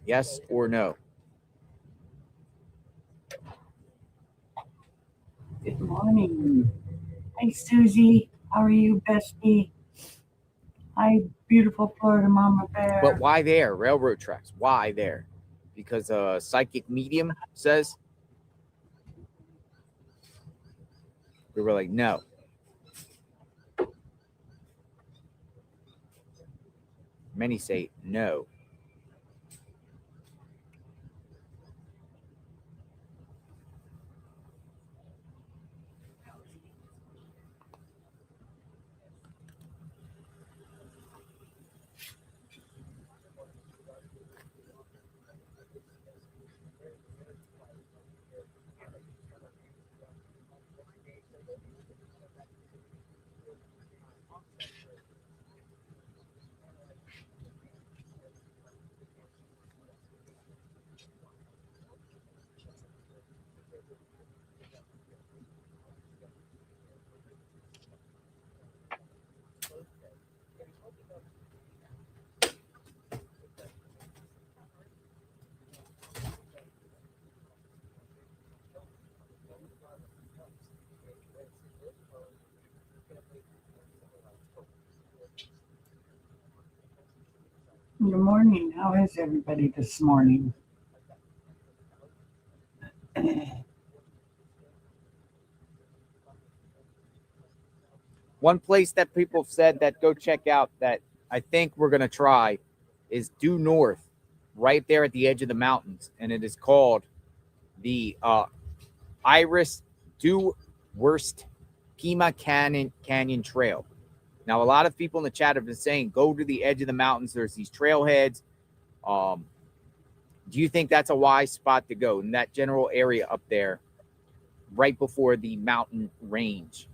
Yes or no? Good morning. Hey, Susie. How are you, bestie? Hi, beautiful Florida mama But bear. why there? Railroad tracks. Why there? Because a psychic medium says. We were like, no. Many say no. Good morning. How is everybody this morning? One place that people have said that go check out that I think we're going to try is due north, right there at the edge of the mountains. And it is called the Iris Due Worst Pima Canyon Trail. Now, a lot of people in the chat have been saying go to the edge of the mountains. There's these trailheads. Um, do you think that's a wise spot to go in that general area up there, right before the mountain range?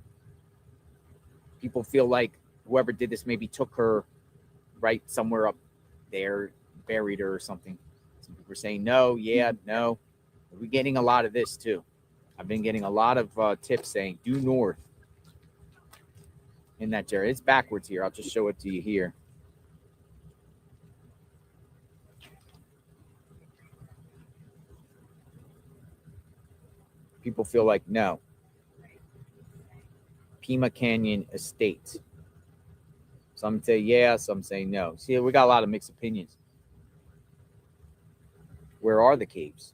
People feel like whoever did this maybe took her right somewhere up there, buried her or something. Some people are saying no, yeah, no. We're getting a lot of this too. I've been getting a lot of tips saying due north in that area. It's backwards here. I'll just show it to you here. People feel like no. Pima Canyon Estates. Some say yeah, some say no. See, we got a lot of mixed opinions. Where are the caves?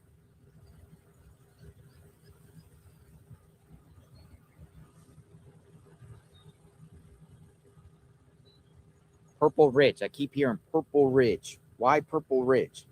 Purple Ridge. I keep hearing Purple Ridge. Why Purple Ridge?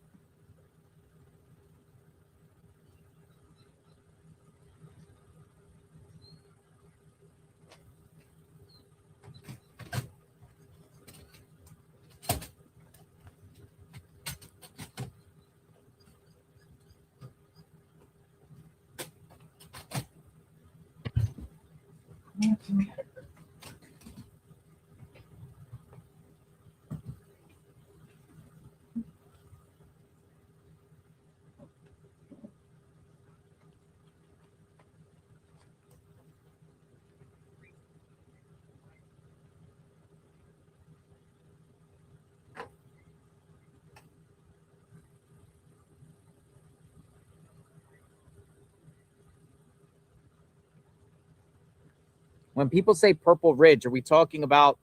When people say Purple Ridge, are we talking about?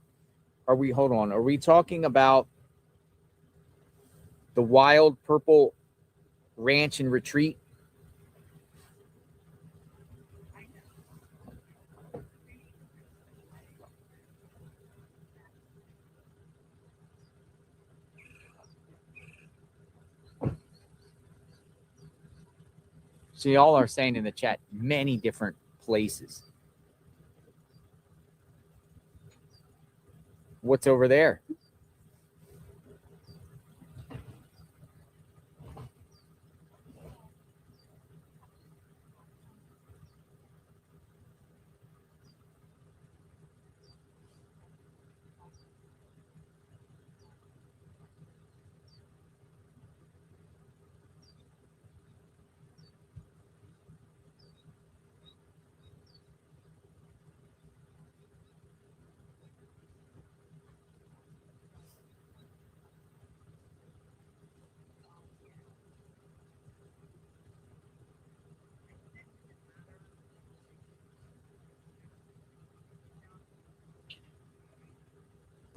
Hold on? Are we talking about the Wild Purple Ranch and Retreat? So y'all are saying in the chat many different places. What's over there?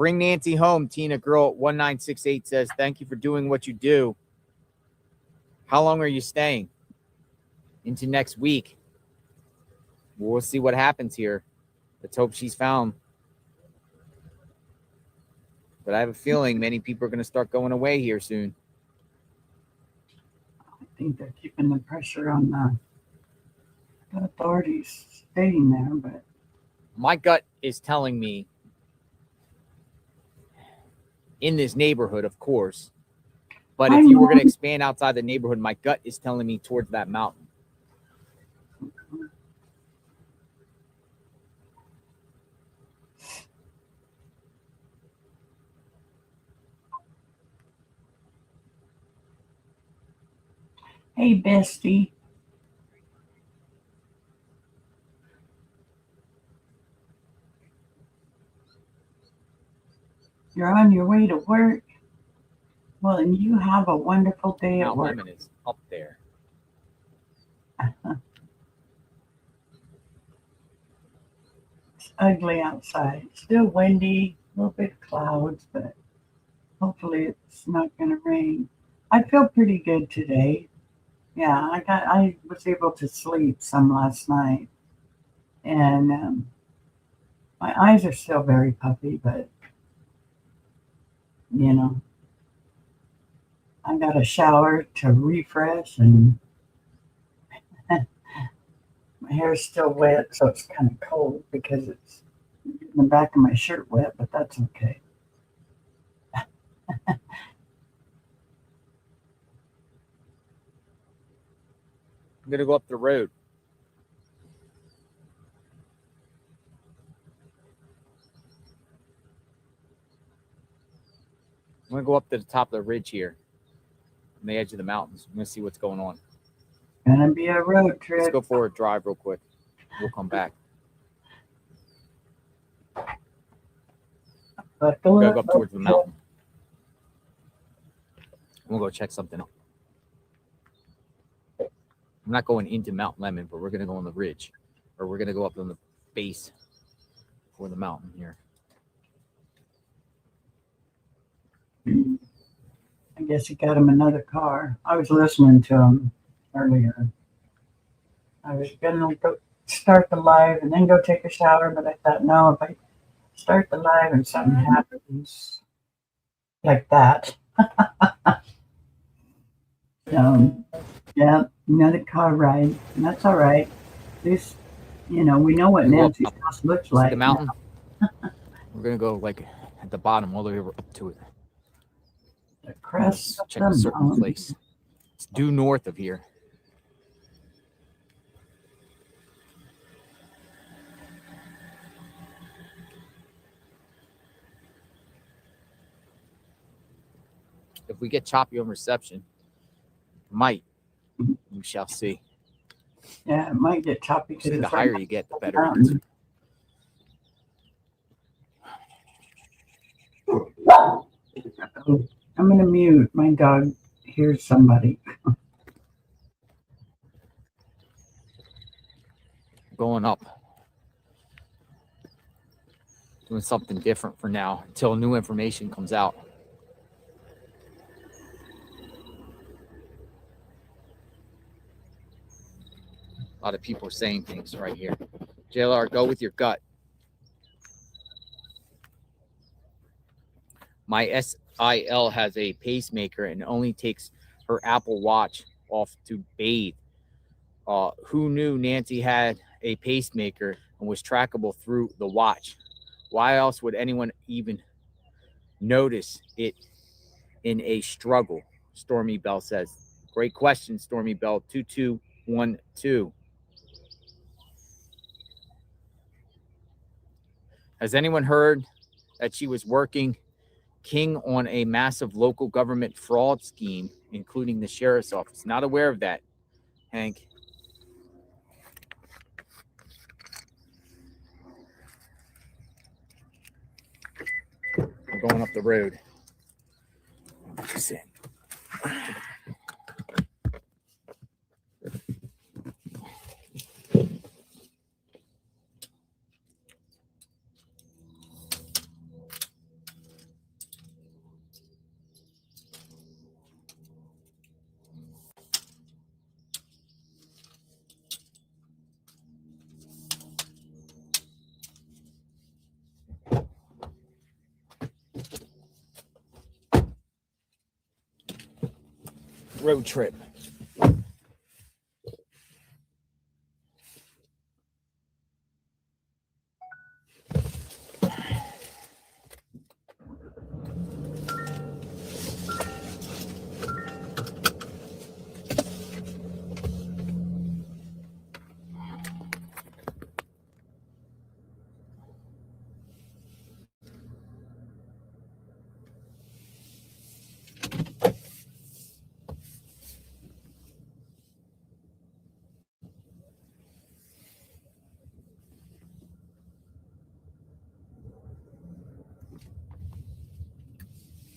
Bring Nancy home. Tina Girl 1968 says, thank you for doing what you do. How long are you staying? Into next week. We'll see what happens here. Let's hope she's found. But I have a feeling many people are going to start going away here soon. I think they're keeping the pressure on the authorities staying there, but My gut is telling me in this neighborhood, of course. But if you were going to expand outside the neighborhood, my gut is telling me towards that mountain. hey, bestie. You're on your way to work. Well, and you have a wonderful day at Mount work. Lemon is up there. It's ugly outside. Still windy, a little bit of clouds, but hopefully it's not going to rain. I feel pretty good today. Yeah, I was able to sleep some last night, and my eyes are still very puffy, but you know, I got a shower to refresh, and my hair's still wet, so it's kind of cold because it's getting the back of my shirt wet, but that's okay. I'm going to go up the road. I'm going to go up to the top of the ridge here on the edge of the mountains. I'm going to see what's going on. Gonna be a road trip. Let's go for a drive real quick. We'll come back. Buckle We'll up, go up towards the mountain. We'll go check something out. I'm not going into Mount Lemon, but we're going to go on the ridge. Or we're going to go up on the base for the mountain here. I guess he got him another car. I was listening to him earlier. I was gonna go start the live and then go take a shower, but I thought, no, if I start the live and something happens like that. Yeah, another car ride. And that's all right. At least, we know what Nancy's house looks like. The mountain. We're gonna go like at the bottom all the way up to it. The crest. Let's check a certain place. It's due north of here. If we get choppy on reception, might. We shall see. Yeah, it might get choppy. See, the higher you get, the better it is. I'm going to mute. My dog hears somebody. Going up. Doing something different for now until new information comes out. A lot of people are saying things right here. JLR, go with your gut. My SIL has a pacemaker and only takes her Apple Watch off to bathe. Who knew Nancy had a pacemaker and was trackable through the watch? Why else would anyone even notice it in a struggle? Stormy Bell says. Great question, Stormy Bell. 2212. Has anyone heard that she was working king on a massive local government fraud scheme, including the sheriff's office? Not aware of that, Hank. I'm going up the road. Sit. road trip.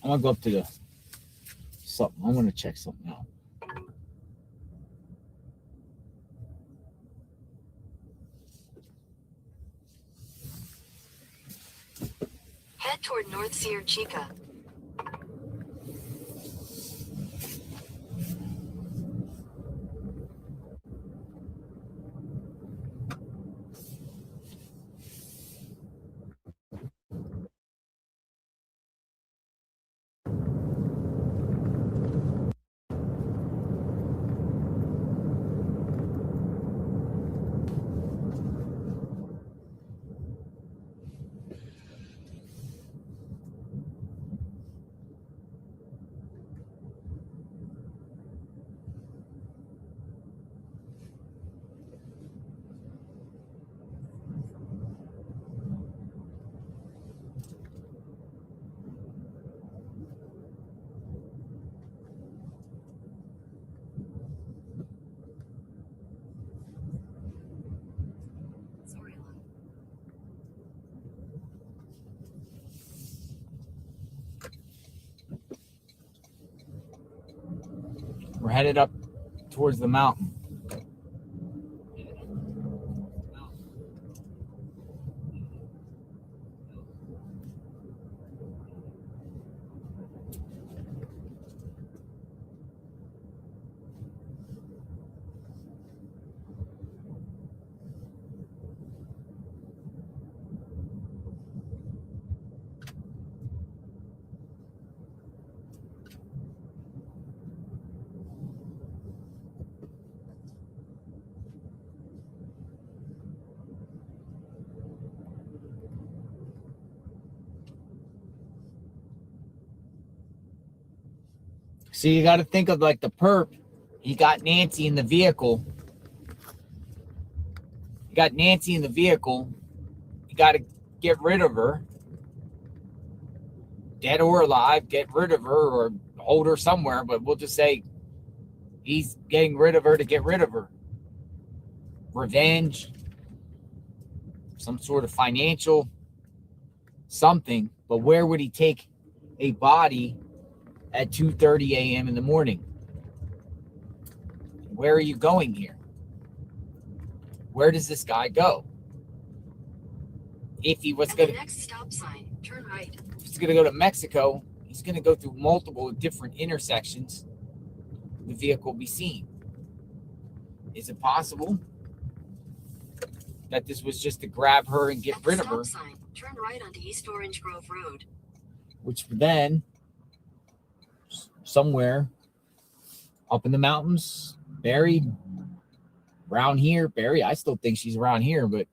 I'm gonna go up to the something. I want to check something out. Head toward North Sierra Chica. We're headed up towards the mountain. So you got to think of like the perp. He got Nancy in the vehicle. You got Nancy in the vehicle. You got to get rid of her. Dead or alive, get rid of her or hold her somewhere. But we'll just say he's getting rid of her to get rid of her. Revenge. Some sort of financial something. But where would he take a body at 2:30 a.m. in the morning? Where are you going here? Where does this guy go? If he was At going the to next stop sign, turn right. if he's going to go to Mexico, he's going to go through multiple different intersections. The vehicle will be seen. Is it possible that this was just to grab her and get At the rid of her, stop sign, turn right onto East Orange Grove Road. which then somewhere up in the mountains, buried around here, buried. I still think she's around here, but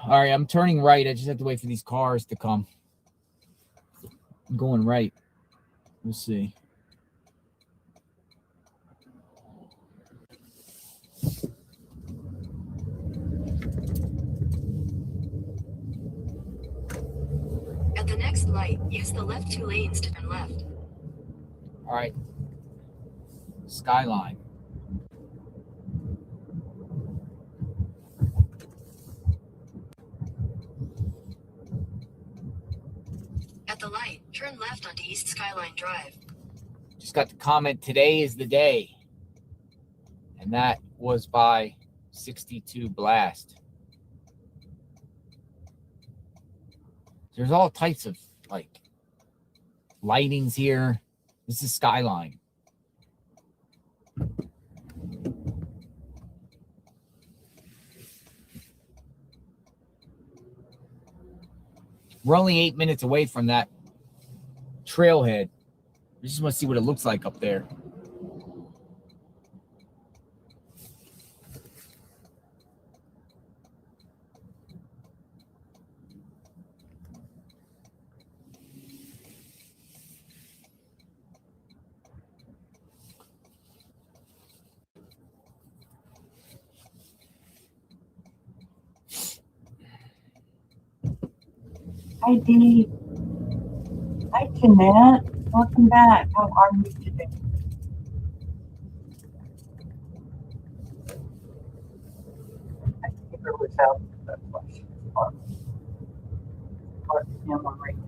all right, I'm turning right. I just have to wait for these cars to come. I'm going right. We'll see. At the next light, use the left 2 lanes to turn left. All right. Skyline. At the light, turn left onto East Skyline Drive. Just got the comment, today is the day. And that was by 62 Blast. There's all types of like lightings here. This is Skyline. We're only 8 minutes away from that trailhead. We just want to see what it looks like up there. Hi, Dee. Hi, Jeanette. Welcome back. How are you today? I think it was out the question. Or him or Rachel.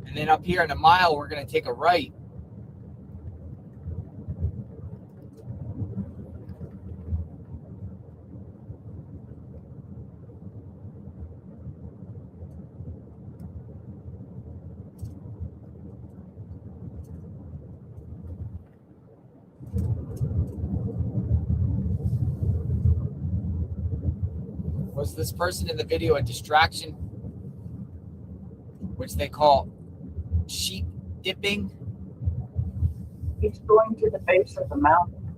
And then up here in a mile, we're going to take a right. Was this person in the video a distraction, which they call sheep dipping? He's going to the base of the mountain.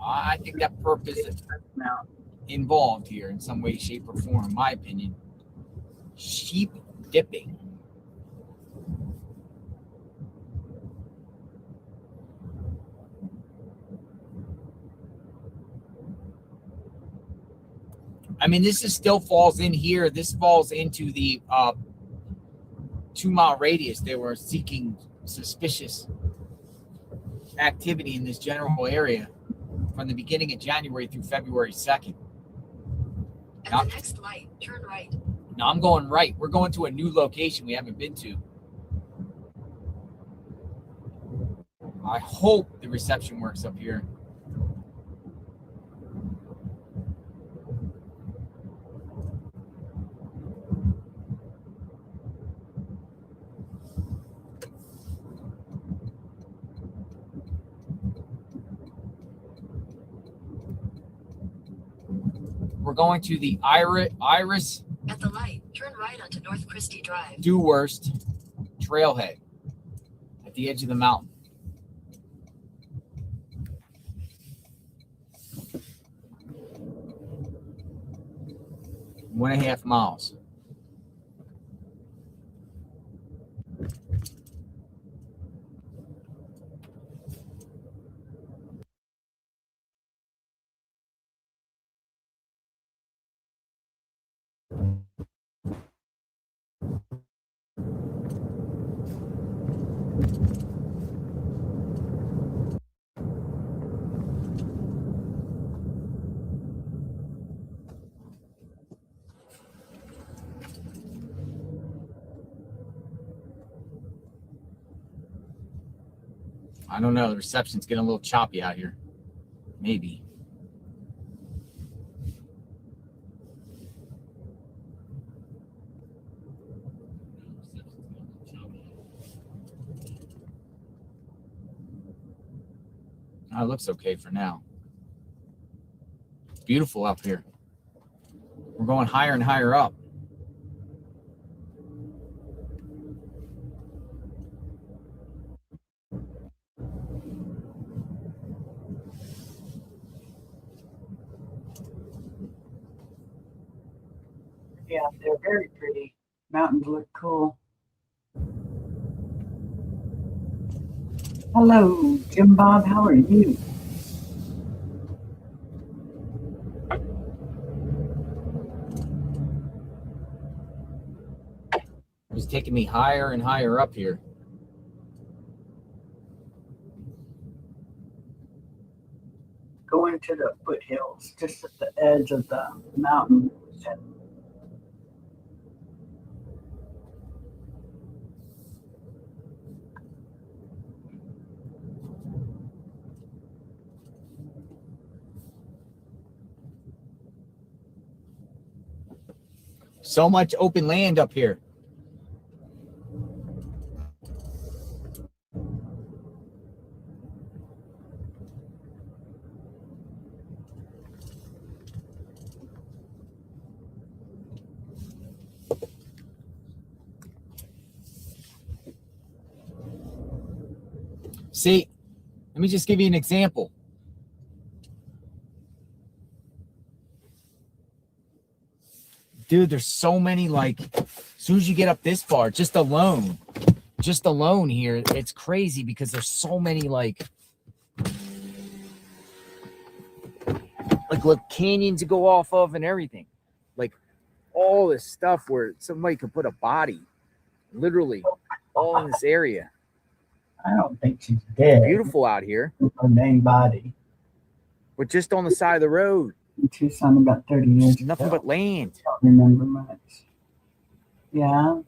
I think that purpose is involved here in some way, shape, or form, in my opinion. Sheep dipping. I mean, this is still falls in here. This falls into the 2-mile radius. They were seeking suspicious activity in this general area from the beginning of January through February 2nd. At the next light, turn right. Now I'm going right. We're going to a new location we haven't been to. I hope the reception works up here. We're going to the Iris At the light, turn right onto North Christie Drive. Dewhurst trailhead at the edge of the mountain. One and a half miles. I don't know. The reception's getting a little choppy out here. Maybe. Oh, it looks okay for now. It's beautiful up here. We're going higher and higher up. Yeah, they're very pretty. Mountains look cool. Hello, Jim Bob. How are you? It's taking me higher and higher up here. Going to the foothills, just at the edge of the mountain. So much open land up here. See, let me just give you an example. Dude, there's so many, like, as soon as you get up this far, just alone here, it's crazy because there's so many, like little canyons to go off of and everything. Like, all this stuff where somebody could put a body, literally, all in this area. I don't think she's dead. Beautiful out here. Her main body. We're just on the side of the road. In Tucson about 30 years Nothing ago. but land. I don't remember much. Yeah.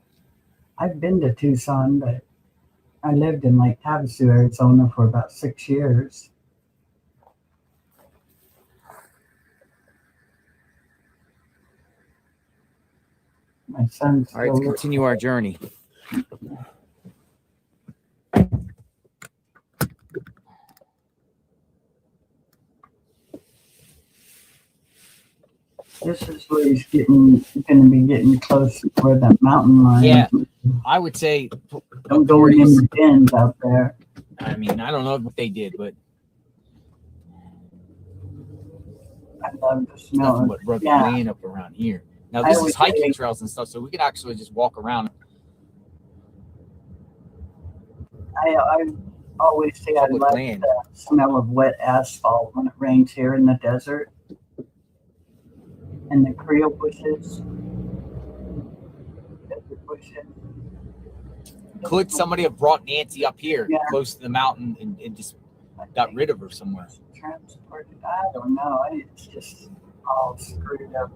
I've been to Tucson, but I lived in Lake Havasu, Arizona for about 6 years. My son's All right, let's continue our journey. This is where he's going to be getting close to where that mountain line. Yeah, I would say I'm going in the bends out there. I mean, I don't know what they did, but I love the smell. nothing but rugged land up around here. Now, this is hiking trails and stuff, so we can actually just walk around. I always say I love land. the smell of wet asphalt when it rains here in the desert. And the Creole bushes. Desert bushes. Could somebody have brought Nancy up here close to the mountain and just got rid of her somewhere? Transported? I don't know. It's just all screwed up.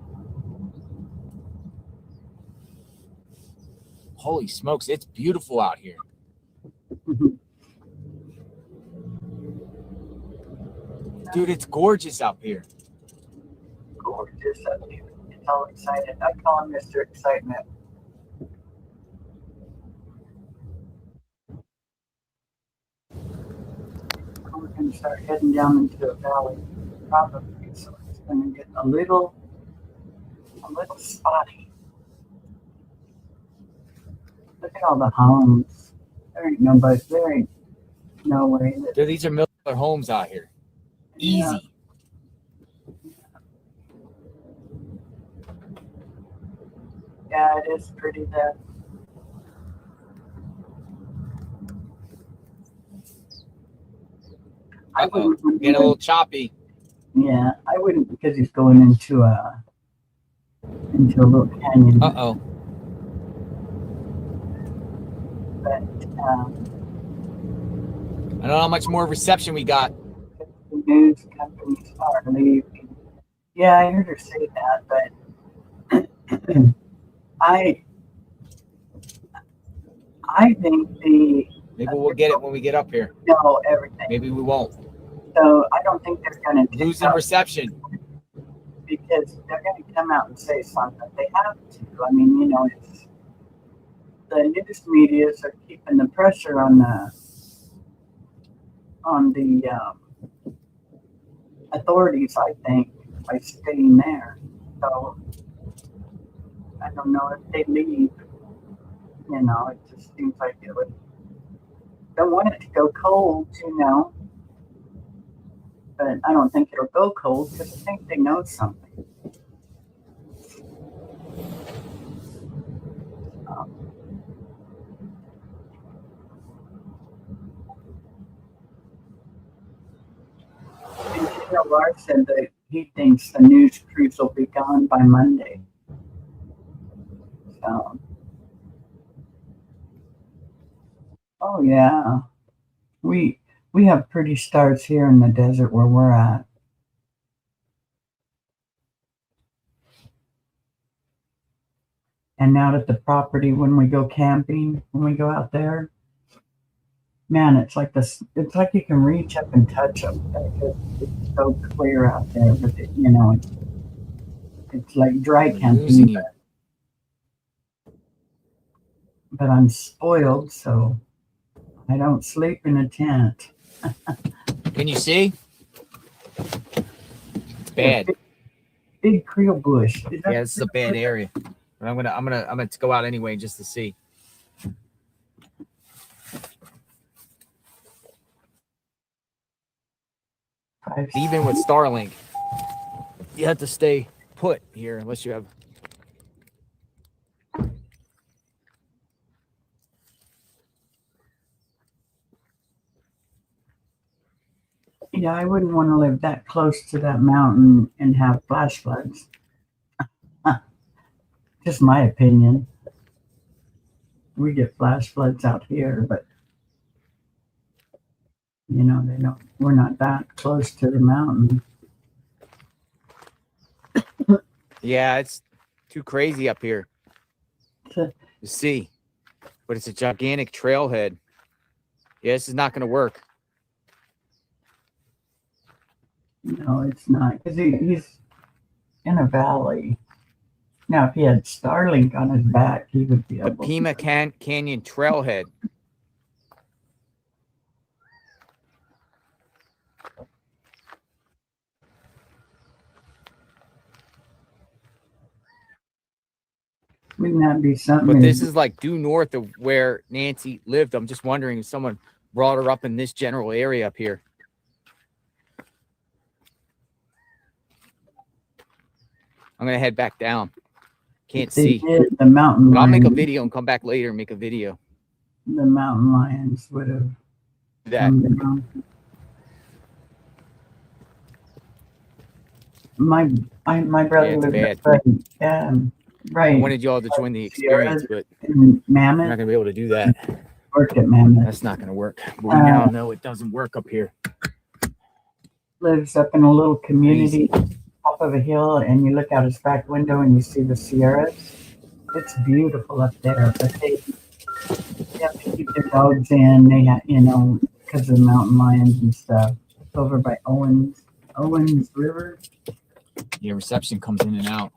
Holy smokes, it's beautiful out here. Dude, it's gorgeous up here. Gorgeous up here. It's all excited. I call him Mr. Excitement. We're going to start heading down into a valley, probably, so it's going to get a little spotty. Look at all the homes. There ain't nobody. There ain't no way. Dude, these are million homes out here. Easy. Yeah, it is pretty there. Getting a little choppy. Yeah, I wouldn't because he's going into a little canyon. Uh-oh. But I don't know how much more reception we got. the news companies are leaving. Yeah, I heard her say that, but I think Maybe we'll get it when we get up here. know everything. Maybe we won't. So I don't think they're going to Losing reception. because they're going to come out and say something. They have to. I mean, you know, it's the news medias are keeping the pressure on the authorities, I think, by staying there. So I don't know if they leave. You know, it just seems like it would. Don't want it to go cold, you know. But I don't think it'll go cold because I think they know something. And Lars said that he thinks the news crews will be gone by Monday. So, oh yeah, we have pretty stars here in the desert where we're at. And out at the property when we go camping, when we go out there, man, it's like this. It's like you can reach up and touch them. It's so clear out there, but you know, it's like dry camping. but I'm spoiled, so I don't sleep in a tent. Can you see? It's bad. Big Creole bush. Yeah, this is a bad area. But I'm gonna go out anyway just to see. Even with Starlink, you have to stay put here unless you have. Yeah, I wouldn't want to live that close to that mountain and have flash floods. Just my opinion. We get flash floods out here, but they don't. We're not that close to the mountain. Yeah, it's too crazy up here to see, but it's a gigantic trailhead. Yeah, this is not going to work. No, it's not, because he's in a valley. Now, if he had Starlink on his back, he would be The able Pima Canyon trailhead. Wouldn't that be something? But this is like due north of where Nancy lived. I'm just wondering if someone brought her up in this general area up here. I'm going to head back down. Can't see. The mountain but I'll make a lions, video and come back later and make a video. the mountain lions would have That. come down. My brother Yeah, it's lived bad. right. I wanted you all to join the experience, but in you're not Mammoth. going to be able to do that. Worked at Mammoth. That's not going to work. But we now know it doesn't work up here. Lives up in a little community top of a hill, and you look out his back window and you see the Sierras. It's beautiful up there, but they have to keep their dogs in. They have, because of the mountain lions and stuff. Over by Owens River. Yeah, reception comes in and out.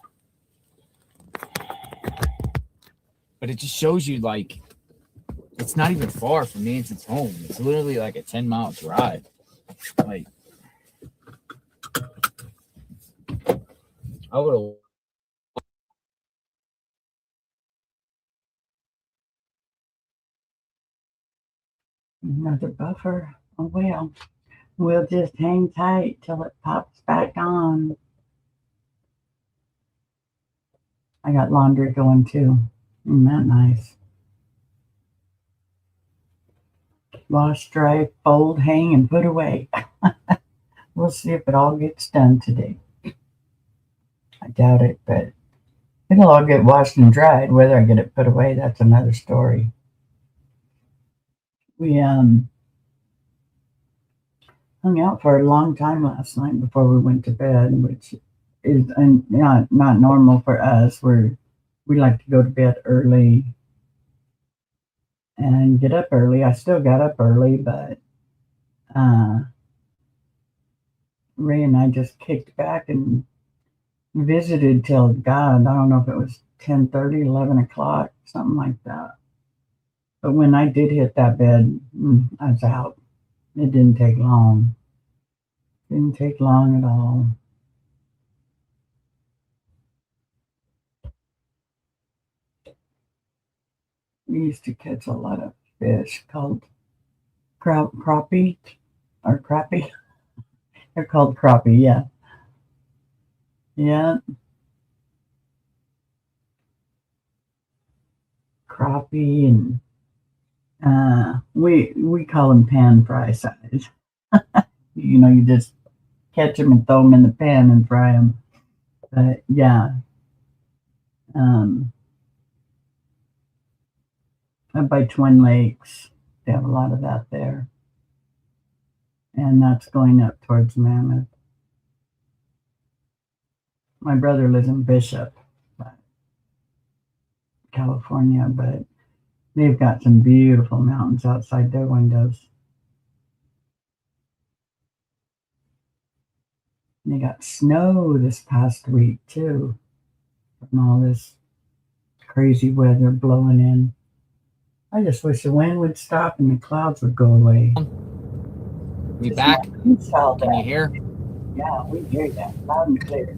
But it just shows you, like, it's not even far from Nancy's home. It's literally like a 10-mile drive. Like, I would have. Another buffer. Oh, well. We'll just hang tight till it pops back on. I got laundry going too. Isn't that nice? Wash, dry, fold, hang, and put away. We'll see if it all gets done today. I doubt it, but it'll all get washed and dried. Whether I get it put away, that's another story. We hung out for a long time last night before we went to bed, which is not normal for us. We like to go to bed early and get up early. I still got up early, but Ray and I just kicked back and visited till, God, I don't know if it was 10:30, 11 o'clock, something like that. But when I did hit that bed, I was out. It didn't take long. Didn't take long at all. We used to catch a lot of fish called crappie or crappie. They're called crappie, yeah. Yeah. Crappie, and we call them pan fry size. You just catch them and throw them in the pan and fry them. But yeah. Up by Twin Lakes, they have a lot of that there. And that's going up towards Mammoth. My brother lives in Bishop, California, but they've got some beautiful mountains outside their windows. And they got snow this past week, too, from all this crazy weather blowing in. I just wish the wind would stop and the clouds would go away. We It's back? not inside Can you that. hear? Yeah, we hear that loud and clear.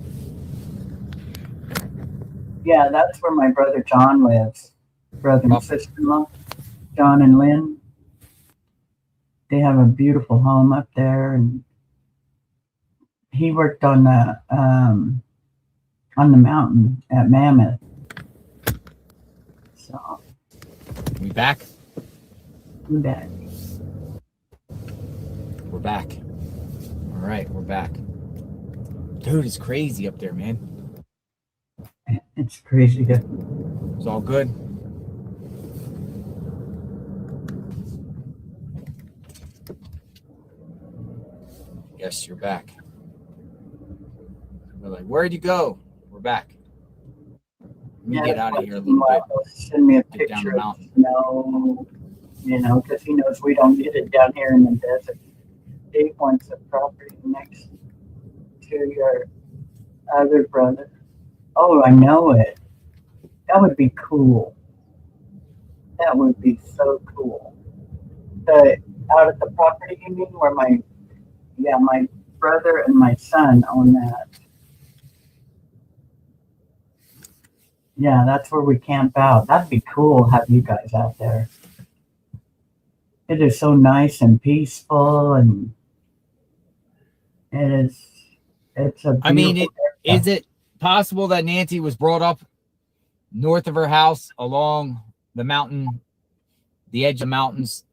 Yeah, that's where my brother John lives. Brother and sister-in-law, John and Lynn. They have a beautiful home up there, and he worked on the mountain at Mammoth. So We back? we back. We're back. All right, we're back. Dude, it's crazy up there, man. It's crazy. It's all good. Yes, you're back. We're like, where'd you go? We're back. Let me get out of here a little bit. Send me a Get down the picture of mountain. snow, because he knows we don't get it down here in the desert. Dave wants a property next to your other brother. Oh, I know it. That would be cool. That would be so cool. Out at the property, you mean, where my brother and my son own that. Yeah, that's where we camp out. That'd be cool. Have you guys out there? It is so nice and peaceful, and it's a. I mean, beautiful is it possible that Nancy was brought up north of her house along the mountain, the edge of mountains?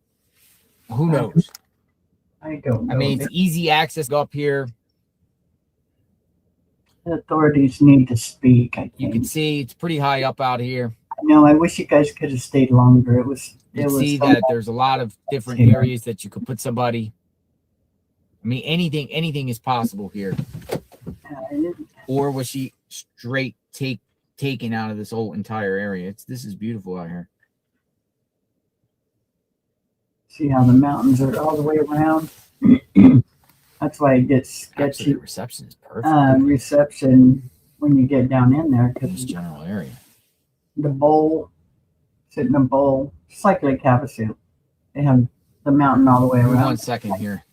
Who knows? I don't know. I mean, it's easy access up here. The authorities need to speak, I think. You can see it's pretty high up out here. I know. I wish you guys could have stayed longer. It was. You see that there's a lot of different areas that you could put somebody. I mean, anything is possible here. Or was she straight taken out of this whole entire area? This is beautiful out here. See how the mountains are all the way around. That's why it gets sketchy. The reception is perfect. Reception when you get down in there, This because general area. the bowl, sit in a bowl, just like Lake Havasu. They have the mountain all the way around. 1 second here.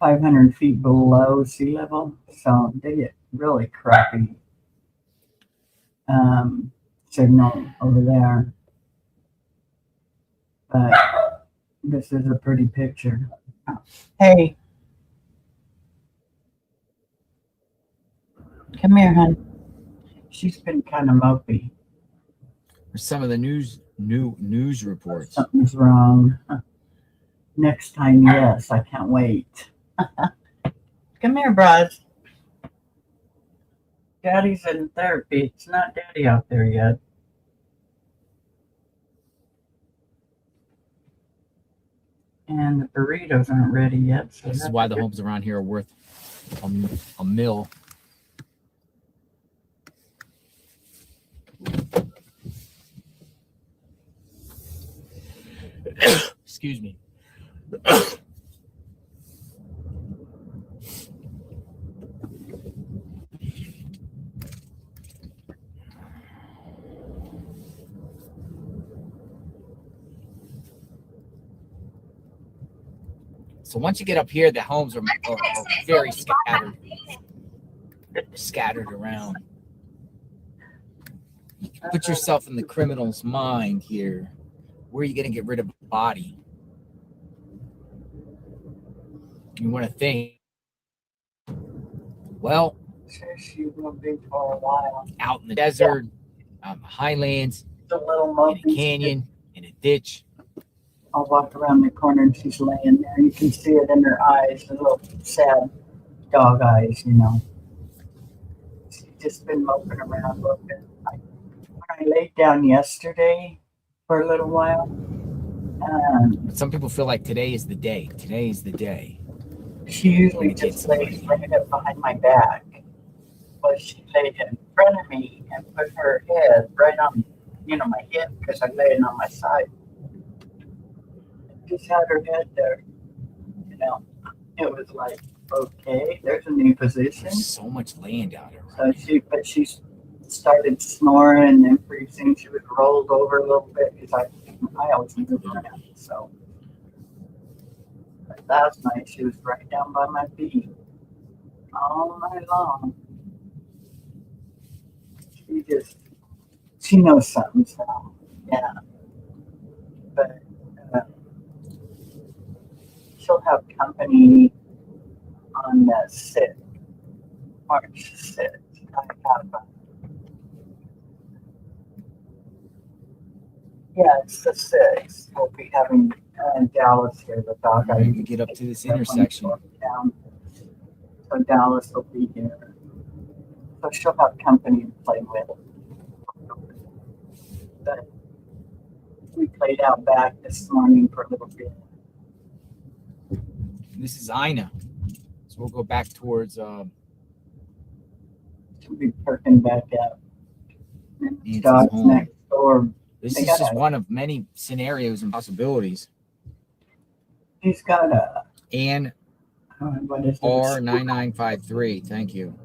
500 feet below sea level, so they get really crappy signal over there. But this is a pretty picture. Hey, come here, hon. She's been kind of mopey. Some of the news reports. Something's wrong. Next time, yes, I can't wait. Come here, Bros. Daddy's in therapy. It's not Daddy out there yet. And the burritos aren't ready yet. So This is why the homes around here are worth a mill. Excuse me. So once you get up here, the homes are very scattered around. Put yourself in the criminal's mind here. Where are you going to get rid of a body? You want to think, well, she will be for a while. Out in the desert, out in the highlands, The little in monkeys. a canyon, in a ditch. I'll walk around the corner and she's laying there. You can see it in her eyes, the little sad dog eyes, She's just been moping around a little bit. When I laid down yesterday for a little while, But some people feel like today is the day. Today is the day. she usually just lays right up behind my back. But she laid in front of me and put her head right on, my hip because I'm laying on my side. Just had her head there. It was like, okay, there's a new position. There's so much land out here. So she started snoring, and then pretty soon she was rolled over a little bit because I I always move around. So but last night she was right down by my feet all night long. She knows something. So yeah, but uh, she'll have company on the 6th, March 6th. I have yeah, it's the 6th. We'll be having Dallas here, the dog. All right, we get up to this intersection. Down. So Dallas will be here. So she'll have company to play with. But we played out back this morning for a little bit. This is Ina. So we'll go back towards She'll be perking back up. Nancy's Dogs home. next door. This They is got just a- one of many scenarios and possibilities. He's got a And what is it? R9953, thank you.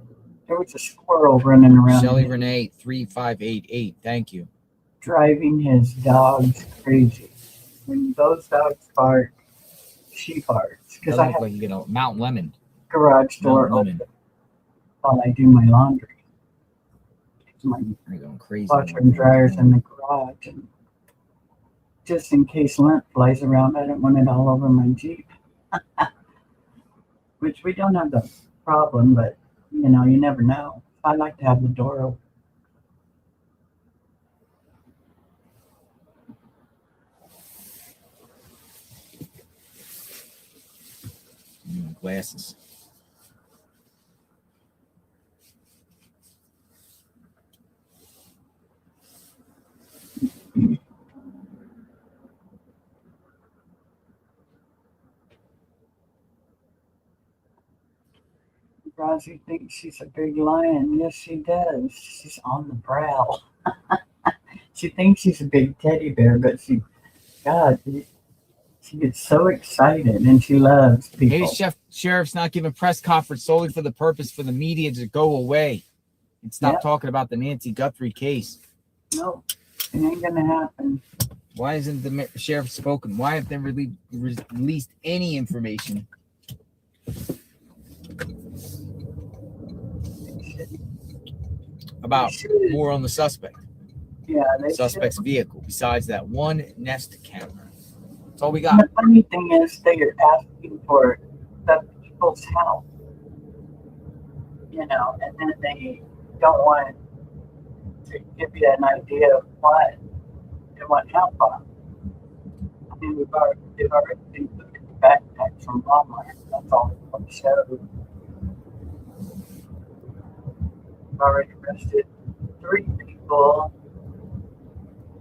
There was a squirrel running around Shelly Renee 3588, thank you. driving his dogs crazy. When those dogs bark, she barks. Because Doesn't I look have like you get a Mount Lemon. garage door Mount Lemon. open while I do my laundry. My You're going crazy. washer and dryer's in the garage, and just in case lint flies around, I don't want it all over my Jeep. Which we don't have the problem, but you know, you never know. I like to have the door open. Glasses. Rosie thinks she's a big lion. Yes, she does. She's on the prowl. She thinks she's a big teddy bear, but God, she gets so excited and she loves people. Maybe Sheriff's not giving press conference solely for the purpose for the media to go away and stop talking about the Nancy Guthrie case. No, it ain't gonna happen. Why isn't the sheriff spoken? Why have they released any information? About more on the suspect. Yeah, they Suspect's vehicle, besides that one Nest camera. That's all we got. And the funny thing is, they are asking for the people's help, you know, and then they don't want to give you an idea of what they want help on. I mean, they've already been looking at backpacks from Walmart. That's all they want to show. They've already arrested 3 people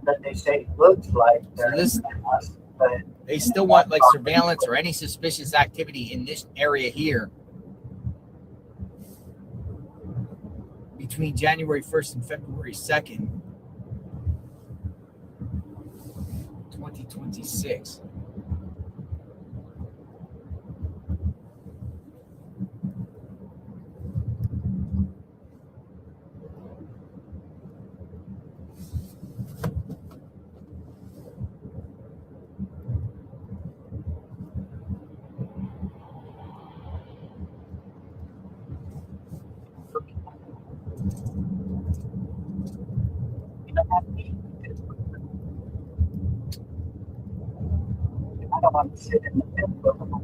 that they say looks like they're in the house, but They still want like surveillance or any suspicious activity in this area here between January 1st and February 2nd, 2026. I don't want to sit in the middle of them.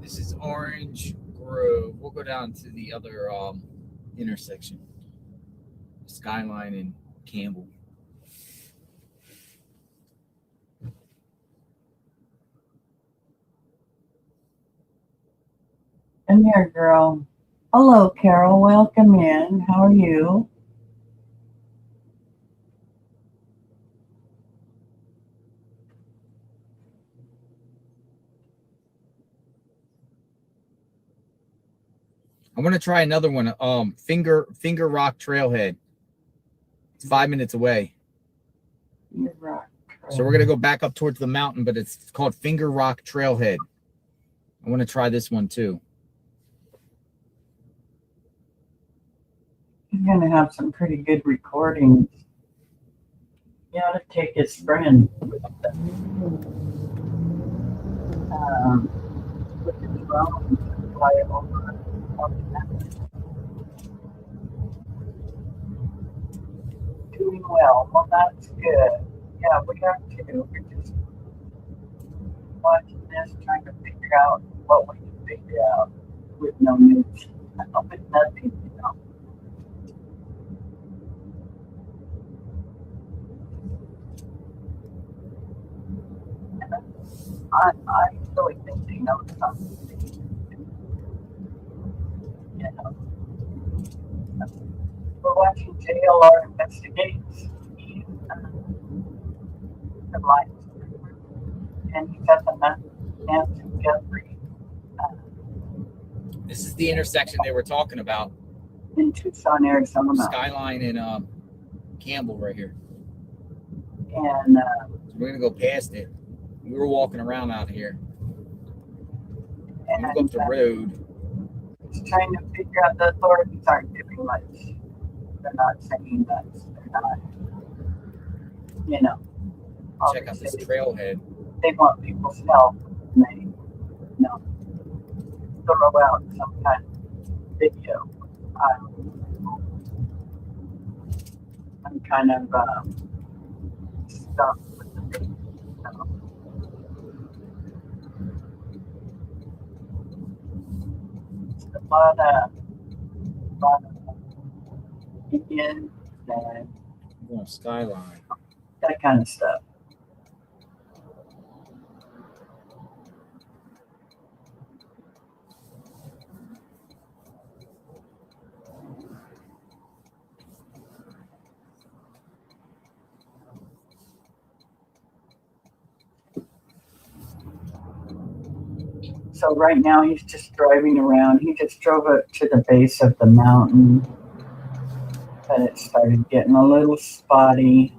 This is Orange Grove. We'll go down to the other intersection, Skyline and Campbell. Come here, girl. Hello, Carol. Welcome in. How are you? I want to try another one. Finger Rock Trailhead. It's 5 minutes away. Finger Rock. So we're gonna go back up towards the mountain, but it's called Finger Rock Trailhead. I want to try this one too. He's gonna have some pretty good recordings. He ought to take his friend with the drone and fly over. Doing well. Well, that's good. Yeah, we are too. We're just watching this, trying to figure out what we can figure out with no news. With nothing, you know. I really think they know something. You know. We're watching JLR investigates the lights, and he's at the Nancy Guthrie This is the intersection they were talking about. in Tucson, Arizona. Skyline and Campbell right here. And So we're gonna go past it. We were walking around out here. We go up the road. he's trying to figure out the authorities aren't doing much. They're not saying that. They're not, you know. Check out this obviously, trailhead. They want people's help. And they, you know, throw out some kind of video. I'm kind of stuck with the video. So. It's a lot of Indians and Going Skyline. that kind of stuff. So right now he's just driving around. He just drove up to the base of the mountain, but it started getting a little spotty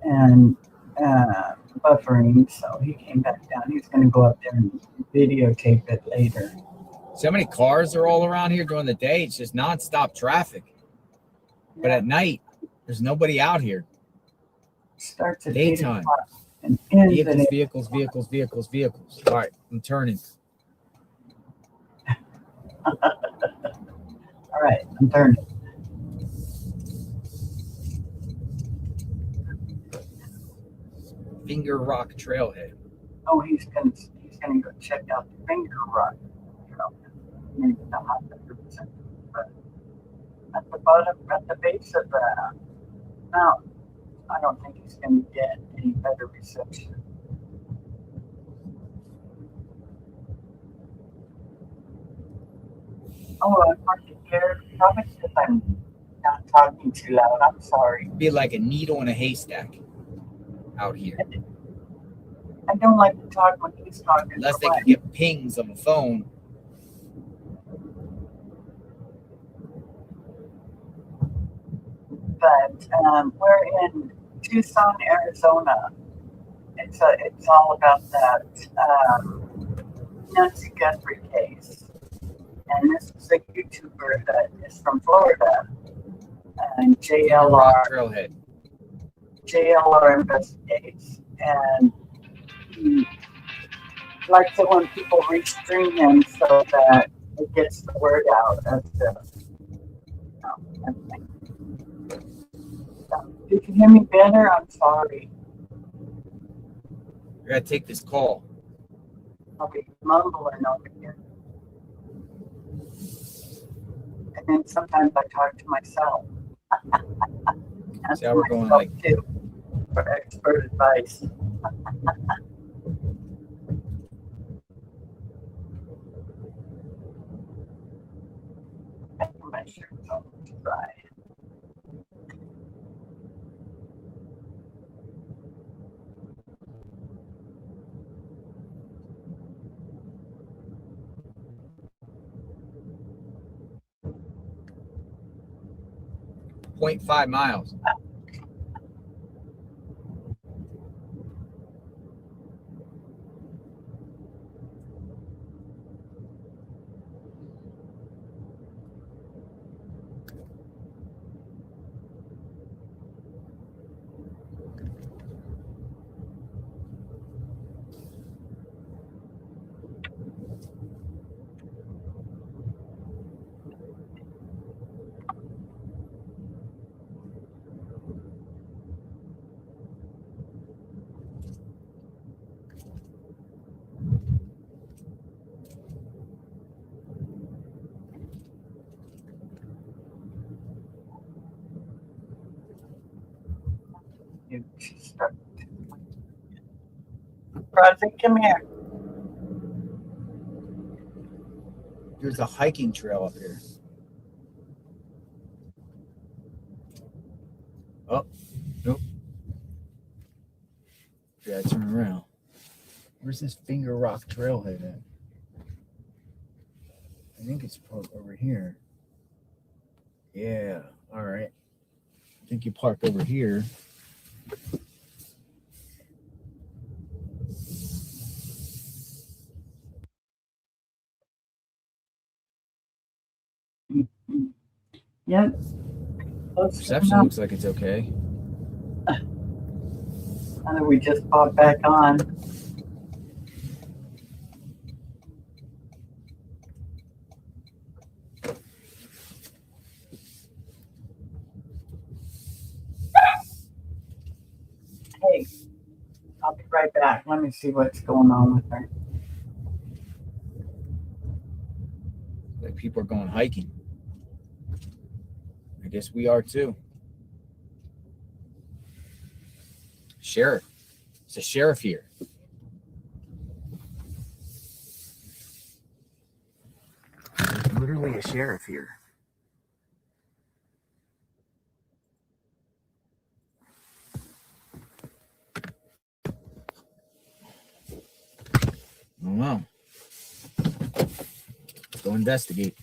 and buffering. So he came back down. He's going to go up there and videotape it later. So many cars are all around here during the day. It's just nonstop traffic. But at night, there's nobody out here. Starts at Daytime. 8 o'clock and ends at 8. Vehicles. All right, I'm turning. All right, I'm turning. Finger Rock Trailhead. Oh, he's gonna go check out the Finger Rock. Maybe not 100%, but at the bottom, at the base of the mountain, I don't think he's gonna get any better reception. Oh, I'm hardly here. Probably because I'm not talking too loud. I'm sorry. Be like a needle in a haystack out here. I don't like to talk when he's talking. Unless they can get pings of a phone. But we're in Tucson, Arizona. It's all about that Nancy Guthrie case. And this is a YouTuber that is from Florida. And Rock Trailhead. JLR investigates. And he likes it when people restream him so that it gets the word out as to everything. Did you hear me better? I'm sorry. I gotta take this call. I'll be mumbling over here. And then sometimes I talk to myself. Ask See how we're going, myself like- too, for expert advice. I sure will try. .5 miles. You start. Rosie, come here. There's a hiking trail up here. Oh, nope. Yeah, turn around. Where's this Finger Rock trailhead at? I think it's over here. Yeah, all right. I think you park over here. Yep. Close Reception enough. looks like it's okay. I know we just popped back on. Hey, I'll be right back. Let me see what's going on with her. Like people are going hiking. I guess we are too. Sheriff. It's a sheriff here. Literally a sheriff here. I don't know. Let's go investigate.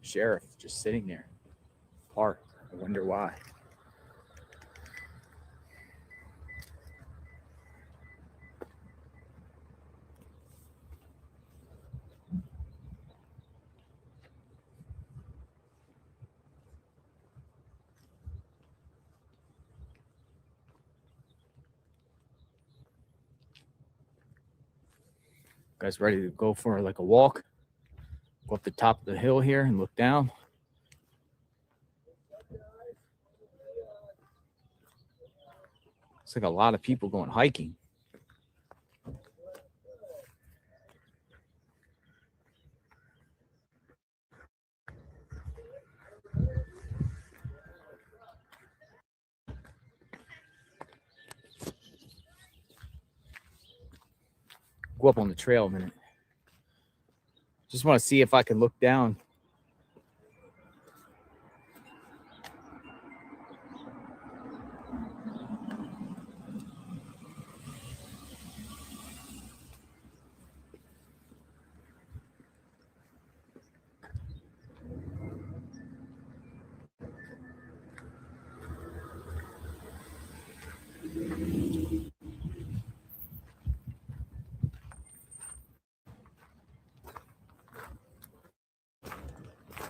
Sheriff just sitting there. Parked. I wonder why. Guys ready to go for like a walk? Go up the top of the hill here and look down. It's like a lot of people going hiking. Go up on the trail a minute. Just want to see if I can look down.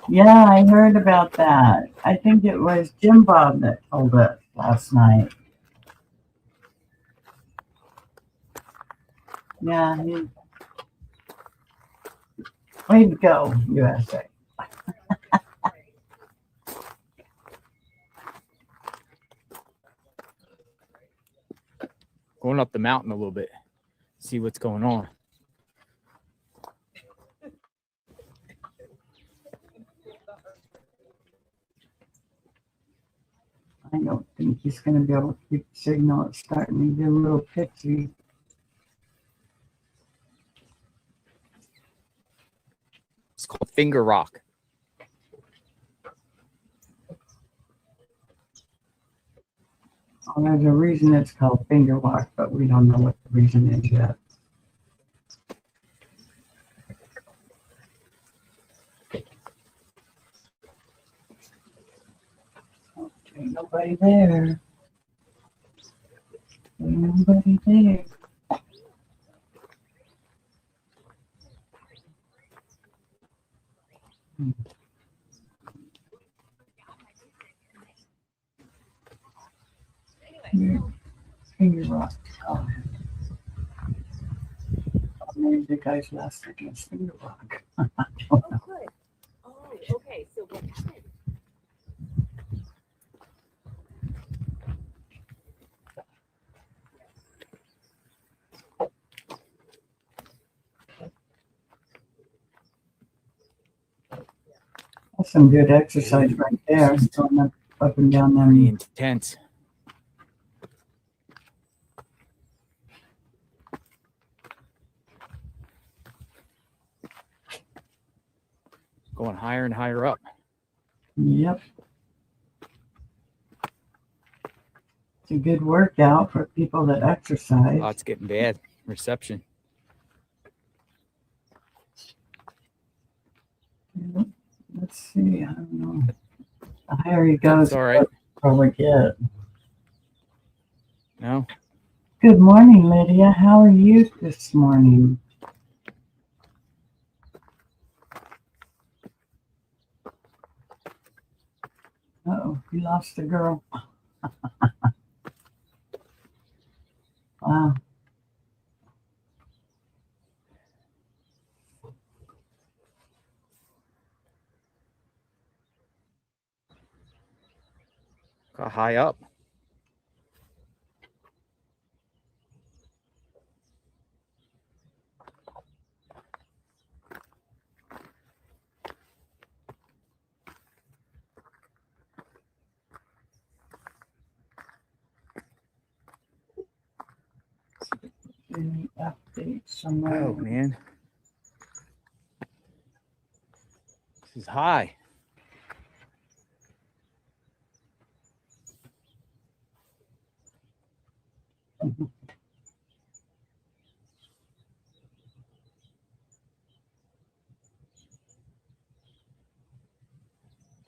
Yeah, I heard about that. I think it was Jim Bob that told us last night. Yeah, way to go, USA. Going up the mountain a little bit. See what's going on. I don't think he's going to be able to keep the signal. It's starting to get a little pitchy. It's called Finger Rock. Well, there's a reason it's called Finger Rock, but we don't know what the reason is yet. Okay, nobody there. Nobody there. Finger Rock. Oh. Maybe the guy's last against Finger Rock. Oh, good. Oh, okay. So what happened? That's some good exercise right there. Going up and down Pretty them. intense. Going higher and higher up. Yep. It's a good workout for people that exercise. Oh, it's getting bad. Reception. Yep. Let's see. I don't know. The higher he goes, It's all right. probably get. No? Good morning, Lydia. How are you this morning? Uh-oh, you lost the girl. Wow. Got high up. Any updates on that? Oh, man. This is high.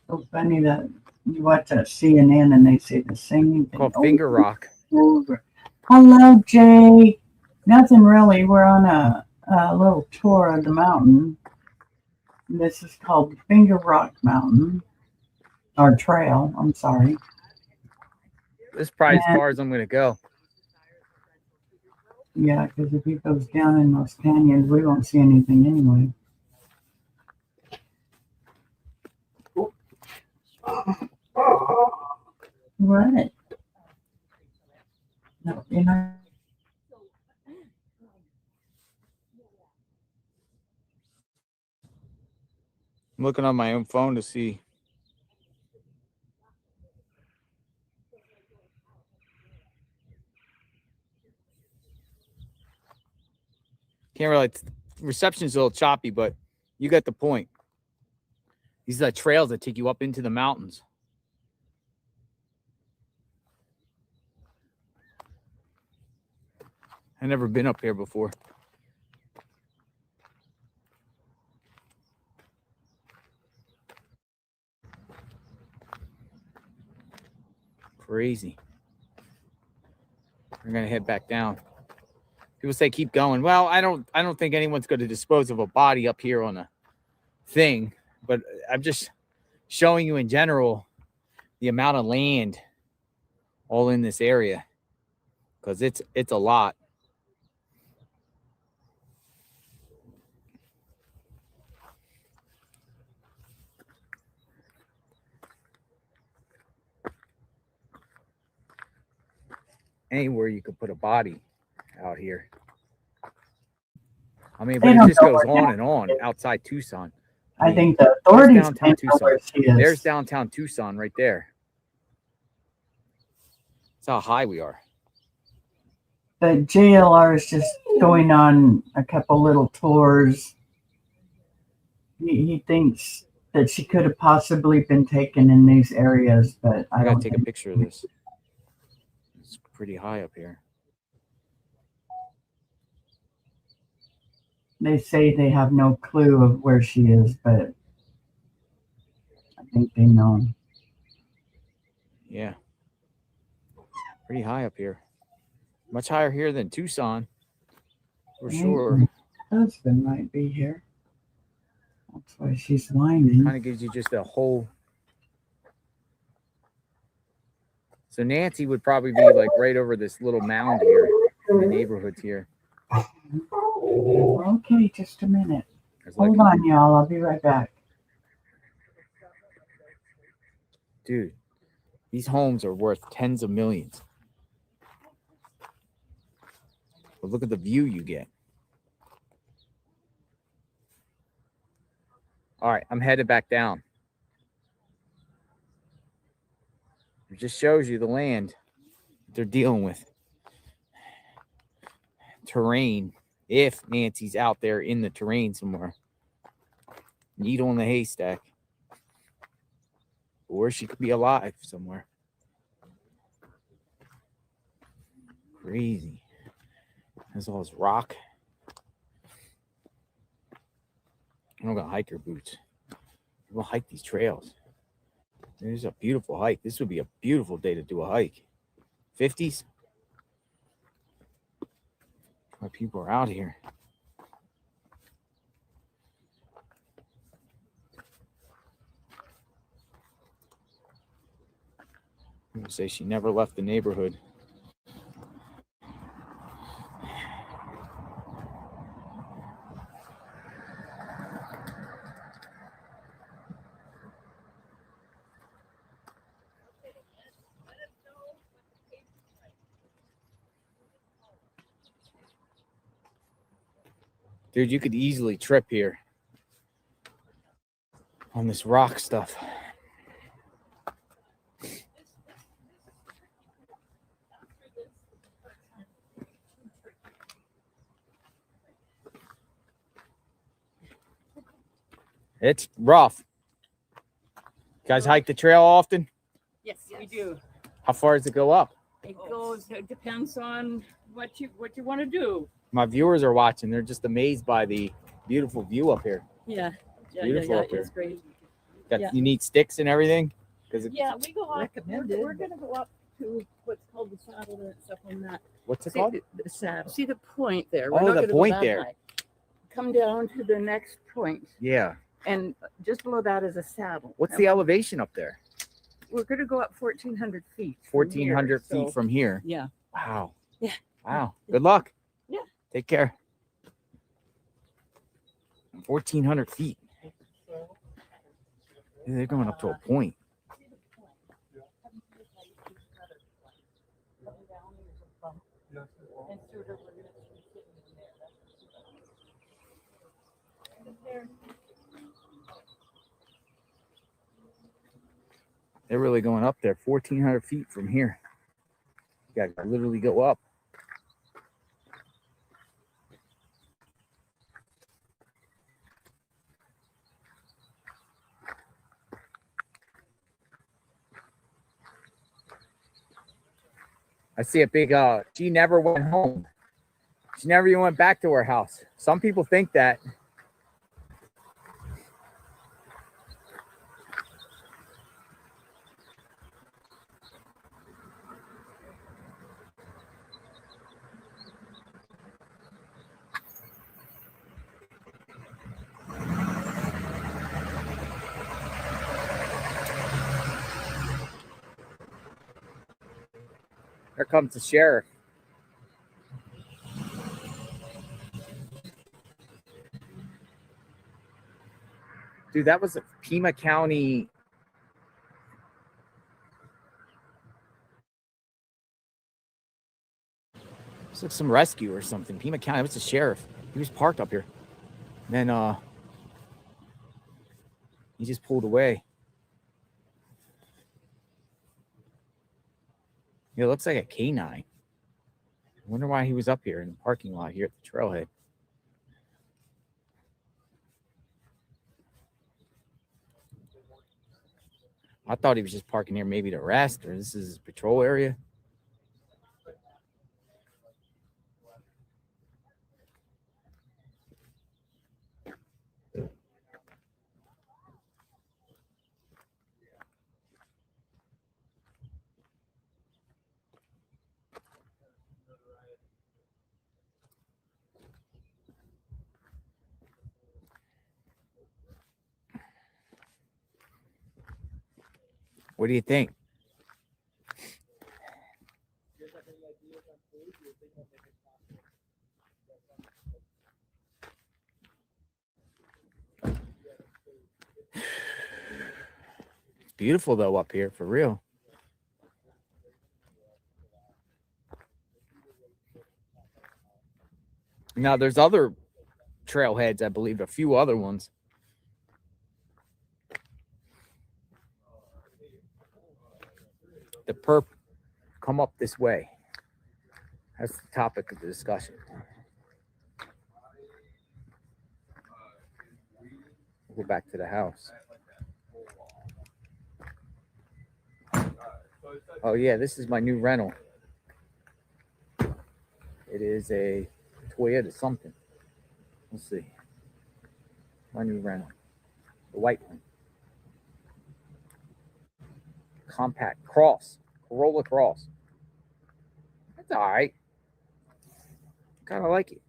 So funny that you watch that CNN and they say the same thing. Called Finger Rock. Over. Hello, Jay. Nothing really. We're on a little tour of the mountain. This is called Finger Rock Mountain, or Trail. I'm sorry. This is probably as Yeah. far as I'm going to go. Yeah, because if he goes down in those canyons, we won't see anything anyway. What? No, you're not. I'm looking on my own phone to see. Can't really. Reception's a little choppy, but you get the point. These are the trails that take you up into the mountains. I've never been up here before. Crazy. We're gonna head back down. People say keep going. Well, I don't think anyone's going to dispose of a body up here on a thing, but I'm just showing you in general the amount of land all in this area, because it's a lot. Anywhere you could put a body out here. I mean, but They it don't just know goes where on and on outside Tucson. I think the authorities downtown think know where she is. There's downtown Tucson right there. how high we are. The JLR is just going on a couple little tours. He thinks that she could have possibly been taken in these areas, but I I gotta don't take a think. picture of this. It's pretty high up here. They say they have no clue of where she is, but I think they know. Yeah. Pretty high up here. Much higher here than Tucson, for sure. Her husband might be here. That's why she's whining. Kind of gives you just a whole. So Nancy would probably be like right over this little mound here in the neighborhoods here. Okay, just a minute. There's like, Hold on, y'all. I'll be right back. dude, these homes are worth tens of millions. But look at the view you get. All right, I'm headed back down. It just shows you the land they're dealing with. Terrain, if Nancy's out there in the terrain somewhere. Needle in the haystack. Or she could be alive somewhere. Crazy. There's all this rock. I don't got hiker boots. We'll hike these trails. There's a beautiful hike. This would be a beautiful day to do a hike. 50s. Why people are out here. I'm gonna say she never left the neighborhood. Dude, you could easily trip here on this rock stuff. It's rough. You guys hike the trail often? Yes, we do. How far does it go up? It goes. It depends on what you want to do. My viewers are watching. They're just amazed by the beautiful view up here. Yeah, Beautiful up here. It's great. Got, Yeah. You need sticks and everything? Yeah, we go up. Recommended. We're going to go up to what's called the saddle and stuff on that. What's it See, called? the saddle. See the point there. Oh, not the gonna point go that there. high. Come down to the next point, Yeah. and just below that is a saddle. What's And the elevation up there? We're going to go up 1,400 feet. from 1,400 here, feet from here. Yeah. Wow. Yeah. Wow. Good luck. Yeah. Take care. 1,400 feet. Yeah, they're going up to a point. They're really going up there, 1,400 feet from here. You got to literally go up. I see a big, she never went home. She never even went back to her house. Some people think that. Here comes the sheriff. Dude, that was a Pima County. It's like some rescue or something. Pima County. It was the sheriff. He was parked up here. And then he just pulled away. It looks like a canine. I wonder why he was up here in the parking lot here at the trailhead. I thought he was just parking here maybe to rest, or this is his patrol area. What do you think? It's beautiful though up here, for real. Now there's other trailheads, I believe, a few other ones. The perp come up this way. That's the topic of the discussion. We'll go back to the house. Oh yeah, this is my new rental. It is a Toyota something. Let's see. My new rental. The white one. Compact Cross. Corolla Cross. That's all right. Kind of like it.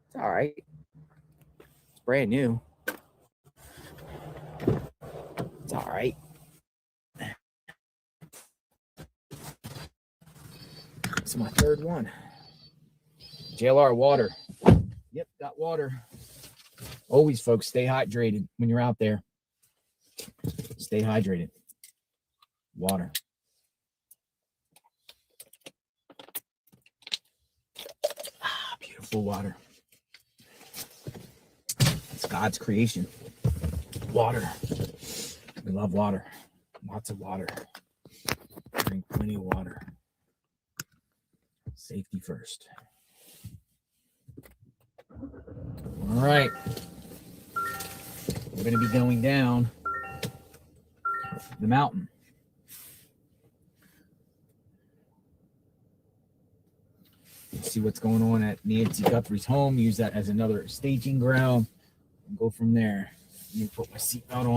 It's all right. It's brand new. It's all right. It's my third one. JLR water. Yep, got water. Always, folks, stay hydrated when you're out there. Stay hydrated. Water. Ah, beautiful water. It's God's creation. Water. We love water. Lots of water. Drink plenty of water. Safety first. All right. We're going to be going down the mountain. Let's see what's going on at Nancy Guthrie's home. Use that as another staging ground. And go from there. Let me put my seatbelt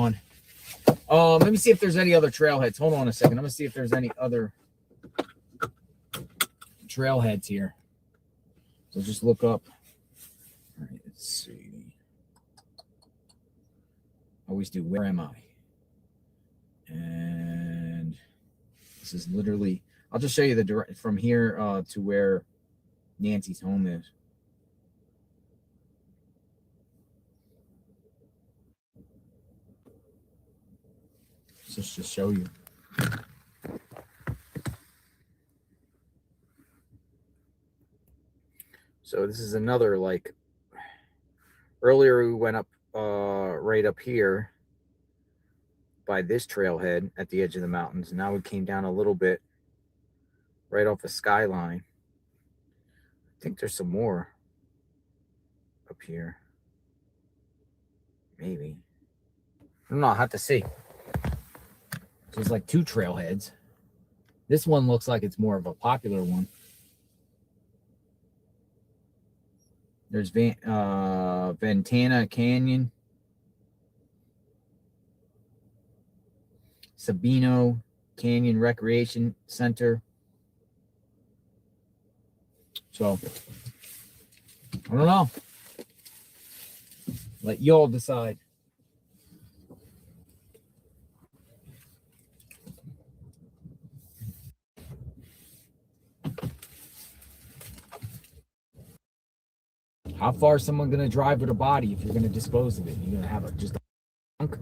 on. Let me see if there's any other trailheads. Hold on a second. I'm going to see if there's any other trailheads here. So just look up. All right, let's see. Always do. Where am I? And this is literally. I'll just show you the direct from here to where Nancy's home is. Just to show you. So this is another, like, earlier we went up right up here by this trailhead at the edge of the mountains. Now we came down a little bit right off the skyline. I think there's some more up here. Maybe. I don't know. I'll have to see. There's like two trailheads. This one looks like it's more of a popular one. There's Ventana Canyon, Sabino Canyon Recreation Center. So, I don't know. Let y'all decide. How far is someone going to drive with a body if you're going to dispose of it? You're going to have a just a trunk?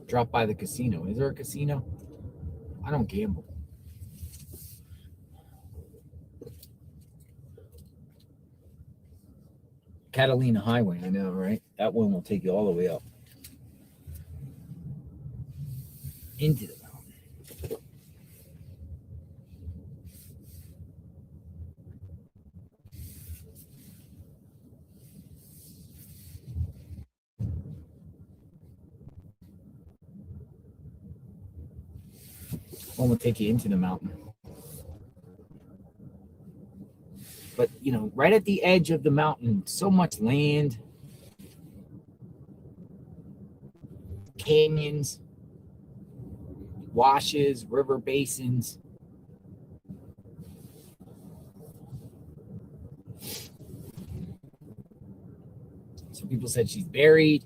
Drop by the casino. Is there a casino? I don't gamble. Catalina Highway, I know, right? That one will take you all the way up into the mountain. One will take you into the mountain. But, you know, right at the edge of the mountain, so much land, canyons, washes, river basins. Some people said she's buried.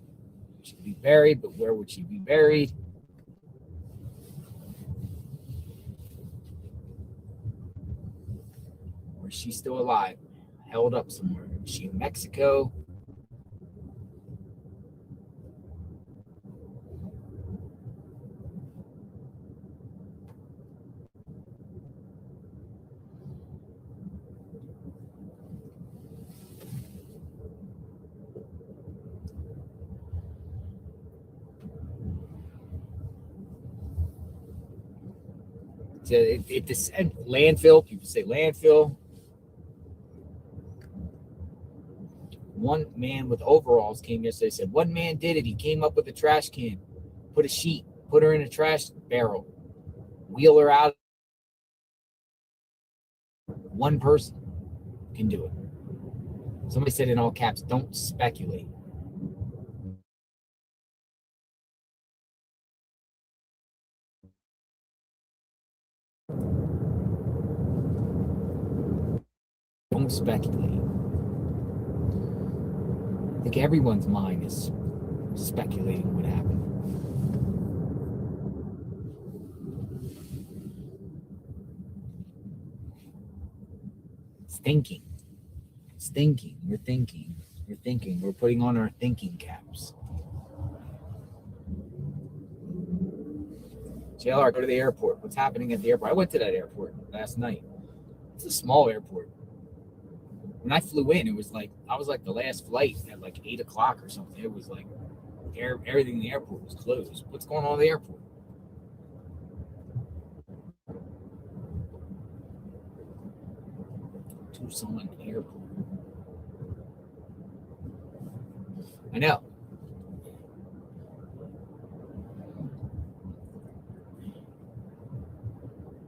She could be buried, but where would she be buried? Or is she still alive? Held up somewhere? Is she in Mexico? So it descend landfill. People say landfill. One man with overalls came yesterday. Said one man did it. He came up with a trash can, put a sheet, put her in a trash barrel, wheel her out. One person can do it. Somebody said in all caps, "Don't speculate." Don't speculate. I think everyone's mind is speculating what happened. It's thinking. It's thinking. We're thinking. We're thinking. We're putting on our thinking caps. JLR, go to the airport. What's happening at the airport? I went to that airport last night. It's a small airport. When I flew in, it was like I was like the last flight at like 8 o'clock or something. It was like everything in the airport was closed. What's going on at the airport? Tucson Airport. I know.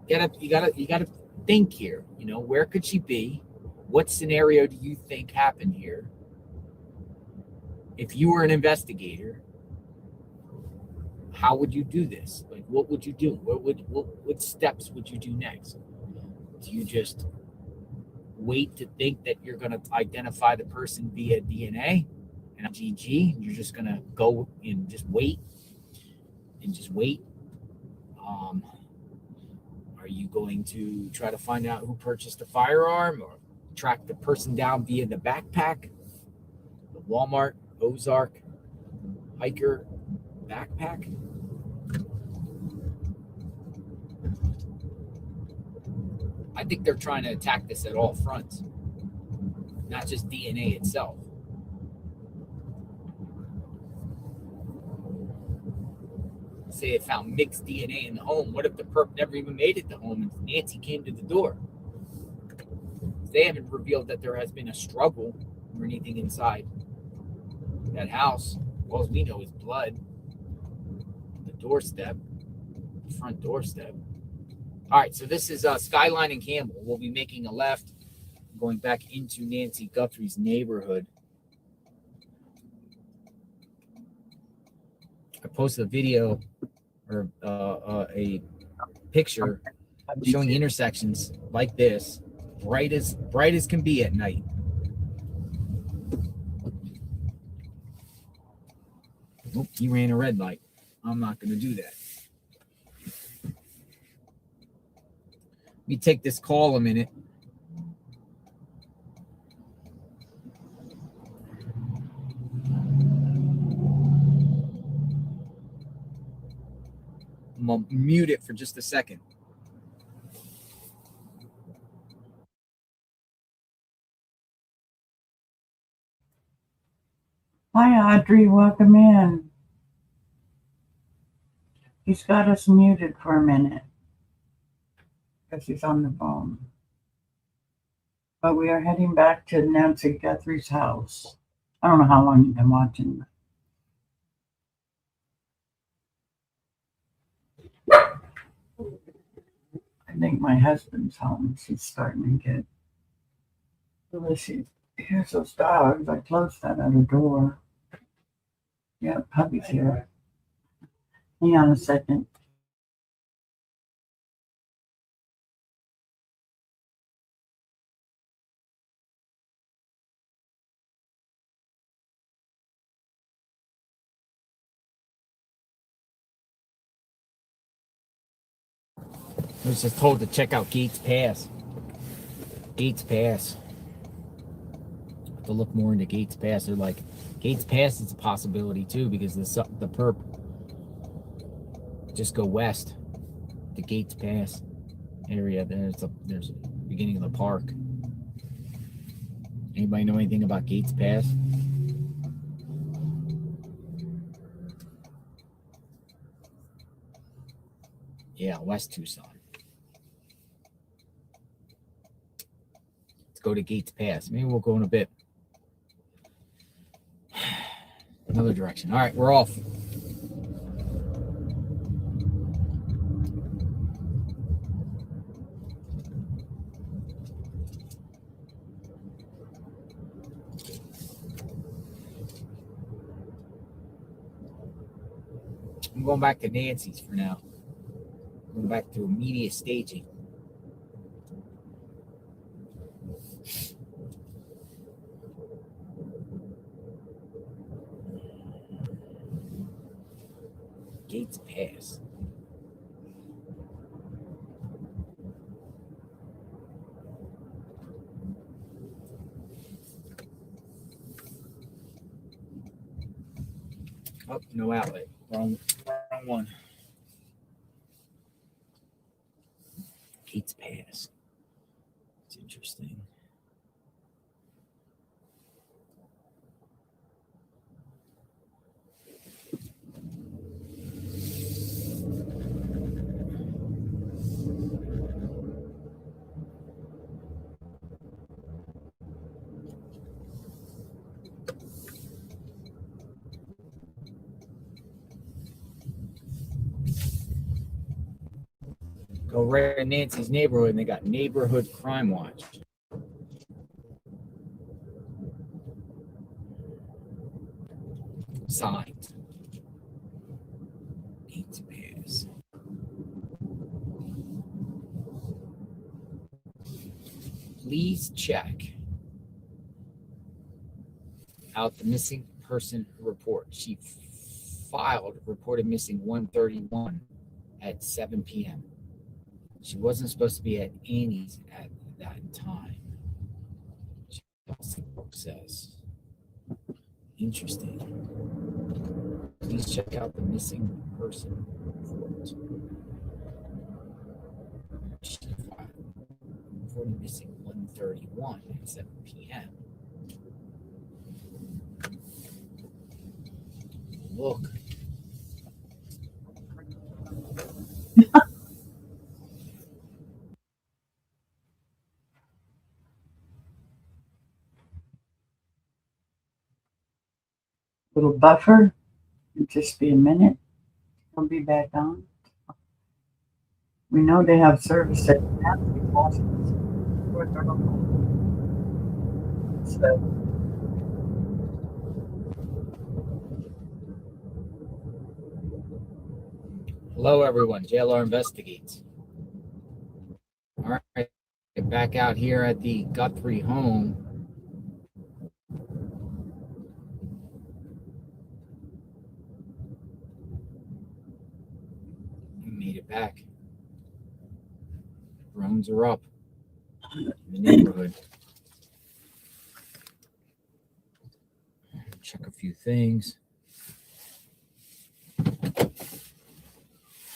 You gotta think here. You know, where could she be? What scenario do you think happened here? If you were an investigator, how would you do this? Like, what would you do? What steps would you do next? Do you just wait to think that you're going to identify the person via DNA and GG? You're just going to go and just wait and just wait. Are you going to try to find out who purchased the firearm or track the person down via the backpack, the Walmart Ozark hiker backpack? I think they're trying to attack this at all fronts, not just DNA itself. Say it found mixed DNA in the home. What if the perp never even made it to home and Nancy came to the door? They haven't revealed that there has been a struggle or anything inside that house. All we know is blood. The doorstep, the front doorstep. All right, so this is Skyline and Campbell. We'll be making a left, going back into Nancy Guthrie's neighborhood. I posted a video or a picture showing intersections like this, bright as can be at night. Oh, he ran a red light. I'm not going to do that. Let me take this call a minute. I'm going to mute it for just a second. Hi, Audrey. Welcome in. He's got us muted for a minute because he's on the phone. But we are heading back to Nancy Guthrie's house. I don't know how long you've been watching. I think my husband's home. She's starting to get. Here's those dogs. I closed that other door. Yeah, puppy's here. Hang on a second. I was just told to check out Gates Pass. Gates Pass. To look more into Gates Pass. They're like, Gates Pass is a possibility too because the perp just go west. The Gates Pass area. There's the beginning of the park. Anybody know anything about Gates Pass? Yeah, West Tucson. Let's go to Gates Pass. Maybe we'll go in a bit. Another direction. All right, we're off. I'm going back to Nancy's for now. Going back to immediate staging. Gates Pass. Oh, no outlet. Wrong one. Gates Pass. It's interesting. Go right in Nancy's neighborhood and they got Neighborhood Crime Watch. Signs. Gates Pass. Please check out the missing person report. She filed reported missing 131 at 7 p.m. She wasn't supposed to be at Annie's at that time. Says. Interesting. Please check out the missing person report. She filed reported missing 131 at 7 p.m. Look. Little buffer. It'll just be a minute. I'll be back on. We know they have service at Nancy's house. So Hello, everyone. JLR Investigates. All right. Back out here at the Guthrie home. We made it back. Drones are up in the neighborhood. Check a few things.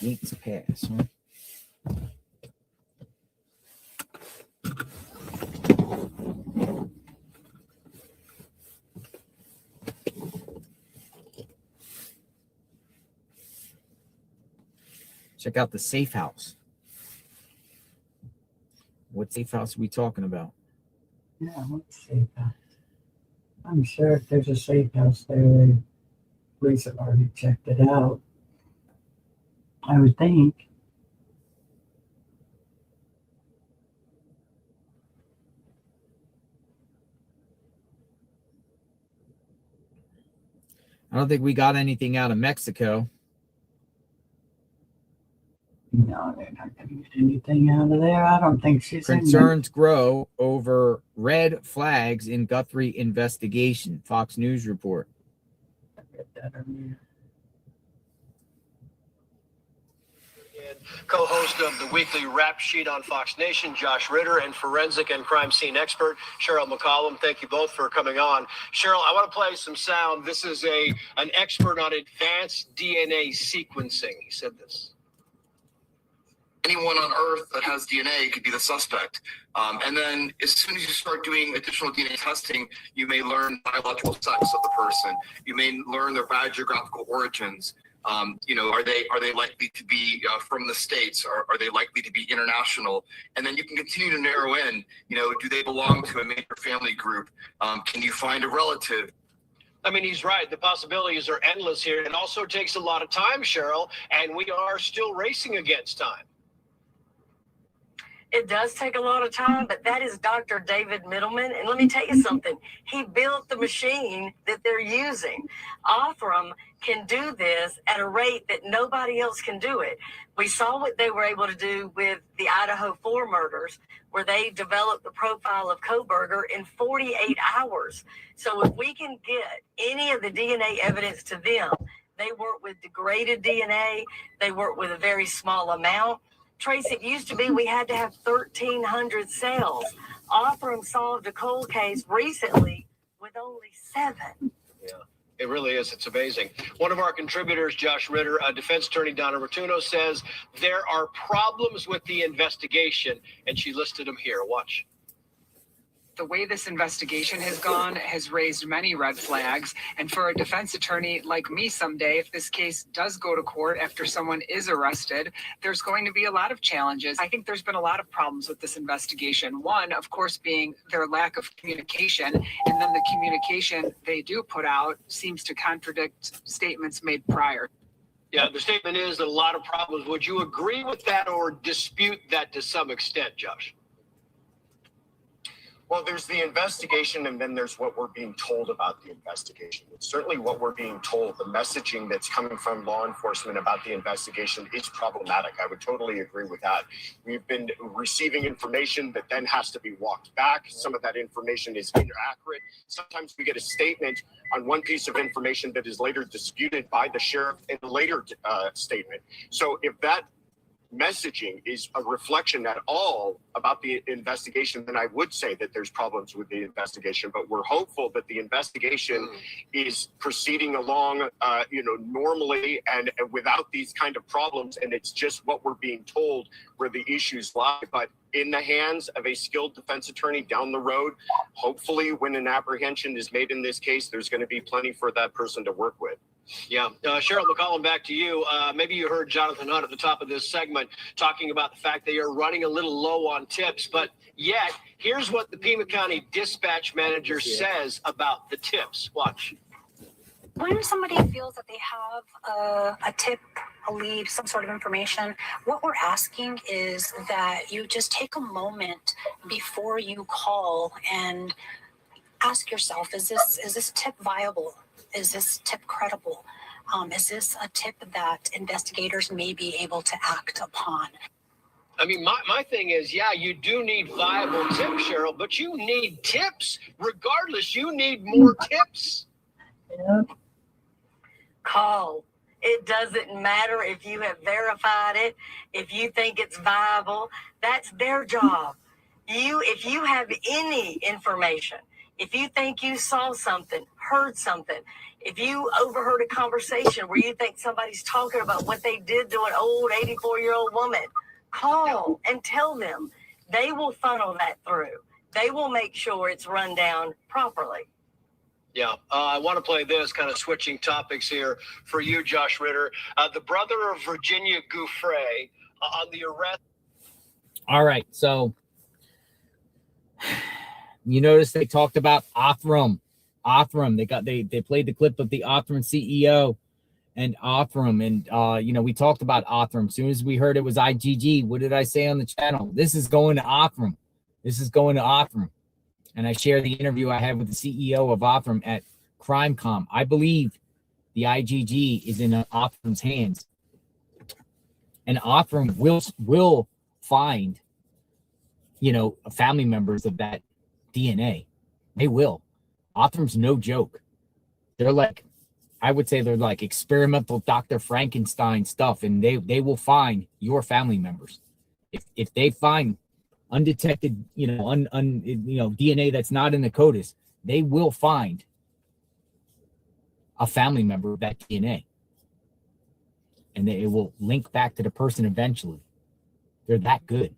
Gates Pass, huh? Check out the safe house. What safe house are we talking about? Yeah, what's safe house? I'm sure if there's a safe house there, the police have already checked it out. I would think. I don't think we got anything out of Mexico. No, they're not going to get anything out of there. I don't think she's in Concerns grow over red flags in Guthrie investigation. Fox News report. Co-host of the weekly Rap Sheet on Fox Nation, Josh Ritter, and forensic and crime scene expert, Cheryl McCollum. Thank you both for coming on. Cheryl, I want to play some sound. This is an expert on advanced DNA sequencing. He said this. Anyone on Earth that has DNA could be the suspect. And then as soon as you start doing additional DNA testing, you may learn biological sex of the person. You may learn their biogeographical origins. Are they likely to be from the States? Or are they likely to be international? And then you can continue to narrow in, do they belong to a major family group? Can you find a relative? I mean, he's right. The possibilities are endless here. It also takes a lot of time, Cheryl, and we are still racing against time. It does take a lot of time, but that is Dr. David Middleman. And let me tell you something. He built the machine that they're using. Othram can do this at a rate that nobody else can do it. We saw what they were able to do with the Idaho 4 murders, where they developed the profile of Kohberger in 48 hours. So if we can get any of the DNA evidence to them, they work with degraded DNA. They work with a very small amount. Trace, it used to be we had to have 1,300 cells. Othram solved a cold case recently with only 7. Yeah, it really is. It's amazing. One of our contributors, Josh Ritter, defense attorney Donna Rotuno, says there are problems with the investigation, and she listed them here. Watch. The way this investigation has gone has raised many red flags. And for a defense attorney like me someday, if this case does go to court after someone is arrested, there's going to be a lot of challenges. I think there's been a lot of problems with this investigation. One, of course, being their lack of communication. And then the communication they do put out seems to contradict statements made prior. Yeah, the statement is that a lot of problems. Would you agree with that or dispute that to some extent, Josh? Well, there's the investigation, and then there's what we're being told about the investigation. It's certainly what we're being told. The messaging that's coming from law enforcement about the investigation is problematic. I would totally agree with that. We've been receiving information that then has to be walked back. Some of that information is inaccurate. Sometimes we get a statement on one piece of information that is later disputed by the sheriff in a later statement. So if that messaging is a reflection at all about the investigation, then I would say that there's problems with the investigation. But we're hopeful that the investigation is proceeding along, normally and without these kind of problems. And it's just what we're being told where the issues lie. But in the hands of a skilled defense attorney down the road, hopefully when an apprehension is made in this case, there's going to be plenty for that person to work with. Yeah. Cheryl McCollum, back to you. Maybe you heard Jonathan Hunt at the top of this segment talking about the fact they are running a little low on tips, but yet here's what the Pima County dispatch manager says about the tips. Watch. When somebody feels that they have a tip, a lead, some sort of information, what we're asking is that you just take a moment before you call and ask yourself, is this tip viable? Is this tip credible? Is this a tip that investigators may be able to act upon? I mean, my thing is, yeah, you do need viable tips, Cheryl, but you need tips. Regardless, you need more tips. Yeah. Call. It doesn't matter if you have verified it, if you think it's viable. That's their job. If you have any information, if you think you saw something, heard something, if you overheard a conversation where you think somebody's talking about what they did to an old 84-year-old woman, call and tell them. They will funnel that through. They will make sure it's run down properly. Yeah, I want to play this, kind of switching topics here for you, Josh Ritter. The brother of Virginia Guthrie on the arrest. All right, so you notice they talked about Othram. They played the clip of the Othram CEO and Othram, and we talked about Othram. As soon as we heard it was IGG, what did I say on the channel? This is going to Othram. This is going to Othram. And I shared the interview I had with the CEO of Othram at CrimeCom. I believe the IGG is in Othram's hands, and Othram will find, family members of that DNA. They will. Othram's no joke. They're like, I would say they're like experimental Dr. Frankenstein stuff, and they will find your family members. If they find undetected, DNA that's not in the CODIS, they will find a family member of that DNA. And it will link back to the person eventually. They're that good.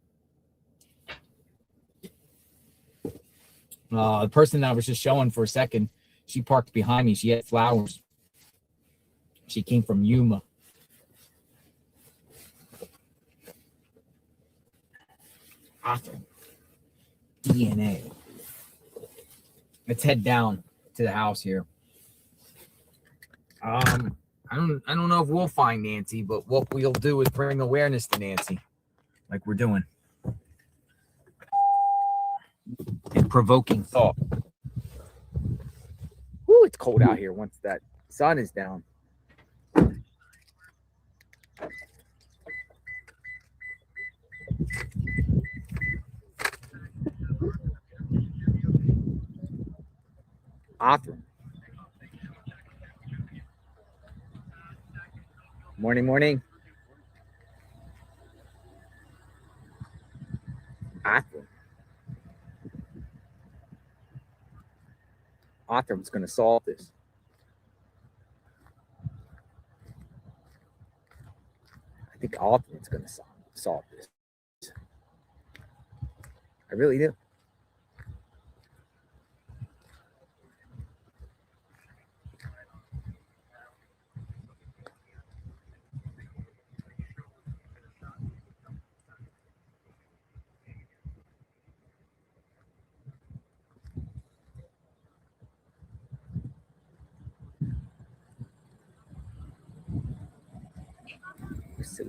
The person that I was just showing for a second, she parked behind me. She had flowers. She came from Yuma. Awesome. DNA. Let's head down to the house here. I don't know if we'll find Nancy, but what we'll do is bring awareness to Nancy, like we're doing, and provoking thought. Woo, it's cold out here once that sun is down. Awesome. Morning. Awesome. Othram's going to solve this. I think Othram's going to solve this. I really do. Let's see.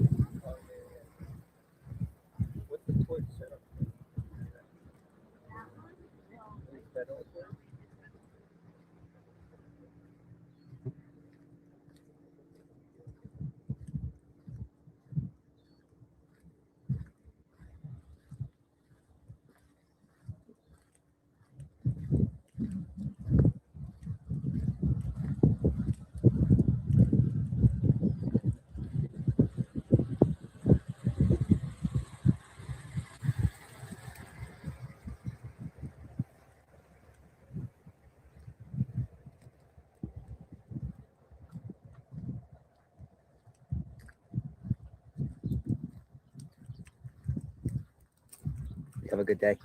Have a good day.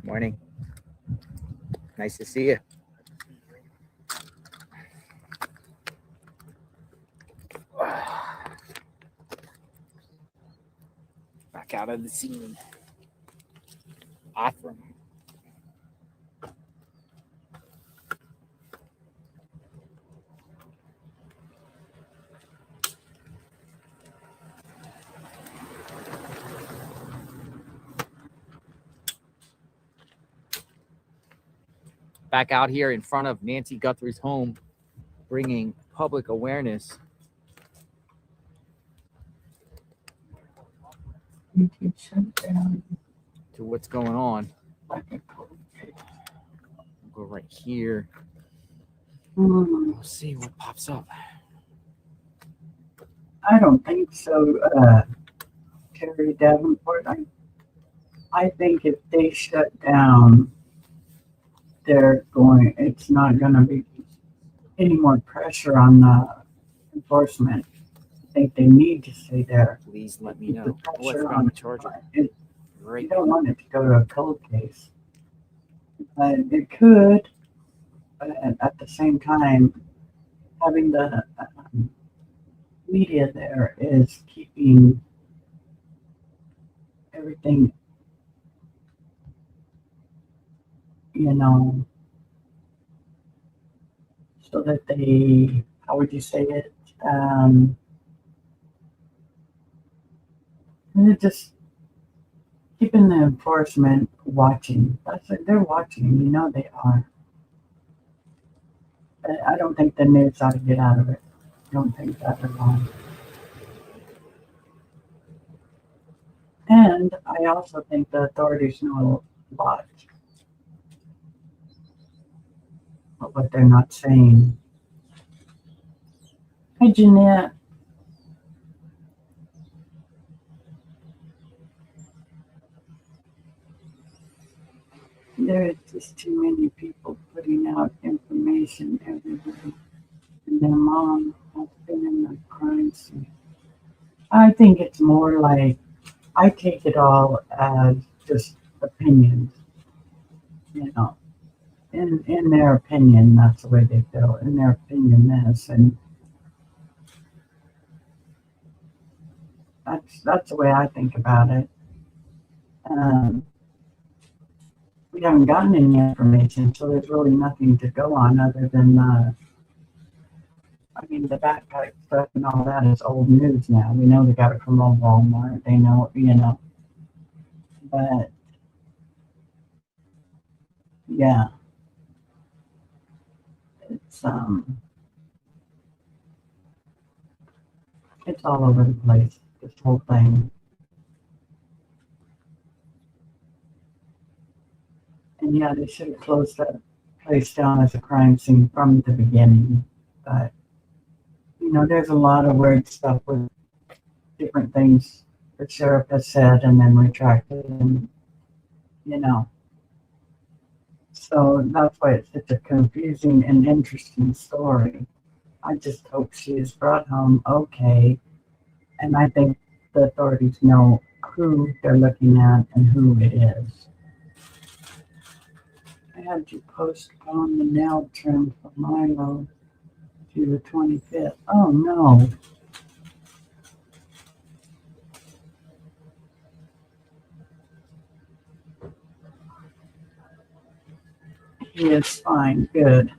Morning. Nice to see you. Back out of the scene. Othram. Back out here in front of Nancy Guthrie's home, bringing public awareness to what's going on. Go right here. We'll see what pops up. I don't think so, Terry Davenport. I think if they shut down, it's not going to be any more pressure on the enforcement. I think they need to stay there. Please let me Keep the know. Oh, I pressure forgot on the charger. it. You Right. don't want it to go to a cold case. But it could, but at the same time, having the media there is keeping everything, so that they, how would you say it? They're just keeping the enforcement watching. That's it. They're watching. They are. But I don't think the news ought to get out of it. I don't think that at all. And I also think the authorities know a lot of what they're not saying. Hi, Jeanette. There are just too many people putting out information everywhere. And their mom has been in the crime scene. I think it's more like, I take it all as just opinions. In their opinion, that's the way they feel. In their opinion, this, and that's the way I think about it. We haven't gotten any information, so there's really nothing to go on other than, the backpack stuff and all that is old news now. We know they got it from Walmart. They know, but yeah, it's all over the place, this whole thing. And yeah, they should have closed that place down as a crime scene from the beginning. But, there's a lot of weird stuff with different things the sheriff has said and then retracted, and, So that's why it's such a confusing and interesting story. I just hope she is brought home okay. And I think the authorities know who they're looking at and who it is. I had to postpone the nail trim for Milo to the 25th. Oh no. He is fine, good.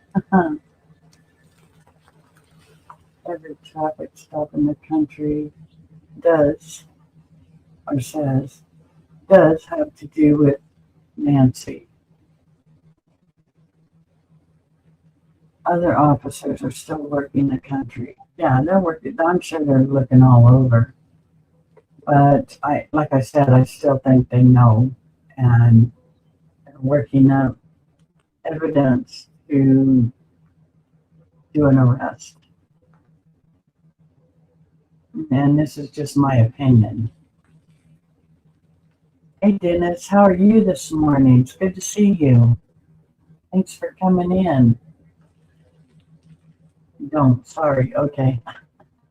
Every traffic stop in the country does have to do with Nancy. Other officers are still working the country. Yeah, they're working. I'm sure they're looking all over. But like I said, I still think they know, and they're working up evidence to do an arrest. And this is just my opinion. Hey Dennis, how are you this morning? It's good to see you. Thanks for coming in. Don't, sorry, okay.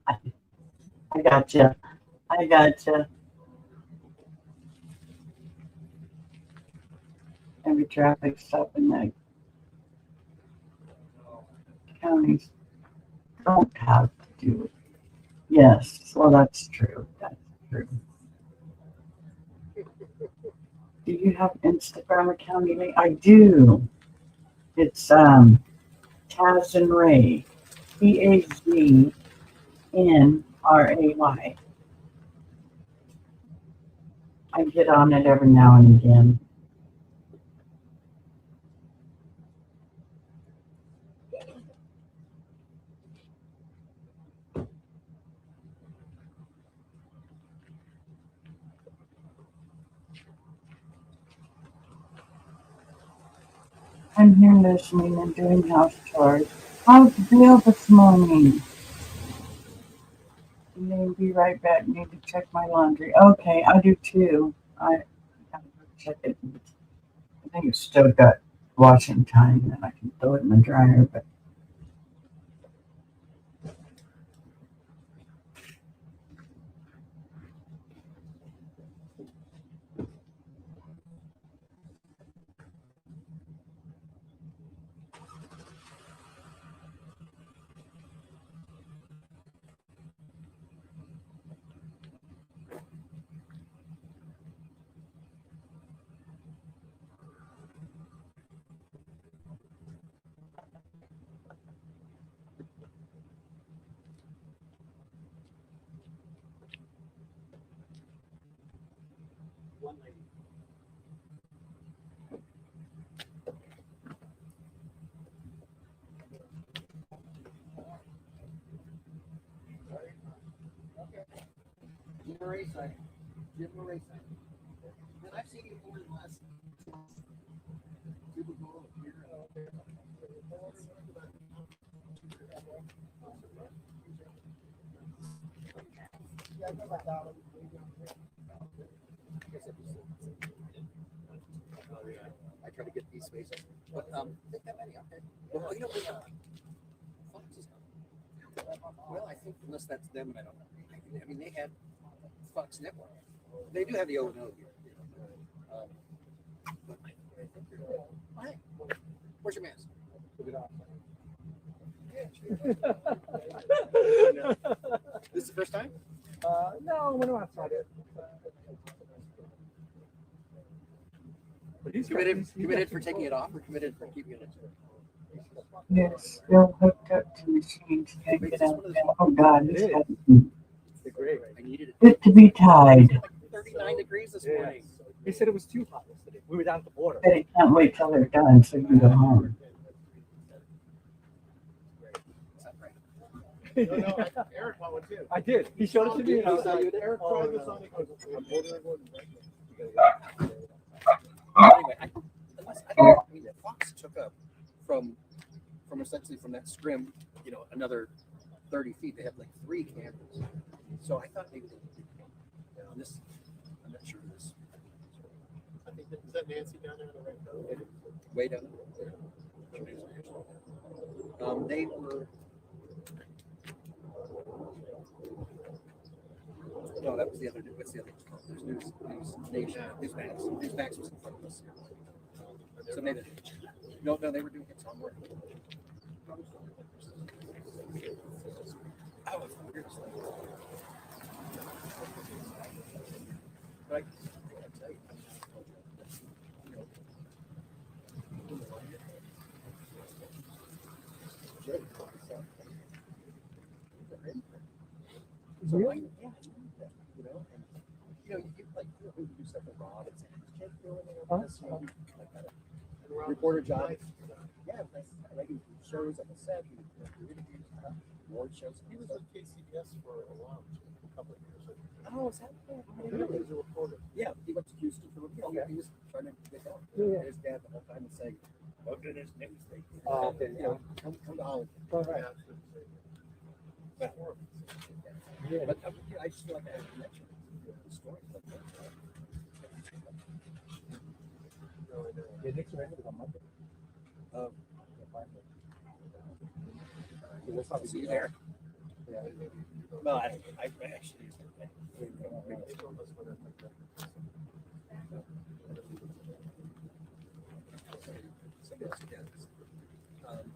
I gotcha. Every traffic stop in the counties don't have to do it. Yes, well, that's true. That's true. Do you have Instagram account? I do. It's Taz and Ray. TAZNRAY. I get on it every now and again. I'm here listening and doing house chores. How's Bill this morning? Be right back. Need to check my laundry. Okay, I do too. I have to I didn't. I think it's still got washing time, and I can throw it in the dryer. But I try to get these spaces, but think that many, okay. Well, you know, Fox is well, I think unless that's them, I don't know. I mean, they have Fox Network. They do have the O and O here. But hey, where's your mask? This is the first time? No, we're not outside it. But he's committed for taking it off or committed for keeping it in? yes, still hooked up to machines. Can't get out. Oh God, it's great. I needed it. good to be tied. 39 degrees this morning. He said it was too hot yesterday. We were down at the border. But he can't wait till they're done so you can go home. No, Eric bought one too. I did. He showed it to me. And I was like, Eric tried this on. He goes, I'm ordering one. Anyway, I mean, Fox took up from essentially from that scrim, you know, another 30 feet. They have like 3 cameras. So I thought maybe they on this. I'm not sure this. I think is that Nancy down there on the right? Way down there. They were. No, that was the other. What's the other? There's News Nation. Newsmax was in front of us. So maybe. No, they were doing it somewhere. Oh, it's weird. But I tell you, really? Yeah, you know, and you get like you do stuff with Rob and can't do anything about this, like that. Reporter job. Yeah, like shows on the set, interviews, award shows. He was on KCBS for a while, a couple of years. Oh, is that? He was a reporter. Yeah, he went to Houston for he was trying to get down. Yeah. His dad the whole time was saying, "Look at his news thing." Oh, okay. You know, come to Hollywood. All right. Yeah. But I just feel like I have a connection with the story. Yeah, Nick's ready on Monday. We'll probably See be you there. Yeah. Well, I actually.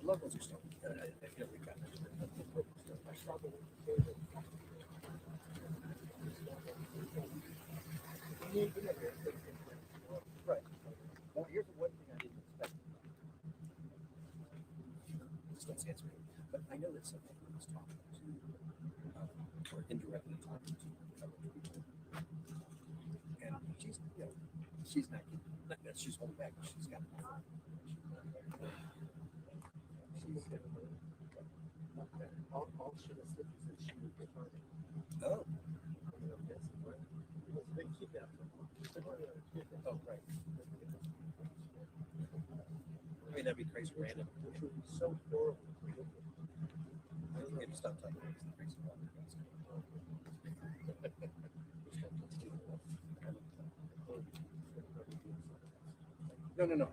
Locals are still. I feel we got right. Well, here's the one thing I didn't expect. Just don't say it's me, but I know that somebody was talking to, or indirectly talking to other people, and she's not she's holding back. She's got. All she was said is that she would get hurt. Oh. They kidnapped her. Oh, right. I mean, that'd be crazy random. Which would be so horrible. I think maybe stop talking about the crazy one. No.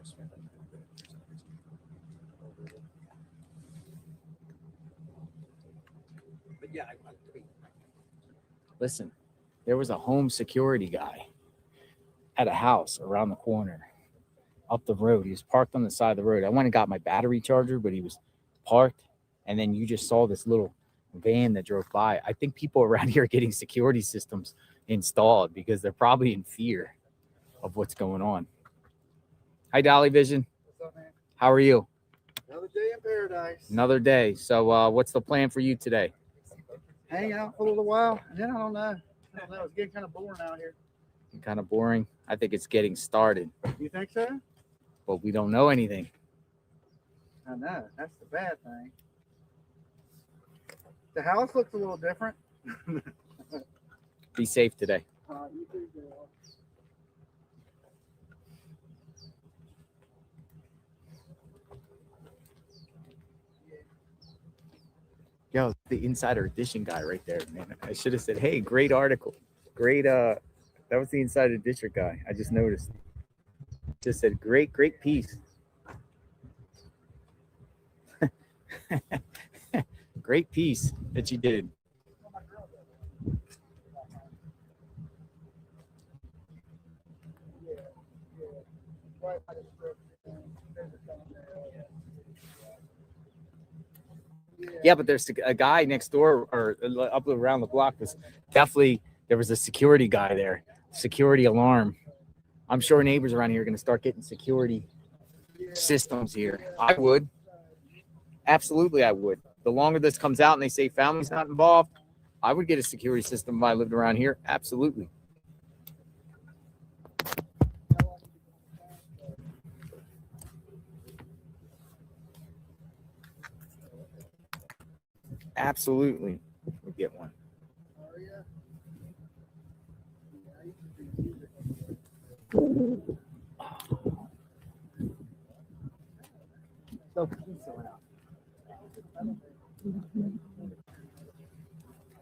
But yeah, I mean, Listen, there was a home security guy at a house around the corner up the road. He was parked on the side of the road. I went and got my battery charger, but he was parked. And then you just saw this little van that drove by. I think people around here are getting security systems installed because they're probably in fear of what's going on. Hi, Dolly Vision. What's up, man? How are you? Another day in paradise. Another day. So what's the plan for you today? Hang out for a little while, and then I don't know. It's getting kind of boring out here. Kind of boring. I think it's getting started, You think so? but we don't know anything. I know. That's the bad thing. The house looks a little different. Be safe today. You too, girl. Yo, the Insider Edition guy right there, man. I should have said, hey, great article. Great, that was the Insider Edition guy. I just noticed. Just said, great piece. Great piece that you did. Yeah, but there's a guy next door or up around the block was definitely, there was a security guy there, security alarm. I'm sure neighbors around here are going to start getting security systems here. I would. Absolutely, I would. The longer this comes out and they say family's not involved, I would get a security system if I lived around here. Absolutely. Absolutely. We'll get one.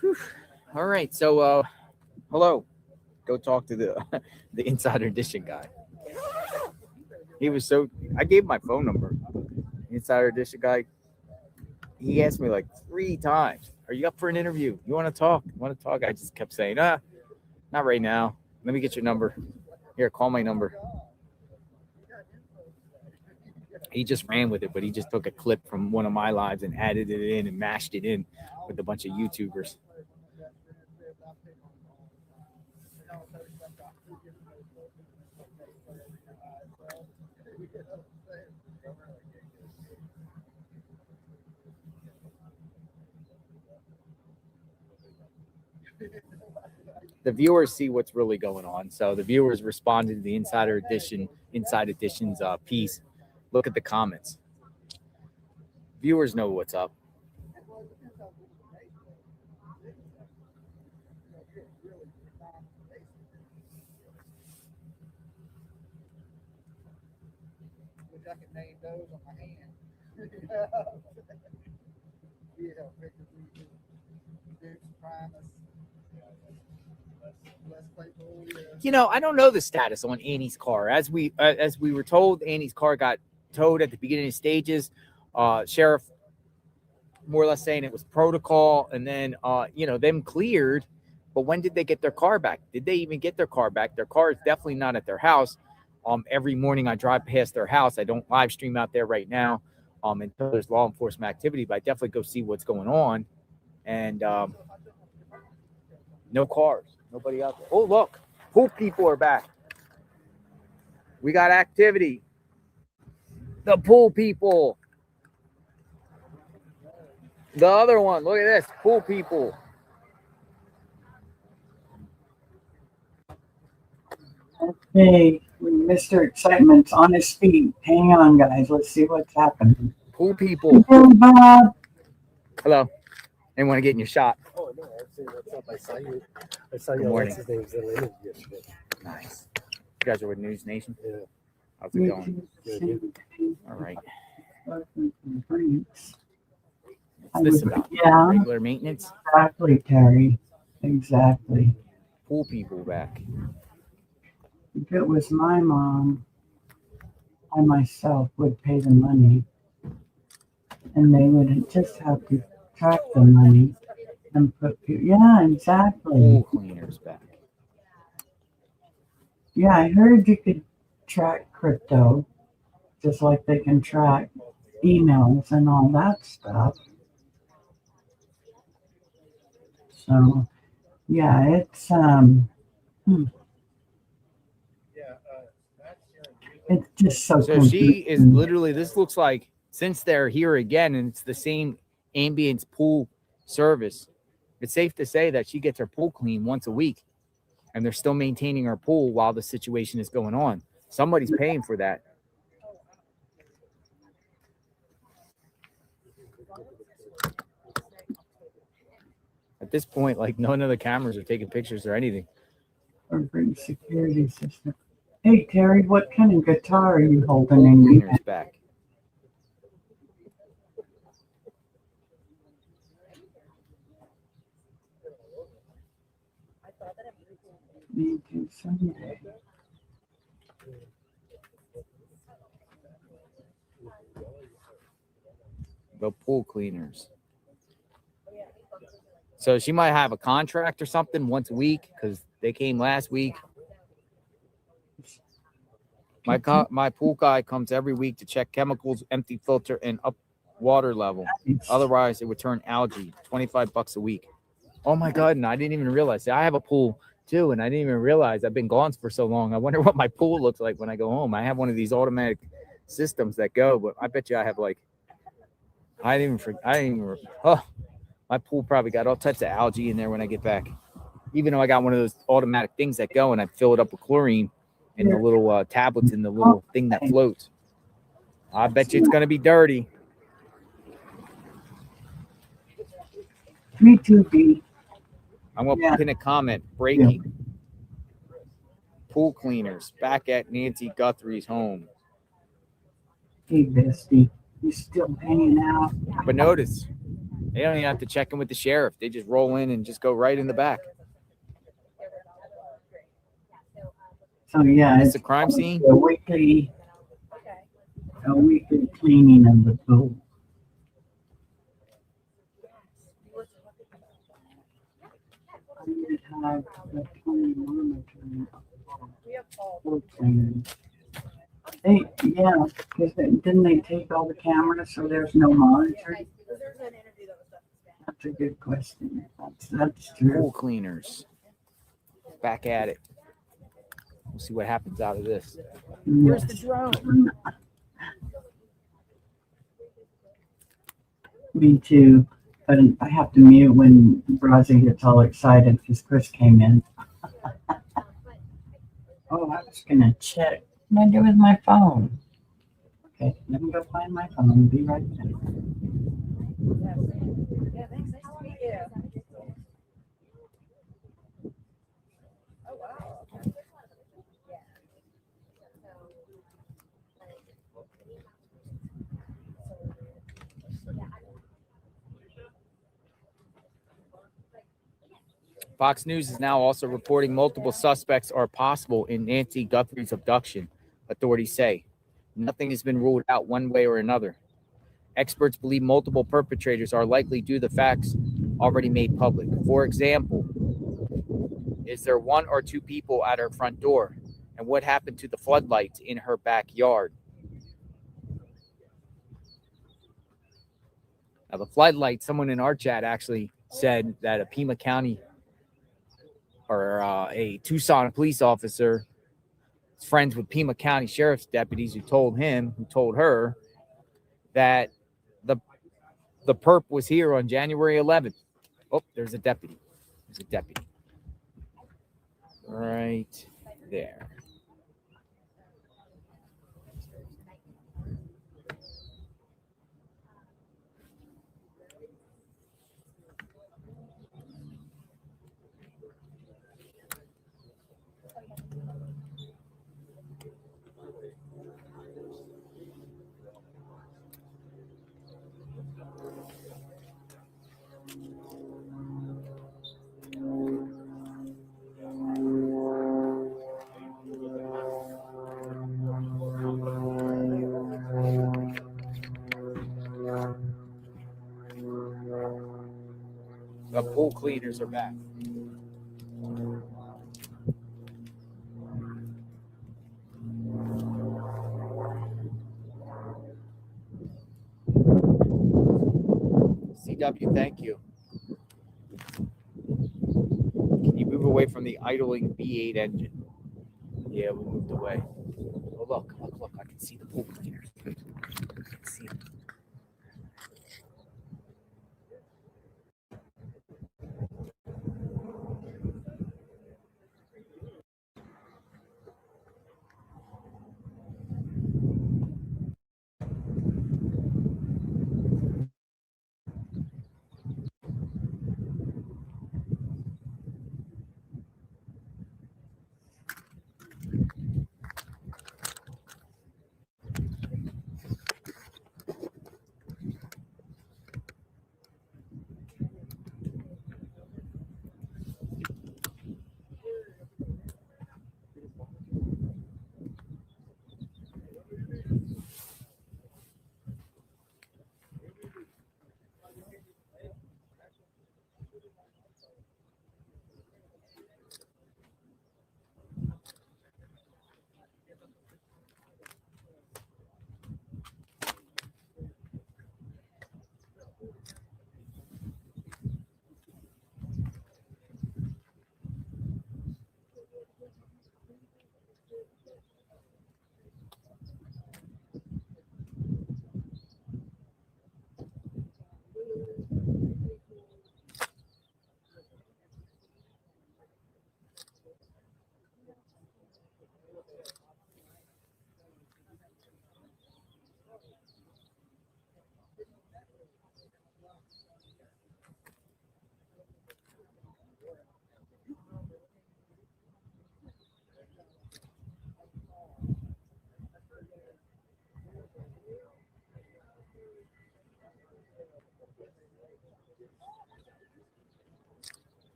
Whew. All right. So, hello. Go talk to the the Insider Edition guy. He was so. I gave him my phone number. Insider Edition guy. He asked me like 3 times, "Are you up for an interview? You want to talk? You want to talk?" I just kept saying, not right now. Let me get your number. Here, call my number." He just ran with it, but he just took a clip from one of my lives and added it in and mashed it in with a bunch of YouTubers. The viewers see what's really going on. So the viewers responded to the Inside Edition's piece. Look at the comments. Viewers know what's up. Wish I could name those on my hand. Yeah, pictures we do, Primus. You know, I don't know the status on Annie's car. As we were told, Annie's car got towed at the beginning of stages. Sheriff more or less saying it was protocol, and then them cleared. But when did they get their car back? Did they even get their car back? Their car is definitely not at their house. Every morning I drive past their house. I don't live stream out there right now until there's law enforcement activity, but I definitely go see what's going on. And no cars, nobody out there. Oh, look, pool people are back. We got activity. The pool people. The other one, look at this, pool people. Okay, Mr. Excitement's on his feet. Hang on, guys. Let's see what's happening. Pool people. Hello, Bob. Hello. Anyone want to get in your shot? Oh, no, I'd say what's up. I saw you. Good morning. Alexis name's in the interview yesterday. Nice. You guys are with News Nation? Yeah. How's it going? Good. All right. What's this about? Yeah. Regular maintenance? Exactly, Terry. Exactly. Pool people back. If it was my mom, I myself would pay the money, and they would just have to track the money and put. Yeah, exactly. Pool cleaners back. Yeah, I heard you could track crypto, just like they can track emails and all that stuff. So, yeah, it's it's just so. So she is literally, this looks like, since they're here again and it's the same ambience pool service, it's safe to say that she gets her pool clean once a week and they're still maintaining her pool while the situation is going on. Somebody's paying for that. At this point, like, none of the cameras are taking pictures or anything. Or bring security system. Hey Terry, what kind of guitar are you holding Pool in your cleaners hand? back. Me too someday. The pool cleaners. So she might have a contract or something once a week because they came last week. My pool guy comes every week to check chemicals, empty filter, and up water level. Otherwise, it would turn algae. $25 a week. Oh my God! And I didn't even realize that I have a pool too, and I didn't even realize I've been gone for so long. I wonder what my pool looks like when I go home. I have one of these automatic systems that go, but I bet you I have like my pool probably got all types of algae in there when I get back. Even though I got one of those automatic things that go and I fill it up with chlorine and the little tablets in the little thing that floats. I bet you it's going to be dirty. Me too, B. I'm going to pin a comment. Breaking. Pool cleaners back at Nancy Guthrie's home. Hey, Bestie, you still hanging out? But notice, they don't even have to check in with the sheriff. They just roll in and just go right in the back. So yeah, It's a crime scene. A weekly cleaning of the pool. I would have the pool monitoring. Pool cleaning. Because didn't they take all the cameras so there's no monitoring? That's a good question. That's true. Pool cleaners. Back at it. We'll see what happens out of this. Where's the drone? Me too. But I have to mute when Brazzy gets all excited because Chris came in. Oh, I was going to check. What did I do with my phone? Okay, let me go find my phone. Be right back. Yeah, thanks. Nice to meet you. Oh, wow. Fox News is now also reporting multiple suspects are possible in Nancy Guthrie's abduction, authorities say. Nothing has been ruled out one way or another. Experts believe multiple perpetrators are likely due to the facts already made public. For example, is there one or two people at her front door? And what happened to the floodlights in her backyard? Now, the floodlights, someone in our chat actually said that a Pima County or a Tucson police officer is friends with Pima County Sheriff's deputies who told her that the perp was here on January 11th. Oh, there's a deputy. There's a deputy. Right there. The pool cleaners are back. CW, thank you. Can you move away from the idling V8 engine? Yeah, we moved away. Oh, look, I can see the pool cleaners. I can see them.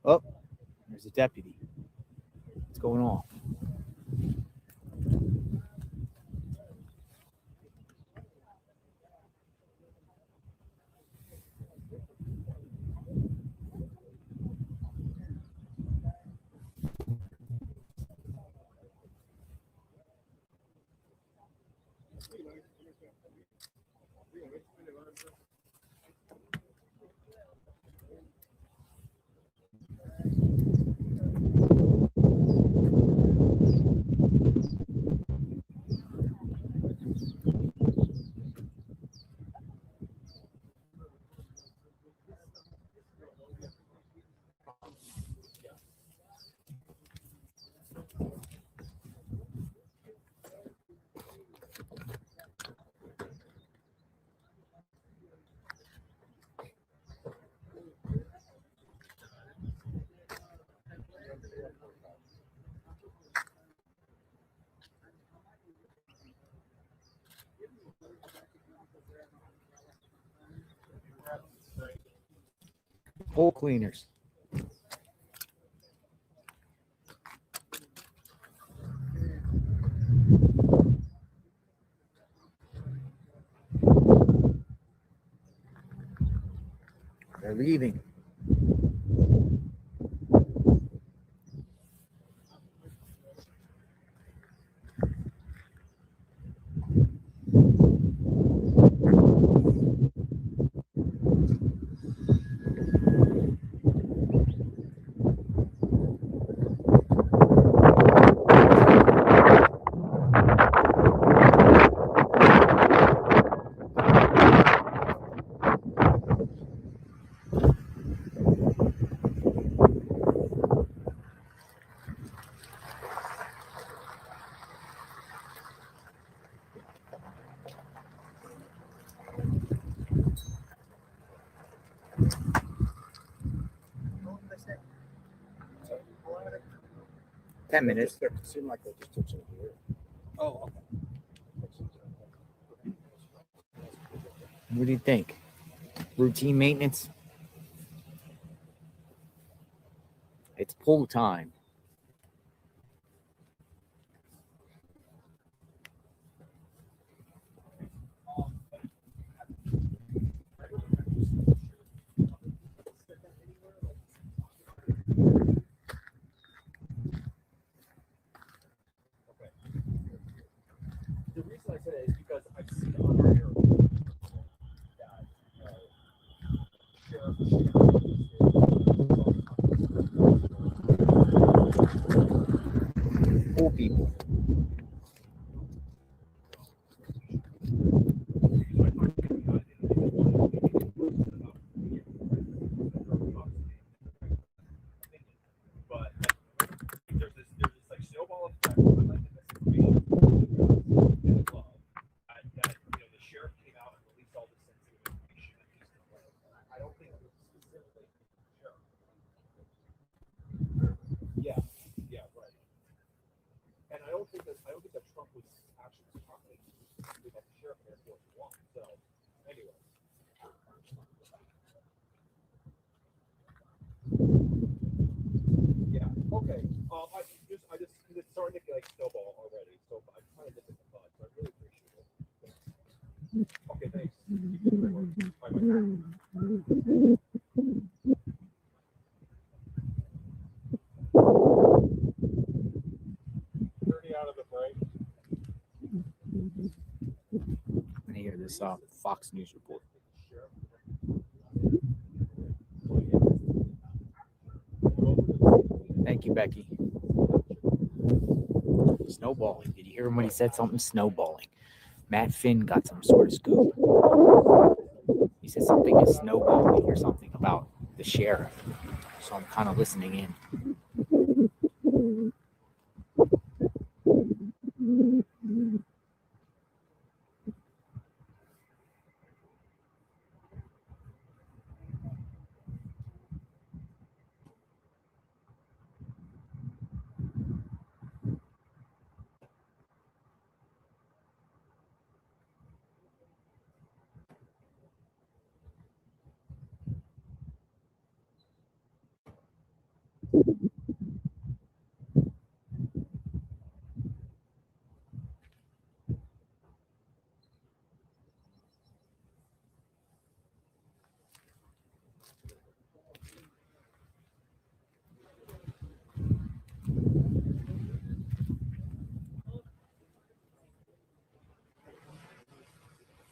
Oh, there's a deputy. What's going on? Pool cleaners. They're leaving. How long are they? 10 minutes. It seemed like they just took some here. Oh, okay. What do you think? Routine maintenance? It's pull time. The reason I said it is because I've seen on our air that Pool people. but there's this like snowball effect. I like the misinformation in the club. That the sheriff came out and released all this sensitive information. I don't think it was specifically the sheriff. Yeah, right. And I don't think that Trump was actually talking about the sheriff and Air Force One. So anyway. Yeah. Okay. I just it's starting to get like snowball already, so I'm trying to get the bud. So I really appreciate it. Okay, thanks. Out of the break. I'm gonna hear this Fox News report. Thank you, Becky. Snowballing. Did you hear him when he said something? Snowballing. Matt Finn got some sort of scoop. He said something is snowballing or something about the sheriff. So I'm kind of listening in.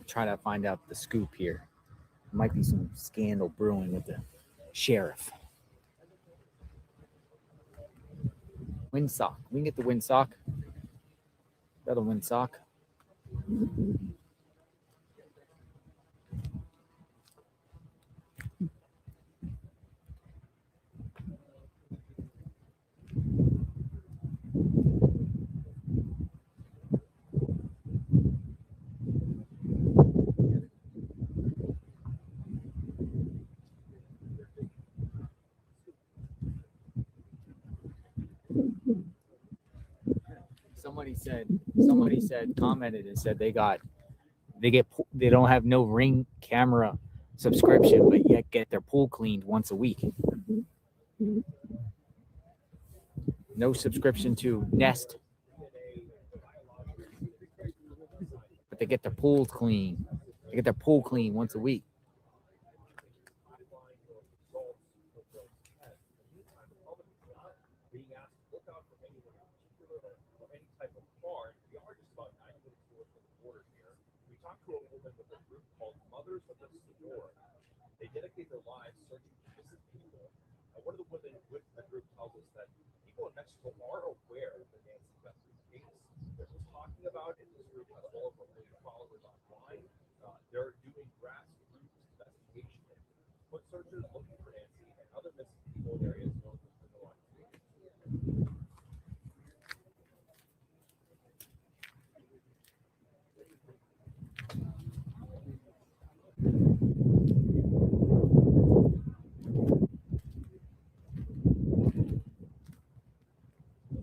Try to find out the scoop here. There might be some scandal brewing with the sheriff. Windsock. We can get the windsock. Got a windsock. Somebody said, commented and said they don't have no Ring camera subscription, but yet get their pool cleaned once a week. No subscription to Nest, but they get their pool clean. They get their pool clean once a week. Being asked to look out for anyone in particular or any type of car. We are just about 9 minutes north of the border here. We talked to a woman with a group called Mothers of the Sedora. They dedicate their lives searching for missing people. One of the women with the group tells us that people in Mexico are aware of the Nancy Guthrie case. They're talking about it. This group has all of our followers online. They're doing grassroots investigation and foot searches looking for Nancy and other missing people in areas known as the North.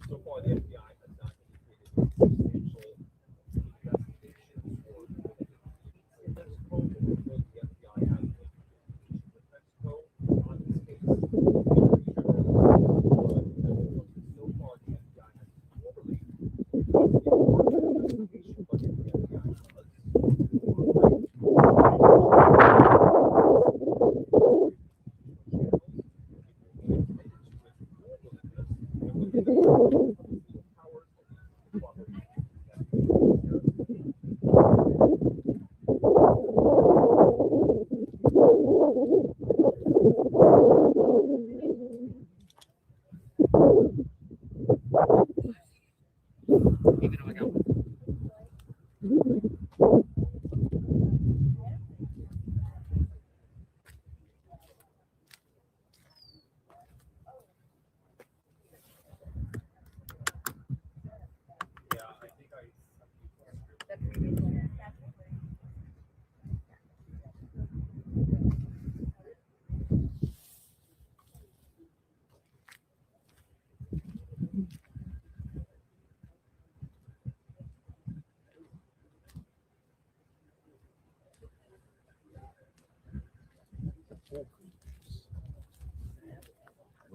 So far, the FBI has not indicated substantial investigations or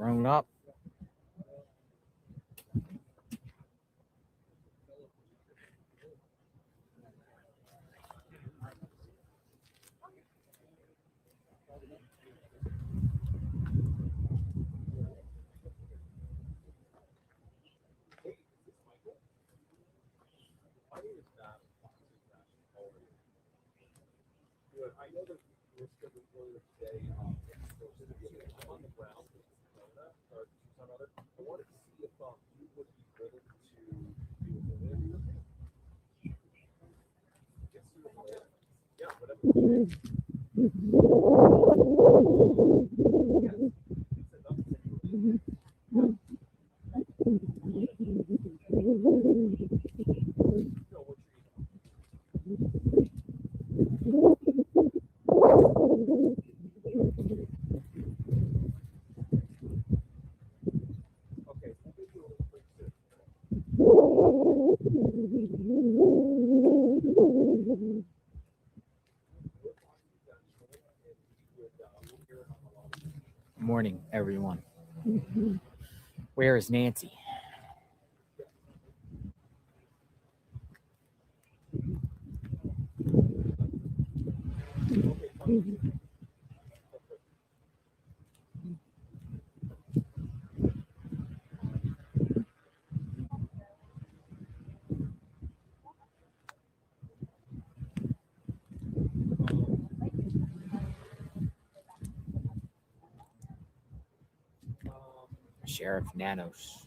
Grown up. I know that you were scheduled earlier today. On the ground, or some other. I wanted to see if you would be willing to do a interview. Yeah, whatever. Morning, everyone. Where is Nancy? Sheriff Nanos.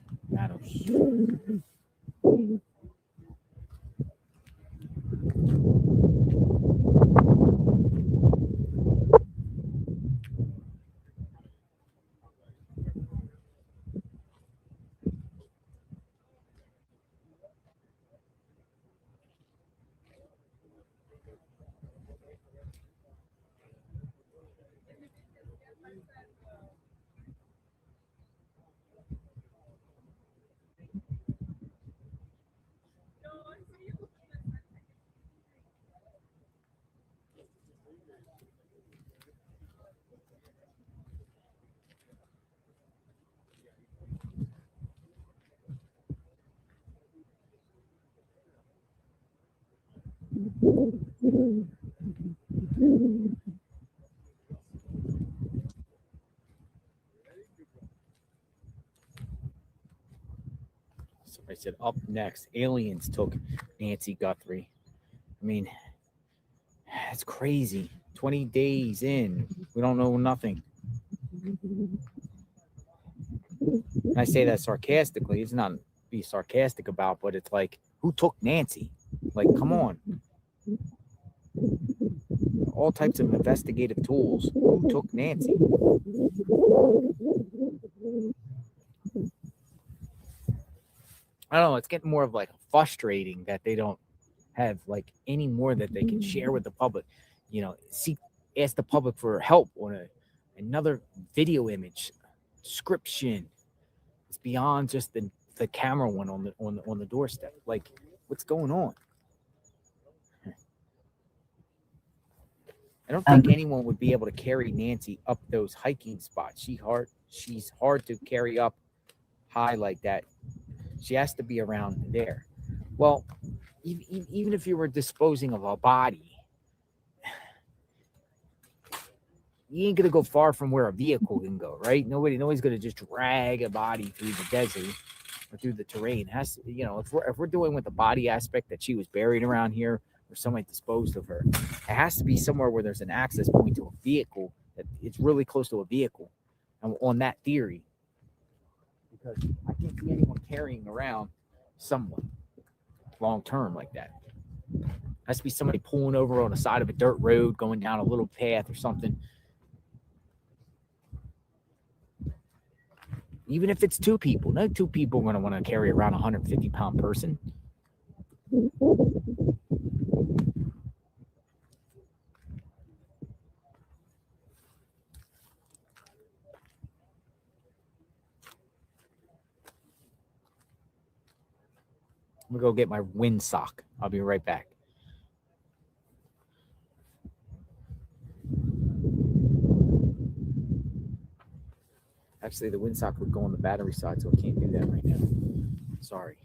I said up next. Aliens took Nancy Guthrie. I mean, it's crazy. 20 days in, we don't know nothing. And I say that sarcastically. It's not be sarcastic about, but it's like, who took Nancy? Like, come on. All types of investigative tools. Who took Nancy? I don't know. It's getting more of like frustrating that they don't have like any more that they can share with the public. You know, ask the public for help on another video image, description. It's beyond just the camera one on the doorstep. Like, what's going on? I don't think anyone would be able to carry Nancy up those hiking spots. She's hard to carry up high like that. She has to be around there. Well, even if you were disposing of a body, you ain't gonna go far from where a vehicle can go, right? Nobody's gonna just drag a body through the desert or through the terrain. It has to, if we're doing with the body aspect that she was buried around here or somebody disposed of her, it has to be somewhere where there's an access point to a vehicle that it's really close to a vehicle. And on that theory, because I can't see anyone carrying around someone long term like that. It has to be somebody pulling over on the side of a dirt road, going down a little path or something. Even if it's two people, no two people are going to want to carry around a 150-pound person. I'm going to go get my wind sock. I'll be right back. Actually, the windsock would go on the battery side, so I can't do that right now. Sorry.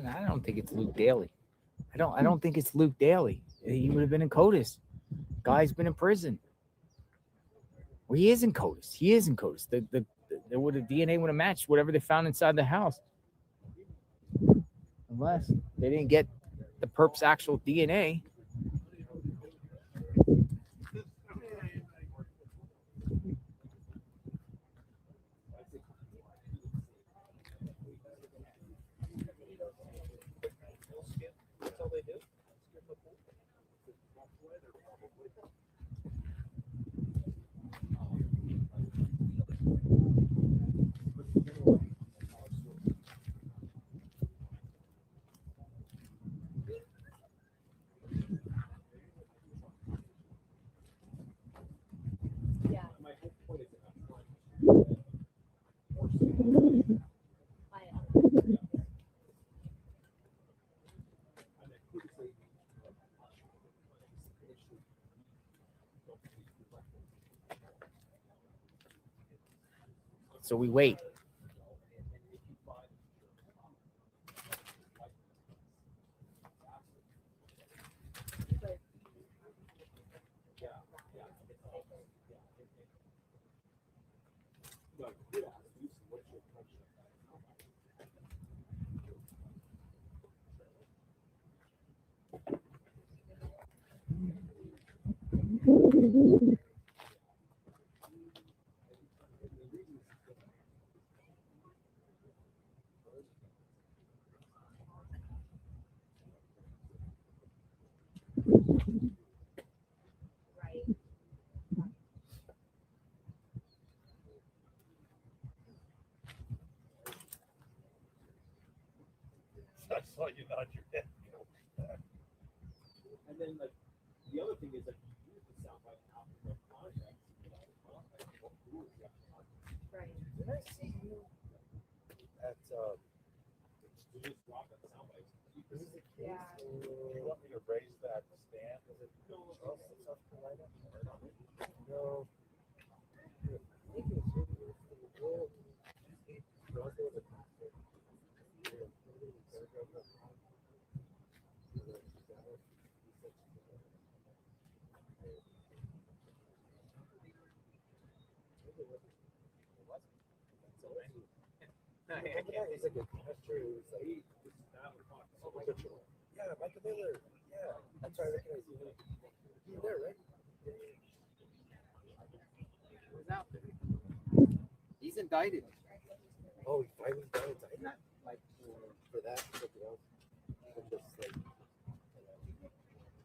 I don't think it's Luke Daly. I don't think it's Luke Daly. He would have been in CODIS. Guy's been in prison. Well, he is in CODIS. He is in CODIS. The DNA would have matched whatever they found inside the house. Unless they didn't get the perp's actual DNA. So we wait. I saw you nod your head. And then like the other thing is that you use the soundbite after the contract. Right. Did I see you at you just dropped that soundbite? Yeah. Do you want me to raise that stand? Is it Charleston, South Carolina? No. It's like a gesture. It was like, yeah, Michael Miller. Yeah, that's why I recognize you. You're there, right? out there. He's indicted. Oh, he finally got indicted? Not like For that, something else. Or just like,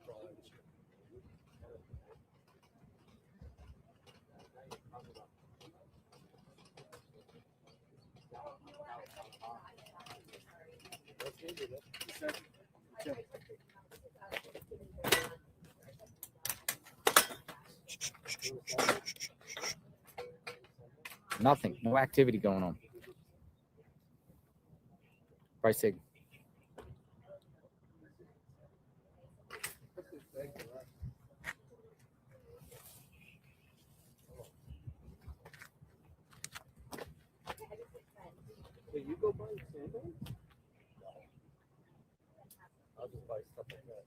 fraud. That's maybe that. Nothing. No activity going on. Price sig. Will you go buy sandals? I'll just buy stuff like that.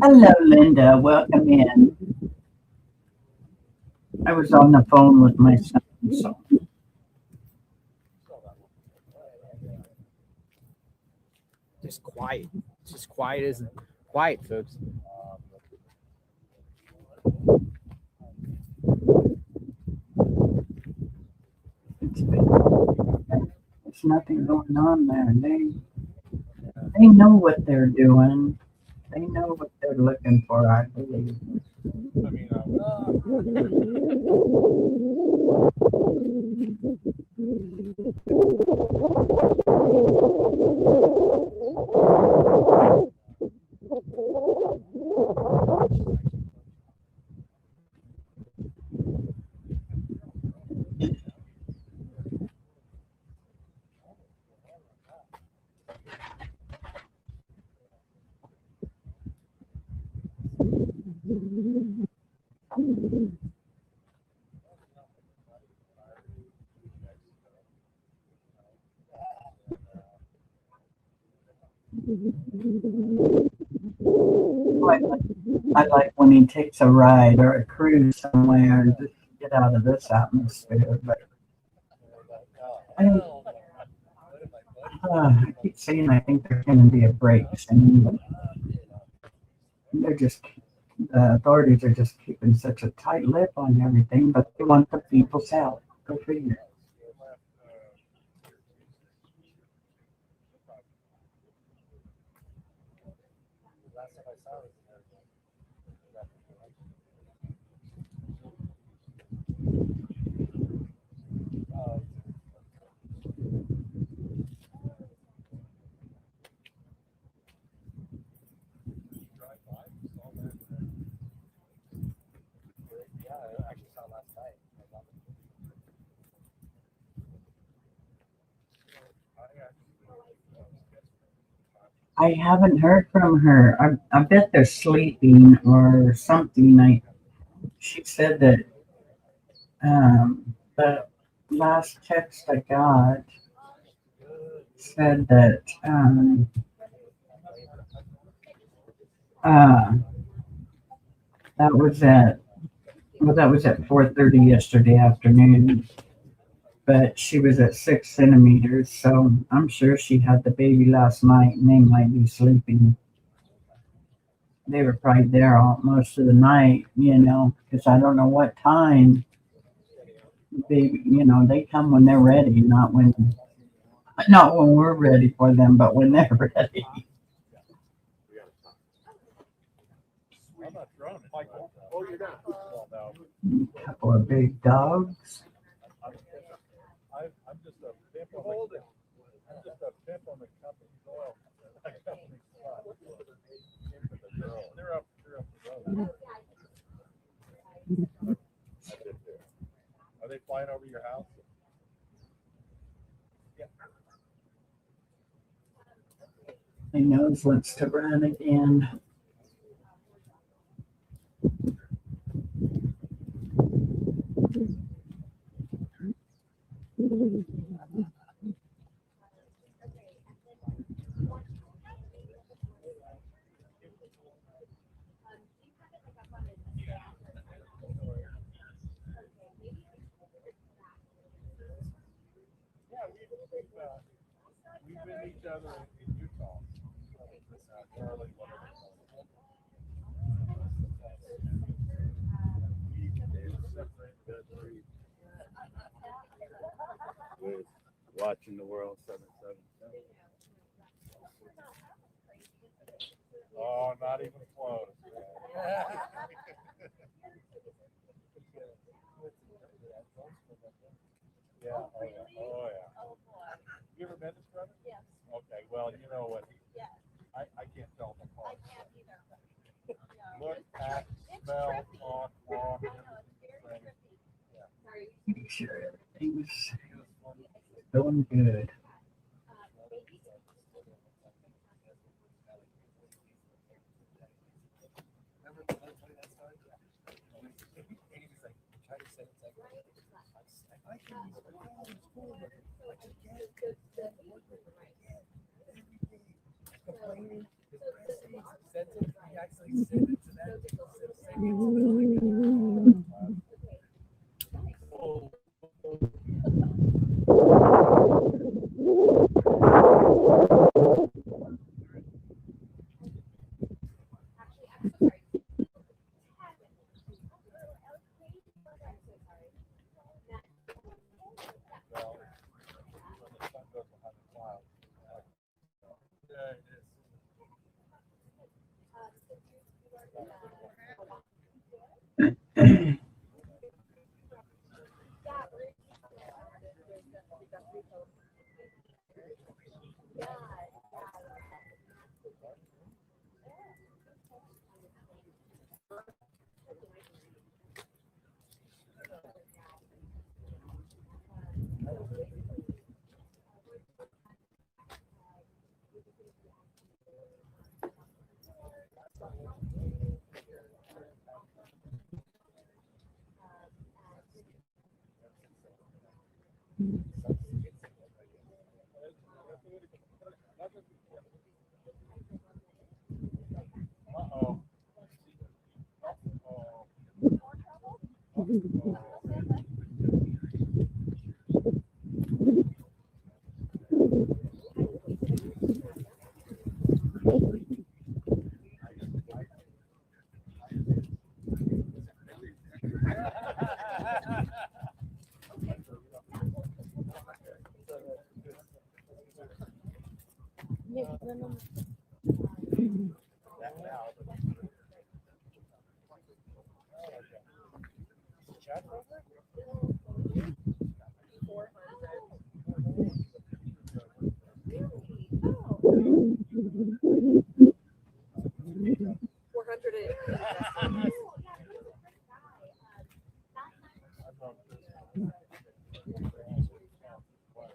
Hello, Linda. Welcome in. I was on the phone with my son. So. Just quiet. Just quiet isn't quiet, folks. There's nothing going on there. They know what they're doing. They know what they're looking for, I believe. I like when he takes a ride or a cruise somewhere and just get out of this atmosphere. But I keep saying I think there's going to be a break soon. They're just the authorities are just keeping such a tight lip on everything, but they want the people's help. Go figure. I haven't heard from her. I bet they're sleeping or something. She said that the last text I got said that that was at 4:30 yesterday afternoon. But she was at 6 centimeters, so I'm sure she had the baby last night and they might be sleeping. They were probably there most of the night, because I don't know what time they come when they're ready, not when we're ready for them, but when they're ready. I'm not drowning. Michael. Oh, you're not. Well, no. A couple of big dogs. I'm just a pimp on the, I'm just a pimp on the company's oil. Company's spot. They're up the road. Are they flying over your house? Yeah. My nose wants to run again. We've been each other in Utah. Charlie, whatever. With watching the world 777. Oh, not even close. Yeah. Oh, yeah. Oh, yeah. You ever met this brother? Yes. Okay. Well, you know what? Yeah. I can't tell them apart. I can't either. Look, act, smell, talk, walk. Make sure everything's going good.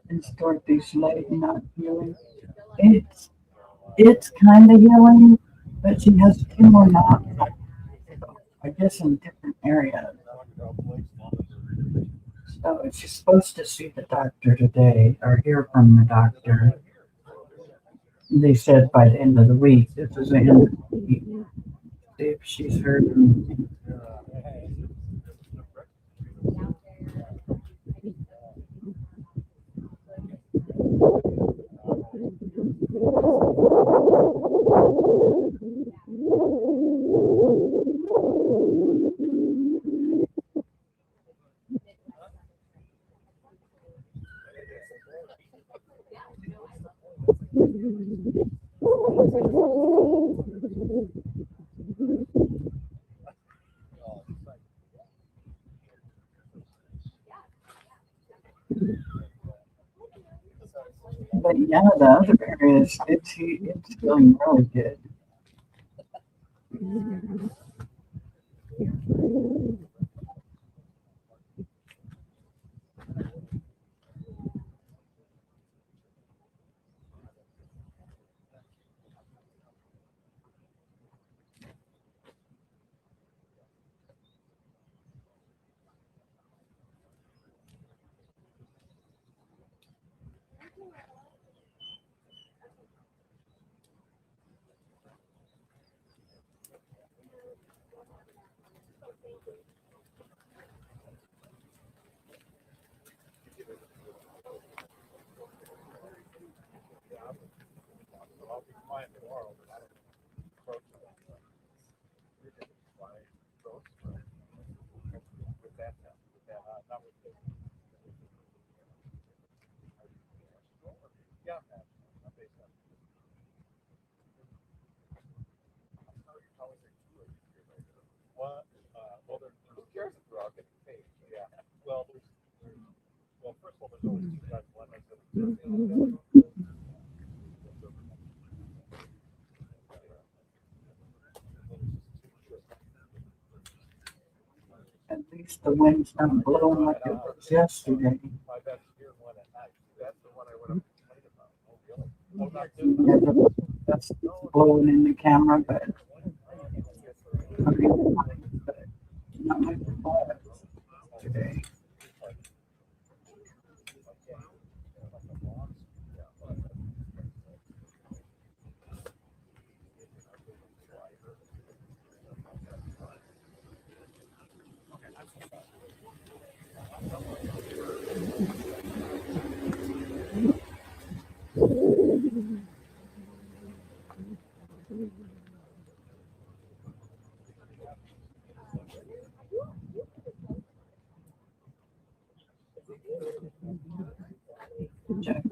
Is Dorothy's leg not healing? It's kind of healing, but she has 2 more knots. I guess in different areas. So she's supposed to see the doctor today or hear from the doctor. They said by the end of the week. This is the end of the week. See if she's heard anything. But yeah, the other areas, it's feeling really good. I'll be flying tomorrow, but I don't approach with that, not with this. Yeah, I'm based on. What? Well, who cares if they're all getting paid? Yeah. Well, first of all, there's always two guys. One I said. At least the wind's not blowing like it was yesterday. My best year one at night. That's the one I would have complained about. Oh, really? Oh, not this. Yeah, that's blowing in the camera, but I mean, but not like it was today. Check.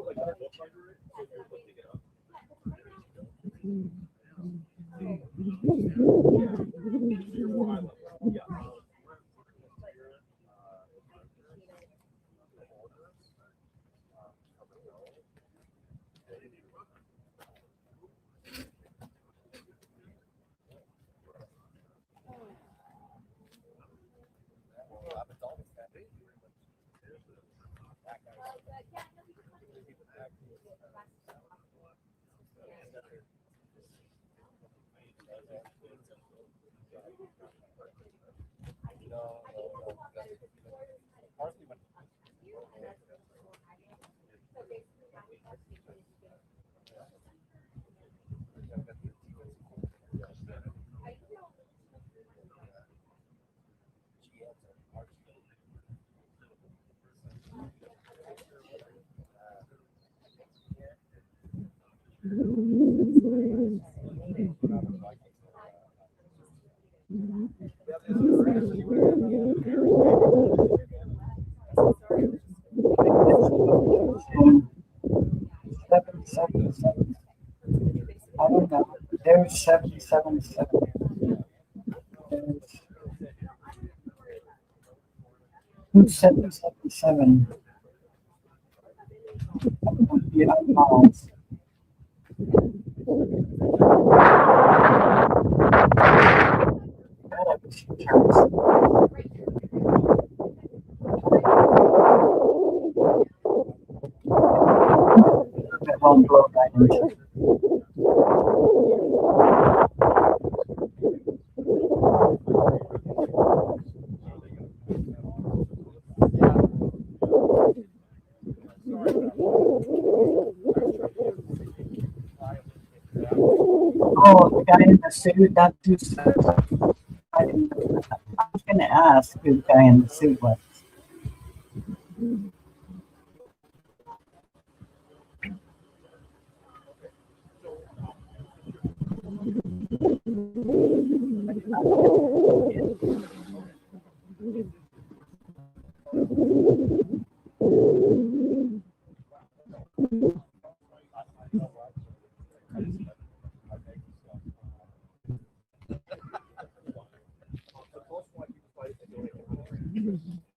Seven, seven, seven. I don't know. There's 777. There's, who's 777? Yeah, miles. It won't blow right into it. Oh, the guy in the suit, that's who said I didn't know that. I was going to ask who the guy in the suit was.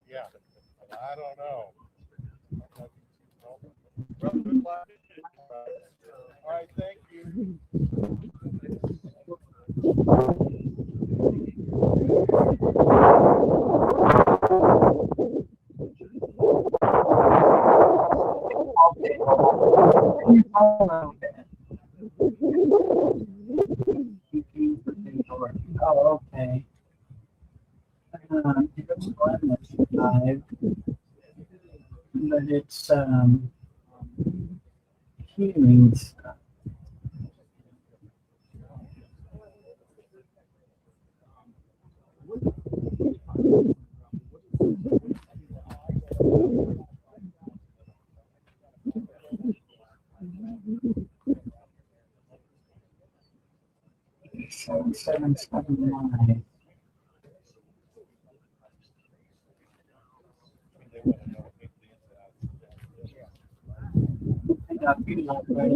Yeah, I don't know. okay. Here's one that's 5, but it's healing stuff. Seven, seven, 9. I got you like right.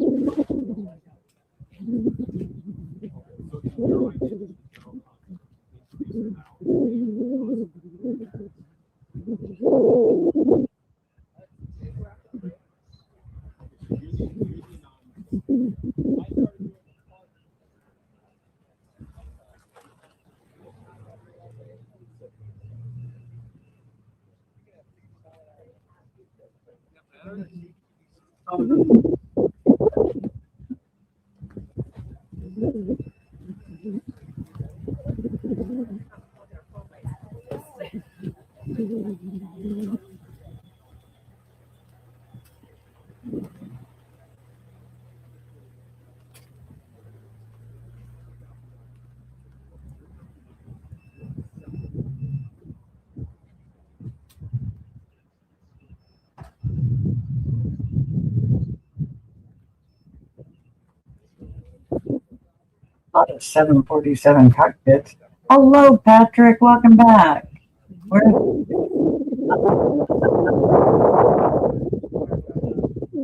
Lot of 747 cockpits. Hello, Patrick. Welcome back. Where?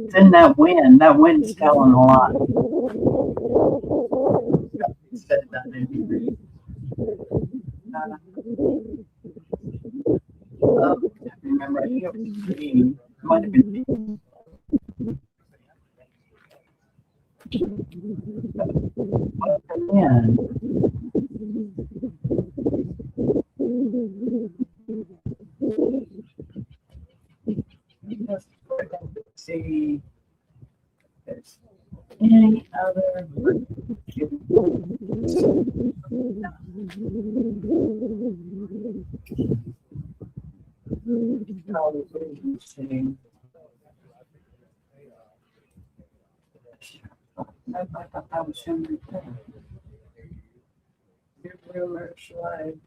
It's in that wind. That wind's telling a lot. Said that anyway. Oh, I remember. I think it was green. Might have been. What the wind? Let's see if there's any other. I thought that was him right there. Your rumors live.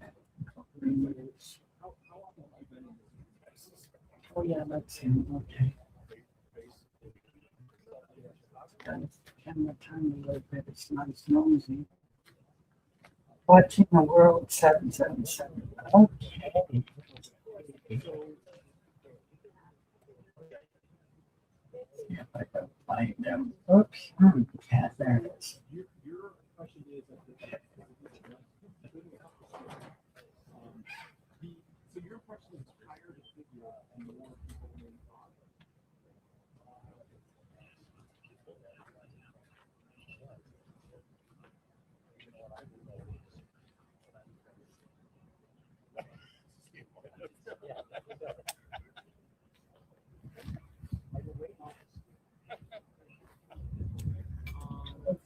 Oh yeah, that's him. Okay. Got his camera turned a little bit. It's not as nosy. Watching the world 777. Okay. See if I can find them. Oops. Cat, there it is.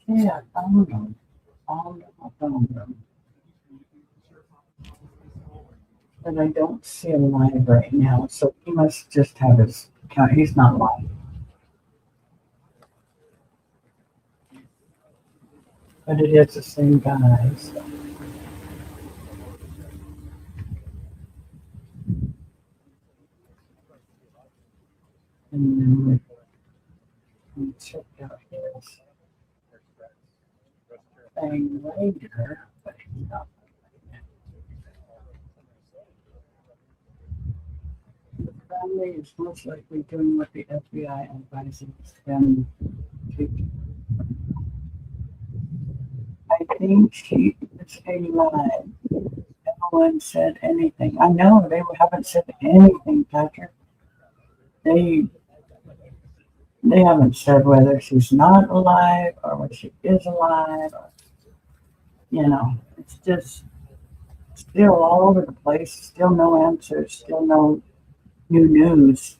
Okay, I found them. I found them. But I don't see him live right now, so he must just have his account. He's not live. But it is the same guy. So. And then we check out his thing later, but he's not. The family is most likely doing what the FBI advises them to do. I think she is alive. No one said anything. I know they haven't said anything, Patrick. They haven't said whether she's not alive or whether she is alive. Or, it's just still all over the place. Still no answers. Still no new news.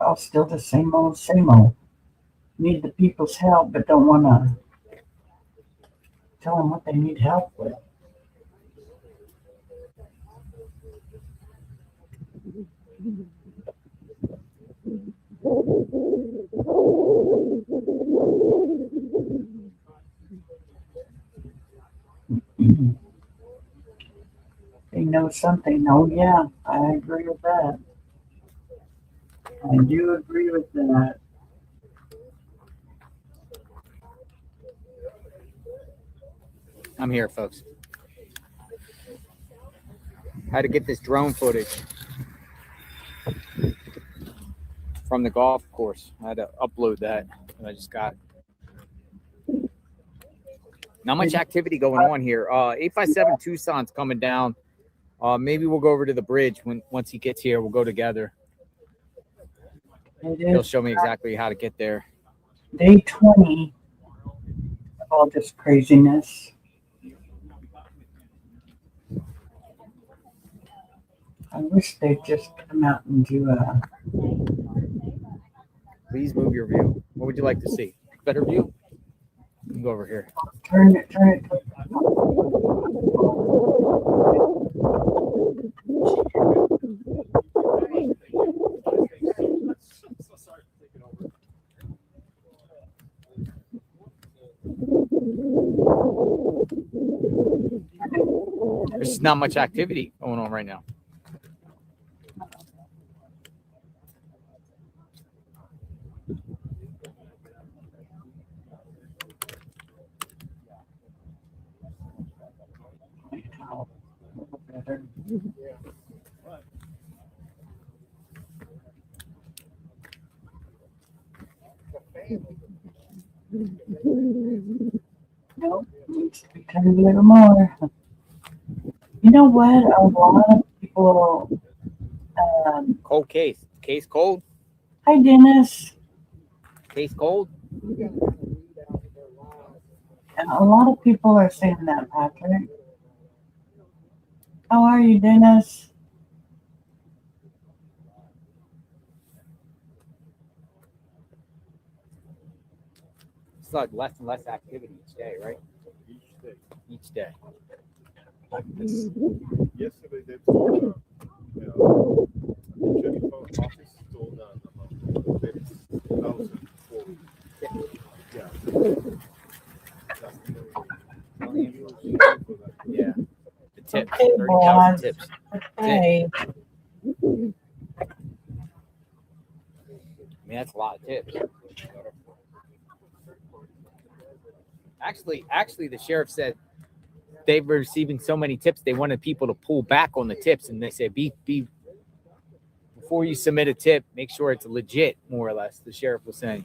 All still the same old, same old. Need the people's help, but don't want to tell them what they need help with. They know something. Oh, yeah, I agree with that. I do agree with that. I'm here, folks. Had to get this drone footage from the golf course. I had to upload that, and I just got not much activity going on here. 857 Tucson's coming down. Maybe we'll go over to the bridge once he gets here. We'll go together. He'll show me exactly how to get there. Day 20 of all this craziness. I wish they'd just come out and do a. Please move your view. What would you like to see? Better view? You can go over here. Turn it. There's just not much activity going on right now. Nope, needs to be turned a little more. You know what? A lot of people. Cold case. Case cold? Hi, Dennis. Case cold? A lot of people are saying that, Patrick. How are you, Dennis? It's like less and less activity each day, right? Each day. Yesterday they told Jenny Post office told that 1,040. Yeah. Yeah. The tips. Okay, 30,000 boss. tips. Okay. I mean, that's a lot of tips. Actually, the sheriff said they were receiving so many tips, they wanted people to pull back on the tips, and they said, be before you submit a tip, make sure it's legit, more or less. The sheriff was saying.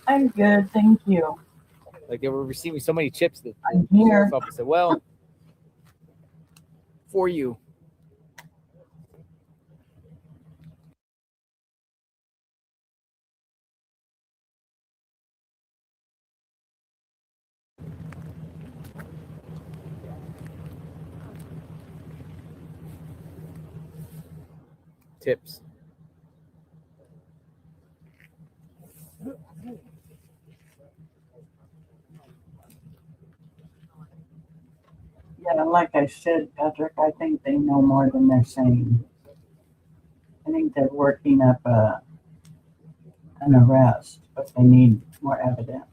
I'm good, thank you. Like they were receiving so many tips that I'm the here. sheriff's office said, well, for you. Tips. Yeah, like I said, Patrick, I think they know more than they're saying. I think they're working up an arrest, but they need more evidence.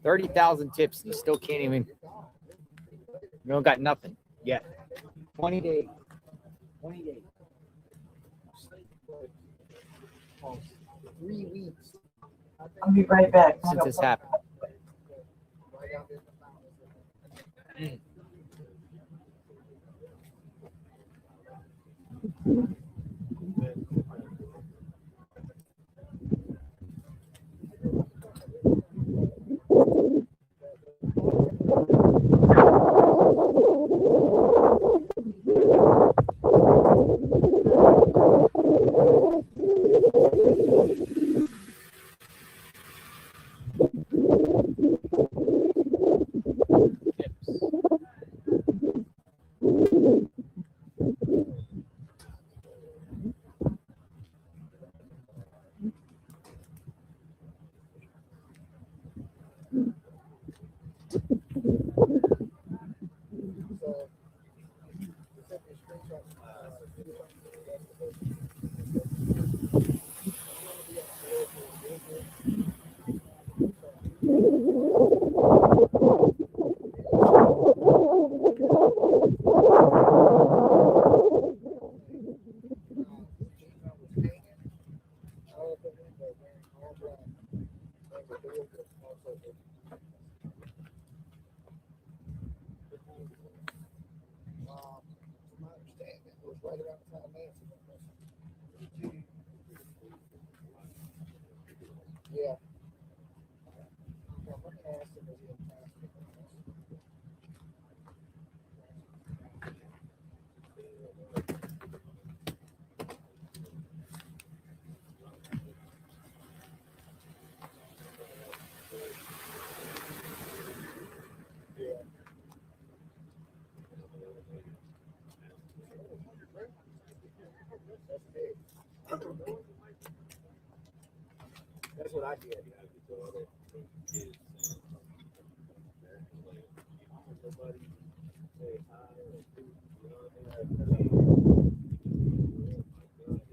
30,000 tips. You still can't even. You don't got nothing yet. 20 days. 20 days. 3 weeks. I'll be right back. Since this happened. was right around the time Nancy went missing. Yeah. Well, let me ask him if he had time to get this. Yeah. That's big. That's what I did.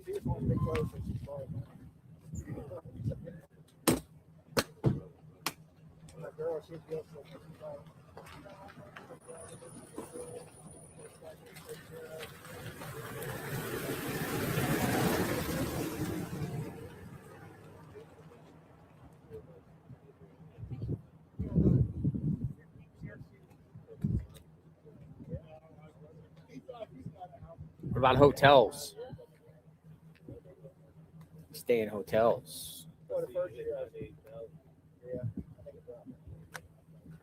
She just wants to be close and she's far away. My girl, she's just so much fun. What about hotels? Stay in hotels. For the first year, I think. Yeah, I think it's right.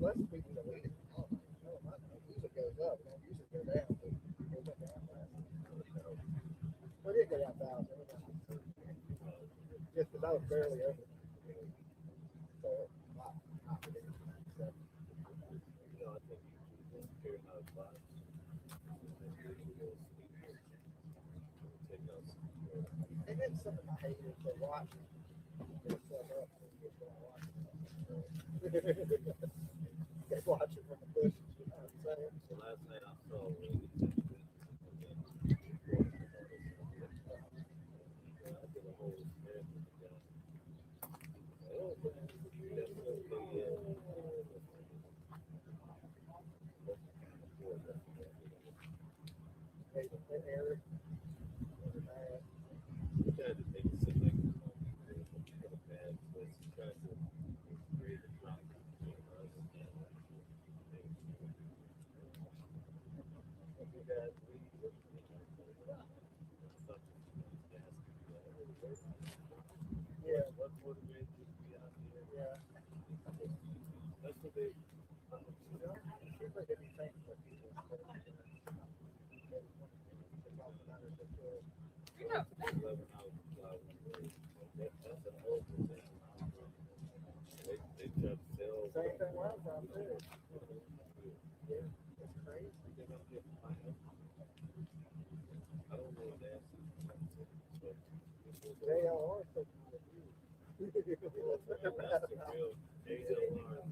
Less people that leave. Usually goes up, it don't usually go down. It went down last. Well, it did go down 1,000. Just because I was barely over. So, wow. And then something I hate is to watch it set up and get to watch it. Just watch it from the bushes, you know what I'm saying? So last night I saw Yeah. what motivates you to be out here. Yeah. That's what they. Seems like every time that people That's an old thing. They try to sell. same thing last time too. Yeah, it's crazy. I don't know what that is. JLR took That's the real JLR.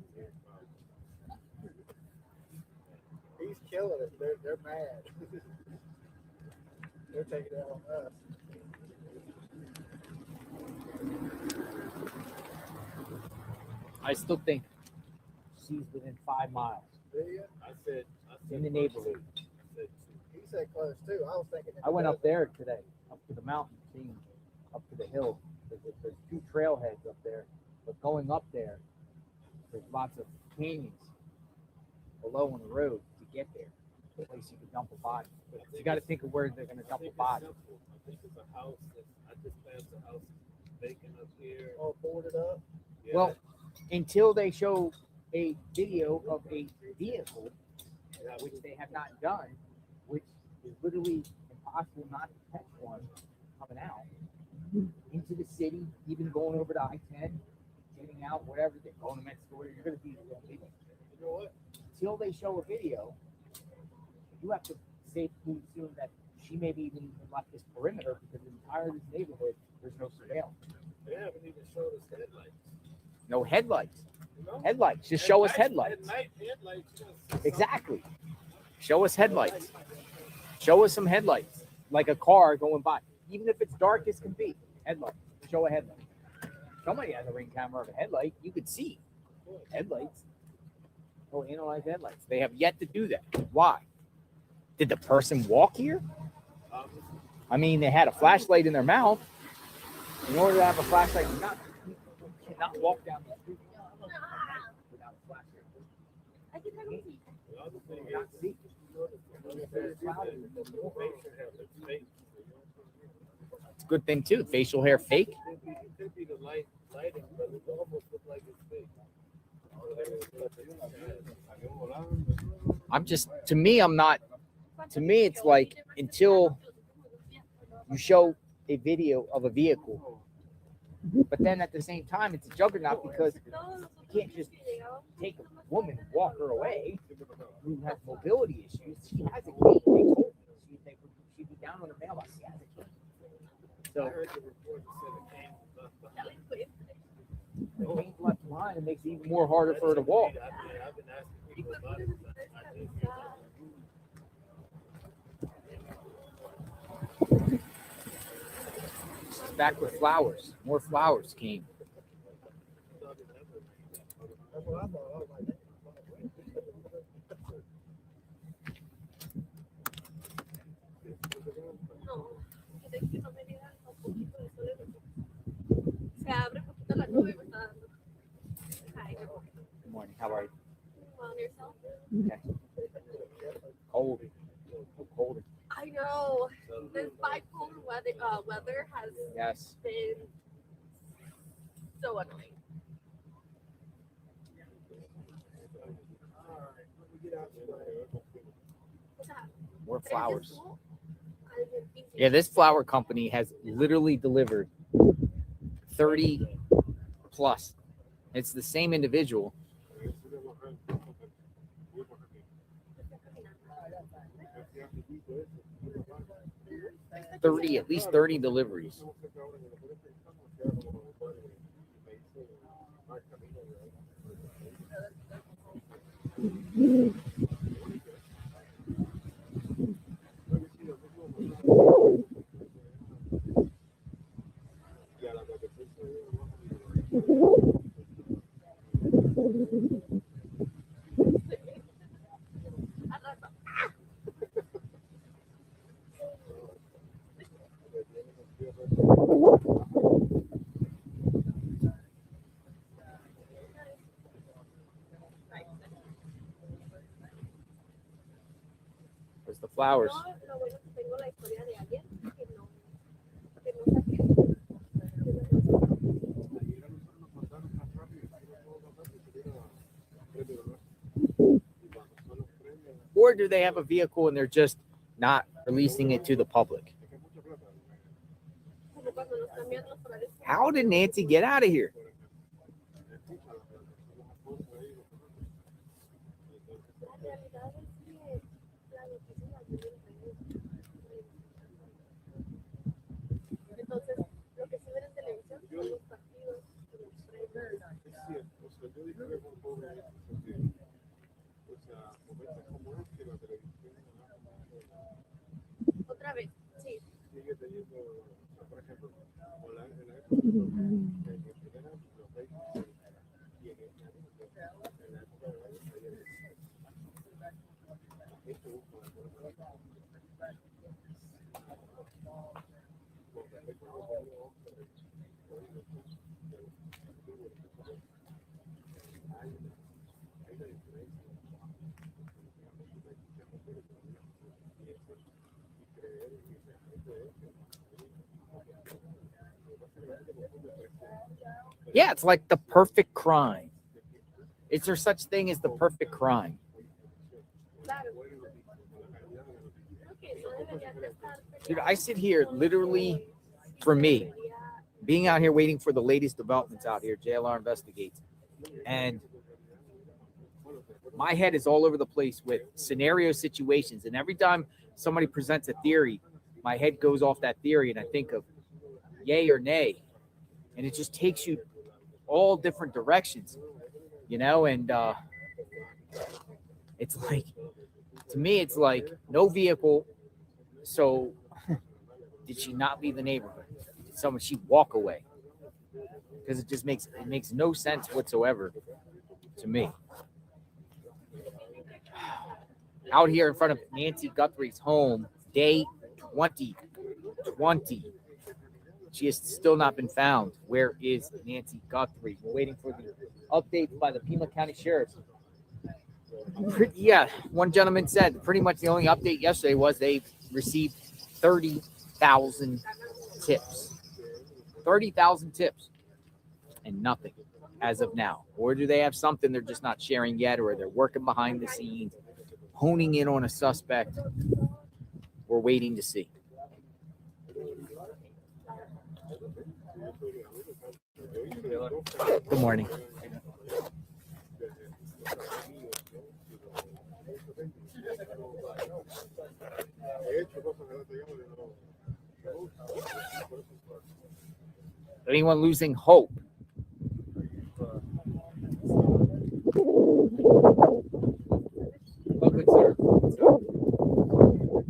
He's killing it. They're mad. They're taking it out on us. I still think she's within 5 miles Do you? I said in the neighborhood. He said close too. I was thinking. I went up there today, up to the mountain, seeing up to the hill. There's 2 trailheads up there, but going up there, there's lots of canyons below on the road to get there. A place you can dump a body. You got to think of where they're going to dump a body. I think it's a house I just passed a house vacant up here. All boarded up. Yeah, Well, until they show a video of a vehicle, which they have not done, which is literally impossible not to catch one coming out into the city, even going over to I-10, getting out, whatever, they're going to Mexico, you're going to be you know what? until they show a video, you have to safely assume that she maybe even left this perimeter because the entire this neighborhood, there's no surveillance. They haven't even showed us headlights. No headlights. No? Headlights. Just At show us night- headlights. At night, headlights. You know, Exactly. Show us headlights. Show us some headlights, like a car going by. Even if it's dark as can be, headlights. Show a headlight. Somebody has a ring camera of a headlight. You could see headlights. Oh, analyze headlights. They have yet to do that. Why? Did the person walk here? I mean, they had a flashlight in their mouth. In order to have a flashlight in your mouth, cannot walk down the street without a flashlight. Not see. It's a good thing too. Facial hair fake. Could be the lighting, but it almost looks like it's fake. I'm just, to me, it's like until you show a video of a vehicle, but then at the same time, it's a juggernaut because you can't just take a woman and walk her away who has mobility issues. She has a cane. They told me she'd be down on the mailbox. She has a cane. So the cane's left behind. It makes it even more harder for her to walk. Back with flowers. More flowers came. Good morning. How are you? Okay. Cold. So cold. I know. This bipolar weather has been so annoying. More flowers. Yeah, this flower company has literally delivered 30 plus. It's the same individual. 30, at least 30 deliveries. Where's the flowers? Or do they have a vehicle and they're just not releasing it to the public? How did Nancy get out of here? Otra vez, sí. Yeah, it's like the perfect crime. Is there such thing as the perfect crime? Dude, I sit here literally, for me, being out here waiting for the latest developments out here, JLR Investigates, and my head is all over the place with scenario situations. And every time somebody presents a theory, my head goes off that theory and I think of yay or nay. And it just takes you all different directions, you know? And it's like, to me, it's like no vehicle. So did she not leave the neighborhood? Did she walk away? Because it just makes no sense whatsoever to me. Out here in front of Nancy Guthrie's home, day 2020. She has still not been found. Where is Nancy Guthrie? We're waiting for the updates by the Pima County Sheriff. Yeah, one gentleman said pretty much the only update yesterday was they received 30,000 tips. 30,000 tips and nothing as of now. Or do they have something they're just not sharing yet, or they're working behind the scenes, honing in on a suspect? We're waiting to see. Good morning. Anyone losing hope? Oh, good sir.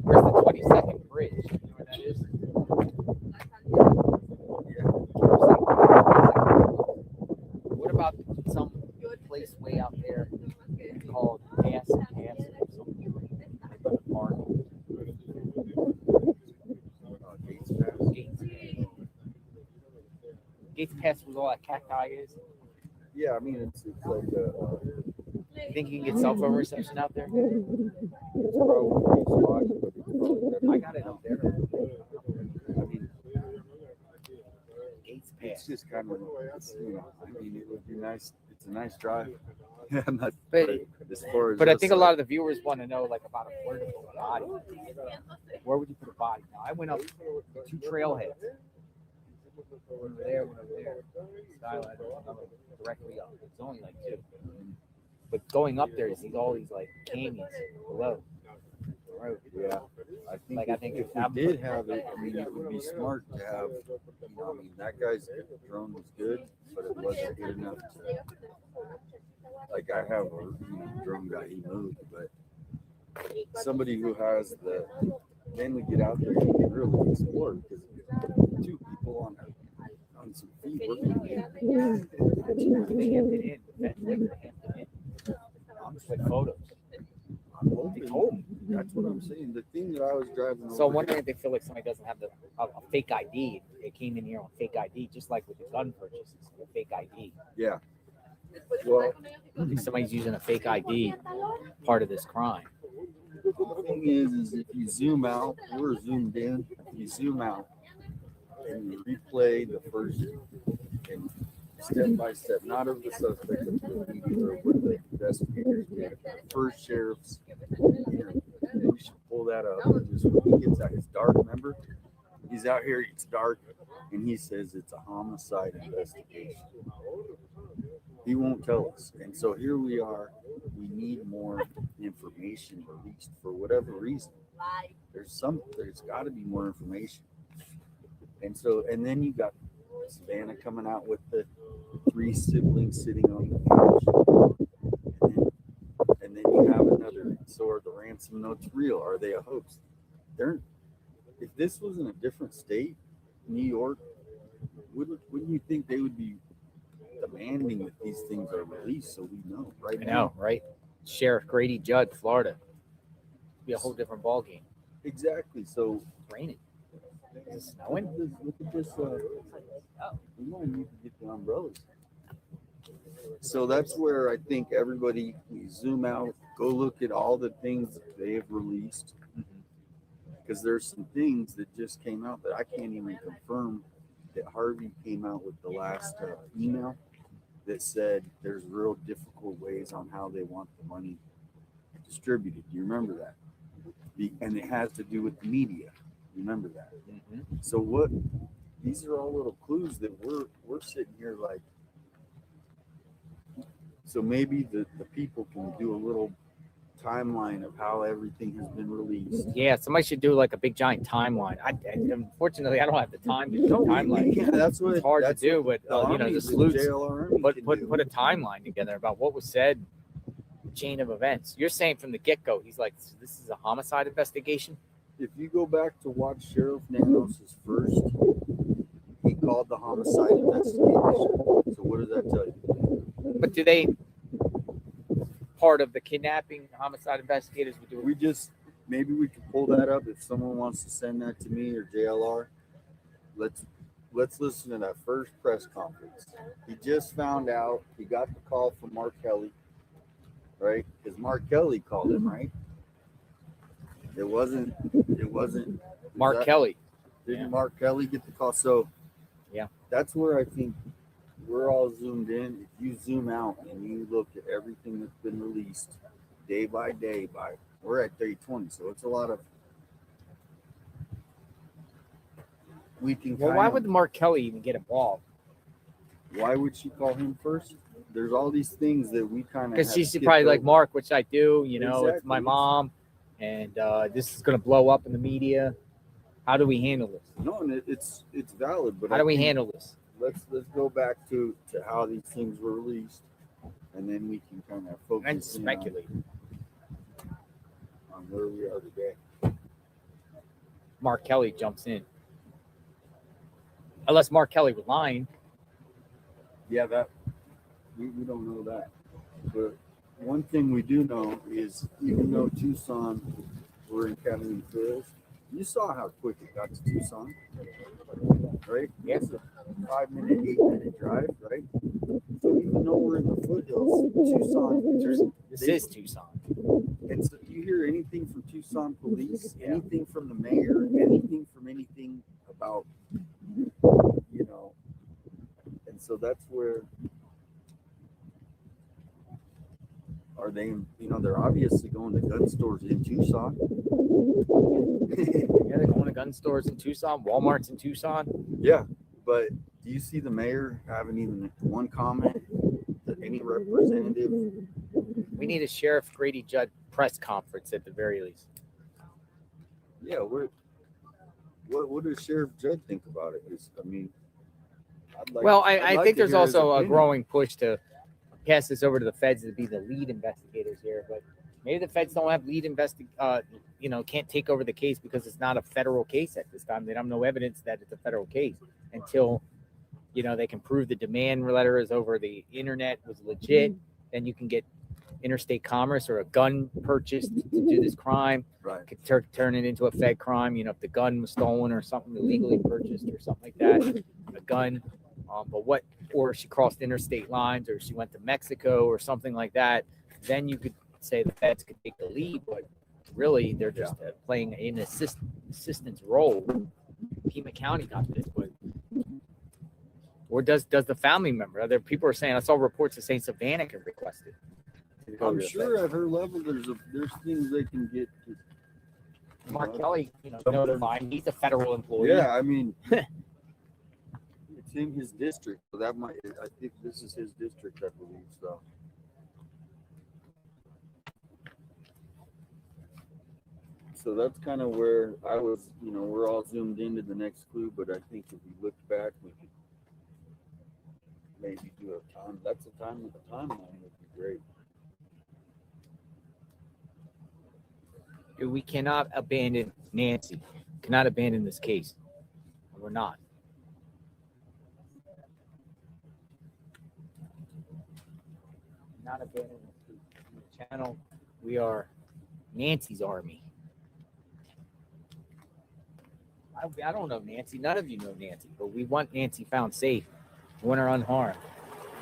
Where's the 22nd bridge? You know where that is? What about some place way out there called Pass or something? Gates Pass was all that cacti is. Yeah, I mean it's like You think you can get cell phone reception out there? I got it up there. I mean, Gates it's Pass. just kind of, I mean, it would be nice. It's a nice drive. Yeah, I'm not. But as far as I us, think a lot of the viewers want to know like about where to put a body. Where would you put a body? Now I went up 2 trailheads. One over there, one over there. Skyline, directly up. It's only like 2. But going up there, you see all these like canyons below. Yeah, I think if we did have it, I mean, it would be smart to have. I mean, that guy's drone was good, but it wasn't good enough to. Like I have a drone guy, he moved, but somebody who has the. Then we get out there and we really explore because 2 people on some feet working. I'm just like photos. I'm hoping. That's what I'm saying. The thing that I was driving. So I'm wondering if they feel like somebody doesn't have a fake ID. They came in here on fake ID, just like with the gun purchases, a fake ID. Yeah. Well, if somebody's using a fake ID, part of this crime. The thing is if you zoom out, we're zoomed in. If you zoom out and you replay the first and step by step, not of the suspect, of the media or what the investigators did, the first sheriff's interview. And you should pull that up. Just when he gets out, it's dark. Remember, he's out here. It's dark, and he says it's a homicide investigation. He won't tell us, and so here we are. We need more information released for whatever reason. There's got to be more information, and then you got Savannah coming out with the 3 siblings sitting on the couch, and then you have another. So are the ransom notes real? Are they a hoax? If this was in a different state, New York, wouldn't you think they would be demanding that these things are released so we know right now? I know, right? Sheriff Grady Judd, Florida. It'd be a whole different ballgame. Exactly. So it's raining. Is it snowing? Look at this. We might need to get the umbrellas. So that's where I think everybody, we zoom out, go look at all the things that they have released. Because there's some things that just came out that I can't even confirm that Harvey came out with the last email that said there's real difficult ways on how they want the money distributed. Do you remember that? And it has to do with the media. Remember that? Mm-hmm. So these are all little clues that we're sitting here like. So maybe the people can do a little timeline of how everything has been released. Yeah, somebody should do like a big giant timeline. Unfortunately, I don't have the time to do a timeline. Yeah, that's what it's hard to do, but the sleuths put a timeline together about what was said, chain of events. You're saying from the get-go, he's like, this is a homicide investigation? If you go back to watch Sheriff Nanos's first, he called the homicide investigation. So what does that tell you? But do they part of the kidnapping homicide investigators would do it? Maybe we could pull that up if someone wants to send that to me or JLR. Let's let's listen to that first press conference. He just found out. He got the call from Mark Kelly, right? Because Mark Kelly called him, right? It wasn't. Mark Kelly. Didn't Mark Kelly get the call? So yeah, that's where I think we're all zoomed in. If you zoom out and you look at everything that's been released day by day, we're at day 20, so it's a lot of. We can. Well, why would Mark Kelly even get involved? Why would she call him first? There's all these things that we kind of. Because she's probably like, Mark, which I do. You know, Exactly. It's my mom, and this is going to blow up in the media. How do we handle this? No, and it's valid, but how do we handle this? Let's go back to how these things were released, and then we can kind of focus and speculate on where we are today. Mark Kelly jumps in, unless Mark Kelly was lying. Yeah, that we don't know that, but one thing we do know is even though Tucson were in Catalina Trails, you saw how quick it got to Tucson, right? Yes. It's a 5-minute, 8-minute drive, right? So even though we're in the foothills, Tucson, this is Tucson. And so you hear anything from Tucson police, anything from the mayor, anything from anything about, you know, and so that's where. Are they, they're obviously going to gun stores in Tucson. Yeah, they're going to gun stores in Tucson, Walmart's in Tucson. Yeah, but do you see the mayor having even one comment that any representative? We need a Sheriff Grady Judd press conference at the very least. Yeah, what does Sheriff Judd think about it? I think there's also a growing push to pass this over to the feds to be the lead investigators here, but maybe the feds don't have lead can't take over the case because it's not a federal case at this time. They don't have no evidence that it's a federal case until, they can prove the demand letters over the internet was legit. Then you can get interstate commerce or a gun purchased to do this crime. Right. Could turn it into a fed crime. If the gun was stolen or something illegally purchased or something like that, a gun. Or she crossed interstate lines, or she went to Mexico, or something like that. Then you could say the feds could take the lead, but really they're just playing an assistance role. Pima County got this, but or does the family member? Other people are saying I saw reports of St. Savannah can request it. I'm sure at her level, there's things they can get. Mark Kelly, their mind. He's a federal employee. Yeah, it's in his district, so I think this is his district, I believe. So that's kind of where I was. We're all zoomed into the next clue, but I think if we look back, we could maybe do a time. That's a time with a timeline would be great. We cannot abandon Nancy. Cannot abandon this case. We're not. Not abandoning the channel. We are Nancy's army. I don't know Nancy. None of you know Nancy, but we want Nancy found safe. We want her unharmed.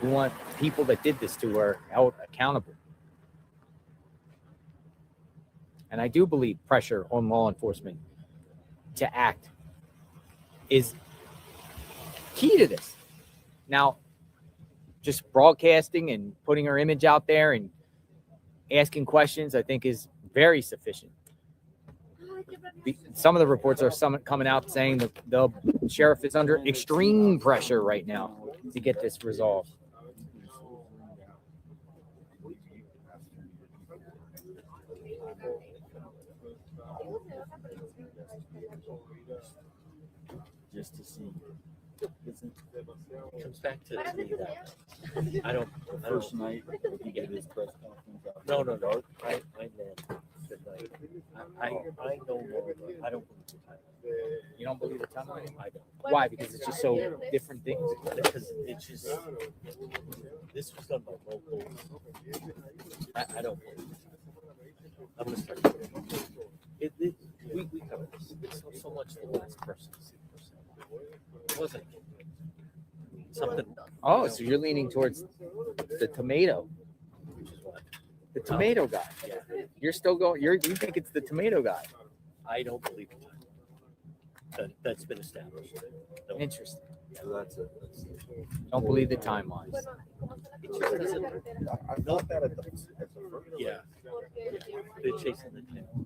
We want people that did this to her held accountable. And I do believe pressure on law enforcement to act is key to this. Now, just broadcasting and putting her image out there and asking questions, I think, is very sufficient. Some of the reports are coming out saying that the sheriff is under extreme pressure right now to get this resolved. Just to see. It comes back to me that I don't. First night you get this press conference. No. I meant good night. I no longer. I don't believe the time. You don't believe the timeline? I don't. Why? Because it's just so different things. Because it's just this was done by locals. I don't believe it. I'm gonna start. We covered this. It's not so much the last person. It wasn't. something. Oh, so you're leaning towards the tomato. Which is what? The tomato guy. Yeah. You're still going. You think it's the tomato guy. I don't believe it. That's been established. No. Interesting. So that's it. Don't believe the timelines. It just doesn't. I thought that at the first. Yeah. They're chasing the tail.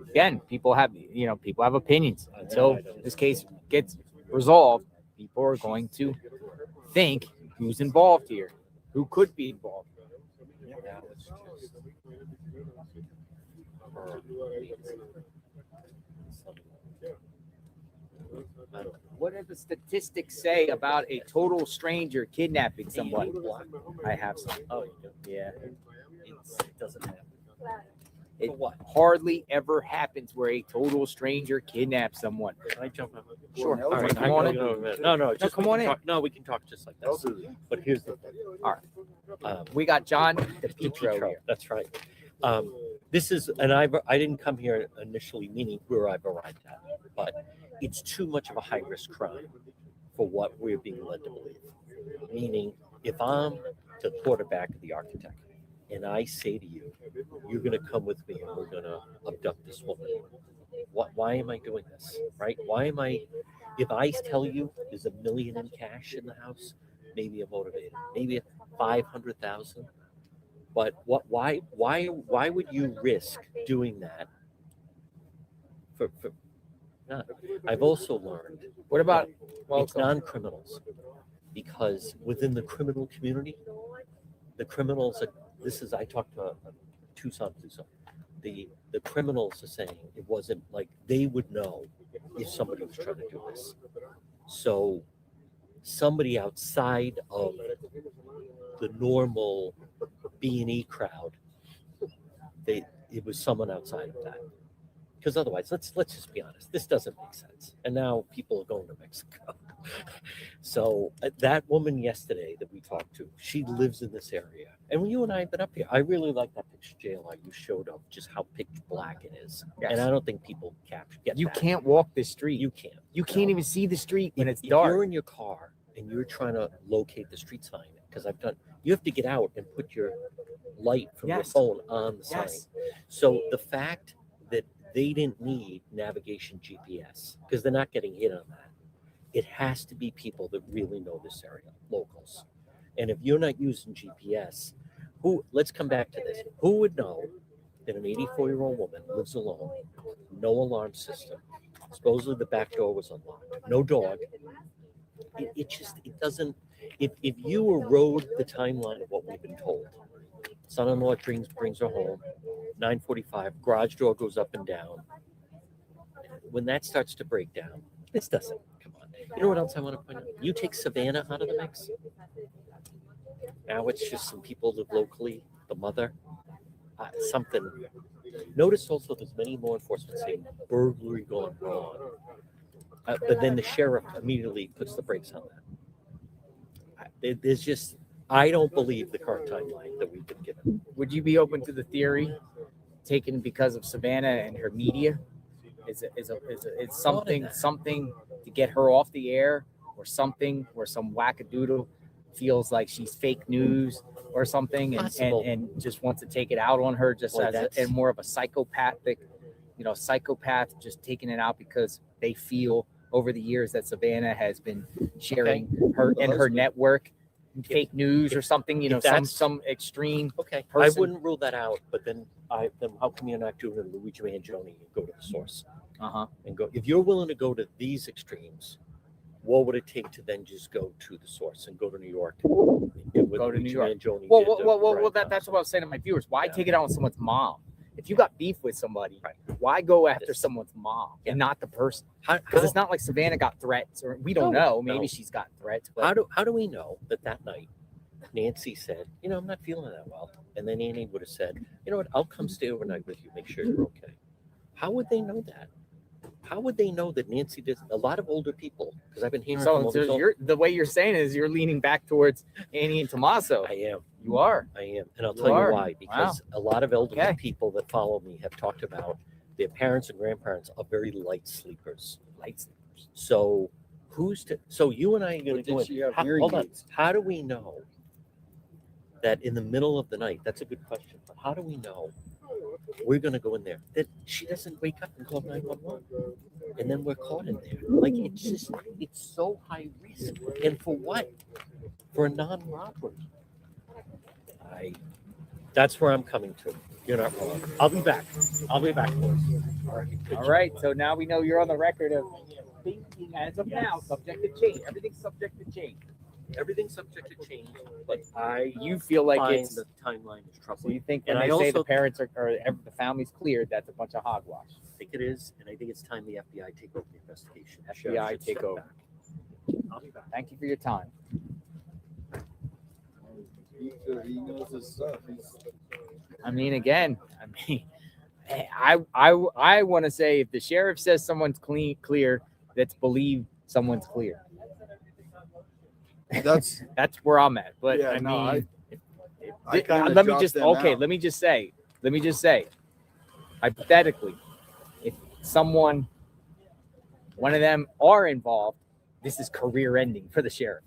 Again, people have opinions. Until this case gets resolved, people are going to think who's involved here, who could be involved. Now it's just What do the statistics say about a total stranger kidnapping someone? I have some. Oh, you do? Yeah. It doesn't happen. It what? hardly ever happens where a total stranger kidnaps someone. Can I jump up? Sure. All right. Come on in. No, just come we on can in. talk- No, we can talk just like this. But here's the thing. All right. We got John DePietro here. That's right. This is, and I didn't come here initially meaning where I've arrived at, but it's too much of a high risk crime for what we're being led to believe. Meaning, if I'm the quarterback of the architect, and I say to you, you're going to come with me and we're going to abduct this woman. Why am I doing this? Right? Why am I? If I tell you there's $1 million in cash in the house, maybe I'm motivated. Maybe 500,000. But why would you risk doing that? For none. I've also learned. What about it's non-criminals, because within the criminal community, the criminals are. This is I talked to Tucson. The criminals are saying it wasn't like they would know if somebody was trying to do this. So somebody outside of the normal B&E crowd, it was someone outside of that. Because otherwise, let's just be honest, this doesn't make sense. And now people are going to Mexico. So that woman yesterday that we talked to, she lives in this area. And when you and I have been up here, I really like that picture, JLI, you showed of just how pitch black it is. Yes. And I don't think people get You that. can't walk this street. You can't. You can't even see the street when it's If dark. you're in your car and you're trying to locate the street sign, because you have to get out and put your light from your Yes. phone on the sign. Yes. So the fact that they didn't need navigation GPS, because they're not getting hit on that, it has to be people that really know this area, locals. And if you're not using GPS, let's come back to this. Who would know that an 84-year-old woman lives alone, no alarm system, supposedly the back door was unlocked, no dog? It doesn't, if you erode the timeline of what we've been told, son-in-law brings her home, 9:45, garage door goes up and down. When that starts to break down, this doesn't, come on. You know what else I want to point out? You take Savannah out of the mix. Now it's just some people live locally, the mother, something. Notice also there's many more enforcement saying burglary gone wrong. But then the sheriff immediately puts the brakes on that. There's just, I don't believe the current timeline that we've been given. Would you be open to the theory taken because of Savannah and her media? Is something to get her off the air, or something where some wackadoodle feels like she's fake news or something, and just wants to take it out on her, just Well, and more of a psychopathic, psychopath, just taking it out because they feel over the years that Savannah has been sharing her and her network fake news or something, some extreme. Okay, person. I wouldn't rule that out, but then how come you're not doing a Luigi Mangione and go to the source? And go, if you're willing to go to these extremes, what would it take to then just go to the source and go to New York? Go to New York. Well, that's what I was saying to my viewers. Why take it out on someone's mom? If you got beef with somebody, why go after someone's mom and not the person? Because it's not like Savannah got threats, or we don't know. Maybe she's got threats. But How do we know that night Nancy said, I'm not feeling that well, and then Annie would have said, you know what, I'll come stay overnight with you, make sure you're okay. How would they know that? How would they know that Nancy did? A lot of older people, because I've been hearing from all these the way you're saying is you're leaning back towards Annie and Tommaso. I am. You are. I am. And I'll tell you why. Because a lot of elderly people that follow me have talked about their parents and grandparents are very light sleepers. Light sleepers. So so you and I are going But to go did she have hearing hold on. aids? How do we know that in the middle of the night? That's a good question. But how do we know we're going to go in there that she doesn't wake up and call 911, and then we're caught in there? Like it's so high risk, and for what? For a non-robbery. That's where I'm coming to. You're not wrong. I'll be back. All right. All right. So now we know you're on the record of thinking as of now, subject to change. Everything's subject to change. Everything's subject to change, but You feel like find it's the timeline is so troubling. you think And when I they say also the parents are or the family's cleared, that's a bunch of hogwash. I think it is, and I think it's time the FBI take over the investigation. The FBI sheriff should take step over. back. I'll be back. Thank you for your time. He knows his stuff. I mean, again, I want to say if the sheriff says someone's clear, let's believe someone's clear. That's where I'm at. But yeah, I no, mean, I kinda let me dropped just them okay. out. Let me just say, hypothetically, if one of them are involved, this is career ending for the sheriff.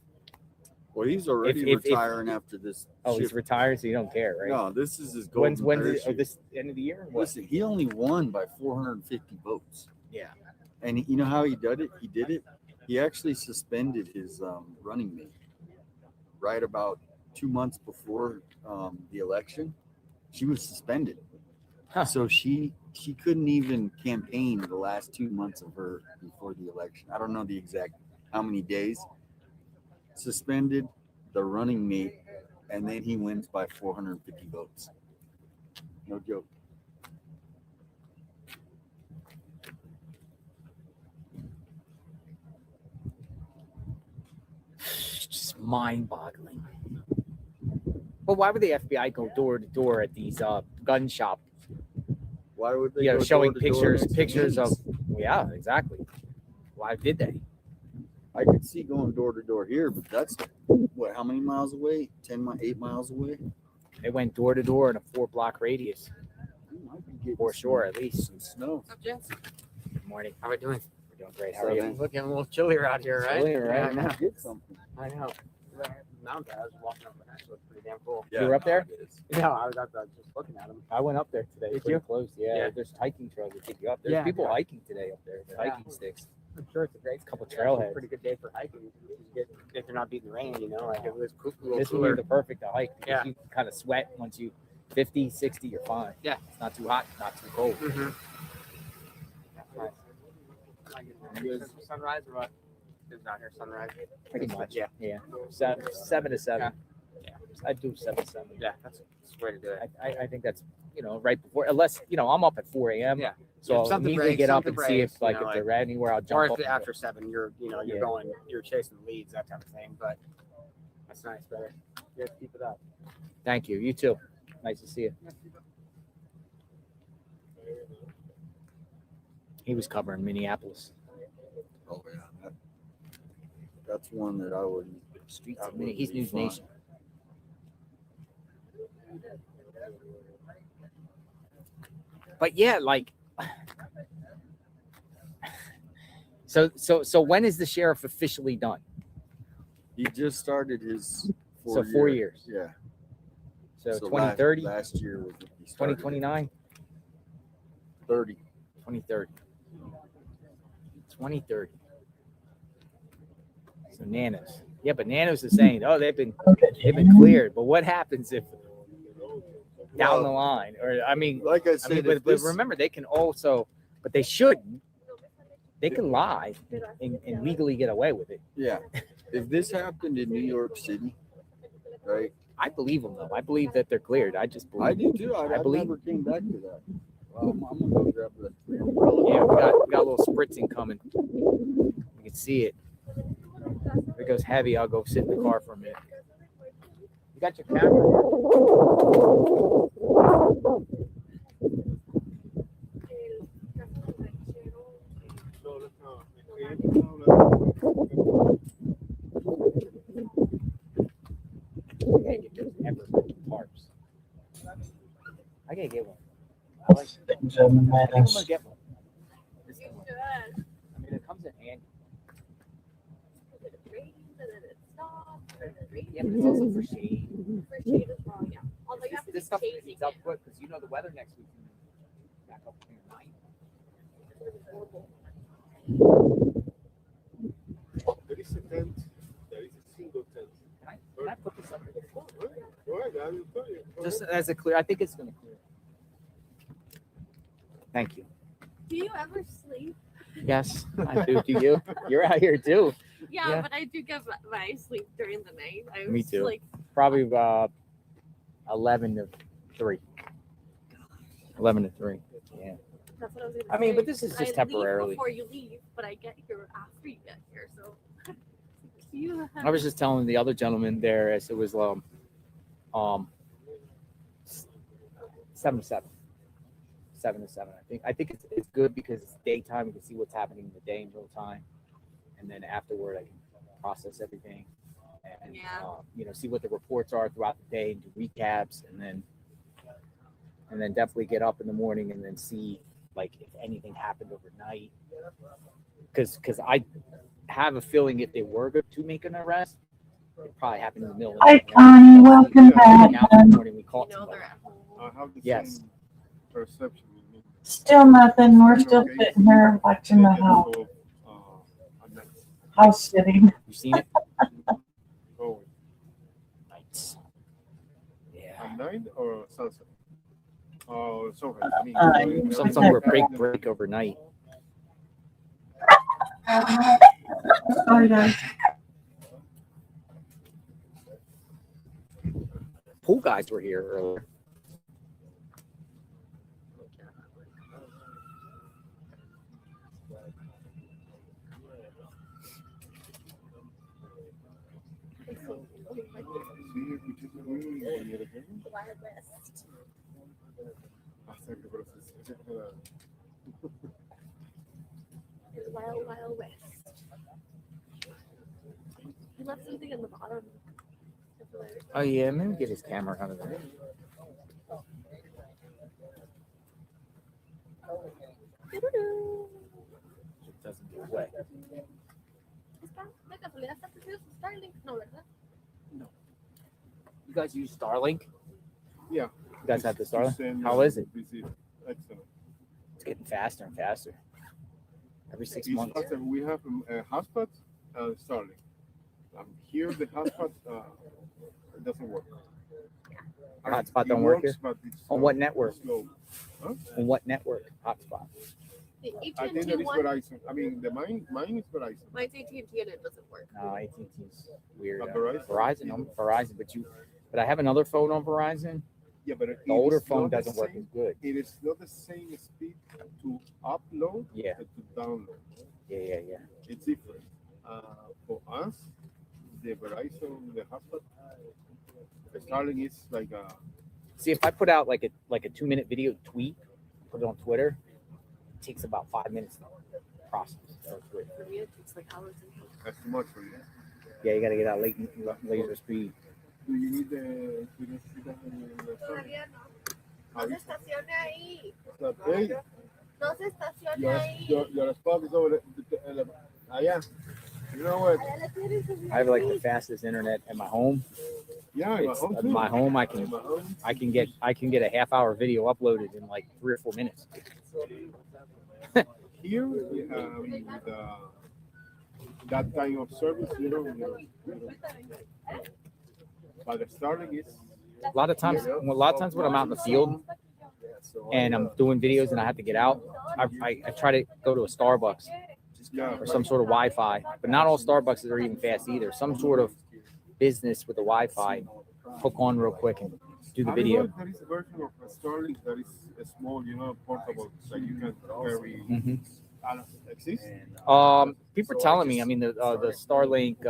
Well, he's already retiring after this. Oh, he's shift. retired, so you don't care, right? No, this is his golden When's parachute. this end of the year? What? Listen, he only won by 450 votes. Yeah. And you know how he did it? He actually suspended his running mate right about 2 months before the election. She was suspended. So she couldn't even campaign the last 2 months of her before the election. I don't know the exact how many days. Suspended the running mate, and then he wins by 450 votes. No joke. It's just mind-boggling. Well, why would the FBI go door to door at these gun shops? Why would they? You know, go showing door to door next to pictures of. Wendy's? Yeah, exactly. Why did they? I could see going door to door here, but that's what? How many miles away? 8 miles away. They went door to door in a 4-block radius. You might be getting For sure, at least. some snow. What's up, gents? Good morning. How are we doing? We're doing great. How are you? It's looking a little chillier out here, right? Chillier, right? Yeah, I know. Get something. I know. Mountain, I was walking up and actually looks pretty damn cool. You were up there? No, I was up there just looking at them. I went up there today. Did Pretty you? close. Yeah, Yeah. There's hiking trails that take you up. There's Yeah, people yeah. hiking today up there. The Yeah. hiking sticks. I'm sure it's a great Couple it's actually trailheads. a pretty good day for hiking. If you're not beating the rain, you know, like it was cool, a little This would cooler. be the perfect to hike because Yeah. you kind of sweat once you 50, 60, you're fine. Yeah. It's not too hot, not too cold. Mm-hmm. Nice. Sunrise or what? It's not here sunrise. Pretty much. Yeah. Yeah. 7 to 7. Yeah. I do 7 to 7. Yeah, that's the way to do it. I think that's right before, unless I'm up at 4 a.m. Yeah. So If I'll something immediately breaks, get up something and see if breaks, if they're anywhere, I'll jump or up. if after 7 you're Yeah. you're chasing the leads, that type of thing. But that's nice, brother. You have to keep it up. Thank you. You too. Nice to see you. He was covering Minneapolis. Oh yeah, that's one that I wouldn't. Streets that of Minneapolis. wouldn't He's be News fun. Nation. But yeah, like, so when is the sheriff officially done? He just started his 4 years. Yeah. So last- 2030, Last year was when he started. 2029, 30. 2030. 2030. So Nanos. Yeah, but Nanos is saying, oh, they've been cleared. But what happens if down the line, or I mean, like I said, but remember they can also, but they shouldn't. They can lie and legally get away with it. Yeah. If this happened in New York City, right? I believe them though. I believe that they're cleared. I just believe. I do too. I believe. never came back to that. I'm gonna go grab the umbrella. Yeah, we got a little spritzing coming. You can see it. If it goes heavy, I'll go sit in the car for a minute. You got your camera tarps. I gotta get one. I like range on the I think I'm mesh. gonna get one. This time. I mean, it comes in handy. Yeah, but it's also for shade. For shade as well, yeah. Although you have to This be stuff chasing heats up quick because you know the weather next week. Back up in the night. There is a tent. There is a single tent. Can I put this up? Go ahead, I will tell you. Go Just ahead. as a clear, I think it's gonna clear. Thank you. Do you ever sleep? Yes, I do. Do you? You're out here too. Yeah, but I do get my sleep during the night. I Me was too. Like, Probably 11 to 3. 11 to 3. Yeah. that's what I was gonna I mean, say. but this is just I leave temporarily. before you leave, but I get here after you get here. So you have I was just telling the other gentleman there as it was 7 to 7. 7 to 7. I think it's good because it's daytime. You can see what's happening in the day in real time, and then afterward I can process everything and see what the reports are throughout the day and do recaps, and then definitely get up in the morning and then see like if anything happened overnight. Because I have a feeling if they were to make an arrest, it probably happened in the middle of the Hi, night. Connie. Welcome back. Now in the morning we caught somebody. I have the Yes. same perception. Still nothing. We're still sitting here watching the house sitting. You seen it? Oh, Nights. Yeah. at night or sunset? Oh, sunset. I mean, Some were break overnight. Sorry, guys. Pool guys were here earlier. Wild West. It's Wild West. You left something in the bottom. Oh yeah, maybe get his camera out of there. It doesn't get wet. De casualidad está precioso Starlink, no, ¿verdad? You guys use Starlink? Yeah. You guys have the Starlink? Send, How is it? Excellent. It's getting faster and faster. Every 6 It's months. faster. We have a hotspot and Starlink. Here the hotspot it doesn't work. Hotspot It don't work works, here? but it's On slow. what network? Slow. Huh? On what network? Hotspot. The I think that AT&T is one, Verizon. I mean, mine is Verizon. mine's AT&T and it doesn't work. No, AT&T's weird. Verizon? Verizon, I'm Verizon, but I have another phone on Verizon. Yeah, but The older phone doesn't work as good. It is not the same speed to upload Yeah. as to download. Yeah. It's different. For us, the Verizon, the hotspot, the Starlink is like a. See, if I put out like a 2-minute video tweet, put it on Twitter, it takes about 5 minutes to process. So For me, it takes like hours and hours. That's too much for you. yeah, you got to get out laser speed. Do you need the? Todavía no. No se estacione ahí. Hey, No se estacione ahí. your spot is over there. Allá. You know what? Allá le tienes que subir I have like ahí. the fastest internet at my home. Yeah, It's, home at too. my home, I can get a half-hour video uploaded in like 3 or 4 minutes. Here, that kind of service, but the Starlink is. A lot of times when I'm out in the field and I'm doing videos and I have to get out, I try to go to a Starbucks or some sort of Wi-Fi. But not all Starbucks are even fast either. Some sort of business with the Wi-Fi, hook on real quick and do the I video. don't know if there is a version of a Starlink that is a small, portable that you can carry. Mhm. Exists? People are telling me. I mean, the Starlink.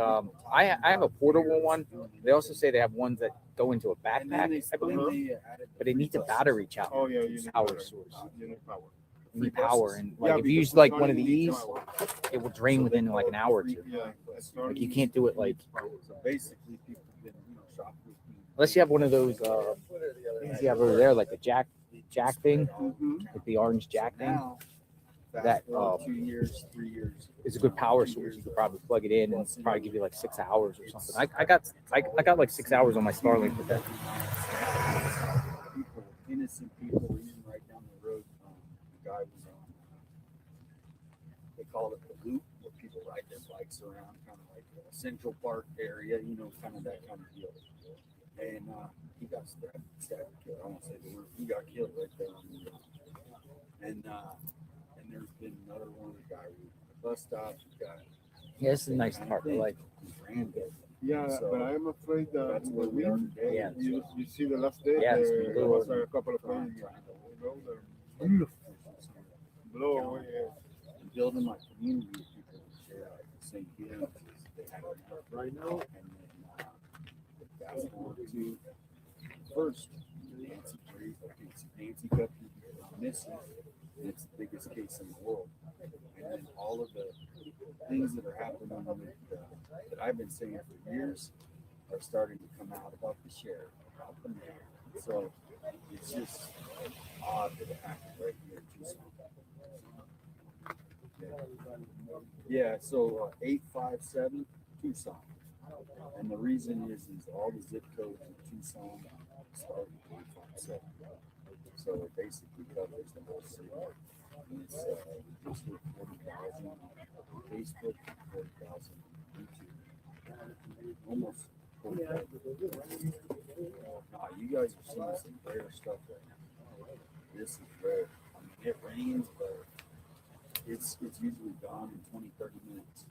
I have a portable one. They also say they have ones that go into a backpack, I believe, but it needs a battery charge. Oh yeah, you need Power source. You need power. You need power, and Yeah, like if you because use like Starlink one of needs these, power. it will drain within like an hour or two. Yeah, Like you can't do it like So basically, people can shop with unless you have one of those. You have over there like the jack jack thing, Mhm. like the orange jack thing. Now, fast That forward 2 years, 3 years. is a good power source. You could probably plug it in and it's probably give you like 6 hours or something. I got like 6 hours on my Starlink with that. People, innocent people, even right down the road. The guy was on. They call it the loop, where people ride their bikes around, kind of like a Central Park area, you know, kind of that kind of deal. And he got stabbed killed. I won't say the word. He got killed right there on the road. And there's been another one. The guy with the bus stop. Yeah, this is a nice part. I like. Yeah, So, but I am afraid that that's where we are today. Yeah. you see the last day, Yeah, it's there blue. was a couple of things, blow away. And building my community with people who share like the same feelings. They had enough right now. And then fast forward to first, Nancy Guthrie missing. And it's the biggest case in the world. And then all of the things that are happening with, that I've been saying for years are starting to come out about the sheriff, about the mayor. So it's just odd that it happened right here in Tucson. Yeah, so 857 Tucson. And the reason is all the zip codes in Tucson start with 857. So it basically covers the whole city. And it's just with 40,000 on Facebook, 40,000 on YouTube. Almost 40,000. Nah, you guys are seeing some rare stuff right now. This is rare. I mean, it rains, but it's usually gone in 20, 30 minutes.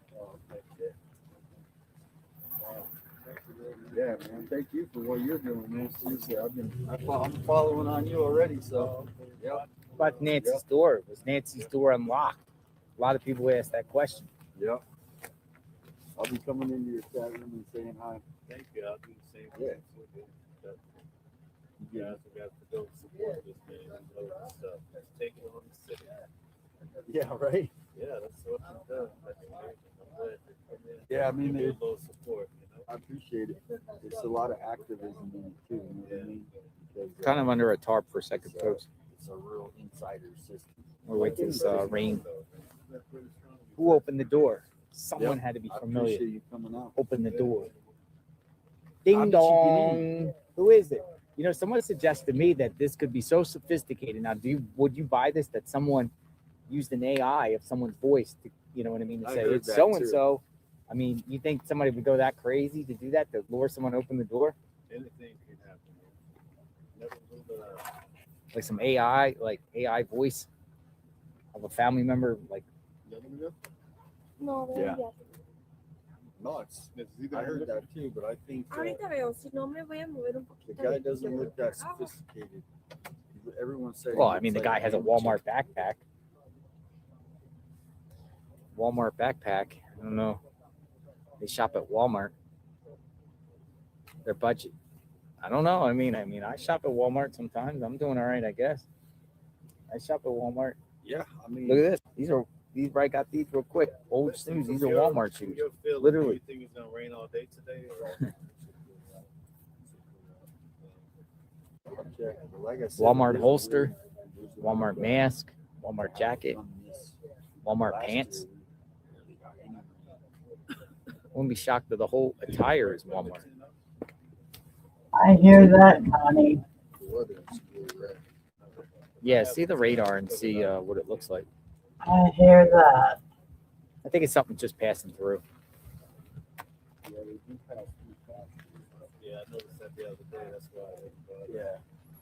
Yeah, man. Thank you for what you're doing, man. Seriously, I'm following on you already. So, yep. About Nancy's door. Was Nancy's door unlocked? A lot of people ask that question. Yep. I'll be coming into your chat room and saying hi. Thank you. I'll do the same Yeah. thing. You guys have got to go support this man and all that stuff. It's taking on the city. Yeah, right. Yeah, that's what you've done. That's amazing. I'm glad you come in. Yeah, I mean, Give me a little support. I appreciate it. It's a lot of activism in it too. You know what I mean? Because, Kind of under a tarp for a second, folks. It's a real insider system. We'll wait till this rain. Who opened the door? Someone had to be I familiar. appreciate you coming out. Open the door. How Ding did you dong. Who is it? You know, someone suggested to me that this could be so sophisticated. Now, would you buy this? That someone used an AI of someone's voice to, you know what I mean, to I say heard it's that so and so. I mean, you think somebody would go that crazy to do that, to lure someone to open the door? Anything can happen. Never rule it out. Like some AI, like AI voice of a family member, like No, Yeah. ya. No, I heard that too, but I think Ahorita veo, si no me voy a mover un the poquito. guy doesn't look that sophisticated. Everyone said. well, I mean, the guy has a Walmart backpack. Walmart backpack. I don't know. They shop at Walmart. Their budget. I don't know. I mean, I shop at Walmart sometimes. I'm doing all right, I guess. I shop at Walmart. Yeah, I mean, Look at this. These right got these real quick. Old shoes. These are Walmart shoes. Your feeling, Literally. Do you think it's gonna rain all day today? Or? like I said, Walmart there's holster, there's a Walmart real- mask, Walmart jacket, on this. Walmart Last pants. year, we barely got any. Wouldn't be shocked that the whole attire is Walmart. I hear that, Connie. The weather is really red. Yeah, see the radar and see what it looks like. I hear that. I think it's something just passing through. Yeah, they do pass through fast. Yeah, I noticed that the other day. That's why. Yeah,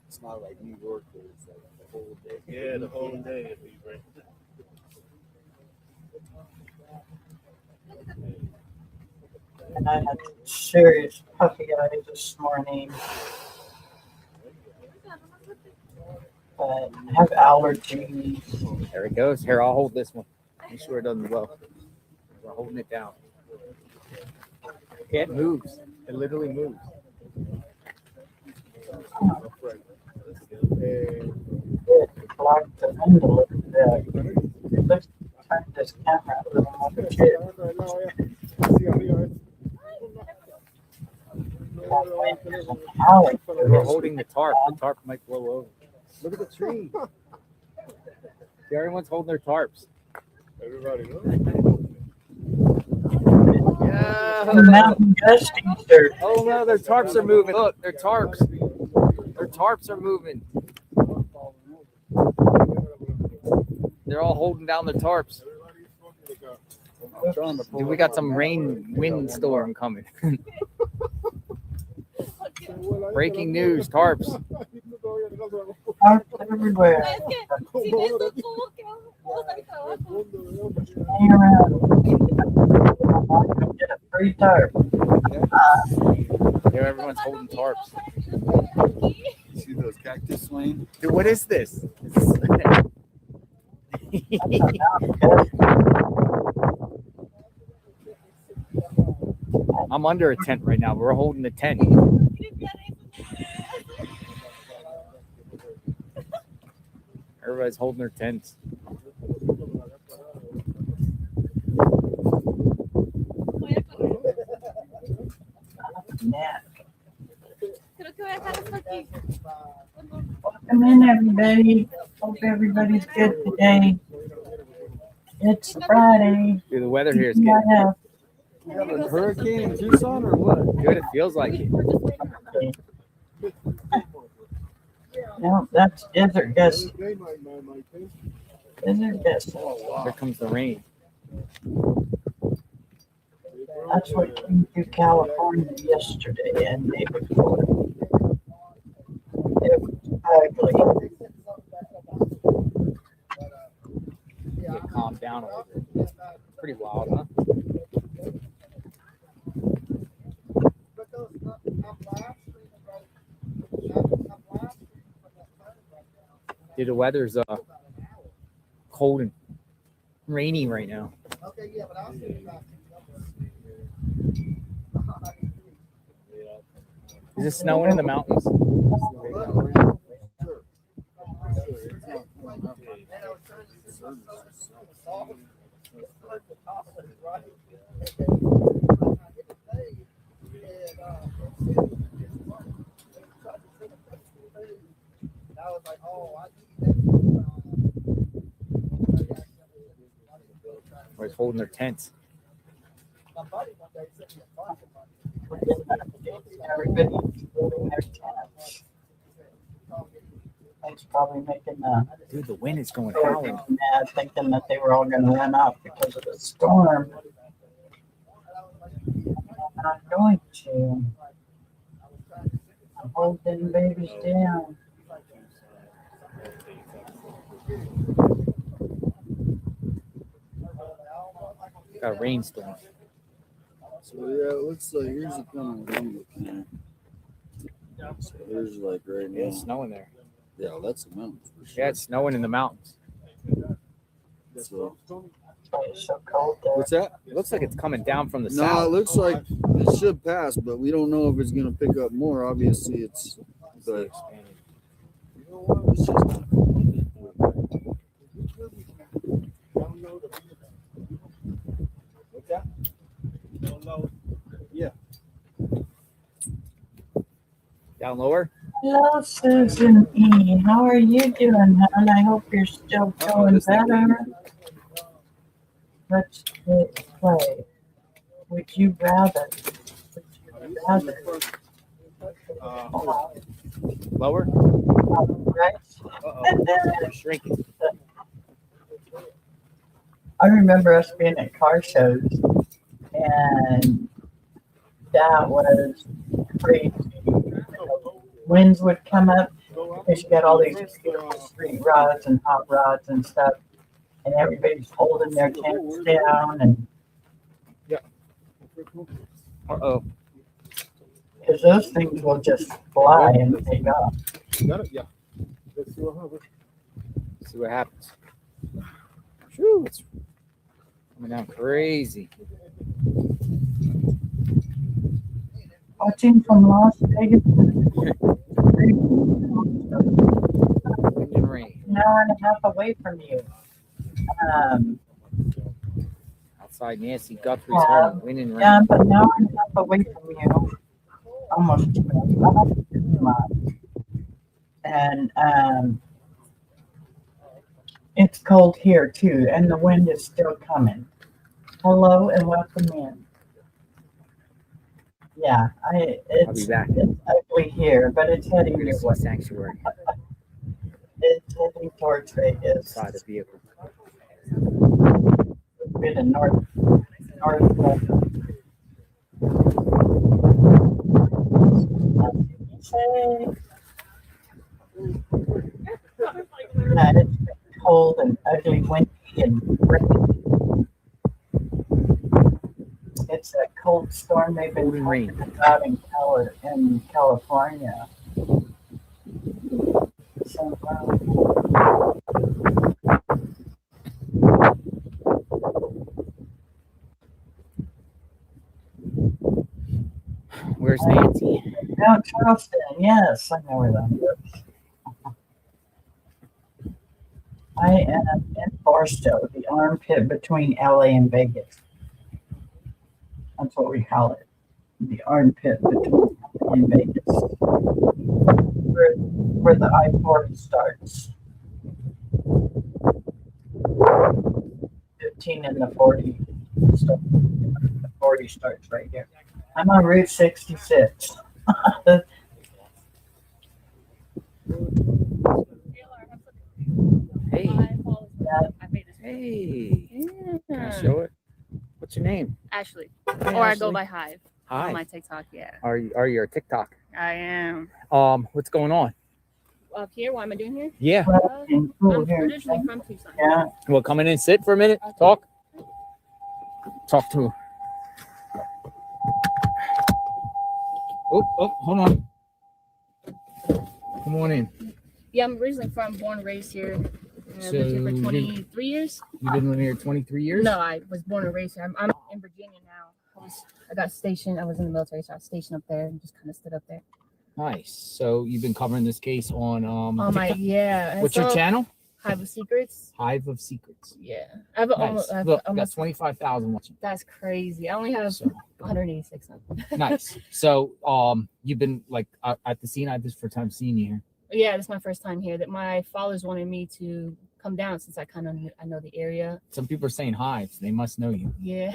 it's not like New York where it's like the whole day. Yeah, the whole day it'd be raining. And I had serious puffy eyes this morning. But I have allergies. There it goes. Here, I'll hold this one. Make sure it doesn't blow. We're holding it down. It moves. It literally moves. It blocked the wind a little bit. Let's turn this camera a little more bit. We're holding the tarp. The tarp might blow over. Look at the tree. Everyone's holding their tarps. Everybody, Mountain Gusty shirt. Oh no, their tarps are moving. Look, their tarps. Their tarps are moving. They're all holding down their tarps. Dude, we got some wind storm coming. Breaking news, tarps. Tarps everywhere. Hang around. Get a free tarp. Here, everyone's holding tarps. See those cactus swing? Dude, what is this? I'm under a tent right now. We're holding the tent. Everybody's holding their tents. Welcome in, everybody. Hope everybody's good today. It's Friday. Dude, the weather here is getting. Yeah. You got a hurricane in Tucson or what? Dude, it feels like it. No, that's Desert Gusty. Desert Gusty. Here comes the rain. That's what came through California yesterday and day before. It was ugly. Get calmed down a little bit. Pretty wild, huh? Dude, the weather's cold and rainy right now. Is it snowing in the mountains? Everybody's holding their tents. Everybody's holding their tents. It's probably making Dude, the wind is going everybody howling. mad, thinking that they were all going to run off because of the storm. I'm not going to. I'm holding babies down. Got a rainstorm. So yeah, it looks like here's the kind of I'm looking at. So there's like right now. Yeah, it's snowing there. Yeah, that's the mountains for sure. Yeah, it's snowing in the mountains. So, It's so cold there. what's that? It looks like it's coming down from the No, south. it looks like it should pass, but we don't know if it's gonna pick up more. Obviously, it's but it's just not. What's that? Yeah. Down lower? Hello, Susan E. How are you doing, hon? I hope you're still feeling better. Let's hit play. Would you rather? Would you rather? Lower? Right? You're shrinking. I remember us being at car shows, and that was crazy. Winds would come up because you got all these beautiful street rods and hot rods and stuff, and everybody's holding their tents down, and Uh-oh. because those things will just fly and take off. Got it? Yeah. Let's see what happens. See what happens. Whew, it's coming down crazy. Watching from Las Vegas. Wind and rain. An hour and a half away from you. Outside Nancy Guthrie's home. Wind and rain. Yeah, but an hour and a half away from you. Almost 2 miles. And It's cold here too, and the wind is still coming. Hello and welcome in. Yeah, I'll be back. it's ugly here, but it's heading We're your gonna way. see sanctuary It's heading towards Vegas. inside the vehicle. A bit of north. Say, yeah, it's cold and ugly, windy and rainy. It's a cold storm they've been talking about in California. So, Where's Nancy? Mount Charleston, yes, I know where that is. I am in Barstow, the armpit between LA and Vegas. That's what we call it. The armpit between LA and Vegas. Where the I-40 starts. 15 and the 40 start. The 40 starts right here. I'm on Route 66. Hey. Yeah. Hey. Can I Yeah. show it? What's your name? Ashley. Hey, Or I go Ashley. by Hive Hive. on my TikTok. Yeah, Are you a TikTok? I am. What's going on? Up here, what am I doing here? Yeah. I'm originally from Tucson. Yeah. Well, come in and sit for a minute. Talk. Talk to her. Oh, hold on. Come on in. Yeah, I'm originally born and raised here. I've lived here for So 23 years. You've been living here 23 years? No, I was born and raised here. I'm in Virginia now. I got stationed. I was in the military, so I was stationed up there and just kind of stood up there. Nice. So you've been covering this case on Oh my, yeah. And What's your so, channel? Hive of Secrets. Hive of Secrets. Yeah, I have Nice. almost. I've Look, almost got 25,000 watching. That's crazy. I only have 186 now. Nice. So you've been like at the scene. I had this first time seeing you here. Yeah, this is my first time here. That my fathers wanted me to come down since I know the area. Some people are saying hives. They must know you. Yeah.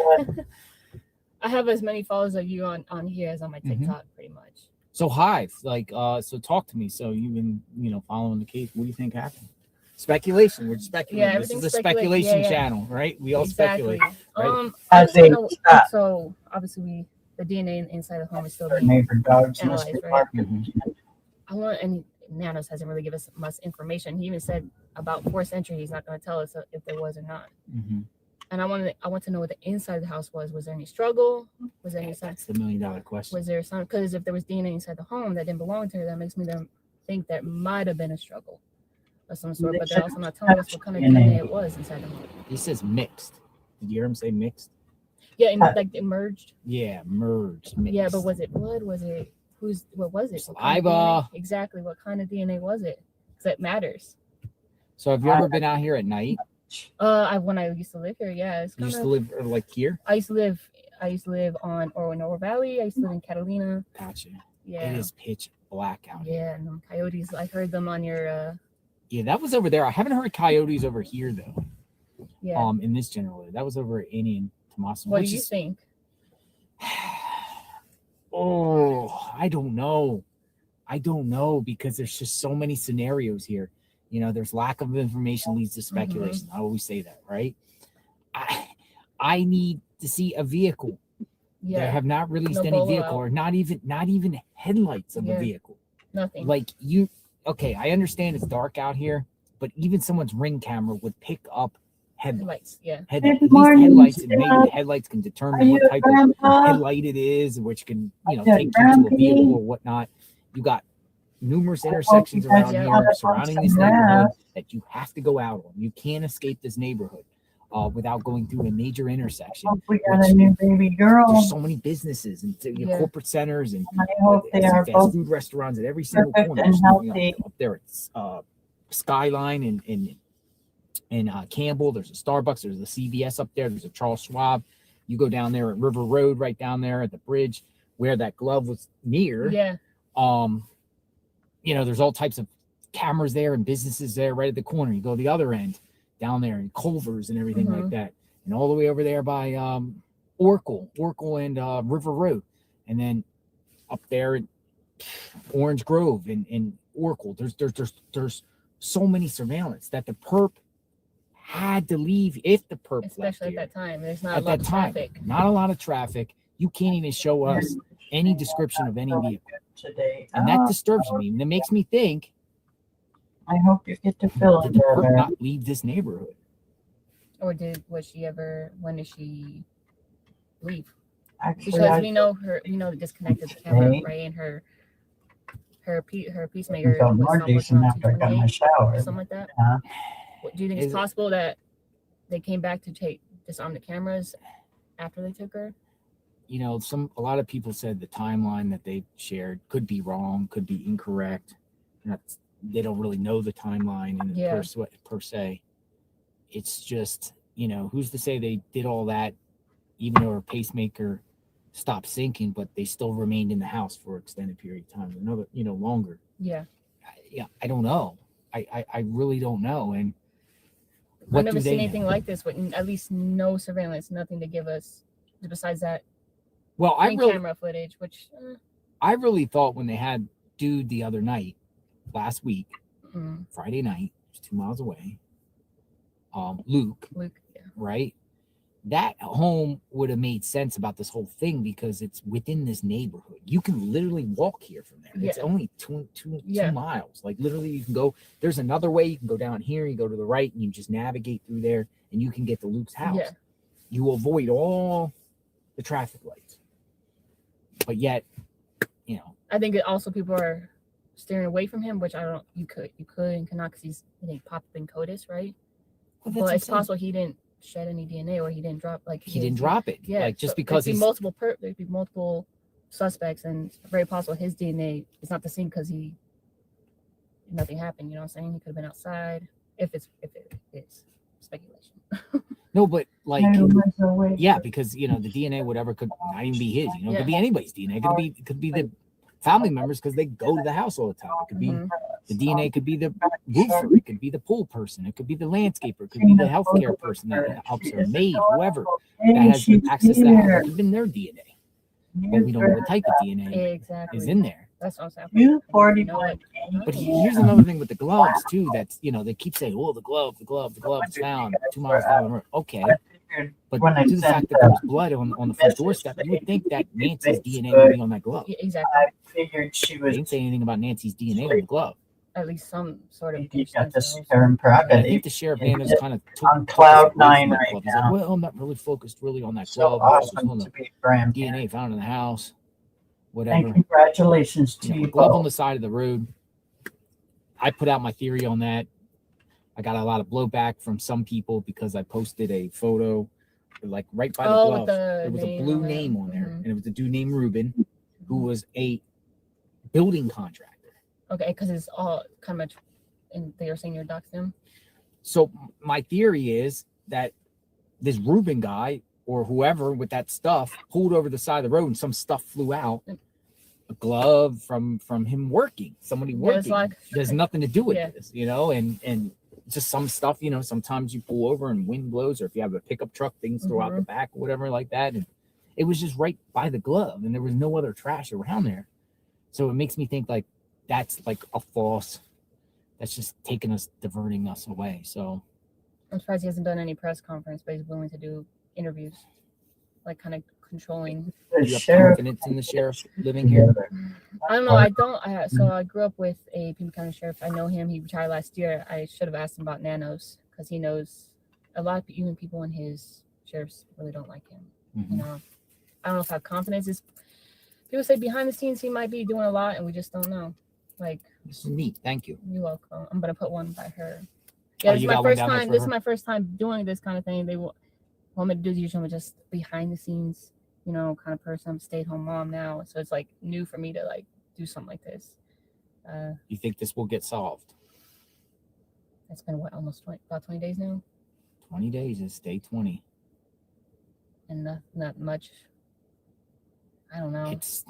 I have as many followers of you on here as on my TikTok, pretty much. So Hive, like, so talk to me. So you've been, following the case. What do you think happened? Speculation. We're speculating. Yeah, this is a everything's speculation yeah. channel, right? We all speculate. Right? I just wanna know, so obviously the DNA inside the home is still being Neighbor dogs must analyzed, be right? barking. I want, and Nanos hasn't really given us much information. He even said about forced entry. He's not going to tell us if there was or not. And I want to know what the inside of the house was. Was there any struggle? Was there any sign? That's the $1 million question. Was there some? Because if there was DNA inside the home that didn't belong to her, that makes me think there might have been a struggle of some sort. But they're also not telling us what kind of DNA it was inside the home. He says mixed. Did you hear him say mixed? Yeah, like it merged. Yeah, merged. Mixed. Yeah, but was it blood? Was it what was it? What kind of Saliva. DNA? Exactly. What kind of DNA was it? Because it matters. So have you ever been out here at night? When I used to live here, yeah. You used to live like here? I used to live on Orono Valley. I used to live in Catalina. Gotcha. Yeah. It is pitch black out here. Yeah, and them coyotes. I heard them on your. Yeah, that was over there. I haven't heard coyotes over here though. Yeah. In this general area. That was over at Indian Tomaso. What do you think? Oh, I don't know. Because there's just so many scenarios here. There's lack of information leads to speculation. I always say that, right? I need to see a vehicle. Yeah. They have not released any vehicle or not even headlights of a vehicle. Nothing. Like okay, I understand it's dark out here, but even someone's ring camera would pick up headlights. Yeah. At least headlights, and maybe the headlights can determine what type of headlight it is, which can take you to a vehicle or whatnot. You got numerous intersections around here surrounding this neighborhood that you have to go out on. You can't escape this neighborhood without going through a major intersection. We got a new baby girl. There's so many businesses and corporate centers and I hope they are fast both food restaurants at every single perfect corner. and healthy. Up there it's Skyline and Campbell. There's a Starbucks. There's a CVS up there. There's a Charles Schwab. You go down there at River Road, right down there at the bridge where that glove was near. Yeah. There's all types of cameras there and businesses there right at the corner. You go to the other end, down there in Culver's and everything Mhm. like that, and all the way over there by Oracle and River Road, and then up there in Orange Grove and Oracle. There's so many surveillance that the perp had to leave if the perp left Especially at here. that time. There's not a At lot that of time, traffic. not a lot of traffic. You can't even show us any description of any vehicle, today. and that disturbs me. And it makes me think, I hope you get to feel did the perp better. not leave this neighborhood? Or when did she leave? Actually, Because we know the disconnected the camera, today. right? And her peacemaker Until was more still working decent on after I got my 228, shower. something like that. Yeah. Do you think Is it's it- possible that they came back to disarm the cameras after they took her? You know, a lot of people said the timeline that they shared could be wrong, could be incorrect. They don't really know the timeline and Yeah. per se. It's just, who's to say they did all that, even though her pacemaker stopped syncing, but they still remained in the house for an extended period of time, longer. Yeah. I don't know. I really don't know. And I've never seen anything like this with at least no surveillance, nothing to give us besides that Well, camera footage, which I really thought when they had dude the other night, last week, Friday night, just 2 miles away, Luke, yeah. right? That home would have made sense about this whole thing because it's within this neighborhood. You can literally walk here from there. It's Yeah. only two Yeah. miles. Like literally, you can go. There's another way. You can go down here. You go to the right, and you just navigate through there, and you can get to Luke's house. Yeah. You avoid all the traffic lights, but yet, I think it also people are steering away from him, which I don't. You could and cannot because he didn't pop up in CODIS, right? Well, that's But what it's I'm saying. possible he didn't shed any DNA or he didn't drop He didn't drop it. Yeah, Like, just so because there'd be he's- there'd be multiple suspects, and it's very possible his DNA is not the same because nothing happened. You know what I'm saying? He could have been outside. If it is speculation. No, but like, I was awake. yeah, because the DNA, whatever, could not even be his. It Yeah. could be anybody's DNA. It could be the family members because they go to the house all the time. It could be Mhm. the DNA. Could be the roofer. It could be the pool person. It could be the landscaper. It could be the healthcare person that helps her, maid, whoever that has she's access to that house. here. It could have been their DNA, but we don't know what type of DNA Exactly. is in there. That's what I'm saying. You 40 But here's another thing with the gloves too. That's they keep saying, "Oh, the glove was found 2 miles down the road." Okay, but when I to the sent fact that there was blood on the front doorstep, you would think that Nancy's DNA would be on that glove. Yeah, exactly. I figured she They was. didn't say anything about Nancy's DNA on the glove. At least some sort of. You got to see her in And I private. think the sheriff Nando's kind of on cloud nine that right glove. He's like, now. "Well, I'm not really focused on that So glove. I'm just awesome on to the be grandparent. DNA found in the house, whatever." And congratulations to you Glove on both. the side of the road. I put out my theory on that. I got a lot of blowback from some people because I posted a photo, like right by the Oh, glove. with the There was a name blue on it. name on there, Mhm. and it was a dude named Ruben, who was a building contractor. Okay, because it's all kind of, and they are saying you're doxing him. So my theory is that this Ruben guy or whoever with that stuff pulled over the side of the road and some stuff flew out. A glove from him working, somebody Yeah, working. it's like- There's nothing to do with Yeah. this, and just some stuff, sometimes you pull over and wind blows, or if you have a pickup truck, things throw out the back or whatever like that. And it was just right by the glove and there was no other trash around there. So it makes me think like that's like a false, that's just diverting us away. So I'm surprised he hasn't done any press conference, but he's willing to do interviews, like kind of controlling. you have confidence in the sheriff living here. I don't know. I don't. So I grew up with a Pima County sheriff. I know him. He retired last year. I should have asked him about nanos because he knows a lot of even people in his sheriffs really don't like him. Mhm. I don't know if I have confidence. People say behind the scenes he might be doing a lot, and we just don't know. Like, this is neat. Thank you. you're welcome. I'm gonna put one by her. Oh, Yeah, this is you my got one first down there time. for This her? is my first time doing this kind of thing. They want me to do usually just behind the scenes, kind of person. I'm a stay-at-home mom now, so it's like new for me to like do something like this. You think this will get solved? It's been about 20 days now, 20 days is day 20. and not much. I don't know. It's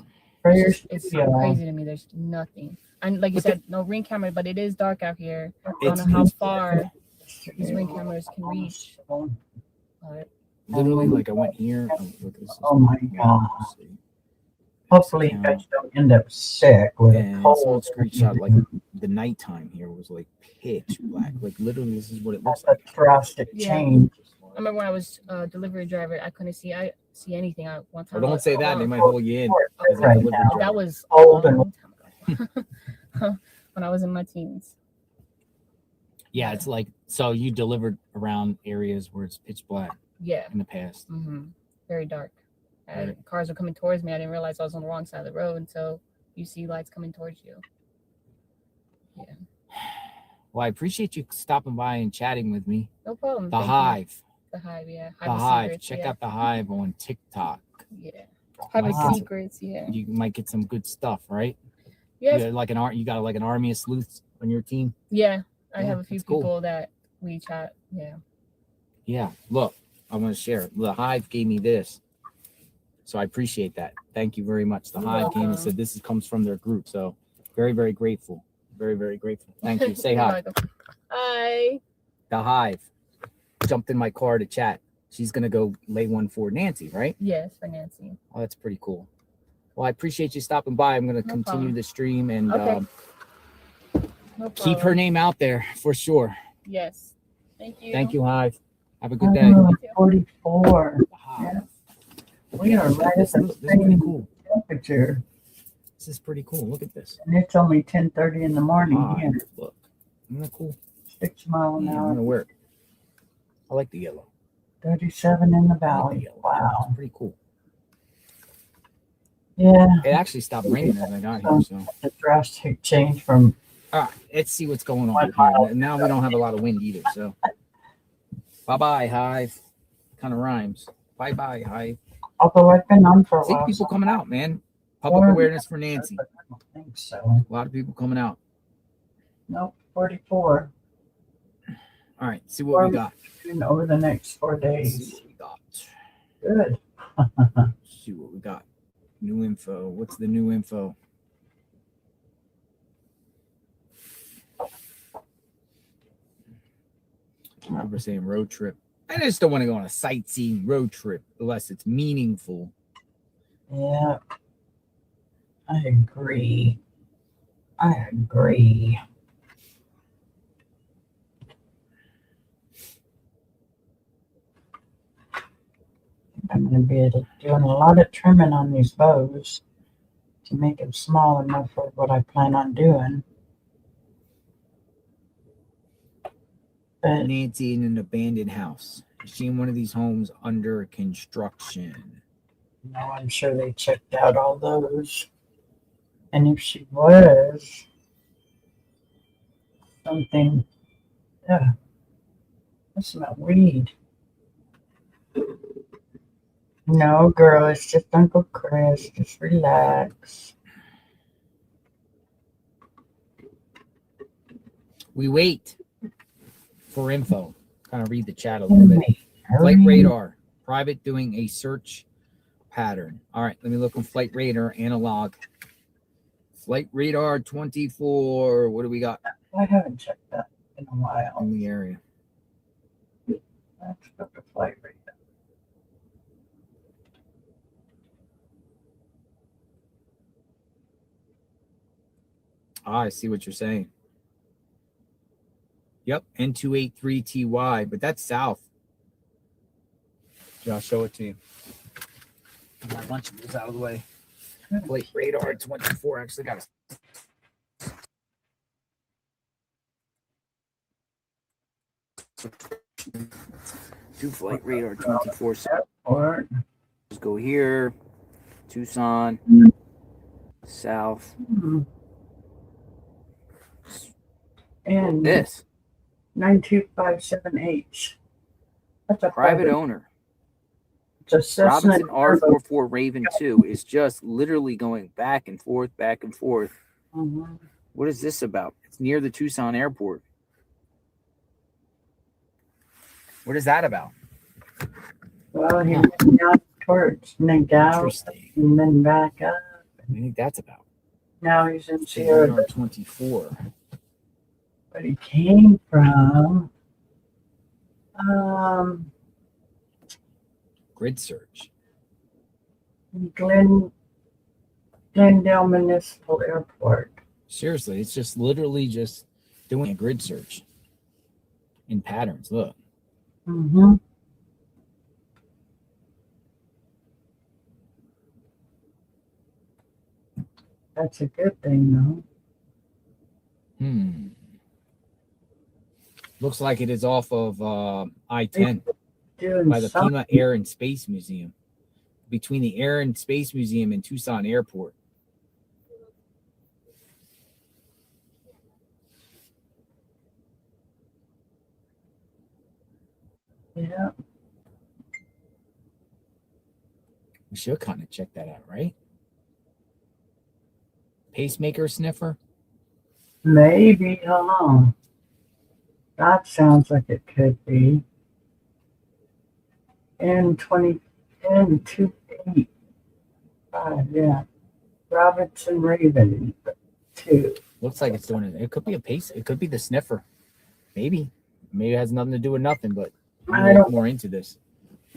It's crazy to me. There's nothing. And like you said, no ring camera, but it is dark out here. I don't know how far. these ring cameras can reach. But Literally, like I went here. Oh, look, this is Oh my God. Hopefully you guys don't end up sick with a and someone cold. screenshot like the nighttime here was like pitch black. Like literally, this is what it looks That's like. a drastic Yeah. change. I remember when I was delivery driver, I couldn't see anything. One time. Or don't say that; they might hold you in. Right as a delivery now. driver. That was a Old and long time ago. When I was in my teens. Yeah, it's like so you delivered around areas where it's pitch black. Yeah. In the past. Mm-hmm. Very dark. Right. Cars were coming towards me. I didn't realize I was on the wrong side of the road until you see lights coming towards you. Yeah. Well, I appreciate you stopping by and chatting with me. No problem. The Thank you. Hive. The Hive, yeah. The Hive. Check out the Hive on TikTok. Yeah. Hive Might of get Secrets, yeah. You might get some good stuff, right? Yeah. You got like an army of sleuths on your team. Yeah. I Yeah, have a few that's cool. people that we chat. Yeah. Yeah. Look, I want to share. The Hive gave me this. So I appreciate that. Thank you very much. The You're Hive came and welcome. said this comes from their group. So very, very grateful. Very, very grateful. Thank you. Say You're hi. welcome. Hi. The Hive jumped in my car to chat. She's going to go lay one for Nancy, right? Yes, for Nancy. Oh, that's pretty cool. Well, I appreciate you stopping by. I'm going to continue problem. the stream and Okay. No keep her problem. name out there for sure. Yes. Thank you. Thank you, Hive. Have a good day. 44. Yeah. We are right at This the is pretty same cool. temperature. This is pretty cool. Look at this. And it's only 10:30 in the morning Hive. here. Look. Isn't that cool? 6 mile an Yeah, I'm hour. going to wear it. I like the yellow. 37 in the I like the valley. yellow. Wow. It's pretty cool. Yeah. It actually stopped raining as I got here. So, A drastic change from all right, let's see what's going on here. Now we don't have a lot of wind either. So, bye, Hive. Kind of rhymes. Bye, Hive. although I've been on for a See while. people coming out, man. Public Or- awareness for Nancy. I don't think so. A lot of people coming out. Nope, 44. All right, see what we got. Over the next 4 Let's see days. what we got. Good. Let's see what we got. New info. What's the new info? We're saying road trip. I just don't want to go on a sightseeing road trip unless it's meaningful. Yeah. I agree. I agree. I'm going to be doing a lot of trimming on these bows to make them small enough for what I plan on doing. But Nancy in an abandoned house. Is she in one of these homes under construction? no, I'm sure they checked out all those. And if she was something, yeah, that's not weed. No, girl, it's just Uncle Chris. Just relax. We wait for info. Kind of read the chat a little bit. Flight radar. Private doing a search pattern. All right, let me look on flight radar analog. Flight radar 24. What do we got I haven't checked that in a while. in the area? Let's go to flight radar. Ah, I see what you're saying. Yep, N283TY, but that's south. Yeah, I'll show it to you. Got a bunch of those out of the way. Flight radar 24 actually got a do flight radar 24. Or Just go here, Tucson, south. and This 92578. That's a private owner. It's a Cessna Robinson R44 Raven 2 is just literally going back and forth, back and forth. Mhm. What is this about? It's near the Tucson airport. What is that about? Well, he went down towards Nagao Interesting. and then back up. What do you think that's about? Now he's in Sierra, CR24. but he came from Grid search. Glendale Municipal Airport. Seriously, it's just literally just doing a grid search in patterns. Look. Mm-hmm. That's a good thing, though. Looks like it is off of I-10 Doing by the something. FEMA Air and Space Museum, between the Air and Space Museum and Tucson Airport. Yeah. We should kind of check that out, right? Pacemaker sniffer? Maybe, that sounds like it could be. N20, N285, yeah. Robinson Raven, 2. Looks like it's doing it. It could be a pace. It could be the sniffer. Maybe it has nothing to do with nothing, but I'm I gonna look don't- more into this.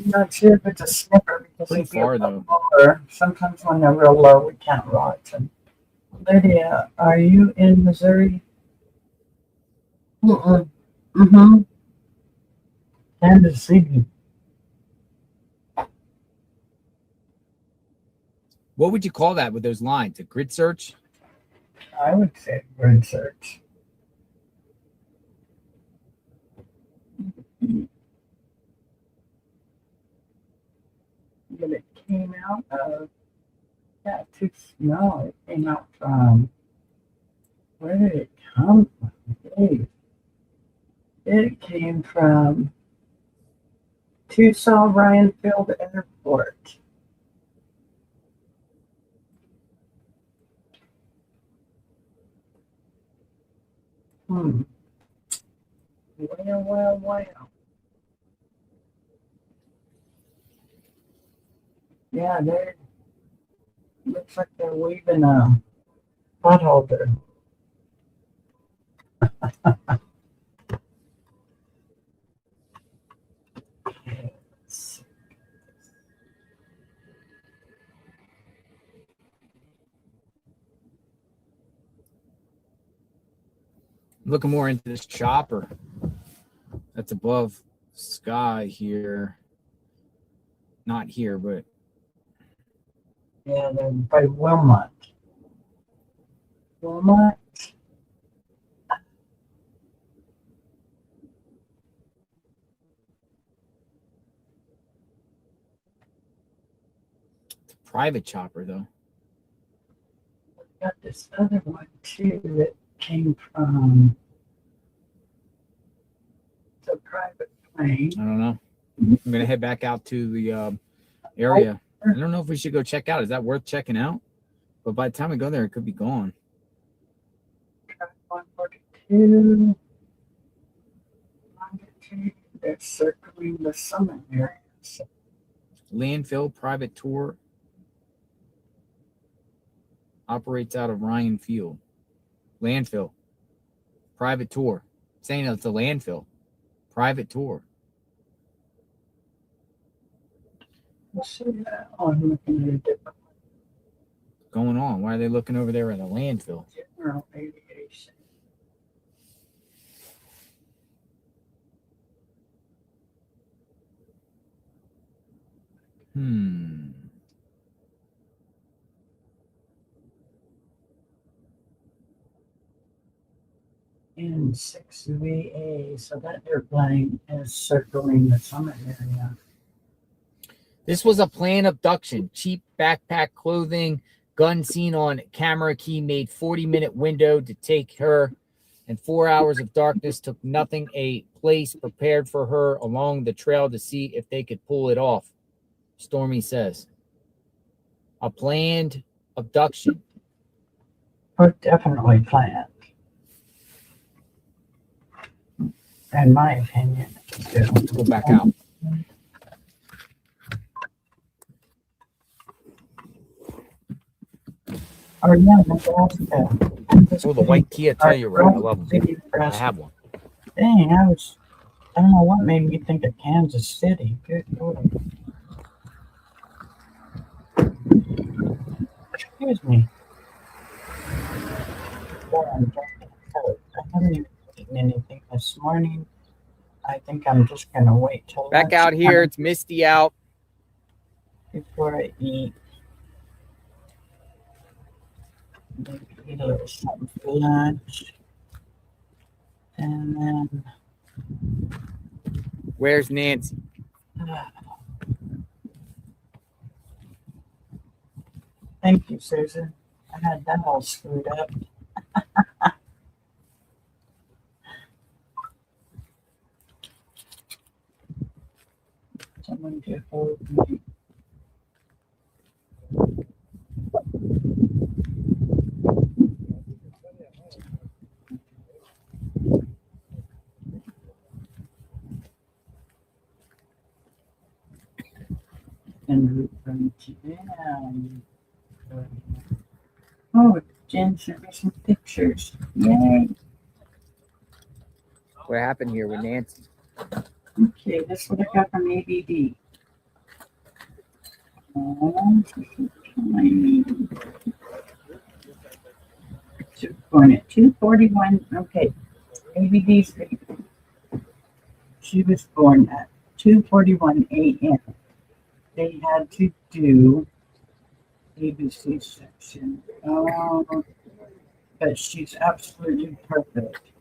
I'm not sure if it's a sniffer because Pretty if you far, look lower, sometimes when they're real low, we can't watch them. Lydia, are you in Missouri? Mm-hmm. Kansas City. What would you call that with those lines? A grid search? I would say grid search. But it came out of, it came out from, where did it come from? Dave? It came from Tucson Ryan Field Airport. Well. Yeah, they're, looks like they're weaving a pot holder. Looking more into this chopper that's above sky here. Not here, but Yeah, they're by Wilmot. Wilmot? it's a private chopper though. Got this other one too that came from the private plane. I don't know. I'm gonna head back out to the area. I don't know if we should go check out. Is that worth checking out? But by the time we go there, it could be gone. Track 142. They're circling the summit area. Landfill private tour operates out of Ryan Field. Landfill private tour. Saying it's a landfill private tour. I'm looking at a different Going on? Why are they looking over there at a landfill? general aviation. In 6VA, so that airplane is circling the summit area. This was a planned abduction. Cheap backpack clothing, gun seen on camera. Key made 40-minute window to take her, and 4 hours of darkness took nothing. A place prepared for her along the trail to see if they could pull it off. Stormy says. A planned abduction. Oh, definitely planned. In my opinion. Let's go back out. Oh, yeah, Nebraska. Oh, the white Kia Telluride. I love them. I have one. Dang, I was I don't know what made me think of Kansas City. Good Lord. Excuse me. Oh, I'm drinking Coke. I haven't even eaten anything this morning. I think I'm just gonna wait till Back out here, it's misty out. before I eat. Maybe eat a little something for lunch. And then Where's Nancy? thank you, Susan. I had that all screwed up. Someone get hold of me. And root from down. Oh, Jen sent me some pictures. Yay. What happened here with Nancy? Okay, this is what I got from ABD. Born at 2:41. Okay, ABD's. She was born at 2:41 a.m. They had to do ABC section. But she's absolutely perfect.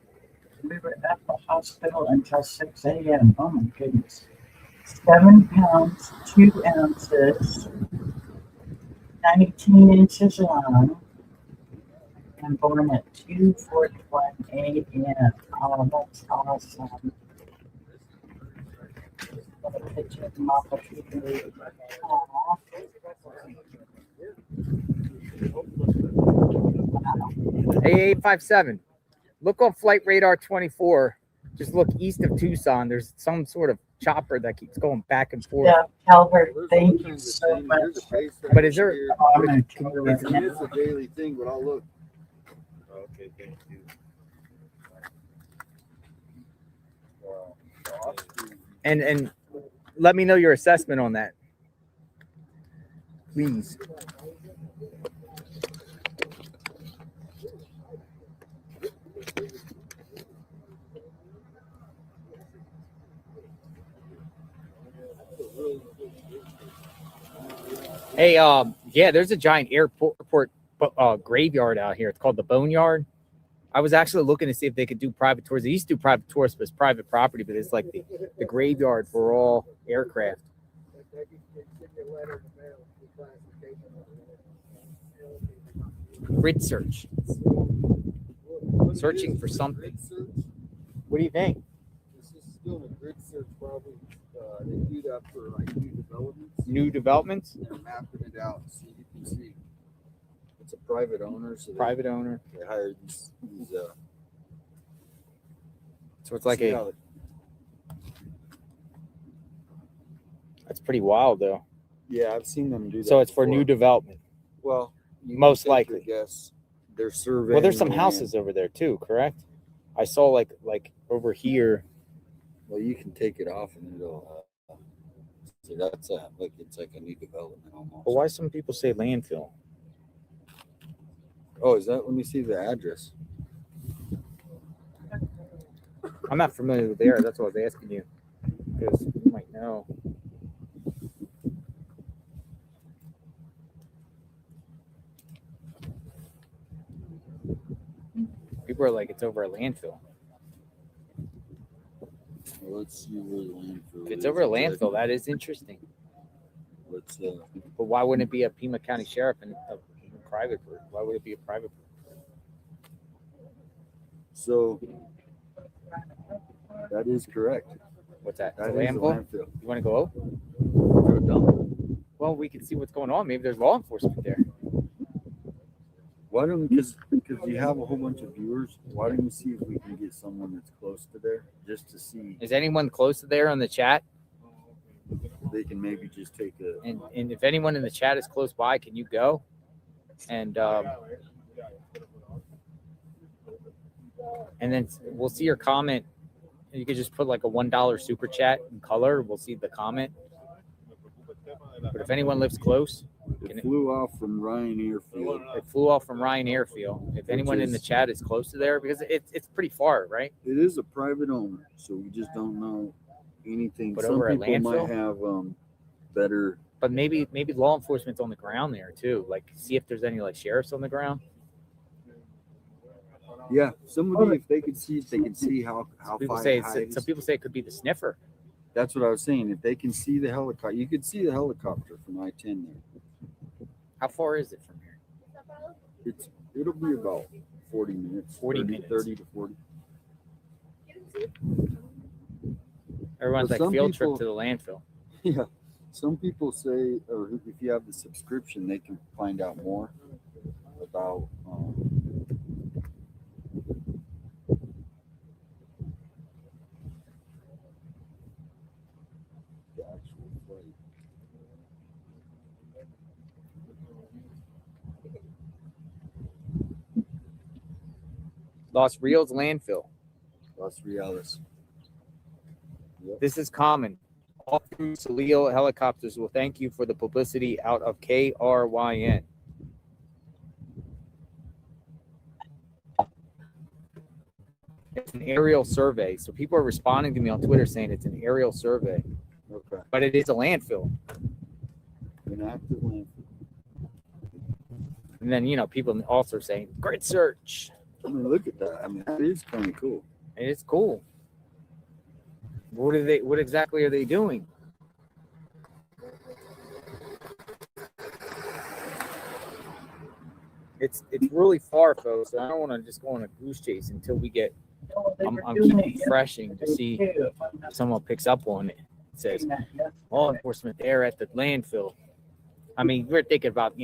We were at the hospital until 6 a.m. Oh my goodness. 7 pounds, 2 ounces, 19 inches long, and born at 2:41 a.m. Oh, that's awesome. Got a picture of Mama Peter. Aw. Hey, 857. Look on Flight Radar 24. Just look east of Tucson. There's some sort of chopper that keeps going back and forth. Yeah, Calvert, thank you so much. But is there? It's a daily thing, but I'll look. Okay, thank you. And let me know your assessment on that, please. Hey, yeah, there's a giant airport graveyard out here. It's called the Boneyard. I was actually looking to see if they could do private tours. They used to do private tours, but it's private property, but it's like the graveyard for all aircraft. Grid search. Searching for something. What do you think? This is still a grid search, probably. They do that for like new developments. New developments? They're mapping it out so you can see. It's a private owner. So Private owner. They hired these so it's like a. That's pretty wild, though. Yeah, I've seen them do that. So it's for before. new development. Well, most likely. Yes, they're surveying. Well, there's some houses over there too, correct? I saw like over here. Well, you can take it off and it'll. So that's like it's like a new development almost. But why some people say landfill? Oh, is that? Let me see the address. I'm not familiar with the area. That's what I was asking you, because you might know. People are like, it's over a landfill. Well, let's see where the landfill. If it's over a landfill, that is interesting. Let's. But why wouldn't it be a Pima County Sheriff and a private group? Why would it be a private group? So that is correct. What's that? That a is a landfill? landfill. You want to go? Go dump. Well, we can see what's going on. Maybe there's law enforcement there. Why don't because you have a whole bunch of viewers? Why don't you see if we can get someone that's close to there just to see? Is anyone close to there on the chat? They can maybe just take a. And if anyone in the chat is close by, can you go? And then we'll see your comment You could just put like a $1 super chat in color. We'll see the comment. But if anyone lives close, It flew off from Ryan Airfield. it flew off from Ryan Airfield. If anyone in the chat is close to there, because it's pretty far, right? It is a private owner, so we just don't know anything. But Some over at people might landfill? have better. But maybe law enforcement's on the ground there too. Like, see if there's any like sheriffs on the ground. Yeah, somebody if they could see how People far say high it some is. people say it could be the sniffer. That's what I was saying. If they can see the helicopter, you could see the helicopter from I-10 there. How far is it from here? It'll be about 40 minutes. 40 minutes. 30 to 40. Everyone's But like some field trip people- to the landfill. Yeah. Some people say, or if you have the subscription, they can find out more about the actual flight. Los Rios landfill. Los Rios. This is common. All through Salillo helicopters will thank you for the publicity out of KRYN. It's an aerial survey. So people are responding to me on Twitter saying it's an aerial survey. Okay. But it is a landfill. An active landfill. And then, people also are saying, great search. I mean, look at that. I mean, that is kind of cool. It's cool. What exactly are they doing? It's really far, folks. I don't want to just go on a goose chase until we get. I'm keeping freshing to see if someone picks up on it. It says law enforcement there at the landfill. I mean, we're thinking about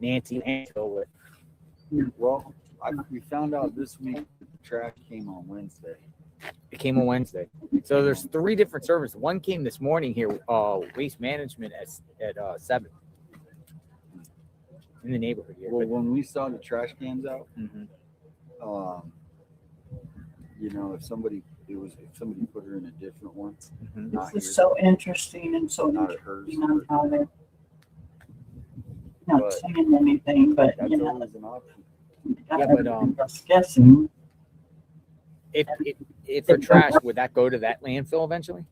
Nancy landfill. Well, we found out this week that the trash came on Wednesday. It came on Wednesday. So there's 3 different services. One came this morning here, waste management at 7 in the neighborhood here. Well, when we saw the trash cans out, if somebody put her in a different one. Not This is here. so interesting and so Not at hers, interesting on how they're not But saying anything, but that's always an option. Yeah, but just guessing. if for trash, would that go to that landfill eventually?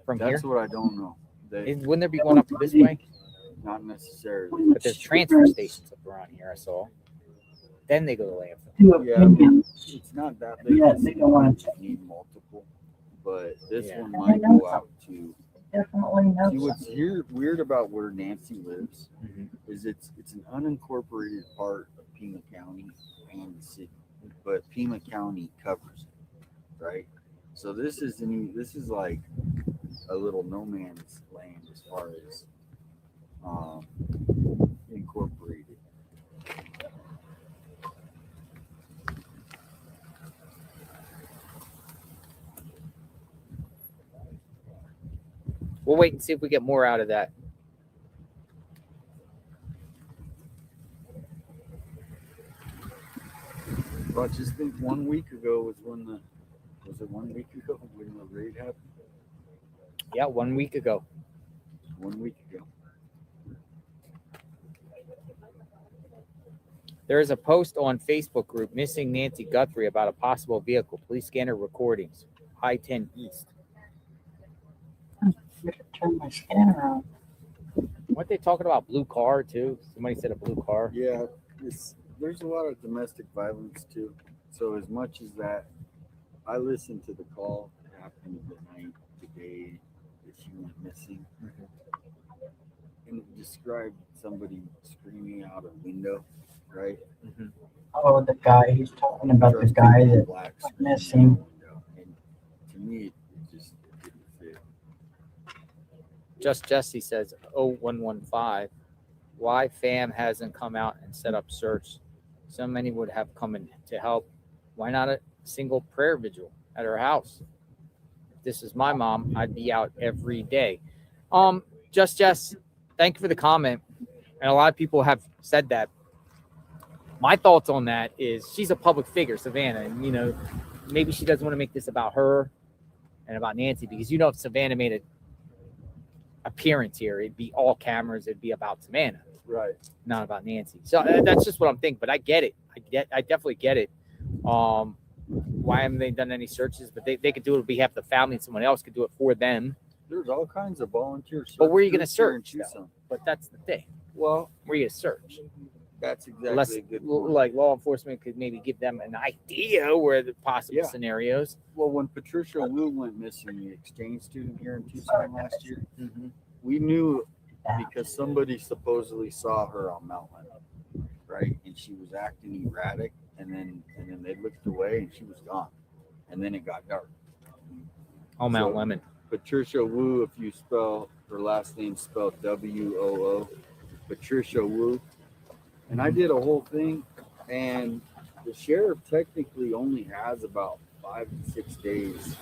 From That's here? what I don't know. Wouldn't there be one up this way? Not necessarily. But there's transfer stations up around here, I saw. Then they go to landfill. Yeah, it's not that big. Yeah, they don't want to need multiple, but this Yeah. one I might know go out to. Definitely know See, what's something. here weird about where Nancy lives Mm-hmm. is it's an unincorporated part of Pima County and the city, but Pima County covers it, right? So this is like a little no man's land as far as incorporated. We'll wait and see if we get more out of that. But just think 1 week ago was when was it 1 week ago when the raid happened? Yeah, 1 week ago. 1 week ago. There is a post on Facebook group missing Nancy Guthrie about a possible vehicle. Police scanner recordings. I-10 East. Turn my scanner on. Weren't they talking about blue car too? Somebody said a blue car. Yeah, there's a lot of domestic violence too. So as much as that, I listened to the call that happened at night today that she went missing, and it described somebody screaming out a window, right? Oh, the guy, he's talking about the guy that Black went missing. And to me, it just didn't fit. Just Jesse says 0115. Why fam hasn't come out and set up search? So many would have come in to help. Why not a single prayer vigil at her house? If this is my mom, I'd be out every day. Just Jess, thank you for the comment. And a lot of people have said that. My thoughts on that is she's a public figure, Savannah, and maybe she doesn't want to make this about her and about Nancy, because you know, if Savannah made an appearance here, it'd be all cameras. It'd be about Savannah, Right. not about Nancy. So that's just what I'm thinking. But I get it. I definitely get it. Why haven't they done any searches? But they could do it on behalf of the family, and someone else could do it for them. There's all kinds of volunteers. But where are you going to search? But that's the thing. Well, where are you going to search? That's exactly Unless, a good point. like, law enforcement could maybe give them an idea where the possible scenarios. Well, when Patricia Wu went missing, the exchange student here in Tucson last year, we knew because somebody supposedly saw her on Mount Lemon, right? And she was acting erratic, and then they looked away, and she was gone, and then it got dark. Oh, Mount Lemon. Patricia Wu, if you spell her last name spelled W-O-O, Patricia Wu. And I did a whole thing, and the sheriff technically only has about 5 to 6 days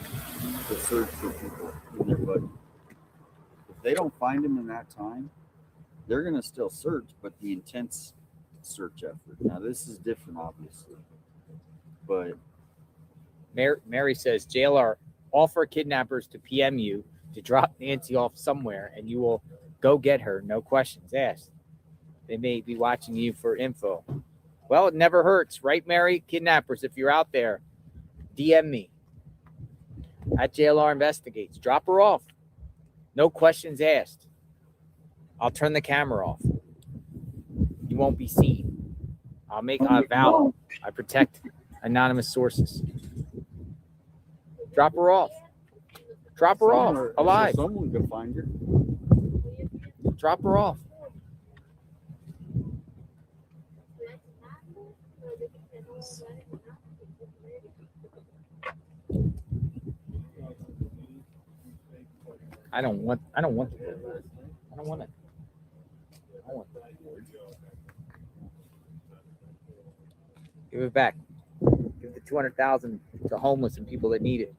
to search for people in their budget. If they don't find them in that time, they're going to still search, but the intense search effort. Now, this is different, obviously. But Mary says, JLR, offer kidnappers to PM you to drop Nancy off somewhere, and you will go get her, no questions asked. They may be watching you for info. Well, it never hurts, right, Mary? Kidnappers, if you're out there, DM me at JLR Investigates. Drop her off. No questions asked. I'll turn the camera off. You won't be seen. I vow. I protect anonymous sources. Drop her off. Drop her off. Alive. Someone could find her. Drop her off. I don't want it. I don't want it. Give it back. Give the 200,000 to homeless and people that need it.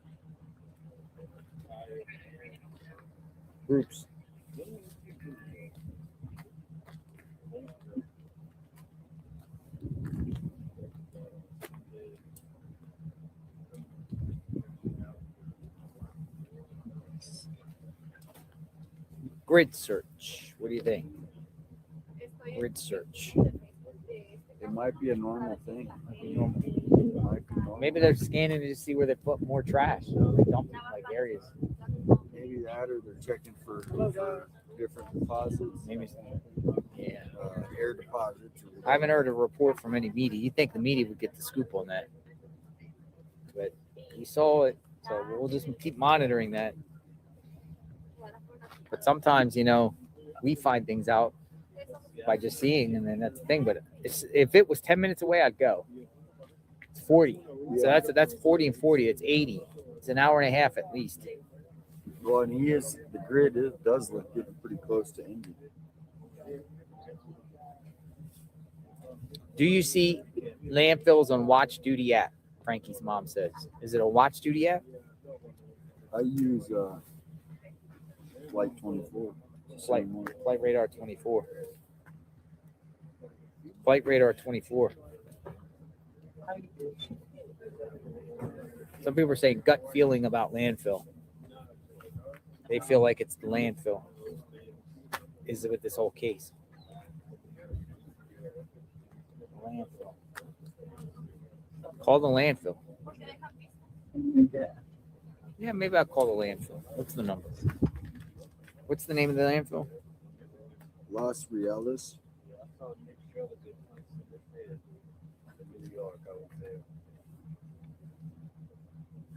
Groups. Grid search. What do you think? Grid search. It might be a normal thing. Maybe they're scanning to see where they put more trash. They dump it in like areas. Maybe that, or they're checking for different deposits. Maybe. Yeah. Air deposits. I haven't heard a report from any media. You'd think the media would get the scoop on that. But we saw it, so we'll just keep monitoring that. But sometimes, we find things out by just seeing, and then that's the thing. But if it was 10 minutes away, I'd go. It's 40. So that's 40 and 40. It's 80. It's an hour and a half at least. Well, and the grid does look getting pretty close to ending. Do you see landfills on watch duty app? Frankie's mom says. Is it a watch duty app? I use Flight 24. Flight Radar 24. Flight Radar 24. Some people are saying gut feeling about landfill. They feel like it's the landfill. Is it with this whole case? Landfill. Call the landfill. Yeah, maybe I'll call the landfill. What's the number? What's the name of the landfill? Los Reales.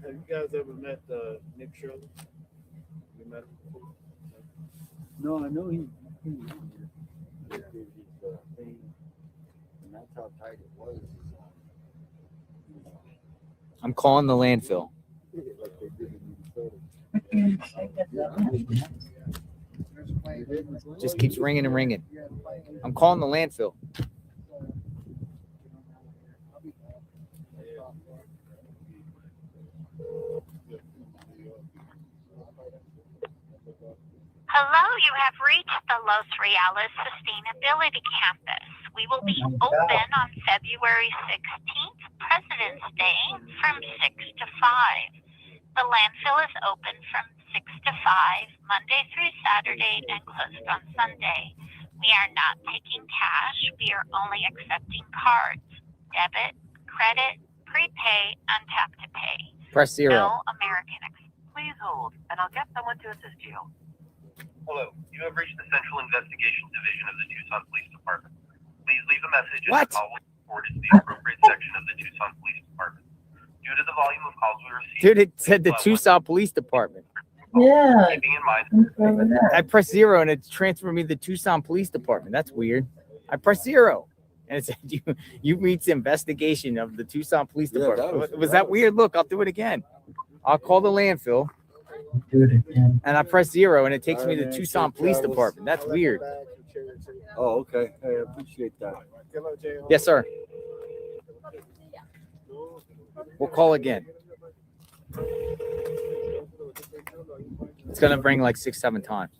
Have you guys ever met Nick Shirley? You met him before? No, I know he did his thing, and that's how tight it was. I'm calling the landfill. Like they did in Minnesota. Just keeps ringing and ringing. I'm calling the landfill. Hello, you have reached the Los Reales Sustainability Campus. We will be open on February 16th, President's Day, from 6 to 5. The landfill is open from 6 to 5, Monday through Saturday, and closed on Sunday. We are not taking cash. We are only accepting cards, debit, credit, prepay, untap to pay. Press 0. No American Express. Please hold, and I'll get someone to assist you. Hello, you have reached the Central Investigation Division of the Tucson Police Department. Please leave a message and What? the call will be forwarded to the appropriate section of the Tucson Police Department. Due to the volume of calls we received, Dude, it said the Tucson Police Department. Yeah. keeping in mind I pressed 0 and it transferred me to the Tucson Police Department. That's weird. I pressed 0 and it said you reached the investigation of the Tucson Police Yeah, Department. that was that weird? Look, I'll do it again. I'll call the landfill Do it again. and I press 0 and it takes me to the Alright, Tucson safe Police travels. Department. That's weird. Oh, okay. Hey, I appreciate that. Yes, sir. We'll call again. It's gonna bring like 6-7 times.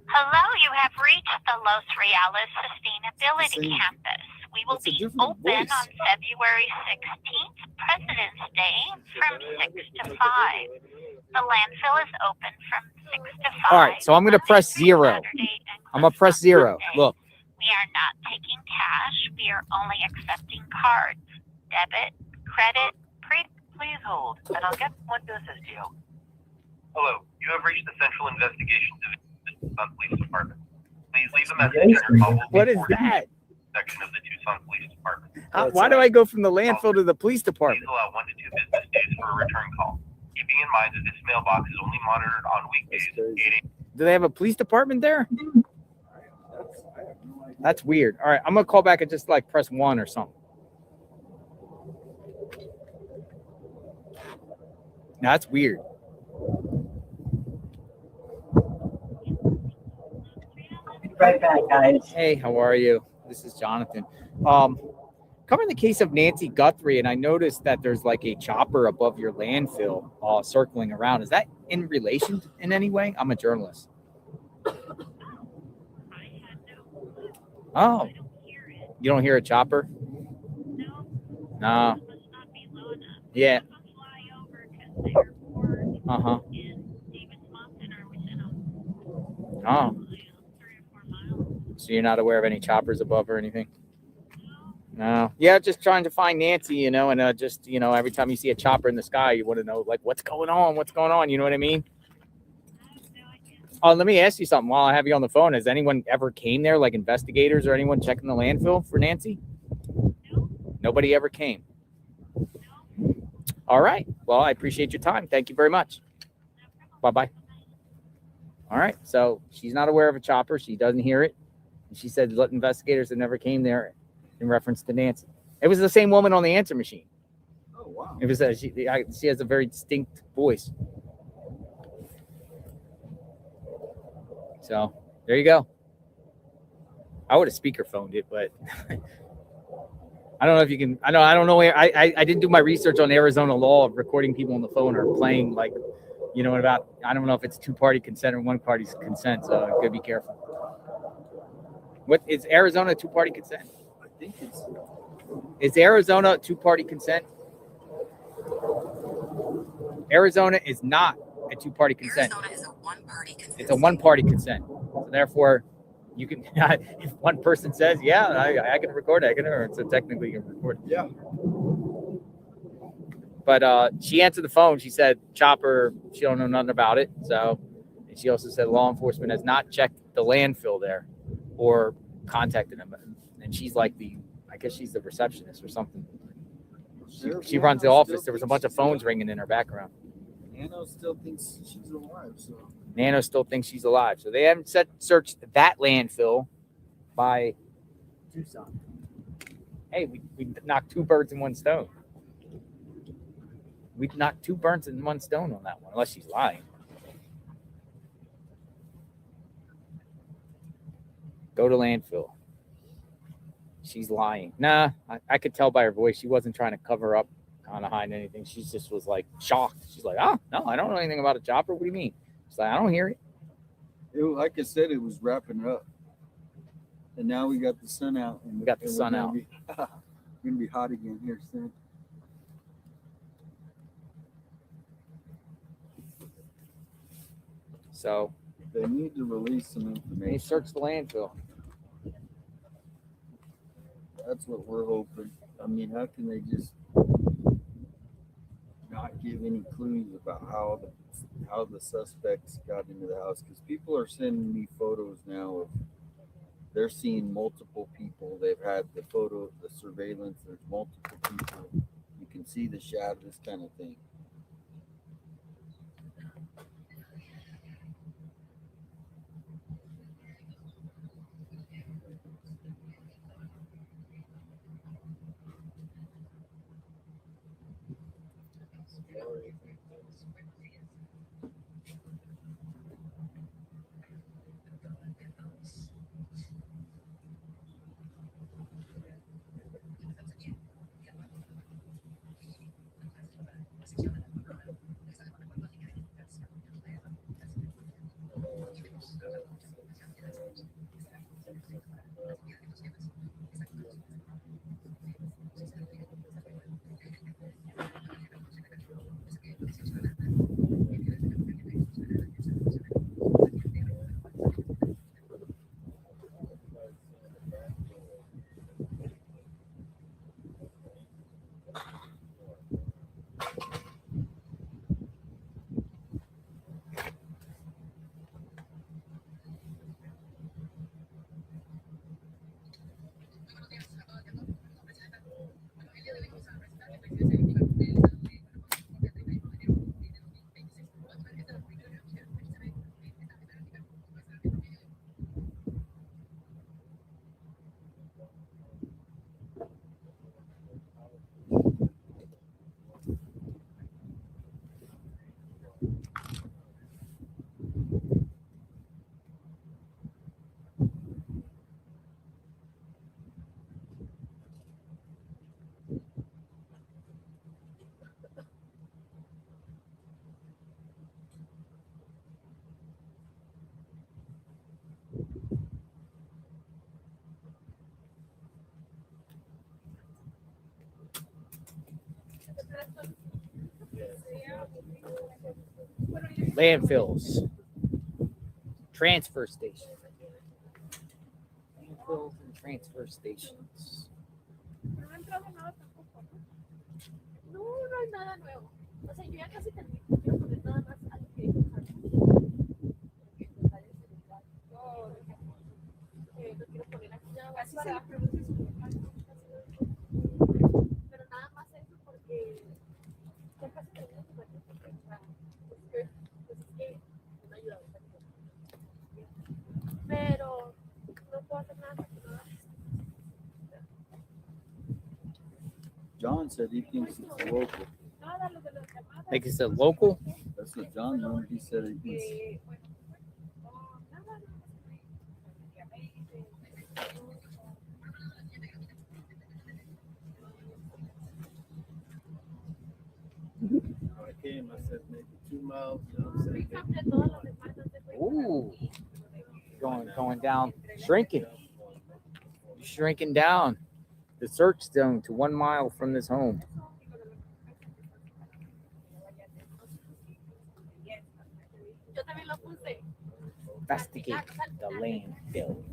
Hello, you have reached the Los Reales Sustainability Campus. We will be open on February 16th, President's Day, from 6 to 5. The landfill is open from 6 to 5. All right, so I'm gonna press 0. I'm gonna press 0. Look. We are not taking cash. We are only accepting cards, debit, credit, Please hold, and I'll get someone to assist you. hello, you have reached the Central Investigation Division of the Tucson Police Department. Please leave a message and your call will be What is forwarded to that? the section of the Tucson Police Department. Why do I go from the landfill to the police department? Please allow 1 to 2 business days for a return call. Keeping in mind that this mailbox is only monitored on weekdays. 8 Do they have a police department there? That's weird. All right, I'm gonna call back and just like press 1 or something. No, that's weird. Right back, guys. Hey, how are you? This is Jonathan. Covering the case of Nancy Guthrie, and I noticed that there's like a chopper above your landfill circling around. Is that in relation in any way? I'm a journalist. Oh, you don't hear a chopper? No. Yeah. Uh-huh. Oh. So you're not aware of any choppers above or anything? No. Yeah, just trying to find Nancy, you know, and just, you know, every time you see a chopper in the sky, you want to know, like, what's going on? What's going on? You know what I mean? Oh, let me ask you something while I have you on the phone. Has anyone ever came there, like investigators or anyone checking the landfill for Nancy? Nobody ever came. All right. Well, I appreciate your time. Thank you very much. Bye-bye. All right. So she's not aware of a chopper. She doesn't hear it. And she said investigators that never came there in reference to Nancy. It was the same woman on the answer machine. Oh, wow. It was she has a very distinct voice. So there you go. I would have speakerphoned it, but I don't know if you can. I don't know. I didn't do my research on Arizona law of recording people on the phone or playing, like, you know, about. I don't know if it's 2-party consent or 1-party consent. So gotta be careful. What is Arizona 2-party consent? I think it's. Is Arizona 2-party consent? Arizona is not a 2-party consent. Arizona is a 1-party consent. It's a 1-party consent. So therefore, you can, if one person says, yeah, I can record it, I can hear it. So technically you can record it. Yeah. But she answered the phone. She said, chopper, she don't know nothing about it. So, and she also said law enforcement has not checked the landfill there or contacted them. And she's like I guess she's the receptionist or something. She runs the office. There was a bunch of phones ringing in her background. Nano still thinks she's alive, so. Nano still thinks she's alive. So they haven't searched that landfill by Tucson. Hey, we knocked 2 birds in 1 stone. We knocked 2 birds in 1 stone on that one, unless she's lying. Go to landfill. She's lying. Nah, I could tell by her voice she wasn't trying to cover up kind of hide anything. She just was like shocked. She's like, oh, no, I don't know anything about a chopper. What do you mean? She's like, I don't hear it. Like I said, it was wrapping up. And now we got the sun out. And we got the sun out. We're going to be hot again here soon. So they need to release some information. They search the landfill. That's what we're hoping. I mean, how can they just not give any clues about how the suspects got into the house? Because people are sending me photos now of they're seeing multiple people. They've had the photo, the surveillance. There's multiple people. You can see the shadow, this kind of thing. Landfills. Transfer stations. Landfills and transfer stations. No he entrado nada tampoco. No, no hay nada nuevo. O sea, yo ya casi terminé. Quiero poner nada más algo que lo quiero poner aquí ya. Así se le produce su pero nada más eso porque ya casi terminé su baño. Pues es que me ayuda bastante. Pero no puedo hacer nada porque no. John said he thinks it's local. Think it's a local? That's what John knows. He said it is. I came, I said maybe 2 miles. You know what I'm saying? Ooh. Going down, shrinking down the search zone to 1 mile from this home. Investigate the landfill.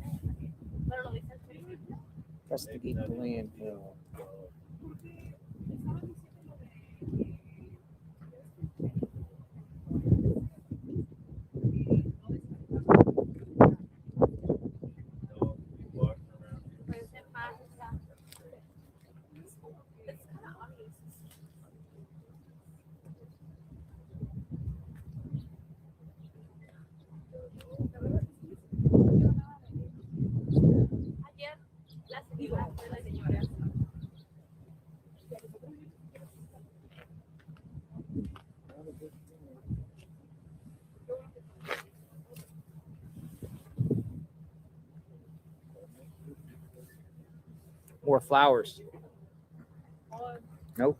Investigate the landfill. Or flowers. Nope.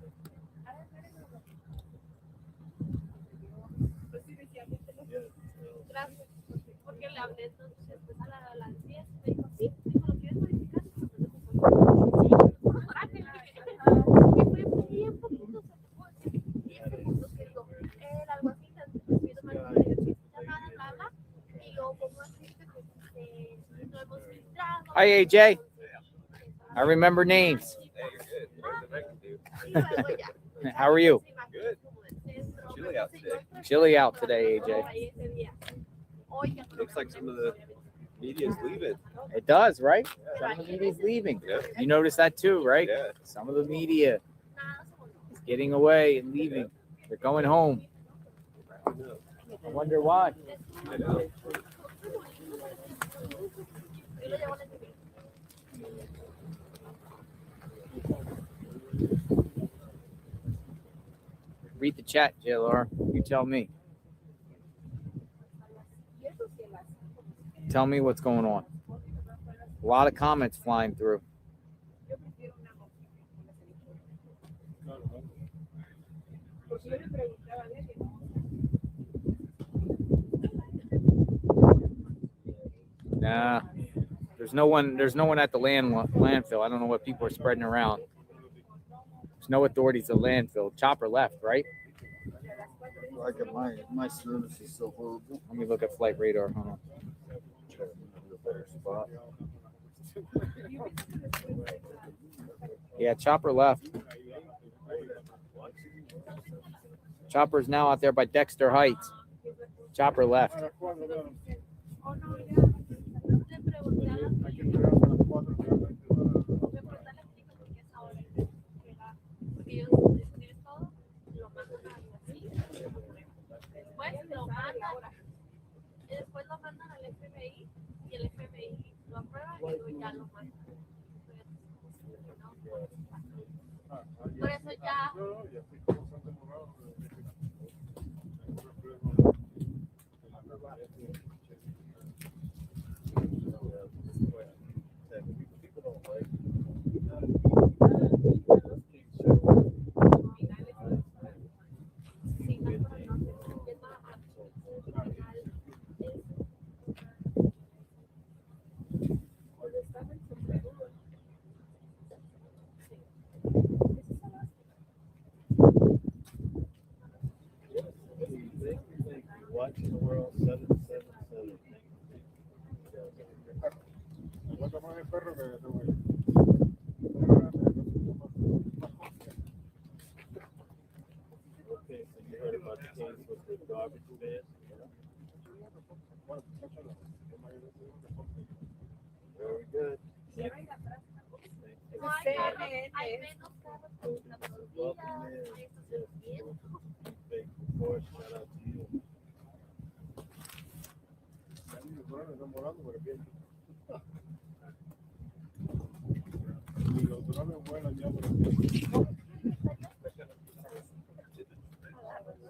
Gracias. Porque le hablé entonces después a las 10. Me dijo, sí, dijo, ¿lo quieres modificar? Sí, que fue bien poquito, o sea, te puedo decir 10 segundos que digo, el alguacil recibido más llamada, bla, bla, y luego pongo así que no hemos filtrado. Hi, AJ. I remember names. How are you? Good. Chilly out today. Chilly out today, AJ. Looks like some of the media is leaving. It does, right? Some of the media's leaving. Yeah. You notice that too, right? Yeah. Some of the media is getting away and leaving. They're going home. I wonder why. I know. Read the chat, JLR. You tell me. Tell me what's going on. A lot of comments flying through. Nah, there's no one at the landfill. I don't know what people are spreading around. There's no authorities at landfill. Chopper left, right? Like my service is so horrible. Let me look at flight radar. Hold on. Spot. Yeah, Chopper left. Chopper's now out there by Dexter Heights. Chopper left. Después lo mandan al FBI y el FBI lo aprueba y luego ya lo mandan. Por eso ya. Watching the world 777. Okay, so you heard about the case with the garbage bin? Very good. No hay carros, hay menos carros que los días, hay estacionamiento. Shout out to you.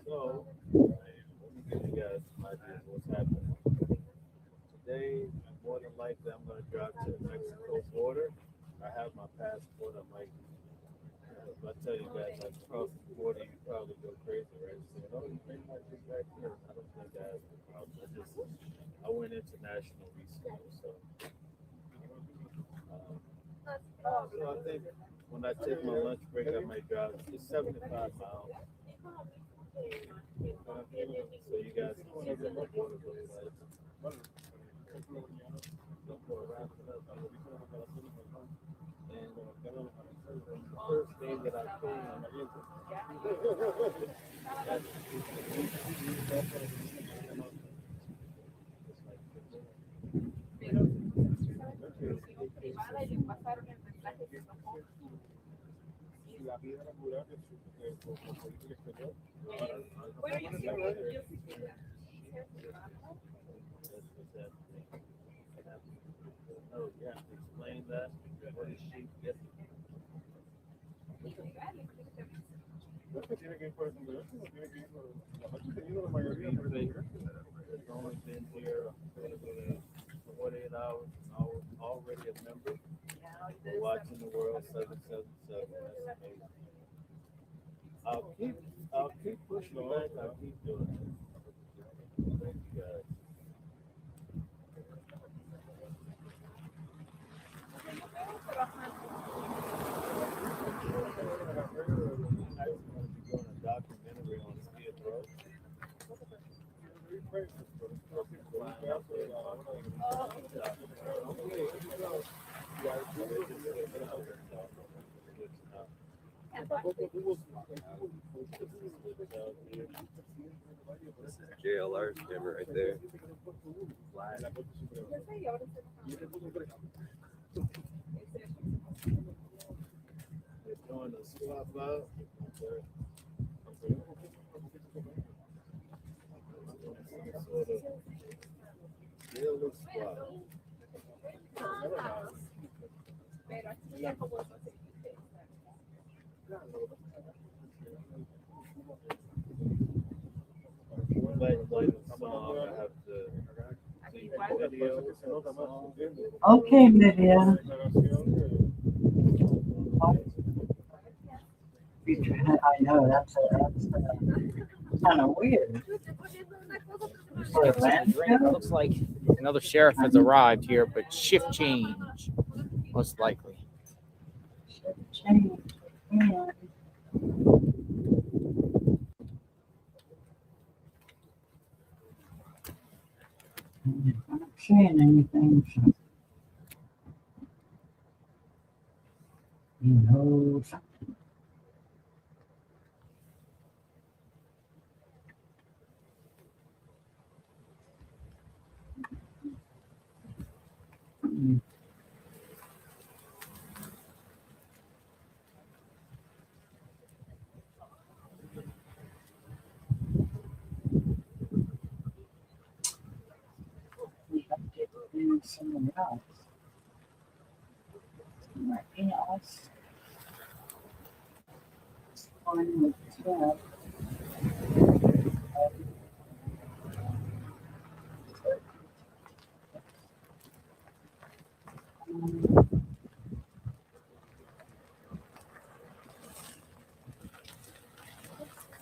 So, let me give you guys some ideas of what's happening. Today, more than likely, I'm going to drive to the Mexico border. I have my passport. I'm like, if I tell you guys I cross the border, you probably go crazy, right? So, no, you may not be back here. I don't think I have a problem. I went international recently, so. So I think when I take my lunch break, I might drive just 75 miles. So you guys can see what the border looks like. And the first day that I came, oh, you have to explain that. What is she getting? It's only been here 48 hours, and I was already a member. Watching the world 777. That's amazing. I'll keep pushing back. I'll keep doing it. Thank you guys. Doing a documentary on Skid Row. This is JLR's camera right there. They're doing a swap out. Sort of daily swap. Okay, Lydia. I know that's kind of weird. It looks like another sheriff has arrived here, but shift change, most likely. Change. Yeah. I'm not seeing anything. So. You know something. Someone else. Something else. On the 12th.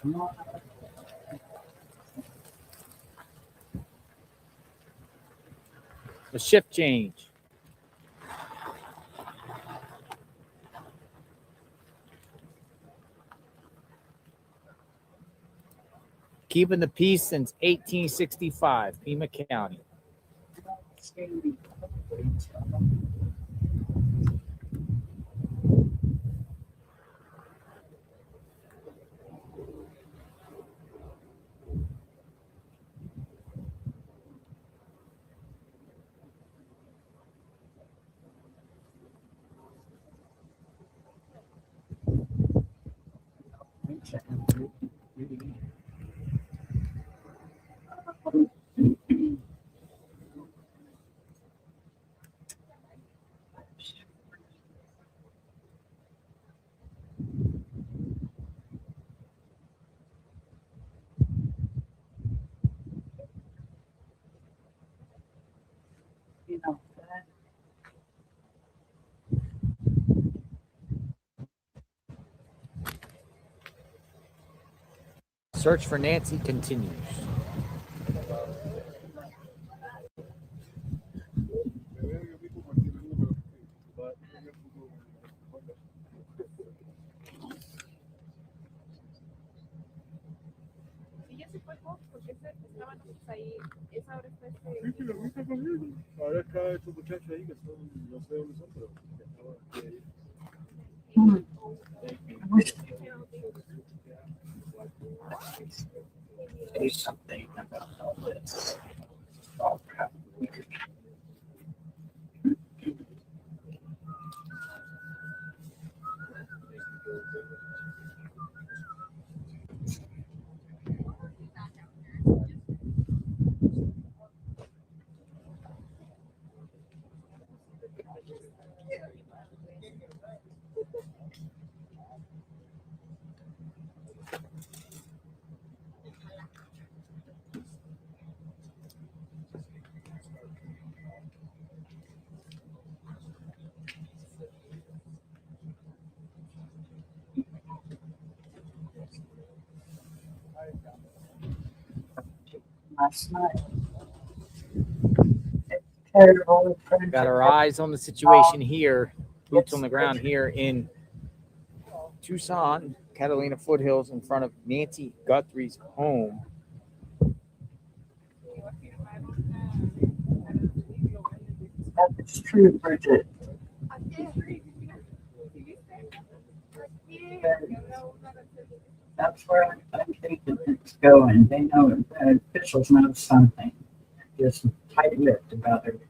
Come on. The shift change. Keeping the peace since 1865, Pima County. You know, Search for Nancy continues. Ahora está estos muchachos ahí que son, no sé dónde son, pero que estaban ahí. Say something about all this. All kind of weird. last night. It's terrible. Got our eyes on the situation here, boots on the ground here in Tucson, Catalina foothills, in front of Nancy Guthrie's home. That's true, Bridget. That's where I think it's going. They know officials know something. Just tight-lipped about everything.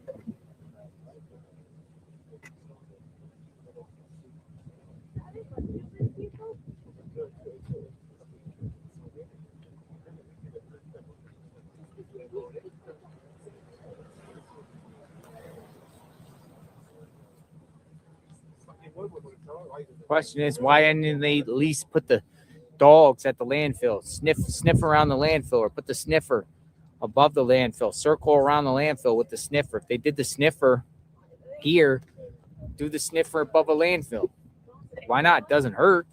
Question is, why didn't they at least put the dogs at the landfill, sniff around the landfill, or put the sniffer above the landfill, circle around the landfill with the sniffer? If they did the sniffer here, do the sniffer above a landfill. Why not? Doesn't hurt.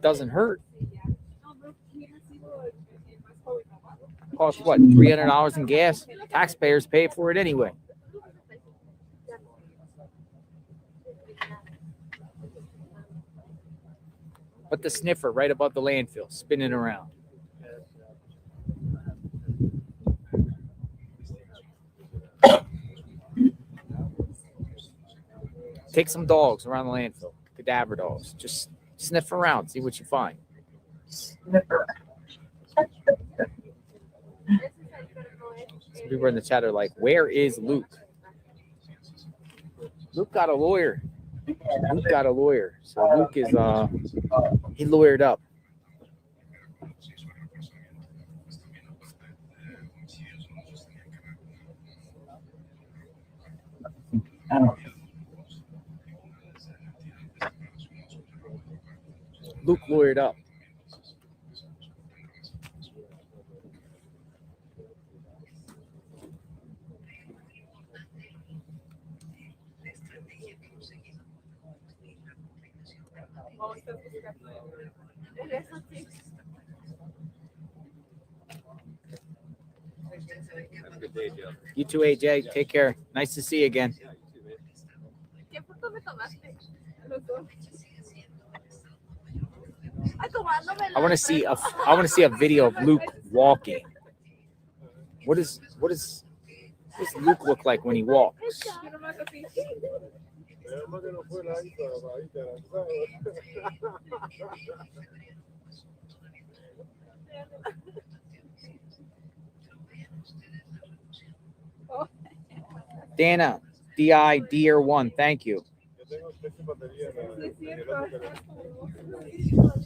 Doesn't hurt. Costs what, $300 in gas? Taxpayers pay for it anyway. Put the sniffer right above the landfill, spinning around. Take some dogs around the landfill, cadaver dogs. Just sniff around, see what you find. Sniffer. Some people in the chat are like, where is Luke? Luke got a lawyer. Luke got a lawyer. So Luke is he lawyered up. Luke lawyered up. Have a good day, Joe. You too, AJ. Take care. Nice to see you again. I want to see a video of Luke walking. What does Luke look like when he walks? Dana, DI Deer 1, thank you.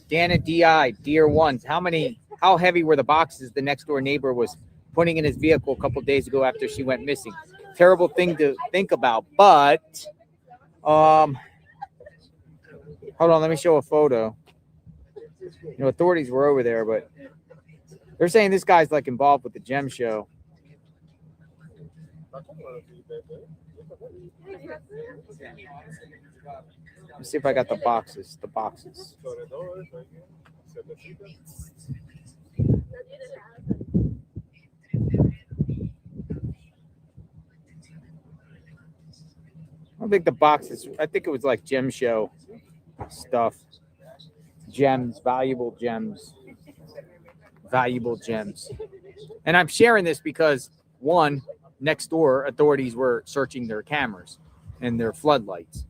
Dana DI Deer 1, how heavy were the boxes the next door neighbor was putting in his vehicle a couple days ago after she went missing? Terrible thing to think about, but hold on, let me show a photo. You know, authorities were over there, but they're saying this guy's like involved with the gem show. Let's see if I got the boxes. The boxes. I don't think the boxes. I think it was like gem show stuff. Gems, valuable gems. Valuable gems. And I'm sharing this because, one, next door authorities were searching their cameras and their floodlights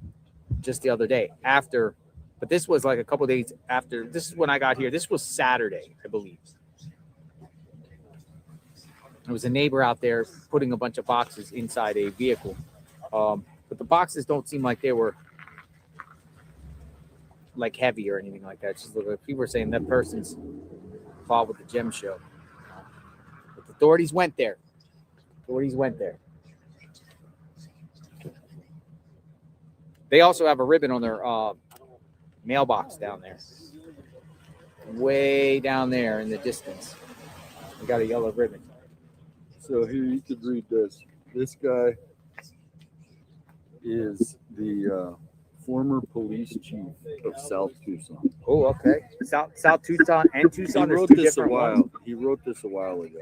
just the other day after, but this was like a couple days after. This is when I got here. This was Saturday, I believe. There was a neighbor out there putting a bunch of boxes inside a vehicle. But the boxes don't seem like they were like heavy or anything like that. It's just like people were saying that person's involved with the gem show. But the authorities went there. They also have a ribbon on their mailbox down there. Way down there in the distance. They got a yellow ribbon. So here you could read this. This guy is the former police chief of South Tucson. Oh, okay. South Tucson and Tucson. He There's wrote two this a different while. ones. He wrote this a while ago.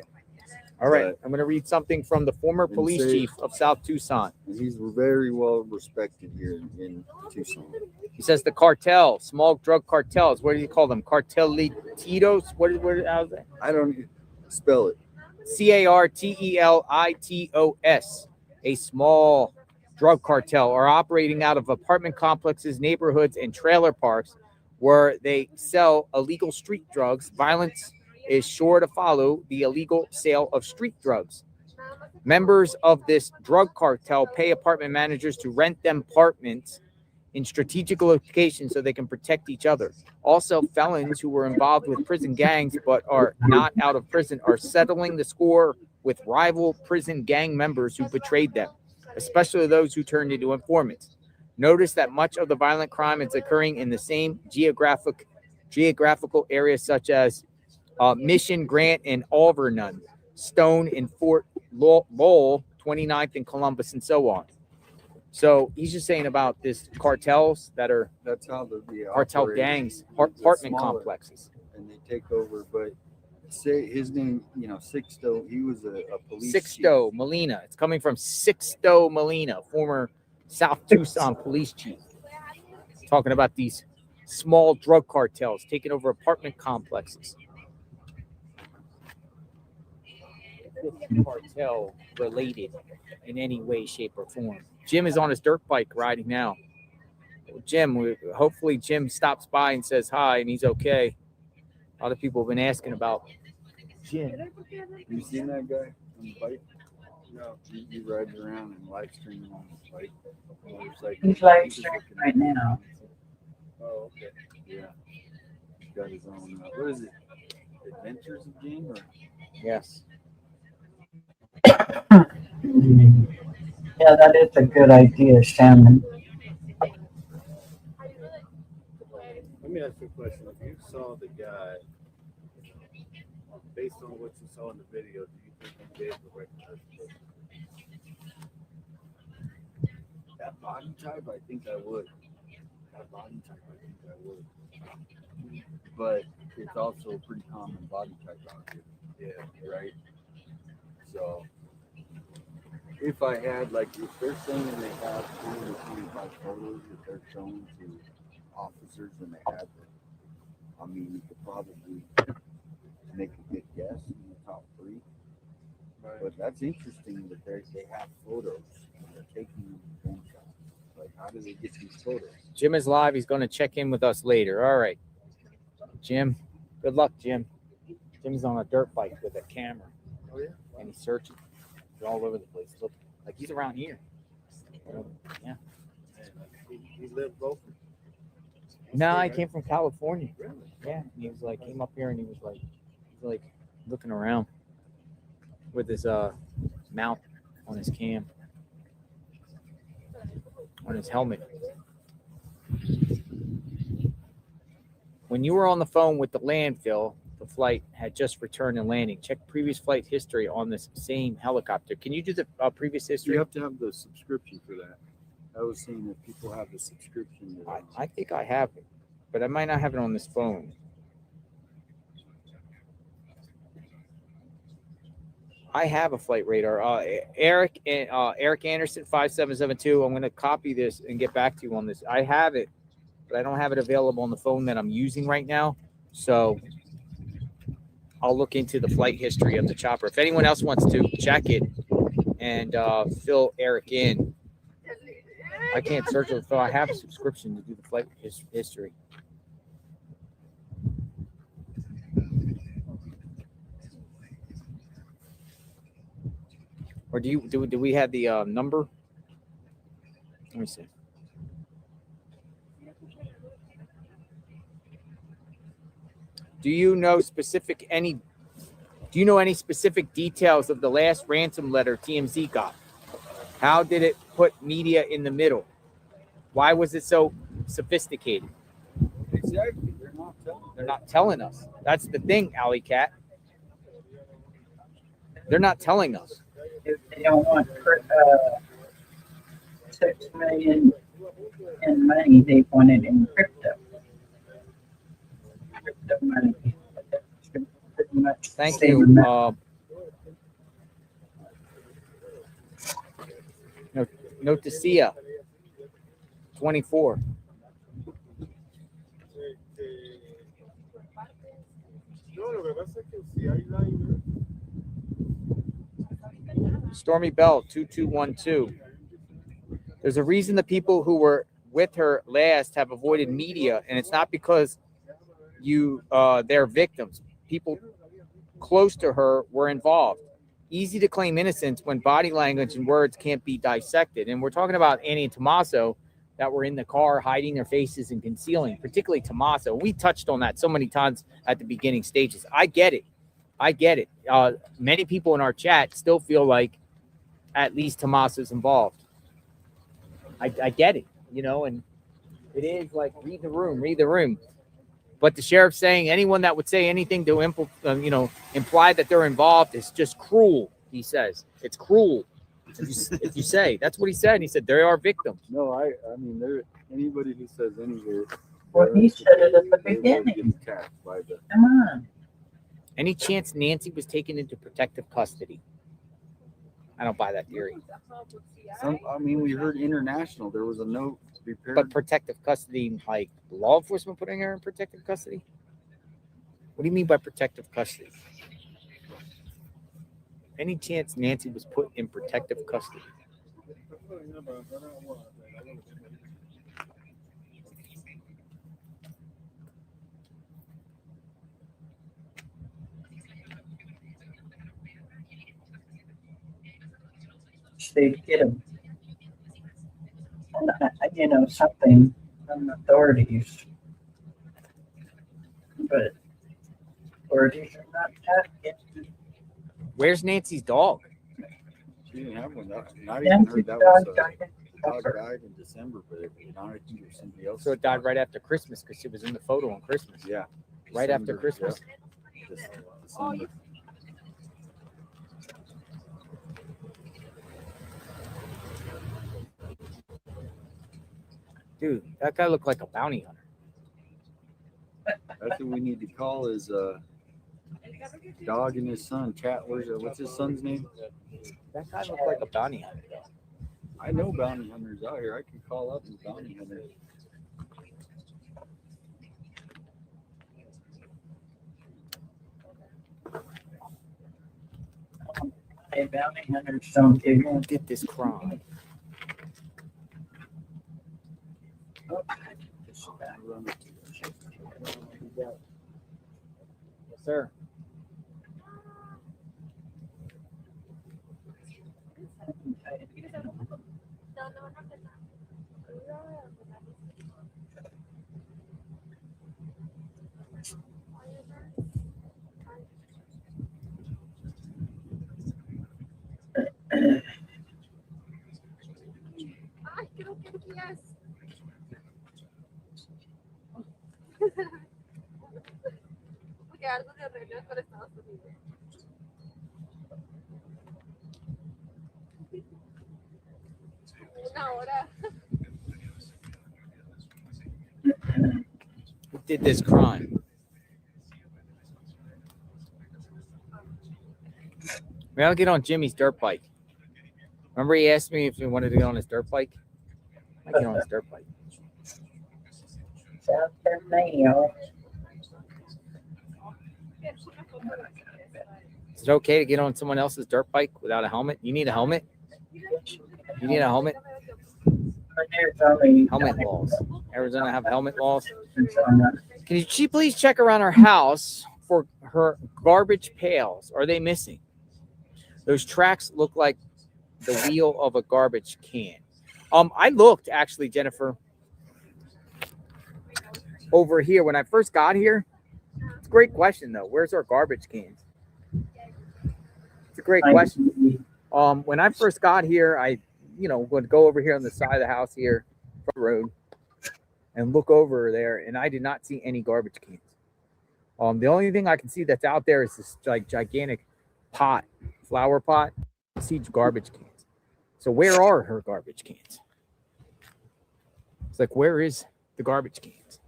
All right, I'm going to read something from the former police chief of South Tucson. He's very well respected here in Tucson. He says the cartel, small drug cartels. What do you call them? Cartelitos? How's that? I don't spell it. Cartelitos. A small drug cartel are operating out of apartment complexes, neighborhoods, and trailer parks where they sell illegal street drugs. Violence is sure to follow the illegal sale of street drugs. Members of this drug cartel pay apartment managers to rent them apartments in strategic locations so they can protect each other. Also, felons who were involved with prison gangs but are not out of prison are settling the score with rival prison gang members who betrayed them, especially those who turned into informants. Notice that much of the violent crime is occurring in the same geographical areas such as Mission, Grant, and Alvernon, Stone, and Fort Lowell, 29th, and Columbus, and so on. So he's just saying about this cartels that's how the cartel gangs, apartment complexes, and they take over. But say his name, Sixto. He was a police. Sixto Molina. It's coming from Sixto Molina, former South Tucson police chief, talking about these small drug cartels taking over apartment complexes. Cartel related in any way, shape, or form. Jim is on his dirt bike riding now. Jim, hopefully Jim stops by and says hi and he's okay. A lot of people have been asking about Jim. You seen that guy on the bike? No. He rides around and live streaming on his bike. He's live streaming right now. Oh, okay. Yeah. He's got his own, what is it? Adventures of Jim? Or? Yes. Yeah, that is a good idea, Shannon. Let me ask you a question. If you saw the guy, based on what you saw in the video, do you think you'd be able to recognize the person? That body type, I think I would. That body type, I think I would. But it's also a pretty common body type out here. Yeah, right? So if I had, like, if they're saying they have 20 to 25 photos that they're showing to officers and they have them, I mean, you could probably make a good guess in the top 3. Right. But that's interesting that they have photos and they're taking them shots. Like, how do they get these photos? Jim is live. He's going to check in with us later. All right. Jim, good luck, Jim. Jim's on a dirt bike with a camera. Oh, yeah? And he's searching. He's all over the place. Look, like he's around here. Yeah. He lived local? No, I came from California. Really? Yeah. And he was like, came up here and he was like looking around with his mount on his cam, on his helmet. When you were on the phone with the landfill, the flight had just returned and landing. Check previous flight history on this same helicopter. Can you do the previous history? You have to have the subscription for that. I was saying that people have the subscription. I think I have it, but I might not have it on this phone. I have a flight radar. Eric Anderson 5772. I'm going to copy this and get back to you on this. I have it, but I don't have it available on the phone that I'm using right now. So I'll look into the flight history of the chopper. If anyone else wants to check it and fill Eric in, I can't search it. So I have a subscription to do the flight history. Or do we have the number? Let me see. Do you know any specific details of the last ransom letter TMZ got? How did it put media in the middle? Why was it so sophisticated? Exactly. They're not telling us. That's the thing, Alley Cat. They're not telling us. If they don't want $6 million and money they wanted in crypto. Crypto money. Pretty much the Thank same you. amount. Note to see ya. 24. Stormy Bell 2212. There's a reason the people who were with her last have avoided media, and it's not because they're victims. People close to her were involved. Easy to claim innocence when body language and words can't be dissected. And we're talking about Annie and Tommaso that were in the car hiding their faces and concealing, particularly Tommaso. We touched on that so many times at the beginning stages. I get it. Many people in our chat still feel like at least Tommaso's involved. I get it, and it is like read the room. But the sheriff's saying anyone that would say anything to imply that they're involved is just cruel. He says it's cruel. If you say that's what he said. He said they are victims. No, I mean, there anybody who says anything. Well, he said it at the beginning. Come on. Any chance Nancy was taken into protective custody? I don't buy that theory. We heard international. There was a note prepared. But protective custody, like law enforcement putting her in protective custody? What do you mean by protective custody? Any chance Nancy was put in protective custody? They'd get him. Something from authorities. But authorities are not that. Where's Nancy's dog? She didn't have one. Not even heard that was dog died in December, but I think it was somebody else. So it died right after Christmas because she was in the photo on Christmas. Yeah. Right after Christmas. Yeah. December. Dude, that guy looked like a bounty hunter. That's what we need to call his dog and his son. What's his son's name? That guy looked like a bounty hunter. I know bounty hunters out here. I can call up and bounty hunters. Hey, bounty hunters don't give in. Did this crime? Yes, sir. Ay, creo que aquí es. Porque algo de reunión con Estados Unidos. Una hora. Who did this crime? Maybe I'll get on Jimmy's dirt bike. Remember he asked me if he wanted to get on his dirt bike? I get on his dirt bike. South Carolina. Is it okay to get on someone else's dirt bike without a helmet? You need a helmet? You need a helmet? Helmet laws. Arizona have helmet laws. Can you please check around her house for her garbage pails? Are they missing? Those tracks look like the wheel of a garbage can. I looked actually, Jennifer, over here when I first got here. It's a great question though. Where's our garbage cans? It's a great question. When I first got here, I would go over here on the side of the house here from the road and look over there, and I did not see any garbage cans. The only thing I can see that's out there is this like gigantic flower pot. I see garbage cans. So where are her garbage cans? like, where is the garbage cans?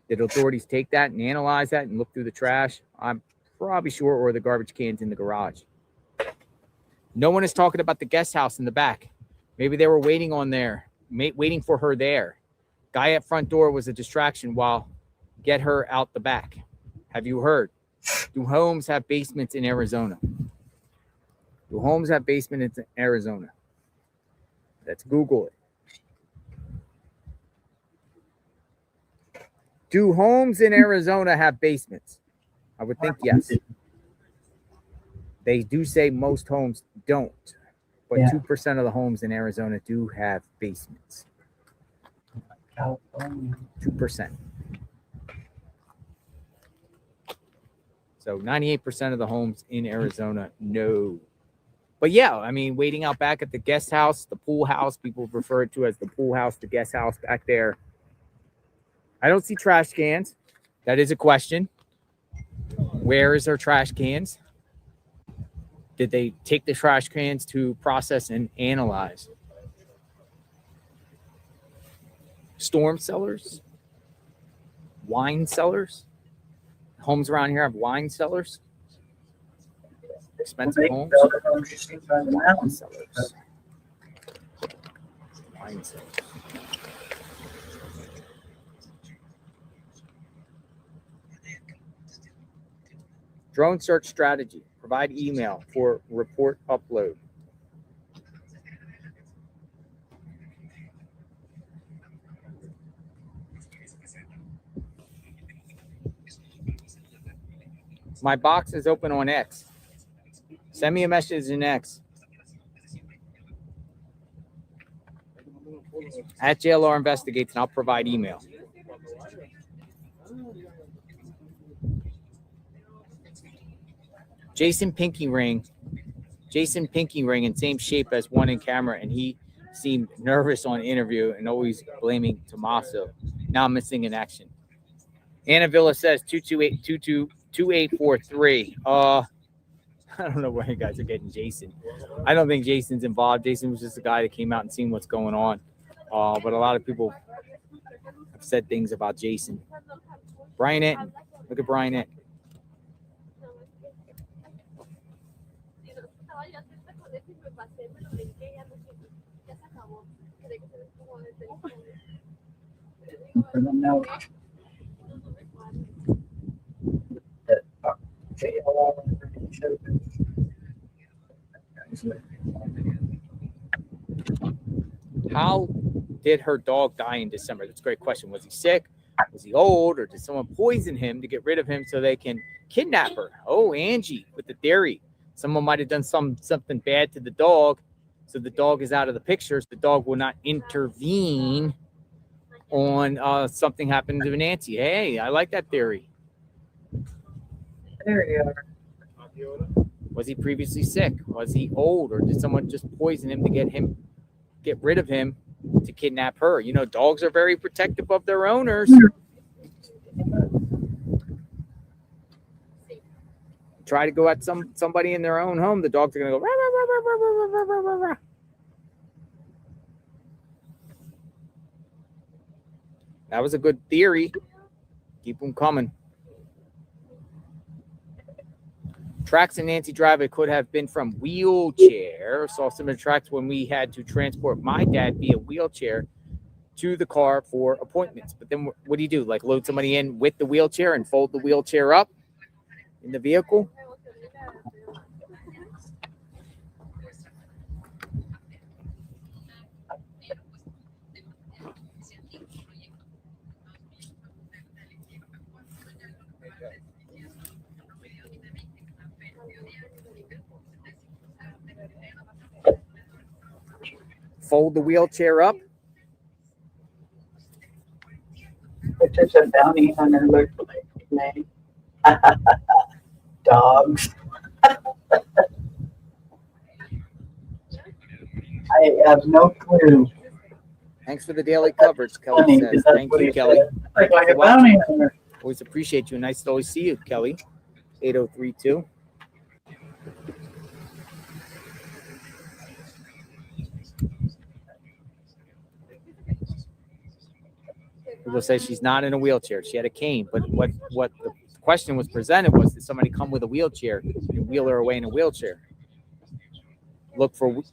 Did authorities take that and analyze that and look through the trash? I'm probably sure, or the garbage cans in the garage. No one is talking about the guest house in the back. Maybe they were waiting for her there. Guy at front door was a distraction while get her out the back. Have you heard? Do homes have basements in Arizona? Do homes have basements in Arizona? Let's Google it. Do homes in Arizona have basements? I would think yes. They do say most homes don't, but 2% of the homes in Arizona do have basements. California. 2%. So 98% of the homes in Arizona, no. But yeah, I mean, waiting out back at the guest house, the pool house, people refer to as the pool house, the guest house back there. I don't see trash cans. That is a question. Where is their trash cans? Did they take the trash cans to process and analyze? Storm cellars? Wine cellars? Homes around here have wine cellars? Expensive homes? Wine cellars. Wine cellars. Drone search strategy. Provide email for report upload. My box is open on X. Send me a message in X. At JLR Investigates, and I'll provide email. Jason Pinky Ring in same shape as one in camera, and he seemed nervous on interview and always blaming Tommaso. Now missing in action. Anna Villa says 22843. I don't know where you guys are getting Jason. I don't think Jason's involved. Jason was just a guy that came out and seen what's going on. But a lot of people have said things about Jason. Brian Etton. Look at Brian Etton. For the note. How did her dog die in December? That's a great question. Was he sick? Was he old? Or did someone poison him to get rid of him so they can kidnap her? Oh, Angie with the theory. Someone might have done something bad to the dog, so the dog is out of the picture. So the dog will not intervene on something happened to Nancy. Hey, I like that theory. There you are. Was he previously sick? Was he old? Or did someone just poison him to get rid of him to kidnap her? You know, dogs are very protective of their owners. Try to go at somebody in their own home, the dogs are going to go. Rah, rah, rah, rah, rah, rah, rah, rah, rah. That was a good theory. Keep them coming. Tracks in Nancy Drive, it could have been from wheelchair. Saw some of the tracks when we had to transport my dad via wheelchair to the car for appointments. But then what do? Like load somebody in with the wheelchair and fold the wheelchair up in the vehicle? Fold the wheelchair up. What does a bounty hunter look like to me? Dogs. I have no clue. Thanks for the daily coverage, Kelly says. Thank you, Kelly. Like a bounty hunter. Always appreciate you. Nice to always see you, Kelly. 8032. People say she's not in a wheelchair. She had a cane. But what the question was presented was, did somebody come with a wheelchair and wheel her away in a wheelchair? Look for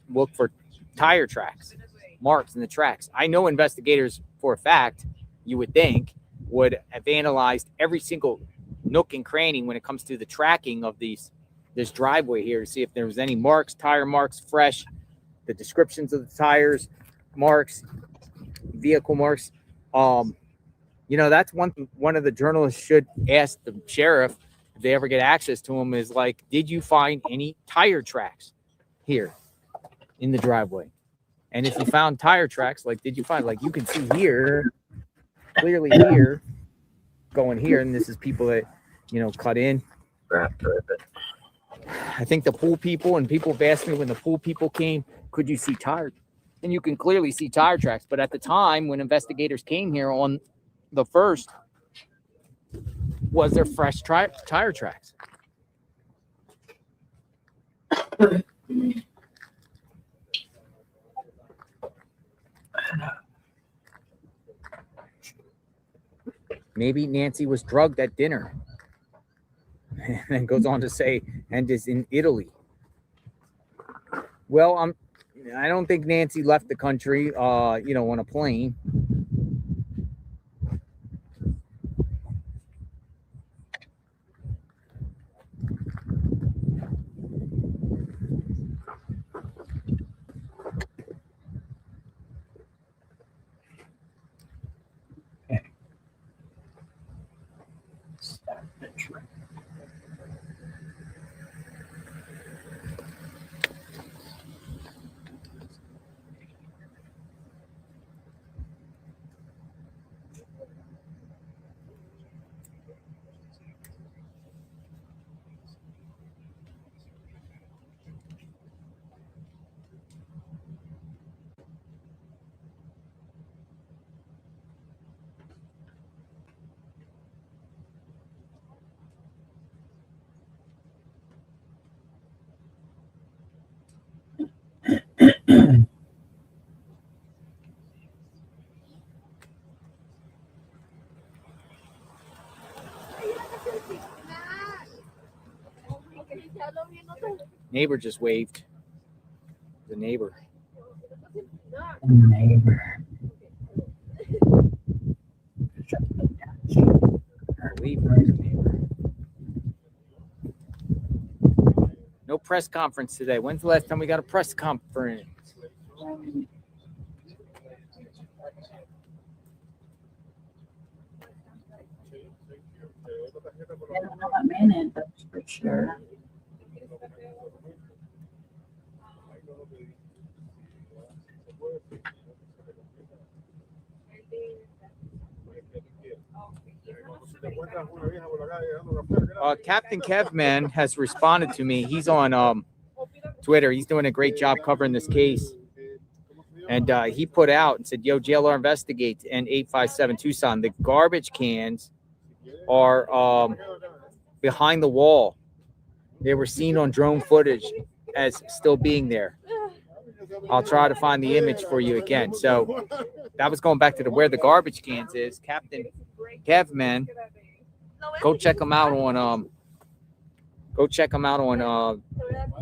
tire tracks, marks in the tracks. I know investigators for a fact, you would think, would have analyzed every single nook and cranny when it comes to the tracking of this driveway here to see if there was any marks, tire marks, fresh, the descriptions of the tires, marks, vehicle marks. That's one of the journalists should ask the sheriff if they ever get access to him, is like, did you find any tire tracks here in the driveway? And if you found tire tracks, like, did you find, like, you can see here, clearly here, going here, and this is people that, cut in. I think the pool people and people have asked me when the pool people came, could you see tires? And you can clearly see tire tracks. But at the time when investigators came here on the first, was there fresh tire tracks? Maybe Nancy was drugged at dinner. And then goes on to say, and is in Italy. Well, I don't think Nancy left the country, on a plane. Neighbor just waved. The neighbor. I believe there's a neighbor. No press conference today. When's the last time we got a press conference? A minute, that's for sure. Captain Kevman has responded to me. He's on Twitter. He's doing a great job covering this case. And he put out and said, yo, JLR investigates and 857 Tucson. The garbage cans are behind the wall. They were seen on drone footage as still being there. I'll try to find the image for you again. So that was going back to where the garbage cans is. Captain Kevman, go check him out on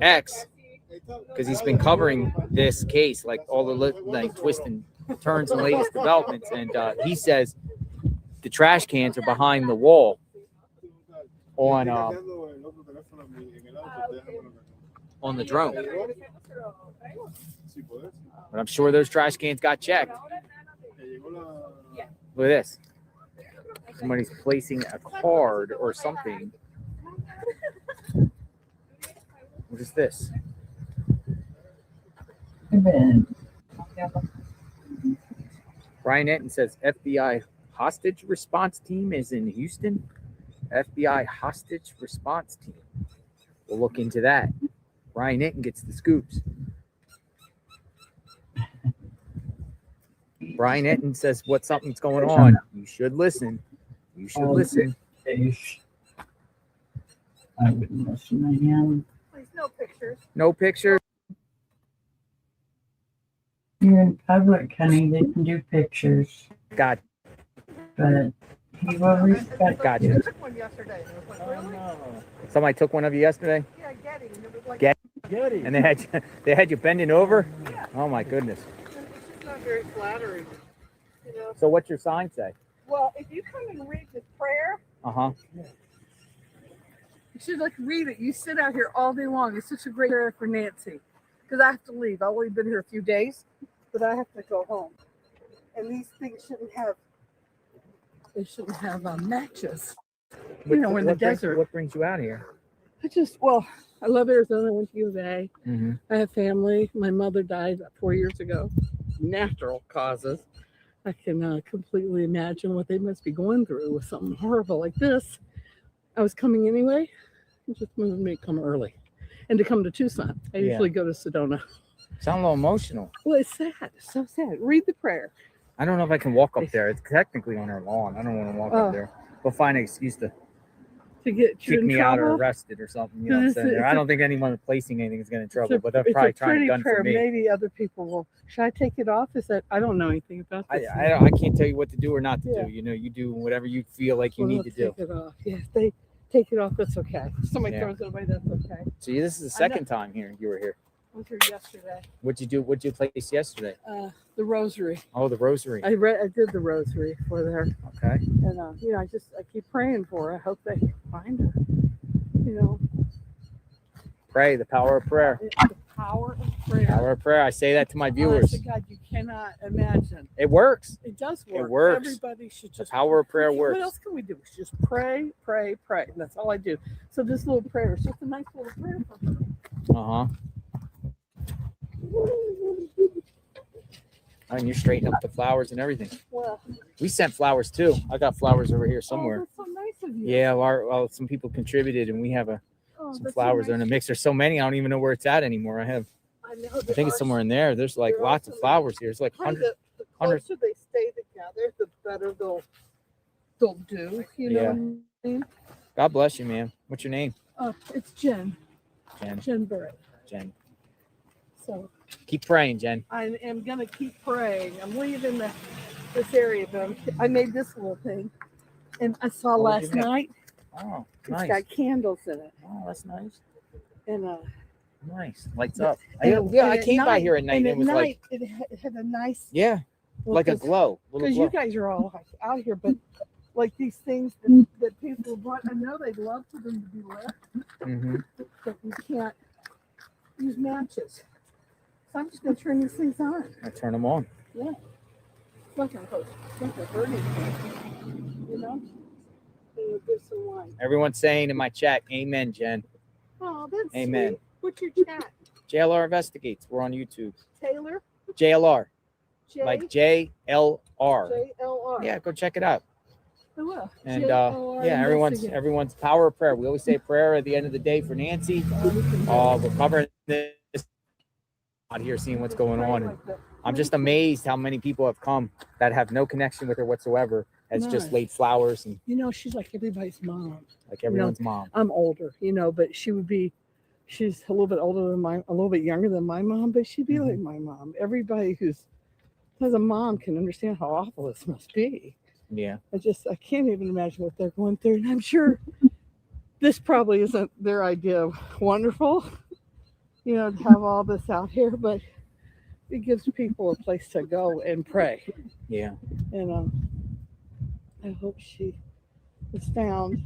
X, because he's been covering this case, like all the twists and turns and latest developments. And he says the trash cans are behind the wall on the drone. But I'm sure those trash cans got checked. Look at this. Somebody's placing a card or something. What is this? Brian Etten says FBI hostage response team is in Houston. FBI hostage response team. We'll look into that. Brian Etten gets the scoops. Brian Etten says something's going on. You should listen. You should listen. I wouldn't listen to him. Please, no pictures. No pictures. You're in public, honey. They can do pictures. God. but he will respect Gotcha. you. took one yesterday. And it was like, really? Somebody took one of you yesterday? Yeah, Getty. And it was like, Getty. And they had you bending over? Yeah. Oh my goodness. It's just not very flattering. You know? So what's your sign say? Well, if you come and read this prayer, Uh-huh. you should like read it. You sit out here all day long. It's such a great prayer for Nancy. Because I have to leave. I've only been here a few days, but I have to go home. And these things shouldn't have matches. You know, we're in the desert. What brings you out here? I love Arizona. I went to U of A. Mm-hmm. I have family. My mother died about 4 years ago. Natural causes. I can completely imagine what they must be going through with something horrible like this. I was coming anyway. It just moved me to come early. And to come to Tucson. I usually go to Sedona. Sound a little emotional. Well, it's sad. It's so sad. Read the prayer. I don't know if I can walk up there. It's technically on our lawn. I don't want to walk up there. We'll find an excuse to get you kick in me out or trouble? arrested or something. You know what I'm saying? I don't think anyone placing anything is getting in trouble, but they're It's probably a trying to pretty gun prayer. for me. Maybe other people will. Should I take it off? Is that I don't know anything about this. I can't tell you what to do or not to do. You know, you do whatever you feel like you need to do. Take it off. Yeah, if they take it off, that's okay. If somebody Yeah. throws it away, that's okay. See, this is the second time here you were here. I was here yesterday. What'd you do? What'd you place yesterday? The rosary. Oh, the rosary. I did the rosary for her. Okay. And I keep praying for her. I hope they find her. You know. Pray, the power of prayer. The power of prayer. Power of prayer. I say that to my Honest viewers. to God, you cannot imagine. It works. It does work. It works. Everybody should just. The power of prayer works. What else can we do? We should just pray, pray, pray. And that's all I do. So this little prayer is just a nice little prayer for her. Uh-huh. And you're straightening up the flowers and everything. Well, We sent flowers too. I got flowers over here somewhere. that's so nice of you. Yeah, some people contributed and we have some that's so flowers are in the nice. mix. There's so many, I don't even know where it's at anymore. I think it's somewhere in there. There's like lots of flowers here. It's like Pray hundreds. that the closer they stay together, the better they'll do. You know Yeah. what I mean? God bless you, man. What's your name? It's Jen. Jen. Jen Barrett. Jen. So Keep praying, Jen. I am gonna keep praying. I'm leaving this area, but I made this little thing, and I saw What did last you make? night. Oh, It's nice. got candles in it. Oh, that's nice. And Nice. Lights up. and I at came by night- here at night and and it at was like, night it had a nice like a glow. Little because glow. you guys are all like, out here, but like these things that people want, I know they'd love for them to be lit, Mm-hmm. but you can't use matches. So I'm just gonna turn these things on. I turn them on. Yeah. It's not gonna hurt anything. You know? And we'll give some wine. Everyone's saying in my chat, amen, Jen. Oh, that's Amen. sweet. What's your chat? JLR Investigates. We're on YouTube. Taylor? JLR. J? Like JLR. JLR. Yeah, go check it out. I will. And JLR yeah, Investigate. everyone's power of prayer. We always say prayer at the end of the day for Nancy. We're covering this out here, seeing what's going on. And I'm just amazed how many people have come that have no connection with her whatsoever. Has just Nice. laid flowers and You know, she's like everybody's mom. like everyone's mom. I'm older, but she's a little bit older than a little bit younger than my mom, but she'd be like my mom. Everybody who has a mom can understand how awful this must be. Yeah. I can't even imagine what they're going through. And I'm sure this probably isn't their idea of wonderful, to have all this out here, but it gives people a place to go and pray. Yeah. And I hope she is found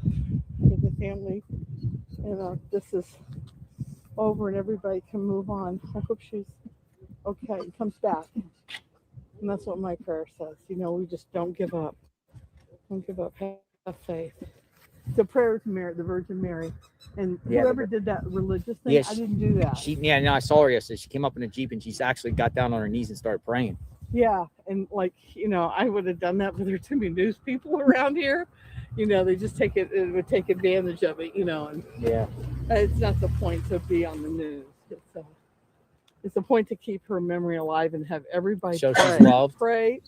for the family. And this is over and everybody can move on. I hope she's okay and comes back. And that's what my prayer says. We just don't give up. Don't give up. Have faith. The prayer to Mary, the Virgin Mary. And Yeah, whoever did that religious thing, I didn't do that. I saw her yesterday. She came up in a Jeep and she's actually got down on her knees and started praying. Yeah, and I would have done that, but there are too many news people around here. They just it would take advantage of it, and Yeah. it's not the point to be on the news. It's the point to keep her memory alive and have everybody Show pray. she's loved. Pray.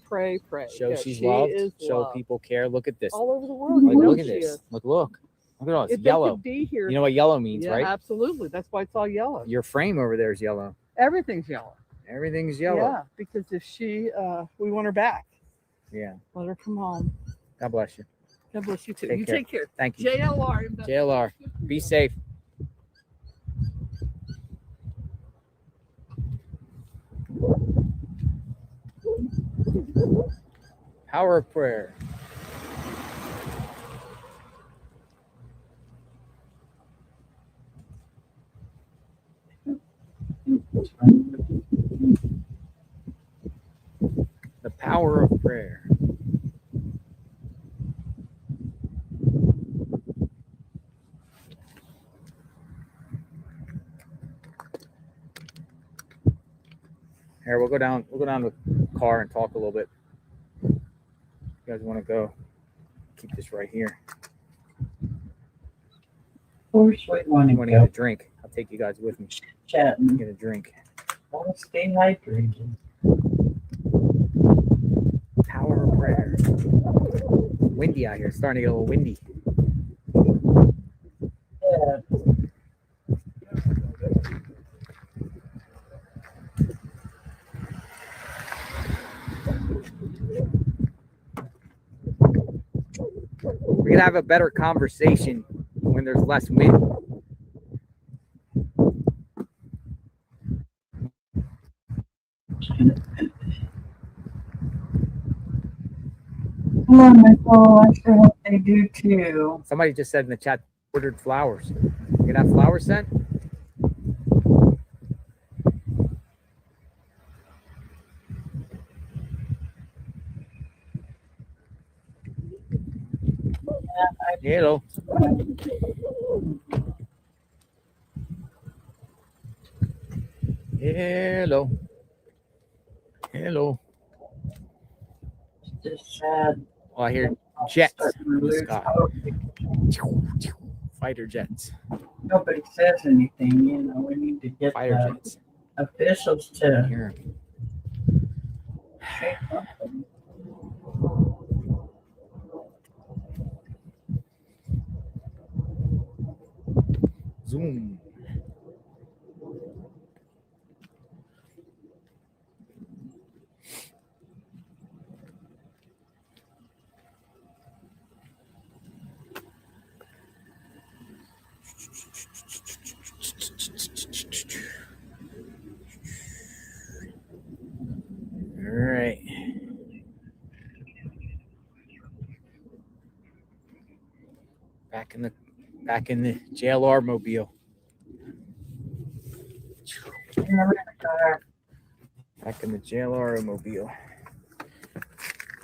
Show Yeah, she's she loved. is Show loved. people care. Look at this. All over the world. Like, You know look at she this. is. Look at all. It's If they yellow. could be here, You know what yellow means, yeah, right? absolutely. That's why it's all yellow. Your frame over there is yellow. Everything's yellow. Everything's yellow. Yeah, because if we want her back. Yeah. Let her come home. God bless you. God bless you too. Take You care. take care. Thank you. JLR. JLR. Be safe. Power of prayer. The power of prayer. Here, we'll go down to the car and talk a little bit. You guys want to go? Keep this right here. Of course, we want You to want to get go a drink? I'll take you guys with me. chatting. Get a drink. Want to stay hydrated. Power of prayer. Windy out here. It's starting to get a little windy. Yeah. We're gonna have a better conversation when there's less wind. Hello, Nicole. I sure hope they do too. Somebody just said in the chat, ordered flowers. You gonna have flowers sent? Hello. Hello. Hello. It's just sad. Oh, I hear jets Starting to in the lose sky. hope. Fighter jets. Nobody says anything, you know. We need to get Fighter the jets. officials to Here. say something. Zoom. All right. Back in the JLR mobile. Back in the JLR mobile.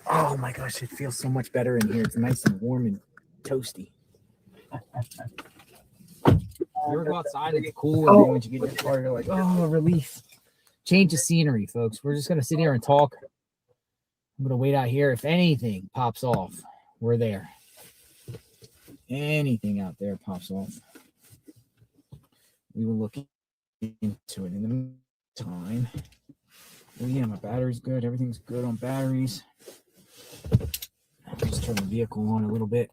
Oh my gosh, it feels so much better in here. It's nice and warm and toasty. You ever go outside and it's cool, and then when you get in your car, you're like, oh, relief. Change of scenery, folks. We're just gonna sit here and talk. I'm gonna wait out here. If anything pops off, we're there. Anything out there pops off, we will look into it. In the meantime, oh yeah, my battery's good. Everything's good on batteries. I'll just turn the vehicle on a little bit.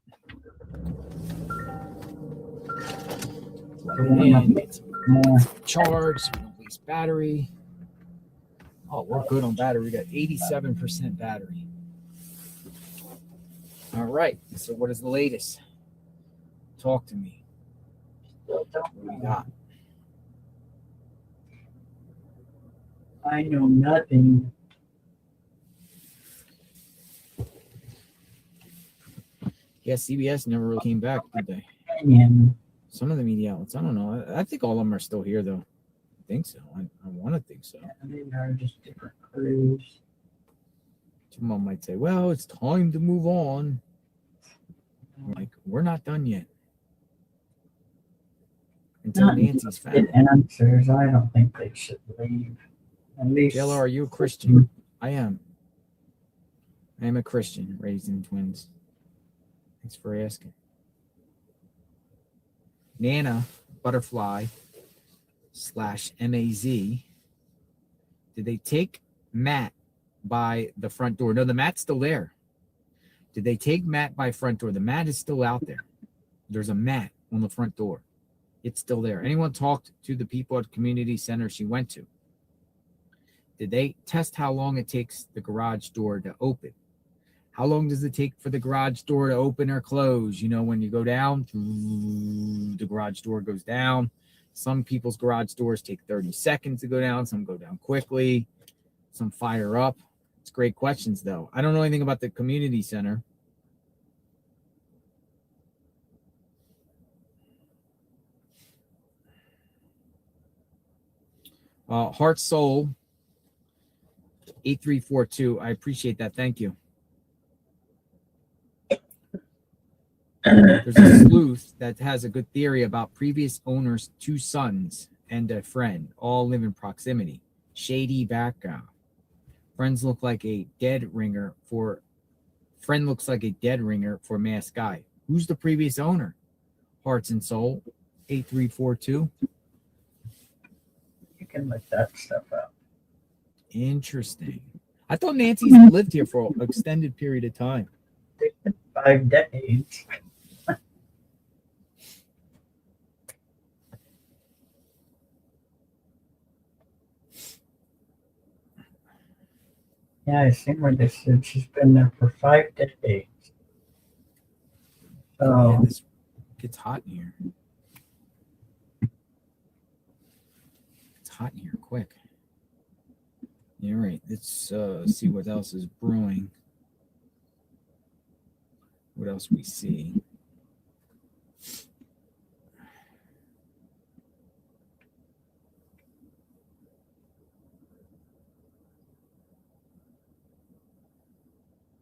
Plug it in, get some charge, so we don't waste battery. Oh, we're good on battery. We got 87% battery. All right. So what is the latest? Talk to me. What do we got? I know nothing. Yeah, CBS never really came back, did they? Opinion. Some of the media outlets, I don't know. I think all of them are still here, though. I think so. I want to think so. Yeah, they are just different crews. Some of them might say, well, it's time to move on. I'm like, we're not done yet. Until Not Nancy's get found. answers. I don't think they should leave. At least. JLR, are you a Christian? I am. I am a Christian, raised in Twins. Thanks for asking. Nana Butterfly /MAZ. Did they take Matt by the front door? No, the Matt's still there. Did they take Matt by front door? The Matt is still out there. There's a Matt on the front door. It's still there. Anyone talked to the people at the community center she went to? Did they test how long it takes the garage door to open? How long does it take for the garage door to open or close? You know, when you go down, the garage door goes down. Some people's garage doors take 30 seconds to go down. Some go down quickly. Some fire up. It's great questions, though. I don't know anything about the community center. Heart Soul 8342. I appreciate that. Thank you. There's a sleuth that has a good theory about previous owners' 2 sons and a friend all live in proximity. Shady background. Friend looks like a dead ringer for masked guy. Who's the previous owner? Hearts and Soul 8342. You can look that stuff up. Interesting. I thought Nancy's lived here for an extended period of time. 5 decades. Yeah, I seen where they said she's been there for 5 decades. Oh, yeah, So this gets hot in here. It's hot in here quick. Yeah, right. Let's see what else is brewing. What else we see?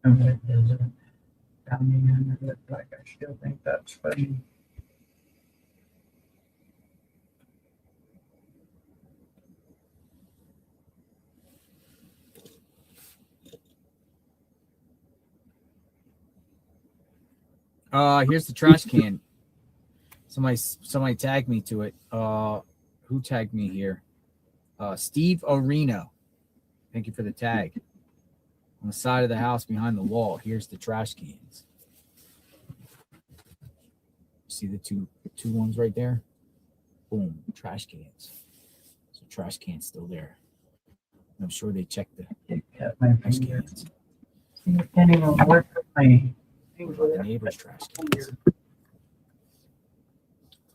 and it is bounty under it, like I still think that's funny. Here's the trash can. Somebody tagged me to it. Who tagged me here? Steve Orino. Thank you for the tag. On the side of the house behind the wall, here's the trash cans. See the two ones right there? Boom, trash cans. So trash cans still there. I'm sure they checked the trash cans. You can't even work with my What about the neighbor's trash cans?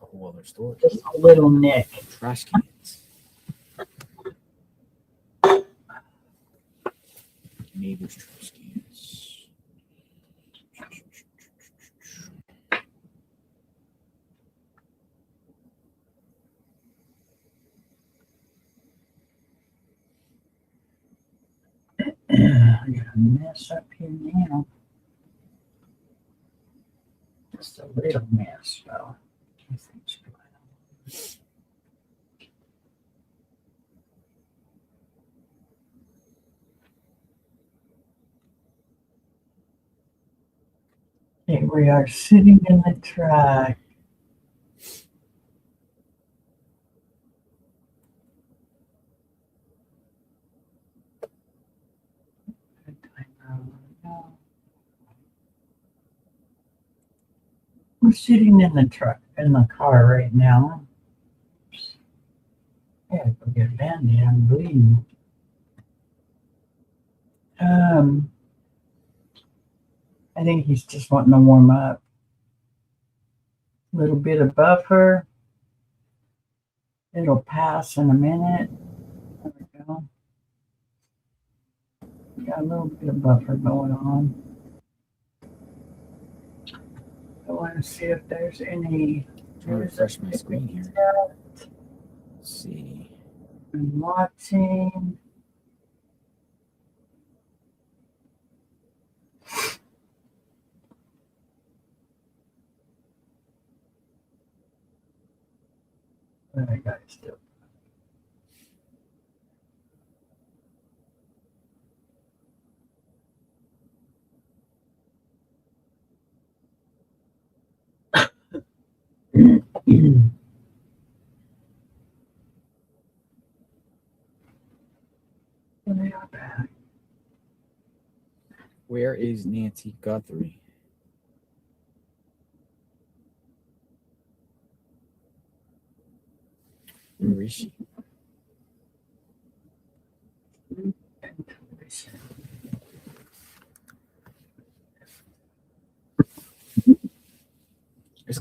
A whole other story. just a little nick. Trash cans. Neighbor's trash cans. I got a mess up here now. Just a little mess, though. Nothing's going on. Here we are sitting in the truck. We're sitting in the truck, in the car right now. Yeah, go get a Band-Aid, I'm bleeding. I think he's just wanting to warm up. A little bit of buffer. It'll pass in a minute. There we go. Got a little bit of buffer going on. I want to see if there's any. Trying to refresh my screen here. Let's see. I'm watching. What I got still. They are back. Where is Nancy Guthrie? Where is she?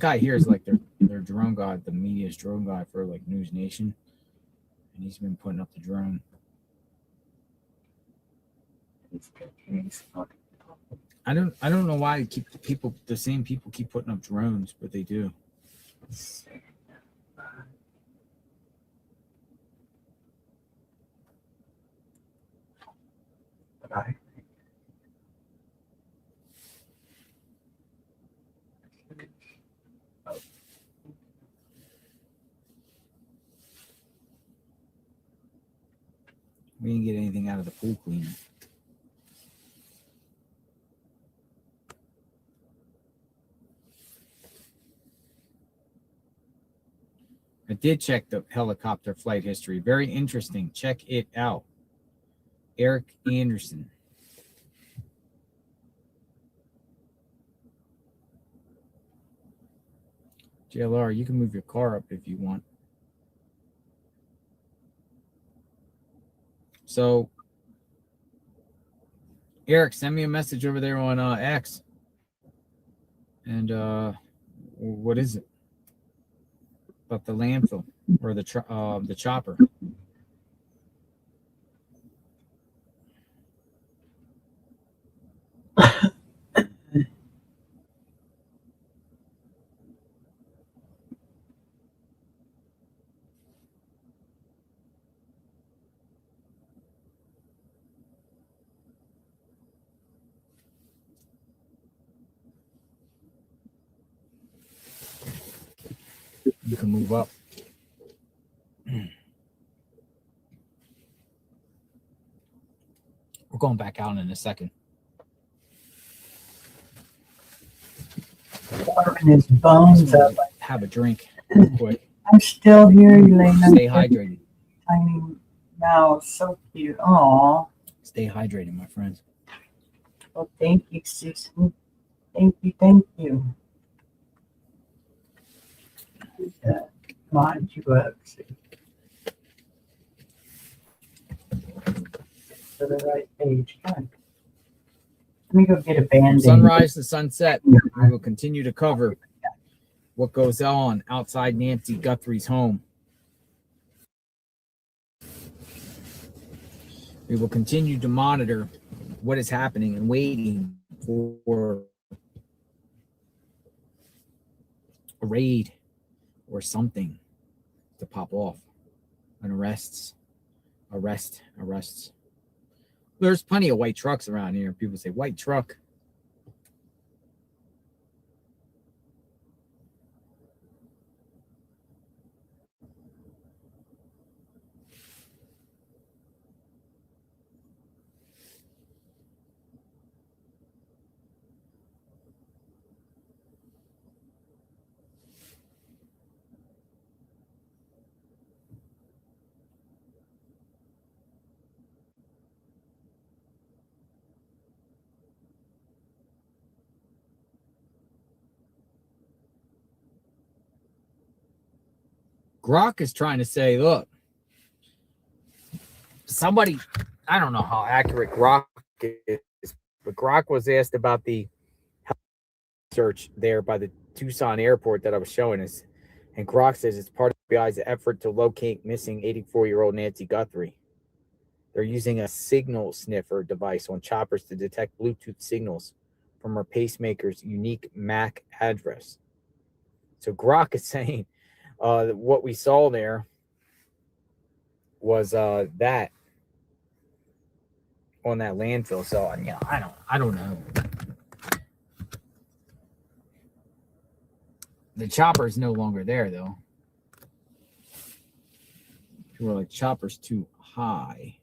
guy here is like their drone guy, the media's drone guy for like News Nation, and he's been putting up the drone. I don't know why the same people keep putting up drones, but they do. We didn't get anything out of the pool cleaner. I did check the helicopter flight history. Very interesting. Check it out. Eric Anderson. JLR, you can move your car up if you want. So, Eric, send me a message over there on X. And what is it? About the landfill or the chopper. You can move up. We're going back out in a second. Warming his bones up. Have a drink real quick. I'm still here, Elena. Stay hydrated. Tiny mouse, so cute. Aw. Stay hydrated, my friends. Well, thank you, Susan. Thank you, thank you. Mind you up. To the right page. Come on. Let me go get a band-aid. Sunrise to sunset. We will continue to cover what goes on outside Nancy Guthrie's home. We will continue to monitor what is happening and waiting for a raid or something to pop off. An arrests. There's plenty of white trucks around here. People say, white truck. Grok is trying to say, look, somebody, I don't know how accurate Grok is, but Grok was asked about the search there by the Tucson airport that I was showing us. And Grok says it's part of the FBI's effort to locate missing 84-year-old Nancy Guthrie. They're using a signal sniffer device on choppers to detect Bluetooth signals from her pacemaker's unique MAC address. So Grok is saying what we saw there was that on that landfill. So yeah, I don't know. The chopper is no longer there though. People were like, chopper's too high.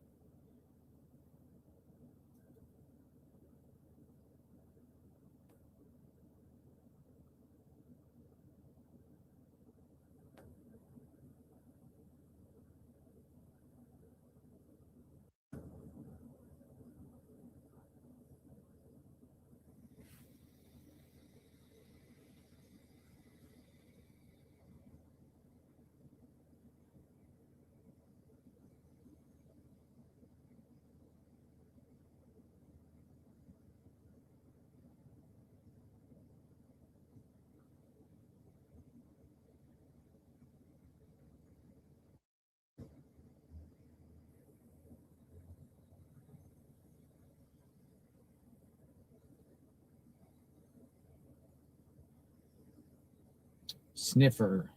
sniffer.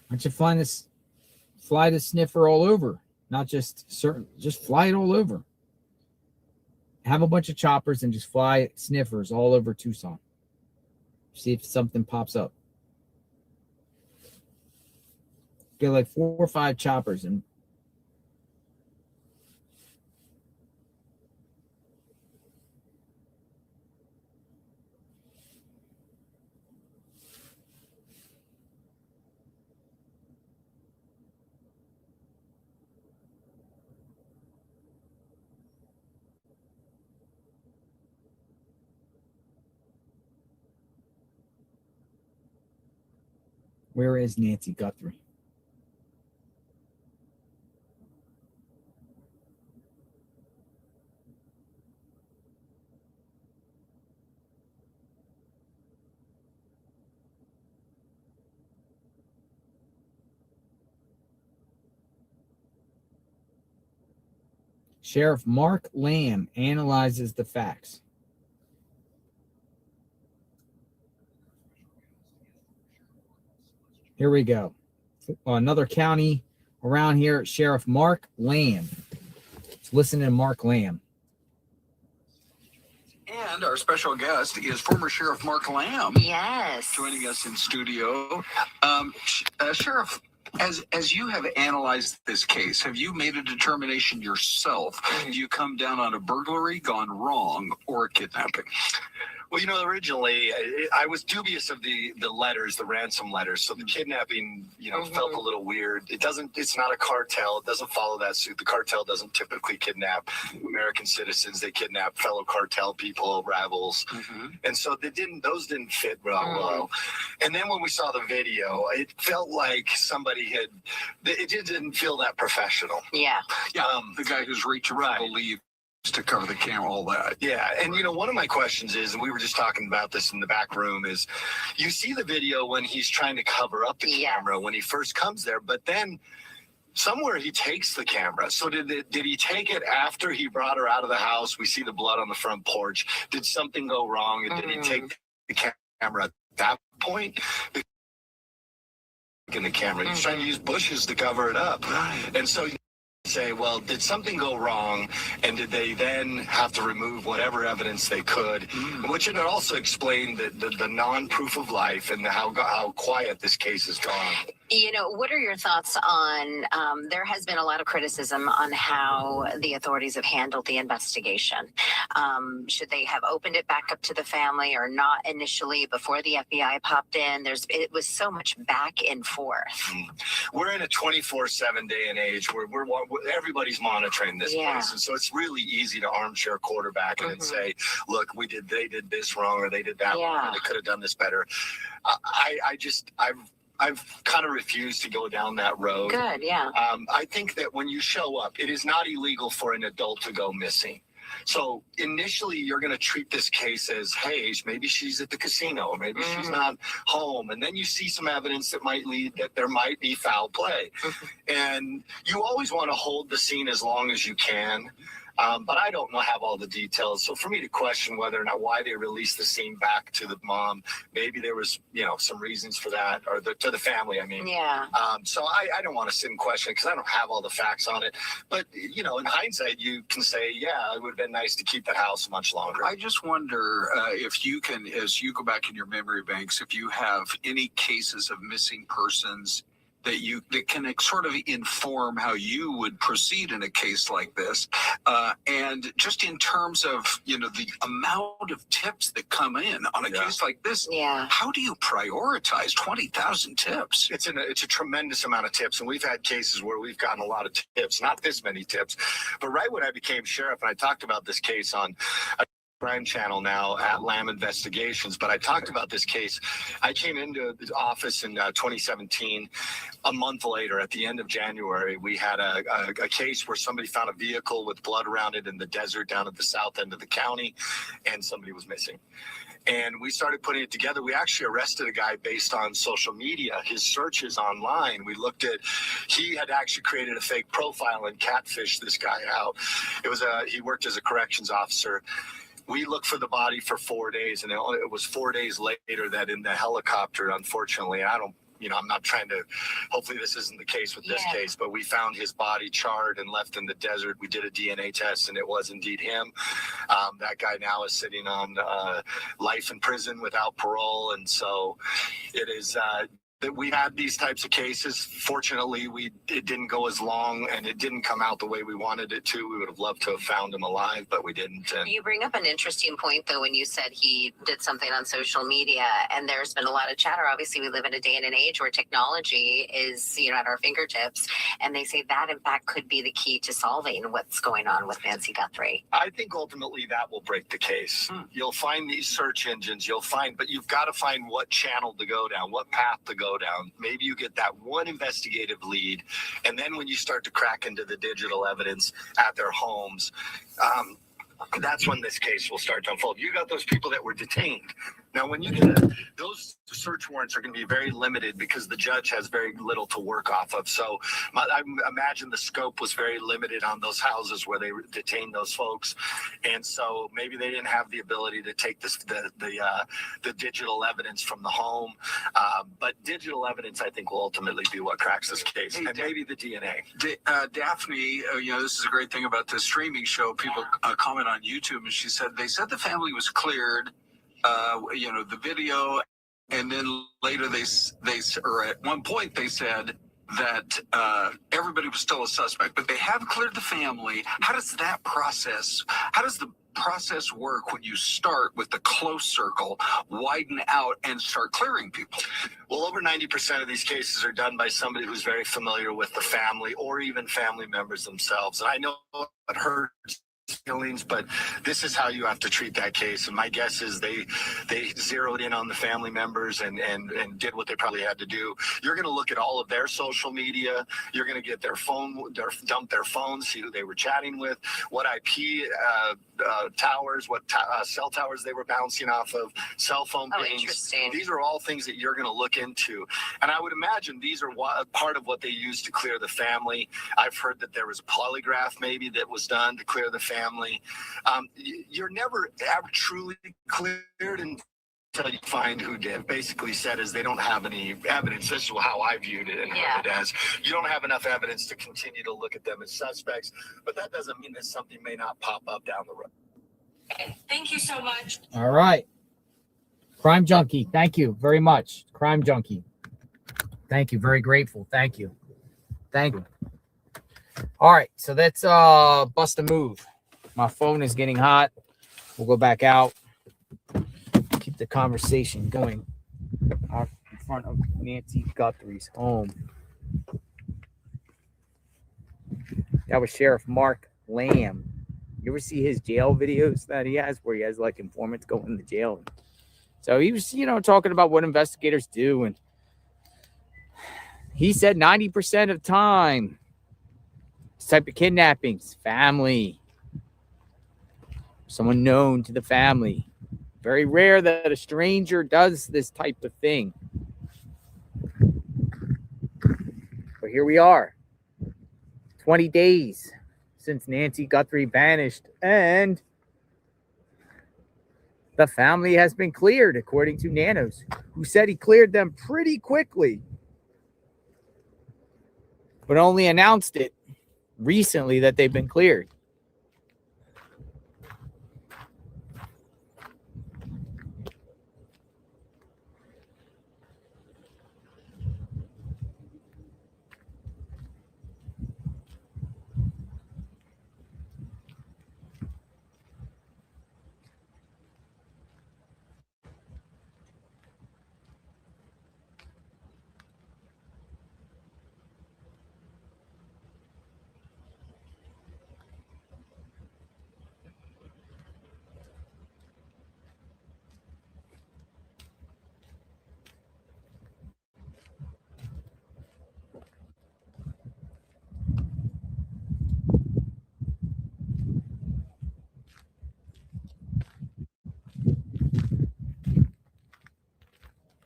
Why don't you fly the sniffer all over, not just certain, just fly it all over. Have a bunch of choppers and just fly sniffers all over Tucson. See if something pops up. Get like 4 or 5 choppers and where is Nancy Guthrie? Sheriff Mark Lamb analyzes the facts. Here we go. Another county around here, Sheriff Mark Lamb. Let's listen to Mark Lamb. And our special guest is former Sheriff Mark Lamb. Yes. Joining us in studio. Sheriff, as you have analyzed this case, have you made a determination yourself? Do you come down on a burglary gone wrong or a kidnapping? Well, you know, originally I was dubious of the letters, the ransom letters. So the kidnapping, felt a little weird. It's not a cartel. It doesn't follow that suit. The cartel doesn't typically kidnap American citizens. They kidnap fellow cartel people, rebels. And so those didn't fit well. And then when we saw the video, it felt like it just didn't feel that professional. Yeah. The guy who's reaching for the lead to cover the camera, all that. Yeah, and one of my questions is, and we were just talking about this in the back room, is you see the video when he's trying to cover up the camera when he first comes there, but then somewhere he takes the camera. So did he take it after he brought her out of the house? We see the blood on the front porch. Did something go wrong? And did he take the camera at that point? In the camera, he's trying to use bushes to cover it up, and so say, well, did something go wrong, and did they then have to remove whatever evidence they could, which would also explain the non-proof of life and how quiet this case has gone. What are your thoughts on, there has been a lot of criticism on how the authorities have handled the investigation. Should they have opened it back up to the family or not initially before the FBI popped in? It was so much back and forth. We're in a 24/7 day and age where everybody's monitoring this place. And so it's really easy to armchair quarterback it and say, look, they did this wrong or they did that wrong, or they could have done this better. I've kind of refused to go down that road. Good, yeah. I think that when you show up, it is not illegal for an adult to go missing. So initially, you're going to treat this case as, hey, maybe she's at the casino, or maybe she's not home. And then you see some evidence that might lead that there might be foul play. And you always want to hold the scene as long as you can. But I don't have all the details. So for me to question whether or not why they released the scene back to the mom, maybe there was, some reasons for that, or to the family, I mean. Yeah. So I don't want to sit and question because I don't have all the facts on it. But, in hindsight, you can say, yeah, it would have been nice to keep the house much longer. I just wonder if you can, as you go back in your memory banks, if you have any cases of missing persons that can sort of inform how you would proceed in a case like this. And just in terms of, the amount of tips that come in on a case like this, how do you prioritize 20,000 tips? It's a tremendous amount of tips. And we've had cases where we've gotten a lot of tips, not this many tips. But right when I became sheriff, and I talked about this case on Crime Channel now at Lamb Investigations, but I talked about this case. I came into the office in 2017. A month later, at the end of January, we had a case where somebody found a vehicle with blood around it in the desert down at the south end of the county, and somebody was missing. And we started putting it together. We actually arrested a guy based on social media, his searches online. We looked at, he had actually created a fake profile and catfished this guy out. He worked as a corrections officer. We looked for the body for 4 days, and it was 4 days later that in the helicopter, unfortunately, I'm not trying to, hopefully this isn't the case with this case, but we found his body charred and left in the desert. We did a DNA test and it was indeed him. That guy now is sitting on life in prison without parole. And so it is, that we had these types of cases. Fortunately, it didn't go as long and it didn't come out the way we wanted it to. We would have loved to have found him alive, but we didn't. And you bring up an interesting point, though, when you said he did something on social media, and there's been a lot of chatter. Obviously, we live in a day and an age where technology is, at our fingertips, and they say that, in fact, could be the key to solving what's going on with Nancy Guthrie. I think ultimately that will break the case. You'll find these search engines, but you've got to find what channel to go down, what path to go down. Maybe you get that one investigative lead, and then when you start to crack into the digital evidence at their homes, that's when this case will start to unfold. You got those people that were detained. Now, when you get those search warrants are going to be very limited because the judge has very little to work off of. So I imagine the scope was very limited on those houses where they detained those folks. And so maybe they didn't have the ability to take the digital evidence from the home. But digital evidence, I think, will ultimately be what cracks this case. And maybe the DNA. Daphne, this is a great thing about the streaming show. People comment on YouTube, and they said the family was cleared. The video, and then later or at one point they said that everybody was still a suspect, but they have cleared the family. How does the process work when you start with the close circle, widen out, and start clearing people? Well, over 90% of these cases are done by somebody who's very familiar with the family or even family members themselves. And I know it hurts feelings, but this is how you have to treat that case. And my guess is they zeroed in on the family members and did what they probably had to do. You're going to look at all of their social media. You're going to get dump their phones, see who they were chatting with, what IP towers, what cell towers they were bouncing off of, cell phone pings. Interesting. These are all things that you're going to look into. And I would imagine these are part of what they used to clear the family. I've heard that there was a polygraph maybe that was done to clear the family. You're never ever truly cleared until you find who did. Basically said is they don't have any evidence. This is how I viewed it and heard it as. You don't have enough evidence to continue to look at them as suspects, but that doesn't mean that something may not pop up down the road. Okay. Thank you so much. All right. Crime Junkie, thank you very much. Crime Junkie. Thank you. Very grateful. Thank you. Thank you. All right. So let's bust a move. My phone is getting hot. We'll go back out. Keep the conversation going out in front of Nancy Guthrie's home. That was Sheriff Mark Lamb. You ever see his jail videos that he has where he has like informants go into jail? So he was, talking about what investigators do. And he said 90% of time, this type of kidnappings, family, someone known to the family. Very rare that a stranger does this type of thing. But here we are, 20 days since Nancy Guthrie vanished, and the family has been cleared, according to Nanos, who said he cleared them pretty quickly, but only announced it recently that they've been cleared.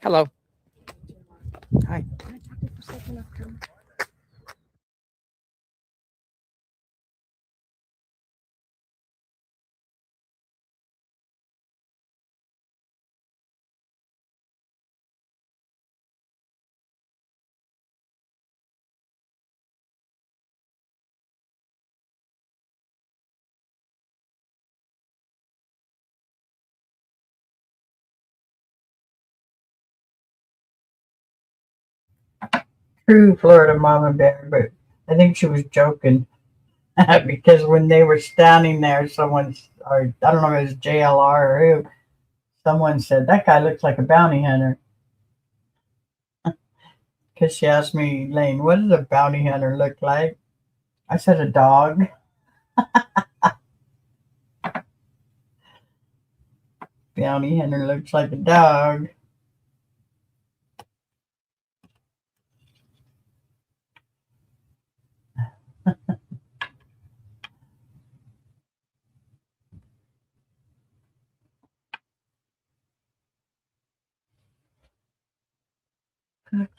Hello. Hi. True Florida Mama Bear, but I think she was joking because when they were standing there, or I don't know if it was JLR or who, someone said, that guy looks like a bounty hunter. Because she asked me, Lane, what does a bounty hunter look like? I said, a dog. Bounty hunter looks like a dog.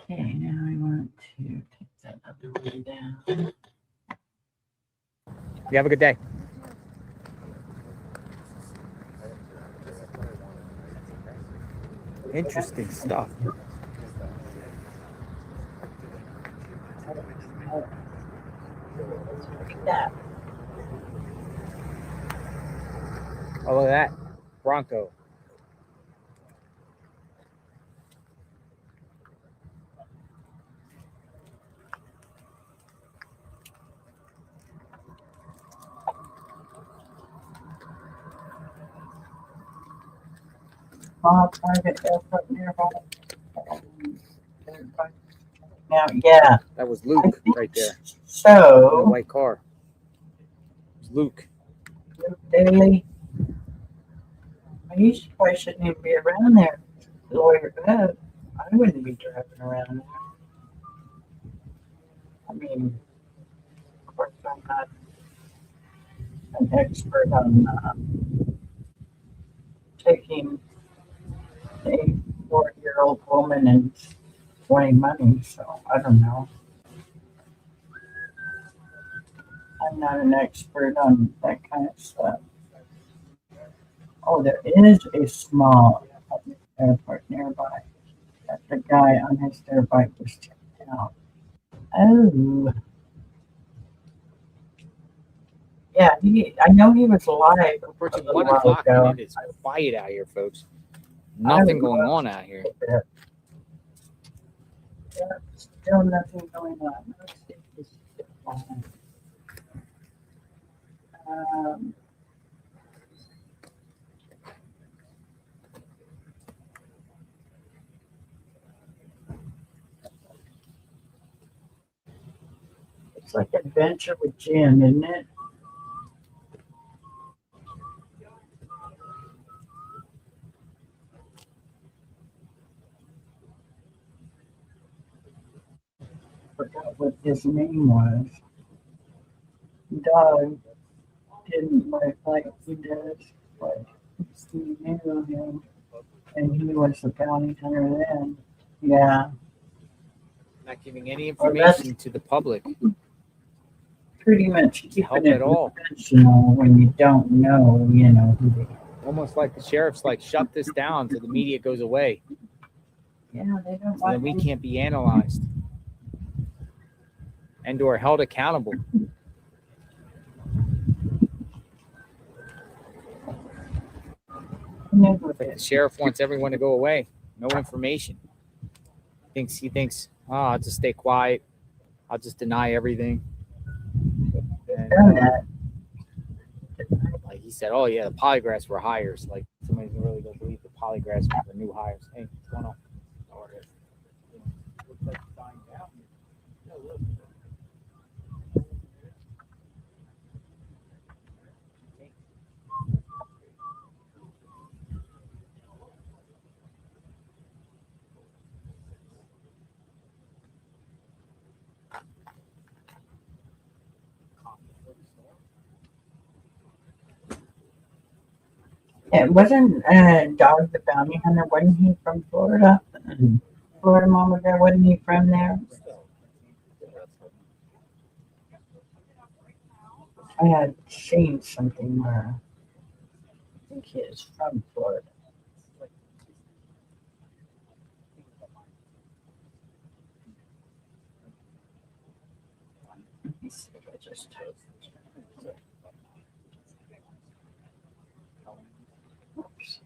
Okay, now I want to take that other way down. You have a good day. Interesting stuff. Yeah. Oh, look at that. Bronco. Private airport nearby. Now, yeah. That was Luke right there. So. In the white car. It was Luke. Luke Daly. He probably shouldn't even be around there. Lawyer Beth. I wouldn't be driving around there. I mean, of course, I'm not an expert on taking a 40-year-old woman and wanting money, so I don't know. I'm not an expert on that kind of stuff. Oh, there is a small airport nearby that the guy on his dirt bike was checking out. Oh. Yeah, I know he was live Approaching a 1 while o'clock ago. and it is quiet out here, folks. Nothing going on out here. Yeah, still nothing going on. Let's see if this is still on. It's like Adventure with Jim, isn't it? Forgot what his name was. Doug didn't look like he does, but he knew him, and he was the bounty hunter then. Yeah. Not giving any information to the public. Pretty much help keeping it at all. professional when you don't know, who they are. Almost like the sheriff's like, shut this down so the media goes away. Yeah, they don't So want then we can't be analyzed and or held accountable. Like the sheriff wants everyone to go away. No information. He thinks, oh, I'll just stay quiet. I'll just deny everything. And, like he said, oh yeah, the polygraphs were hires. Like somebody's really gonna believe the polygraphs were new hires. Hey, what's going on? Looks like it's dying down. Yeah, look. It wasn't Dog the Bounty Hunter, wasn't he from Florida? Florida Mama Bear, wasn't he from there? I had seen something where I think he is from Florida. Let me see if I just oops.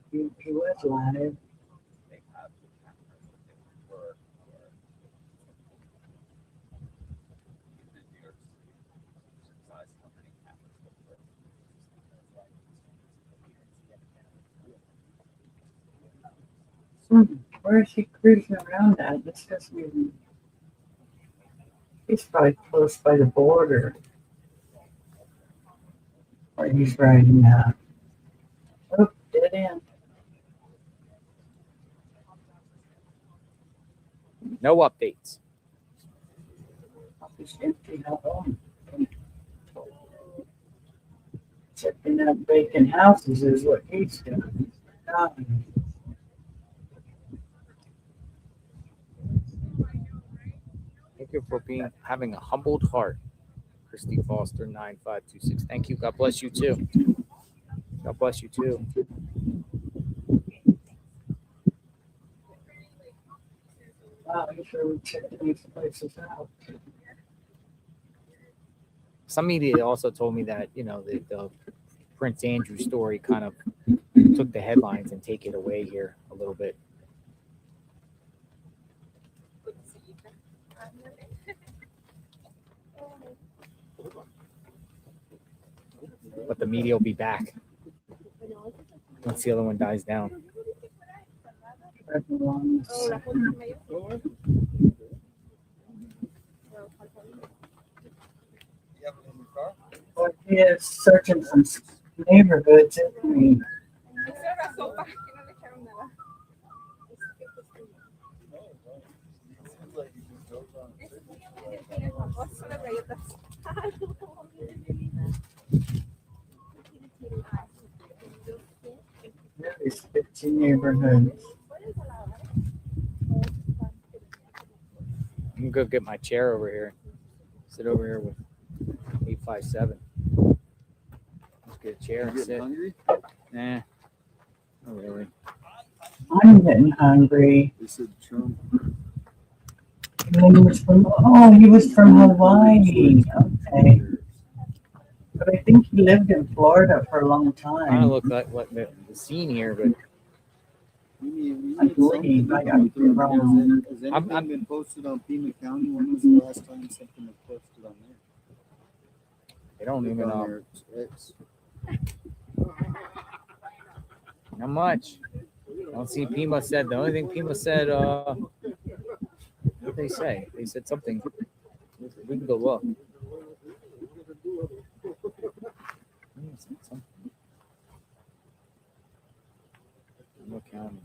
He was live. Where is he cruising around at? This doesn't even. He's probably close by the border. Or he's riding out. Oh, dead end. No updates. It's empty. How long? Checking out vacant houses is what he's doing. Thank you for having a humbled heart. Christy Foster 9526. Thank you. God bless you too. God bless you too. Wow, you sure we check these places out. Some media also told me that, you know, the Prince Andrew story kind of took the headlines and take it away here a little bit. But the media will be back once the other one dies down. Well, he is searching some neighborhoods, isn't he? There's 15 neighborhoods. I'm gonna go get my chair over here. Sit over here with 857. Let's get a chair and sit. Hungry? Nah, not really. I'm getting hungry. They said Trump. He was from Hawaii. Okay. But I think he lived in Florida for a long time. Kind of look like what the scene here, but I believe I got it wrong. Has anything been posted on Pima County? When was the last time something was posted on there? they don't even On know. their X. Not much. I don't see Pima said. The only thing Pima said, what did they say? They said something. We can go look. Pima County.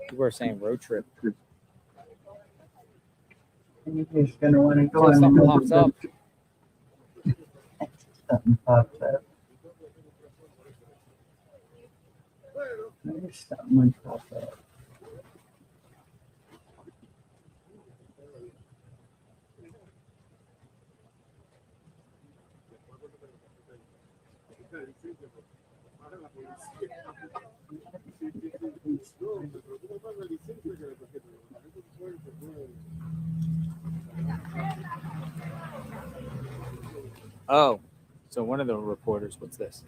People are saying road trip. He's gonna want to go. So something pops up. Something pops up. Maybe something would pop up. Oh, of the reporters. What's this?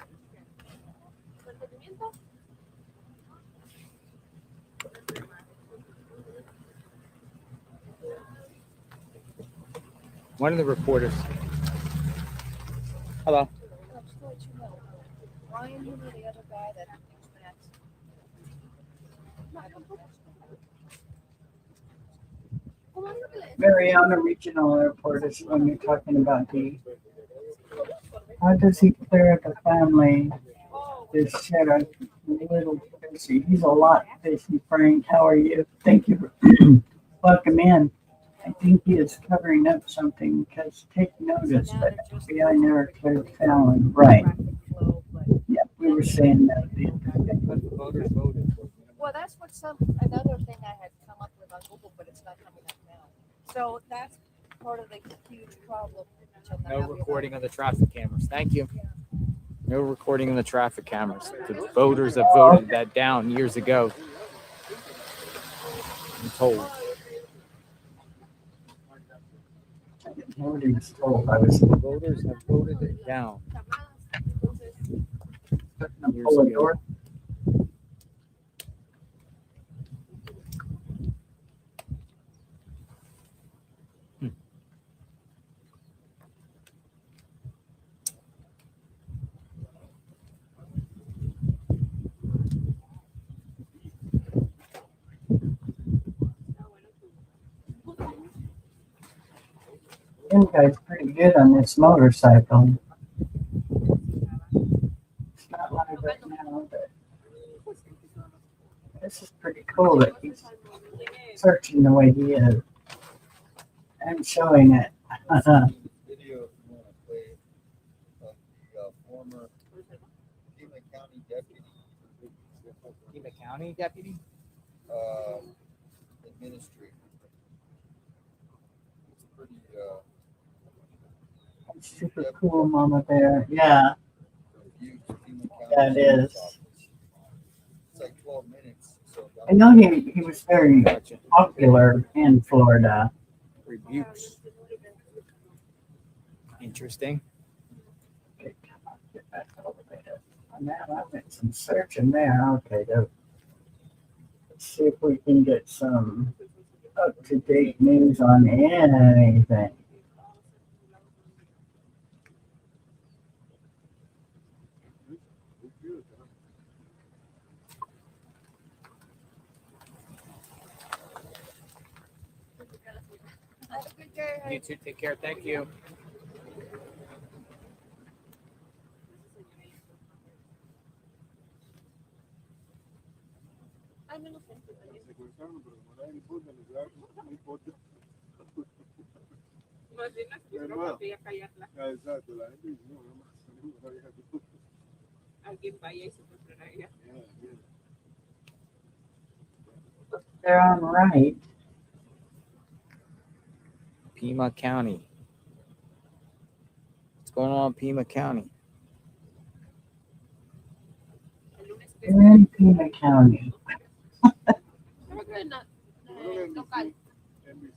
One of the reporters. Hello. Just to let you know, Ryan, you know the other guy that Mariana Regional Airport is when you're talking about the. How does he clear the family? This sheriff, a little busy. He's a lot busy, Frank. How are you? Thank you for welcome in. I think he is covering up something because take notice that FBI never cleared Fallon. Right. Yeah, we were saying that. Voters voted. Well, that's what another thing I had come up with on Google, but it's not coming up now. So that's part of the huge problem. No recording of the traffic cameras. Thank you. No recording of the traffic cameras. The voters have voted that down years ago. I'm told. Nobody was told. I was. The voters have voted it down. Years ago. This guy's pretty good on this motorcycle. It's not live right now, but this is pretty cool that he's searching the way he is. I'm showing it. Video if you want to play of the former Pima County deputy. Pima County deputy? Administrator. It's pretty Super cool, Mama Bear. Yeah. That is. It's like 12 minutes. So I know he was very popular in Florida. Rebukes. Interesting. Okay, come on, get back over there. Now I did some searching there. Okay, let's see if we can get some up-to-date news on anything. You too. Take care. Thank you. Exacto, la gente dice, no, alguien vaya y se muestra a ella. They're on right. Pima County. What's going on in Pima County? They're in Pima County.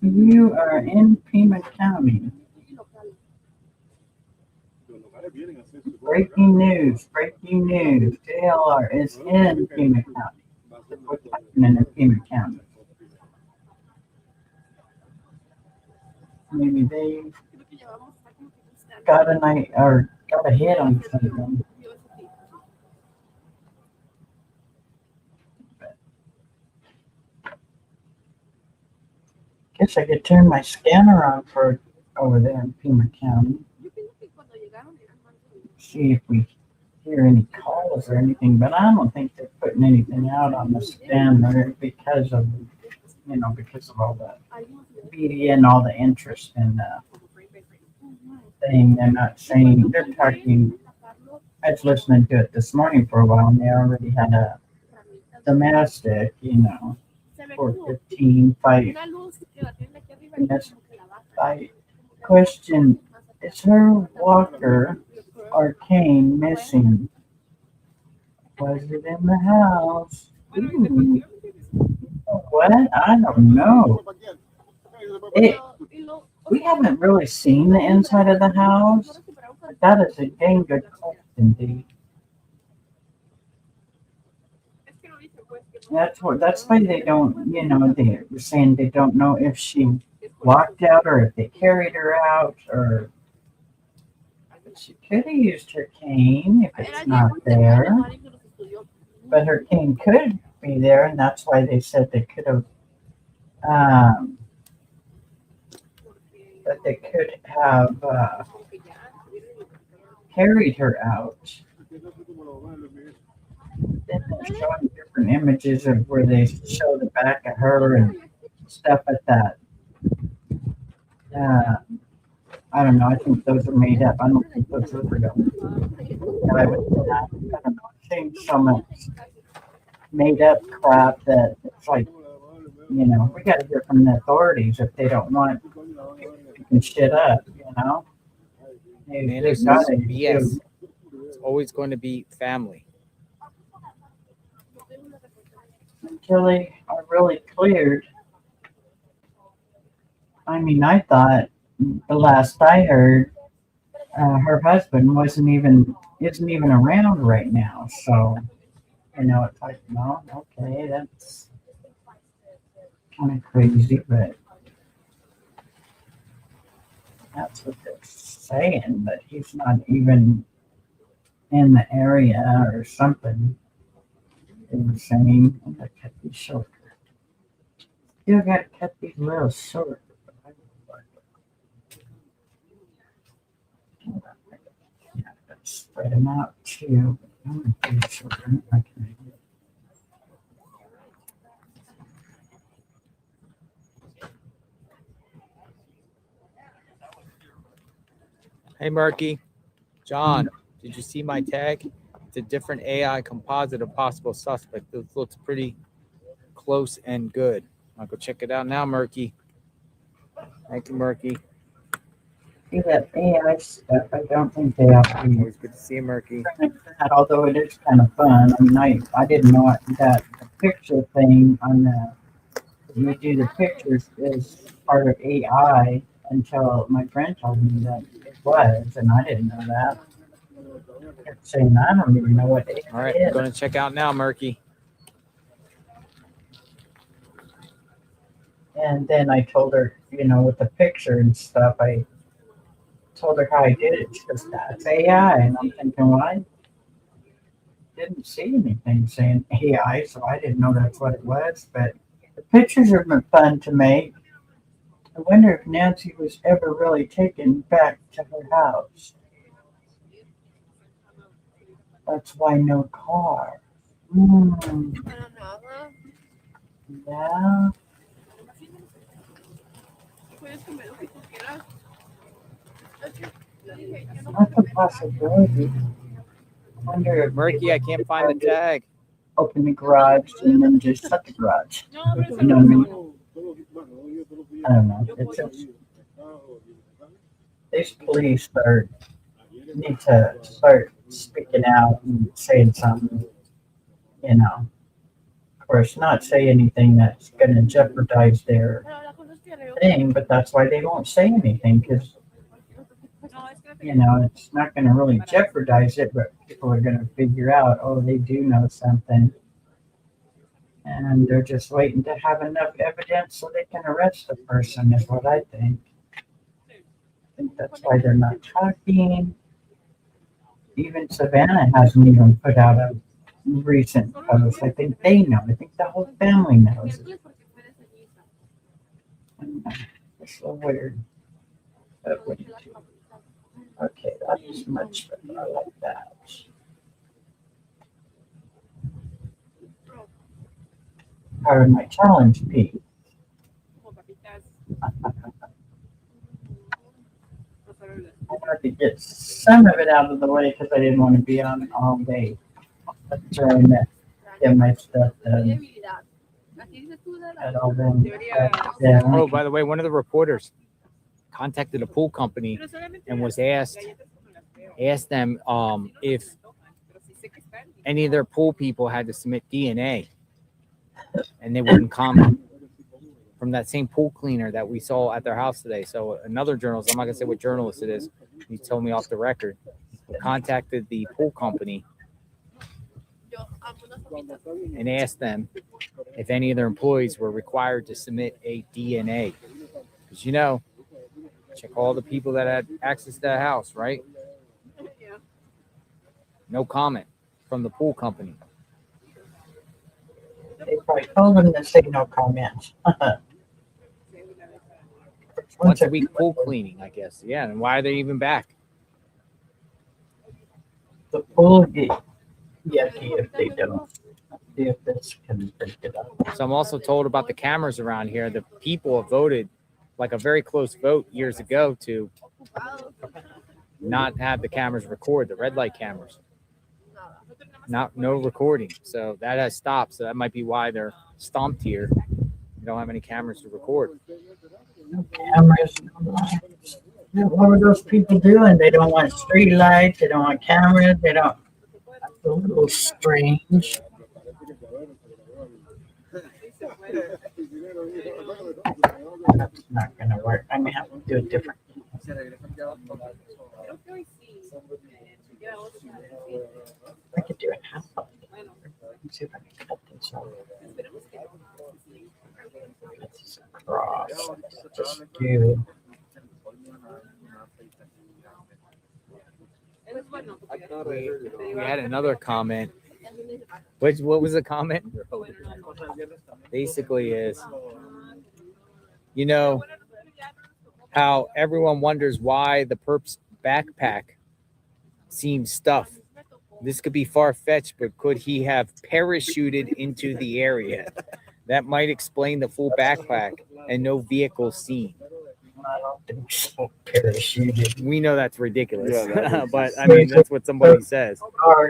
You are in Pima County. Breaking news, breaking news. JLR is in Pima County. What's happening in Pima County? Maybe they got a night or got a hit on something. Guess I could turn my scanner on for over there in Pima County. See if we hear any calls or anything, but I don't think they're putting anything out on the scanner because of, because of all the media and all the interest in the thing. They're not saying, they're talking. I was listening to it this morning for a while, and they already had a domestic, 415 fight. Fight. Question: is her walker or cane missing? Was it in the house? Ooh. What? I don't know. We haven't really seen the inside of the house. That is a dang good question, Dee. That's why they don't, they're saying they don't know if she walked out or if they carried her out, or she could have used her cane if it's not there. But her cane could be there, and that's why they said they could have that they could have carried her out. Then they're showing different images of where they show the back of her and stuff like that. I don't know. I think those are made up. I don't think those are real. I don't know. I've seen so much made up crap that it's like, we got to hear from the authorities if they don't want picking shit up, Man, it's gotta BS. do- It's always going to be family. until they are really cleared. I mean, I thought the last I heard, her husband isn't even around right now. So, it's like, no, okay, that's kind of crazy, but that's what they're saying. But he's not even in the area or something. They were saying, I'm gonna cut these short. Still got to cut these little short. Spread them out too. I'm pretty sure I can. Hey, Murky. John, did you see my tag? It's a different AI composite of possible suspect. It looks pretty close and good. I'll go check it out now, Murky. Thank you, Murky. See that AI stuff? I don't think they have to Always good to see you, Murky. that, although it is kind of fun. I mean, I didn't know that the picture thing on the you do the pictures is part of AI until my friend told me that it was, and I didn't know that. I kept saying I don't even know what AI All right, is. I'm going to check out now, Murky. And then I told her, with the picture and stuff, I told her how I did it. She goes, that's AI. And I'm thinking, well, I didn't see anything saying AI, so I didn't know that's what it was. But the pictures have been fun to make. I wonder if Nancy was ever really taken back to her house. That's why no car. Yeah. That's a possibility. I wonder if Murky, I can't find the tag. open the garage and then just shut the garage. You know what I mean? I don't know. It's just, these police need to start speaking out and saying something. Of course, not say anything that's going to jeopardize their thing, but that's why they won't say anything because it's not going to really jeopardize it, but people are going to figure out, oh, they do know something. And they're just waiting to have enough evidence so they can arrest the person, is what I think. I think that's why they're not talking. Even Savannah hasn't even put out a recent post. I think they know. I think the whole family knows it. It's so weird. But what do you do? Okay, that's much better. I like that. Part of my challenge, Pete. I had to get some of it out of the way because I didn't want to be on all day trying to get my stuff done. Had all them. Yeah. Oh, by the way, one of the reporters contacted a pool company and was asked them if any of their pool people had to submit DNA, and they wouldn't comment. From that same pool cleaner that we saw at their house today. So another journalist, I'm not gonna say what journalist it is, he told me off the record, contacted the pool company and asked them if any of their employees were required to submit a DNA. Because, you know, check all the people that had access to the house, right? No comment from the pool company. They probably told them to say no comments. Once a week pool cleaning, I guess. Yeah, and why are they even back? The pool get yucky if they don't. See if this can break it up. So I'm also told about the cameras around here. The people have voted like a very close vote years ago to not have the cameras record, the red light cameras. No recording. So that has stopped. So that might be why they're stomped here. You don't have any cameras to record. No cameras, no lights. What are those people doing? They don't want street lights. They don't want cameras. They don't. That's a little strange. That's not going to work. I may have to do it different. I could do it half. Let's see if I can cut this off. Let's cross. Just do. We had another comment. What was the comment? Basically is, you know, how everyone wonders why the perp's backpack seems stuffed. This could be far-fetched, but could he have parachuted into the area? That might explain the full backpack and no vehicle seen. I don't think so. Parachuted. We know that's ridiculous, Yeah, but I mean, that's what somebody says.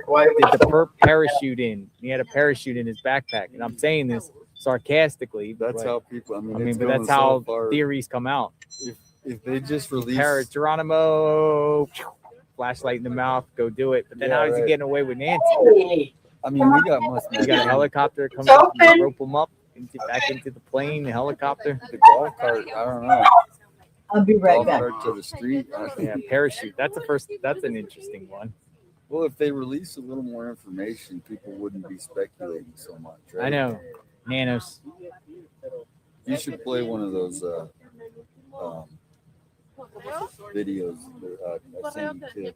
Why Did the perp parachute in? He had a parachute in his backpack. And I'm saying this sarcastically. That's how people, I mean, but that's how theories come out. If they just release Geronimo, flashlight in the mouth, go do it. But then how is he getting away with Nancy? Hey, I mean, we got You got a helicopter coming up, and rope him up back into the plane, the helicopter, the golf cart. I don't know. I'll be right Golf back. cart to the street. Yeah, parachute. That's an interesting one. Well, if they release a little more information, people wouldn't be speculating so much. Right? I know. Nanos. You should play one of those videos I sent you to.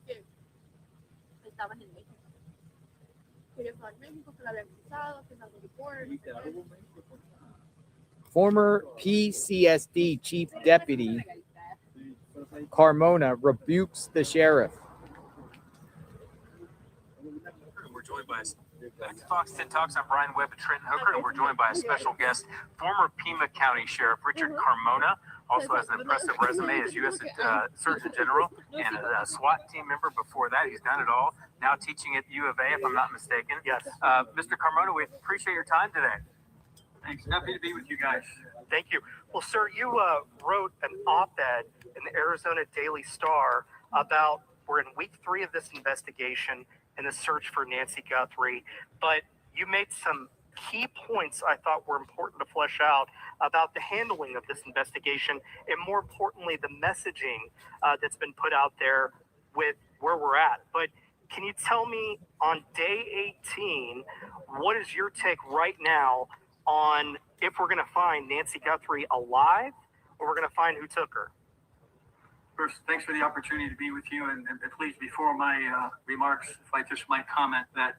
Former PCSD Chief Deputy Carmona rebukes the sheriff. We're joined by back to Fox 10 Talks. I'm Brian Webb and Trenton Hooker, and we're joined by a special guest, former Pima County Sheriff Richard Carmona. Also has an impressive resume as U.S. Surgeon General and a SWAT team member before that. He's done it all. Now teaching at U of A, if I'm not mistaken. Yes. Mr. Carmona, we appreciate your time today. Thanks. Happy to be with you guys. Thank you. Well, sir, you wrote an op-ed in the Arizona Daily Star about we're in week 3 of this investigation and the search for Nancy Guthrie, but you made some key points I thought were important to flesh out about the handling of this investigation and, more importantly, the messaging that's been put out there with where we're at. But can you tell me on day 18, what is your take right now on if we're going to find Nancy Guthrie alive or we're going to find who took her? First, thanks for the opportunity to be with you. And please, before my remarks, if I just might comment that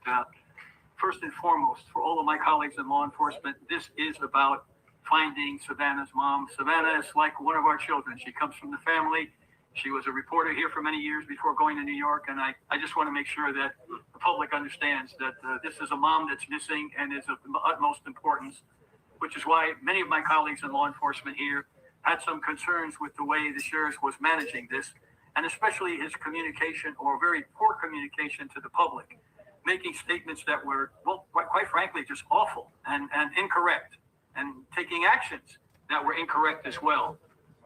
first and foremost, for all of my colleagues in law enforcement, this is about finding Savannah's mom. Savannah is like one of our children. She comes from the family. She was a reporter here for many years before going to New York. And I just want to make sure that the public understands that this is a mom that's missing and is of utmost importance, which is why many of my colleagues in law enforcement here had some concerns with the way the sheriff was managing this, and especially his communication, or very poor communication, to the public, making statements that were, well, quite frankly, just awful and incorrect, and taking actions that were incorrect as well.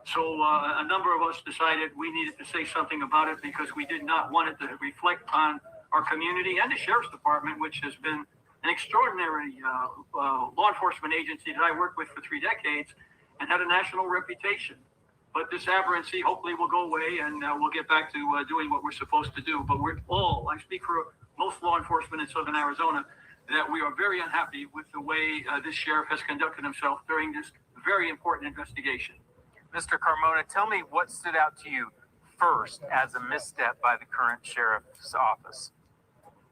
So a number of us decided we needed to say something about it because we did not want it to reflect on our community and the Sheriff's Department, which has been an extraordinary law enforcement agency that I worked with for 3 decades and had a national reputation. But this aberrancy hopefully will go away, and we'll get back to doing what we're supposed to do. But we're all, I speak for most law enforcement in Southern Arizona, that we are very unhappy with the way this sheriff has conducted himself during this very important investigation. Mr. Carmona, tell me what stood out to you first as a misstep by the current sheriff's office.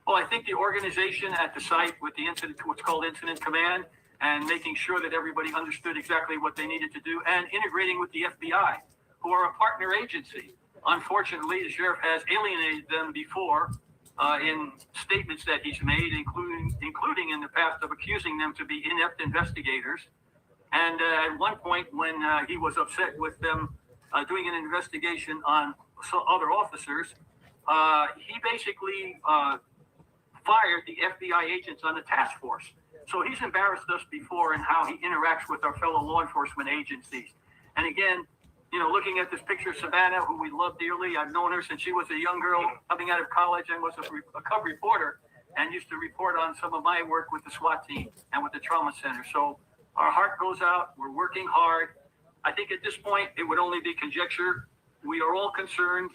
Well, I think the organization at the site with the incident, what's called incident command, and making sure that everybody understood exactly what they needed to do, and integrating with the FBI, who are a partner agency. Unfortunately, the sheriff has alienated them before in statements that he's made, including in the past of accusing them to be inept investigators. And at one point, when he was upset with them doing an investigation on some other officers, he basically fired the FBI agents on the task force. So he's embarrassed us before in how he interacts with our fellow law enforcement agencies. And again, you know, looking at this picture of Savannah, who we love dearly, I've known her since she was a young girl coming out of college and was a cub reporter and used to report on some of my work with the SWAT team and with the trauma center. So our heart goes out. We're working hard. I think at this point, it would only be conjecture. We are all concerned,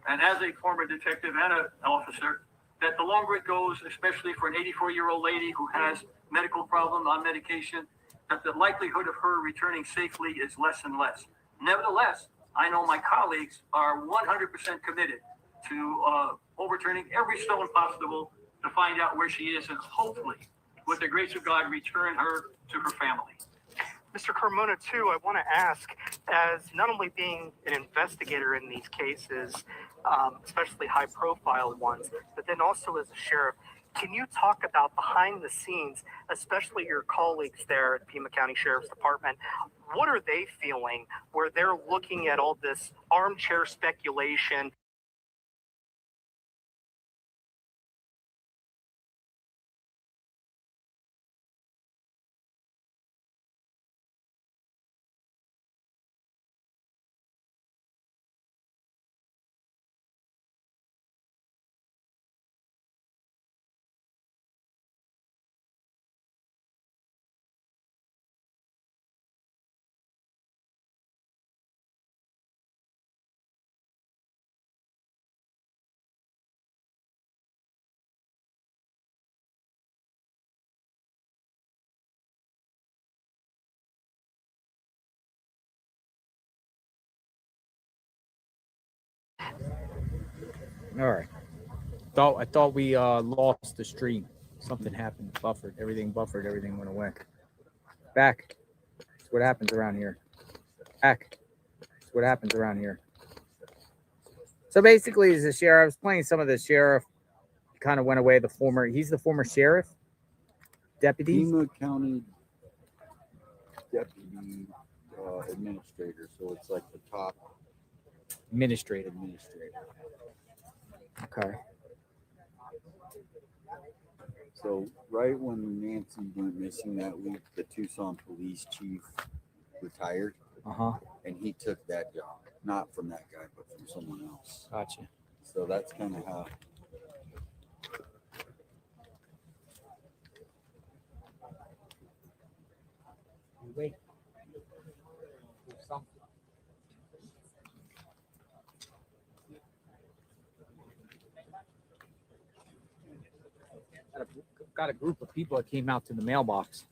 and as a former detective and an officer, that the longer it goes, especially for an 84-year-old lady who has medical problem on medication, that the likelihood of her returning safely is less and less. Nevertheless, I know my colleagues are 100% committed to overturning every stone possible to find out where she is, and hopefully, with the grace of God, return her to her family. Mr. Carmona, too, I want to ask, as not only being an investigator in these cases, especially high-profile ones, but then also as a sheriff, can you talk about behind the scenes, especially your colleagues there at Pima County Sheriff's Department? What are they feeling where they're looking at all this armchair speculation? All right. I thought we lost the stream. Something happened. Buffered. Everything went away. Back. That's what happens around here. Back. That's what happens around here. So basically, as the sheriff, I was playing some of the sheriff. Kind of went away. He's the former sheriff, deputy. Pima County deputy administrator. So it's like the top administrator. Okay. So right when Nancy went missing that week, the Tucson police chief retired. And he took that job, not from that guy, but from someone else. Gotcha. So that's kind of how. Wait. Got a group of people that came out to the mailbox.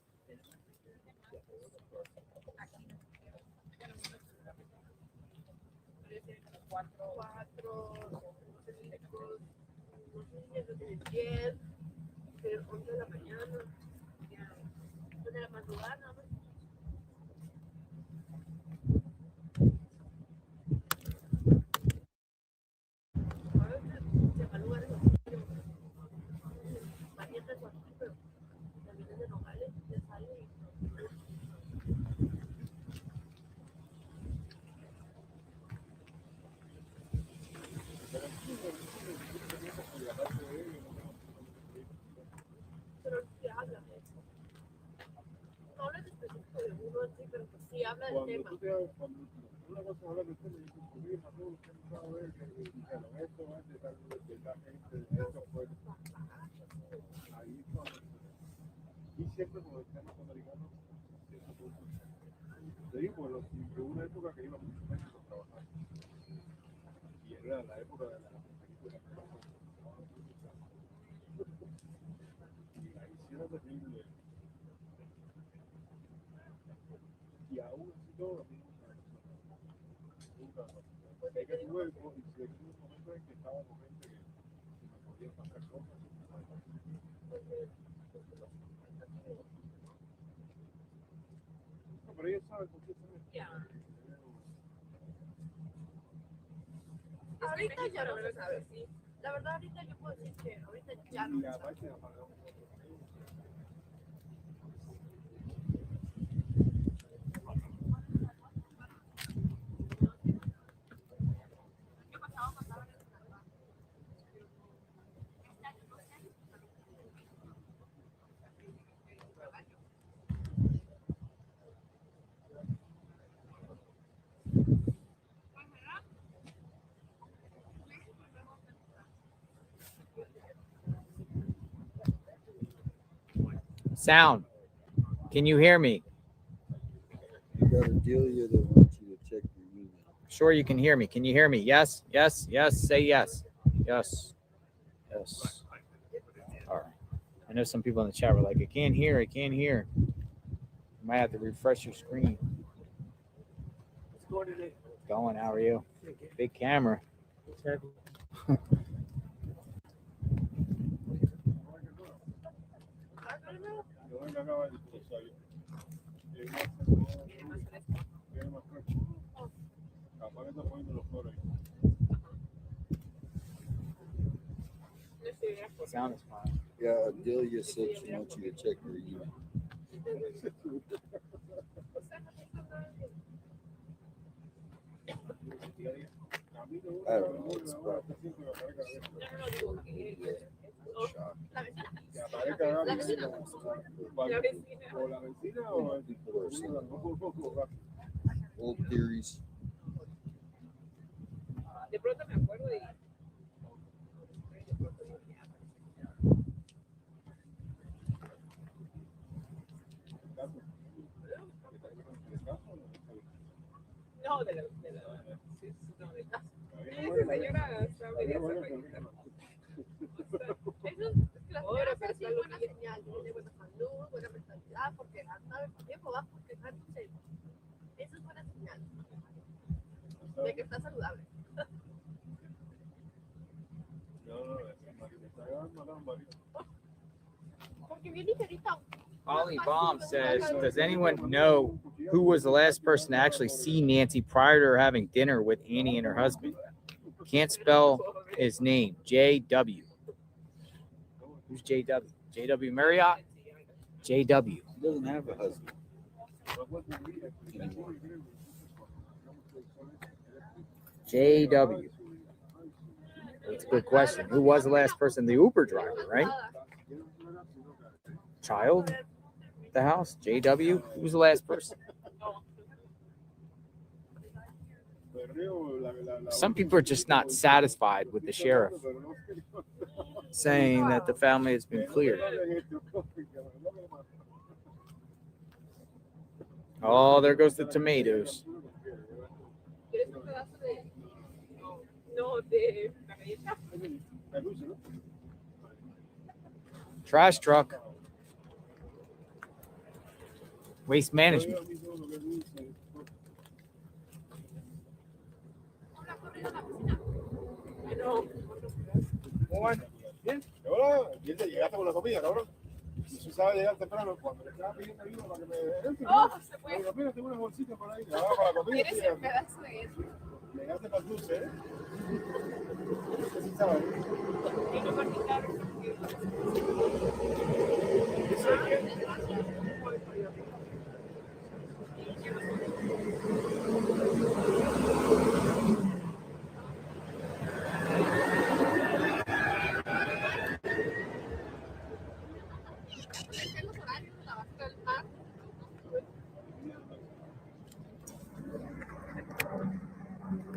Cuando una cosa habla de usted, me dice, "Oye, Mateo, usted no sabe que dijeron esto antes de la gente, esto fue". Ahí cuando, y siempre con el tema americano, te digo, en una época que iba mucho México. trabajar. Y era la época de la película. Y la hicieron terrible. Y aún así todo, a mí nunca. Es que tuve un momento en que estaba con gente que me podía pasar cosas. No, pero ellos saben por qué saben. Ahorita ya no lo sabes, sí. La verdad, ahorita yo puedo decir que ahorita ya no. Y aparte apagamos. Sound. Can you hear me? You got a Delia that wants you to check your email. Sure, you can hear me. Can you hear me? Yes, yes, yes. Say yes. Yes. Yes. All right. I know some people in the chat were like, I can't hear. I can't hear. You might have to refresh your screen. It's going. How are you? Big camera. Sound is fine. Yeah, Delia said she wants you to check your email. I don't know. It's probably old theories. De pronto me acuerdo y no, de la sí, no, de caso. Esa señora está medio ahora pero sí es buena señal, tiene buena salud, buena mentalidad, porque sabe por tiempo va porque entonces eso es buena señal de que está saludable. Porque bien ligerita. Ollie Baum says, does anyone know who was the last person to actually see Nancy prior to her having dinner with Annie and her husband? Can't spell his name. J.W. Who's J.W.? J.W. Marriott? J.W. He doesn't have a husband anymore. J.W. That's a good question. Who was the last person? The Uber driver, right? Child at the house? J.W. Who was the last person? Some people are just not satisfied with the sheriff saying that the family has been cleared. Oh, there goes the tomatoes. Trash truck. Waste management. ¿Cómo van? Bien. Ahora, bien, llegaste con la comida, cabrón. Yo sabe llegar temprano cuando le estaba pidiendo ayuda para que me den. Se puede. Digo, mira, tengo unas bolsitas por ahí. Ah, para la comida. ¿Quieres el pedazo de eso? Llegaste para el dulce, ¿eh? Sí, sabes. Y no practicar.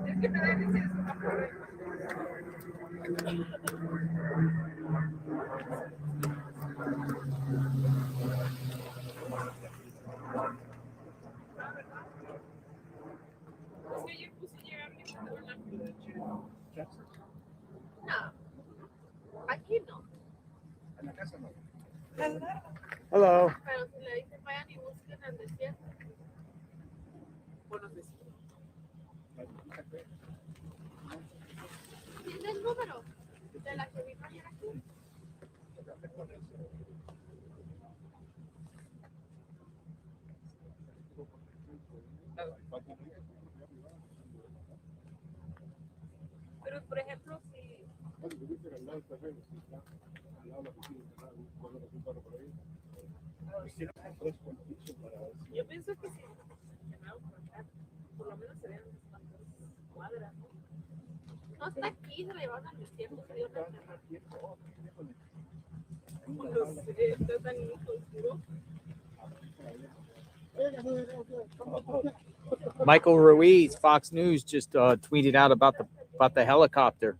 Es que me da risa eso. Es que yo puse Hello. Pero si le dicen vayan y busquen el desierto. ¿Tiene el número de la que vino ayer aquí? Pero por ejemplo, si yo pienso que si por lo menos se vean unas cuadras, ¿no? No está aquí, se le llevaron al desierto, se dio una terra. No sé, está tan oscuro. Michael Ruiz, Fox News, just tweeted out about the helicopter.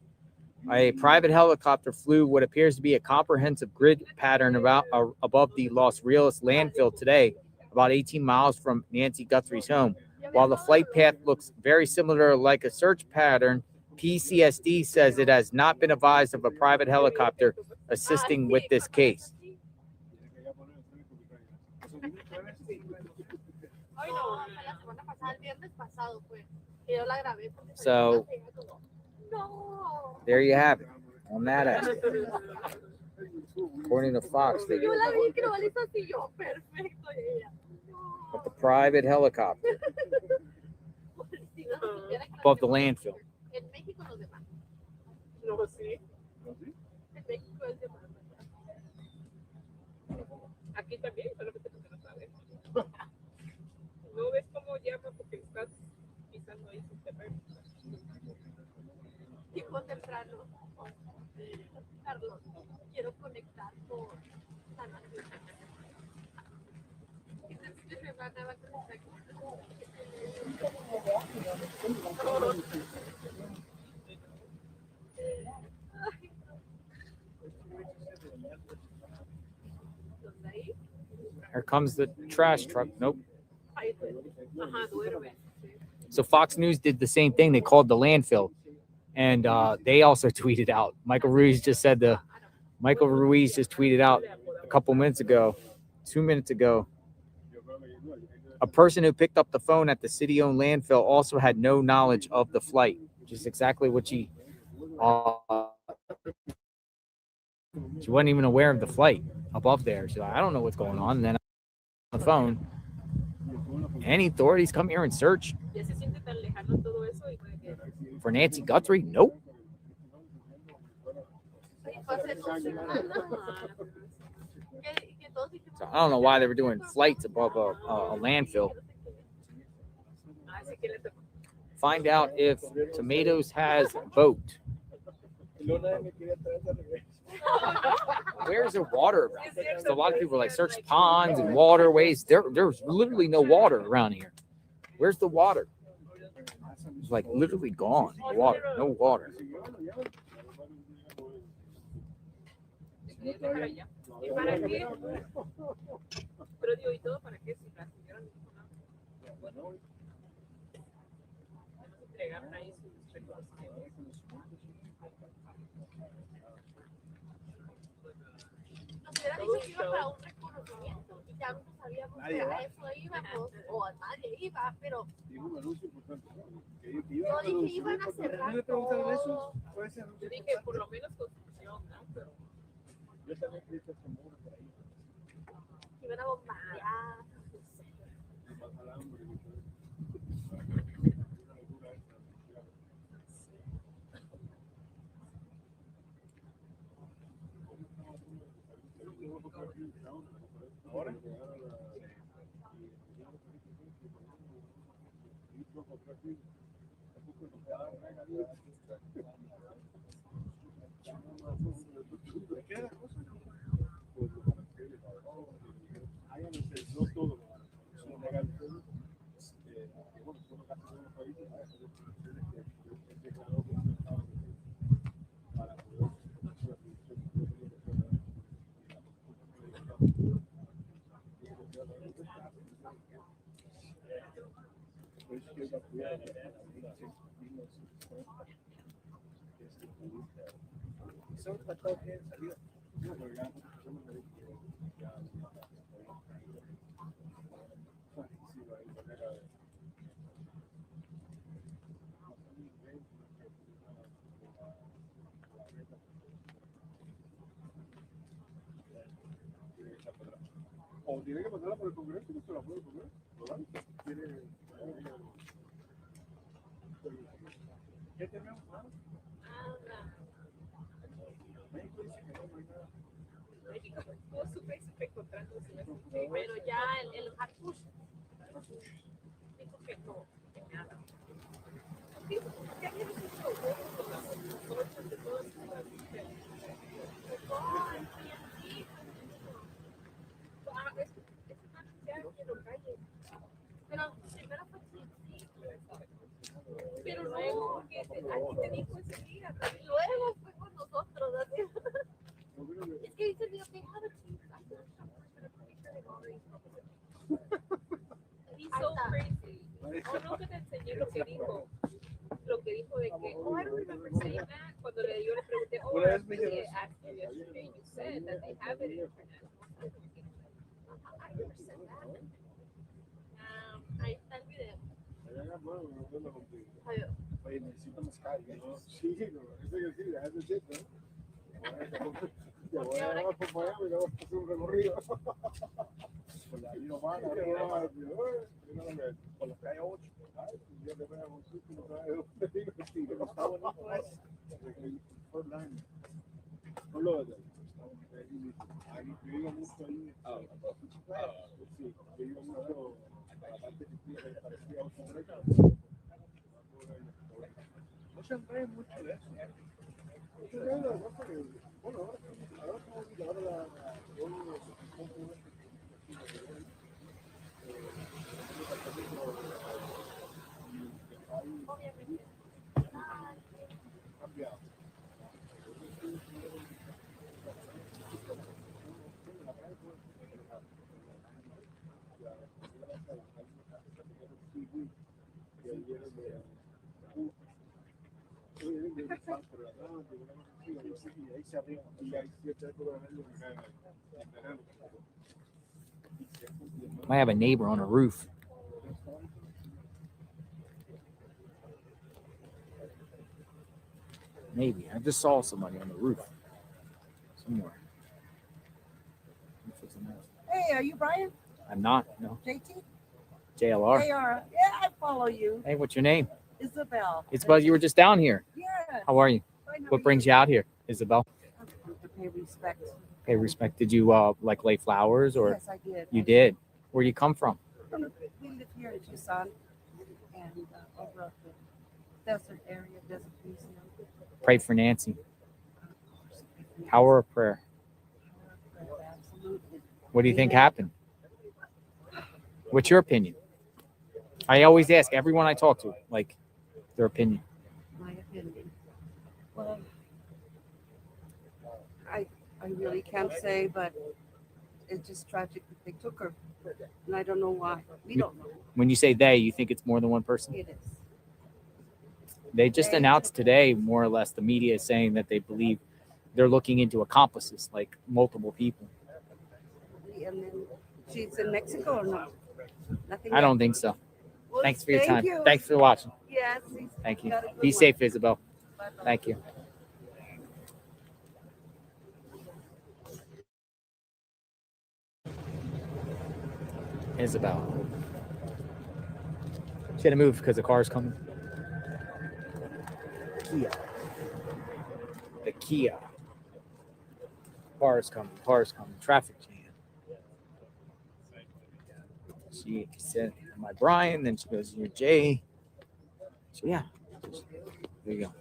A private helicopter flew what appears to be a comprehensive grid pattern above the Los Rios landfill today, about 18 miles from Nancy Guthrie's home. While the flight path looks very similar like a search pattern, PCSD says it has not been advised of a private helicopter assisting with this case. So there you have it on that aspect. According to Fox, they but the private helicopter above the landfill. Aquí también, solamente porque no sabes. No ves cómo llama porque estás pisando ahí sin terreno. Tipo temprano. Carlos, quiero conectar con la nación. Esta semana va a conectar Here comes the trash truck. Nope. So Fox News did the same thing. They called the landfill, and they also tweeted out. Michael Ruiz just tweeted out a couple minutes ago, 2 minutes ago. A person who picked up the phone at the city-owned landfill also had no knowledge of the flight, which is exactly what she wasn't even aware of the flight above there. She's like, I don't know what's going on. And then on the phone, any authorities come here and search for Nancy Guthrie? Nope. So I don't know why they were doing flights above a landfill. Find out if Tomatoes has a boat. Where's there water around here? So a lot of people are like, search ponds and waterways. There's literally no water around here. Where's the water? It's like literally gone. Water, no water. Nos hubiera dicho que iba para un reconocimiento y ya no sabíamos que a eso íbamos o a nadie iba, pero yo dije iban a cerrar todo. Yo dije por lo menos construcción, ¿no? Pero yo también creí que iban a bombar. Ahora. No todo. O tiene que mandarla por el Congreso y no se la puede comer, ¿verdad? ¿Qué tenemos? México dice que no hay nada. México estuvo súper contrato, pero ya el Harfush dijo que no, que nada. ¿Qué había hecho con las cosas de todas las mujeres? Pero primero fue sí. Pero luego, que aquí te dijo ese día, y luego fue con nosotros, así. Es que dice, Dios, they have a team. He's so crazy. Oh, no, que te enseñé lo que dijo. Lo que dijo de que, oh, I don't remember saying that. Cuando yo le pregunté, oh, I really asked you yesterday, you said that they have it in international. I never said that. Ahí está el video. Oye, necesito mezcal, ¿no? Sí, eso que sí, es decir, ¿no? Te voy a llevar por allá y luego hacer un recorrido. Con la vida humana, con la calle 8. Yo le voy a consultar y no sabe dónde digo, sí, pero está bonito eso. Fue blanco. No lo ves. Yo vivo mucho ahí. Sí, yo vivo mucho a la parte que parecía autobreca. No se enrede mucho de eso. Bueno, ahora la cambiado. I have a neighbor on a roof. Maybe. I just saw somebody on the roof somewhere. Hey, are you Brian? I'm not. No. JT? JLR. JR. Yeah, I follow you. Hey, what's your name? Isabel. Isabel, you were just down here. Yeah. How are you? Fine, how What are brings you out here, Isabel? To pay respect. Pay respect. Did you like lay flowers or? Yes, I did. You did. Where do you come from? We live here in Tucson and over at the desert area, Desert Museum. Pray for Nancy. Power of prayer. Absolutely. What do you think Amen. happened? What's your opinion? I always ask everyone I talk to, like, their opinion. My opinion. Well, I really can't say, but it's just tragic that they took her. And I don't know why. We don't know. When you say they, you think it's more than one person? It is. They just announced today, more or less, the media is saying that they believe they're looking into accomplices, like multiple people. And then she's in Mexico or not? Nothing I don't think so. Well, Thanks for your thank time. you. Thanks for watching. Yes. Thank you. Got a good Be one. safe, Isabel. Bye-bye. Thank you. Isabel. She had to move because the car's coming. Kia. The Kia. Car's coming. Car's coming. Traffic jam. She said, "Am I Brian?" Then she goes, "You're Jay." So yeah, there you go.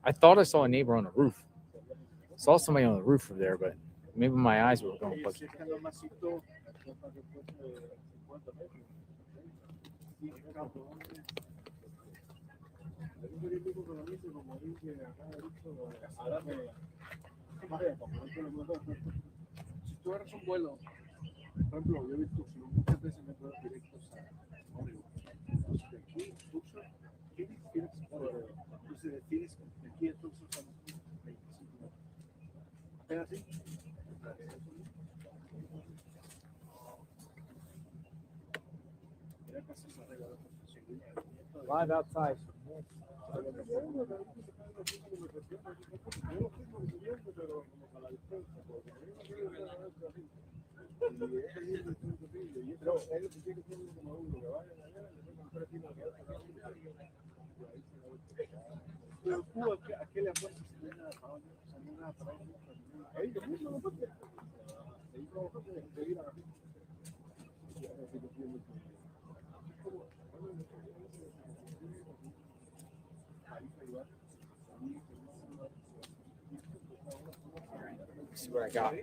I thought I saw a neighbor on the roof. Saw somebody on the roof over there, but maybe my eyes were going buggy. Si tú agarras un vuelo, por ejemplo, yo he visto muchas veces me vuelos directos a Hollywood. Entonces, de aquí, Tucson, Phoenix, entonces de Phoenix, de aquí a Tucson son 25 minutos. ¿Apenas así? Live outside. See what I got.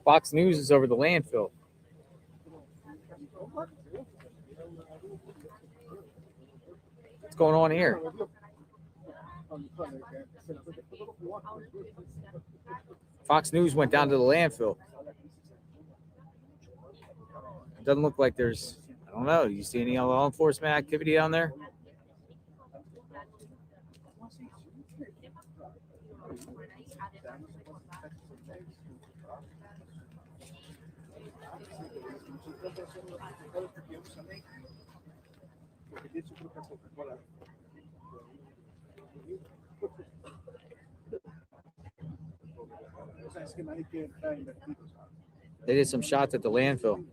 Fox News is over the landfill. What's going on here? Fox News went down to the landfill. It doesn't look like there's, I don't know, do you see any law enforcement activity down there? They did some shots at the landfill.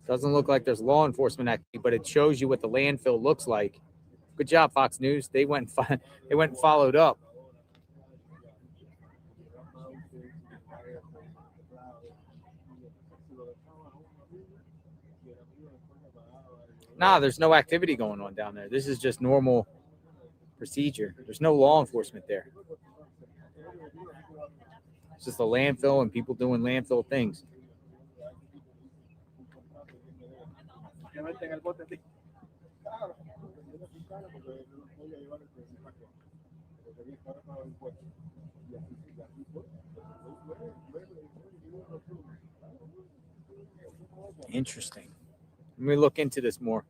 Doesn't look like there's law enforcement activity, but it shows you what the landfill looks like. Good job, Fox News. They went and followed up. Nah, there's no activity going on down there. This is just normal procedure. There's no law enforcement there. It's just a landfill and people doing landfill things. Interesting. Let me look into this more.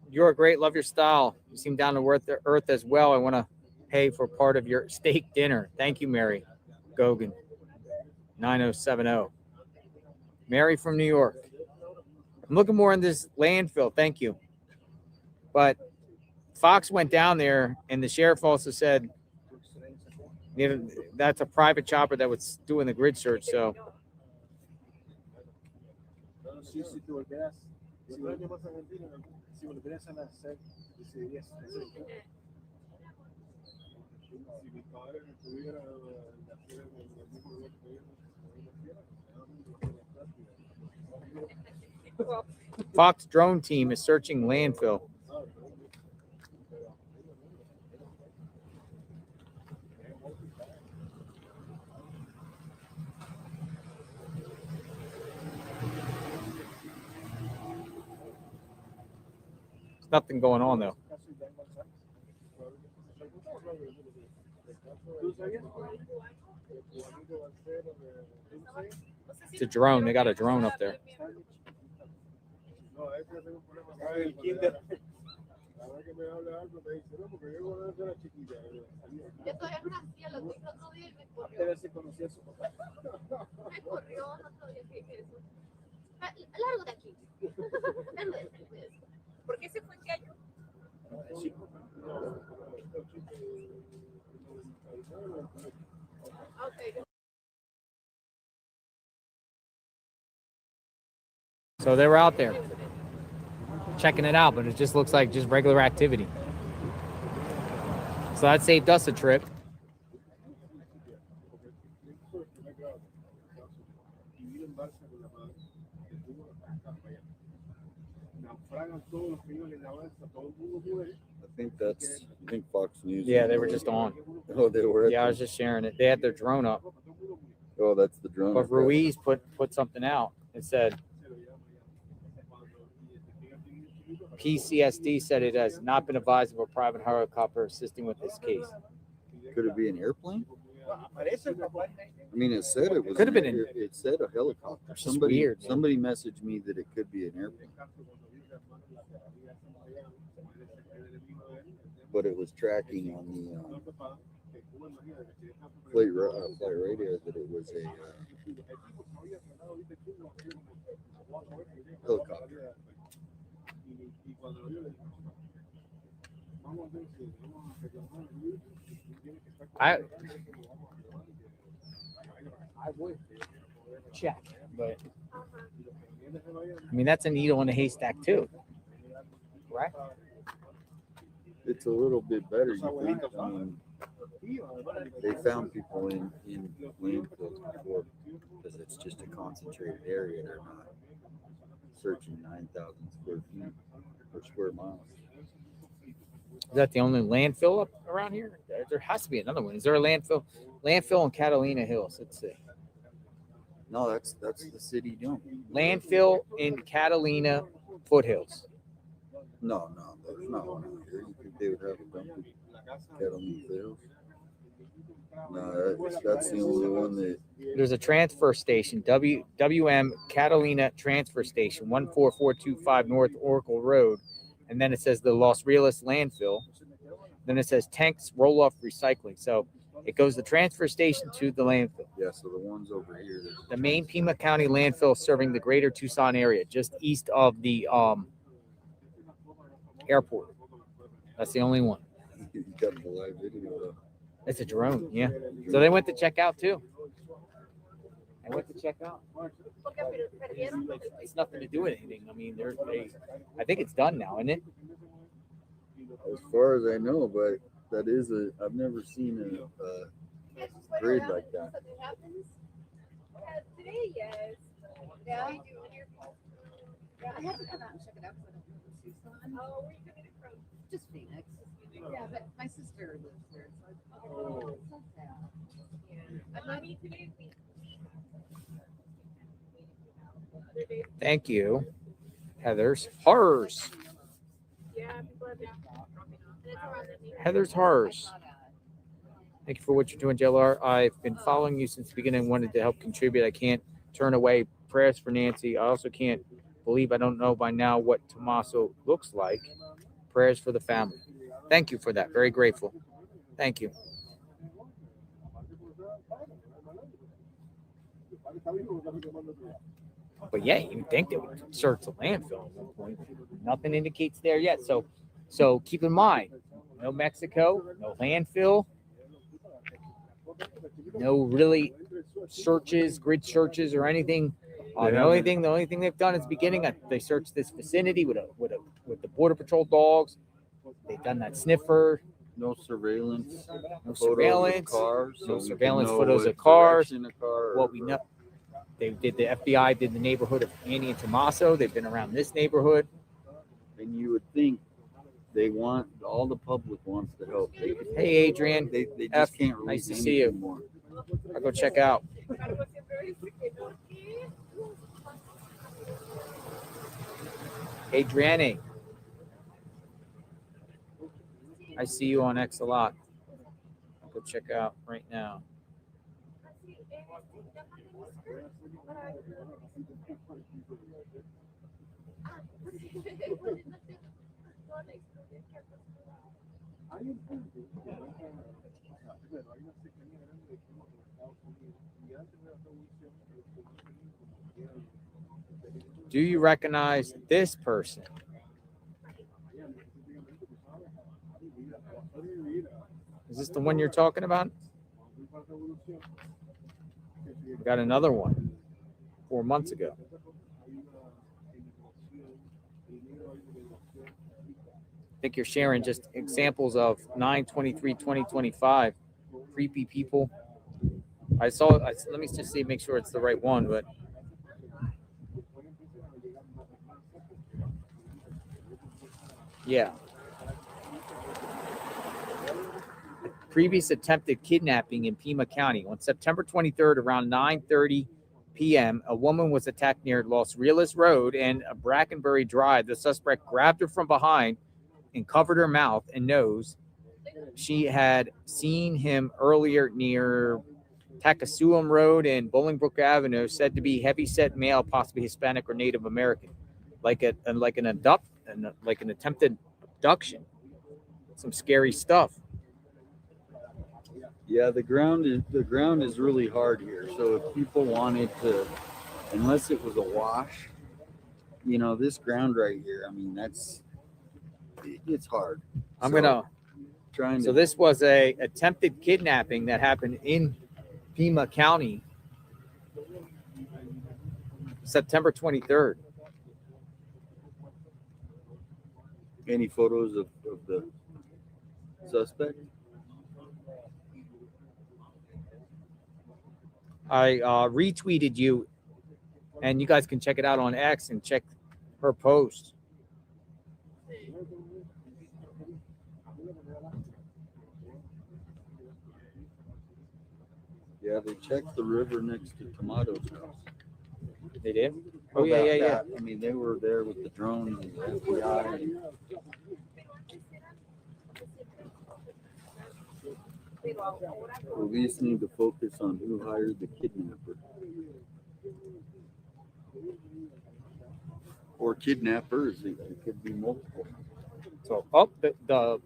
You're great. Love your style. You seem down to earth as well. I want to pay for part of your steak dinner. Thank you, Mary Gogan. 9070. Mary from New York. I'm looking more in this landfill. Thank you. But Fox went down there, and the sheriff also said that's a private chopper that was doing the grid search. So Fox drone team is searching landfill. There's nothing going on though. It's a drone. They got a drone up there. Largo de aquí. ¿Por qué se fue este año? Okay. So they were out there checking it out, but it just looks like just regular activity. So that saved us a trip. I think Fox News. Yeah, they were just on. Oh, they were. Yeah, I was just sharing it. They had their drone up. Oh, that's the drone. But Ruiz put something out. It said PCSD said it has not been advised of a private helicopter assisting with this case. Could it be an airplane? I mean, it said it was. Could have been an. It said a helicopter. It's just weird, man. Somebody messaged me that it could be an airplane, but it was tracking on the flight radar that it was a helicopter. I would check, but I mean that's a needle in a haystack too, right? It's a little bit better. You think? I mean, they found people in landfills before because it's just a concentrated area. They're not searching 9,000 square feet or square miles. Is that the only landfill up around here? There has to be another one. Is there a landfill? Landfill in Catalina Hills. Let's see. No, that's the city dome. Landfill in Catalina Foothills. No, there's not one out here. You think they would have a dump in Catalina Hills? No, that's the only one that. There's a transfer station, WM Catalina Transfer Station, 14425 North Oracle Road. And then it says the Los Rios landfill. Then it says tanks roll off recycling. So it goes the transfer station to the landfill. Yeah, so the ones over here. The main Pima County landfill serving the greater Tucson area, just east of the airport. That's the only one. You got the live video. It's a drone, yeah. So they went to check out too. They went to check out. It's nothing to do with anything. I mean, I think it's done now, isn't it? As far as I know, but that is I've never seen a grid like that. Today, yes. Yeah. I had to come out and check it out because I don't live in Tucson. Oh, where are you coming from? Just Phoenix. Yeah, but my sister lives there. So so sad. Yeah. I need to be. Thank you. Heather's Horrors. Heather's Horrors. Thank you for what you're doing, JLR. I've been following you since the beginning. Wanted to help contribute. I can't turn away prayers for Nancy. I also can't believe I don't know by now what Tommaso looks like. Prayers for the family. Thank you for that. Very grateful. Thank you. But yeah, you'd think they would search the landfill at one point. Nothing indicates there yet. So keep in mind, no Mexico, no landfill, no really searches, grid searches, or anything. The only thing they've done is beginning. They searched this vicinity with the Border Patrol dogs. They've done that sniffer. No surveillance. No surveillance. Cars, no so surveillance photos of cars. What we know. They did. The FBI did the neighborhood of Annie and Tommaso. They've been around this neighborhood. And you would think they want all the public wants to help. Hey, Adrian. They just can't. Nice to see you. More. I'll go check out. Adrienne. I see you on X a lot. I'll go check out right now. Do you recognize this person? Is this the one you're talking about? We got another one 4 months ago. I think you're sharing just examples of 9/23/2025 creepy people. Let me just see, make sure it's the right one, but Yeah. Previous attempted kidnapping in Pima County. On September 23rd, around 9:30 p.m., a woman was attacked near Los Rios Road and Brackenbury Drive. The suspect grabbed her from behind and covered her mouth and nose. She had seen him earlier near Takasuam Road and Bolingbrook Avenue, said to be heavy-set male, possibly Hispanic or Native American, like an attempted abduction. Some scary stuff. Yeah, the ground is really hard here. So if people wanted to, unless it was a wash, this ground right here, I mean, it's hard. So this was a attempted kidnapping that happened in Pima County, September 23rd. Any photos of the suspect? I retweeted you, and you guys can check it out on X and check her post. Yeah, they checked the river next to Tomato's house. They did? Oh, yeah. I mean, they were there with the drones and the FBI. Police need to focus on who hired the kidnapper. Or kidnappers. It could be multiple. So, the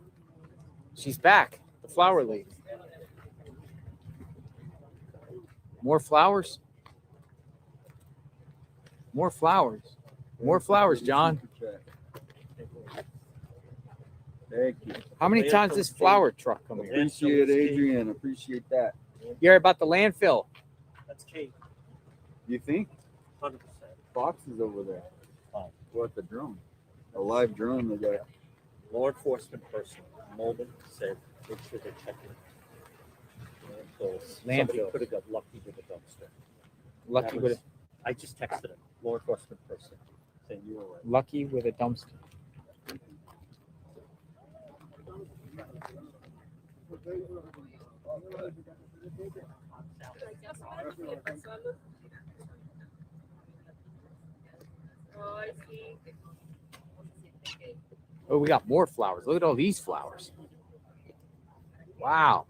she's back. The flower lady. More flowers. More flowers. More flowers, John. Thank you. How many times this flower truck come here? Appreciate it, Adrian. Appreciate that. You heard about the landfill? That's key. You think? 100%. Fox is over there. What, the drone? A live drone they got. Law enforcement person, Mulden, said make sure they're checking landfills. Somebody Landfill. could have got lucky with a dumpster. Lucky That with was- I just texted him, law enforcement person, saying you were right. Lucky with a dumpster. Oh, we got more flowers. Look at all these flowers. Wow.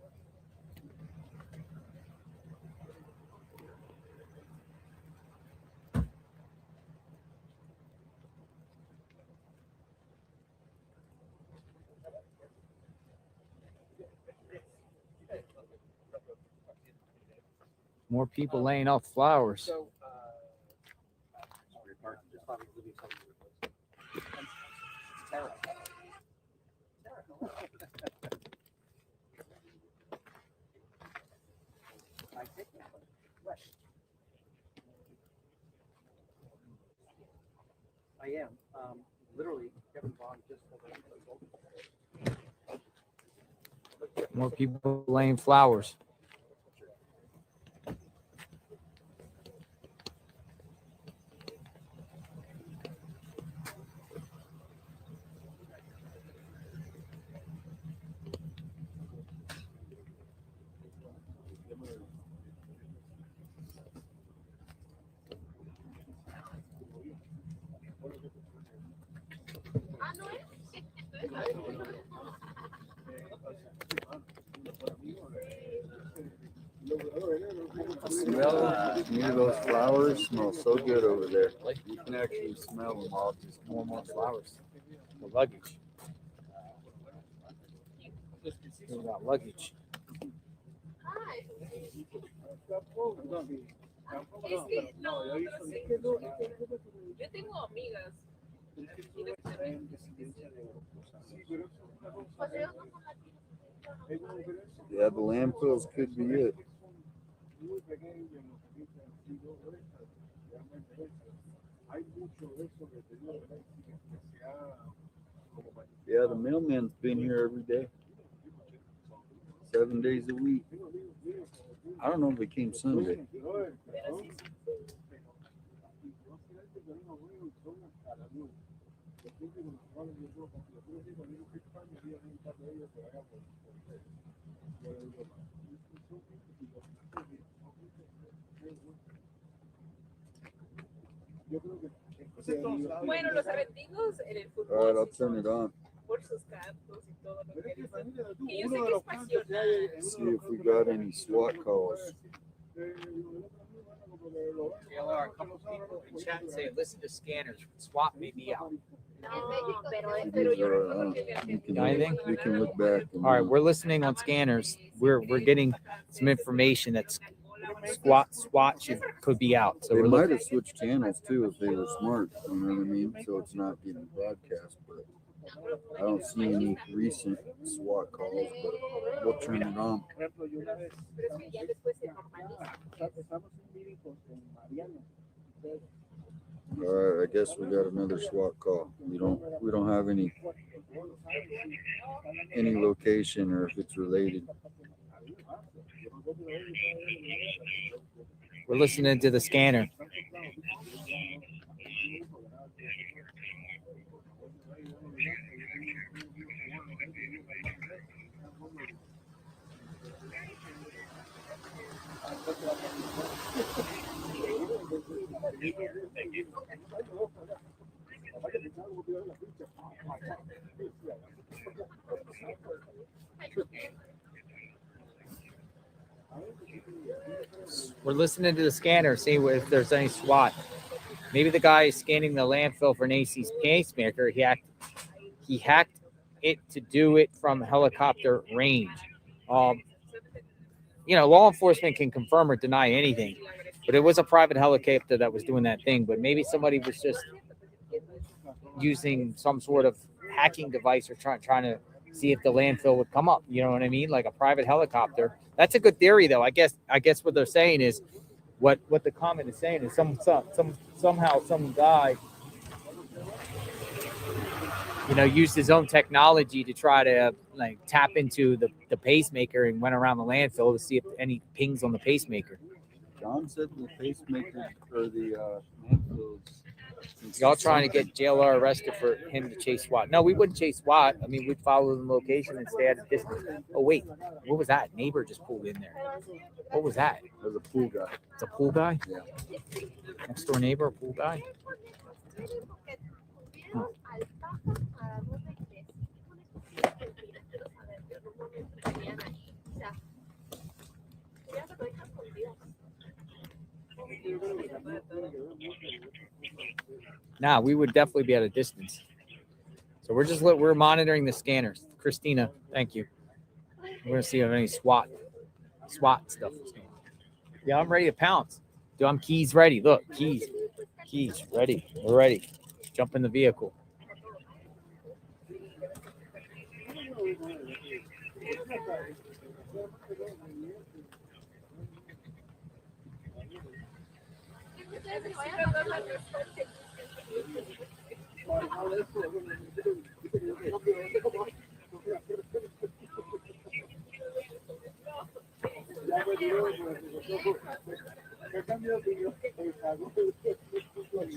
More people laying out flowers. I am. Literally, Kevin Bond just More people laying flowers. Smell near those flowers smells so good over there. You can actually smell them all. Just more flowers. The luggage. We got luggage. Es que no, pero sí que no. Yo tengo amigas. Yeah, the landfills could be it. Yeah, the mailman's been here every day. 7 days a week. I don't know if it came Sunday. Bueno, los argentinos en el fútbol. All right, I'll turn it on. Por sus cantos y todo lo que dicen. Y yo sé que es pasional. See if we got any SWAT calls. JLR, a couple people in chat say listen to scanners. SWAT may be out. We can look back. All right, we're listening on scanners. We're getting some information that SWAT could be out. So They we're might looking. have switched channels too if they were smart. You know what I mean? So it's not getting broadcast. But I don't see any recent SWAT calls. But we'll turn it on. All right, I guess we got another SWAT call. We don't have any location or if it's related. We're listening to the scanner. We're listening to the scanner, seeing if there's any SWAT. Maybe the guy is scanning the landfill for Nacy's pacemaker. He hacked it to do it from helicopter range. Law enforcement can confirm or deny anything, but it was a private helicopter that was doing that thing. But maybe somebody was just using some sort of hacking device or trying to see if the landfill would come up. You know what I mean? Like a private helicopter. That's a good theory, though. I guess what they're saying is what the comment is saying is somehow some guy used his own technology to try to tap into the pacemaker and went around the landfill to see if any pings on the pacemaker. John said the pacemaker or the landfills. Y'all trying to get JLR arrested for him to chase SWAT. No, we wouldn't chase SWAT. I mean, we'd follow the location and stay at a distance. Oh, wait. What was that? Neighbor just pulled in there. What was that? It was a pool guy. It's a pool guy? Yeah. Next door neighbor, a pool guy? Huh. Nah, we would definitely be at a distance. So we're monitoring the scanners. Christina, thank you. We're gonna see if any SWAT stuff is going. Yeah, I'm ready to pounce. Dude, I'm keys ready. Look, keys ready. We're ready. Jump in the vehicle.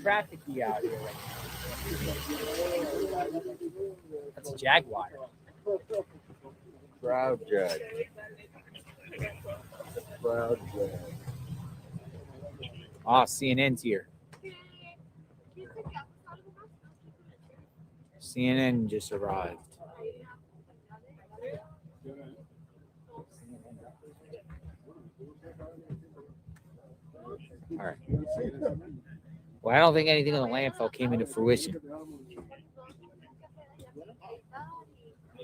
Trafficy out here. That's a Jaguar. Proud Jag. Proud Jag. CNN's here. CNN just arrived. All right. Well, I don't think anything on the landfill came into fruition.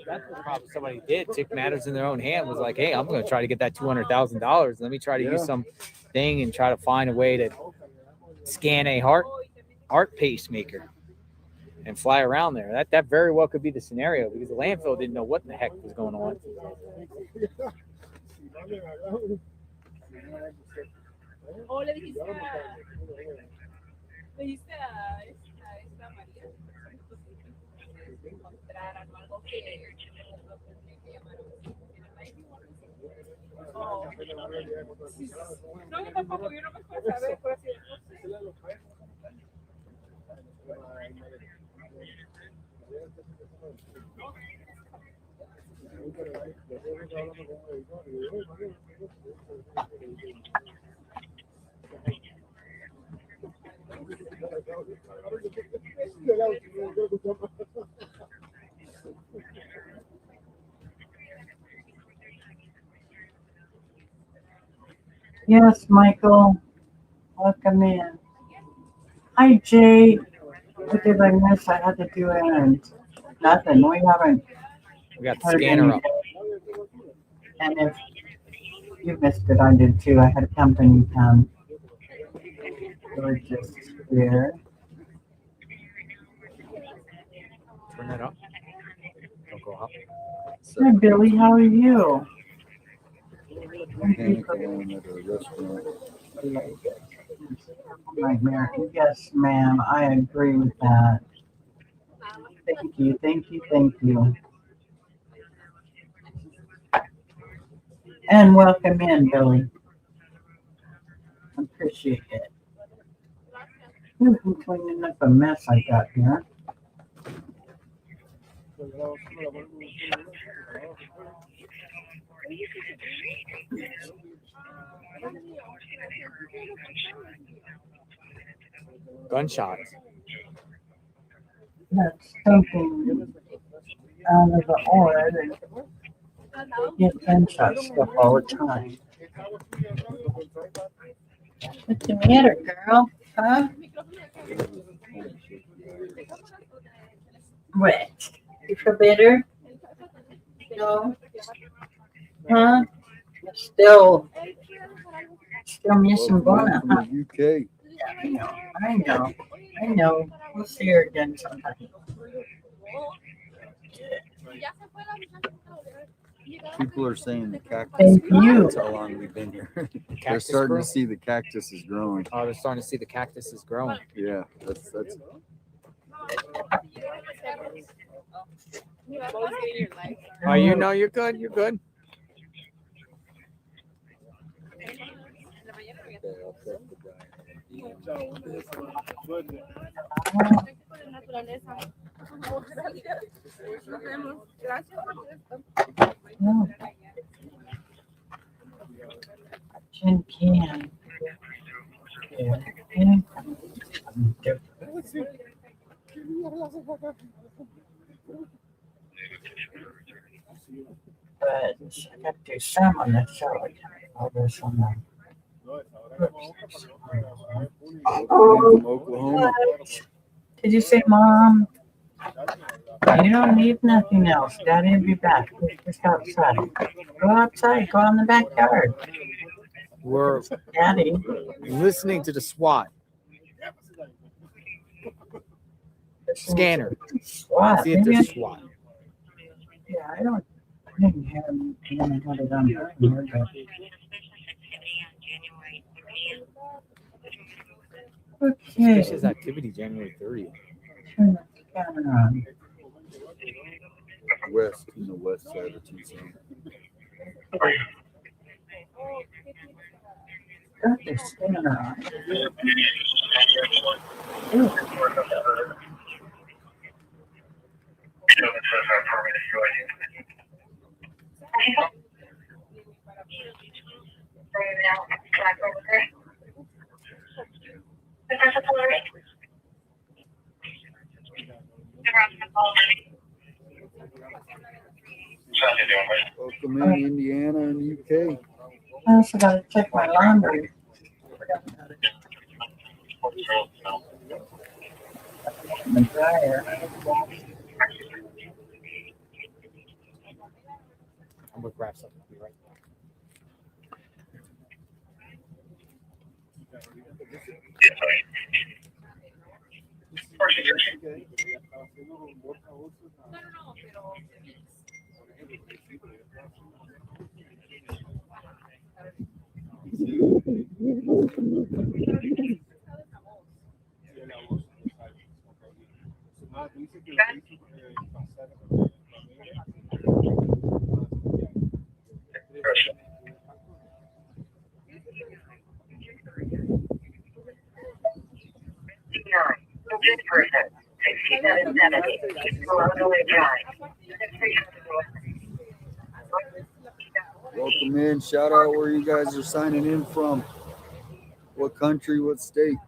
That's what probably somebody did. Took matters in their own hand. Was like, hey, I'm going to try to get that $200,000. Let me try to use some thing and try to find a way to scan a heart pacemaker and fly around there. That very well could be the scenario because the landfill didn't know what the heck was going on. Yes, Michael. Welcome in. Hi, Jay. What did I miss? I had to do errands. Nothing. We haven't We got the heard scanner up. anything. And if you missed it, I did too. I had a company come. We're just here. Turn that up. Don't go up. Hi, Billy. How are you? Mechanic alone at a restaurant. Nightmare. Yes, ma'am. I agree with that. Thank you. Thank you. Thank you. And welcome in, Billy. Appreciate it. I'm cleaning up a mess I got here. Gunshots. That's something out of the odd and get gunshot stuff all the time. What's the matter, girl? Huh? What? You feel better? No? Huh? Still missing Bona, From huh? the UK. Yeah, I know. We'll see her again sometime. People are saying the cactus. Thank you. That's how long we've been here. They're starting grew? to see the cactus is growing. Oh, they're starting to see the cactus is growing. Yeah, that's. Oh, you know you're good. You're good. No. Tin can. Yeah. But I got to do some on the show. I'll do some on. From Oklahoma. Did you say, Mom? You don't need nothing else. Daddy will be back. We're just outside. Go outside. Go in the backyard. We're Daddy. listening to the SWAT. Scanner. SWAT. See if Maybe there's SWAT. Yeah, I didn't have him when I had it on here, but. Okay. Suspicious activity January 30th. Turn the camera on. West, in the west side of Tucson. Got the scanner on. Welcome in Indiana and UK. I also got to check my laundry. The dryer. I'm gonna grab something. Be right back. Welcome in. Shout out where you guys are signing in from. What country, what state?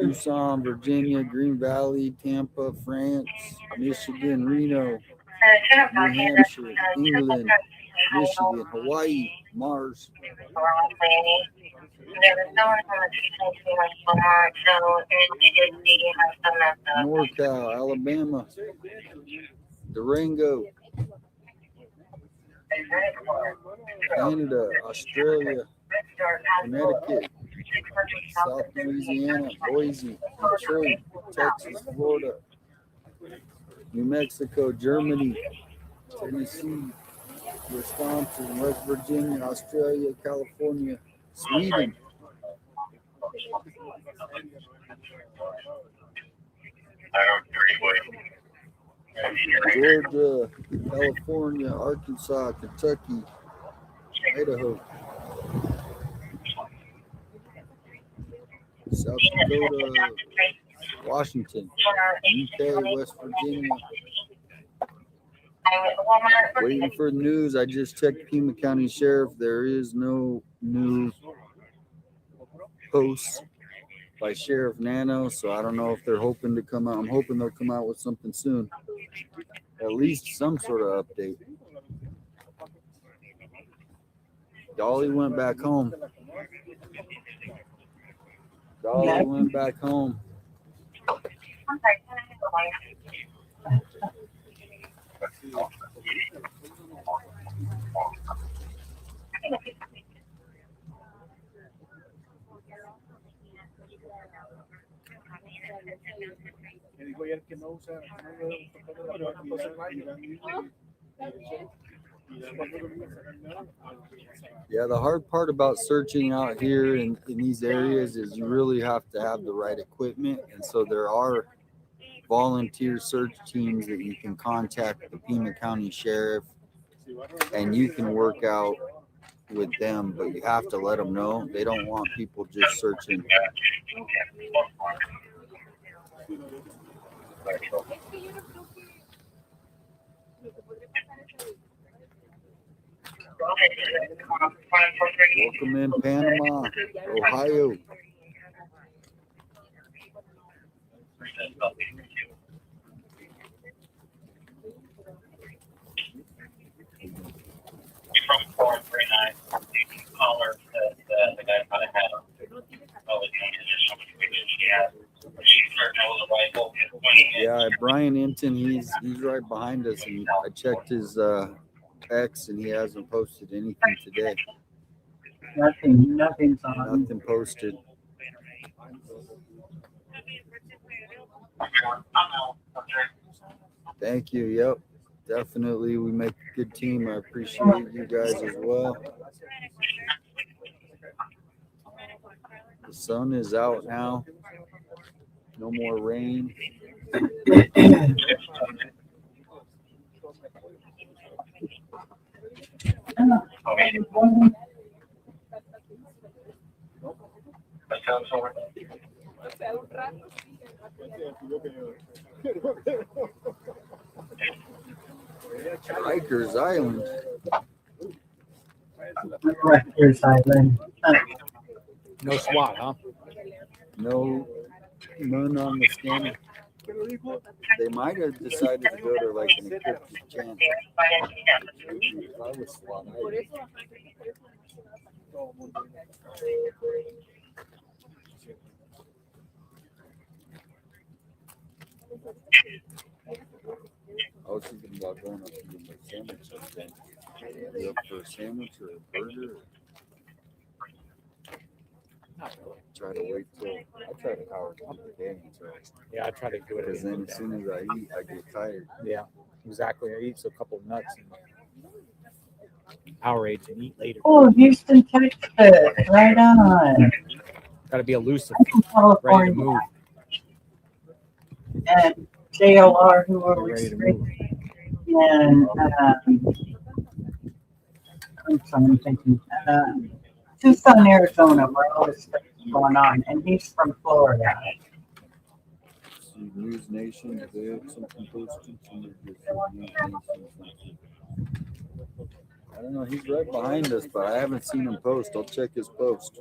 Tucson, Virginia, Green Valley, Tampa, France, Michigan, Reno, New Hampshire, England, Michigan, Hawaii, Mars, NorCal, Alabama, Durango, Canada, Australia, Connecticut, South Louisiana, Boise, Detroit, Texas, Florida, New Mexico, Germany, Tennessee, Wisconsin, West Virginia, Australia, California, Sweden, Georgia, California, Arkansas, Kentucky, Idaho, South Dakota, Washington, UK, West Virginia. Waiting for the news. I just checked Pima County Sheriff. There is no new posts by Sheriff Nano, so I don't know if they're hoping to come out. I'm hoping they'll come out with something soon. At least some sort of update. Dolly went back home. Dolly went back home. Yeah, the hard part about searching out here in these areas is you really have to have the right equipment. And so there are volunteer search teams that you can contact the Pima County Sheriff and you can work out with them, but you have to let them know. They don't want people just searching. Welcome in Panama, Ohio. From 439, caller said the guy kind of had him. Oh, was doing additional pictures she had. She's starting out with a rifle. Yeah, Brian Inton, he's right behind us, and I checked his X, and he hasn't posted anything today. Nothing's on. Nothing posted. Thank you. Yep, definitely. We make a good team. I appreciate you guys as well. The sun is out now. No more rain. Rikers Island. Rikers Island. No SWAT, huh? No, none on the scanner. They might have decided to go to like an encrypted channel. If I was SWAT, I was thinking about going up and getting a sandwich sometime. You up for a sandwich or a burger? Try to wait till I try to power through the day until Yeah, I try to do it. because then as soon as I eat, I get tired. Yeah, exactly. I eat a couple of nuts. Powerades and eat later. Oh, Houston, Texas, right on. Got to be elusive, I'm from ready to California. move. And JLR, who are we Ready to move. and I'm sorry, I'm thinking, Tucson, Arizona, where all this stuff is going on, and he's from Florida. See, News Nation, they had something posted. Somebody just said News Nation something. I don't know. He's right behind us, but I haven't seen him post. I'll check his post.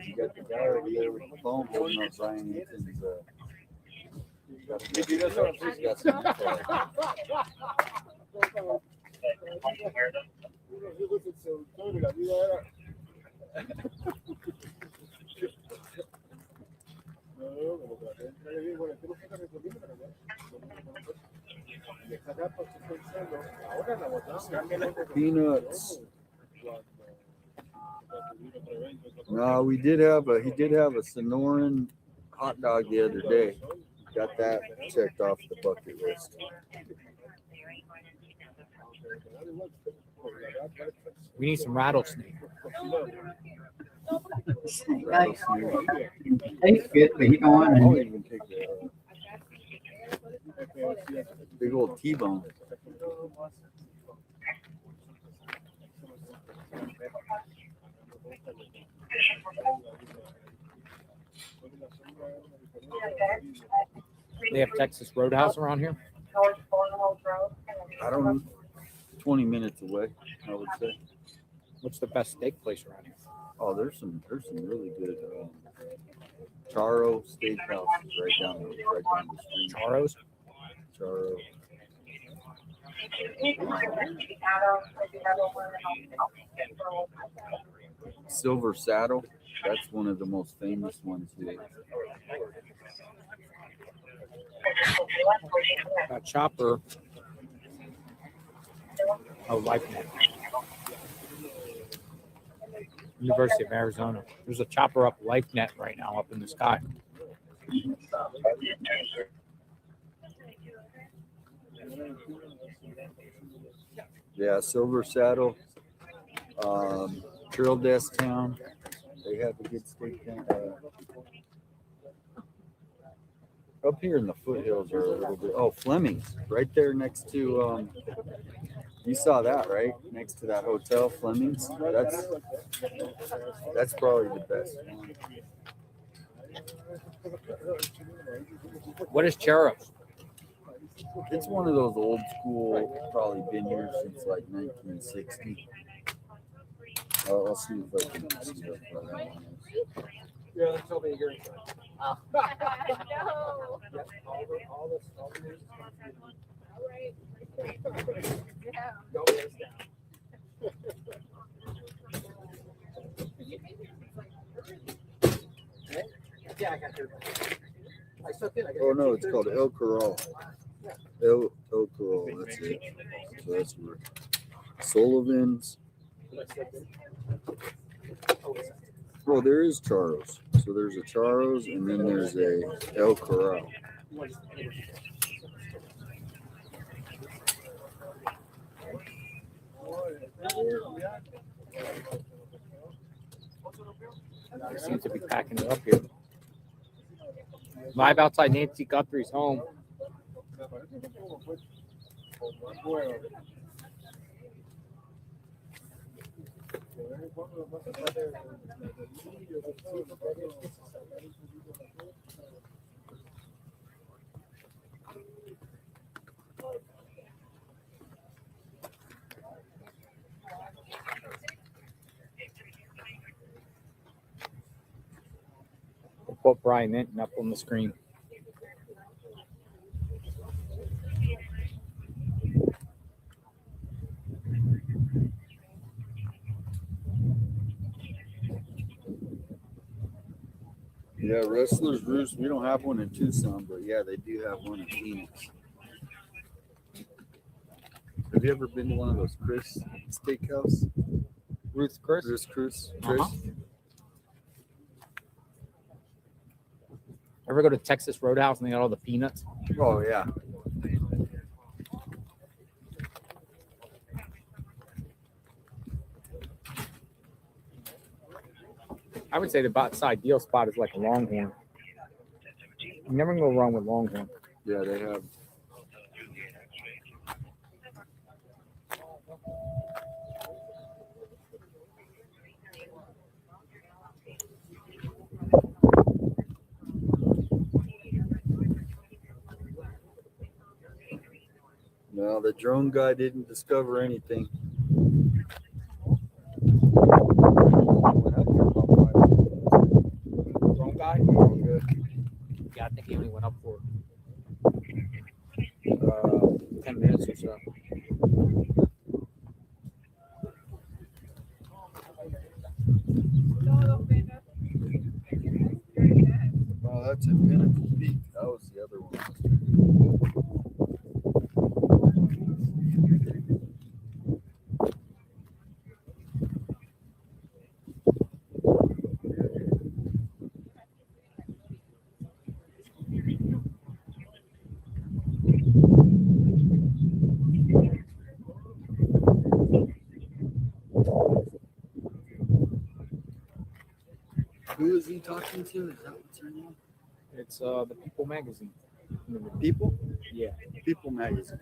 You got the guy over there with the phone holding up Brian Ethan's. He's got some peanuts. No, he did have a Sonoran hot dog the other day. Got that checked off the bucket list. We need some rattlesnake. Tastes good, but you don't want I'll to. even take the big old T-bone. They have Texas Roadhouse around here. I don't know. 20 minutes away, I would say. What's the best steak place around here? Oh, there's some really good Charo Steakhouse is right down the street. Charos? Charo. Silver Saddle. That's one of the most famous ones here. Chopper. Oh, LifeNet. University of Arizona. There's a chopper up LifeNet right now up in the sky. Yeah, Silver Saddle. Trail Desk Town. They have a good steak down. Up here in the foothills are a little bit. Oh, Fleming's, right there next to. You saw that, right? Next to that hotel, Fleming's. That's probably the best one. What is Charos? It's one of those old school, probably been here since like 1960. I'll see if I can see how far that one is. Yeah, they told me you're in. No. Yeah, I got your. I stuck in. Oh no, it's called El Corral. El Corral, that's it. So that's where Sullivan's. Well, there is Charos. So there's a Charos and then there's a El Corral. They seem to be packing it up here. Live outside Nancy Guthrie's home. We'll put Brian Minton up on the screen. Yeah, Wrestler's Roost. We don't have one in Tucson, but yeah, they do have one in Phoenix. Have you ever been to one of those Chris steakhouse? Ruth's Chris? Chris. Chris. Ever go to Texas Roadhouse and they got all the peanuts? Oh yeah. I would say the ideal spot is like a Longhorn. You never can go wrong with Longhorn. Yeah, they have. No, the drone guy didn't discover anything. Drone guy? Yeah, I think he only went up for 10 minutes or so. Well, that's in Pinnacle Peak. That was the other one. Who is he talking to? Is that what's her name? It's the People magazine. People? Yeah. People magazine.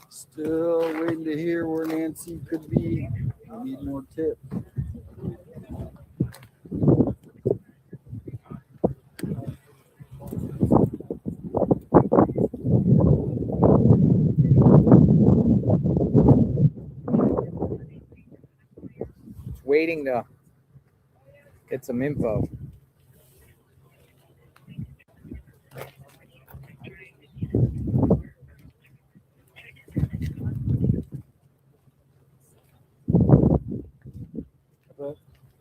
Still waiting to hear where Nancy could be. I need more tips. Waiting to get some info.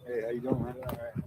Hey, how you doing, man? All right.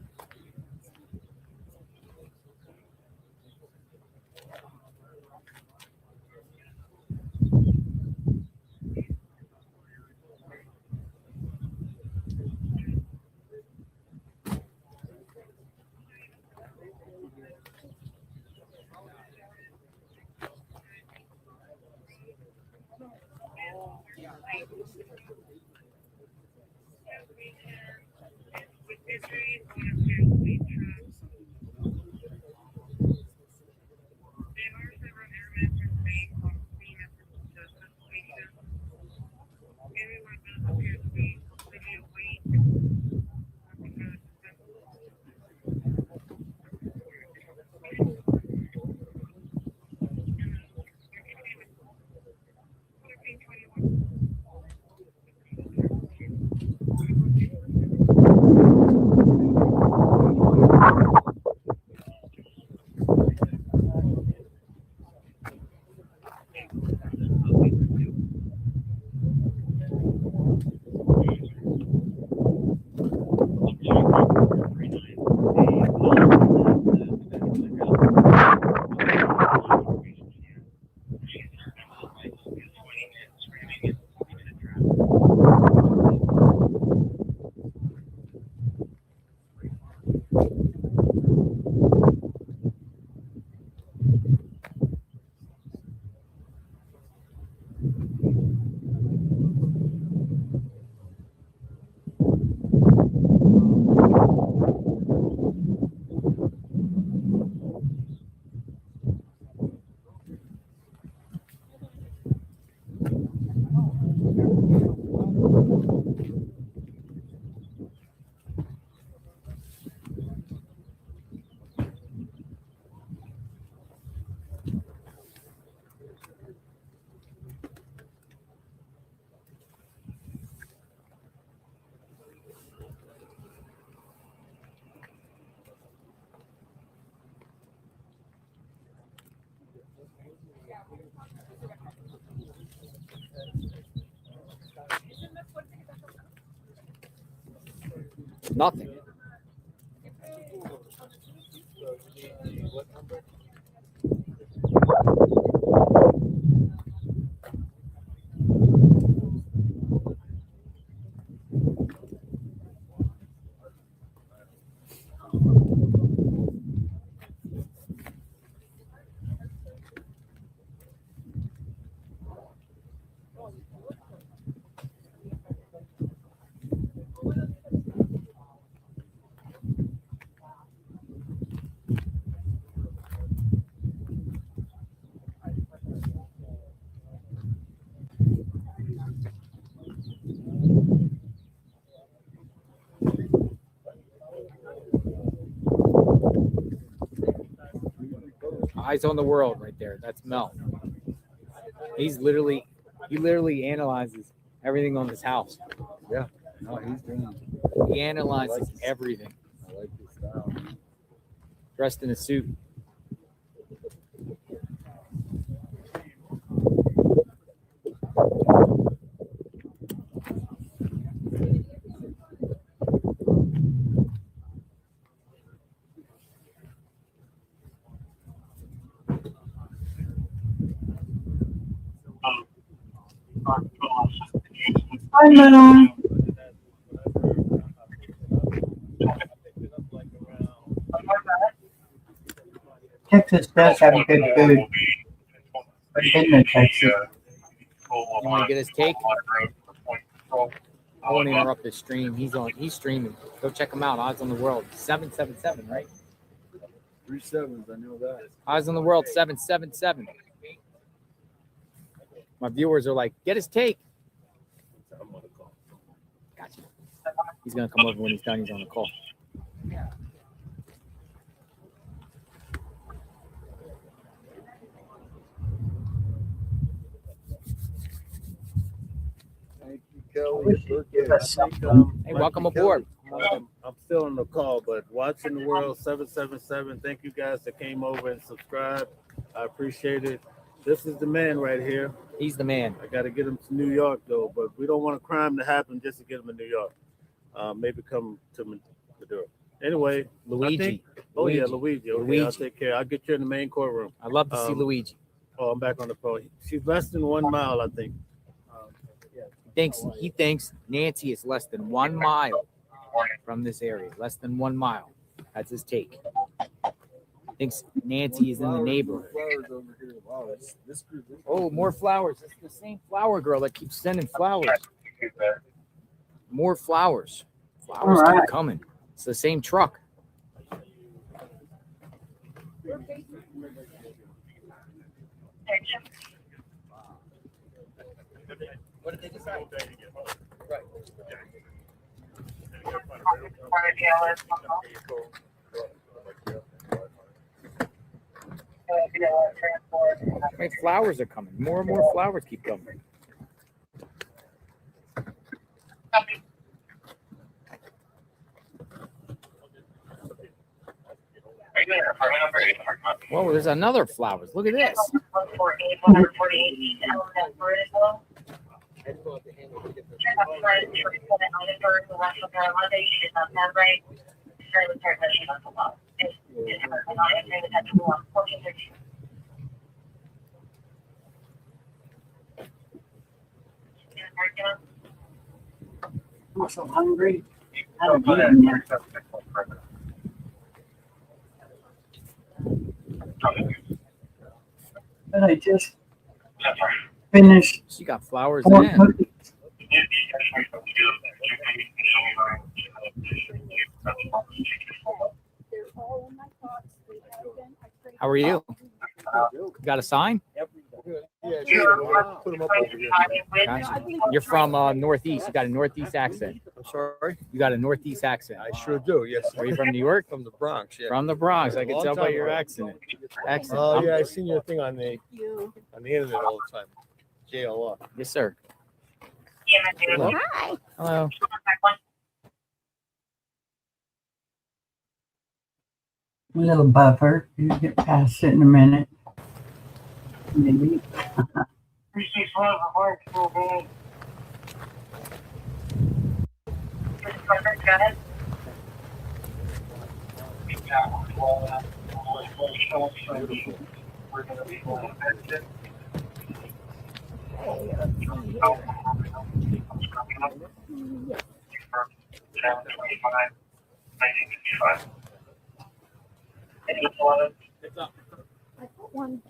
Nothing. Eyes on the world right there. That's Mel. He literally analyzes everything on this house. Yeah. No, he's doing. He analyzes everything. I like his style. Dressed in a suit. Hi, Mel. Texas does have good food. But in the Texas. You want to get his take? I won't interrupt his stream. He's streaming. Go check him out. Eyes on the World. 777, right? 3 sevens, I know that. Eyes on the World 777. My viewers are like, get his take. Gotcha. He's gonna come over when he's done. He's on the call. Thank you, Kelly. Hey, welcome aboard. I'm still on the call, but watching the world 777. Thank you guys that came over and subscribed. I appreciate it. This is the man right here. He's the man. I got to get him to New York though, but we don't want a crime to happen just to get him in New York. Maybe come to Maduro. Anyway, Luigi. Yeah, Luigi. Okay, I'll take care. I'll get you in the main courtroom. I'd love to see Luigi. Oh, I'm back on the phone. She's less than 1 mile, I think. He thinks Nancy is less than 1 mile from this area. Less than 1 mile. That's his take. Thinks Nancy is in the neighborhood. Oh, more flowers. It's the same flower girl that keeps sending flowers. More flowers. Flowers keep coming. It's the same truck. What did they decide? Right. How many flowers are coming? More and more flowers keep coming. Whoa, there's another flowers. Look at this. I'm so hungry. I don't eat yet. But I just finished. She got flowers four in. cookies. How are you? Got a sign? Yeah, sure. Put them up over here. Gotcha. You're from Northeast. You got a Northeast accent. I'm sorry? You got a Northeast accent. I sure do, yes. Are you from New York? From the Bronx, yeah. From the Bronx. I can Long tell by time your ago. accent. Oh, yeah, I seen your thing on the internet all the time. JLR. Yes, sir. Hello. Hi. Hello. A little buffer. You get past it in a minute. Maybe. I put one.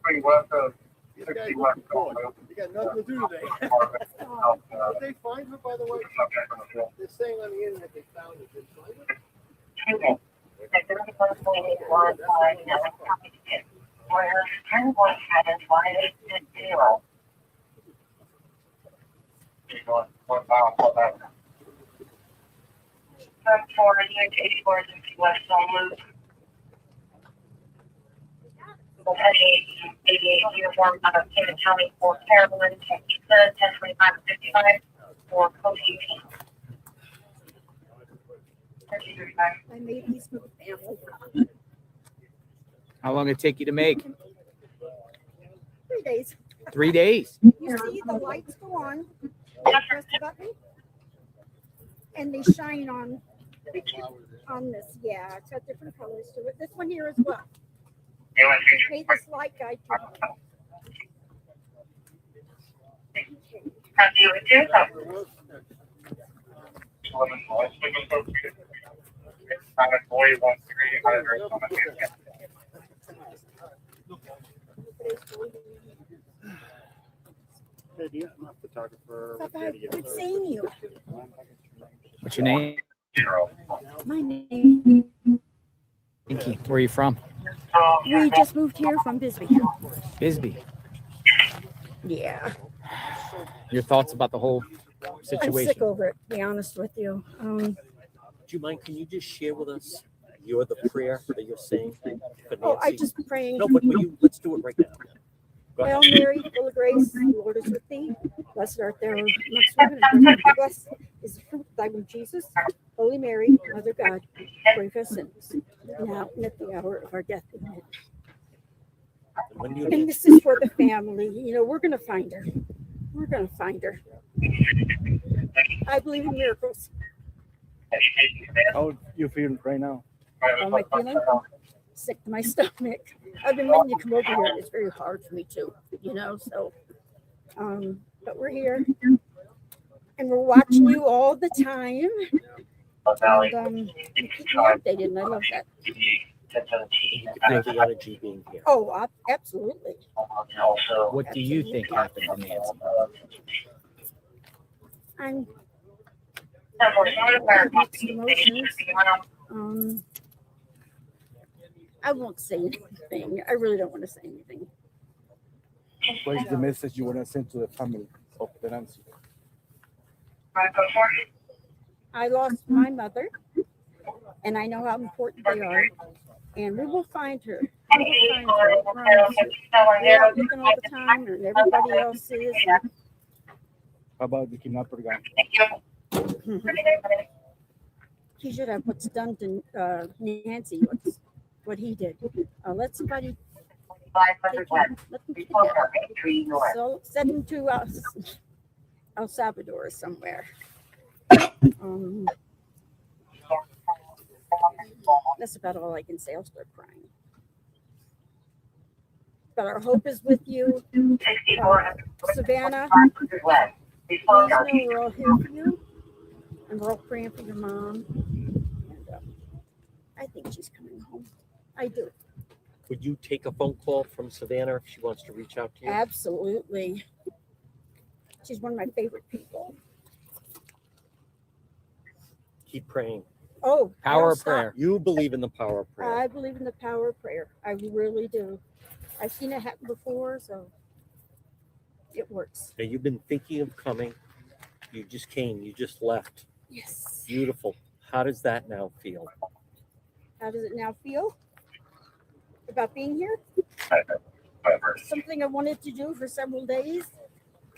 You got nothing to do today. Did they find her, by the way? They're saying on the internet they found her. Did they find her? Uniform out of Cannon County for Carolyn, Pizza, 1025-55 for Cozy. I made these for the family. How long did it take you to make? 3 days. 3 days. You see the lights go on, you press the button, and they shine on this. Yeah, it's got different colors to it. This one here as well. Made this light guide too. I'm a photographer. Good seeing you. What's your name? My name. Pinky. Where are you from? We just moved here from Bisbee. Bisbee. Yeah. Your thoughts about the whole I'm situation? sick over it, to be honest with you. Do you mind? Can you just share with us the prayer that you're saying for Nancy? Oh, I just praying. No, but let's do it right now. Go ahead. Hail Mary, full of grace, the Lord is with thee. Blessed art thou amongst women, and blessed is the fruit of thy womb, Jesus. Holy Mary, Mother of God, pray for us sinners, now and at the hour of our death. Amen. And this is for the family. You know, we're going to find her. We're going to find her. I believe in miracles. How you feel right now? How am I feeling? Sick to my stomach. I've been meaning to come over here. It's very hard for me too, you know. So, but we're here, and we're watching you all the time. And you keep me updated, and I love that. Feel the energy being here. Oh, absolutely. What do you think happened to Nancy? I'm emotions. I won't say anything. I really don't want to say anything. What is the message you want to send to the family of Nancy? I lost my mother, and I know how important they are. And we will find her. We will find her. I promise you. We're out looking all the time, and everybody else is. How about the kidnapper guy? He should have what's done to Nancy. What he did. Let somebody take him. Let them kidnap. So send him to El Salvador or somewhere. That's about all I can say. I'll start crying. But our hope is with you, Savannah. Please know we're all here for you, and we're all praying for your mom. And I think she's coming home. I do. Would you take a phone call from Savannah if she wants to reach out to you? Absolutely. She's one of my favorite people. Keep praying. Oh, Power of prayer. You believe in the power of prayer. I believe in the power of prayer. I really do. I've seen it happen before, so it works. Now, you've been thinking of coming. You just came. You just left. Yes. Beautiful. How does that now feel? How does it now feel about being here? Something I wanted to do for several days,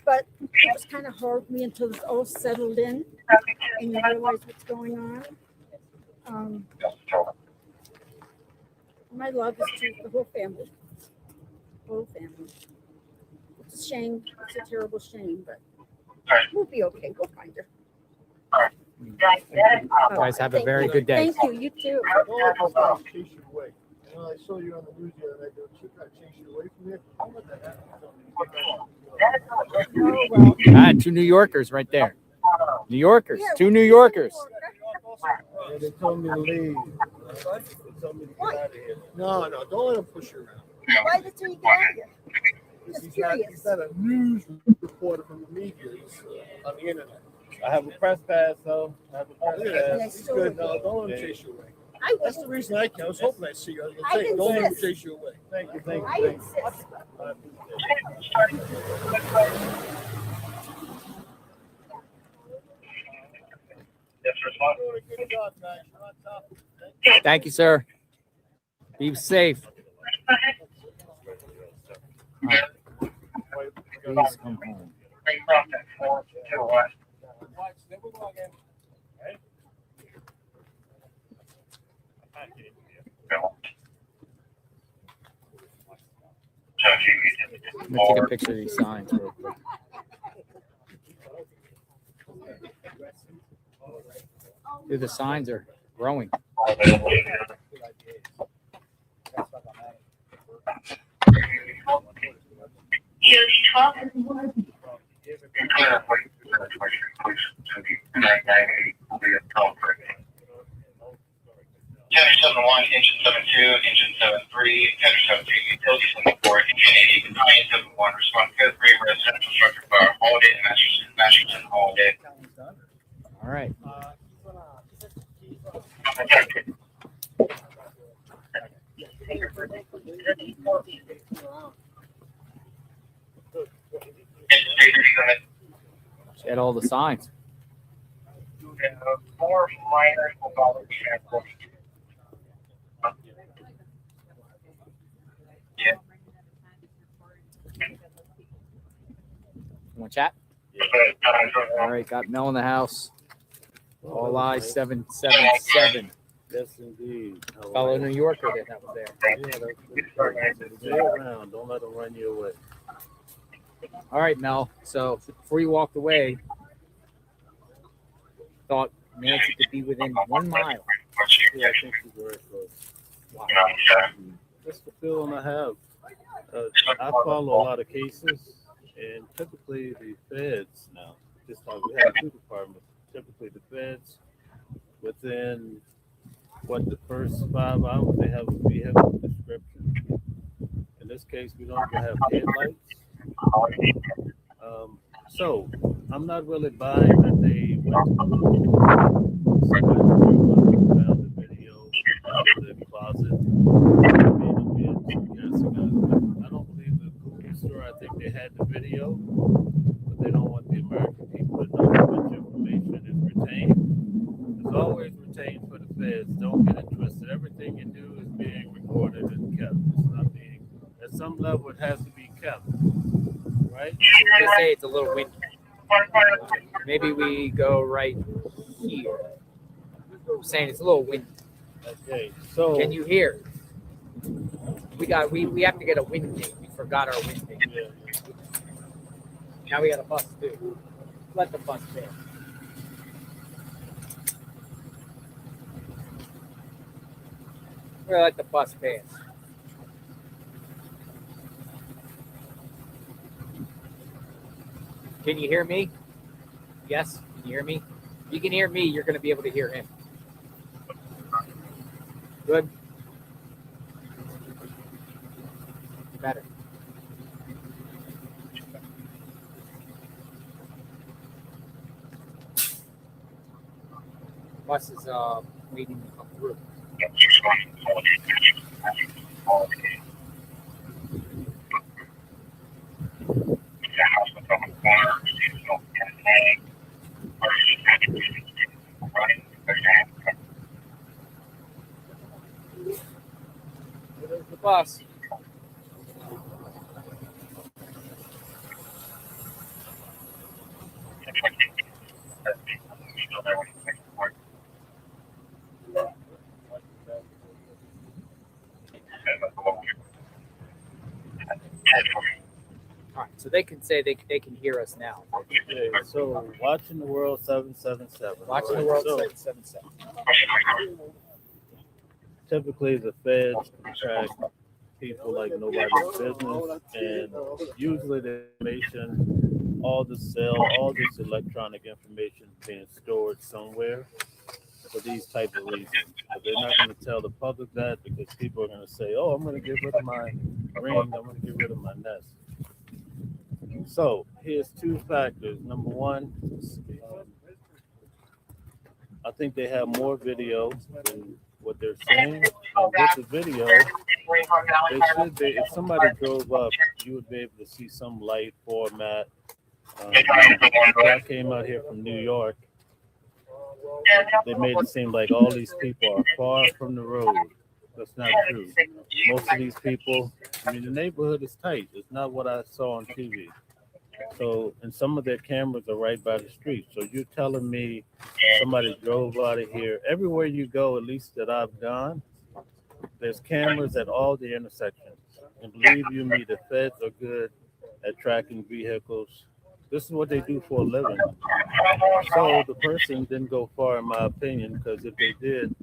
but it was kind of hard for me until it's all settled in and you realize what's going on. My love is to the whole family. Whole family. It's a shame. It's a terrible shame, but we'll be okay. We'll find her. You guys have a very good day. Thank you. You too. Don't chase you away. You know, I saw you on the news the other night. They were trying to chase you away from here. Don't let that happen. Two New Yorkers right there. New Yorkers. Two New Yorkers. Yeah, they told me to leave. They told me to get out of here. No, don't let them push you around. Why did you get out of here? He's not a news reporter from the media. He's on the internet. I have a press pass, though. I have a press pass. He's good. No, don't let him chase you away. That's the reason I came. I was hoping I'd see you. I was going to say, don't let him chase you away. Thank you. I insist. Thank you, sir. Be safe. Please come home. I'm gonna take a picture of these signs real quick. Dude, the signs are growing. Tender 71, engine 72, engine 73, tender 73, utility 74, engine 80, Italian 71, respond Guthrie, residential structure fire, holiday, Masterson holiday. All right. She had all the signs. 4 minor will probably be transported. Yeah. Want to chat? All right, got Mel in the house. All eyes 777. Yes, indeed. Fellow New Yorker that was there. Yeah, stay around. Don't let them run you away. All right, Mel. So before you walked away, thought Nancy could be within 1 mile. Yeah, I think she's very close. Wow. That's the feeling I have. I follow a lot of cases, and typically the feds now, this time we have 2 departments, typically the feds, within the first 5 hours, they have a vehicle description. In this case, we don't even have headlights. So I'm not really buying that they went found the video of the closet. I don't believe the Google store. I think they had the video, but they don't want the American people to know how much information is retained. It's always retained for the feds. Don't get it twisted. Everything you do is being recorded and kept. It's not being, at some level, it has to be kept. Right? They say it's a little windy. Maybe we go right here. I'm saying it's a little windy. Okay, so can you hear? We have to get a wind gate. We forgot our wind gate. Yeah. Now we got a bus too. Let the bus there. We're gonna let the bus pass. Can you hear me? Yes? Can you hear me? If you can hear me, you're going to be able to hear him. Good? Better. Bus is waiting to come through. There's the bus. All All right, so they can say they can hear us now. Okay, so watching the world 777. Watching the Alright, world so 777. typically the feds can track people like nobody's business, and usually the information, all the cell, all this electronic information being stored somewhere for these type of reasons. But they're not going to tell the public that because people are going to say, "Oh, I'm going to get rid of my ring. I'm going to get rid of my nest." So here's two factors. Number one, I think they have more video than what they're saying. And with the video, they should be, if somebody drove up, you would be able to see some light format. I came out here from New York. They made it seem like all these people are far from the road. That's not true. Most of these people, I mean, the neighborhood is tight. It's not what I saw on TV. So, and some of their cameras are right by the street. So you're telling me somebody drove out of here. Everywhere you go, at least that I've gone, there's cameras at all the intersections. And believe you me, the feds are good at tracking vehicles. This is what they do for a living. So the person didn't go far, in my opinion, because if they did,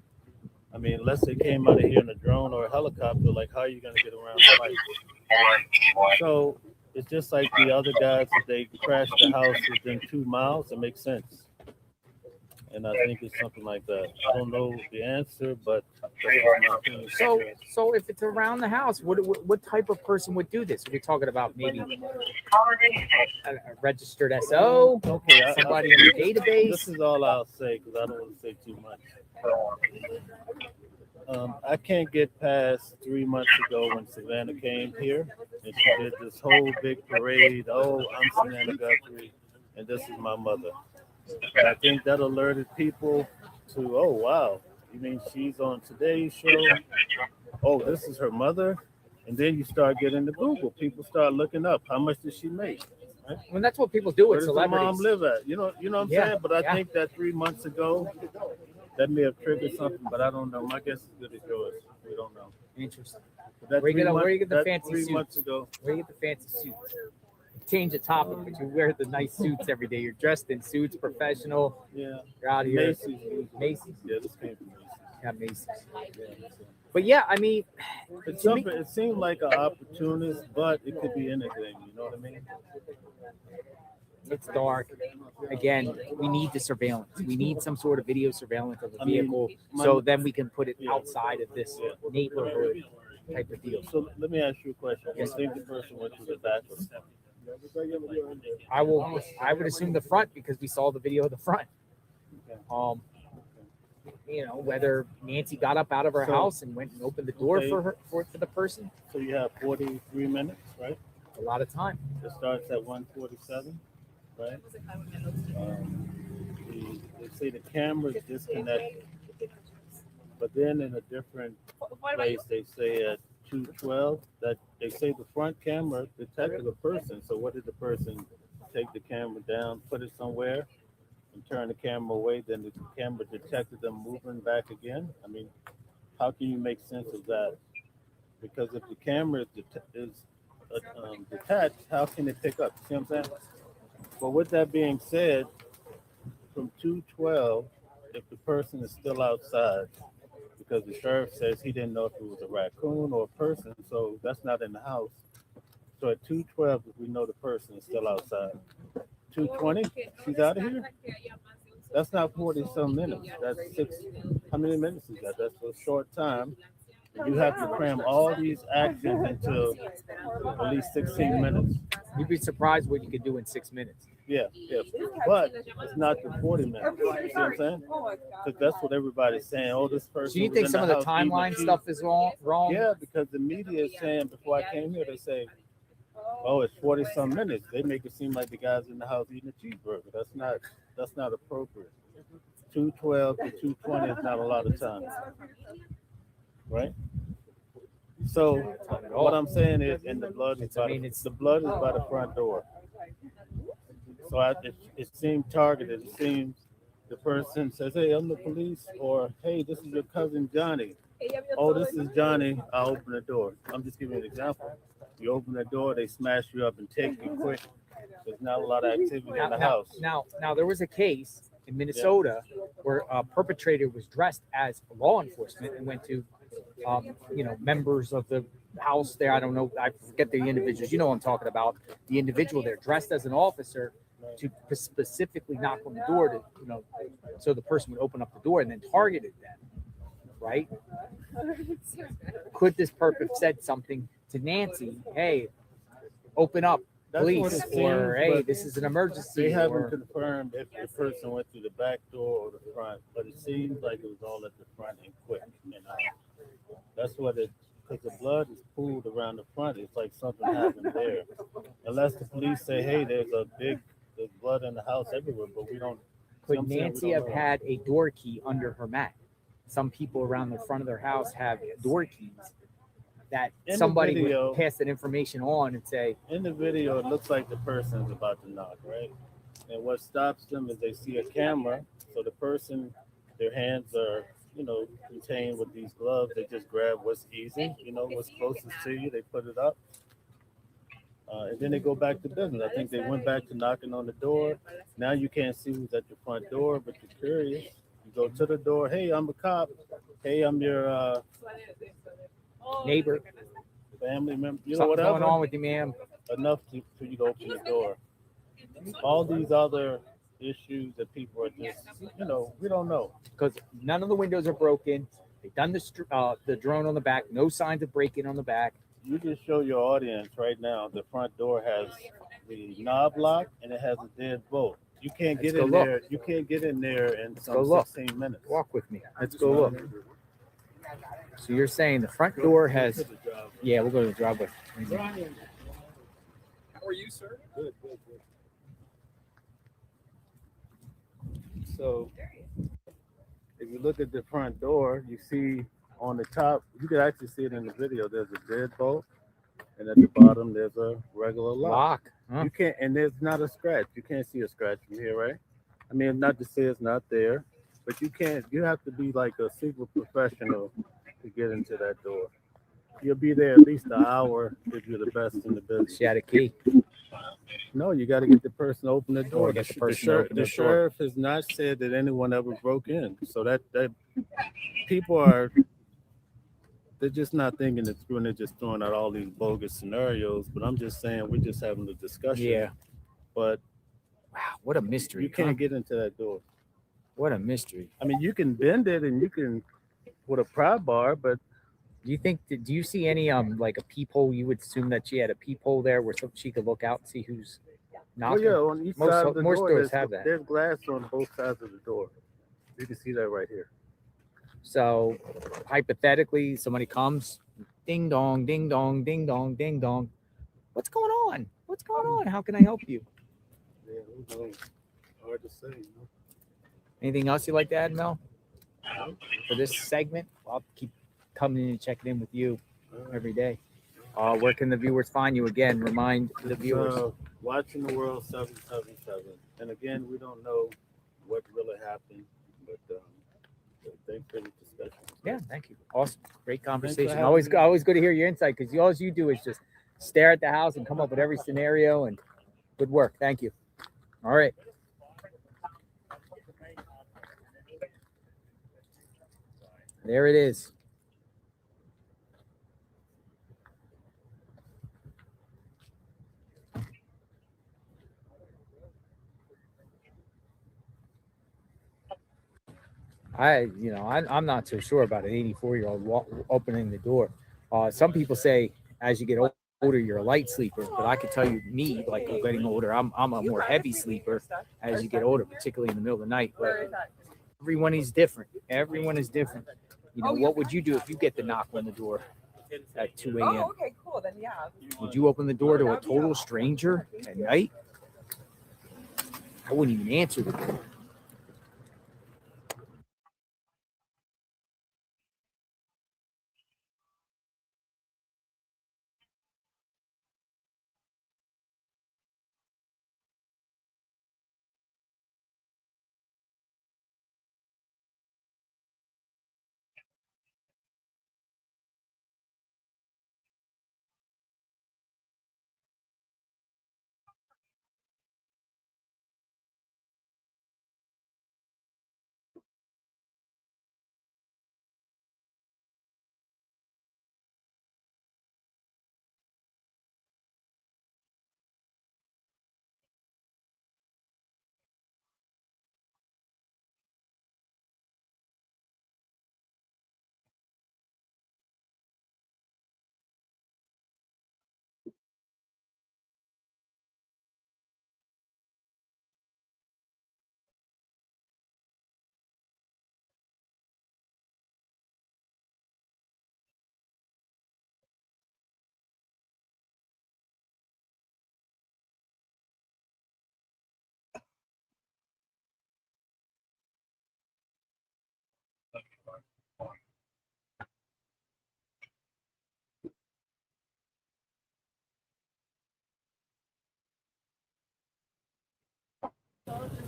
I mean, unless they came out of here in a drone or a helicopter, like how are you going to get around the lights? So it's just like the other guys, if they crashed the house within 2 miles, it makes sense. And I think it's something like that. I don't know the answer, but that's my opinion. So if it's around the house, what type of person would do this? Are we talking about maybe a registered SO? Okay, Somebody in the database? This is all I'll say because I don't want to say too much. I can't get past 3 months ago when Savannah came here and she did this whole big parade. Oh, I'm Savannah Guthrie, and this is my mother. And I think that alerted people to, oh, wow, you mean she's on today's show? Oh, this is her mother? And then you start getting to Google. People start looking up. How much does she make? Right? Well, that's what people do Where with does the celebrities. mom live at? You know what I'm saying? But I think that 3 months ago, that may have triggered something, but I don't know. My guess is good as yours. We don't know. Interesting. But Where you get the fancy 3 suits? months ago. Where you get the fancy suits? Change the topic, but you wear the nice suits every day. You're dressed in suits, professional. Yeah. You're out here. Macy's. Yeah, this came from Macy's. Yeah, Macy's. But yeah, I mean, it seemed like an opportunist, but it could be anything. You know what I mean? It's dark. Again, we need the surveillance. We need some sort of video surveillance of a vehicle, so then we can put it outside of this neighborhood type of deal. So let me ask you a question. You think the person went to the bathroom? I would assume the front because we saw the video of the front. You know, whether Nancy got up out of her house and went and opened the door for the person. So you have 43 minutes, right? A lot of time. It starts at 1:47, right? They say the camera's disconnected, but then in a different place they say at 2:12 that they say the front camera detected a person. So what did the person take the camera down, put it somewhere, and turn the camera away? Then the camera detected them moving back again. I mean, how can you make sense of that? Because if the camera is detached, how can it pick up? See what I'm saying? But with that being said, from 2:12, if the person is still outside, because the sheriff says he didn't know if it was a raccoon or a person, so that's not in the house. So at 2:12, if we know the person is still outside, 2:20, she's out of here. That's not 40-some minutes. That's 6. How many minutes is that? That's a short time. You have to cram all these actions into at least 16 minutes. You'd be surprised what you could do in 6 minutes. Yeah. But it's not the 40 minutes. You see what I'm saying? Because that's what everybody's saying. Oh, this person. Do you think some of the timeline stuff is wrong? Yeah, because the media is saying, before I came here, they say, oh, it's 40-some minutes. They make it seem like the guy's in the house eating a cheeseburger. That's not appropriate. 2:12 to 2:20 is not a lot of time. Right? So what I'm saying is, and the blood is the blood is by the front door. So it seemed targeted. It seems the person says, "Hey, I'm the police," or "Hey, this is your cousin Johnny." "Oh, this is Johnny. I'll open the door." I'm just giving you an example. You open the door, they smash you up and take you quick. There's not a lot of activity in the house. Now, there was a case in Minnesota where a perpetrator was dressed as law enforcement and went to, members of the house there. I don't know. I forget the individuals. You know what I'm talking about. The individual there dressed as an officer to specifically knock on the door to, so the person would open up the door and then targeted them. Right? Could this perp have said something to Nancy? Hey, open up, police, or hey, this is an emergency. They haven't confirmed if the person went through the back door or the front, but it seems like it was all at the front and quick. That's what it, because the blood is pooled around the front. It's like something happened there. Unless the police say, hey, there's blood in the house everywhere, but we don't. Could Nancy have had a door key under her mat? Some people around the front of their house have door keys that somebody would pass that information on and say. In the video, it looks like the person's about to knock, right? And what stops them is they see a camera. So the person, their hands are, contained with these gloves. They just grab what's easy, what's closest to you. They put it up. And then they go back to business. I think they went back to knocking on the door. Now you can't see who's at the front door, but you're curious. You go to the door. Hey, I'm a cop. Hey, I'm your neighbor, family member. Something's whatever. going on with you, ma'am. Enough for you to open the door. All these other issues that people are just, we don't know. Because none of the windows are broken. They've done the drone on the back. No signs of breaking on the back. You just show your audience right now. The front door has the knob lock and it has a deadbolt. You can't get in there. You can't get in there in some 16 minutes. Walk with me. Let's go look. So you're saying the front door has? Yeah, we'll go to the driveway. Brian, how are you, sir? Good. So if you look at the front door, you see on the top, you can actually see it in the video. There's a deadbolt, and at the bottom there's a regular lock. Huh? You can't, and there's not a scratch. You can't see a scratch from here, right? I mean, not to say it's not there, but you can't. You have to be like a super professional to get into that door. You'll be there at least an hour if you're the best in the business. She had a key. No, you got to get the person to open the door. Get the The person to open the door. sheriff has not said that anyone ever broke in. So that people are, they're just not thinking it through, and they're just throwing out all these bogus scenarios. But I'm just saying, we're just having a discussion. Yeah. But wow, what a mystery. You can't get into that door. What a mystery. I mean, you can bend it and you can with a pry bar, but do you see any like a peephole? You would assume that she had a peephole there where she could look out and see who's knocking. Oh yeah, on each side of the door, stores have that. There's glass on both sides of the door. You can see that right here. So hypothetically, somebody comes, ding dong, ding dong, ding dong, ding dong. What's going on? What's going on? How can I help you? Yeah, who knows? Hard to say. Anything else you'd like to add, Mel? For this segment, I'll keep coming in and checking in with you every day. Where can the viewers find you again? Remind the viewers. Watching the World 777. And again, we don't know what really happened, but thanks for the discussion. Yeah, thank you. Awesome. Great conversation. Always good to hear your insight, because all you do is just stare at the house and come up with every scenario, and good work. Thank you. All right. There it is. I'm not so sure about an 84-year-old opening the door. Some people say as you get older, you're a light sleeper, but I can tell you, me, like getting older, I'm a more heavy sleeper as you get older, particularly in the middle of the night. But everyone is different. Everyone is different. What would you do if you get the knock on the door at 2 a.m.? Oh, okay, cool. Then yeah. Would you open the door to a total stranger at night? I wouldn't even answer the door.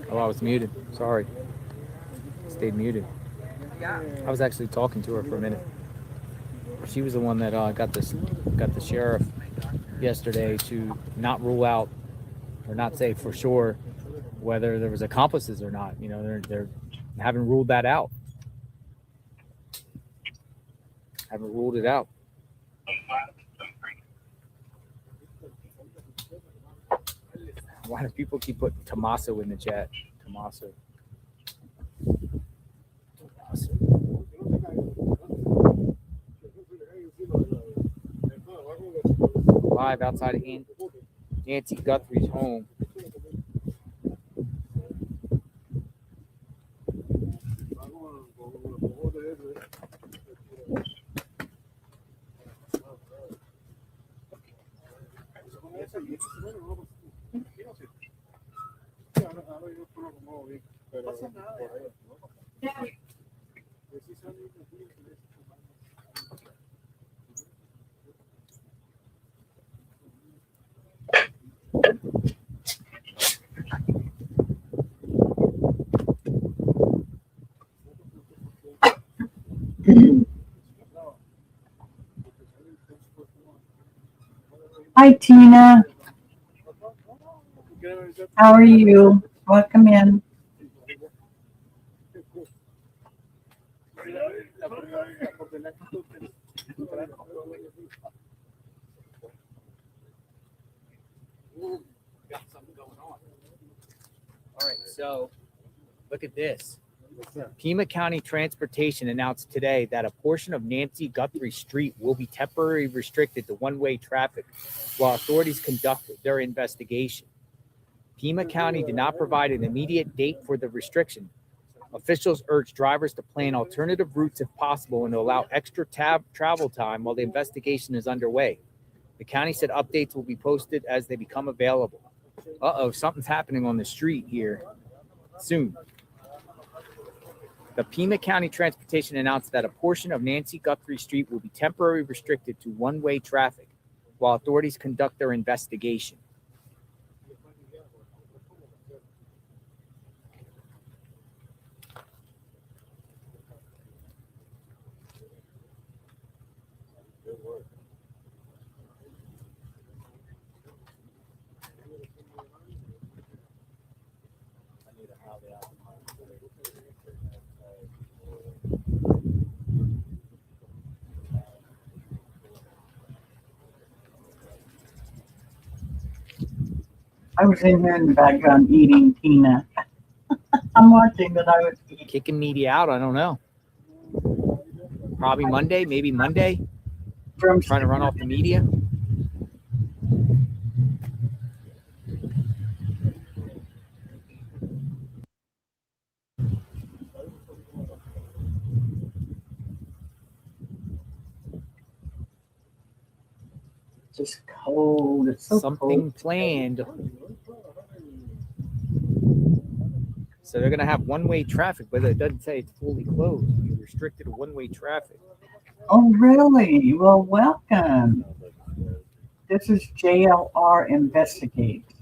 Oh, I was muted. Sorry. Stayed muted. I was actually talking to her for a minute. She was the one that got the sheriff yesterday to not rule out or not say for sure whether there was accomplices or not. You know, they're haven't ruled that out. Haven't ruled it out. Why do people keep putting Tommaso in the chat? Tommaso. Live outside of Nancy Guthrie's home. Hi, Tina. How are you? Welcome in. Got something going on. All right, so look at this. Pima County Transportation announced today that a portion of Nancy Guthrie Street will be temporarily restricted to one-way traffic while authorities conduct their investigation. Pima County did not provide an immediate date for the restriction. Officials urged drivers to plan alternative routes if possible and to allow extra travel time while the investigation is underway. The county said updates will be posted as they become available. Uh-oh, something's happening on the street here soon. The Pima County Transportation announced that a portion of Nancy Guthrie Street will be temporarily restricted to one-way traffic while authorities conduct their investigation. I was in here in the background eating, Tina. I'm watching, but I was eating. Kicking media out, I don't know. Probably Monday, maybe Monday. From trying to run off the media. Just cold. It's so Something cold. planned. So they're going to have one-way traffic, but it doesn't say it's fully closed. You restricted one-way traffic. Oh, really? Well, welcome. This is JLR Investigates.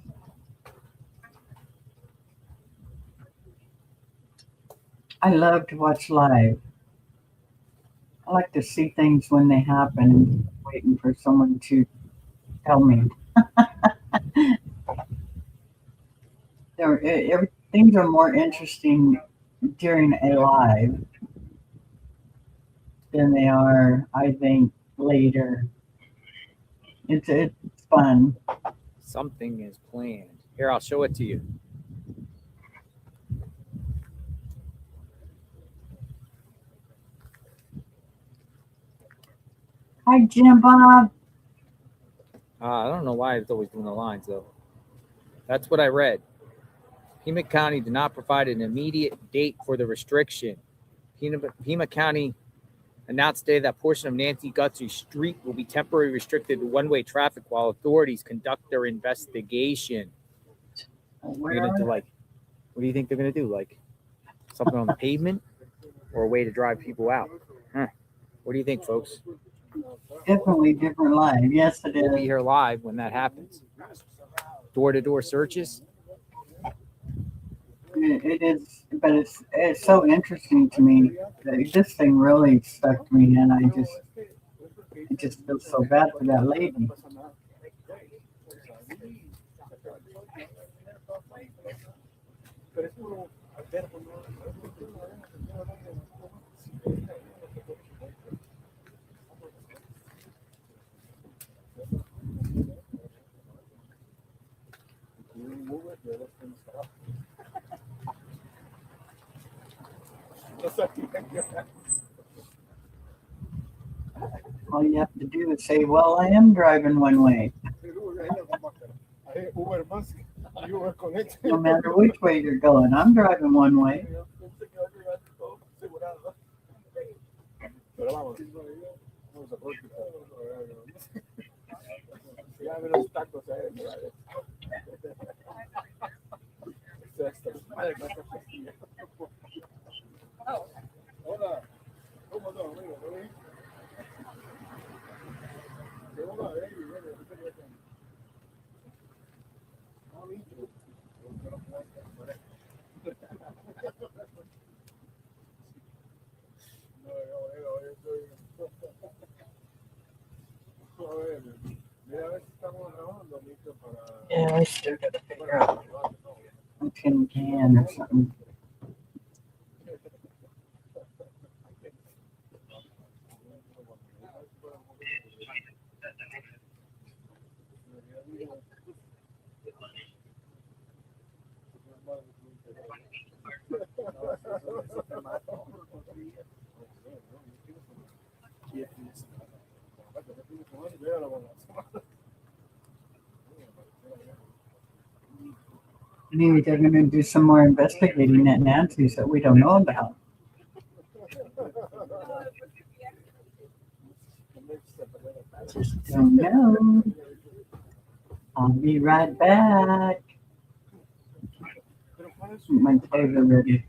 I love to watch live. I like to see things when they happen, waiting for someone to tell me. Things are more interesting during a live than they are, I think, later. It's fun. Something is planned. Here, I'll show it to you. Hi, Jim Bob. I don't know why it's always doing the lines, though. That's what I read. Pima County did not provide an immediate date for the restriction. Pima County announced today that portion of Nancy Guthrie Street will be temporarily restricted to one-way traffic while authorities conduct their investigation. They're gonna do what do you think they're going to do? Like something on the pavement or a way to drive people out? What do you think, folks? Definitely different live. Yes, it is. We'll be here live when that happens. Door-to-door searches. It is, but it's so interesting to me. This thing really stuck me, and I just feel so bad for that lady. All you have to do is say, "Well, I am driving one way." No matter which way you're going, I'm driving one way. Yeah, I still gotta figure out a tin can or something. Maybe they're gonna do some more investigating at Nancy's that we don't know about. Just don't know. I'll be right back. My table ready.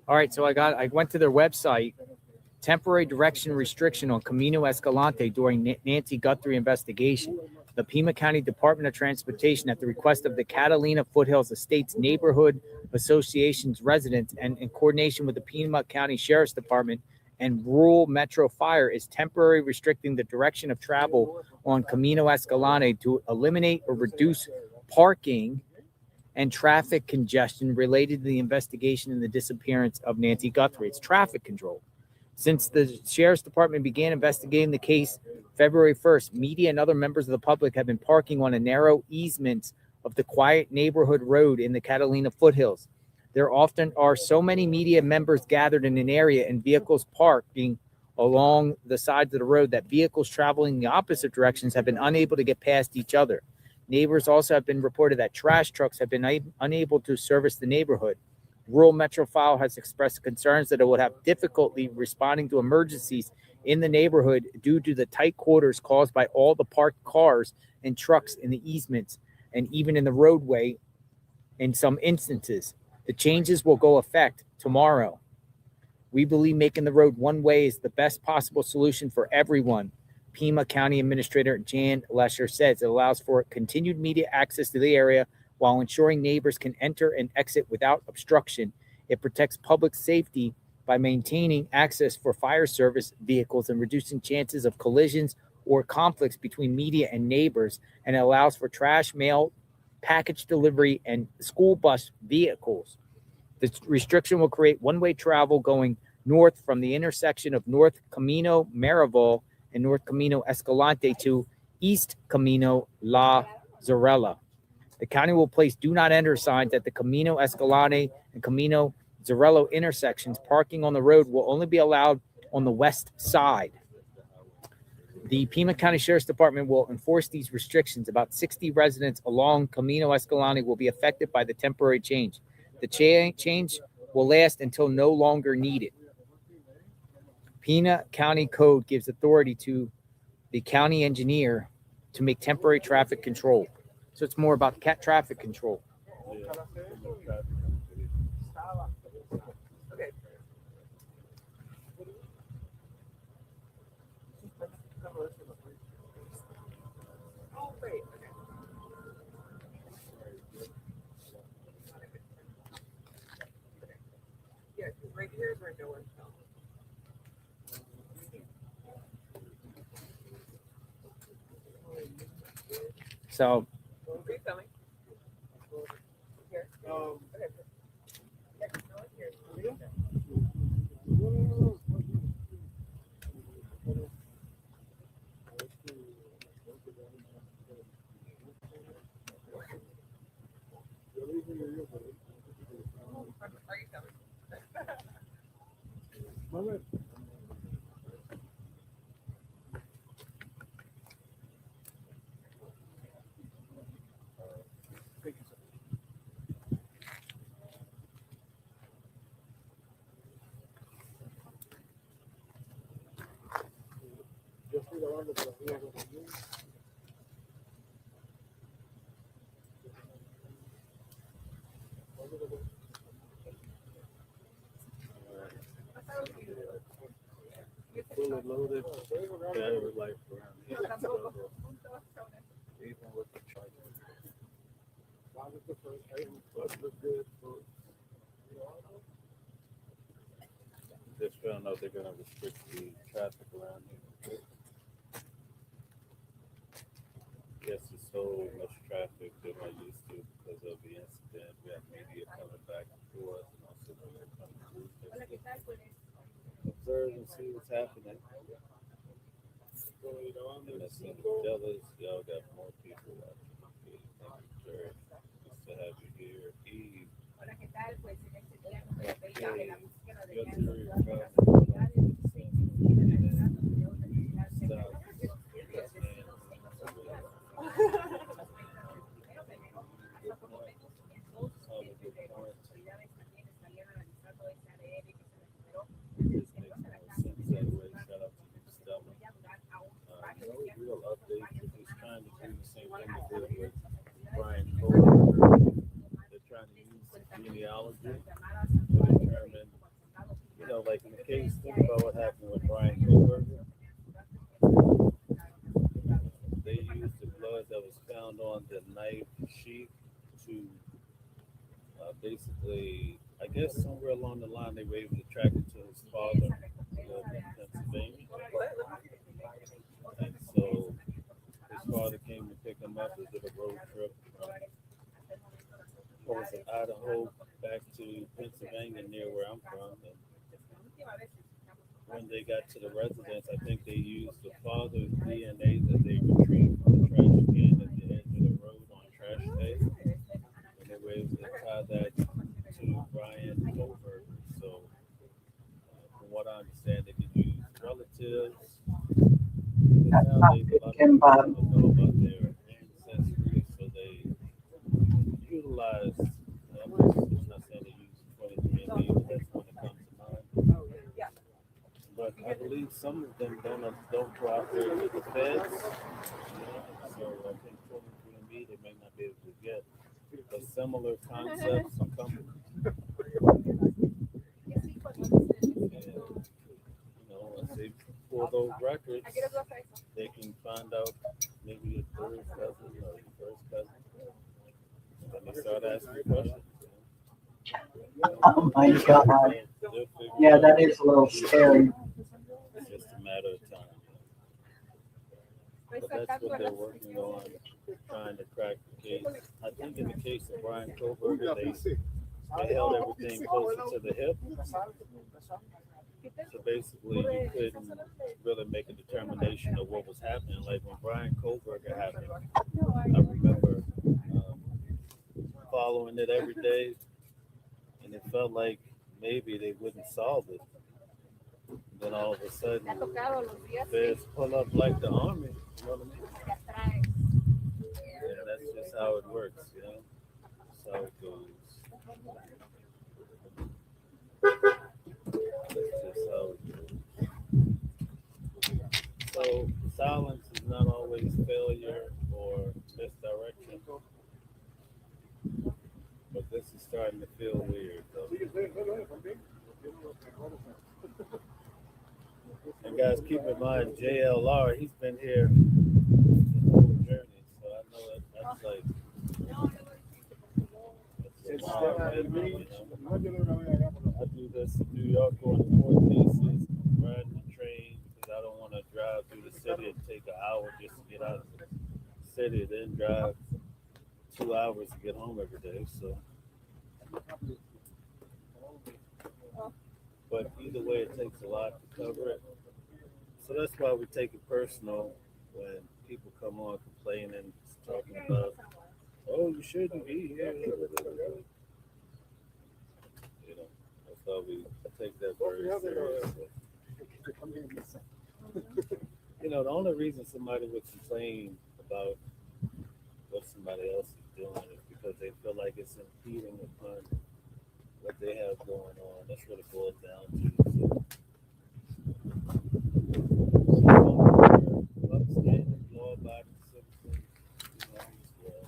All right, so I went to their website. Temporary direction restriction on Camino Escalante during Nancy Guthrie investigation. The Pima County Department of Transportation, at the request of the Catalina Foothills Estates Neighborhood Association's residents and in coordination with the Pima County Sheriff's Department and Rural Metro Fire, is temporarily restricting the direction of travel on Camino Escalante to eliminate or reduce parking and traffic congestion related to the investigation and the disappearance of Nancy Guthrie. It's traffic control. Since the Sheriff's Department began investigating the case February 1st, media and other members of the public have been parking on a narrow easement of the quiet neighborhood road in the Catalina Foothills. There often are so many media members gathered in an area and vehicles parking along the sides of the road that vehicles traveling the opposite directions have been unable to get past each other. Neighbors also have been reported that trash trucks have been unable to service the neighborhood. Rural Metro File has expressed concerns that it would have difficulty responding to emergencies in the neighborhood due to the tight quarters caused by all the parked cars and trucks in the easements and even in the roadway in some instances. The changes will go effect tomorrow. We believe making the road one way is the best possible solution for everyone. Pima County Administrator Jan Lesher says it allows for continued media access to the area while ensuring neighbors can enter and exit without obstruction. It protects public safety by maintaining access for fire service vehicles and reducing chances of collisions or conflicts between media and neighbors, and it allows for trash, mail, package delivery, and school bus vehicles. The restriction will create one-way travel going north from the intersection of North Camino Marival and North Camino Escalante to East Camino La Zarella. The county will place do not enter signs at the Camino Escalante and Camino Zarello intersections. Parking on the road will only be allowed on the west side. The Pima County Sheriff's Department will enforce these restrictions. About 60 residents along Camino Escalante will be affected by the temporary change. The change will last until no longer needed. Pima County Code gives authority to the county engineer to make temporary traffic control. So it's more about traffic control. Yeah. Okay. Oh, great. Okay. Yeah, because right here is where no one fell. So Who's coming? Here. Okay. Next, no one here. Are you coming? Fully loaded battery life around here. Even with the charger. Just found out they're gonna restrict the traffic around here. Yes, there's so much traffic than I used to because of the incident. We have media coming back and forth and also people coming through. Observe and see what's happening. And that's in the jealous. Y'all got more people watching. Thank you, sir. Nice to have you here. Eve. No real update. He's trying to do the same thing they did with Brian Cole. They're trying to use genealogy to determine, you know, like in the case, think about what happened with Brian Kohlberger. They used the blood that was found on the knife sheath to basically, I guess somewhere along the line, they were able to track it to his father who lived in Pennsylvania. And so his father came to pick him up. They did a road trip from what was it, Idaho back to Pennsylvania, near where I'm from. And when they got to the residence, I think they used the father's DNA that they retrieved from the trash can at the edge of the road on trash day. And they were able to tie that to Brian Kohlberger. So, from what I understand, they could use relatives. That's Now not they good, a lot Kim of Bob. people know about their ancestry, so they utilize. I'm not saying they use 23andMe, but that's one that comes to mind. But I believe some of them don't cooperate with the feds. You know? So I think 23andMe they may not be able to get. But similar concepts and companies. You know, once they pull those records, they can find out maybe a third cousin or your first cousin. And then they start asking questions. Oh my God. Yeah, that is a little scary. It's just a matter of time. But that's what they're working on, trying to crack the case. I think in the case of Brian Kohlberger, they held everything closer to the hip. So basically, you couldn't really make a determination of what was happening. Like when Brian Kohlberger happened, I remember following it every day, and it felt like maybe they wouldn't solve it. Then all of a sudden, feds pull up like the army. You know what I mean? And that's just how it works, you know? That's how it goes. That's just how it goes. So silence is not always failure or misdirection. guys keep in mind, JLR, he's been here the whole journey, so I know that's like. It's I do this in New York going to court cases, riding the train because I don't want to drive through the city and take an hour just to get out of the city, then drive 2 hours to get home every day. So, but either way, it takes a lot to cover it. So that's why we take it personal when people come on complaining, talking about, oh, you shouldn't be here. You know, that's why we take that very seriously. You know, the only reason somebody would complain about what somebody else is doing is because they feel like it's impeding upon what they have going on. That's what it boils down to. So, upstanding, law-abiding citizens, you know, well.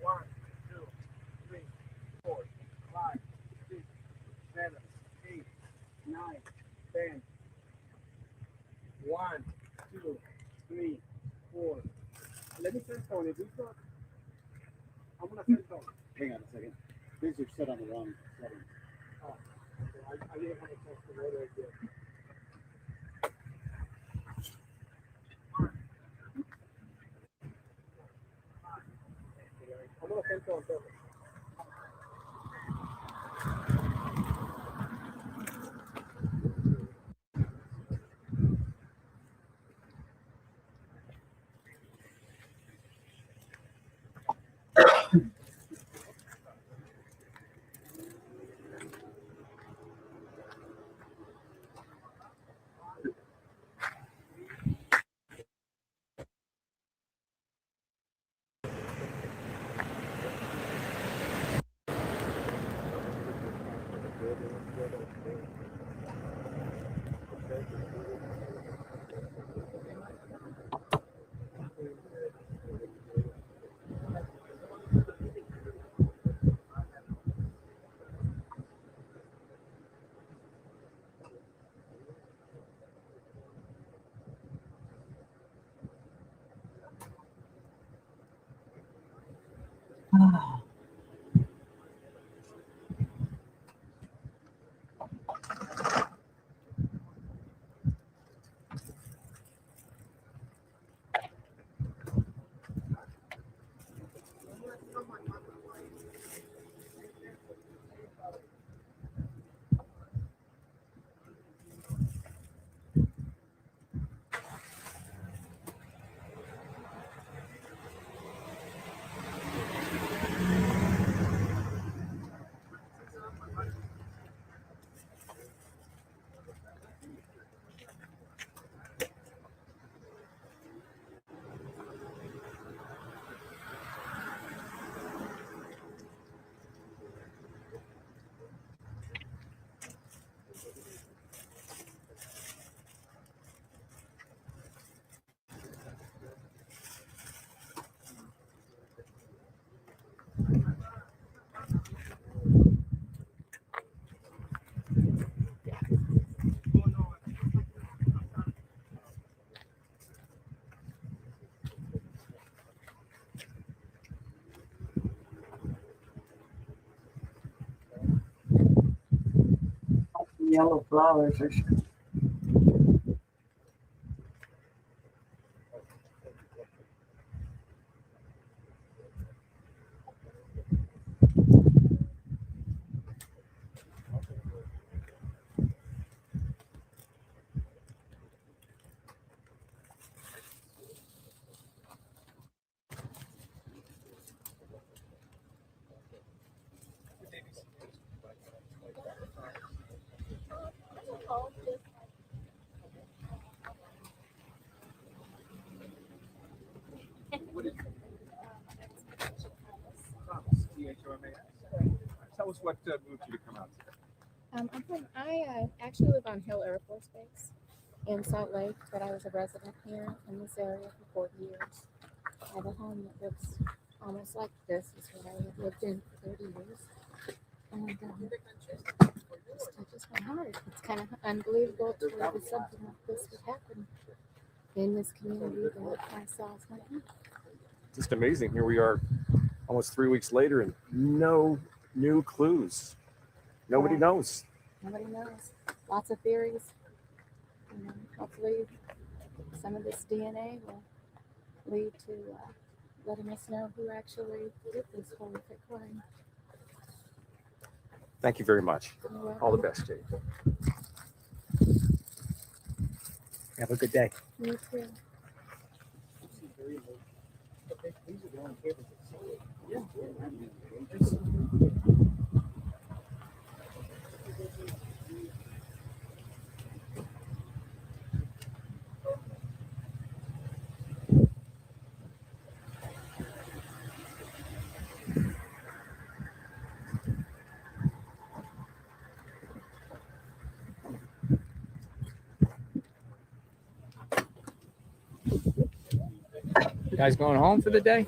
One, two, three, 4, 5, 6, 7, 8, 9, 10. 1, 2, 3, 4. Let me send Tony. These are, I'm gonna send Tony. Hang on a second. These are set on the wrong setting. Oh, okay. I didn't want to test the order again. I'm gonna send Tony. Yellow flowers or something. what moved you to come out today. I actually live on Hill Air Force Base in Salt Lake, but I was a resident here in this area for 40 years. I have a home that looks almost like this. Is what I have lived in for 30 years. And it just touches my heart. It's kind of unbelievable to believe that something like this would happen in this community that I saw as my home. Just amazing. Here we are almost 3 weeks later and no new clues. Nobody Yeah. knows. Nobody knows. Lots of theories. Hopefully some of this DNA will lead to letting us know who actually did this horrific crime. Thank you very much. You're welcome. All the best, Jade. Have a good day. You too. You guys going home for the day?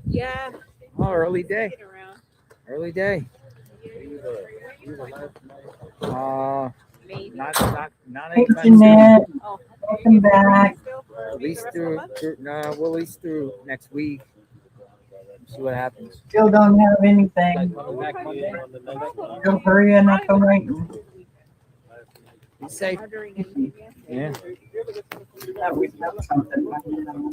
Yeah. Oh, early day. Get around. Early day. Maybe. Not Hey, anytime Jeanette. soon. Oh, Welcome back. At least through we'll at least through next week. See what happens. Still don't have anything. Coming back Monday. Go hurry and I'll come right. Be safe. Yeah. That we have something like that.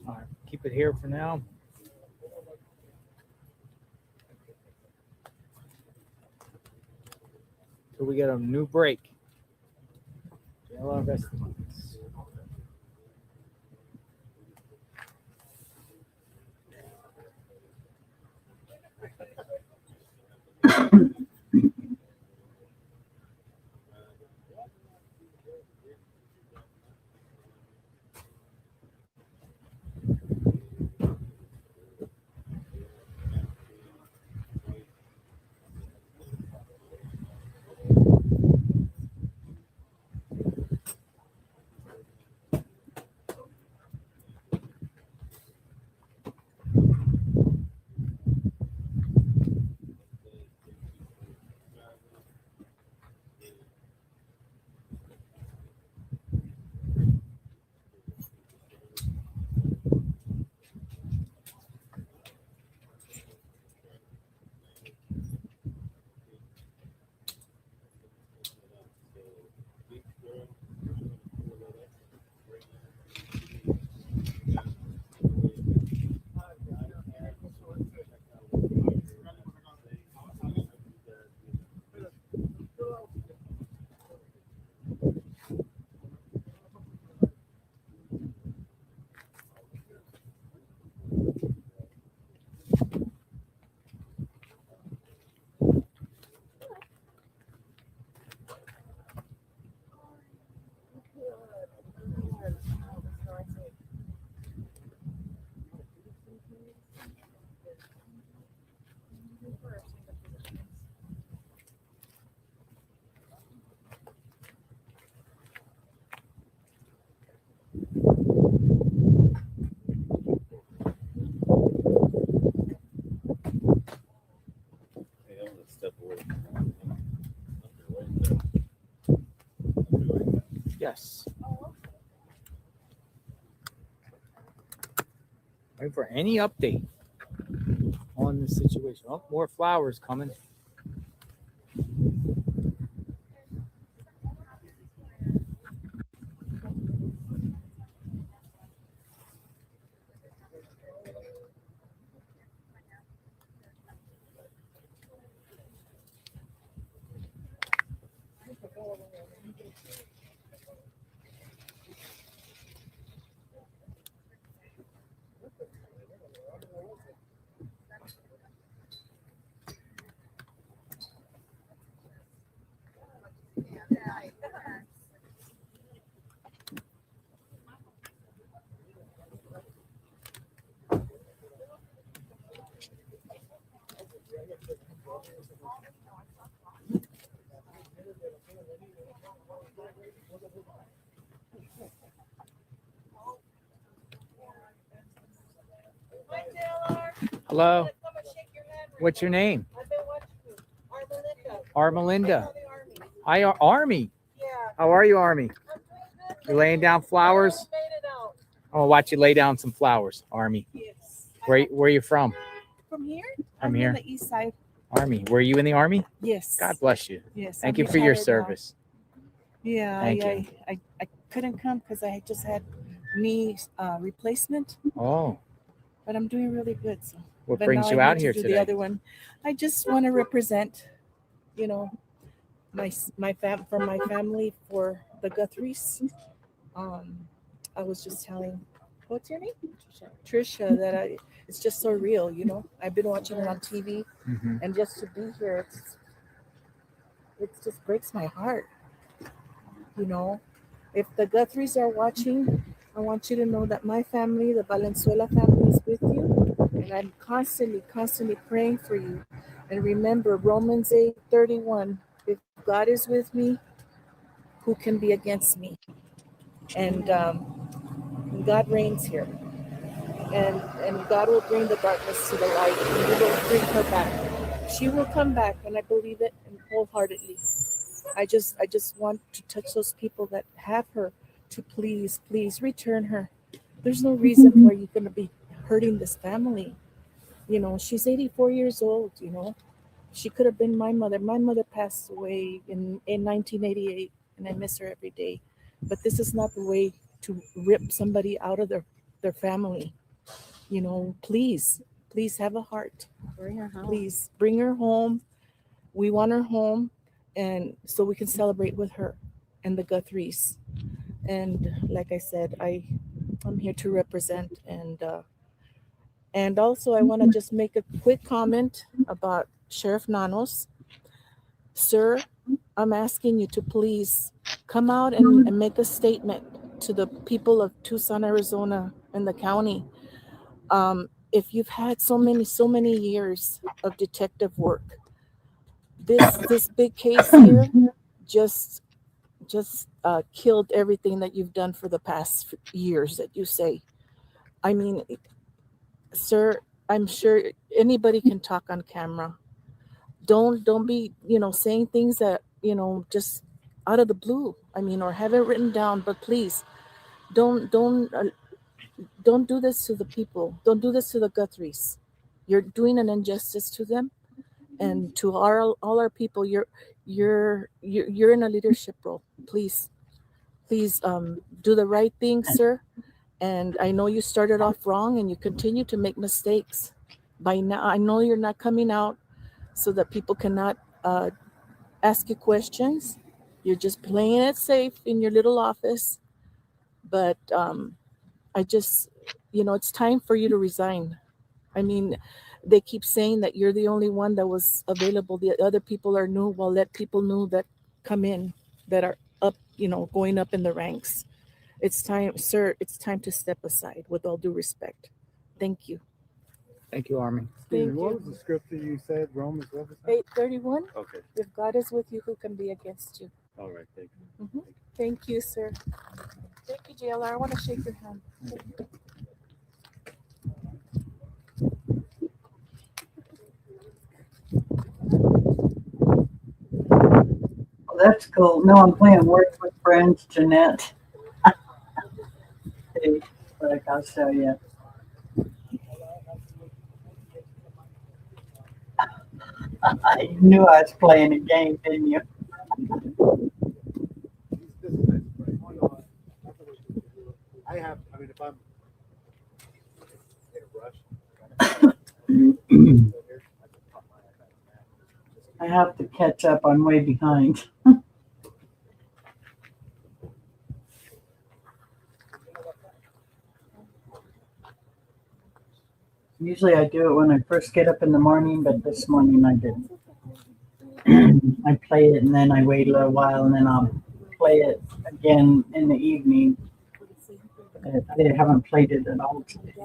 All right, keep it here for now. Till we get a new break. Jail investigations. Yes. Wait for any update on the situation. Oh, more flowers coming. Hello. What's your name? Armelinda. Hi, Army. How are you, Army? You laying down flowers? I'll watch you lay down some flowers, Army. Yes. Where are you from? From here? From I'm here? on the east side. Army. Were you in the Army? Yes. God bless you. Yes. Thank I'm you for your retired now. service. Yeah, Thank you. I couldn't come because I just had knee replacement, Oh, but I'm doing really good. So, what but brings now you I out need here to do today? the other one. I just want to represent, you know, my family for the Guthries. I was just telling, what's your name? Trisha, that it's just so real, you know. I've been watching it on TV, Mhm. and just to be here, it just breaks my heart. You know, if the Guthries are watching, I want you to know that my family, the Valenzuela family, is with you, and I'm constantly praying for you. And remember, Romans 8:31. If God is with me, who can be against me? And God reigns here. And God will bring the darkness to the light, and He will bring her back. She will come back, and I believe it wholeheartedly. I just want to touch those people that have her to please return her. There's no reason why you're going to be hurting this family. You know, she's 84 years old, you know. She could have been my mother. My mother passed away in 1988, and I miss her every day. But this is not the way to rip somebody out of their family. You know, please have a heart. Bring her home. Please bring her home. We want her home, and so we can celebrate with her and the Guthries. And like I said, I'm here to represent, and also I want to just make a quick comment about Sheriff Nanos. Sir, I'm asking you to please come out and make a statement to the people of Tucson, Arizona, and the county. If you've had so many years of detective work, this big case here just killed everything that you've done for the past years that you say. I mean, sir, I'm sure anybody can talk on camera. Don't be, you know, saying things that, you know, just out of the blue. I mean, or have it written down, but please don't do this to the people. Don't do this to the Guthries. You're doing an injustice to them and to all our people. You're in a leadership role. Please do the right thing, sir. And I know you started off wrong and you continue to make mistakes. By now, I know you're not coming out so that people cannot ask you questions. You're just playing it safe in your little office. But I just, you know, it's time for you to resign. I mean, they keep saying that you're the only one that was available. The other people are new. Well, let people know that come in, that are up, you know, going up in the ranks. It's time, sir, it's time to step aside with all due respect. Thank you. Thank you, Army. Thank What you. was the scripture you said? Romans what was that? 8:31. Okay. If God is with you, who can be against you? All right, thank you. Mhm. Thank you, sir. Thank you, JLR. I want to shake your hand. Well, that's cool. No, I'm playing Words with Friends. friends, Jeanette. Hey, look, I'll show you. You knew I was playing a game, didn't you? I have, I mean, if I'm in a rush, I have to catch up. I'm way behind. Usually I do it when I first get up in the morning, but this morning I didn't. I play it and then I wait a little while and then I'll play it again in the evening. I haven't played it at all today.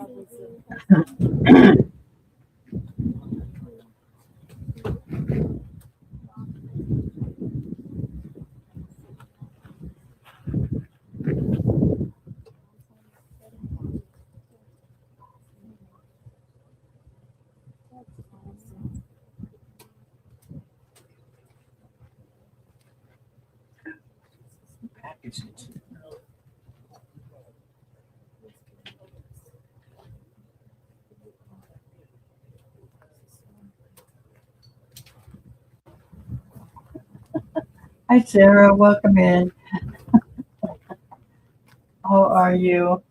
Hi, Sarah. Welcome in. How are you?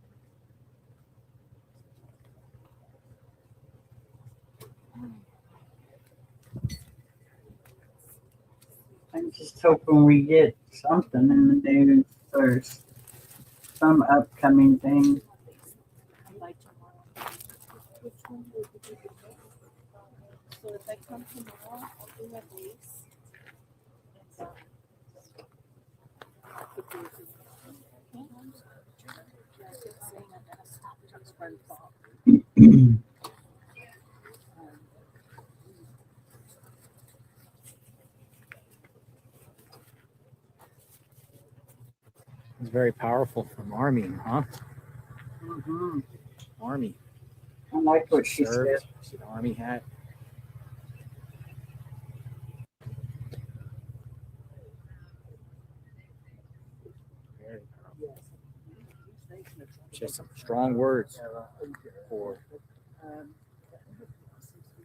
I'm just hoping we get something in the news or some upcoming thing. So if I come tomorrow, I'll do my base. It's very powerful from Army, huh? Mm-hmm. Army. I like what she served. said. She's an Army hat. Very powerful. She has some strong words for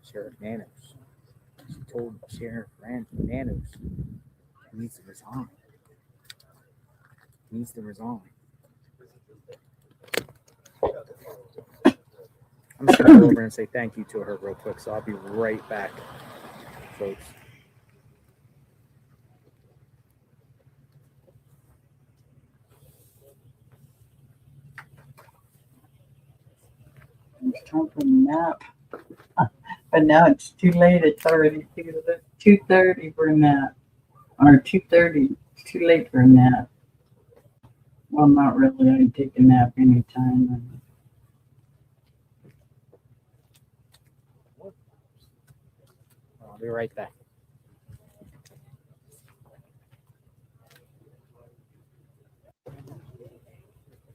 Sheriff Nanos. She told Sheriff Nanos he needs to resign. He needs to resign. I'm just going to go over and say thank you to her real quick, so I'll be right back, folks. It's time for a nap. But now it's too late. It's already 2:30 for a nap. Or 2:30. It's too late for a nap. Well, not really. I can take a nap anytime. I'll be right back. Do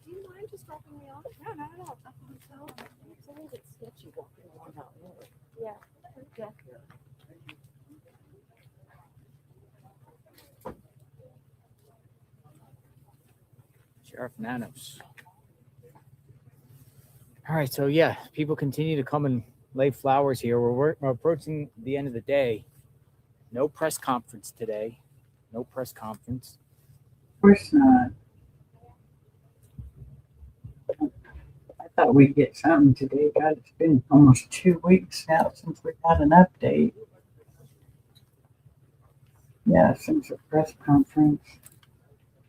you mind just dropping me off? No, not at all. It's a little bit sketchy walking along out there. Yeah. Yeah. Sheriff Nanos. All right, so yeah, people continue to come and lay flowers here. We're approaching the end of the day. No press conference today. No press conference. Of course not. I thought we'd get something today. God, it's been almost 2 weeks now since we had an update. Yeah, since the press conference.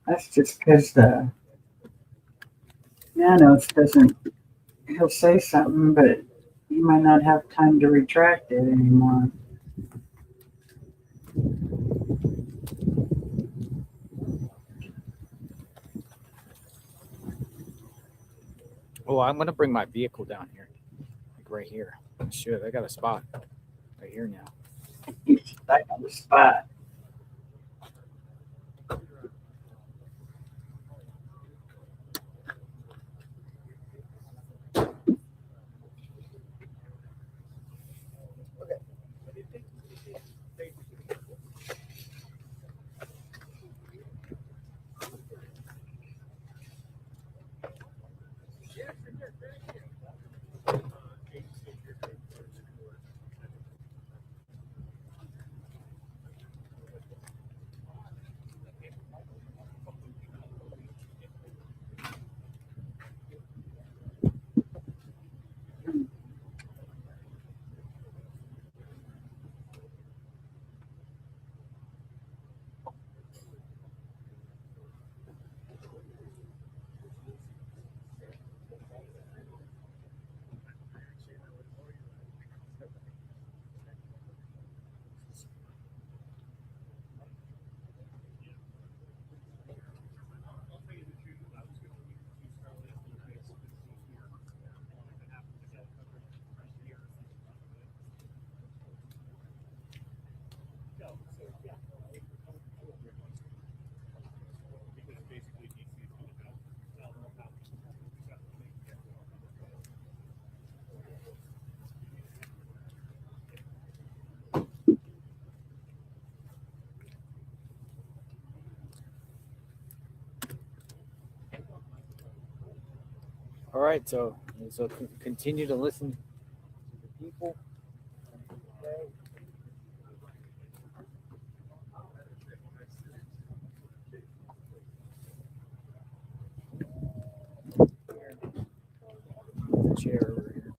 That's just because the Nanos doesn't, he'll say something, but you might not have time to retract it anymore. Oh, I'm going to bring my vehicle down here. Like right here. Should. I got a spot right here now. He's stuck on the spot. All right, so continue to listen to the people. Chair over here.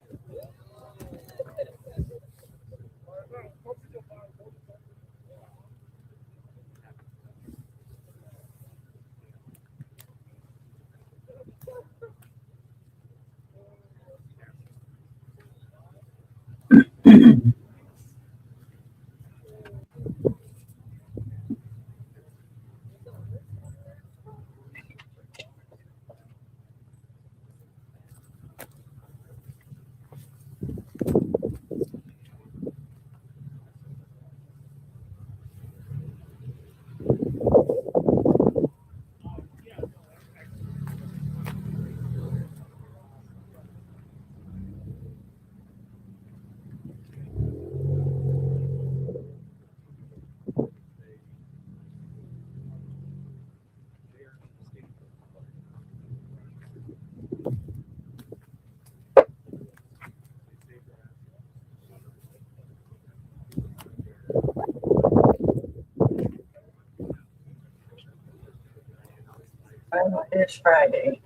Well, it's Friday,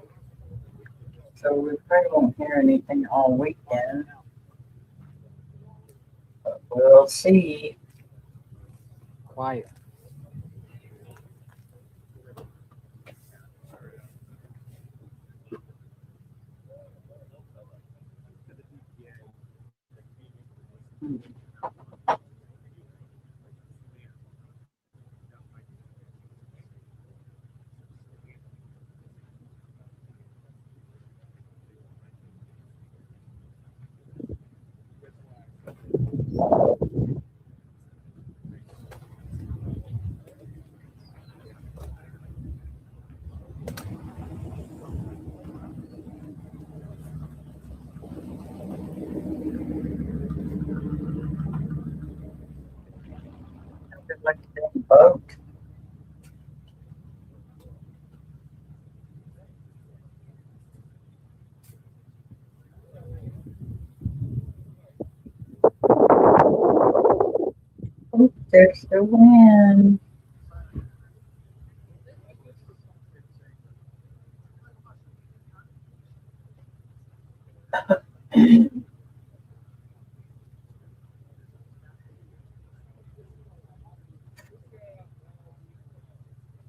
so we probably won't hear anything all weekend. But we'll see. Quiet. Boat. Oh, there's the wind.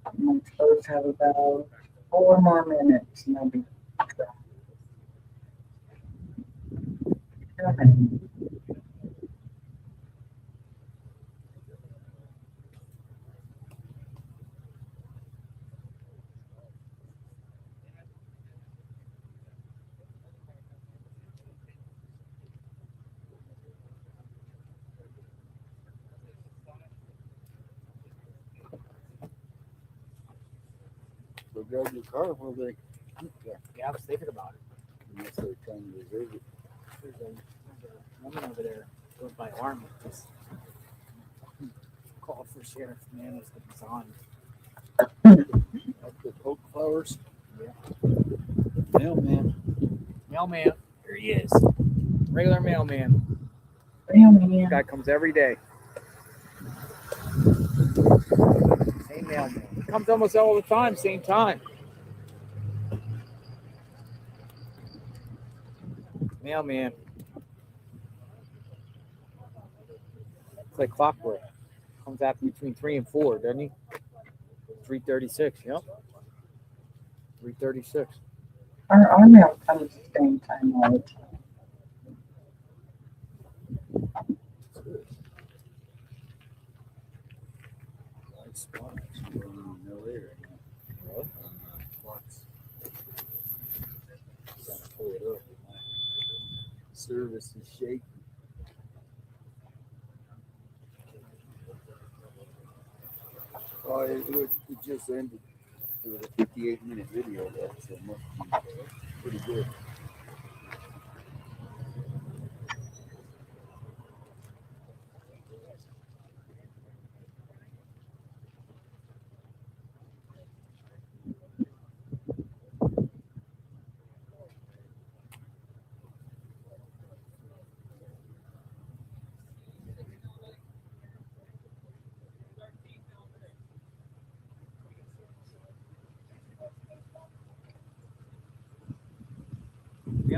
I'm supposed to have about 4 more minutes and I'll be coming. So grab your car while they. Yeah, I was thinking about it. Unless they're trying to reserve it. There's a woman over there with my arm. Just called for Sheriff Manos to resign. Up the Coke flowers. Yeah. Mailman. Mailman. Here he is. Regular mailman. Mailman. Guy comes every day. Same mailman. He comes almost all the time, same time. Mailman. It's like clockwork. Comes after between 3 and 4, doesn't he? 3:36. Yep. 3:36. Our mail comes at the same time all the time. White spots. You don't even know there. What? Spots. Gotta pull it up. My service is shaky. Oh, it just ended. It was a 58-minute video, though, so it must be pretty good.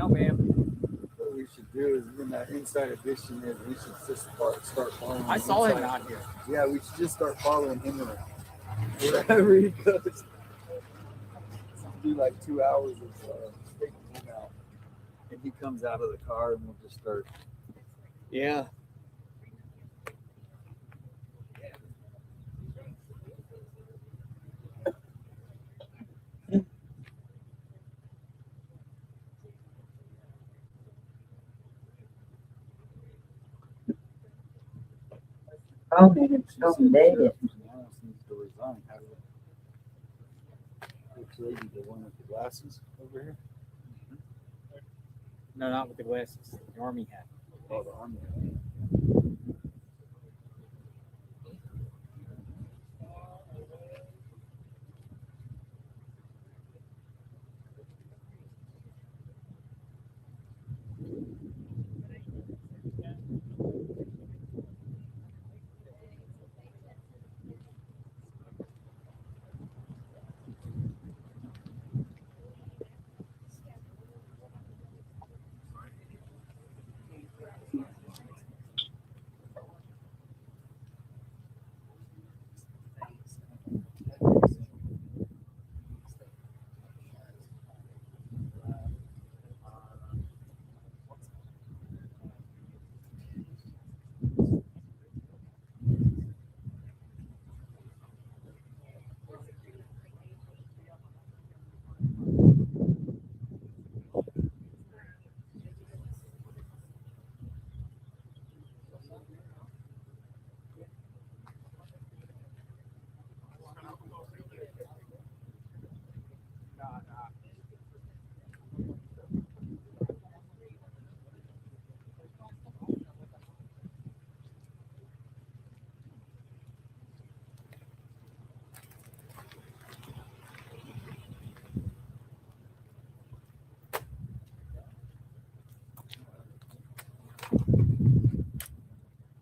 No, ma'am. What we should do is when that inside edition is, we should just start following. I saw him out here. Yeah, we should just start following him around. Wherever he goes. Do like 2 hours of taking him out. And he comes out of the car and we'll just start. Yeah. Oh, man, it's so big. Needs to resign. Which lady, the one with the glasses over here? No, not with the glasses. The army hat. Oh, the army.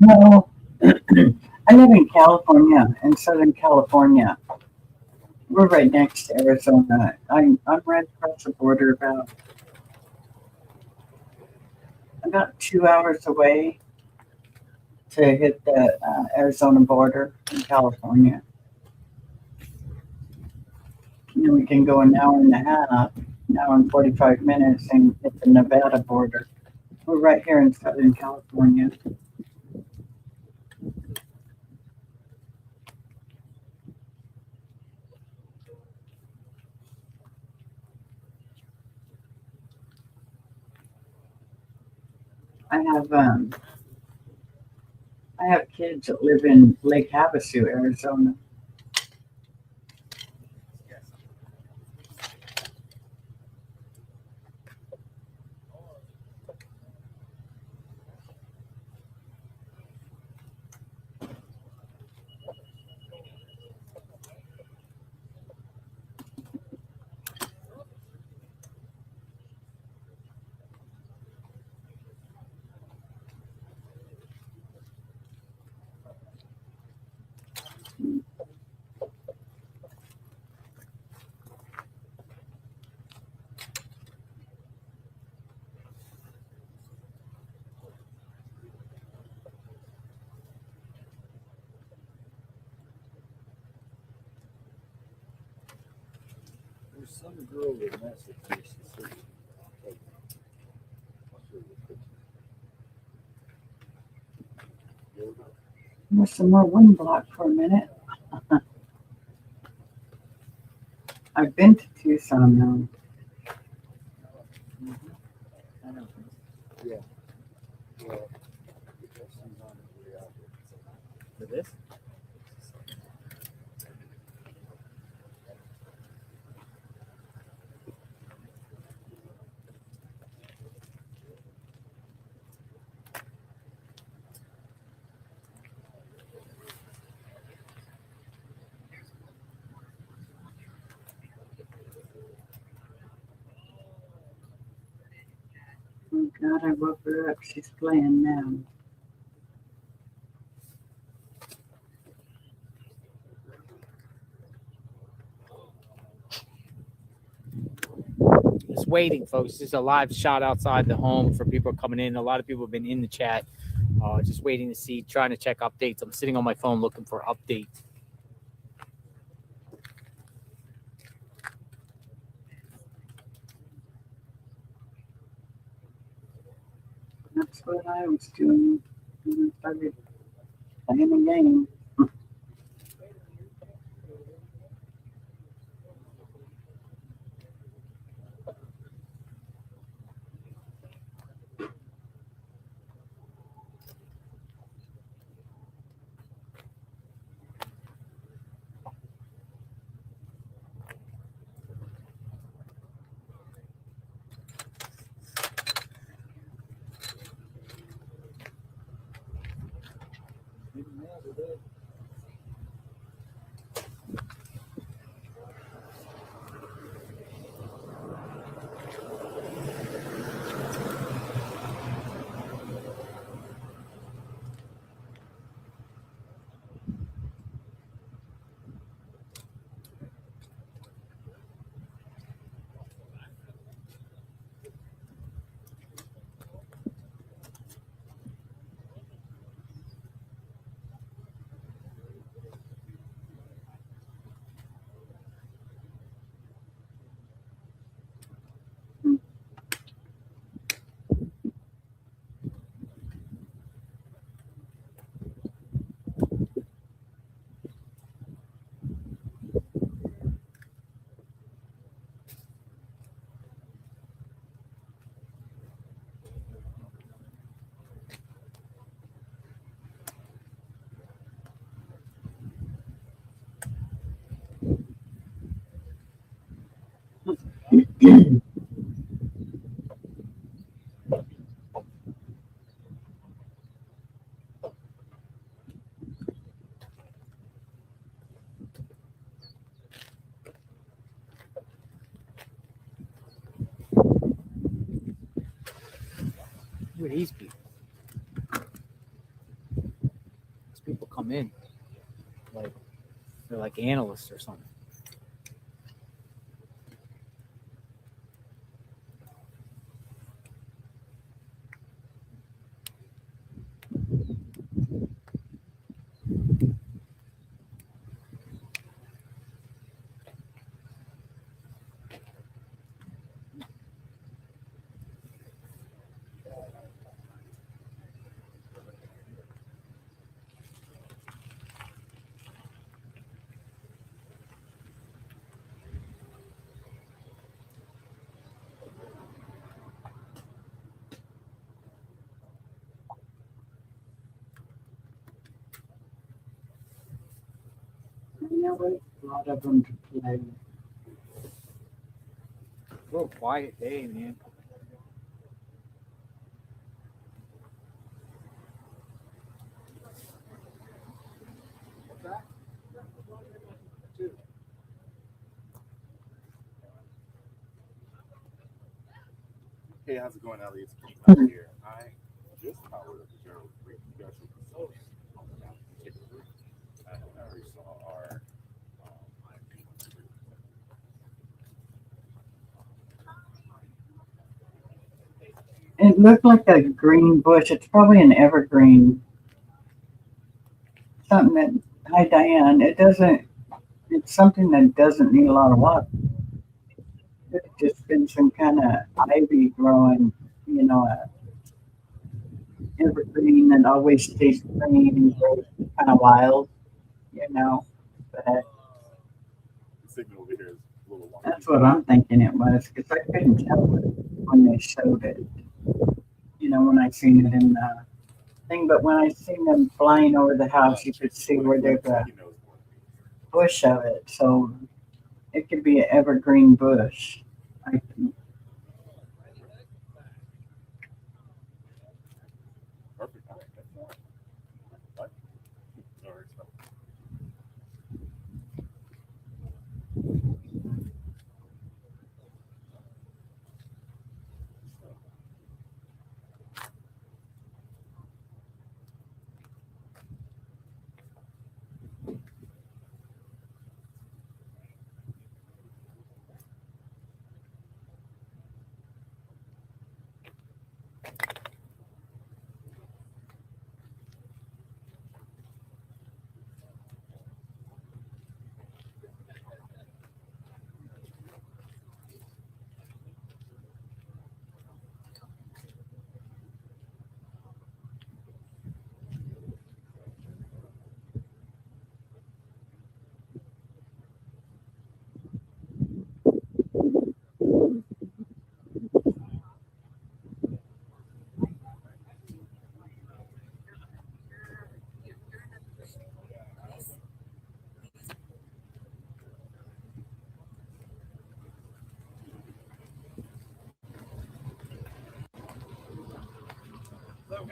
No, I live in California, in Southern California. We're right next to Arizona. I'm right across the border, about 2 hours away to hit the Arizona border in California. And then we can go an hour and a half, an hour and 45 minutes, and hit the Nevada border. We're right here in Southern California. I have kids that live in Lake Havasu, Arizona. There's some girl that messaged me. She said, There's some more wind block for a minute. I've been to Tucson now. Yeah. For this? Oh God, I woke her up. She's playing now. This waiting, folks. This is a live shot outside the home for people coming in. A lot of people have been in the chat, just waiting to see, trying to check updates. I'm sitting on my phone looking for updates. That's what I was doing when I started playing the game. Who are these people? These people come in like they're like analysts or something. You know what? A lot of them to play. A little quiet day, man. Hey, how's it going, Ellie? It's Keith out here. I just powered up the Gerald Creek Industrial Facility. I already saw our It looked like a green bush. It's probably an evergreen. Something that, hi Diane, it's something that doesn't need a lot of water. It's just been some kind of ivy growing, evergreen that always stays green and grows kind of wild, But the signal over here is a little wonky. that's what I'm thinking it was because I couldn't tell it when they showed it. When I seen it in the thing, but when I seen them flying over the house, you could see where there's a bush of it. So it could be an evergreen bush. I think. Perfect. All right. That's all right. What? No worries.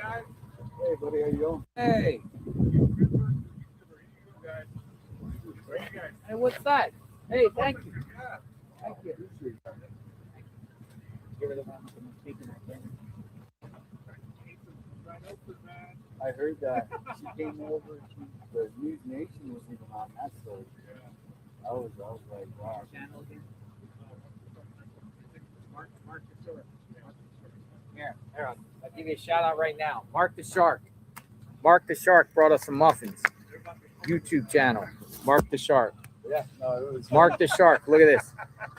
Hey, buddy, how you doing? Hey. Hey, what's that? Hey, thank you. Thank you. Give her the one from the speaking of thing. I heard that she came over. The News Nation was even on that story. I was like, wow. Here, I'll give you a shout out right now. Mark the Shark. Mark the Shark brought us some muffins. YouTube channel. Mark the Shark. Yeah, no, it was Mark the Shark. Look at this.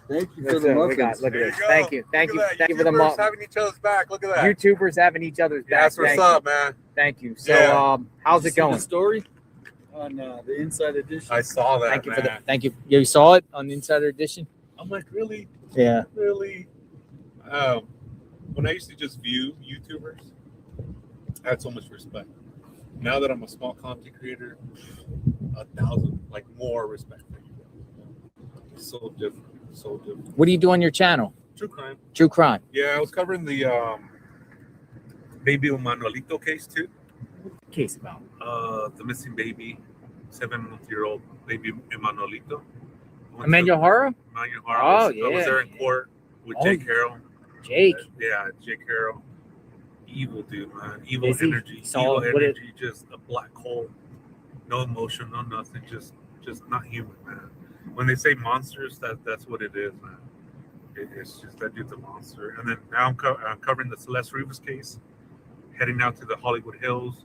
Thank you for Look the at muffins. this. Look at There this. you go. Thank you. Thank Look you. at that. Thank you for the YouTubers muffins. having each other's back. Look at that. YouTubers having each other's back. That's what's Thank up, you. man. Thank you. So, Yeah. how's Did you it see going? the story on the Inside Edition. I saw that, Thank you man. for the. Thank you. You saw it on the Insider Edition. I'm like, really? Yeah. Really? When I used to just view YouTubers, I had so much respect. Now that I'm a small content creator, 1,000, like, more respect for you guys. It's so different. So different. What do you do on your channel? True crime. True crime. Yeah, I was covering the baby Manuelito case too. Case about? The missing baby, 7-month-old baby Emanuelito. Emmanuel Horror? Emmanuel Horror. Oh, I was yeah, there in court with Oh, Jake Carroll. Jake. Yeah, Jake Carroll. Evil dude, man. Evil Is he? energy. Saw Evil what it- energy. Just a black hole. No emotion, no nothing. Just not human, man. When they say monsters, that's what it is, man. It's just that dude's a monster. And then now I'm covering the Celeste Rivas case, heading out to the Hollywood Hills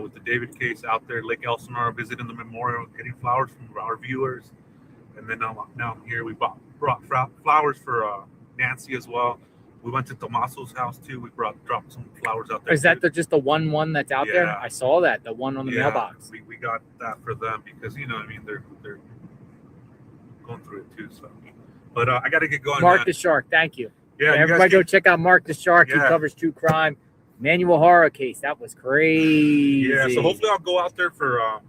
with the David case out there, Lake Elsinore, visiting the memorial, getting flowers from our viewers. And then now I'm here. We brought flowers for Nancy as well. We went to Tomaso's house too. We dropped some flowers out there. Is that just the one that's out there? Yeah. I saw that. The one on the mailbox. We got that for them because I mean they're going through it too. So, but I got to get going. Mark man. the Shark. Thank you. Yeah, you everybody guys go keep- check out Mark the Shark. He Yeah. covers true crime. Manuel Horror case. That was crazy. Yeah, so hopefully I'll go out there for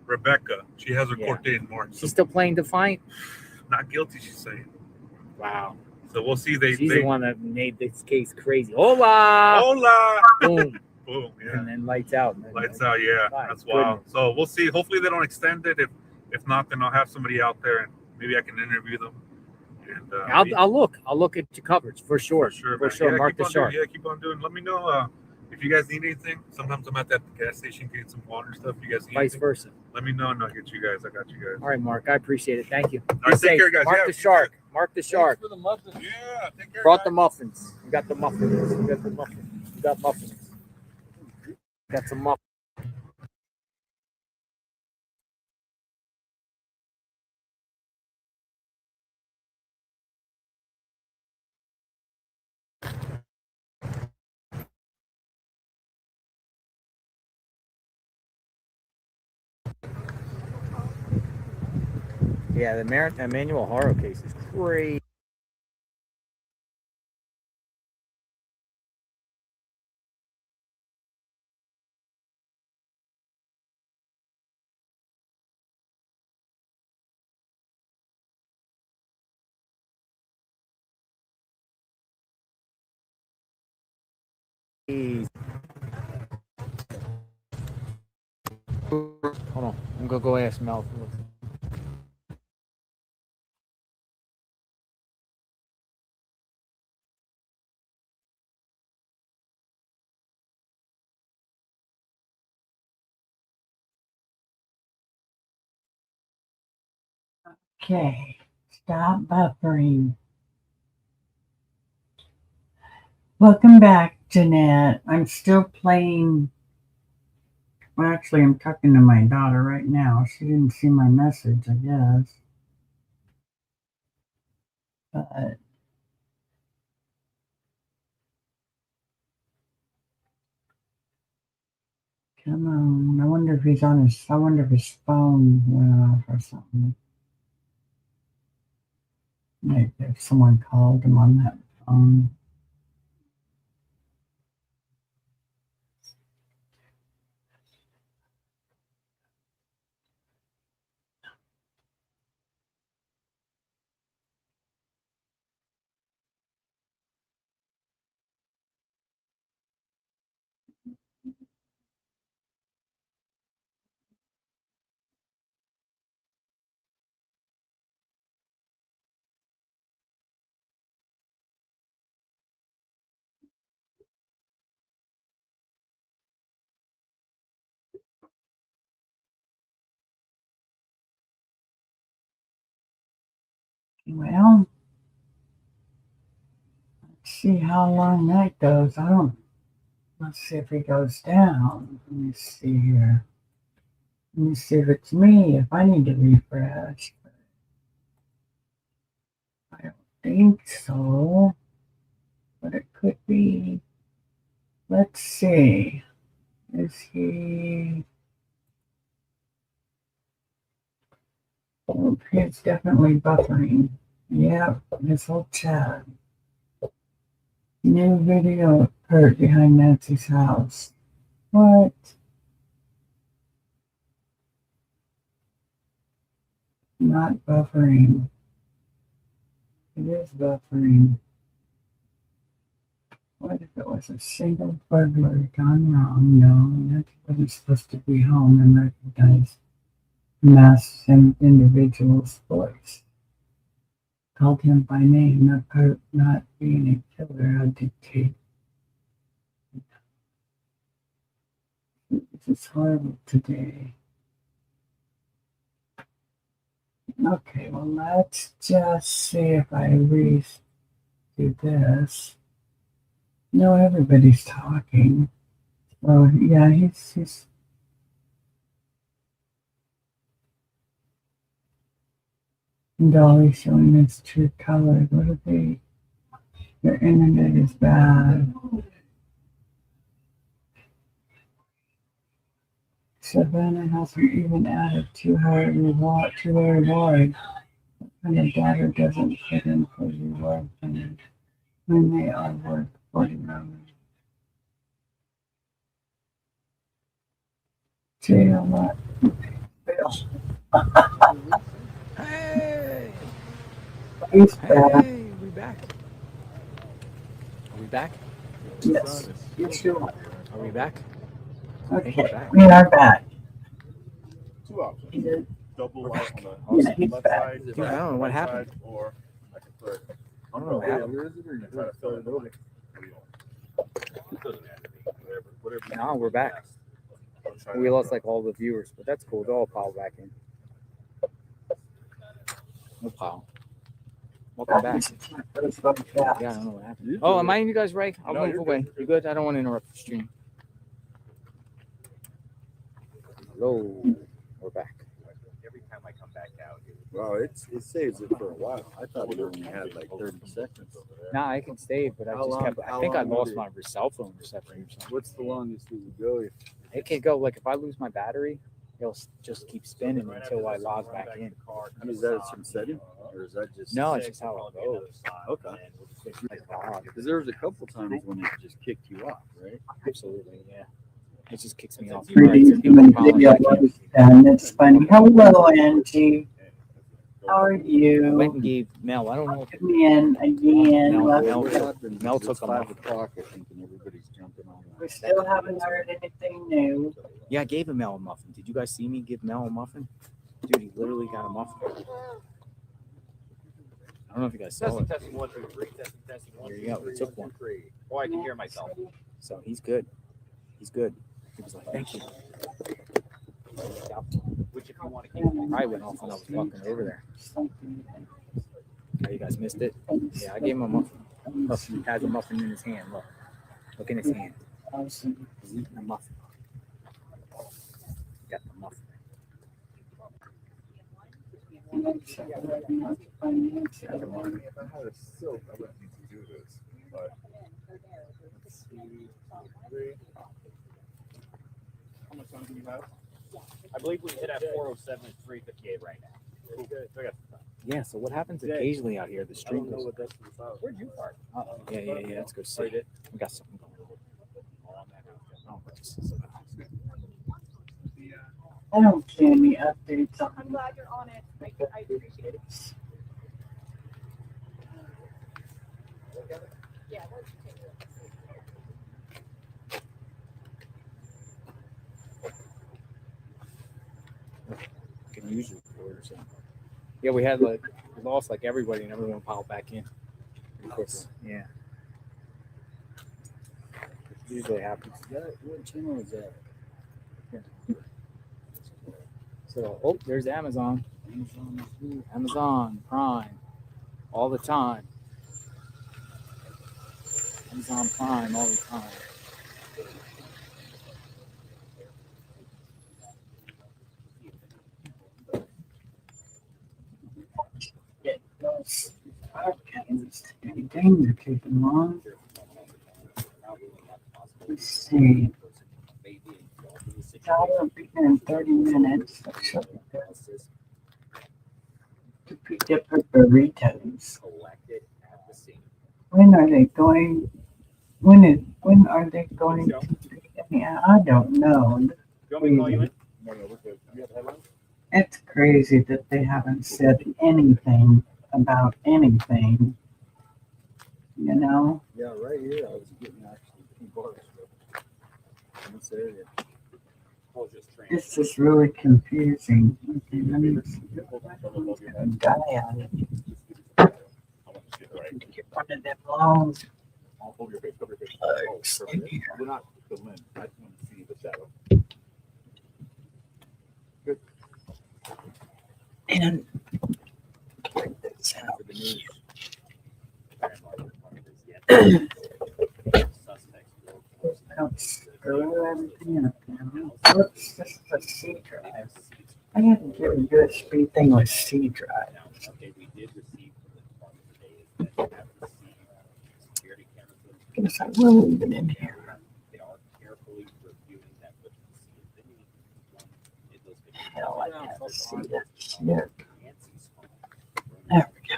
Rebecca. She has her court date in March. So She's still playing Defiant? not guilty, she's saying. Wow. So we'll see. She's the one that made this case crazy. Hola. Hola. Boom. Boom. Yeah. And then lights out. Lights out. Yeah, My that's wild. goodness. So we'll see. Hopefully they don't extend it. If not, then I'll have somebody out there and maybe I can interview them. And I'll look at your coverage for sure. For man. sure. Yeah, Mark keep the on Shark. doing, keep on doing. Let me know if you guys need anything. Sometimes I'm at that gas station getting some water and stuff. If you guys need Vice anything, versa. let me know and I'll get you guys. I got you guys. All right, Mark. I appreciate it. Thank you. All right, take care, guys. Mark Yeah, the Shark. Mark the Shark. For the muffins. Yeah, take care. Brought the muffins. We got the muffins. We got the muffins. We got muffins. Got some muffins. Yeah, the Emmanuel Horror case is crazy. Hold on. I'm gonna go ask Mel. Okay, stop buffering. Welcome back, Jeanette. I'm still playing. Well, actually, I'm talking to my daughter right now. She didn't see my message, I guess. But come on. I wonder if he's on his. I wonder if his phone went off or something. Maybe if someone called him on that phone. Well, let's see how long that goes. I don't. Let's see if it goes down. Let me see here. Let me see if it's me. If I need to refresh. I don't think so, but it could be. Let's see. Is he? Oh, he's definitely buffering. Yep, this whole chat. New video occurred behind Nancy's house. What? Not buffering. It is buffering. What if it was a single burglary gone wrong? No, Nancy wasn't supposed to be home and recognize masked individual's voice. Called him by name, not being a killer, I dictate. This is horrible today. Okay, well, let's just see if I redo this. No, everybody's talking. Oh, yeah, he's Dolly showing his true colors. What are they? Their internet is bad. Savannah hasn't even added to her reward to their reward. And the data doesn't fit in for reward plan when they are worth 40 million. Jail lot. Bill. Hey! He's back. Hey, we back. Are we back? Yes. Yes, you are. Are we back? Okay, we are back. Two options. Either Double We're out back. on the Yeah, he's left back. side. Dude, I don't know what happened. Side, or I can put I don't know what happened. where is it, or you try to fill it over. It doesn't matter to me. Whatever. No, we're back. I'll try We that. lost like all the viewers, but that's cool. They'll all pile back in. No pile. Welcome back. Yeah, I don't know what happened. Oh, am I in you guys right? I'll No, move you're away. good. You good? I don't want to interrupt the stream. Hello. We're back. Every time I come back out, Well, it saves it for a while. I thought it only had like 30 seconds. Nah, I can save, but I How just long- kept. I how think I long would lost it- my cell phone reception or something. What's the longest it would go? It can go like if I lose my battery, it'll just keep spinning until I log back in. Is that some setting, or is that just? No, it's just how it goes. Okay. It's like odd. Because there was a couple times when it just kicked you off, right? Absolutely, yeah. It just kicks me off. Pretty Right, so people human calling video back in. was done. It's funny. Hello, Angie. How are I went you? and gave Mel. I don't know. Come in again. Mel, Love Mel, you. took, Mel It's took them 5 off. o'clock, I think, and everybody's jumping on We that. still haven't heard anything new. Yeah, I gave him Mel a muffin. Did you guys see me give Mel a muffin? Dude, he literally got a muffin. I don't know if you guys saw testing, it. testing, 1, 2, 3, testing, 1, Here 2, you go. 3, We took 1, one. 2, 3. Oh, I can hear myself. So he's good. He's good. He was like, thank you. Which, if you want to keep, I went off when I was walking over there. Oh, you guys missed it? Yeah, I gave him a muffin. Look, he has a muffin in his hand. Look. Look in his hand. He's eating a muffin. Got the muffin. If I had a silk, I wouldn't need to do this. But let's see, 3. How much time do you have? I believe we hit at 407 and 358 right now. Cool. Good. I got Yeah, so what happens occasionally out here? The I stream don't know goes. what that's about. Where'd you park? Yeah. Let's go see. We got something going on. Oh, what this is about. I don't see any updates on I'm glad you're on it. I appreciate it. Yeah, why don't you take it? Can use it for it or something. Yeah, we had like we lost like everybody and everyone piled back in. Nice. Yeah. It usually happens. What channel is that? So, oh, there's Amazon. Amazon Prime. all the time. He's on Prime all the time. Those podcasts, dang, they're taking long. Let's see. I'll be here in 30 minutes. That should be good. To pick up the burritos. When are they going? When are they going to be? Yeah, I don't know. It's crazy that they haven't said anything about anything. You know? Yeah, right here, I was getting actually 2 bars in this area. It's just really confusing. Okay, let me see. I'm die on it. Get one of them long plugs in here. We're not filming. I just want to see the shadow. And check this out. Don't screw everything up now. Oops, this is a C drive. I had to get a USB thing with C drive. Guess I will leave it in here. Hell, I have to see that shit. There we go.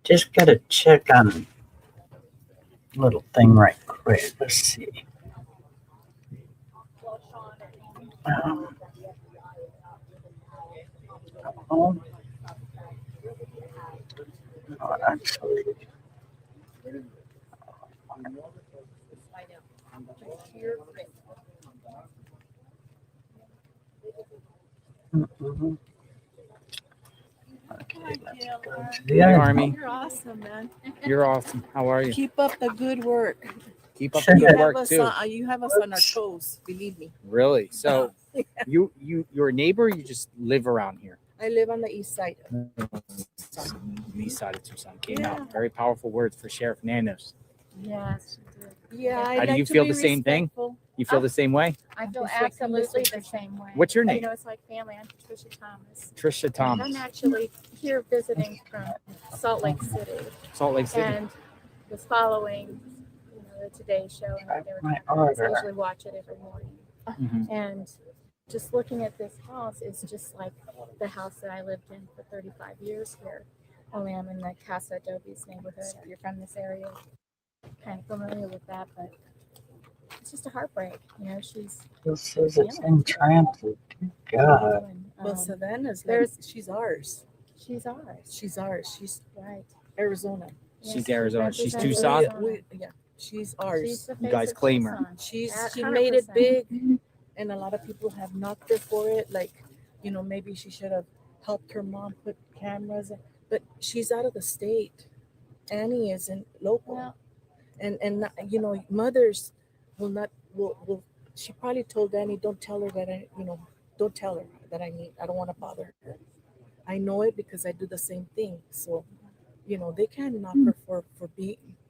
Just gotta check on a little thing right quick. Let's see. Oh, actually. Mm-hmm. Okay, let's go to the Hey, other Army. one. You're awesome, man. You're awesome. How are you? Keep up the good work. Keep up the You good have work us too. you have us on our toes, believe me. Really? So you're a neighbor, or you just live around here? I live on the east side. The east side of Tucson. Came Yeah. out. Very powerful words for Sheriff Nanos. Yes. Yeah, I How do like you to feel be the same thing? respectful. You feel the same way? I feel Respecting this absolutely the position. same way. What's your You name? know, it's like family. I'm Patricia Thomas. Trisha And Thomas. I'm actually here visiting from Salt Lake City. Salt Lake City. And was following, you know, the Today Show, and they were My talking about this. I order. usually watch it every morning. Mhm. And just looking at this house is just like the house that I lived in for 35 years here. Only I'm in the Casa Adobe's neighborhood. If you're from this area, kind of familiar with that, but it's just a heartbreak. You know, she's This is it's in transit. Dear God. Well, Savannah's she's ours. She's ours. She's ours. She's right. Arizona. She's Arizona. She's represents Tucson. Arizona. Yeah, she's ours. She's the You face guys of claim her. Tucson. She made it 100%. big, and a lot of people have knocked her for it. Like, you know, maybe she should have helped her mom put cameras in, but she's out of the state. Annie isn't local. Well, and you know, mothers will not will she probably told Annie, don't tell her that don't tell her that I don't want to bother her. I know it because I do the same thing. So, you know, they can't knock her for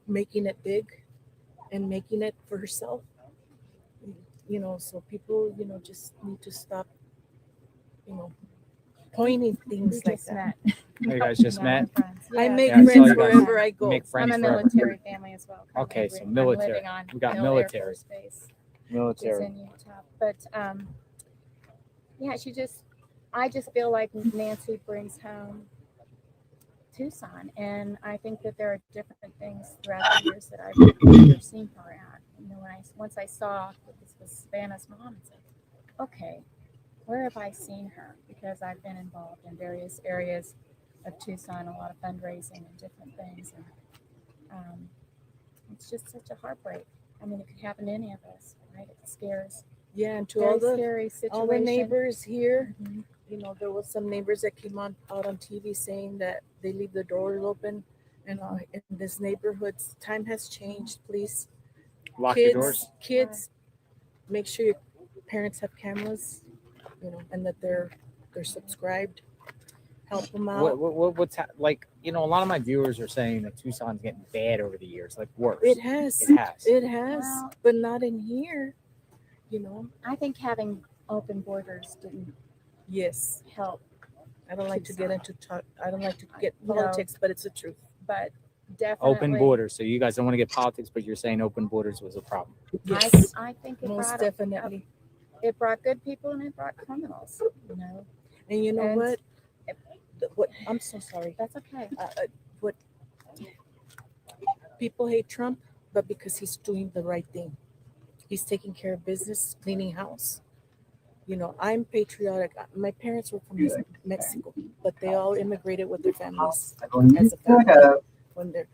making it big and making it for herself. You know, so people, you know, just need to stop, you know, pointing things We like just that. met. You guys just Yeah, met? we're friends. I Yeah. make Yeah, I saw friends you guys. wherever I go. Make friends I'm a forever. military family as well. Okay, so I'm military. living on We got Hill Air military. Force Base, which is Military. in Utah. But yeah, I just feel like Nancy brings home Tucson, and I think that there are different things throughout the years that I've seen her at. You know, once I saw that this was Savannah's mom, it's like, okay, where have I seen her? Because I've been involved in various areas of Tucson, a lot of fundraising and different things, and it's just such a heartbreak. I mean, it could happen to any of us, right? It scares. Yeah, and to Very all the scary situation. all the neighbors here, Mhm. you know, there was some neighbors that came out on TV saying that they leave the doors open, and in this neighborhood, time has changed. Please, Lock kids, your doors. kids make sure your parents have cameras, and that they're subscribed. Help them out. Like, a lot of my viewers are saying that Tucson's getting bad over the years, like worse. It has. Well, but not in here. I think having open borders didn't Yes. help. I don't like to get into talk. I don't like to get No. politics, but it's the truth. But definitely Open borders. So you guys don't want to get politics, but you're saying open borders was a problem. Yes. I think it Most brought definitely. It brought good people and it brought criminals. And you know And what? What? I'm so sorry. That's okay. What? People hate Trump, but because he's doing the right thing, he's taking care of business, cleaning house. I'm patriotic. My parents were from Mexico, but they all immigrated with their families as a family. When they're,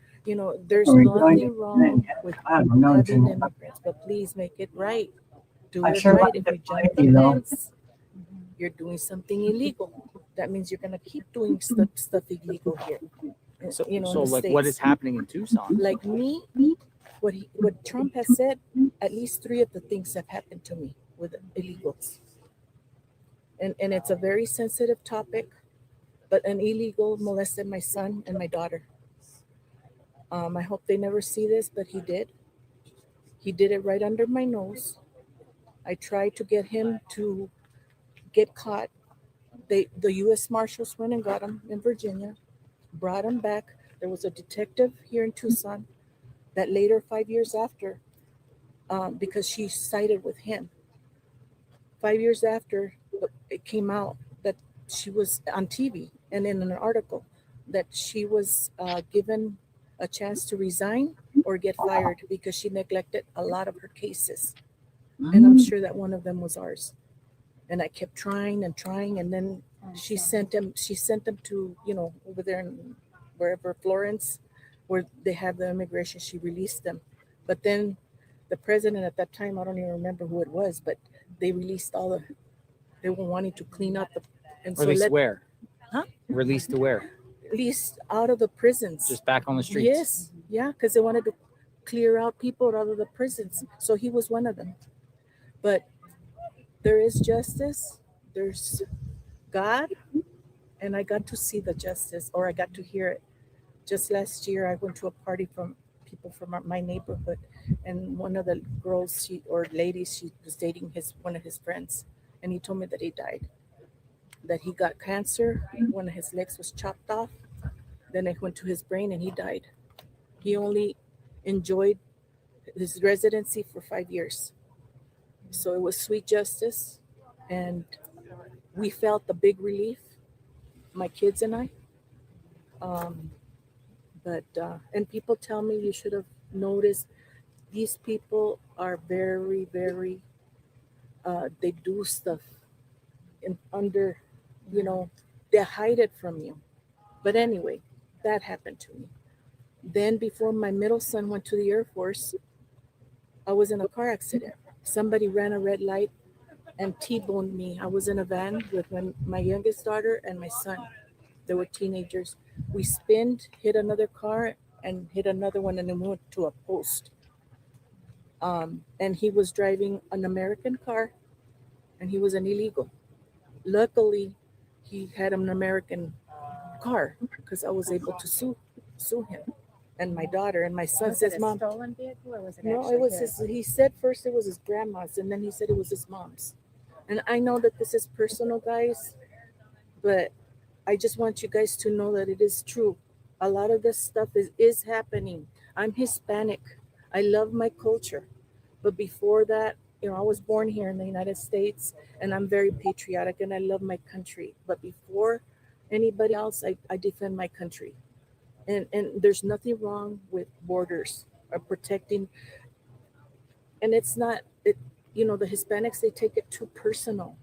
there's nothing wrong with having immigrants, but please make it right. Do it right. If you jump the fence, you're doing something illegal. That means you're gonna keep doing stuff illegal here. So, in so the like, what States. is happening in Tucson? Like me, what Trump has said, at least 3 of the things have happened to me with illegals. And it's a very sensitive topic, but an illegal molested my son and my daughter. I hope they never see this, but he did. He did it right under my nose. I tried to get him to get caught. The U.S. Marshals went and got him in Virginia, brought him back. There was a detective here in Tucson that later, 5 years after, because she sided with him, 5 years after, it came out that she was on TV and in an article that she was given a chance to resign or get fired because she neglected a lot of her cases. And I'm sure that one of them was ours. And I kept trying and trying, and then she sent them to, over there in wherever, Florence, where they have the immigration. She released them. But then the president at that time, I don't even remember who it was, but they released they were wanting to clean up and Released where? Huh? Released to where? Released out of the prisons. Just back on the streets. Yes, yeah, because they wanted to clear out people out of the prisons. So he was one of them. But there is justice. There's God, and I got to see the justice, or I got to hear it. Just last year, I went to a party from people from my neighborhood, and one of the girls, she was dating one of his friends, and he told me that he died, that he got cancer. One of his legs was chopped off. Then it went to his brain, and he died. He only enjoyed his residency for 5 years. So it was sweet justice, and we felt the big relief, my kids and I. And people tell me you should have noticed these people are very, very, they do stuff under, they hide it from you. But anyway, that happened to me. Then before my middle son went to the Air Force, I was in a car accident. Somebody ran a red light and T-boned me. I was in a van with my youngest daughter and my son. They were teenagers. We spinned, hit another car, and hit another one, and then went to a post. And he was driving an American car, and he was an illegal. Luckily, he had an American car because I was able to sue him. And my daughter and my son Was says, it a "Mom." stolen vehicle or was it No, actually it was his? he said first it was his grandma's, and then he said it was his mom's. And I know that this is personal, guys, but I just want you guys to know that it is true. A lot of this stuff is happening. I'm Hispanic. I love my culture. But before that, I was born here in the United States, and I'm very patriotic, and I love my country. But before anybody else, I defend my country. And there's nothing wrong with borders or protecting. And it's not, the Hispanics, they take it too personal.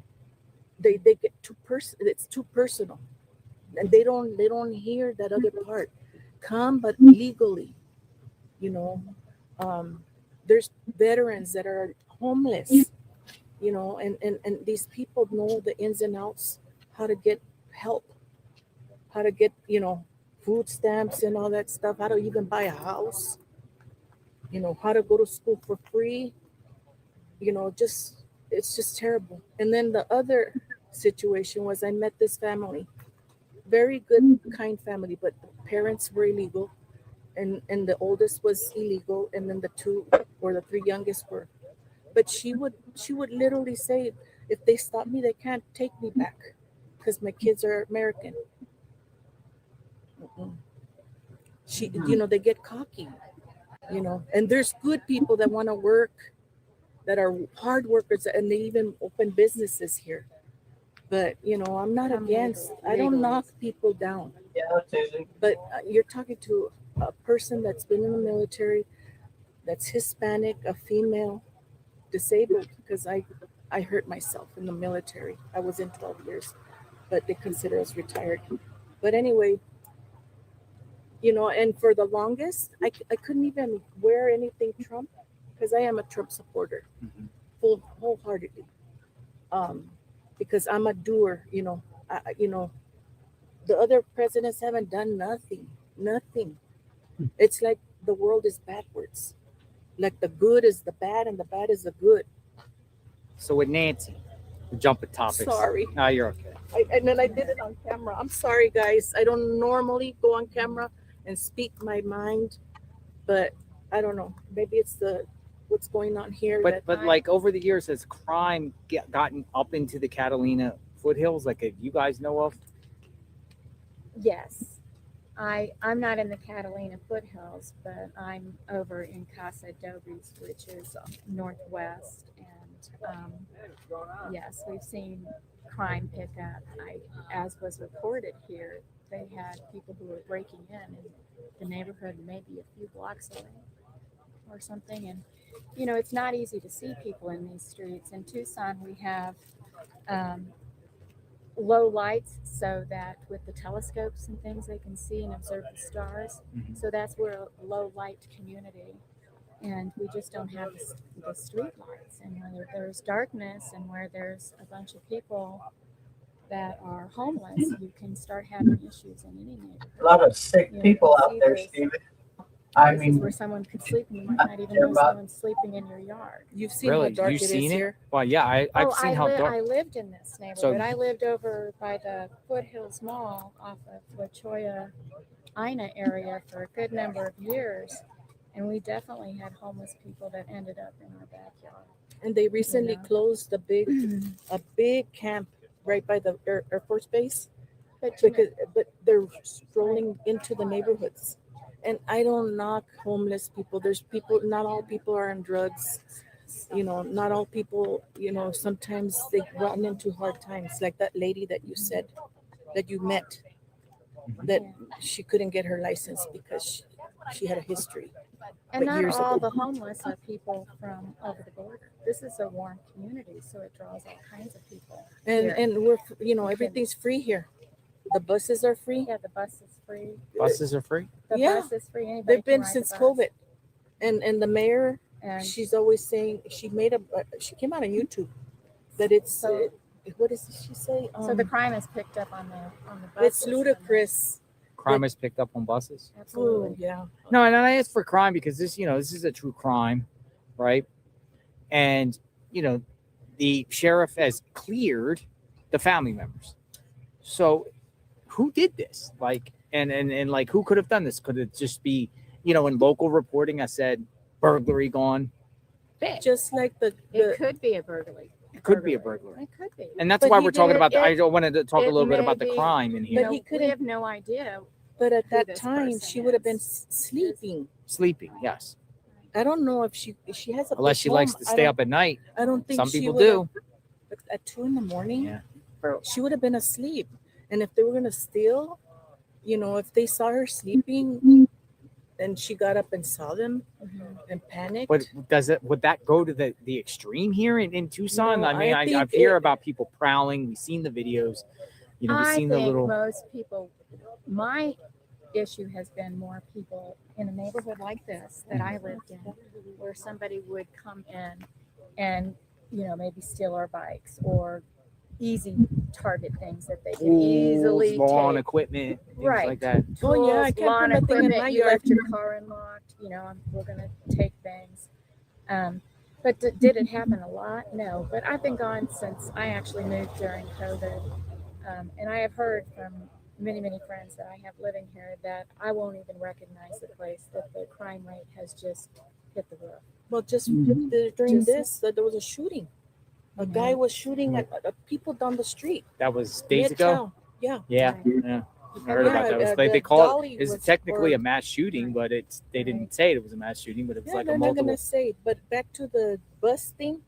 They get too it's too personal. And they don't hear that other part. Come, but legally, there's veterans that are homeless, and these people know the ins and outs, how to get help, how to get, food stamps and all that stuff, how to even buy a house, how to go to school for free. you know, just it's just terrible. And then the other situation was I met this family, very good, kind family, but the parents were illegal, and the oldest was illegal, and then the two or the three youngest were. But she would literally say, if they stop me, they can't take me back because my kids are American. Mm-mm. She, you know, they get cocky, you know, and there's good people that want to work, that are hard workers, and they even open businesses here. But you know, I'm not against. I don't knock people down. But you're talking to a person that's been in the military, that's Hispanic, a female, disabled, because I hurt myself in the military. I was in 12 years, but they consider us retired. But anyway, you know, and for the longest, I couldn't even wear anything Trump because I am a Trump supporter, wholeheartedly. Um, because I'm a doer, you know. You know, the other presidents haven't done nothing, nothing. It's like the world is backwards. Like the good is the bad and the bad is the good. So with Nancy, we're jumping topics. Sorry. No, you're okay. And then I did it on camera. I'm sorry, guys. I don't normally go on camera and speak my mind, but I don't know. Maybe it's what's going on here. But like over the years, has crime gotten up into the Catalina foothills, like you guys know of? Yes. I'm not in the Catalina foothills, but I'm over in Casa Dobes, which is northwest. And yes, we've seen crime pick up. As was reported here, they had people who were breaking in the neighborhood, maybe a few blocks away or something. And, you know, it's not easy to see people in these streets. In Tucson, we have low lights so that with the telescopes and things they can see and observe the stars. So that's we're a low light community, and we just don't have the street lights. And where there's darkness and where there's a bunch of people that are homeless, you can start having issues in any neighborhood. A lot of sick You know, people you out see there, this- Steven. I This is mean, where someone could sleep and you might not even know someone's sleeping in your yard. You've seen Really? how dark You've it is seen it? here. Well, yeah, I've seen how dark. I lived in this neighborhood. So- I lived over by the Foothills Mall off of La Cholla, Ina area for a good number of years. And we definitely had homeless people that ended up in our backyard. And they recently closed a big camp right by the Air Force Base, but they're strolling into the neighborhoods. And I don't knock homeless people. There's people. Not all people are on drugs. You know, not all people. You know, sometimes they run into hard times, like that lady that you said that you met, that she couldn't get her license because she had a history. And but not years all ago. the homeless are people from over the border. This is a warm community, so it draws all kinds of people. And here. and we're you know You can- everything's free here. The buses are free. Yeah, the bus is free. Buses are free? The Yeah. bus is free. Anybody They've can been ride the since bus. COVID, and the mayor, And- she's always saying she came out on YouTube that it's So- what does she say? So the crime is picked up on the buses. It's ludicrous. Crime is picked up on buses? Absolutely. Oh, yeah. No, and I asked for crime because this is a true crime, right? And, the sheriff has cleared the family members. So who did this? Like, and like, who could have done this? Could it just be, in local reporting, I said burglary gone? Just like It could be a burglary. It could be a burglary. It could be. And that's But why he we're talking did about, it- I wanted to talk a it little bit may about the be- crime in here. But he We couldn't. have no idea. But at who that this time, person she would have been is. sleeping. Sleeping, yes. I don't know if she has a Unless big she likes home. to stay up at night. I don't think Some she people would've- do. But at 2 a.m, Yeah. she would have been asleep. And if they were gonna steal, if they saw her sleeping, and she got up and saw them and panicked. But would that go to the extreme here in Tucson? No, I mean, I I think hear it- about people prowling. We've seen the videos. We've I seen think the little. most people. My issue has been more people in a neighborhood like this that I lived in, where somebody would come in and maybe steal our bikes or easy target things that they can easily lawn take. equipment, things Right. like that. Oh, yeah, I Tools, can't lawn put nothing in equipment, my you yard. left your car unlocked, we're going to take things. But But did it happen a lot? No. But I've been gone since I actually moved during COVID. And I have heard from many, many friends that I have living here that I won't even recognize the place, that the crime rate has just hit the roof. Well, just Mhm. during Just- this, there was a shooting. A guy was shooting at people down the street. That was days ago. Midtown. Yeah. Yeah, yeah. I heard Yeah, about that. It was like the they call dolly it. It's was- technically or- a mass shooting, but they didn't say it was a mass shooting, but it was Yeah, like they're a not multiple. gonna say. But back to the bus thing,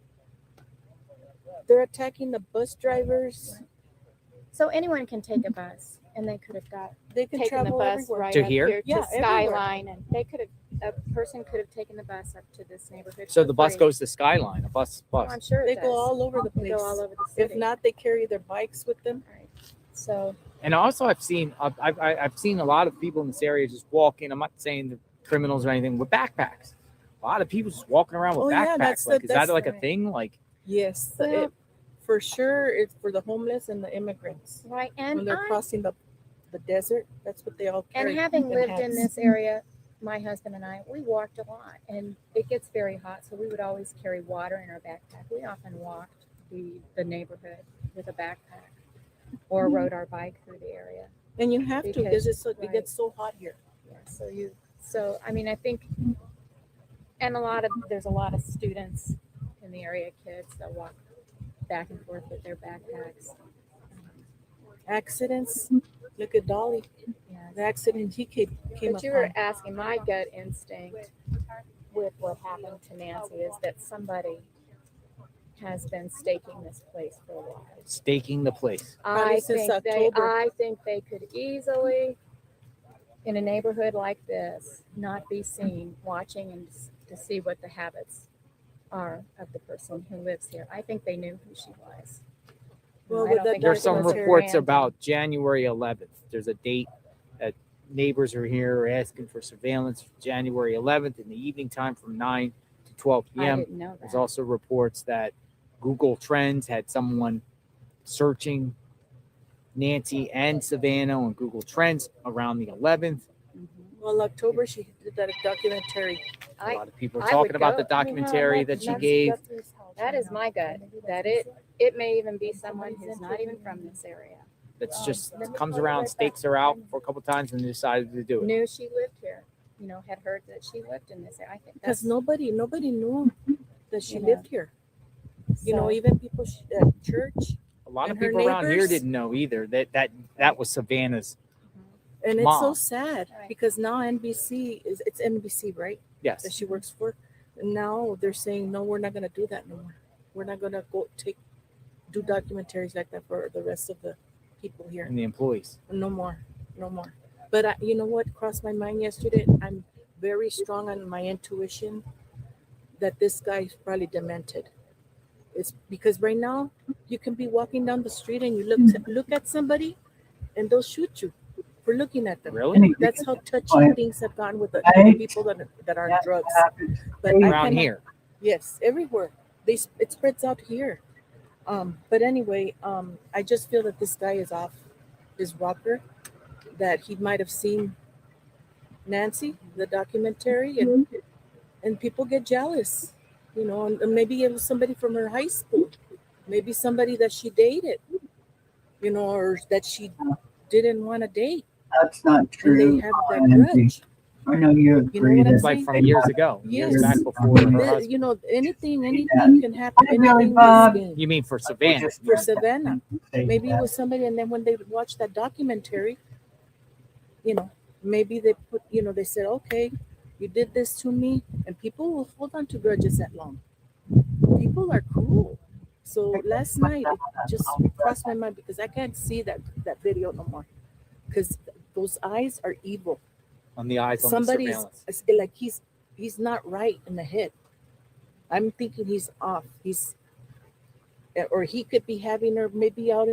they're attacking the bus drivers. So anyone can take a bus, and they could have got They can taken the travel bus everywhere. right To up here? here Yeah, to everywhere. Skyline, and they could have a person could have taken the bus up to this neighborhood. So for the bus free. goes to Skyline. A bus. Oh, I'm sure They it go does. all over the They place. go all over the If city. not, they carry their bikes with them. Right. So And also, I've seen a lot of people in this area just walking. I'm not saying the criminals or anything with backpacks. A lot of people just walking around with Oh, backpacks. yeah, that's like, the- is that that's like a right. thing? Like, Yes, Well- for sure, it's for the homeless and the immigrants. right, When and they're crossing the desert, that's what they all carry. and having lived in hats. this area, my husband and I, we walked a lot, and it gets very hot, so we would always carry water in our backpack. We often walked the neighborhood with a backpack, or rode our bike through the area. And you have to because it right. gets so hot here. Yeah, so I mean, I think, and there's a lot of students in the area, kids that walk back and forth with their backpacks. Accidents. Look at Dolly. Yeah. The accident he came But you were upon. asking, my gut instinct with what happened to Nancy is that somebody has been staking this place for a while. staking the place. Probably since October. I think they could easily, in a neighborhood like this, not be seen watching and to see what the habits are of the person who lives here. I think they knew who she was. Well, I with don't that think There's it some was a reports random- about January 11th. There's a date that neighbors are here asking for surveillance for January 11th in the evening time from 9 to 12 I p.m. didn't know There's that. also reports that Google Trends had someone searching Nancy and Savannah on Google Trends around the 11th. Well, October she did that documentary. A lot of people are I talking would about go. the documentary that she gave. That is my gut. That it may even be someone who's not even from this area. That's just comes around, stakes her out for a couple times, and decided to do it. Knew she lived here. Had heard that she lived in this area. I think Because that's nobody knew that she You know. lived here. So- Even people at church. A lot of And her people around here neighbors. didn't know either that was Savannah's. And it's so Mom. sad because now it's NBC, right? Yes. That she works for. And now they're saying, no, we're not going to do that no more. We're not going to do documentaries like that for the rest of the people here. And the employees. No more. But you know what crossed my mind yesterday? I'm very strong on my intuition that this guy is probably demented. It's because right now you can be walking down the street and you look at somebody and they'll shoot you for looking at them. Really? That's how touchy Right. things have gone with the Right. people that are on That drugs. happens But crazy. Around here. Yes, everywhere. It spreads out here. But anyway, I just feel that this guy is off his rocker, that he might have seen Nancy, the documentary, and people get jealous, and maybe it was somebody from her high school, maybe somebody that she dated, or that she didn't want to date. That's not And true. they have that Lindsay. grudge. I know you You know agree what I'm that It's like from years ago, years Yes. back before her This- husband. anything can happen. Hey, Billy Anything Bob. is game. You mean for Savannah? For Savannah. Say Maybe it that. was somebody, and then when they watched that documentary, maybe they put, they said, okay, you did this to me, and people will hold on to grudges that long. People are cruel. So last night it just crossed my mind because I can't see that video no more because those eyes are evil. On the eyes on Somebody's the surveillance. it's like he's not right in the head. I'm thinking he's off. Or he could be having her maybe out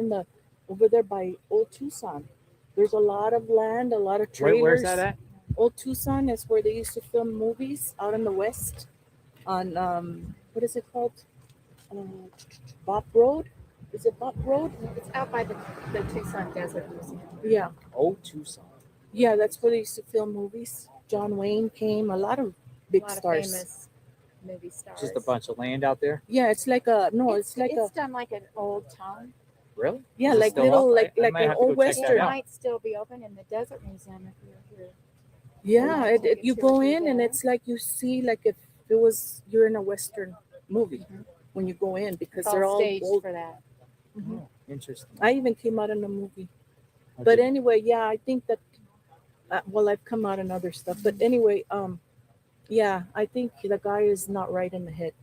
over there by Old Tucson. There's a lot of land, a lot of trailers. Where's that at? Old Tucson is where they used to film movies out in the west on what is it called? Bop Road? Is it Bop Road? It's out by the Tucson Desert Museum. Yeah. Oh, Tucson. Yeah, that's where they used to film movies. John Wayne came, a lot of big A lot stars. of famous movie stars. Just a bunch of land out there. Yeah, it's like a no, it's like it's a done like an old town. Really? yeah, Is it like still little up? like I like might an have to old go check that It western. out. might still be open in the Desert Museum if you're here. Yeah, might take a you tour go through in and there. it's like you see like if it was you're in a western movie when you go in because It's they're all all staged old. for that. Oh, interesting. I even came out in a movie. How'd But you- anyway, yeah, I think that well, I've come out in other stuff. But anyway, yeah, I think the guy is not right in the head.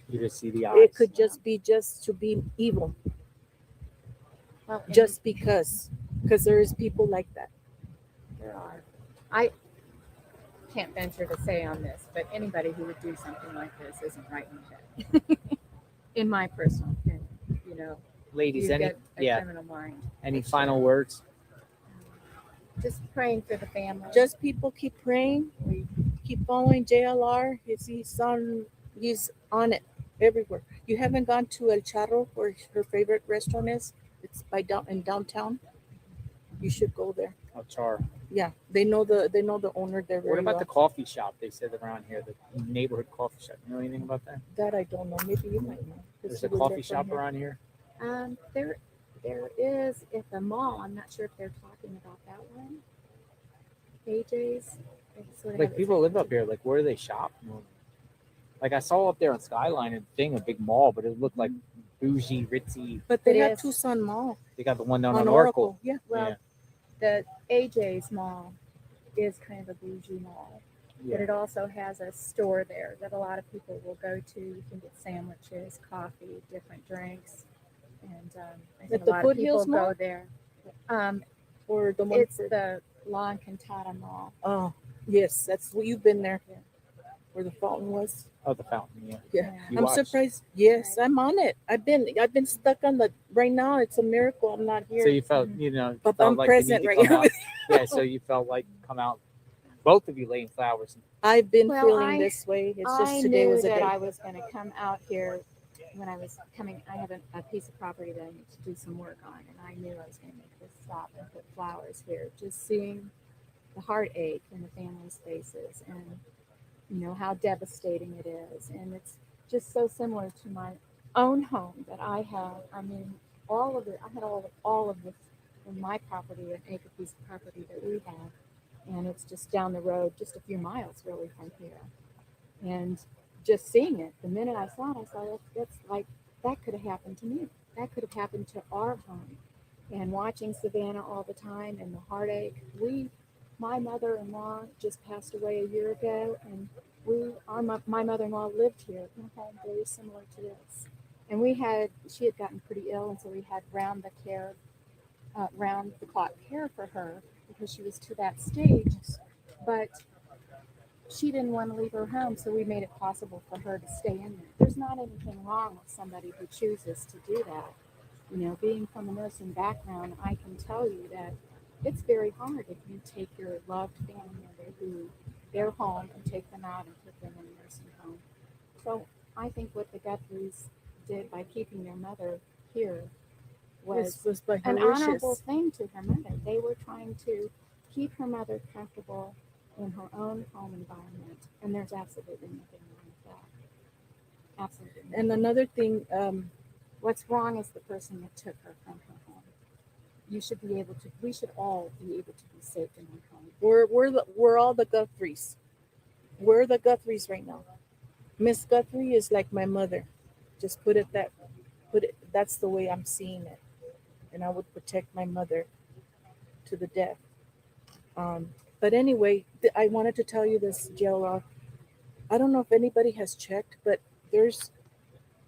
You just see the eyes. It could just be just to be evil, Well, and just because there is people like that. there are. I can't venture to say on this, but anybody who would do something like this isn't right in the head. In my personal opinion, you know, Ladies, you've any got a criminal mind. any for final sure. words? Just praying for the family. Just people keep praying. We keep following JLR. He's on it everywhere. You haven't gone to El Charro where her favorite restaurant is? It's in downtown. You should go there. Oh, Char. Yeah, they know the owner there very What about well. the coffee shop? They said around here, the neighborhood coffee shop. You know anything about that? That I don't know. Maybe you might know. 'Cause There's you a live coffee there shop from here. around here. There is at the mall. I'm not sure if they're talking about that one. AJ's. They sort of Like have it people live up here. Like where do they shop? Like I saw up there on Skyline and thing a big mall, but it looked like bougie, ritzy. But they It have is. Tucson Mall They got the one down on on Oracle. Yeah. Well, Yeah. the AJ's mall is kind of a bougie mall, Yeah. but it also has a store there that a lot of people will go to. You can get sandwiches, coffee, different drinks, and I think At the a lot of Foothills people Mall? go there. Or the one It's for the La Encantada Mall. oh yes, that's what you've been there. Where the fountain was. Oh, the fountain. Yeah. Yeah, You I'm watched. surprised. Yes, I'm on it. I've been stuck on the. Right now, it's a miracle I'm not here. So you felt, you know, But felt I'm like present you right need to now. come out. Yeah. So you felt like come out. Both of you laying flowers. I've been Well, feeling this way. It's just I today knew was a that day. I was going to come out here when I was coming. I have a piece of property that I need to do some work on, and I knew I was going to make this stop and put flowers here. Just seeing the heartache in the families' faces, and you know how devastating it is, and it's just so similar to my own home that I have. I mean, all of it. I had all of this in my property, an acre piece of property that we have, and it's just down the road, just a few miles really from here. And just seeing it, the minute I saw it, I saw that's like that could have happened to me. That could have happened to our home. And watching Savannah all the time and the heartache, my mother-in-law just passed away a year ago, and my mother-in-law lived here in a home very similar to this. And she had gotten pretty ill, and so we had round the clock care for her because she was to that stage. But she didn't want to leave her home, so we made it possible for her to stay in there. There's not anything wrong with somebody who chooses to do that. You know, being from a nursing background, I can tell you that it's very hard if you take your loved family member who they're home and take them out and put them in a nursing home. So I think what the Guthries did by keeping their mother here was by her an wishes. honorable thing to her mother. They were trying to keep her mother comfortable in her own home environment, and there's absolutely nothing wrong with that. Absolutely. And another thing, What's wrong is the person that took her from her home. We should all be able to be safe in our home. we're all the Guthries. We're the Guthries right now. Miss Guthrie is like my mother. Just that's the way I'm seeing it. And I would protect my mother to the death. But anyway, I wanted to tell you this, JLR. I don't know if anybody has checked, but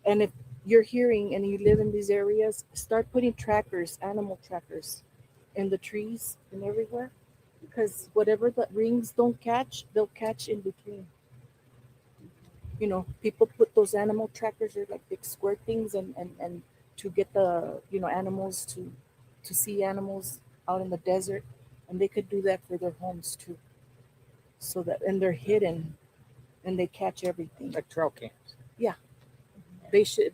and if you're hearing and you live in these areas, start putting animal trackers in the trees and everywhere. Because whatever the rings don't catch, they'll catch in between. You know, people put those animal trackers, they're like big square things and to get the, animals to see animals out in the desert. And they could do that for their homes too. And they're hidden and they catch everything. Like trail cams. Yeah. They should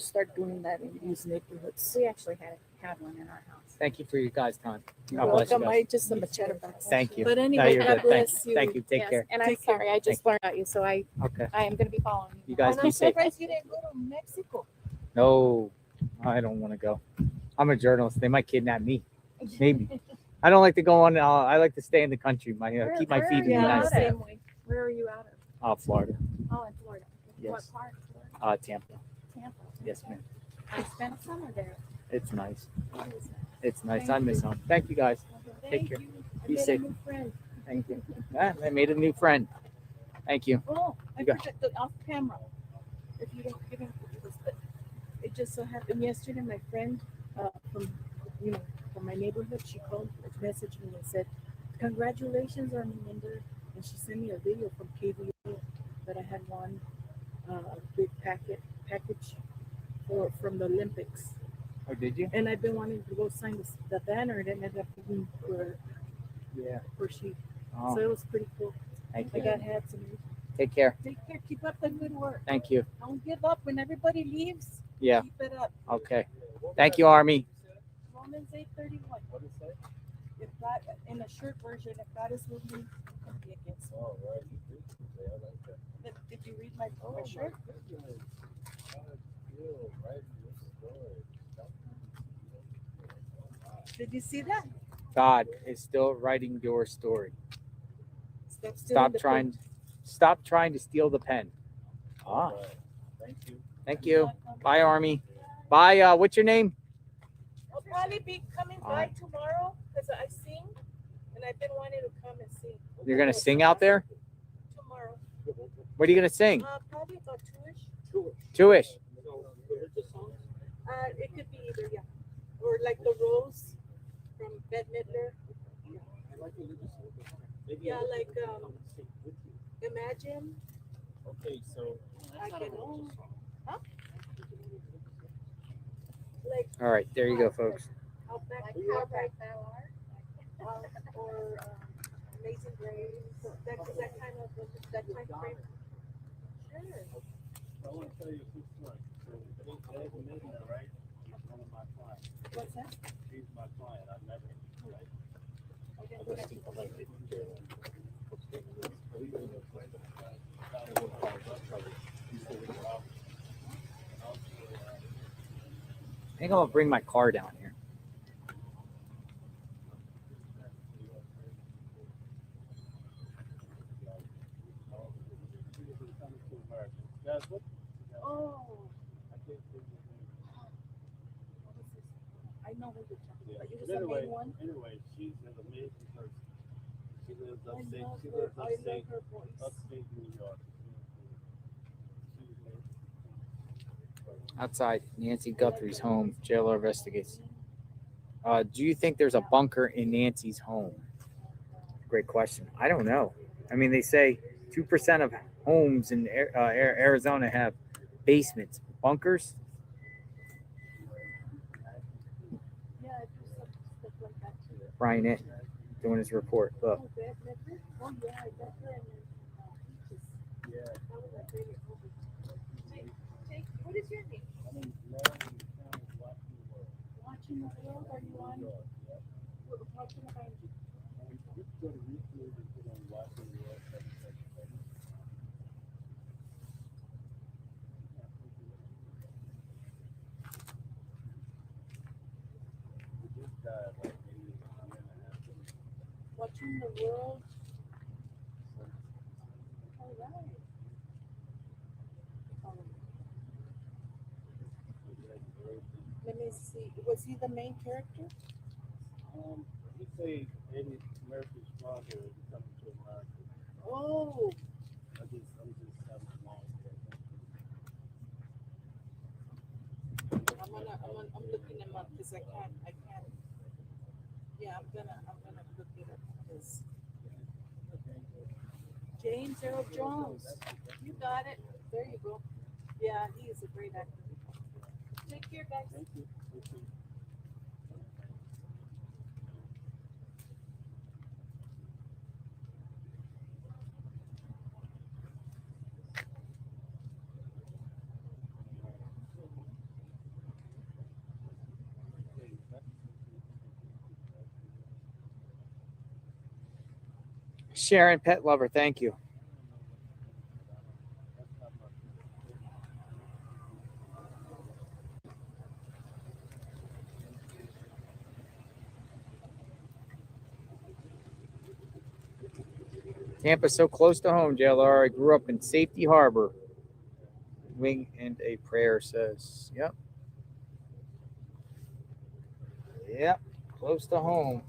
start doing that in these neighborhoods. We actually have one in our house. Thank you for your guys' time. You're God bless you welcome. guys. I just some cheddar box. Thank you. But No, anyway, you're God good. Thank bless you. you. Thank you. Take Yes, care. and I'm Take care. sorry, I just learned about you, so I Okay. am going to be following you. You guys And be I'm safe. surprised you didn't go to Mexico. No, I don't want to go. I'm a journalist. They might kidnap me. Maybe. I don't like to go on. I like to stay in the country. Keep my feet in the Yeah, United the States. same way. Where are you out of? Florida. Oh, in Florida. Yes. What part of Florida? Tampa. Tampa. Yes, ma'am. I spent summer there. It's nice. It is nice. It's nice. Thank I miss you. home. Thank you guys. Thank Take care. you. I Be made safe. a new friend. Thank you. I made a new friend. Thank you. Oh, I You got- forgot the off camera. If you don't give him this, but it just so happened yesterday, my friend from from my neighborhood, she called, messaged me and said, "Congratulations on Linda," and she sent me a video from KVA that I had won a big package from the Olympics. Oh, did you? And I've been wanting to go sign the banner, and ended up being Yeah. for she. Oh. So it was pretty cool. Thank I you. got hats and Take care. take care. Keep up the good work. Thank you. Don't give up when everybody leaves. Yeah. Keep it up. Okay. Thank you, Army. Romans 8:31. What does it say? If God, in a short version, if God is with me, who can be against me? Oh, right. You do. Yeah, I like that. Did you read my shirt? Did you see that? God is still writing your story. Stop Stop trying to steal the pen. Ah. Thank you. Thank you. Bye, Army. Bye. What's your name? I'll probably be coming by Alright. tomorrow because I sing, and I've been wanting to come and sing. You're gonna sing out there? Tomorrow. What are you gonna sing? Probably about two-ish. Two-ish. It could be either, yeah. Or like the Rose from Bette Midler. Yeah, like Imagine. Okay, so I can huh? Like All right, there you go, folks. Outback, or Amazing Grace. That kind of that time frame. Sure. I want to tell you a quick story. So there's a millionaire, right? He's one of my clients. What's that? He's my client. I met him, right? I think I'm gonna bring my car down here. Oh. I know who you're talking about. You was the main one. Anyway, she's an amazing person. She lives I upstate. love She her. lives I love upstate, her voice. upstate New York. She's amazing. Outside Nancy Guthrie's home, jailer investigates. Do you think there's a bunker in Nancy's home? Great question. I don't know. I mean, they say 2% of homes in Arizona have basements. Bunkers? Yeah, I do some stuff like that too. Brian it doing his report. Look. Oh, Bette Midler? Oh, yeah, I got her in Peaches. Yeah. That was my favorite movie. Take, what is your name? Watching the World? Are you on? How can I find you? Watching the World. All right. Let me see. Was he the main character? You say Eddie Murphy's father is coming to America. Oh. I'm just having a long I'm looking him up because I can't. Yeah, I'm gonna look it up because James Earl Jones. You got it. There you go. Yeah, he is a great actor. Take care, guys. Thank you. Sharon, pet lover, thank you. Tampa's so close to home, JLR. I grew up in Safety Harbor. Wing and a prayer says, yep. Yep, close to home.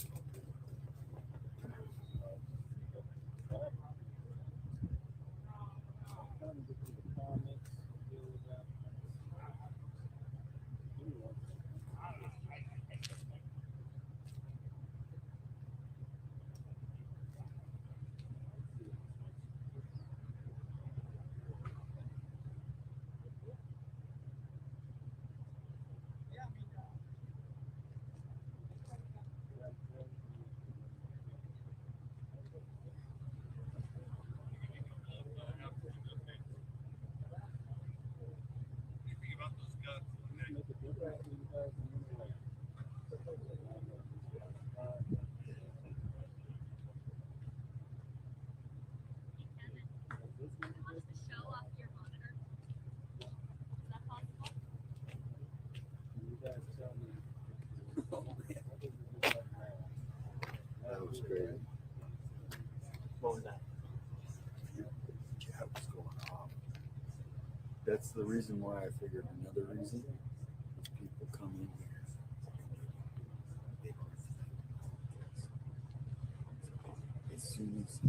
That was great. What was that? Yeah, it was going off. That's the reason why I figured another reason is people come in here. As soon as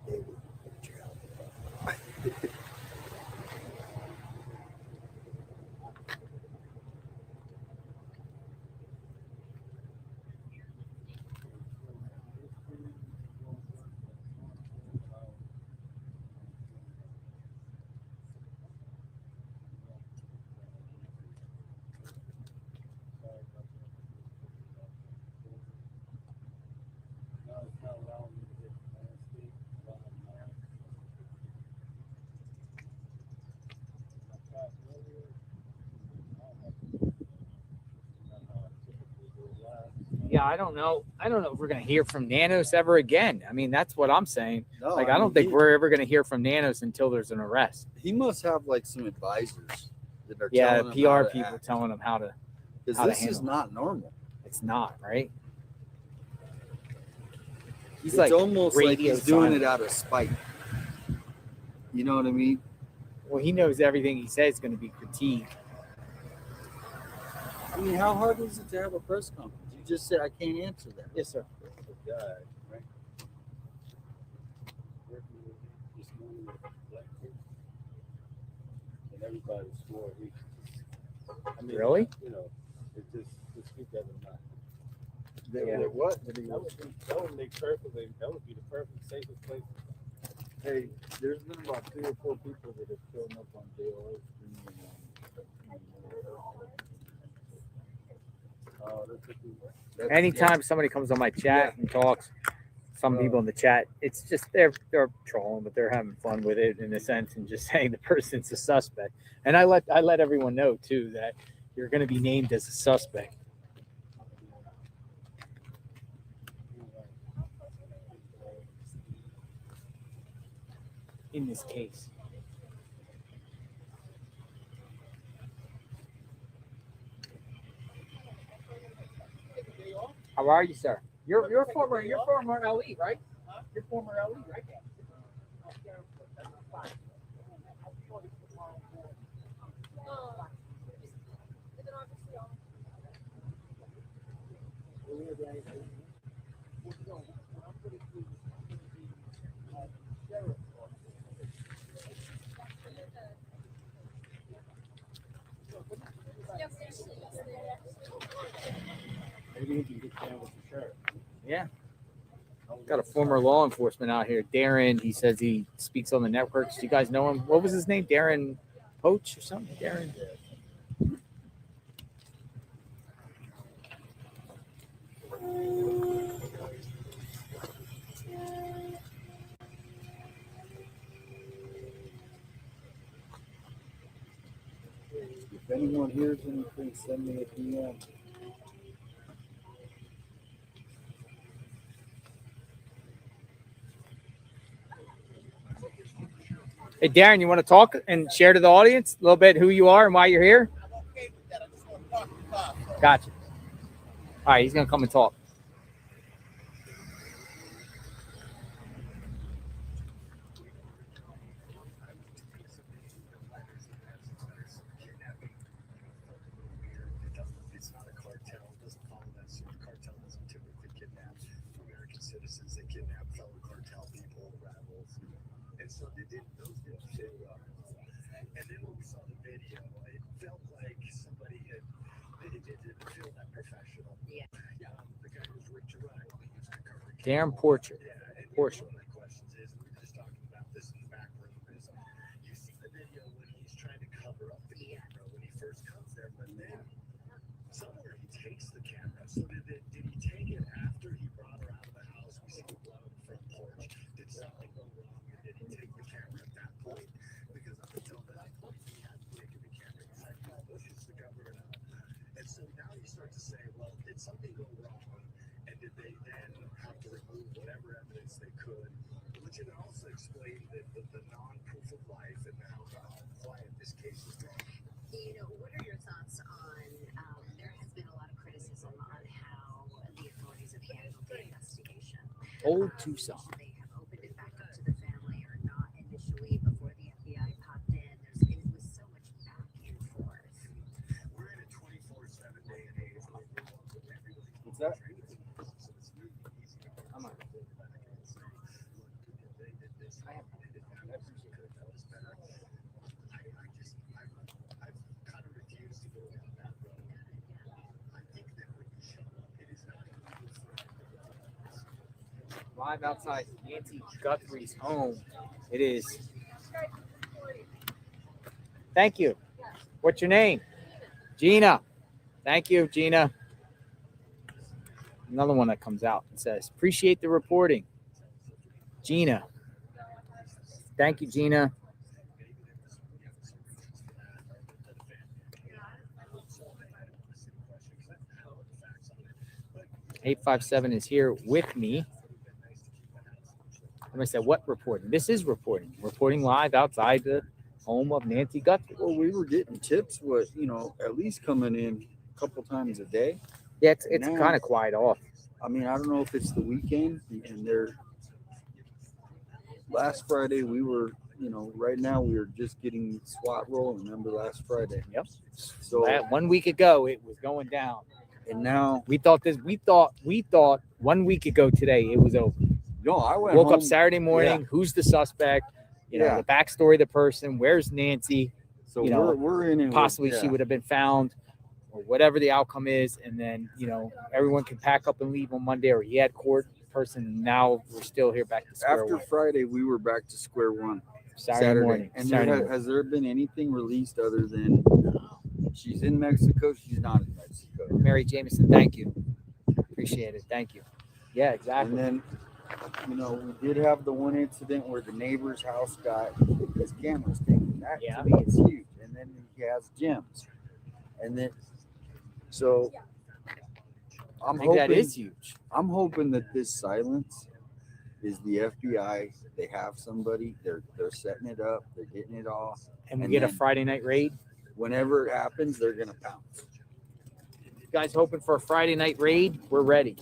they would jail. Yeah, I don't know. I don't know if we're gonna hear from Nanos ever again. I mean, that's what I'm saying. No, like, I I don't mean, think we're ever gonna hear from Nanos until there's an arrest. He must have like some advisors that are Yeah, telling him how PR to people act. telling him how to. Because how to this is handle it. not normal. It's not, right? He's It's like almost like radio he's doing silent. it out of spite. You know what I mean? Well, he knows everything he says is going to be critiqued. I mean, how hard is it to have a press conference? You just said I can't answer that. Yes, sir. Guy, right? Working with him this morning with black kids. And everybody swore he I mean, Really? You know, it just keep that in mind. Yeah. What? That would make perfectly. That would be the perfect safest place. Hey, there's been about 3 or 4 people that have shown up on JLR screen. Anytime somebody comes on my chat and talks, some people in the chat, it's just they're trolling, but they're having fun with it in a sense and just saying the person's a suspect. And I let everyone know too that you're going to be named as a suspect in this case. How are you, sir? You're former LE, right? You're former LE, right? Maybe he can get down with the sheriff. Yeah. Got a former law enforcement out here, Darren. He says he speaks on the networks. Do you guys know him? What was his name? Darren Poach or something? Darren. If anyone hears anything, send me a DM. Hey, Darren, you want to talk and share to the audience a little bit who you are and why you're here? Gotcha. All right, he's going to come and talk. It's not a cartel. It doesn't follow that suit. A cartel doesn't typically kidnap American citizens. They kidnap fellow cartel people, rebels. And so those didn't fit well. And then when we saw the video, it felt like somebody had, it didn't feel that professional. Yeah. The guy was Rick Gerard. Darren Porcher. Porcher. One of the questions is, we were just talking about this in the back room, is you see the video when he's trying to cover up the camera when he first comes there, but then somewhere he takes the camera. So did he take it after he brought her out of the house? We see the blood on the front porch. Did something go wrong, or did he take the camera at that point? Because up until that point, he hadn't taken the camera. He had no bushes to cover it up. And so now you start to say, well, did something go wrong? And did they then have to remove whatever evidence they could? Which it also explained the non-proof of life and how quiet this case is going. You know, what are your thoughts on, there has been a lot of criticism on how the authorities have handled the investigation. Old Tucson. They have opened it back up to the family or not initially before the FBI popped in. It was so much back and forth. We're in a 24/7 day and age where everybody's What's that? so it's really easy to Come on. I've kind of refused to go down that road. I think that when you show up, it is not Live outside Nancy Guthrie's home. It is. Thank you. What's your name? Gina. Thank you, Gina. Another one that comes out and says, appreciate the reporting. Gina. Thank you, Gina. $857 is here with me. And I said, what reporting? This is reporting. Reporting live outside the home of Nancy Guthrie. Well, we were getting tips, at least coming in a couple times a day. Yeah, it's kind of quiet off. I mean, I don't know if it's the weekend, and last Friday we were, right now we are just getting SWAT roll. Remember last Friday? Yep. So 1 week ago it was going down, and now we thought 1 week ago today it was over. No, I woke home, up Saturday morning. yeah. Who's the suspect? The backstory of the person. Where's Nancy? So we're in it. Possibly she would have been found, or whatever the outcome is, and then everyone can pack up and leave on Monday, or he had court person. Now we're still here back to square After one. Friday, we were back to square one. Saturday morning. And Saturday morning. has there been anything released other than she's in Mexico? She's not in Mexico. Mary Jameson, thank you. Appreciate it. Thank you. Yeah, exactly. And then, we did have the one incident where the neighbor's house got his cameras taken. That to me is huge. And then he has gyms. And then, so I'm hoping that is huge. I'm hoping that this silence is the FBI. They have somebody. They're setting it up. They're getting it off. And we get a Friday night raid. Whenever it happens, they're gonna pounce. You guys hoping for a Friday night raid? We're ready.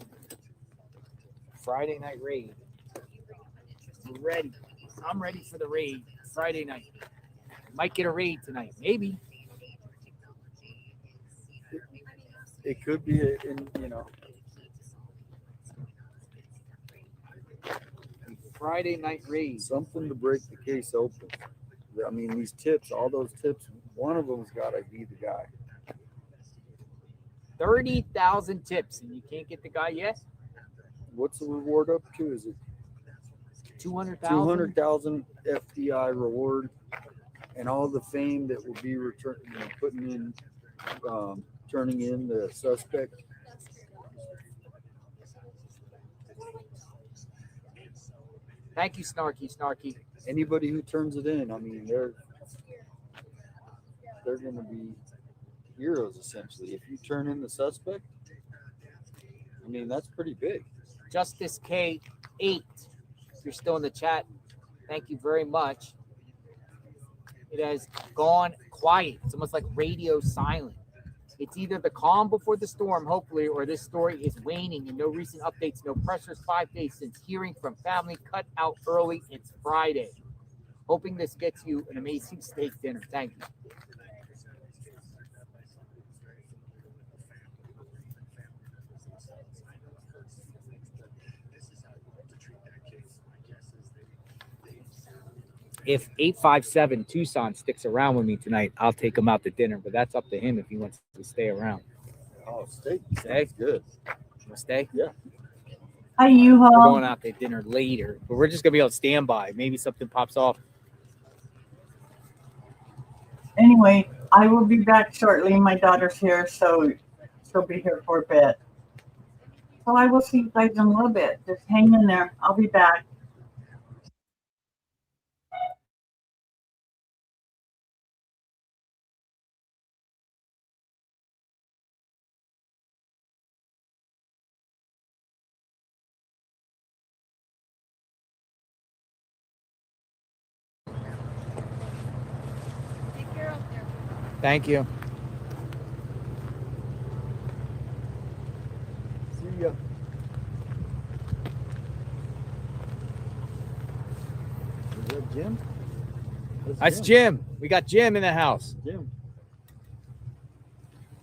Friday night raid. We're ready. I'm ready for the raid. Friday night. Might get a raid tonight. Maybe. It could be Friday night raid. Something to break the case open. I mean, these tips, all those tips, one of them's got to be the guy. 30,000 tips, and you can't get the guy yet? What's the reward up to? Is it 200,000? 200,000 FBI reward, and all the fame that will be turning in the suspect. Thank you, Snarky. Anybody who turns it in, I mean, they're going to be heroes essentially. If you turn in the suspect, I mean, that's pretty big. Justice K8, if you're still in the chat, thank you very much. it has gone quiet. It's almost like radio silent. It's either the calm before the storm, hopefully, or this story is waning and no recent updates, no pressures. 5 days since hearing from family cut out early. It's Friday. Hoping this gets you an amazing steak dinner. Thank you. If 857 Tucson sticks around with me tonight, I'll take him out to dinner, but that's up to him if he wants to stay around. Oh, steak. Stay? Good. You want to stay? Yeah. Hi, you We're home. going out to dinner later, but we're just going to be on standby. Maybe something pops off. Anyway, I will be back shortly. My daughter's here, so she'll be here for a bit. So I will see you guys in a little bit. Just hang in there. I'll be back. Take care out there. Thank you. See ya. Is that Jim? That's Jim. We got Jim in the house. Jim.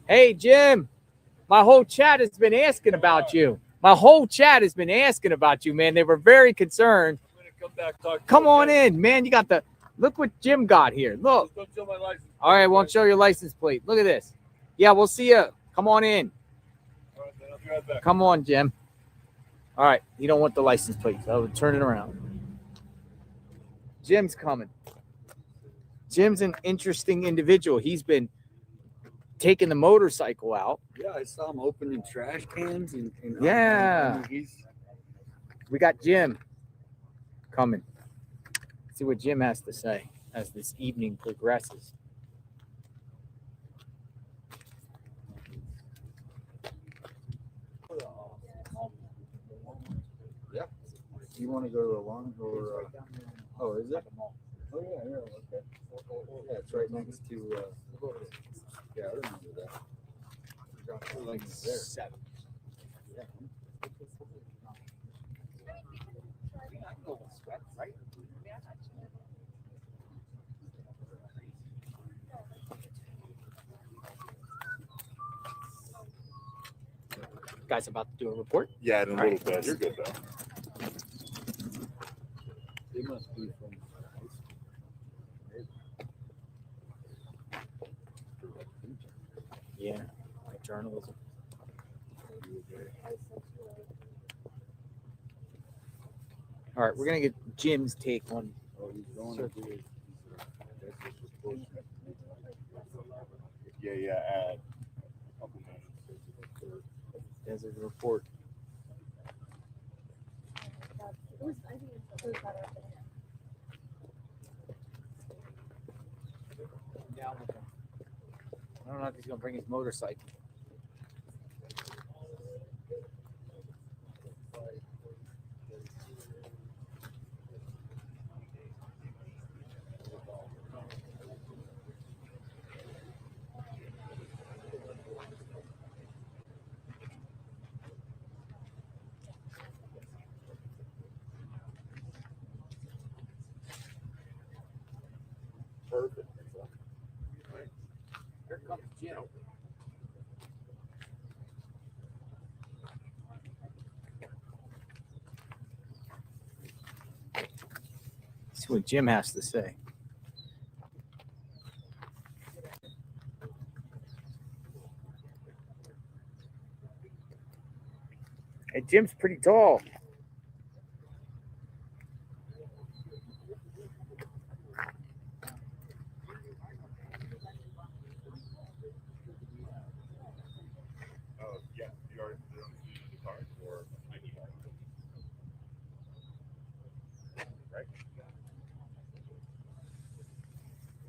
Hey, Jim. My whole chat has been asking about you. My whole chat has been asking about you, man. They were very concerned. Come on in, man. You got the look what Jim got here. Look. All right, won't show your license plate. Look at this. Yeah, we'll see you. Come on in. Come on, Jim. All right, you don't want the license plate, so I'll turn it around. Jim's coming. Jim's an interesting individual. He's been taking the motorcycle out. Yeah, I saw him opening trash cans and Yeah. We got Jim coming. See what Jim has to say as this evening progresses. Yeah. You want to go to the lawn or? Oh, is it? Oh yeah, okay. Yeah, it's right next to. Yeah, I remember that. Like there. 7. Yeah. Guys, about to do a report. Yeah, in a All little right. bit. You're good though. They must be from. Yeah, like journalism. All right, we're gonna get Jim's take on. Oh, he's going to do it. Yeah, add. There's a report. Down with him. I don't know if he's gonna bring his motorcycle. Perfect. Here comes Jim. See what Jim has to say. Hey, Jim's pretty tall. Yeah, you already did the card or ID card. Right?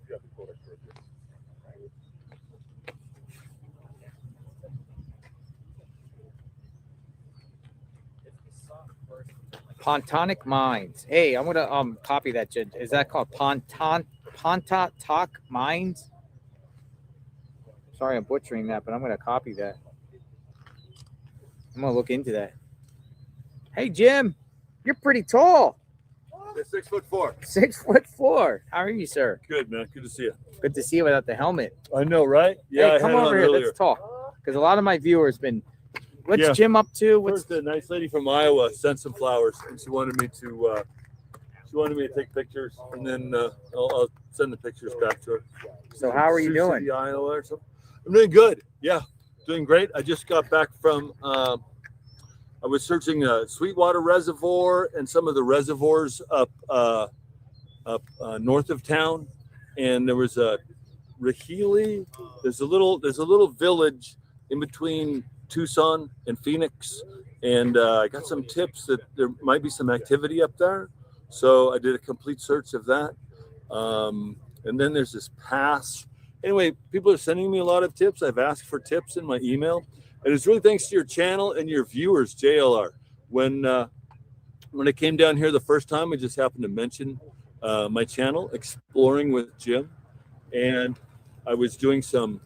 You have the code extra. Pontonic Mines. Hey, I'm gonna copy that. Is that called Pontotoc Mines. Sorry, I'm butchering that, but I'm going to copy that. I'm going to look into that. Hey, Jim, you're pretty tall. 6'4". 6'4". How are you, sir? Good, man. Good to see you. Good to see you without the helmet. I know, right? Yeah, Hey, come over here. Let's talk. Because a lot of my viewers been. What's Jim up to? What's First, a nice lady from Iowa sent some flowers, and she wanted me to. She wanted me to take pictures, and then I'll send the pictures back to her. So how are you Sioux doing? City, Iowa, or something. I'm doing good. Yeah, doing great. I just got back from. I was searching Sweetwater Reservoir and some of the reservoirs up north of town, and there was a Rahili. There's a little village in between Tucson and Phoenix, and I got some tips that there might be some activity up there. So I did a complete search of that, and then there's this pass. Anyway, people are sending me a lot of tips. I've asked for tips in my email. And it's really thanks to your channel and your viewers, JLR. When I came down here the first time, I just happened to mention my channel, Exploring with Jim, and I was doing some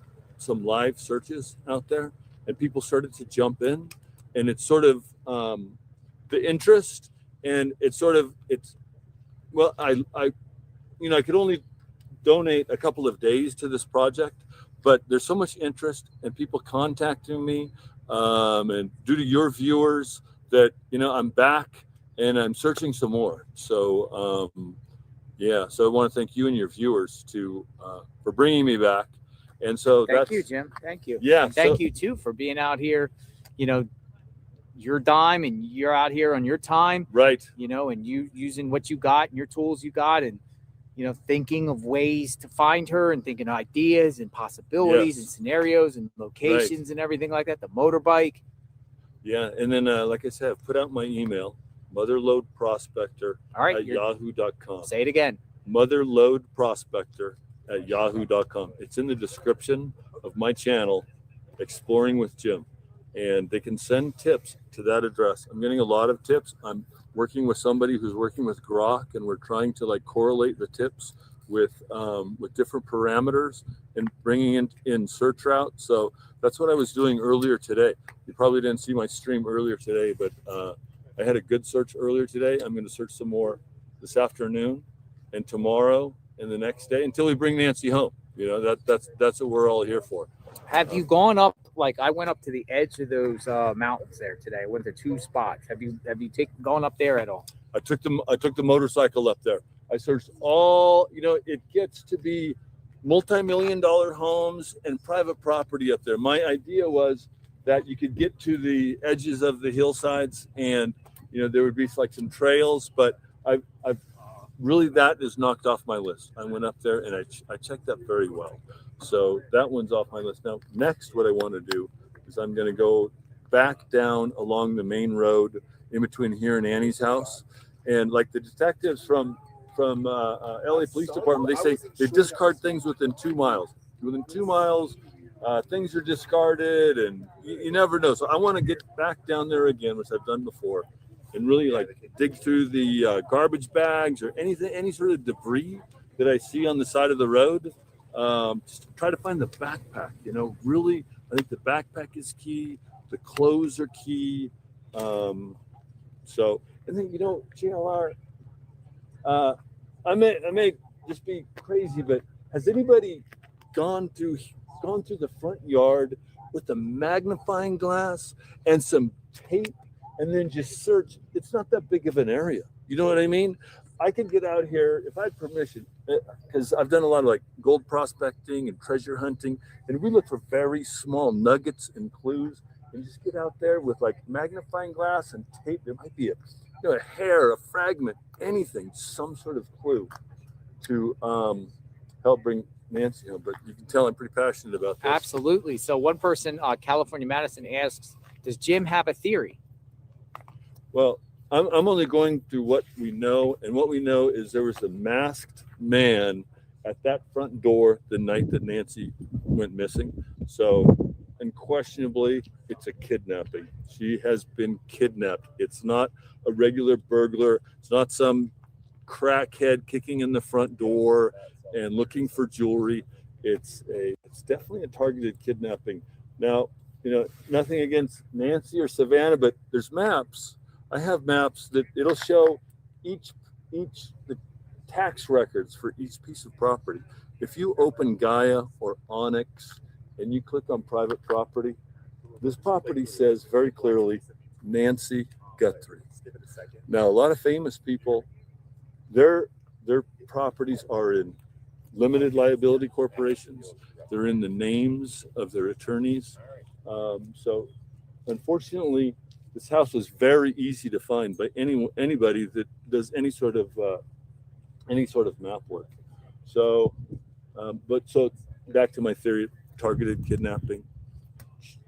live searches out there, and people started to jump in, and it's sort of the interest, and it's well, I could only donate a couple of days to this project. But there's so much interest and people contacting me, and due to your viewers that, I'm back and I'm searching some more. So, so I want to thank you and your viewers for bringing me back. And so thank you, Jim. Thank you. Yeah. And thank you too for being out here, your dime, and you're out here on your time. Right. And you using what you got and your tools you got, and thinking of ways to find her and thinking of ideas and possibilities and scenarios and locations and everything like that. The motorbike. Yeah. And then, like I said, I've put out my email, motherloadprospector at yahoo.com. Say it again. Motherloadprospector@yahoo.com. It's in the description of my channel, Exploring with Jim. And they can send tips to that address. I'm getting a lot of tips. I'm working with somebody who's working with Grok, and we're trying to correlate the tips with different parameters and bringing in search routes. So that's what I was doing earlier today. You probably didn't see my stream earlier today, but I had a good search earlier today. I'm going to search some more this afternoon and tomorrow and the next day until we bring Nancy home. That's what we're all here for. Have you gone up? I went up to the edge of those mountains there today. I went to 2 spots. Have you gone up there at all? I took the motorcycle up there. I searched all. It gets to be multi-million-dollar homes and private property up there. My idea was that you could get to the edges of the hillsides, and there would be some trails. But I've really, that is knocked off my list. I went up there and I checked that very well. So that one's off my list. Now, next, what I want to do is I'm going to go back down along the main road in between here and Annie's house. And the detectives from LA Police Department, they say they discard things within 2 miles. Within 2 miles, things are discarded, and you never know. So I want to get back down there again, which I've done before, and really dig through the garbage bags or any sort of debris that I see on the side of the road. Just to try to find the backpack. Really, I think the backpack is key. The clothes are key. And then JLR. I may just be crazy, but has anybody gone through the front yard with a magnifying glass and some tape, and then just search? It's not that big of an area. You know what I mean? I could get out here if I had permission, because I've done a lot of gold prospecting and treasure hunting, and we look for very small nuggets and clues, and just get out there with magnifying glass and tape. There might be a hair, a fragment, anything, some sort of clue to help bring Nancy home. But you can tell I'm pretty passionate about this. Absolutely. So one person, California Madison, asks, does Jim have a theory? Well, I'm only going through what we know, and what we know is there was a masked man at that front door the night that Nancy went missing. So unquestionably, it's a kidnapping. She has been kidnapped. It's not a regular burglar. It's not some crackhead kicking in the front door and looking for jewelry. It's definitely a targeted kidnapping. Now, nothing against Nancy or Savannah, but there's maps. I have maps that it'll show each the tax records for each piece of property. If you open Gaia or Onyx and you click on private property, this property says very clearly Nancy Guthrie. Now, a lot of famous people, their properties are in limited liability corporations. They're in the names of their attorneys. So unfortunately, this house was very easy to find by anybody that does any sort of map work. So, so back to my theory, targeted kidnapping.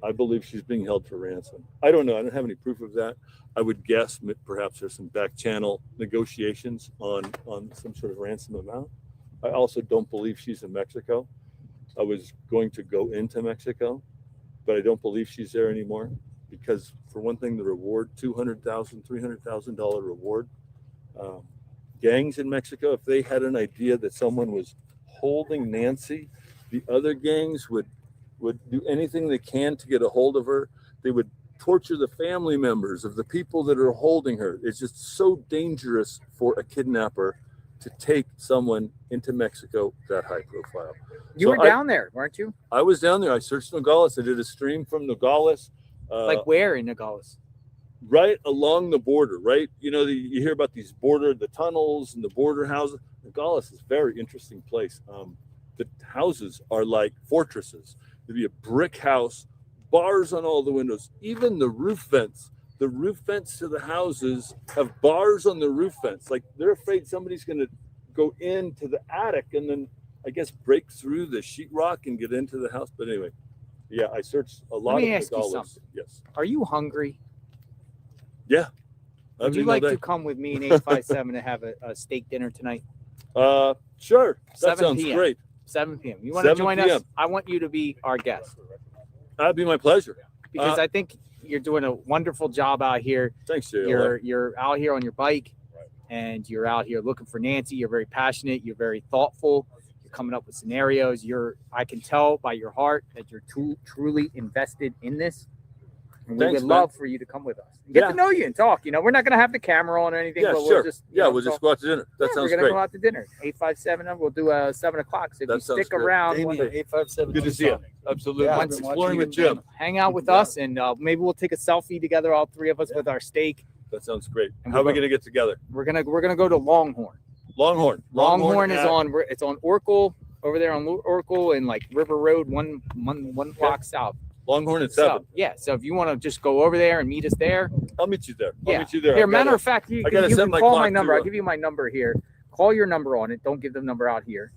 I believe she's being held for ransom. I don't know. I don't have any proof of that. I would guess perhaps there's some back channel negotiations on some sort of ransom amount. I also don't believe she's in Mexico. I was going to go into Mexico, but I don't believe she's there anymore because, for one thing, the reward, $200,000, $300,000 reward. Gangs in Mexico, if they had an idea that someone was holding Nancy, the other gangs would do anything they can to get a hold of her. They would torture the family members of the people that are holding her. It's just so dangerous for a kidnapper to take someone into Mexico that high profile. You were down there, weren't you? I was down there. I searched Nogales. I did a stream from Nogales. Like where in Nogales? Right along the border, right? You hear about these the tunnels and the border houses. Nogales is a very interesting place. The houses are like fortresses. There'd be a brick house, bars on all the windows, even the roof vents. The roof vents to the houses have bars on the roof vents. Like they're afraid somebody's going to go into the attic and then, I guess, break through the sheetrock and get into the house. But anyway, yeah, I searched a lot of Let me ask you Nogales. something. Yes. Are you hungry? Yeah. Would you like to come with me in 857 to have a steak dinner tonight? Sure. That 7 sounds p.m. great. 7 p.m. You want to 7 join p.m. us? I want you to be our guest. That'd be my pleasure. Because I think you're doing a wonderful job out here. Thanks, Jay. You're out here on your bike, and you're out here looking for Nancy. You're very passionate. You're very thoughtful. You're coming up with scenarios. I can tell by your heart that you're truly invested in this. And we Thanks, would man. love for you to come with us. Get to know you and talk. We're not going to have the camera on or anything. Yeah, but sure. We'll just, we'll just go out to dinner. That we're sounds going to great. go out to dinner. 857. We'll do 7 o'clock. So if That you sounds stick great. around, Damien, one day, 857. Good to see you. Absolutely. Yeah, Once exploring with Jim. hang out with us, and maybe we'll take a selfie together, all three of us, with our steak. That sounds great. And How are we we'll going to get together? We're gonna go to Longhorn. Longhorn is at- it's on Oracle, over there on Oracle and like River Road, one block south. Longhorn at 7. So, yeah. So if you want to just go over there and meet us there, I'll meet you there. yeah. I'll meet you there. Here, matter of fact, you I gotta can set my call clock my number. to, I'll give you my number here. Call your number on it. Don't give the number out here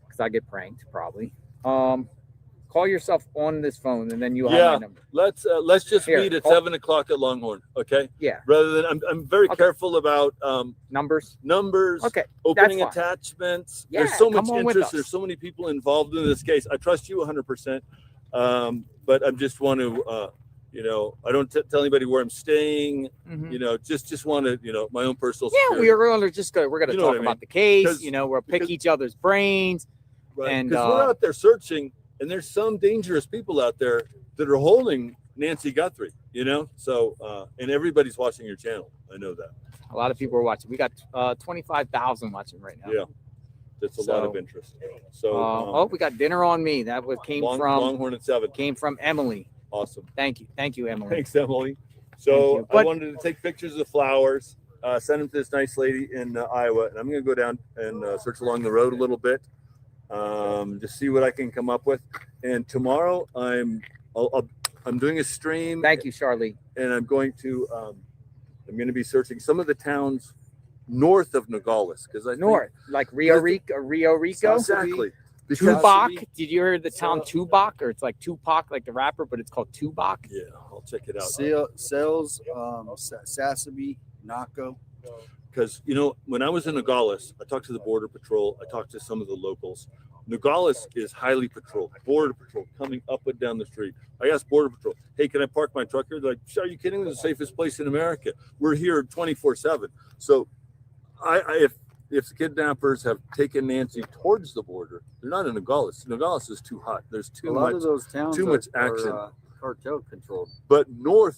because I get pranked probably. Call yourself on this phone, and then you'll have my number. Let's just Here, meet at call- 7 o'clock at Longhorn. Okay. Yeah. Rather than I'm very careful about numbers. Okay. That's Opening fine. attachments. Yeah, There's so much come on with interest. us. There's so many people involved in this case. I trust you 100%. But I just want to, I don't tell anybody where I'm staying. Mhm. Just want to, my own personal. Yeah, security. we're gonna You know talk what I mean? about the case. 'Cause- We'll pick each other's brains, Right. and Because we're out there searching, and there's some dangerous people out there that are holding Nancy Guthrie. So and everybody's watching your channel. I know that. a lot of people are watching. We got 25,000 watching right now. Yeah, that's a lot of interest. So we got dinner on me. That came from Longhorn at 7. Came from Emily. Awesome. Thank you, Emily. Thanks, Emily. Thank So you. I But- wanted to take pictures of the flowers, send them to this nice lady in Iowa, and I'm going to go down and search along the road a little bit, just see what I can come up with. And tomorrow I'm doing a stream. Thank you, Charlie. And I'm going to be searching some of the towns north of Nogales because I North, like Rio Rico. Exactly. Tupac. Did you hear the town Tupac, or it's like Tupac, like the rapper, but it's called Tupac? Yeah, I'll check it out. Sales, Sassabee, Naco. Because when I was in Nogales, I talked to the border patrol. I talked to some of the locals. Nogales is highly patrolled. Border patrol coming up and down the street. I asked border patrol, "Hey, can I park my truck here?" They're like, "Are you kidding? This is the safest place in America. We're here 24/7." So, if the kidnappers have taken Nancy towards the border, they're not in Nogales. Nogales is too hot. There's A lot of those towns too much are, action. cartel controlled. But north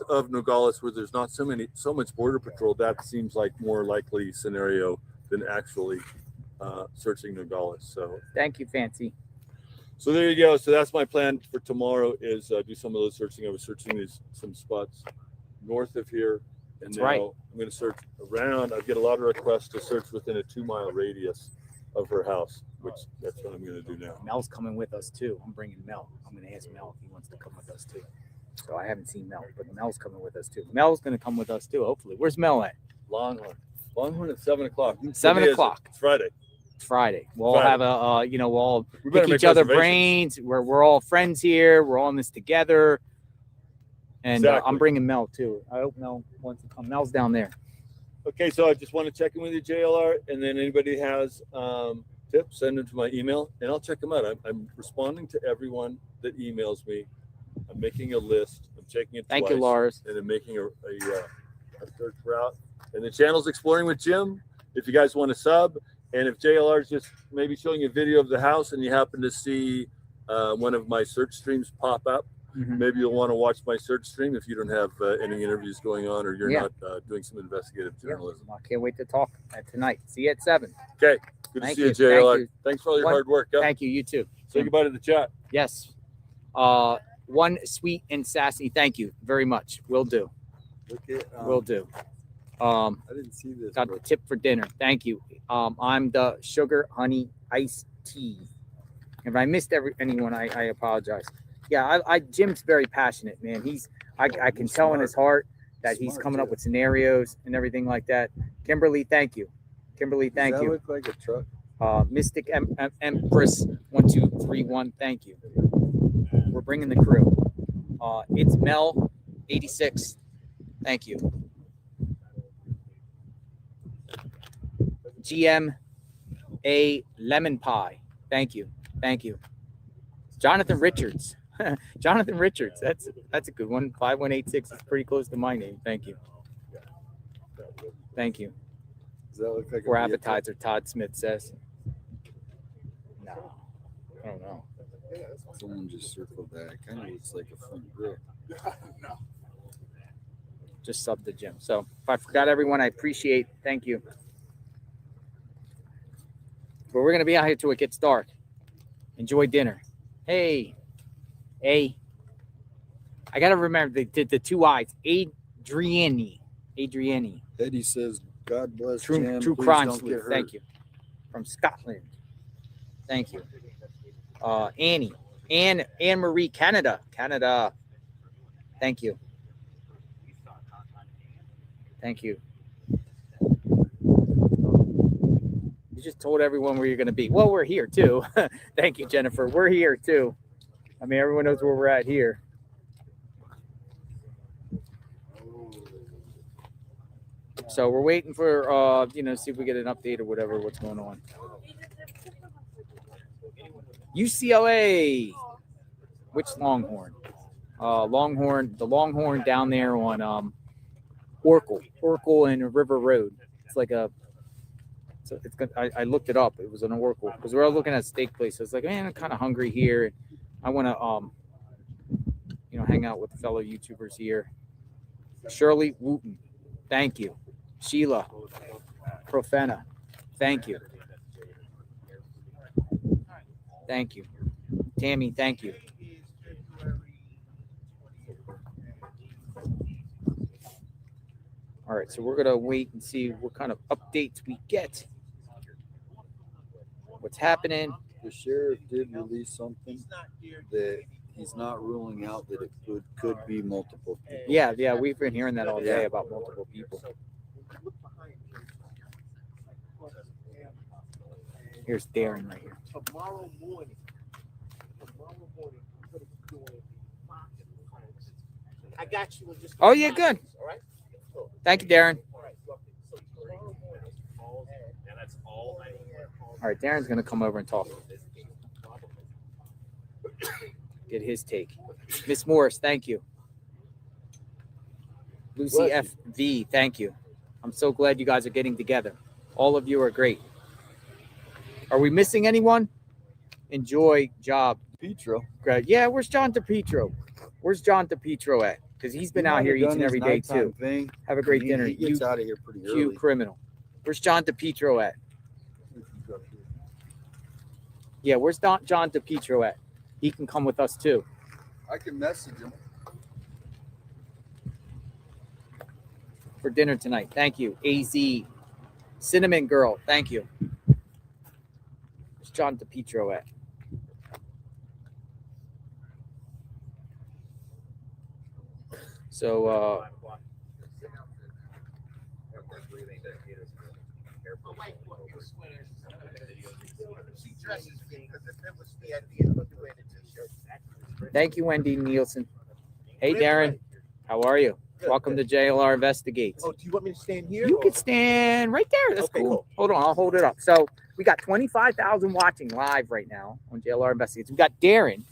of Nogales, where there's not so much border patrol, that seems like more likely scenario than actually searching Nogales. So Thank you, Fancy. so there you go. So that's my plan for tomorrow is do some of those searching. I was searching some spots north of here, and That's now right. I'm going to search around. I get a lot of requests to search within a 2-mile radius of her house, which that's what I'm going to do now. Mel's coming with us too. I'm bringing Mel. I'm going to ask Mel if he wants to come with us too. So I haven't seen Mel, but Mel's coming with us too. Mel's going to come with us too, hopefully. Where's Mel at? Longhorn at 7 o'clock. 7 o'clock. It's Friday. It's Friday. We'll Friday. have a, we'll all We better pick make each other reservations. brains. We're all friends here. We're all in this together. And Exactly. I'm bringing Mel too. I hope Mel wants to come. Mel's down there. Okay, so I just want to check in with you, JLR, and then anybody has tips, send them to my email, and I'll check them out. I'm responding to everyone that emails me. I'm making a list. I'm checking it Thank twice, you, Lars. and I'm making a search route. And the channel's Exploring with Jim. If you guys want to sub, and if JLR is just maybe showing a video of the house, and you happen to see one of my search streams pop up, maybe you'll want to watch my search stream if you don't have any interviews going on or you're Yeah. not doing some investigative journalism. I can't wait to talk tonight. See you at 7. Okay. Good Thank to see you, you. JLR. Thank you. Thanks for all your One- hard work. Yeah? Thank you. You too. Say goodbye to the chat. Yes. One sweet and sassy. Thank you very much. Will do. Look at, Will do. I didn't see this. Got the tip for dinner. Thank you. I'm the sugar honey iced tea. If I missed anyone, I apologize. Yeah, Jim's very passionate, man. I can tell in his heart that he's coming up with scenarios and everything like that. Kimberly, thank you. Kimberly, thank Does that you. look like a truck? Mystic Empress 1231, thank you. We're bringing the crew. It's Mel 86. Thank you. GMA Lemon Pie. Thank you. Thank you. Jonathan Richards. Jonathan Richards. That's a good one. 5186 is pretty close to my name. Thank you. Thank you. Does that look like For a vehicle? appetizer, Todd Smith says. No. I don't know. Someone just circled that. It kind of looks like a front grill. Just sub the gym. So if I forgot everyone, I appreciate. Thank you. But we're gonna be out here till it gets dark. Enjoy dinner. Hey. I gotta remember the 2 I's. Adriani. Eddie says, God bless True Jim. Please crime don't get sleuth. hurt. Thank you. From Scotland. Thank you. Annie. Anne Marie, Canada. Thank you. Thank you. You just told everyone where you're going to be. Well, we're here too. Thank you, Jennifer. We're here too. I mean, everyone knows where we're at here. So we're waiting for, see if we get an update or whatever, what's going on. UCLA. Which Longhorn? The Longhorn down there on Oracle and River Road. It's like it's good. I looked it up. It was an Oracle because we were looking at steak place. I was like, man, I'm kind of hungry here. I want to hang out with fellow YouTubers here. Shirley Wooten, thank you. Sheila Profana, thank you. Thank you. Tammy, thank you. All right, so we're gonna wait and see what kind of updates we get. What's happening? The sheriff did release something that he's not ruling out that it could be multiple people. Yeah, we've been hearing that all day Yeah. about multiple people. Here's Darren right here. Tomorrow morning, I got you in just. Oh, yeah, good. All right. Thank you, Darren. All right, Darren's gonna come over and talk. Get his take. Miss Morris, thank you. Lucy FV, thank you. I'm so glad you guys are getting together. All of you are great. Are we missing anyone? Enjoy job. Petro. Great. Yeah, where's John DePietro? Where's John DePietro at? Because he's been He out might here have each done and his every day nighttime too. thing. Have a great He- dinner. He gets out of here pretty You early. criminal. Where's John DePietro at? Yeah, where's John DePietro at? He can come with us too. I can message him. For dinner tonight. Thank you. AZ. Cinnamon Girl. Thank you. Where's John DePietro at? So, thank you, Wendy Nielsen. Hey, Darren. How are you? Welcome to JLR Investigates. Oh, do you want me to stand here? You or- could stand right there. That's Okay, cool. cool. Hold on, I'll hold it up. So we got 25,000 watching live right now on JLR Investigates. We got Darren.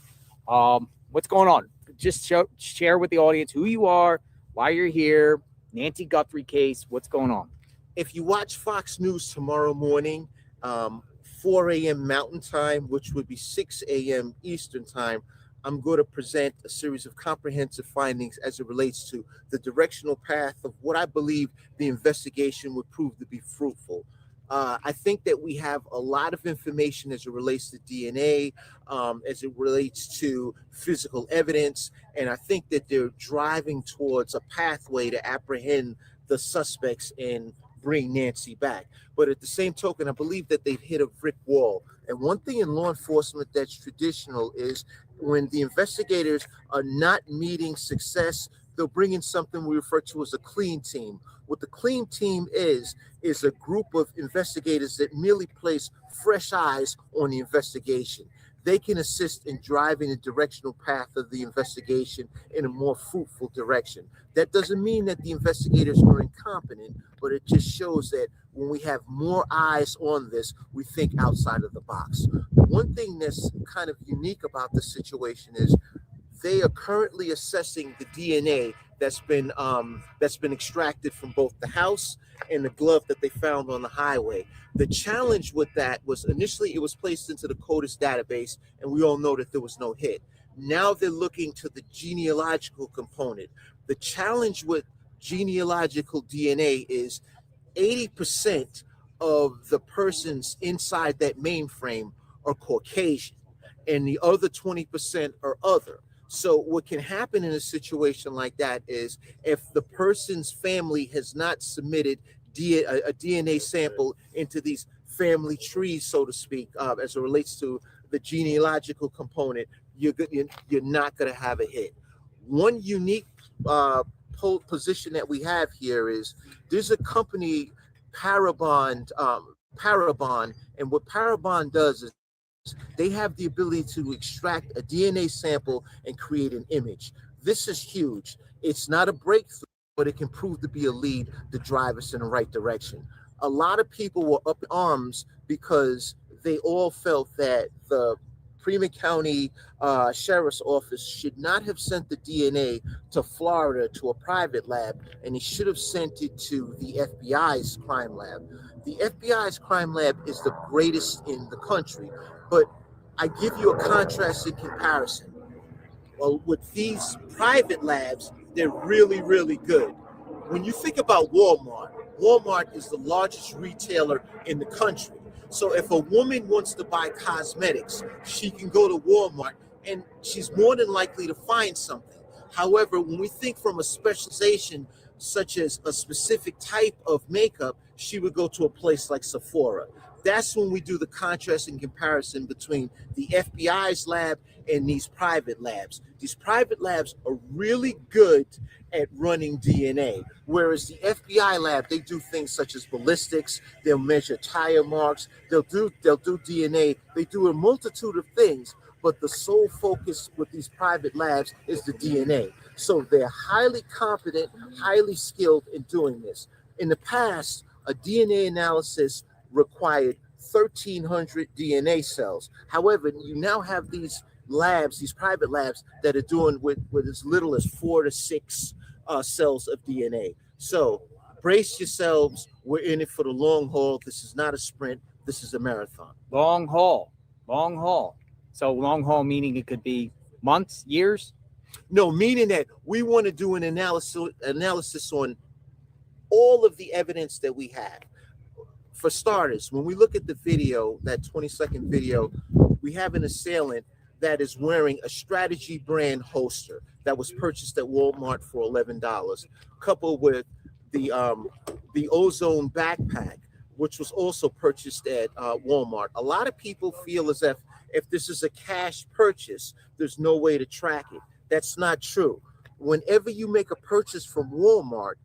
What's going on? Just share with the audience who you are, why you're here, Nancy Guthrie case. What's going on? If you watch Fox News tomorrow morning, 4 a.m. Mountain Time, which would be 6 a.m. Eastern Time, I'm going to present a series of comprehensive findings as it relates to the directional path of what I believe the investigation would prove to be fruitful. I think that we have a lot of information as it relates to DNA, as it relates to physical evidence, and I think that they're driving towards a pathway to apprehend the suspects and bring Nancy back. But at the same token, I believe that they've hit a brick wall. And one thing in law enforcement that's traditional is when the investigators are not meeting success, they'll bring in something we refer to as a clean team. What the clean team is a group of investigators that merely place fresh eyes on the investigation. They can assist in driving the directional path of the investigation in a more fruitful direction. That doesn't mean that the investigators are incompetent, but it just shows that when we have more eyes on this, we think outside of the box. One thing that's kind of unique about this situation is they are currently assessing the DNA that's been extracted from both the house and the glove that they found on the highway. The challenge with that was initially it was placed into the CODIS database, and we all know that there was no hit. Now they're looking to the genealogical component. The challenge with genealogical DNA is 80% of the persons inside that mainframe are Caucasian, and the other 20% are other. So what can happen in a situation like that is if the person's family has not submitted a DNA sample into these family trees, so to speak, as it relates to the genealogical component, you're not going to have a hit. One unique position that we have here is there's a company, Parabon, and what Parabon does is they have the ability to extract a DNA sample and create an image. This is huge. It's not a breakthrough, but it can prove to be a lead to drive us in the right direction. A lot of people were up in arms because they all felt that the Prima County Sheriff's Office should not have sent the DNA to Florida to a private lab, and he should have sent it to the FBI's crime lab. The FBI's crime lab is the greatest in the country, but I give you a contrast in comparison. Well, with these private labs, they're really, really good. When you think about Walmart, Walmart is the largest retailer in the country. So if a woman wants to buy cosmetics, she can go to Walmart and she's more than likely to find something. However, when we think from a specialization such as a specific type of makeup, she would go to a place like Sephora. That's when we do the contrast and comparison between the FBI's lab and these private labs. These private labs are really good at running DNA, whereas the FBI lab, they do things such as ballistics, they'll measure tire marks, they'll do DNA, they do a multitude of things, but the sole focus with these private labs is the DNA. So they're highly competent, highly skilled in doing this. In the past, a DNA analysis required 1,300 DNA cells. However, you now have these labs, these private labs, that are doing with as little as 4 to 6 cells of DNA. So Brace yourselves. We're in it for the long haul. This is not a sprint. This is a marathon. Long haul. Long haul. So long haul meaning it could be months, years? No, meaning that we want to do an analysis on all of the evidence that we have. For starters, when we look at the video, that 20-second video, we have an assailant that is wearing a Strategy brand holster that was purchased at Walmart for $11, coupled with the Ozone backpack, which was also purchased at Walmart. A lot of people feel as if this is a cash purchase, there's no way to track it. That's not true. Whenever you make a purchase from Walmart,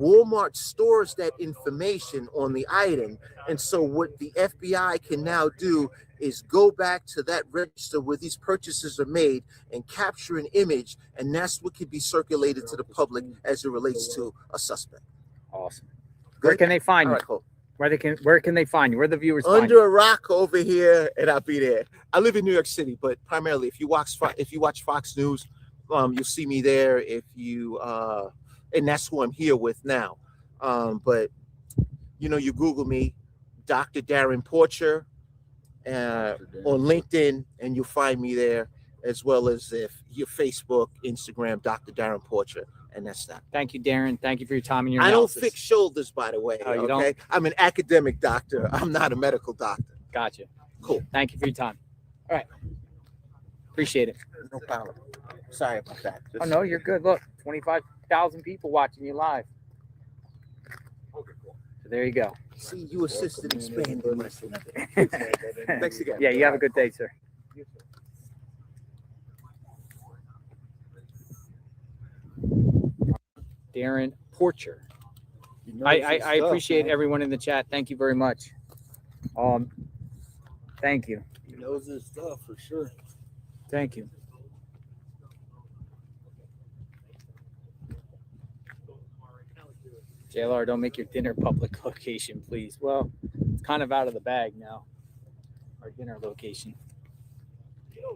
Walmart stores that information on the item. And so what the FBI can now do is go back to that register where these purchases are made and capture an image. And that's what can be circulated to the public as it relates to a suspect. Awesome. Where can they find you? All right, cool. Where can they find you? Where the viewers find Under a rock over here, and I'll be there. I live in New York City, but primarily if you watch Fox News, you'll see me there. If you and that's who I'm here with now. But you Google me, Dr. Darren Porcher, on LinkedIn, and you'll find me there, as well as if your Facebook, Instagram, Dr. Darren Porcher, and that's that. Thank you, Darren. Thank you for your time and your I analysis. don't fix shoulders, by the way. Oh, you okay, don't? I'm an academic doctor. I'm not a medical doctor. Gotcha. Cool. Thank you for your time. All right. Appreciate it. No problem. Sorry about that. Oh, no, you're good. Look, 25,000 people watching you live. So there you go. See, you assisted expanding my Thanks again. Yeah, you have a good day, sir. Darren Porcher. I appreciate everyone in the chat. Thank you very much. Thank you. He knows his stuff for sure. Thank you. JLR, don't make your dinner public location, please. Well, it's kind of out of the bag now. Our dinner location.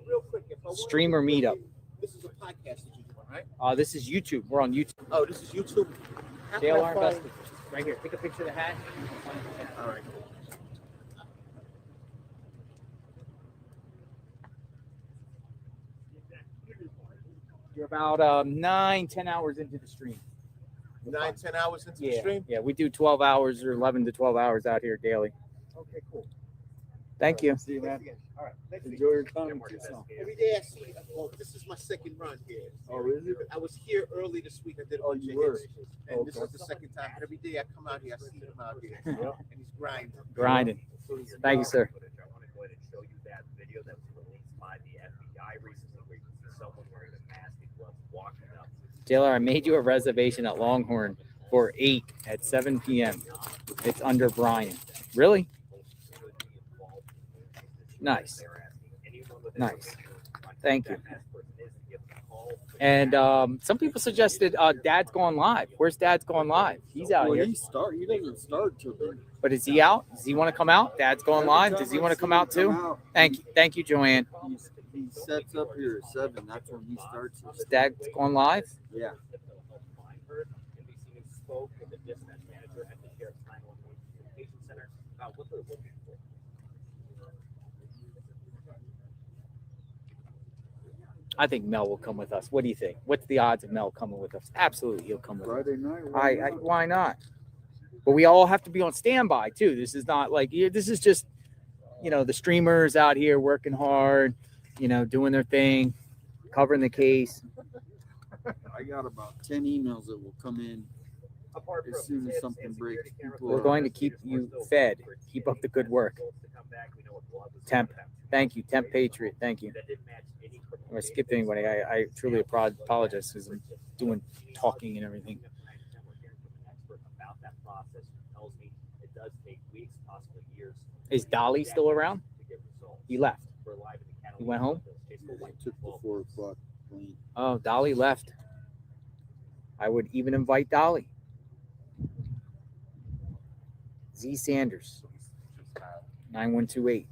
Real quick, if I Streamer meetup. This is a podcast that you're doing, right? This is YouTube. We're on YouTube. Oh, this is YouTube. How can I JLR find- Investment. Right here. Take a picture of the hat. All right. You're about 9-10 hours into the stream. 9-10 hours into the Yeah, stream. yeah. We do 12 hours or 11 to 12 hours out here daily. Okay, cool. Thank you. See you, man. All right. Next week. Enjoy your time with yourself. Every day I see. Well, this is my second run here. Oh, really? I was here early this week. I did. Oh, you were? And this Okay. is the second time. Every day I come out here, I see him out here, Yeah. and he's grinding. Grinding. Thank you, sir. I want to go ahead and show you that video that was released by the FBI recently, where you can see someone wearing a mask and gloves walking up. JLR, I made you a reservation at Longhorn for 8 at 7 p.m. It's under Brian. Really? Nice. Nice. Thank you. And some people suggested Dad's going live. Where's Dad's going live? He's out here. He doesn't start till then. But is he out? Does he want to come out? Dad's going live. Does he want to come out too? Thank you, Joanne. He sets up here at 7. That's when he starts. Is Dad going live? Yeah. NBC News spoke with the dispatch manager at the Sheriff's 911 Communication Center about what they're looking for. I think Mel will come with us. What do you think? What's the odds of Mel coming with us? Absolutely, he'll come with Friday us. night. Why not? But we all have to be on standby too. This is not like this is just the streamers out here working hard, doing their thing, covering the case. I got about 10 emails that will come in as soon as something breaks. We're going to keep you fed. Keep up the good work. Temp. Thank you. Temp Patriot. Thank you. I skipped anybody. I truly apologize because I'm doing talking and everything. About that process tells me it does take weeks, possibly years. Is Dolly still around? He left. He went home? I took the 4 o'clock plane. Oh, Dolly left. I would even invite Dolly. Z Sanders. 9128.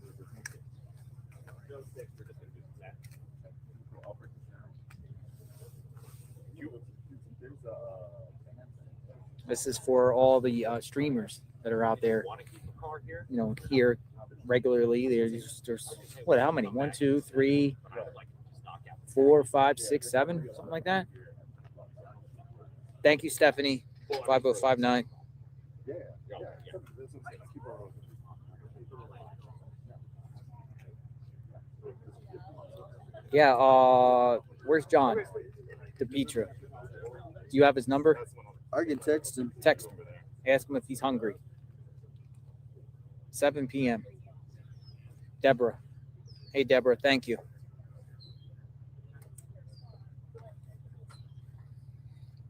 This is for all the streamers that are out there, here regularly. There's what? How many? 1, 2, 3, 4, 5, 6, 7, something like that. Thank you, Stephanie. 5059. Yeah. Where's John DePetra? Do you have his number? I can text him. Text him. Ask him if he's hungry. 7 p.m. Deborah. Hey, Deborah. Thank you.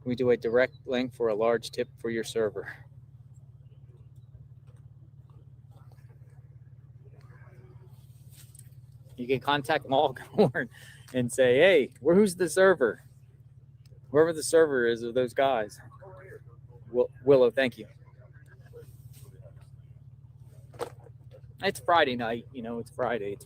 We do a direct link for a large tip for your server. You can contact Malghorn and say, hey, who's the server? Whoever the server is of those guys. Willow, thank you. It's Friday night. It's Friday.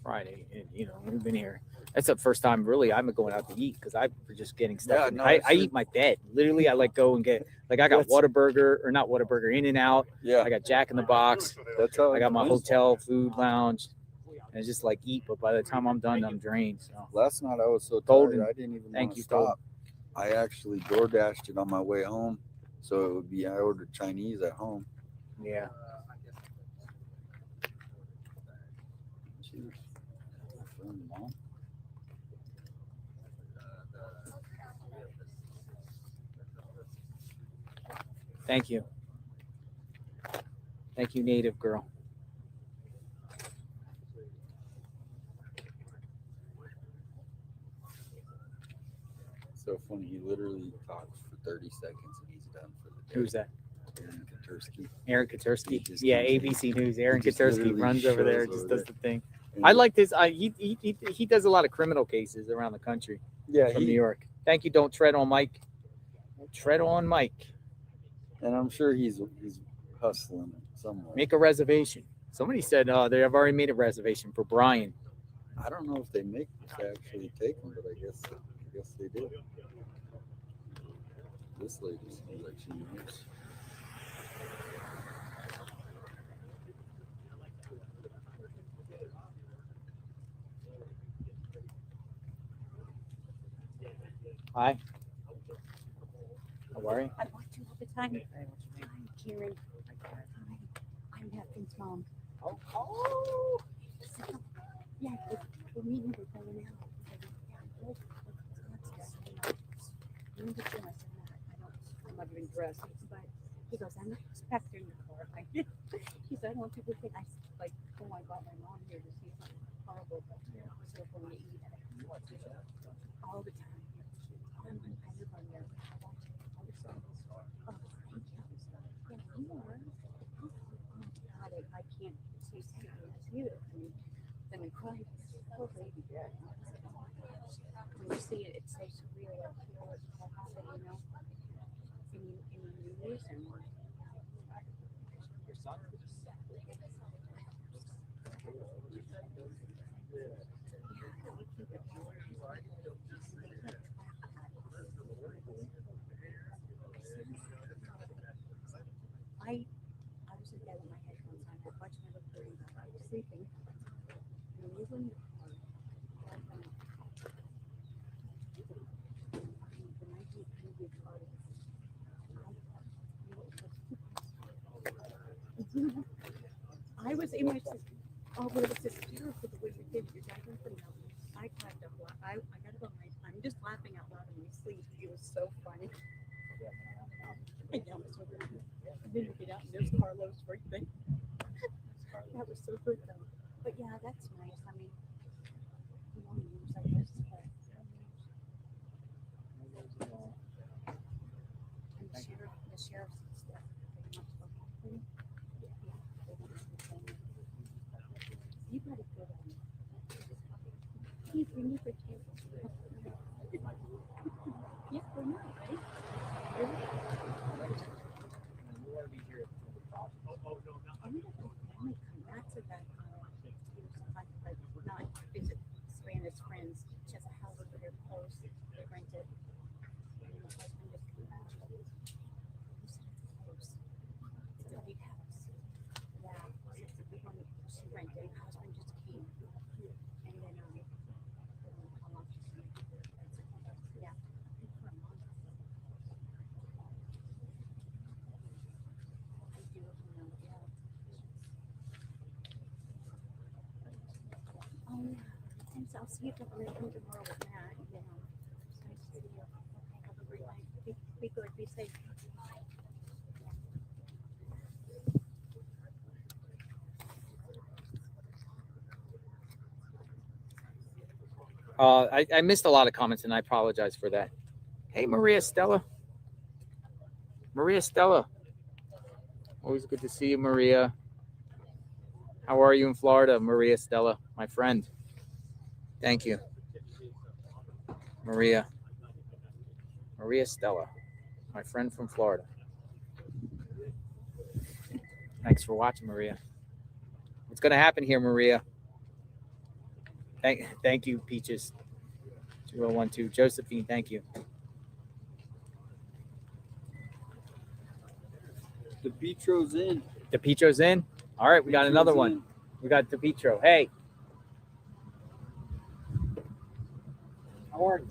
And, we've been here. That's the first time, really, I'm going out to eat because I'm just getting stuff. I eat my bed. Literally, I go and get, I got Whataburger, or not Whataburger, In-N-Out. Yeah. I got Jack in the Box. That's how I got my hotel food lounge. And just eat, but by the time I'm done, I'm drained. So last night I was so Golden. tired I didn't even Thank want to you, stop. Golden. I actually DoorDashed it on my way home, so it would be I ordered Chinese at home. Yeah. Cheers. Mom. Thank you. Thank you, native girl. So funny. He literally talks for 30 seconds and he's done for the day. Who's that? Aaron Katursky. Aaron Katursky. He just Yeah, comes in. ABC News. Aaron He just Katursky literally runs over there, shows just over does the thing. And I like this. He does a lot of criminal cases around the country. Yeah, from New York. Thank you. Don't tread on Mike. Don't tread on Mike. And I'm sure he's hustling somewhere. Make a reservation. Somebody said they have already made a reservation for Brian. I don't know if they actually take them, but I guess they did. This lady seems like she knows. Hi. How are you? I watch you all the time. Hi, Karen. Hi. I'm Nathan's mom. Oh. Yeah, we're meeting. We're going out. I'm not even dressed, but he goes, I'm not expecting the car. He said, I want people to think I oh my God, my mom here to see something horrible, but so when we eat all the time. I live on there. All the songs. Oh, thank you. Yeah, God, I can't say something as you. Then I cried. Poor baby. When you see it, it's so surreal. I feel it happening, in the news and I was in bed with my headphones on. I watched my little bird. I was sleeping. And we were in the car. I was in my sister. Oh, but it was hysterical the way you did it. You're driving from the I climbed up. I got to go. I'm just laughing out loud in my sleep. It was so funny. I know it's so good. And then you get out and there's Carlos birthday. That was so good though. But yeah, that's nice. I mean, news, I guess. And the sheriff's and stuff. You got a good one. He's bringing for table. Yeah, we're not, right? That's a guy. Not visit Spanish friends. She has a house over there close. They rent it. And the husband just came back. Thanks. I'll see you tomorrow with Matt. You know, it's nice to see you. Have a great night. Be good. Be safe. I missed a lot of comments, and I apologize for that. Hey, Maria Stella. Maria Stella. Always good to see you, Maria. How are you in Florida, Maria Stella, my friend? Thank you. Maria. Maria Stella, my friend from Florida. Thanks for watching, Maria. What's going to happen here, Maria? Thank you, Peaches. 2012. Josephine, thank you. DePietro's in. DePietro's in? All right, we got another one. We got DePietro. Hey. How are you?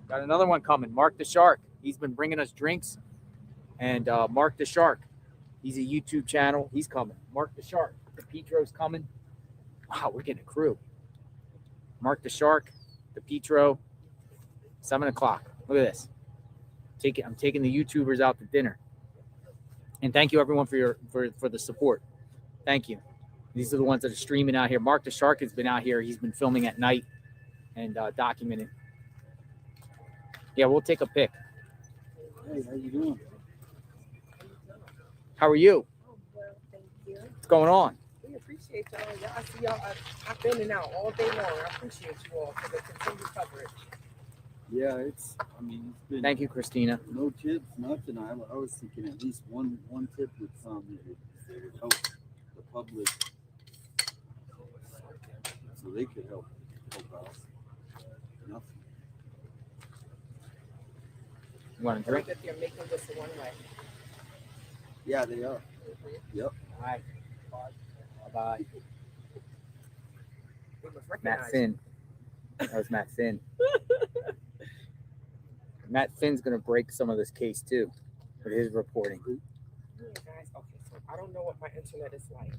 Got another one coming. Mark the Shark. He's been bringing us drinks. And Mark the Shark. He's a YouTube channel. He's coming. Mark the Shark. DePietro's coming. Wow, we're getting a crew. Mark the Shark. DePietro. 7 o'clock. Look at this. I'm taking the YouTubers out to dinner. And thank you everyone for the support. Thank you. These are the ones that are streaming out here. Mark the Shark has been out here. He's been filming at night and documenting. Yeah, we'll take a pic. Hey, how you doing? How are you? Well, thank you. What's going on? We appreciate y'all. I see y'all. I've been in and out all day long. I appreciate you all for the continued coverage. Yeah, it's been. Thank you, Christina. No tips, nothing. I was thinking at least one tip would come that would help the public, so they could help out. Nothing. You want to drink? That they're making this a one way. Yeah, they are. Yep. All right. Bye-bye. They must Matt recognize Finn. That was Matt Finn. Matt Finn's going to break some of this case, too, with his reporting. Yeah, guys. Okay, so I don't know what my internet is like.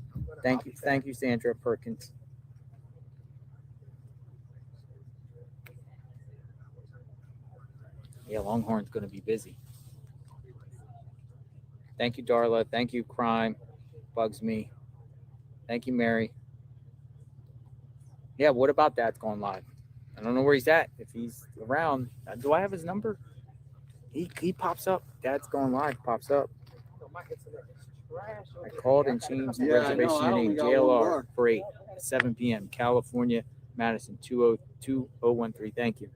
Thank you, Sandra Perkins. Yeah, Longhorn's going to be busy. Thank you, Darla. Thank you, Crime. Bugs me. Thank you, Mary. Yeah, what about Dad's going live? I don't know where he's at. If he's around, do I have his number? He pops up. Dad's going live pops up. My internet is trash. I called and changed the reservation name JLR for 8 at 7 p.m. California, Madison 20013. Thank you.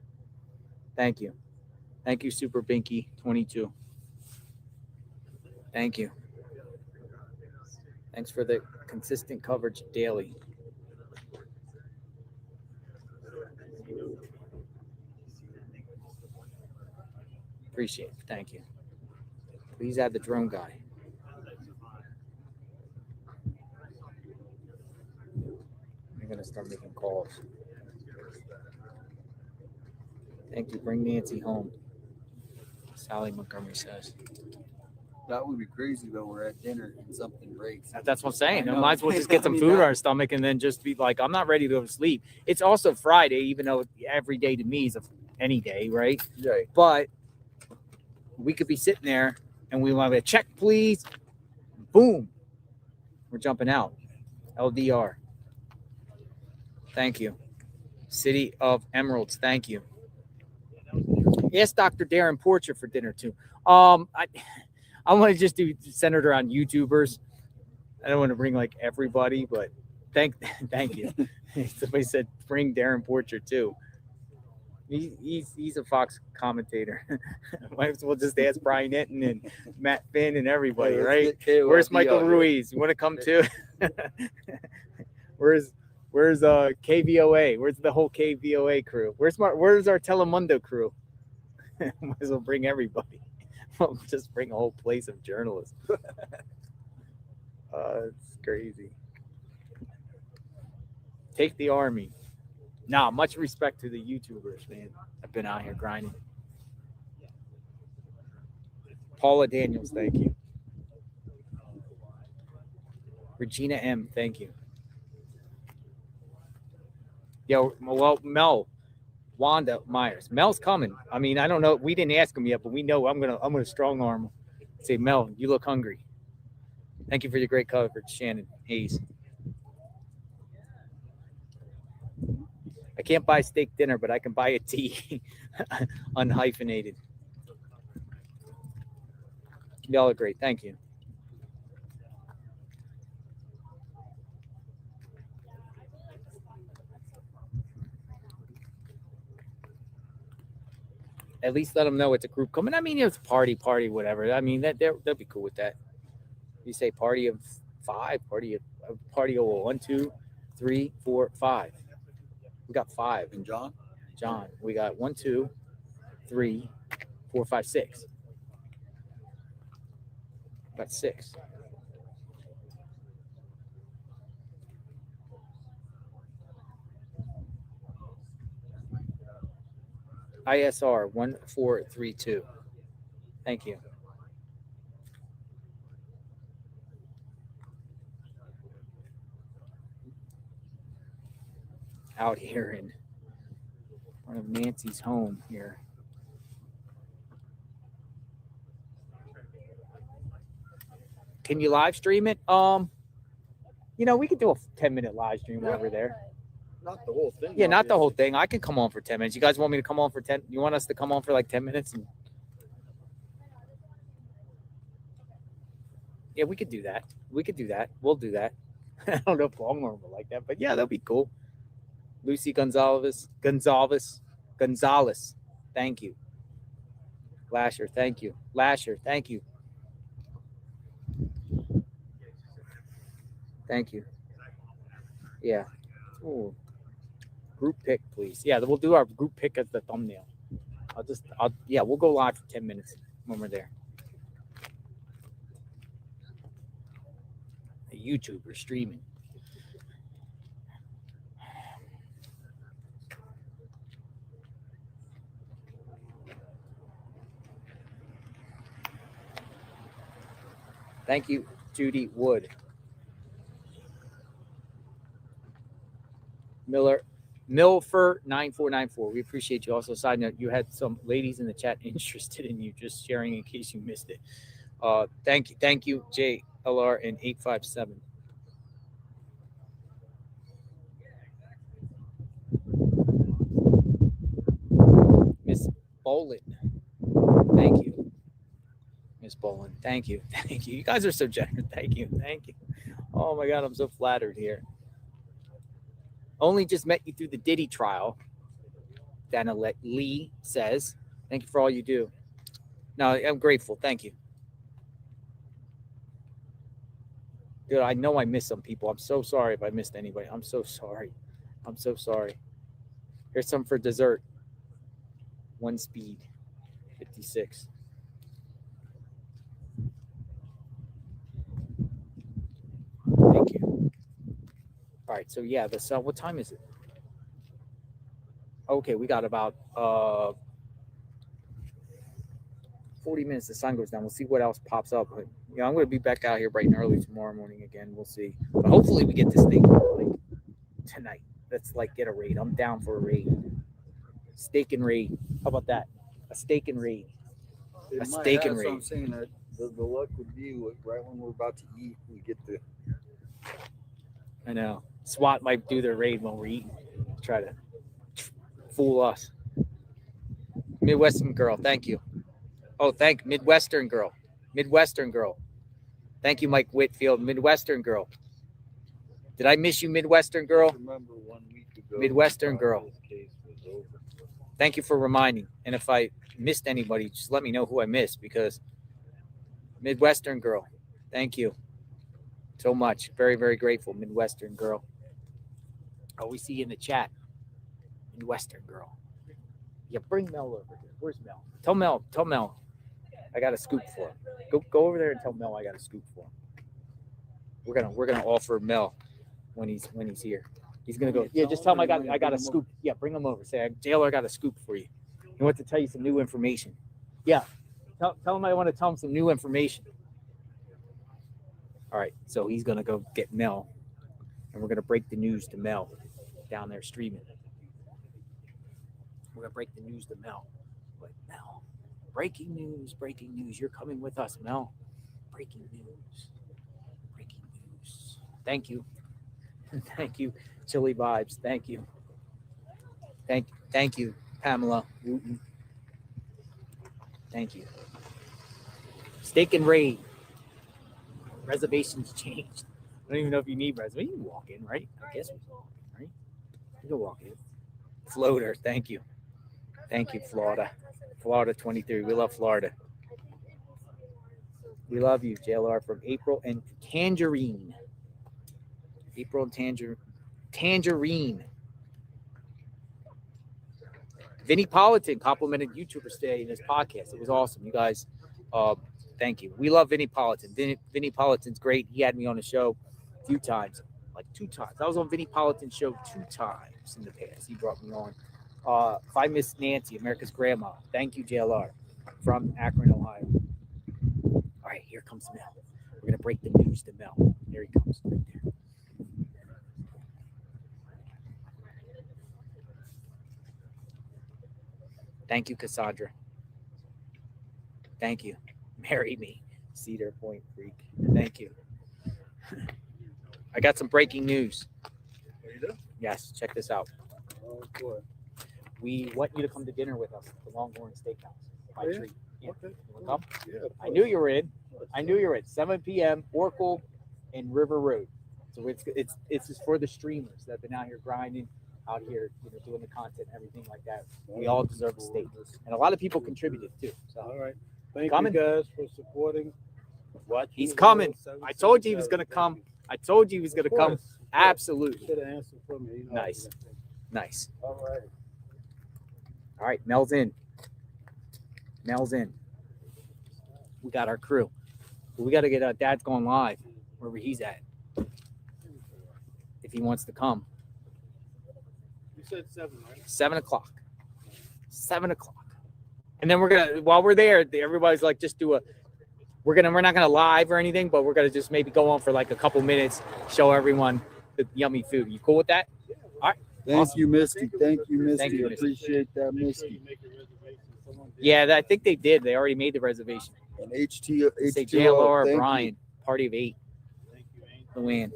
Thank you. Thank you, Super Binky 22. Thank you. Thanks for the consistent coverage daily. Appreciate it. Thank you. Please add the drone guy. I'm going to start making calls. Thank you. Bring Nancy home. Sally Montgomery says. That would be crazy though. We're at dinner and something breaks. That's what I'm saying. I I know. might as well just get some I mean, food in that- our stomach and then just be like, I'm not ready to go to sleep. It's also Friday, even though every day to me is any day, right? Right. But we could be sitting there and we want to check, please. Boom. We're jumping out. LDR. Thank you. City of Emeralds. Thank you. Yes, Dr. Darren Porcher for dinner too. I want to just do centered around YouTubers. I don't want to bring like everybody, but thank you. Somebody said bring Darren Porcher too. He's a Fox commentator. Might as well just ask Brian Enton and Matt Finn and everybody, right? Where's Michael Ruiz? You want to come too? Where's KVOA? Where's the whole KVOA crew? Where's our Telemundo crew? Might as well bring everybody. We'll just bring a whole place of journalists. It's crazy. Take the army. Nah, much respect to the YouTubers, man. I've been out here grinding. Paula Daniels, thank you. Regina M, thank you. Yo, well, Mel, Wanda Myers. Mel's coming. I mean, I don't know. We didn't ask him yet, but we know I'm gonna strong arm him. Say, Mel, you look hungry. Thank you for your great coverage, Shannon Hayes. I can't buy steak dinner, but I can buy a tea. Unhyphenated. Y'all are great. Thank you. At least let them know it's a group coming. I mean, it's party, whatever. I mean, they'll be cool with that. You say party of 5, party of 1, 2, 3, 4, 5. We got 5. And John, we got 1, 2, 3, 4, 5, 6. Got 6. ISR 1432. Thank you. Out here in front of Nancy's home here. Can you live stream it? We could do a 10-minute live stream while we're there. not the whole thing. Yeah, not the whole thing. I can come on for 10 minutes. You guys want me to come on for 10? You want us to come on for like 10 minutes? Yeah, we could do that. We'll do that. I don't know if Longhorn will like that, but yeah, that'll be cool. Lucy Gonzalez. Thank you. Lasher, thank you. Thank you. Yeah. Ooh. Group pick, please. Yeah, we'll do our group pick as the thumbnail. We'll go live for 10 minutes when we're there. A YouTuber streaming. Thank you, Judy Wood. Milfer 9494. We appreciate you. Also, side note, you had some ladies in the chat interested in you, just sharing in case you missed it. Thank you, JLR and 857. Miss Bolin. Thank you. Miss Bolin. Thank you. You guys are so generous. Thank you. Oh my God, I'm so flattered here. Only just met you through the Diddy trial. Dana Lee says, thank you for all you do. No, I'm grateful. Thank you. Dude, I know I missed some people. I'm so sorry if I missed anybody. I'm so sorry. Here's some for dessert. 1 speed. 56. Thank you. All right, so yeah, the sun. What time is it? Okay, we got about 40 minutes. The sun goes down. We'll see what else pops up. But, I'm going to be back out here bright and early tomorrow morning again. We'll see. But hopefully we get this thing like tonight. Let's get a raid. I'm down for a raid. Steak and raid. How about that? A steak and raid. It might have, so I'm saying that the luck would be right when we're about to eat, we get the. I know. SWAT might do their raid when we're eating. Try to fool us. Midwestern girl, thank you. Oh, Midwestern girl. Thank you, Mike Whitfield. Midwestern girl. Did I miss you, Midwestern girl? Remember 1 week ago. Midwestern girl. Thank you for reminding. And if I missed anybody, just let me know who I missed, because Midwestern girl, thank you so much. Very, very grateful, Midwestern girl. Oh, we see you in the chat. Midwestern girl. Yeah, bring Mel over here. Where's Mel? Tell Mel. I got a scoop for him. Go over there and tell Mel I got a scoop for him. We're gonna offer Mel when he's here. He's gonna go. Yeah, just tell him I got a scoop. Yeah, bring him over. Say, Jailer, I got a scoop for you. He wants to tell you some new information. Yeah, tell him I want to tell him some new information. All right, so he's gonna go get Mel, and we're gonna break the news to Mel down there streaming. We're gonna break the news to Mel. But Mel, breaking news! You're coming with us, Mel. Breaking news! Thank you. Thank you, Chili Vibes. Thank you. Thank you, Pamela Wooten. Thank you. Steak and Raid. Reservations changed. I don't even know if you need reservations. You can walk in, right? I guess we can, right? You can walk in. Floater. Thank you. Thank you, Florida. Florida 23. We love Florida. We love you, JLR from April and Tangerine. April and Tangerine. Vinny Politan complimented YouTubers today in his podcast. It was awesome. You guys, thank you. We love Vinny Politan. Vinny Politan's great. He had me on the show a few times, like 2 times. I was on Vinny Politan's show 2 times in the past. He brought me on. If I Miss Nancy, America's grandma. Thank you, JLR, from Akron, Ohio. All right, here comes Mel. We're going to break the news to Mel. Here he comes right there. Thank you, Cassandra. Thank you. Marry me, Cedar Point Creek. Thank you. I got some breaking news. Yes, check this out. Oh, boy. We want you to come to dinner with us at the Longhorn Steakhouse. By Yeah? treat. Yeah. Okay. You wanna come? Yeah, of I knew you were in. 7 p.m. Oracle and River Road. So it's just for the streamers that have been out here grinding, out here, doing the content and everything like that. We all deserve a steak, and a lot of people contributed too. So all right, thank coming. you guys for supporting. Watching. He's coming. I told you he was going to come. Come. Absolutely. Should have answered for me. Nice. All right. All right, Mel's in. We got our crew. We got to get Dad's going live wherever he's at. If he wants to come. You said 7, right? 7 o'clock. 7 o'clock. And then while we're there, everybody's like, just do we're not gonna live or anything, but we're gonna just maybe go on for like a couple minutes, show everyone the yummy food. You cool with that? All right. Thank you, Misty. Thank you, Misty. Thank you, Misty. Appreciate that, Misty. Yeah, I think they did. They already made the reservation. And HT, Say HTO, JLR, thank Brian, you. party of 8. Luann.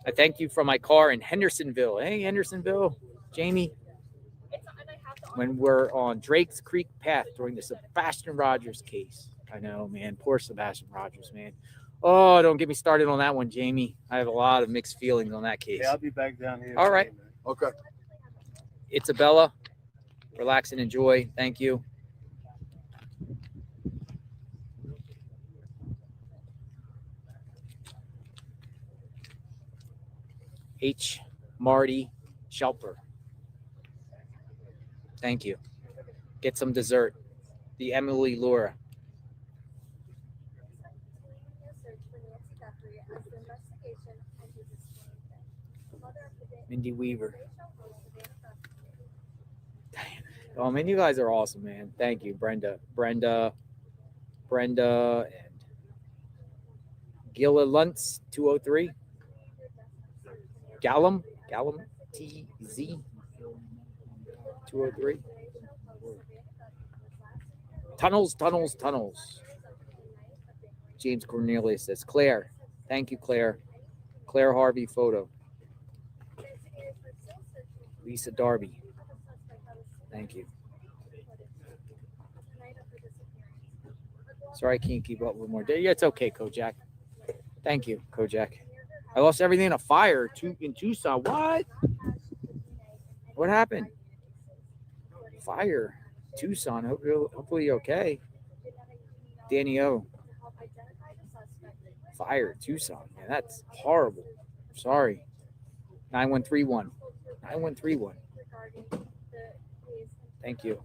I thank you from my car in Hendersonville. Hey, Hendersonville, Jamie. When we're on Drake's Creek Path during the Sebastian Rogers case. I know, man. Poor Sebastian Rogers, man. Oh, don't get me started on that one, Jamie. I have a lot of mixed feelings on that case. Yeah, I'll be back down here. All right. Okay. Isabella, relax and enjoy. Thank you. H. Marty Shelper. Thank you. Get some dessert. The Emily Laura. Mindy Weaver. Oh man, you guys are awesome, man. Thank you, Brenda, and Gilla Luntz 203. Gallum TZ 203. Tunnels. James Cornelius says, Claire. Thank you, Claire. Claire Harvey photo. Lisa Darby. Thank you. Sorry, I can't keep up with more. Yeah, it's okay, Kojak. Thank you, Kojak. I lost everything in a fire in Tucson. What? What happened? Fire. Tucson. Hopefully you're okay. Danny O. Fire. Tucson. Man, that's horrible. Sorry. 9131. 9131. Thank you.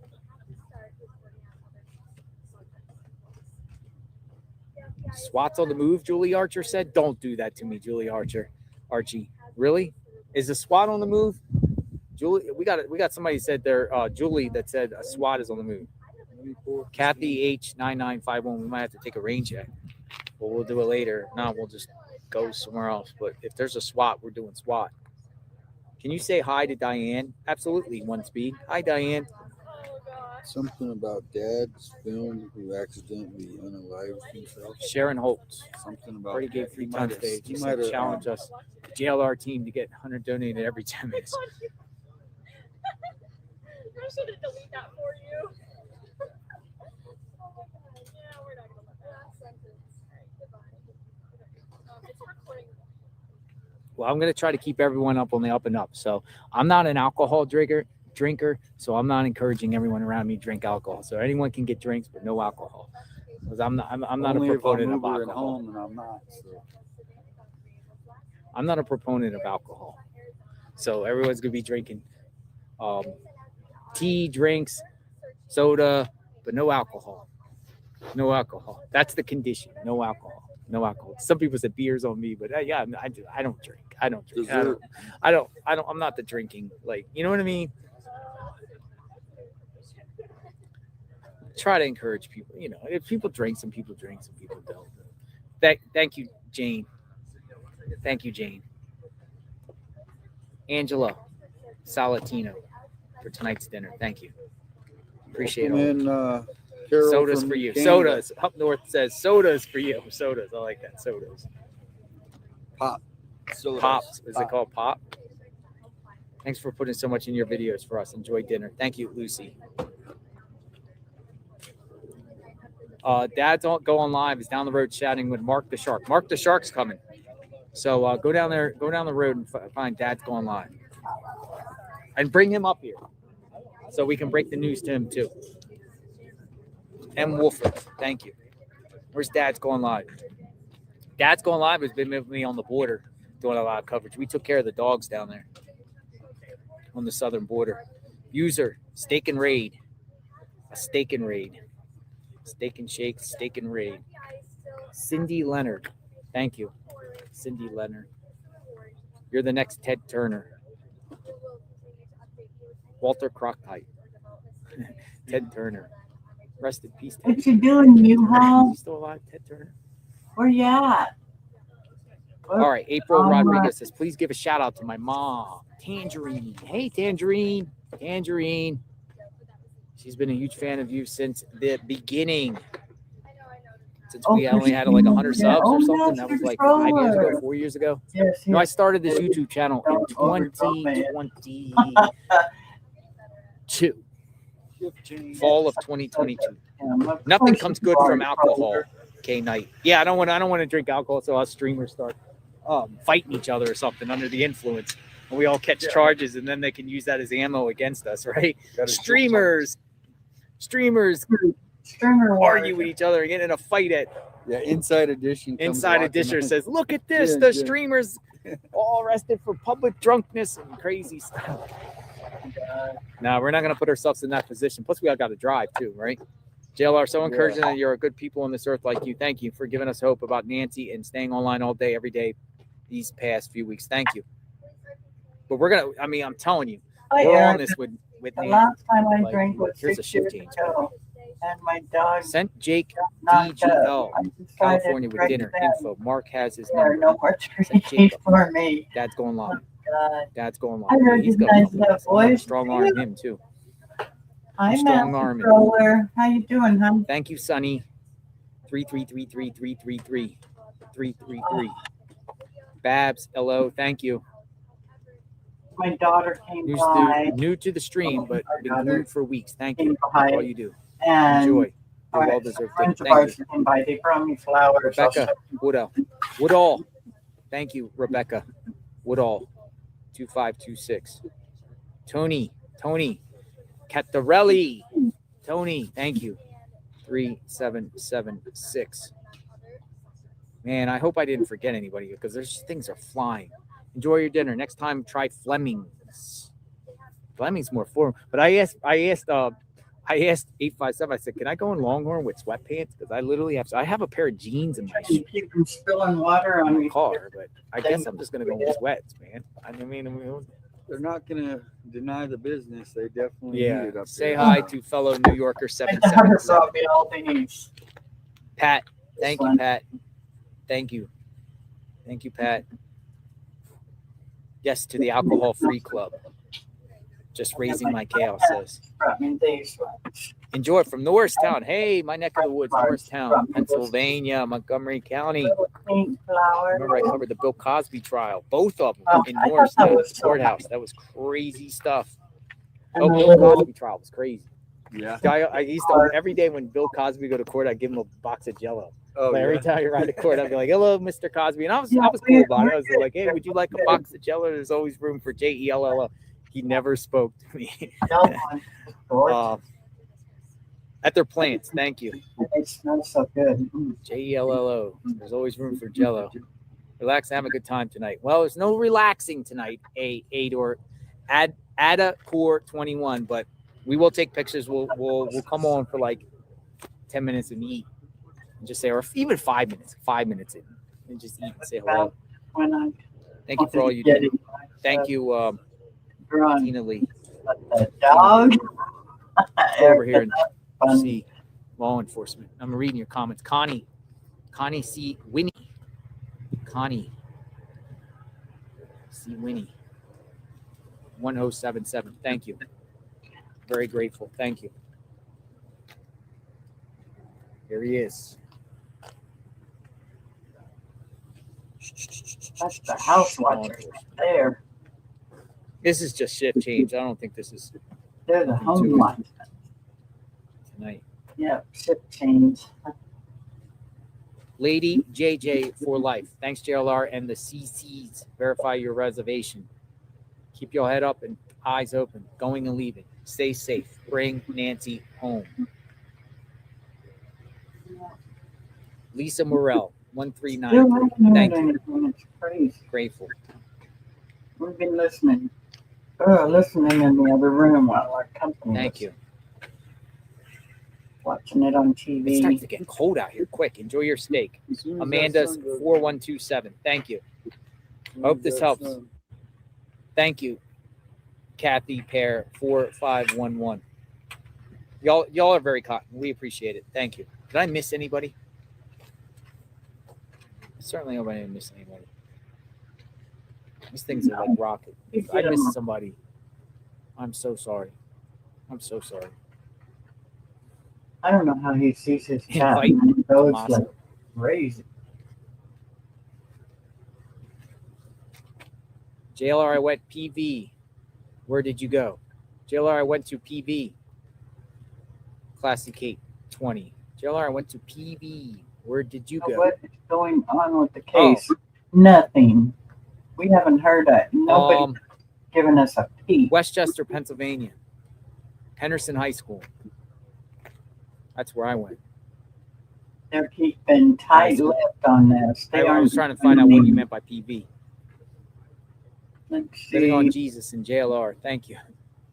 SWAT's on the move, Julie Archer said. Don't do that to me, Julie Archer. Archie. Really? Is the SWAT on the move? Julie, we got somebody said there, Julie, that said a SWAT is on the move. Kathy H9951. We might have to take a rain check. But we'll do it later. No, we'll just go somewhere else. But if there's a SWAT, we're doing SWAT. Can you say hi to Diane? Absolutely, one speed. Hi, Diane. Something about Dad's film who accidentally unalived himself. Sharon Holtz. Something about already gave free time today. He She might have challenged us, the JLR team, to get 100 donated every 10 minutes. I should have deleted that for you. Oh my god. Yeah, we're not gonna let that last sentence. All right, goodbye. It's recording. Well, I'm going to try to keep everyone up on the up and up. So I'm not an alcohol drinker, so I'm not encouraging everyone around me to drink alcohol. So anyone can get drinks, but no alcohol. Because I'm not a proponent of alcohol. home and I'm not. So. I'm not a proponent of alcohol. So everyone's going to be drinking tea, drinks, soda, but no alcohol. No alcohol. That's the condition. No alcohol. No alcohol. Some people said beers on me, but yeah, I don't drink. I don't drink. I don't. I'm not the drinking. Like, you know what I mean? Try to encourage people. You know, if people drink, some people drink, some people don't. Thank you, Jane. Thank you, Jane. Angela Salatino for tonight's dinner. Thank you. Appreciate it. Sodas for you. Canada. Sodas. Up north says sodas for you. Sodas. I like that. Sodas. Pop. Sodas. Pops. Is it called pop? Thanks for putting so much in your videos for us. Enjoy dinner. Thank you, Lucy. Dad's going live. Is down the road chatting with Mark the Shark. Mark the Shark's coming. So go down there, go down the road and find Dad's going live. And bring him up here so we can break the news to him too. M. Wolford, thank you. Where's Dad's going live? Dad's going live has been with me on the border doing a lot of coverage. We took care of the dogs down there on the southern border. User, steak and raid. A steak and raid. Steak and shake, steak and raid. Cindy Leonard, thank you. Cindy Leonard. You're the next Ted Turner. Walter Cronkite. Ted Turner. Rest in peace, Ted. What you doing, Newhall? He's still alive, Ted Turner. Where you at? All right, April Rodriguez says, please give a shout out to my mom, Tangerine. Hey, Tangerine. Tangerine. She's been a huge fan of you since the beginning. Since we only had like 100 subs or something. That was like 5 years ago, 4 years ago. Yes, No, I started this YouTube channel in 2022. Fall of 2022. Nothing comes good from alcohol. Okay, night. Yeah, I don't want to drink alcohol, so us streamers start fighting each other or something under the influence, and we all catch charges, and then they can use that as ammo against us, right? Streamers argue with each other and get in a fight at Inside Edition. Inside Edition says, "Look at this! The streamers all arrested for public drunkenness and crazy stuff." No, we're not going to put ourselves in that position. Plus, we all got to drive too, right? JLR, so encouraging that you're a good people on this earth like you. Thank you for giving us hope about Nancy and staying online all day, every day these past few weeks. Thank you. But we're going to, I mean, I'm telling you, we're on this with The Nancy. last time I Like, drank was here's 6 a shift years change. ago, and my dog Sent Jake knocked DGL, up. I decided California with right dinner then info. Mark has his there are number. no more Sent trees Jacob. for me. Dad's going live. God. Dad's going live. I heard He's you got a guys couple of have guys. I'm gonna voice. strong arm him too. Hi, strong Master arming. Controller. How you doing, hon? Thank you, Sonny. 3333333. Babs, hello. Thank you. My daughter came by. New to the stream, but been glued for weeks. Thank you. Came for by, all you do. and Enjoy. all You're right, well deserved. friends of Thank ours you. came by. They brought me flowers. Rebecca Woodall. Woodall. Thank you, Rebecca Woodall. 2526. Tony Cattarelli. Tony, thank you. 3776. Man, I hope I didn't forget anybody because there's things are flying. Enjoy your dinner. Next time, try Fleming's. Fleming's more formal. But I asked 857. I said, "Can I go in Longhorn with sweatpants? Because I literally have a pair of jeans in my You keep from spilling water on my your car, but I guess I'm just gonna go with sweats, man. I mean, They're not gonna deny the business. They definitely need yeah. it up Say there. hi to fellow New Yorker I 777. brought me all these. Pat, thank you, Pat. Thank you, Pat. Yes to the alcohol-free club. Just raising my kale says. Brought me these ones. Enjoy from Norristown. Hey, my neck of the woods, Norristown, Pennsylvania, Montgomery County. Pink flower. Remember, I covered the Bill Cosby trial, both of them in I thought that Norristown was so courthouse. nice. That was crazy stuff. And Oh, the Bill little- Cosby trial was crazy. Yeah. I used to every day when Bill Cosby go to court, I'd give him a box of Jello. Oh, Like, every yeah. time you ride to court, I'd be like, "Hello, Mr. Cosby," and I was Yeah, cool about it. I we're was like, "Hey, would you like a box of Jello?" There's always room for JELLO. He never spoke to me. At their plants, thank you. It smells so good. JELLO. There's always room for Jello. Relax and have a good time tonight. Well, there's no relaxing tonight, Ada Core 21, but we will take pictures. We'll come on for like 10 minutes and eat. And just say, or even 5 minutes, 5 minutes in, and just eat and say hello. Thank you for all you do. Thank you, Tina Lee. Dog. Go over here and see law enforcement. I'm reading your comments. Connie C. Winnie. Connie C. Winnie. 1077. Thank you. Very grateful. Thank you. Here he is. That's the house watcher there. This is just shift change. I don't think this is. They're the home ones. Tonight. Yeah, shift change. Lady JJ for life. Thanks, JLR and the CCs. Verify your reservation. Keep your head up and eyes open. Going and leaving. Stay safe. Bring Nancy home. Lisa Morrell, 1393. Thank you. It's crazy. Grateful. We've been listening. Listening in the other room while our company. Thank you. Watching it on TV. It's starting to get cold out here. Quick. Enjoy your steak. Amanda's 4127. Thank you. Hope this helps. Thank you. Kathy Pear 4511. Y'all are very kind. We appreciate it. Thank you. Did I miss anybody? I certainly hope I didn't miss anybody. These things are like rocket. If I missed somebody, I'm so sorry. I'm so sorry. I don't know how he sees his chat. Invite It goes Tommaso. like crazy. JLR, I went PV. Where did you go? JLR, I went to PV. Classic Kate 20. JLR, I went to PV. Where did you go? What is going on with the case? Nothing. We haven't heard it. Nobody given us a peep. Westchester, Pennsylvania. Henderson High School. That's where I went. They're keeping tight-lipped on this. I was trying to find out what you meant by PV. Let's Living on see. Jesus in JLR. Thank you.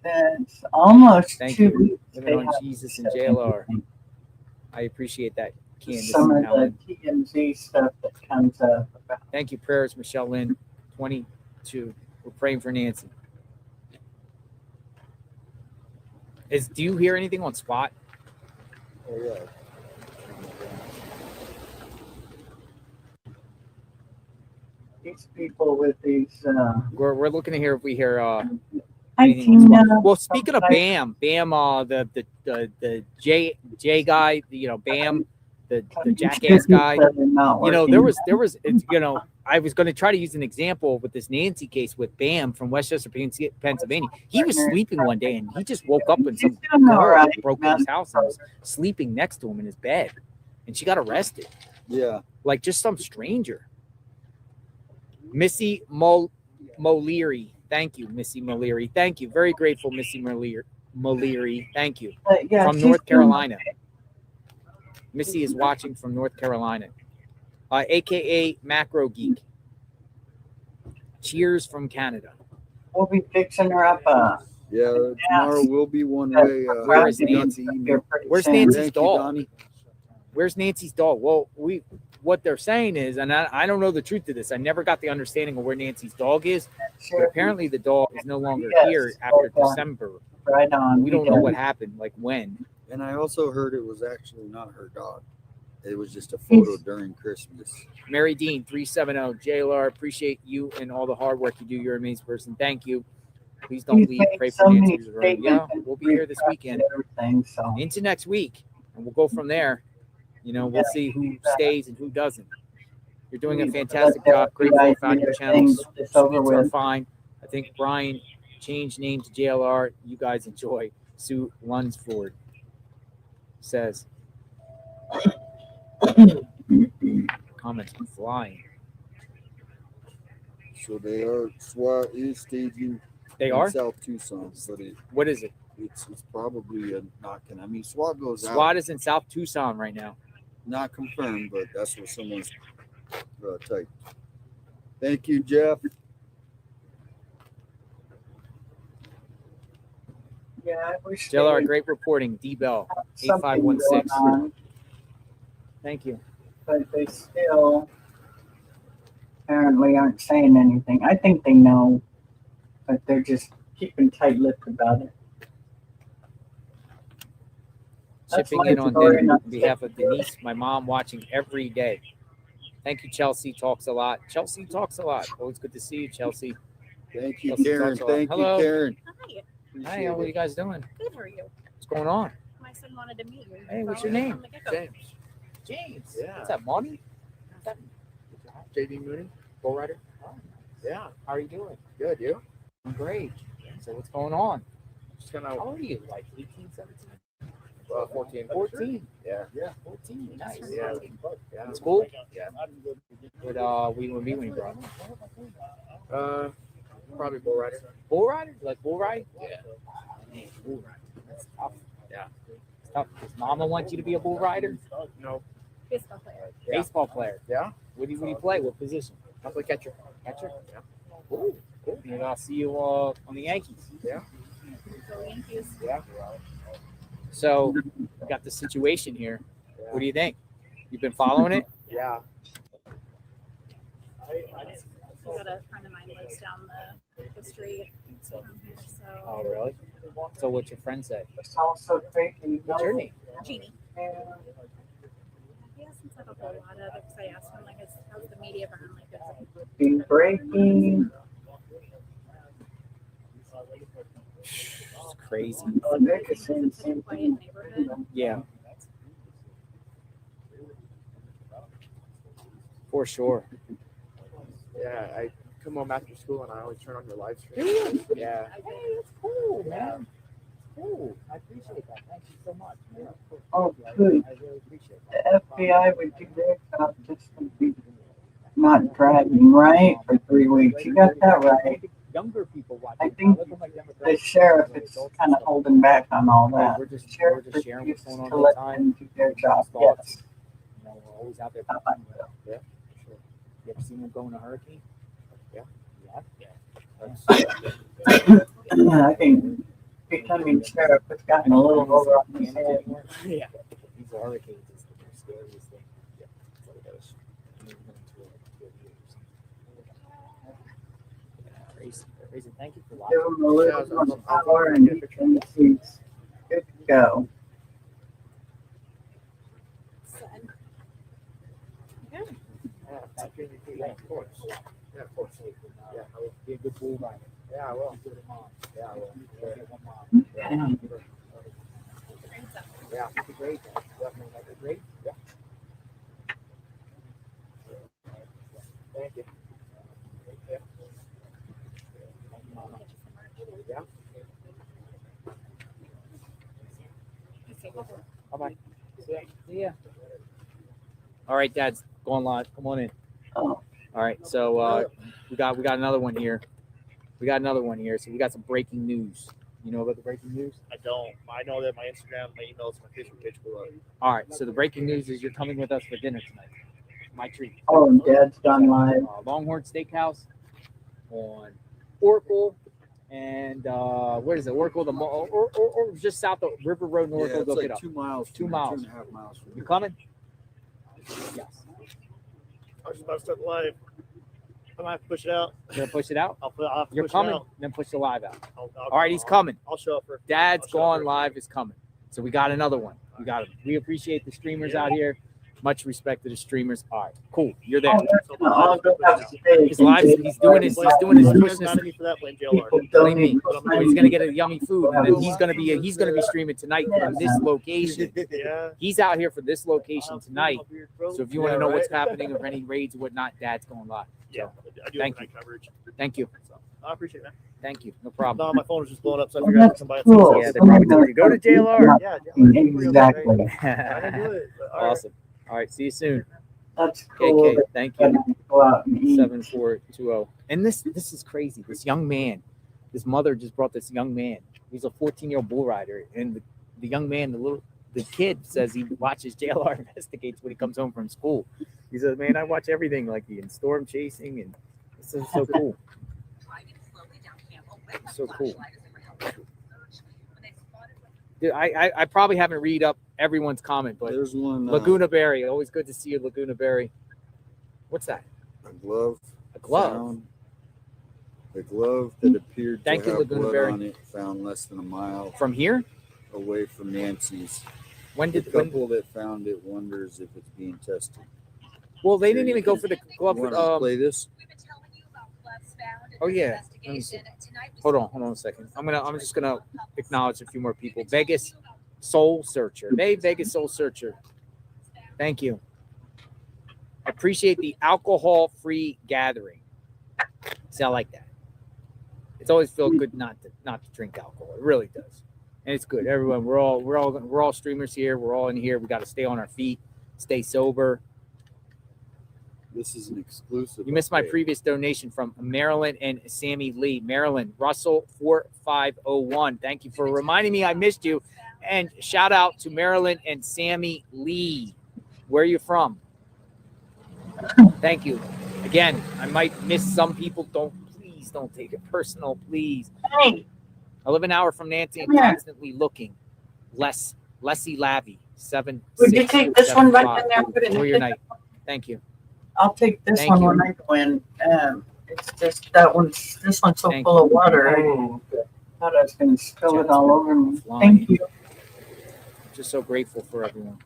That's almost Thank 2 you. weeks. Living they on have Jesus in said JLR. anything. I appreciate that, Candace Some and of the Helen. TMZ stuff that comes up about. Thank you. Prayers, Michelle Lynn, 22. We're praying for Nancy. Do you hear anything on SWAT? Oh, yeah. These people with these. We're looking to hear if we hear Hi, anything on SWAT. Tina. Well, speaking of Bam, the J guy, Bam, the jackass guy. There was I was going to try to use an example with this Nancy case with Bam from Westchester, Pennsylvania. He was sleeping one day and he just woke up and some girl broke in his house and was sleeping next to him in his bed, and she got arrested. Yeah. Like just some stranger. Missy Moleary. Thank you, Missy Moleary. Thank you. Very grateful, Missy Moleary. Thank you. Yeah, From she's North doing Carolina. Missy is watching from North Carolina. AKA Macro Geek. Cheers from Canada. We'll be fixing her up Yeah, tomorrow will be one way. Where is I got Nancy? the email. Where's Thank Nancy's you, dog? Donnie. Where's Nancy's dog? Well, what they're saying is, and I don't know the truth of this. I never got the understanding of where Nancy's dog is. But apparently the dog is no longer here after December. Right on. We don't know what happened, like when. And I also heard it was actually not her dog. It was just a photo during Christmas. Mary Dean 370 JLR. Appreciate you and all the hard work you do. You're an amazing person. Thank you. Please don't leave. Pray for Nancy's return. Yeah, we'll be here this weekend. Everything, so. Into next week, and we'll go from there. You know, we'll see who stays and who doesn't. You're doing a fantastic job. Grateful I found your channel. Sweets are fine. I think Brian changed name to JLR. You guys enjoy. Sue Lunsford says. Comments are flying. So they are, SWAT is staging. They in are? South Tucson, but what is it? It's probably a knocking. I mean, SWAT goes out. SWAT is in South Tucson right now. Not confirmed, but that's what someone's typed. Thank you, Jeff. Yeah, I wish JLR, great reporting. D Bell 8516. Thank you. But they still apparently aren't saying anything. I think they know, but they're just keeping tight-lipped about it. Chipping in on dinner on behalf of Denise, my mom, watching every day. Thank you, Chelsea. Talks a lot. Chelsea talks a lot. Always good to see you, Chelsea. Thank you, Chelsea Karen. talks a lot. Thank you, Hello. Karen. Hi. Hi, how are you guys doing? Good, how are you? What's going on? My son wanted to meet you. Hey, what's your From name? the get-go. James. James. Yeah. What's that, Monty? JD Mooney. Bull Rider? Yeah. How are you doing? Good. You? I'm great. So what's going on? Just kind How of old are you? Like 18, 17? 14. 14. Yeah. Yeah, 14. Nice. Yeah. Yeah. In school? Yeah. What we would be when you brought up? Probably Bull Rider. Bull Rider? Like bull ride? Yeah. Man, bull rider. That's tough. Yeah. It's tough. Does mama want you to be a bull rider? No. Baseball player. Yeah. Baseball player. Yeah. What do you play? What position? I play catcher. Catcher? Yeah. Ooh, cool. Maybe I'll see you on the Yankees. Yeah. Go Yankees. Yeah. So, we got the situation here. What do you think? You've been following it? Yeah. I got a friend of mine lives down the street from here, so. Oh, really? So, what's your friend say? It's also crazy. What's your name? Jeannie. He hasn't said a whole lot of it because I asked him, like, how's the media behind like this? Been breaking. It's crazy. Oh, they're just saying the same Quiet thing. neighborhood. Yeah. For sure. Yeah. I come home after school and I always turn on your live stream. Do you? Yeah. Hey, that's cool, man. Cool. I appreciate that. Thank you so much. Man. Oh, good. I really appreciate that. The FBI would do their job just to be not dragging, right? For 3 weeks. You got that right. Younger people watch. I think the sheriff is kind of holding back on all that. We're just Sheriff sharing what's refuses going on to all let the time. them do their job. Thoughts. Yes. You know, we're always out there. Yeah, sure. You ever seen them go in a hurricane? Yeah. Yeah. I think becoming sheriff has gotten a little over on his head. Yeah. These hurricanes is the most scariest thing. Yeah. So it does. Crazy. Crazy. Thank you for Give watching. him a little more power and he's good to go. Yeah. Yeah, of course. Yeah, of course. Yeah, I will. Be a good bull rider. Yeah, I will. Good mom. Yeah, I will. Yeah. Yeah, it's a great. Definitely like a great. Yeah. Thank you. Yeah. Yeah. Bye-bye. See ya. All right, Dad's going live. Come on in. Oh. All right, so we got another one here. We got another one here. So we got some breaking news. You know about the breaking news? I don't. I know that my Instagram, my emails, my Facebook page blew up. All right, so the breaking news is you're coming with us for dinner tonight. My treat. Oh, and Dad's done live. Longhorn Steakhouse on Oracle And where is it? Oracle the mall, or just south of River Road, Oracle. Yeah, it's Look like it up. 2 miles. 2 from miles. 2.5 miles. From You coming? Yes. I was just about to start the live. I might have to push it out. You're gonna push it out. I'll have to You're push coming. it out. Then push the live out. I'll All right, he's coming. I'll show up for. Dad's I'll show up Gone Live is coming. So we got another one. We got him. We appreciate the streamers out here. Much respect to the streamers. All right, cool. You're there. His live. He's doing his pushing this. Blame me. But he's gonna get a yummy food, and then he's gonna be streaming tonight from this location. Yeah. He's out here for this location tonight. So if you want to know what's happening or any raids or whatnot, Dad's going live. Yeah, I do Thank have you. night coverage. Thank you. I appreciate that. Thank you. No problem. No, my phone was just blowing up, so I figured I'd come by. Yeah, they probably told you go to JLR. Yeah, Exactly. I didn't do it. But all right. Awesome. All right. See you soon. That's cool. KK, thank you. Go out and eat. 7420. And this is crazy. This young man, his mother just brought this young man. He's a 14-year-old bull rider, and the young man, the kid says he watches JLR Investigates when he comes home from school. He says, "Man, I watch everything like the storm chasing, and this is so cool. So cool." Dude, I probably haven't read up everyone's comment, but There's one. Laguna Berry. Always good to see you, Laguna Berry. What's that? A glove. A glove. Found, a glove that appeared Thank to you, have Laguna blood Berry. on it, found less than a mile From here? away from Nancy's. When The did couple that found it wonders if it's being tested. Well, they didn't even go for the glove. You want to play this? Oh yeah. Let me see. Hold on a second. I'm just gonna acknowledge a few more people. Vegas Soul Searcher. Hey, Vegas Soul Searcher. Thank you. Appreciate the alcohol-free gathering. See, I like that. It's always felt good not to drink alcohol. It really does, and it's good. Everyone, we're all streamers here. We're all in here. We got to stay on our feet, stay sober. This is an exclusive. You missed my update. previous donation from Marilyn and Sammy Lee. Marilyn, Russell 4501. Thank you for reminding me I missed you. And shout out to Marilyn and Sammy Lee. Where are you from? Thank you. Again, I might miss some people. Please don't take it personal, please. Hey. I live an hour from Nancy and Come here. constantly looking. Leslie Lavy, 7. Would you take this one right in there and put it in Enjoy the your kitchen? night. Thank you. I'll take this Thank one you. when I go in. It's just this one's so Thank full you. of water. I thought I was going to spill it all over me. Thank you. Just so grateful for everyone.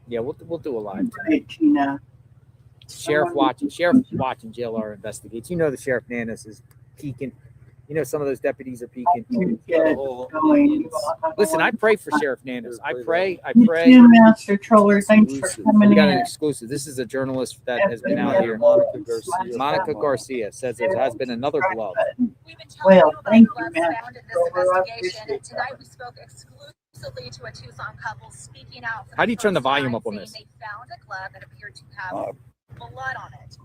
Yeah, we'll do a live. Right, Tina. Sheriff watching JLR Investigates. You know the Sheriff Nanas is peeking. You know some of those deputies are peeking. Listen, I pray for Sheriff Nanas. I pray. You, Master Troller, thanks for coming We got an in. exclusive. This is a journalist that has been out here. Monica Garcia says there has been another glove. Well, thank you, Master Found in this Troller. I investigation. appreciate that. Tonight we spoke exclusively to a Tucson couple speaking out. For How do you turn the first volume time, up on saying this? They found a glove that appeared to have blood on it.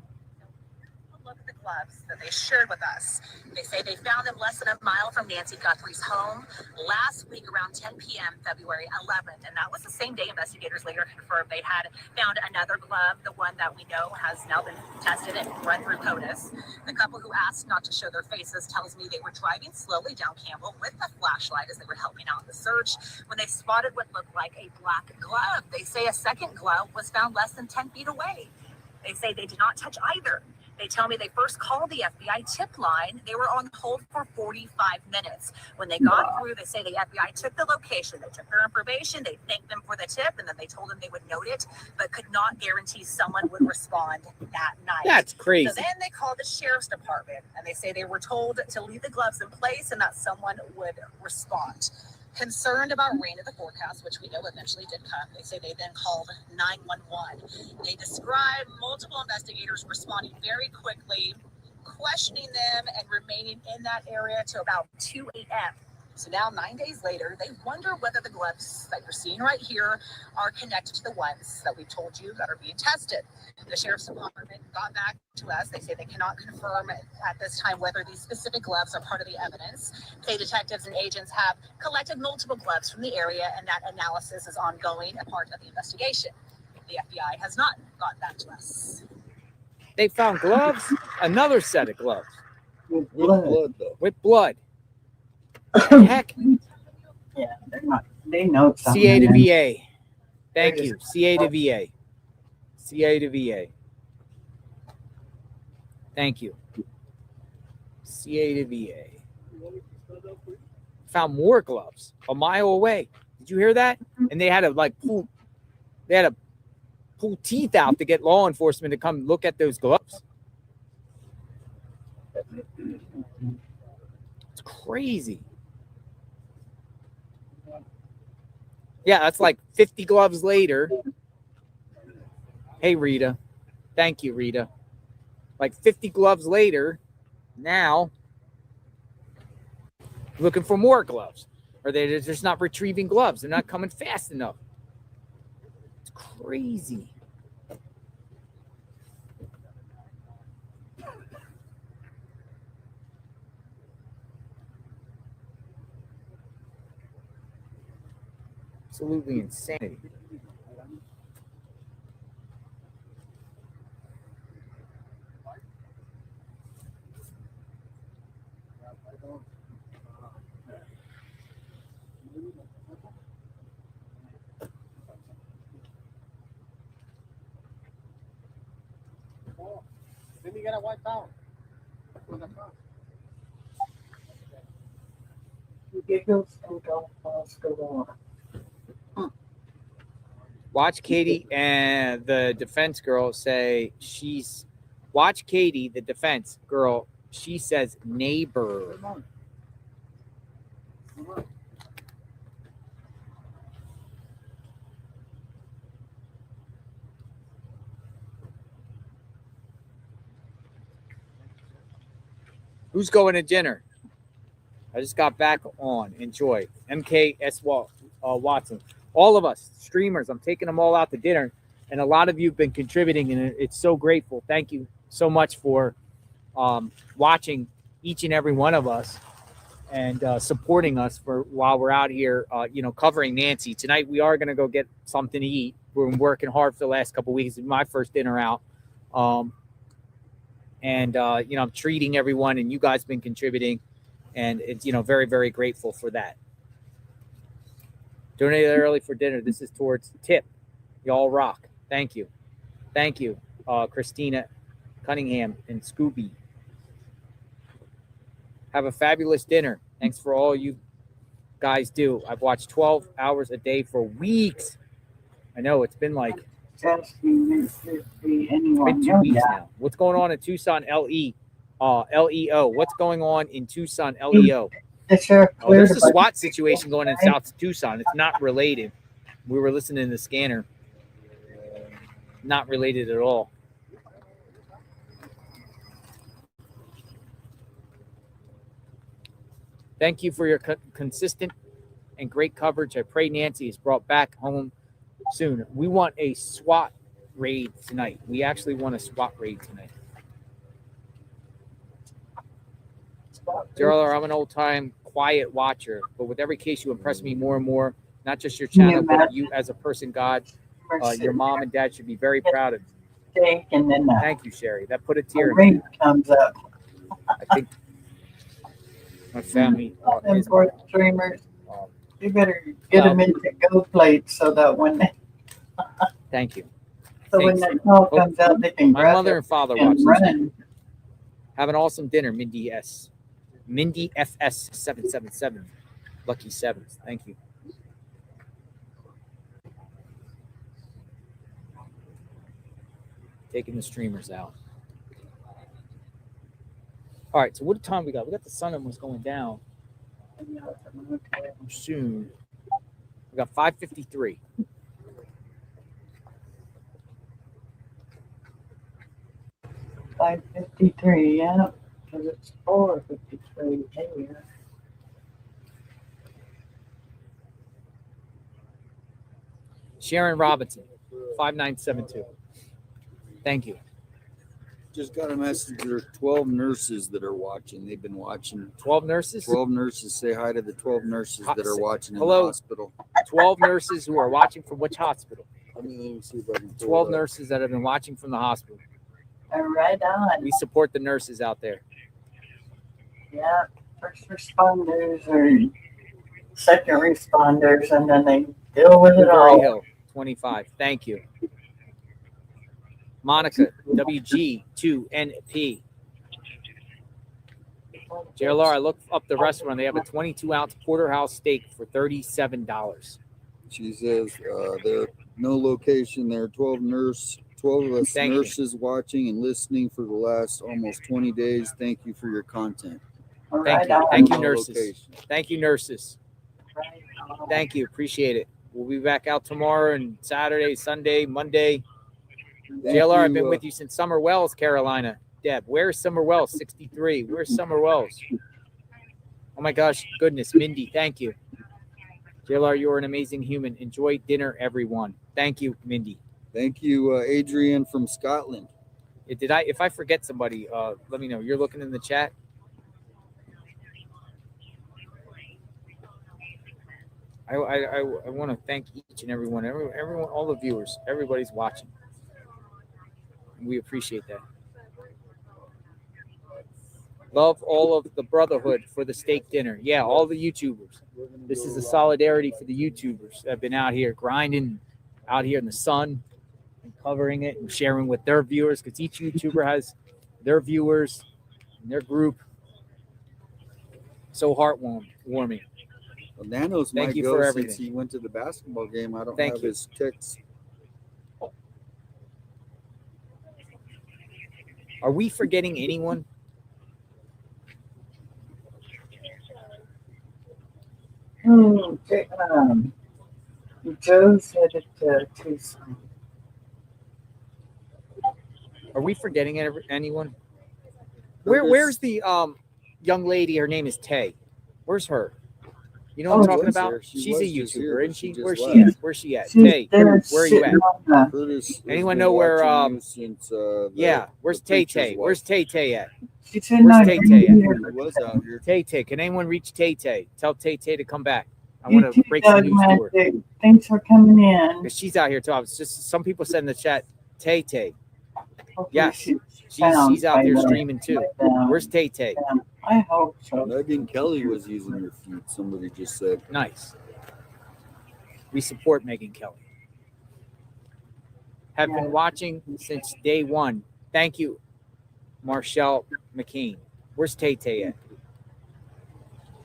Look at the gloves that they shared with us. They say they found them less than a mile from Nancy Guthrie's home last week around 10 p.m. February 11th. And that was the same day investigators later confirmed they had found another glove, the one that we know has now been tested and run through CODIS. The couple who asked not to show their faces tells me they were driving slowly down Campbell with a flashlight as they were helping out in the search when they spotted what looked like a black glove. They say a second glove was found less than 10 feet away. They say they did not touch either. They tell me they first called the FBI tip line. They were on hold for 45 minutes. When they got through, they say the FBI took the location. They took their information. They thanked them for the tip, and then they told them they would note it, but could not guarantee someone would respond that night. That's crazy. So then they called the sheriff's department, and they say they were told to leave the gloves in place and that someone would respond. Concerned about rain in the forecast, which we know eventually did come, they say they then called 911. They describe multiple investigators responding very quickly, questioning them and remaining in that area to about 2 a.m. So now 9 days later, they wonder whether the gloves that you're seeing right here are connected to the ones that we've told you that are being tested. The sheriff's department got back to us. They say they cannot confirm at this time whether these specific gloves are part of the evidence. They detectives and agents have collected multiple gloves from the area, and that analysis is ongoing, a part of the investigation. The FBI has not gotten back to us. They found gloves, another set of gloves With With blood. blood, though. with blood. Heck, Yeah, they're not. They know something. CA to and VA. Thank they're you. just- CA to VA. CA to VA. Thank you. CA to VA. Found more gloves a mile away. Did you hear that? And they had to pull teeth out to get law enforcement to come look at those gloves. It's crazy. Yeah, that's like 50 gloves later. Hey, Rita. Thank you, Rita. Like 50 gloves later, now looking for more gloves. Or they're just not retrieving gloves. They're not coming fast enough. It's crazy. Absolutely insanity. Then you gotta wipe out. Giggles and golf go on. Watch Katie and the defense girl say watch Katie, the defense girl. She says neighbor. Who's going to dinner? I just got back on. Enjoy. MKS Watson. All of us streamers, I'm taking them all out to dinner. And a lot of you have been contributing, and it's so grateful. Thank you so much for watching each and every one of us and supporting us for while we're out here, covering Nancy. Tonight, we are going to go get something to eat. We've been working hard for the last couple of weeks. It's my first dinner out. I'm treating everyone, and you guys have been contributing. And it's, very, very grateful for that. Donated early for dinner. This is towards tip. Y'all rock. Thank you. Thank you, Christina Cunningham and Scooby. Have a fabulous dinner. Thanks for all you guys do. I've watched 12 hours a day for weeks. I know it's been like It's been 2 weeks now. What's going on in Tucson, LEO? What's going on in Tucson, LEO? There's a SWAT situation going in South Tucson. It's not related. We were listening to the scanner. Not related at all. Thank you for your consistent and great coverage. I pray Nancy is brought back home soon. We want a SWAT raid tonight. We actually want a SWAT raid tonight. Gerald, I'm an old-time quiet watcher, but with every case you impress me more and more, not just your channel, but you as a person, God. Your mom and dad should be very proud of you. And then Thank you, Sherry. That put a tear in ring me. comes up. I think my family Them is poor streamers. You better get them into go plates so that when they Thank you. when that call comes out, they can My grab mother it and father and watch this. run. Have an awesome dinner, Mindy S. Mindy FS 777. Lucky sevens. Thank you. Taking the streamers out. All right, so what time we got? We got the sun almost going down soon. We got 5:53. $5.53, yeah, because it's 4:53 here. Sharon Robinson, 5972. Thank you. Just got a message. There are 12 nurses that are watching. They've been watching. 12 nurses? 12 nurses. Say hi to the 12 nurses that are watching in Hello. the hospital. 12 nurses who are watching from which hospital? Let me see if I can pull 12 it up. nurses that have been watching from the hospital. Right on. We support the nurses out there. Yeah, first responders or second responders, and then they deal with it Blueberry all. Hill, 25. Thank you. Monica, WG2NP. JLR, I looked up the restaurant. They have a 22-ounce porterhouse steak for $37. She says there are no location. There are 12 of us Thank you. nurses watching and listening for the last almost 20 days. Thank you for your content. Thank you. Thank you, No nurses. location. Thank you, nurses. Thank you. Appreciate it. We'll be back out tomorrow and Saturday, Sunday, Monday. Thank JLR, I've you, been with you since Summer Wells, Carolina. Deb, where's Summer Wells? 63. Where's Summer Wells? Oh my gosh, goodness, Mindy, thank you. JLR, you're an amazing human. Enjoy dinner, everyone. Thank you, Mindy. Thank you, Adrian from Scotland. If I forget somebody, let me know. You're looking in the chat. I want to thank each and everyone, all the viewers, everybody's watching. We appreciate that. Love all of the brotherhood for the steak dinner. Yeah, all the YouTubers. This is a solidarity for the YouTubers that have been out here grinding, out here in the sun, and covering it and sharing with their viewers, because each YouTuber has their viewers and their group. So heartwarming. Well, Nanos Thank might you go for since everything. he went to the basketball game. I don't Thank have you. his text. Are we forgetting anyone? Joe's headed to Tucson. Are we forgetting anyone? Where's the young lady? Her name is Tay. Where's her? You know what I'm talking about? She's a YouTuber, isn't she? Where's she at? Where's she at? Tay, where are you at? Anyone know where? Yeah, where's Tay Tay? Where's Tay Tay at? Where's Tay Tay at? Tay Tay, can anyone reach Tay Tay? Tell Tay Tay to come back. I want to break some news to her. Thanks for coming in. Because she's out here too. It's just some people said in the chat, Tay Tay. Yes, she's out there streaming too. Where's Tay Tay? I hope so. Megan Kelly was using your feed. Somebody just said. Nice. We support Megan Kelly. Have been watching since day one. Thank you, Marshall McCain. Where's Tay Tay at?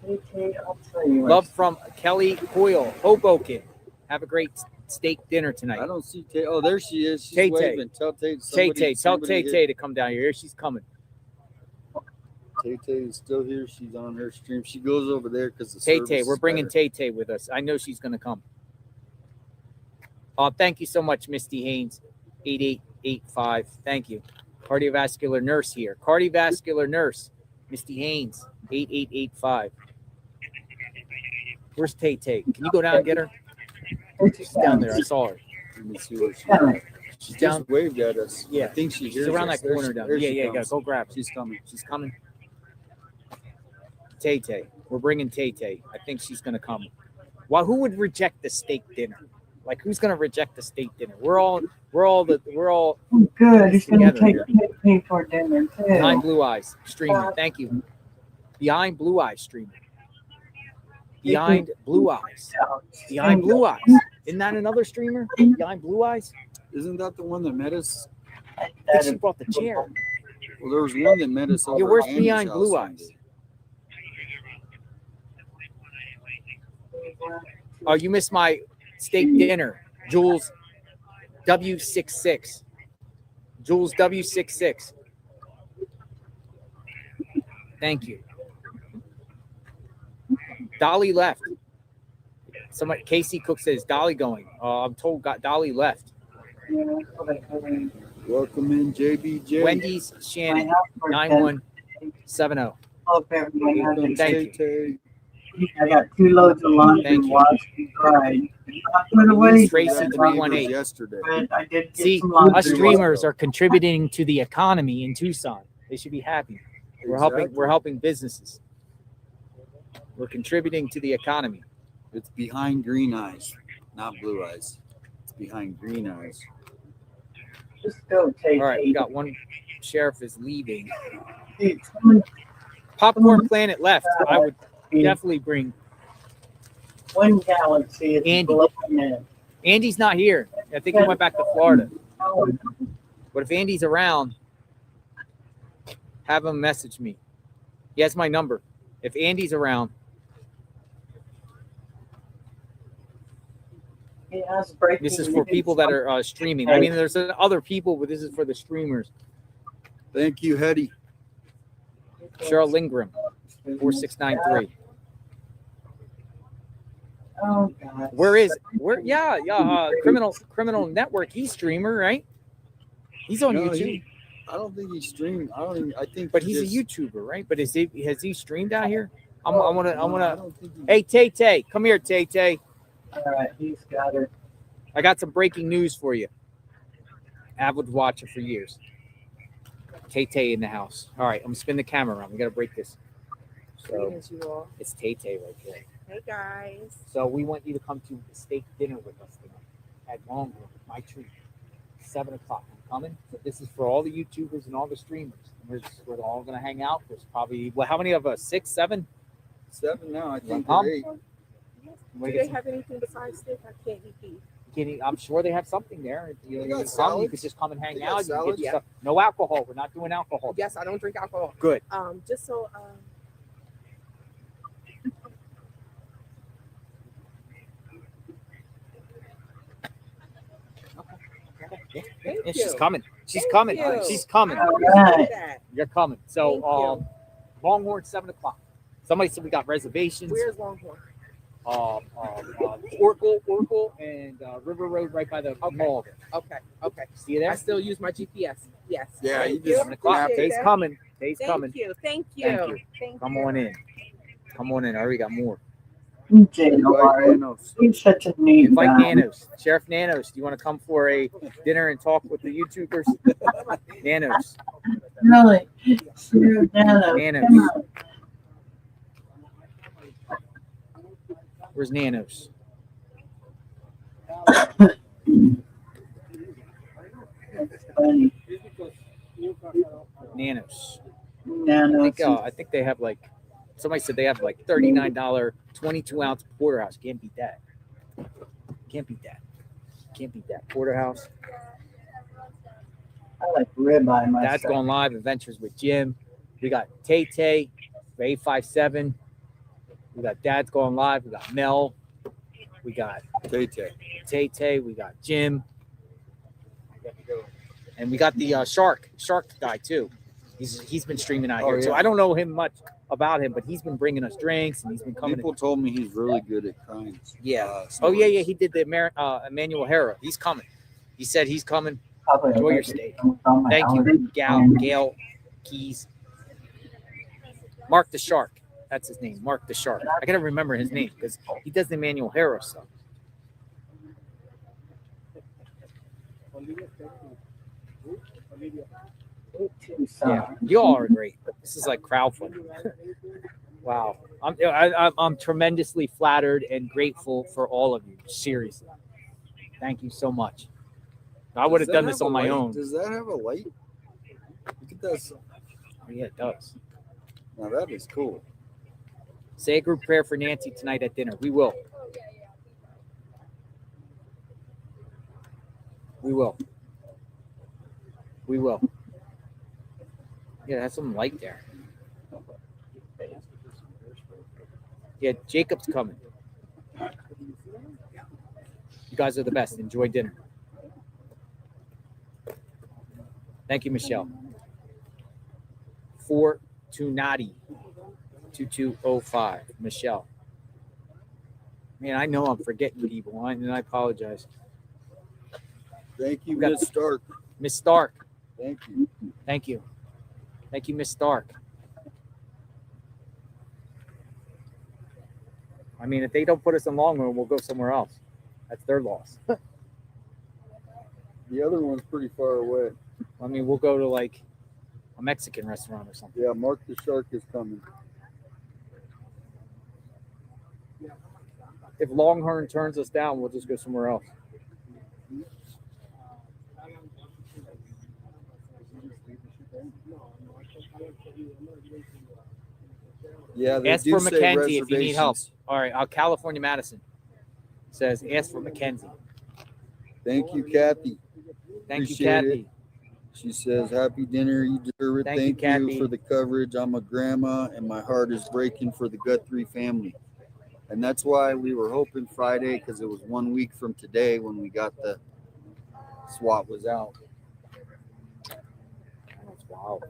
I'll tell you. Love from Kelly Coyle, Hoboken. Have a great steak dinner tonight. I don't see Tay. Oh, there she is. She's Tay Tay. waving. Tell Tay. Tell Tay Tay to come down here. Here she's coming. Tay Tay is still here. She's on her stream. She goes over there because the Tay service Tay, we're is bringing better. Tay Tay with us. I know she's going to come. Thank you so much, Misty Haynes, 8885. Thank you. Cardiovascular nurse here. Cardiovascular nurse, Misty Haynes, 8885. Where's Tay Tay? Can you go down and get her? She's down there. I saw her. Let me see where she is. She's She down. just waved at us. Yeah, I think she's she's around that corner down there. Yeah, gotta go grab her. She's coming. She's coming. Tay Tay. We're bringing Tay Tay. I think she's gonna come. Well, who would reject the steak dinner? Like, who's gonna reject the steak dinner? We're all Good. He's going to together take here. me for dinner too. Behind Blue Eyes streamer. Thank you. Behind Blue Eyes streamer. Behind Blue Eyes. Behind Blue Eyes. Isn't that another streamer? Behind Blue Eyes? Isn't that the one that met us? I think she brought the chair. Well, there was one that met us over Yeah, where's at Andy's Behind house Blue one Eyes? day. Oh, you missed my steak dinner. Jules W66. Jules W66. Thank you. Dolly left. Somebody, Casey Cook says, Dolly going. I'm told Dolly left. Welcome in, JBJ. Wendy's Shannon, 9170. Hope everyone has a Thank you. I got 2 loads of laundry washed and dried. Not put away. Tracy 318. Yesterday. But I did get See, some laundry us streamers are contributing to the economy in Tucson. They should be happy. We're helping businesses. We're contributing to the economy. It's behind green eyes, not blue eyes. It's behind green eyes. Just go take All right, we got one sheriff is leaving. Hey, someone- Popcorn Planet left. I would definitely bring One galaxy is Andy. blowing in. Andy's not here. I think he went back to Florida. Oh, But if Andy's around, have him message me. He has my number. If Andy's around, he has breaking this is for news. people that are streaming. I mean, there's other people, but this is for the streamers. Thank you, Hetty. Cheryl Lindgren, 4693. Oh God. Where? Yeah. Criminal Network. He's streamer, right? He's on No, YouTube. I don't think he's streamed. I think. But he he's just- a YouTuber, right? But has he streamed out here? I No, I wanna. don't think he- Hey, Tay Tay, come here, Tay Tay. All right, he's got her. I got some breaking news for you. Avid watcher for years. Tay Tay in the house. All right, I'm gonna spin the camera around. We gotta break this. So Greetings, you all. it's Tay Tay right there. Hey guys. So we want you to come to a steak dinner with us tonight at Longhorn, my treat, 7 o'clock. I'm coming. So this is for all the YouTubers and all the streamers. And we're all gonna hang out. There's probably how many of us? 6, 7? 7 now. I think Come. they're 8. Do they have anything besides steak? I can't eat beef. I'm sure they have something there. You They got can come, you salads. could just come and hang They got out. You can get salads. your stuff. No alcohol. We're not doing alcohol. Yes, I don't drink alcohol. Good. Just so Thank Yeah, you. she's coming. She's Thank coming. you. She's coming. I appreciate that. You're coming. So Thank you. Longhorn, 7 o'clock. Somebody said we got reservations. Where's Longhorn? Oracle and River Road right by the mall. Okay. See you there? I still use my GPS. Yes. Yeah, Thank you you. 7 o'clock. Appreciate Tay's that. coming. Tay's Thank coming. you. Thank you. Thank you. Thank Come you. on in. Come on in. I already got more. JR. He's such a neat Invite guy. Nanos. Sheriff Nanos, do you want to come for a dinner and talk with the YouTubers? Nanos. Really? Sure, Nano. Nanos. Come on. Where's Nanos? Funny. Nanos. Nanos. I think they have like, somebody said they have like $39 22-ounce porterhouse. Can't beat that. Can't beat that. Can't beat that. Porterhouse. I like ribeye myself. That's going live. Adventures with Jim. We got Tay Tay for 857. We got Dad's going live. We got Mel. We got Tay Tay. Tay Tay. We got Jim. And we got the shark guy too. He's been streaming out here. Oh, So yeah. I don't know him much about him, but he's been bringing us drinks and he's been coming. People told me he's really good at crying. Yeah. Oh yeah. He did the Emmanuel Hera. He's coming. He said he's coming. Probably Enjoy your already steak. on my Thank you, allergies. Gail Keys. Mark the Shark. That's his name. Mark the Shark. I gotta remember his name because he does the Emmanuel Hera stuff. Yeah, you all are great. This is like crowdfunding. Wow, I'm tremendously flattered and grateful for all of you. Seriously, thank you so much. I would have done this on my own. Does that have a light? Look at that. Oh, yeah, it does. Now that is cool. Say a group prayer for Nancy tonight at dinner. We will. We will. We will. Yeah, that's some light there. Yeah, Jacob's coming. You guys are the best. Enjoy dinner. Thank you, Michelle. Fortunati 2205. Michelle. Man, I know I'm forgetting people, and I apologize. Thank you, We got- Miss Stark. Miss Stark. Thank you. Thank you. Thank you, Miss Stark. I mean, if they don't put us in Longhorn, we'll go somewhere else. That's their loss. The other one's pretty far away. I mean, we'll go to like a Mexican restaurant or something. Yeah, Mark the Shark is coming. If Longhorn turns us down, we'll just go somewhere else. Yeah, they Ask do for say Mackenzie if you need help. reservations. All right, California Madison says ask for Mackenzie. Thank you, Kathy. Thank you, Appreciate Kathy. it. She says, "Happy dinner. You deserve it. Thank you, Thank you Kathy. for the coverage. I'm a grandma, and my heart is breaking for the Guthrie family." And that's why we were hoping Friday, because it was 1 week from today when we got the SWAT was out. That's wild.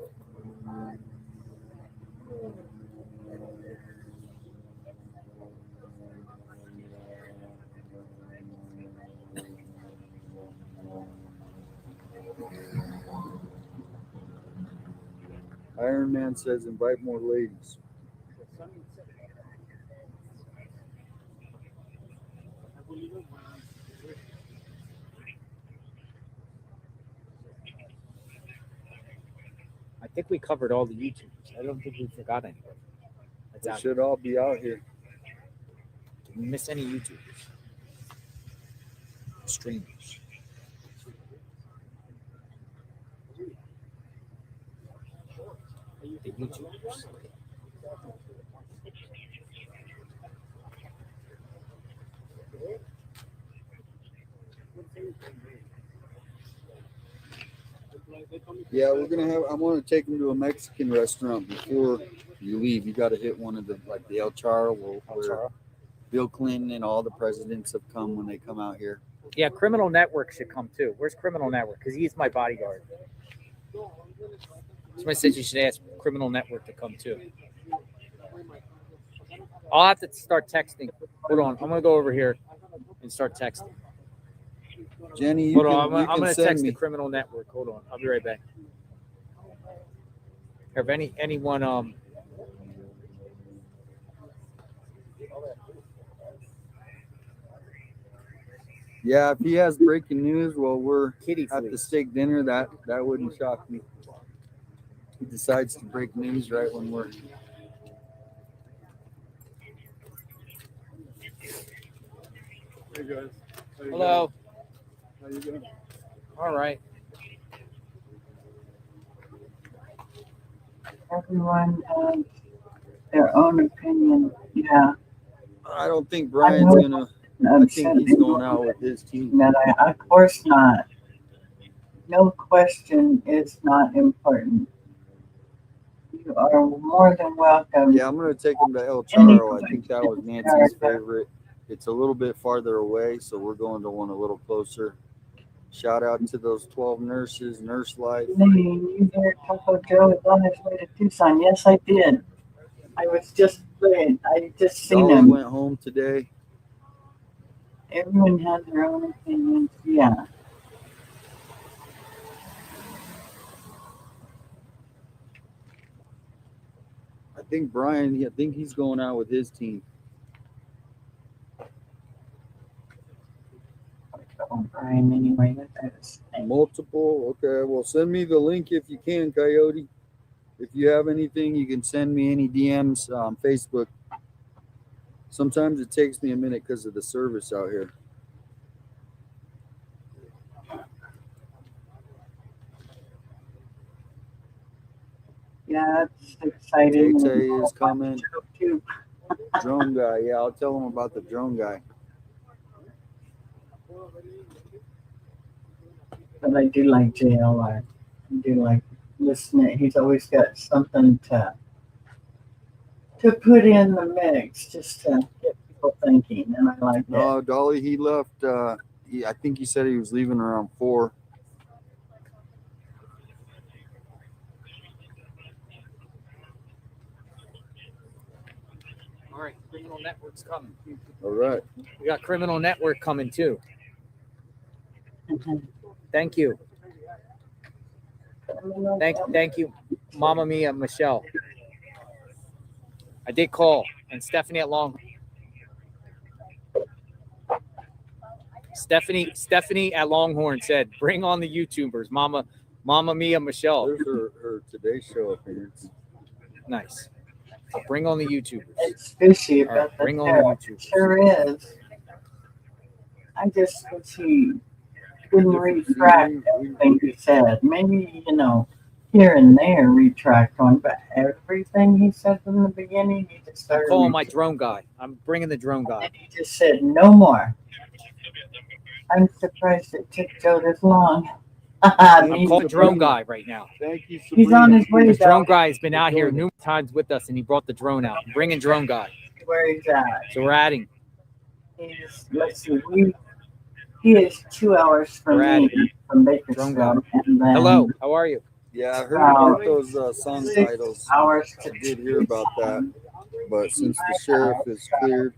Iron Man says, "Invite more ladies." I think we covered all the YouTubers. I don't think we forgot anybody. That's They out should all be out here. Did we miss any YouTubers? Streamers. The YouTubers. Yeah, we're gonna have. I want to take them to a Mexican restaurant before you leave. You got to hit one of the like the El Charro, where Bill Clinton and all the presidents have come when they come out here. Yeah, Criminal Network should come too. Where's Criminal Network? Because he's my bodyguard. Somebody said you should ask Criminal Network to come too. I'll have to start texting. Hold on, I'm gonna go over here and start texting. Jenny, you Hold can, on, you I'm can gonna send text me. the Criminal Network. Hold on, I'll be right back. If anyone Yeah, if he has breaking news while we're Kitty at the fleas. steak dinner, that wouldn't shock me. He decides to break news right when we're. Hey guys. How you Hello. doing? How you doing? All right. Everyone has their own opinion. Yeah. I don't think I Brian's know gonna. I think he's going out with his team. that of course not. No question is not important. You are more than welcome. Yeah, I'm gonna take him to El Charro. I think that was Nancy's favorite. It's a little bit farther away, so we're going to one a little closer. Shout out to those 12 nurses, Nurse Life. You hear Taco Joe is on his way to Tucson. Yes, I did. I was just playing. I just seen Dolly him. went home today. Everyone has their own opinions. Yeah. I think Brian. I think he's going out with his team. Oh, Brian, anyway, that is Multiple. Okay, well, send me the link if you can, Coyote. If you have anything, you can send me any DMs on Facebook. Sometimes it takes me a minute because of the service out here. yeah, that's exciting. Tay is coming. Drone guy. Yeah, I'll tell him about the drone guy. But I do like JLR. I do like listening. He's always got something to put in the mix just to get people thinking, and I like it. No, Dolly, he left. I think he said he was leaving around 4. All right, Criminal Network's coming. All right. We got Criminal Network coming too. Thank you. Thank you, Mama Mia, Michelle. I did call, and Stephanie at Long. Stephanie at Longhorn said, "Bring on the YouTubers, Mama Mia, Michelle." There's her Today Show appearance. Nice. So bring on the YouTubers. It's fishy All right, about bring the on the tariff. YouTubers. It sure is. I just wish he didn't refract everything he said. Maybe, here and there retract on, but everything he said from the beginning, he just I'm started. calling my drone guy. I'm bringing the drone guy. He just said no more. I'm surprised it took Joe this long. I'm calling the drone guy right now. Thank you, He's on his way. The drone though. guy has been out here numerous times with us, and he brought the drone out. I'm bringing drone guy. Where he's at. So we're adding. He's, let's see, he is 2 hours from We're me, adding. from Drone guy. Bakersfield. And then Hello. How are you? Yeah, I heard about those song 6 titles. hours I to did hear about that. But since the sheriff is cleared,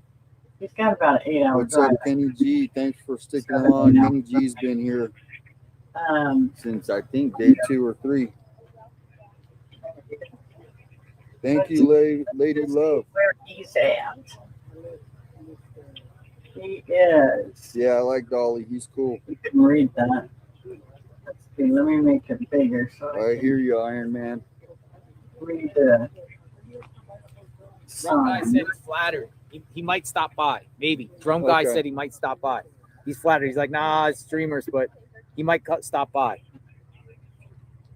He's got about an 8-hour what's drive. up, Kenny G? Thanks for sticking along. Kenny G's been here since I think day 2 or 3. Thank you, Lady Love. Where he's at. He is. Yeah, I like Dolly. He's cool. You can read that. Let's see, let me make it bigger so I hear you, Iron Man. read the Drone guy sign. said he's flattered. He might stop by. Maybe. Drone guy Okay. said he might stop by. He's flattered. He's like, nah, it's streamers, but he might stop by.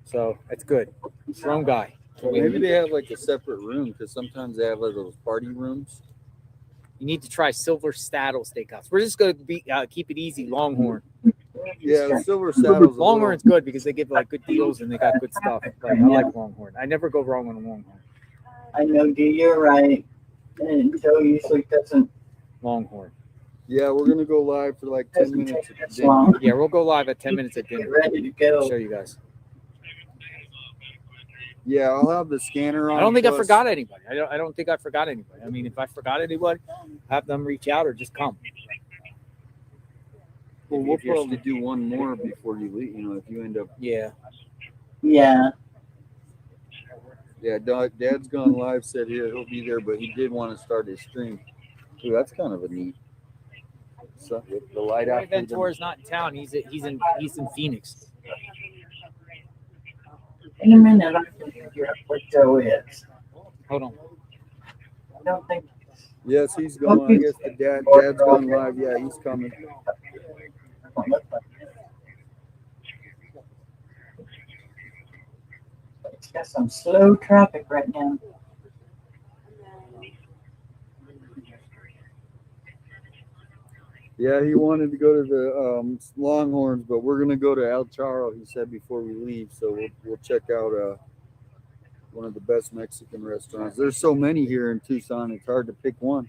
So that's good. Drone guy. Maybe they have like a separate room because sometimes they have like those party rooms. You need to try Silver Saddle Steakhouse. We're just going to be keep it easy. Longhorn. Yeah, the Silver Saddle's a Longhorn's little- good because they give like good deals and they got good stuff. Like, I like Longhorn. I never go wrong on a Longhorn. I know, D, you're right. And Joe usually doesn't. Longhorn. Yeah, we're gonna go live for like 10 minutes. at That's dinner. long. Yeah, we'll go live at 10 minutes at dinner. Get ready to go. I'll show you guys. Yeah, I'll have the scanner on. I don't think I plus- forgot anybody. I don't think I forgot anybody. I mean, if I forgot anybody, have them reach out or just come. Well, we'll If you're probably do one more before you leave. You know, if you end up. Yeah. Yeah. Yeah, Dad's gone live. Said he'll be there, but he did want to start his stream. Ooh, that's kind of a neat. So with the light out. Ventora's not in town. He's in Phoenix. In a minute, I can figure out what Joe is. Hold on. I don't think. Yes, he's going. I guess the dad's gone live. Yeah, he's coming. It's got some slow traffic right now. Yeah, he wanted to go to the Longhorns, but we're gonna go to El Charro. He said before we leave, so we'll check out one of the best Mexican restaurants. There's so many here in Tucson; it's hard to pick one.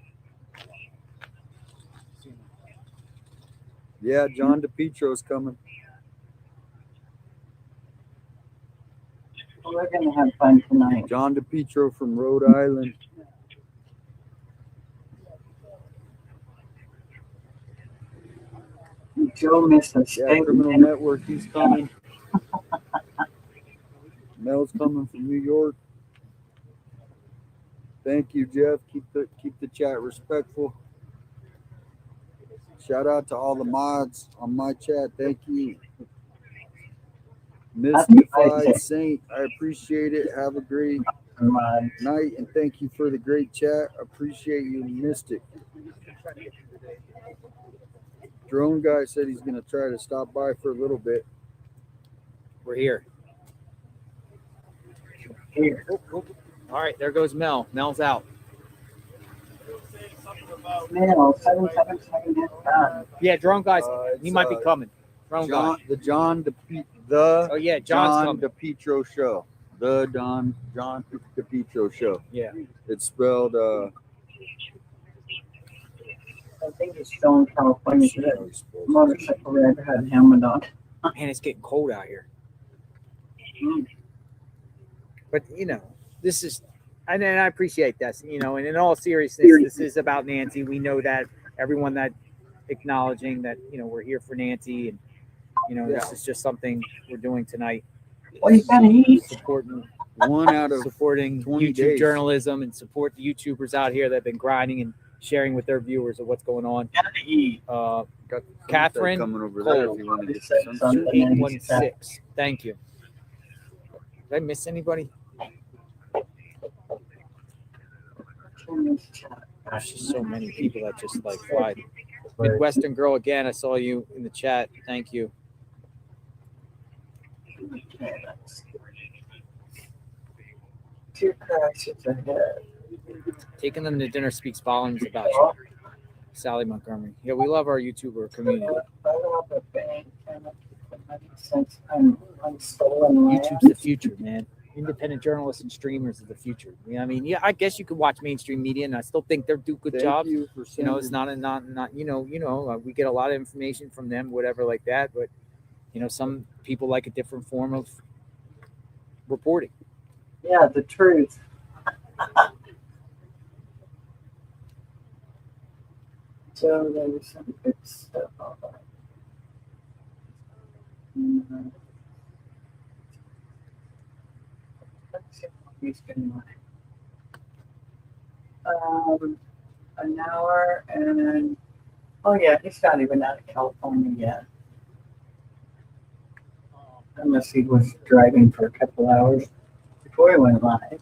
Yeah, John DePietro's coming. We're gonna have fun tonight. John DePietro from Rhode Island. Joe missed a Yeah, statement. Criminal Network. He's coming. Mel's coming from New York. Thank you, Jeff. Keep the chat respectful. Shout out to all the mods on my chat. Thank you. Mystified Saint, I appreciate it. Have a great night, and thank you for the great chat. Appreciate you, Mystic. Drone guy said he's going to try to stop by for a little bit. We're here. All right, there goes Mel. Mel's out. Mel, 777 is done. Yeah, drone guys. He might be coming. Drone guy. The John Oh yeah, John's coming. DePietro show. The John DePietro show. Yeah. It's spelled I think it's still in California. That motorcycle rider had a helmet on. Man, it's getting cold out here. But you know, this is, and I appreciate this. You know, and in all seriousness, this is about Nancy. We know that everyone that acknowledging that we're here for Nancy, and this is just something we're doing tonight. Well, you gotta eat. Supporting one out of supporting 20 YouTube days. journalism and support the YouTubers out here that have been grinding and sharing with their viewers of what's going on. Catherine coming over there Cole, if you want to get some sunshine. 816. Thank you. Did I miss anybody? There's just so many people that just like fly. Midwestern girl again. I saw you in the chat. Thank you. Two crashes ahead. Taking them to dinner speaks volumes about you. Sally Montgomery. Yeah, we love our YouTuber community. I robbed a bank and since I'm stolen land. YouTube's the future, man. Independent journalists and streamers are the future. I mean, yeah, I guess you could watch mainstream media, and I still think they do good jobs. You for You know, it's not we get a lot of information from them, whatever like that. But some people like a different form of reporting. Yeah, the truth. So there was some good stuff on that. Let's see what he's been like. An hour and yeah, he's not even out of California yet. Unless he was driving for a couple hours before he went live.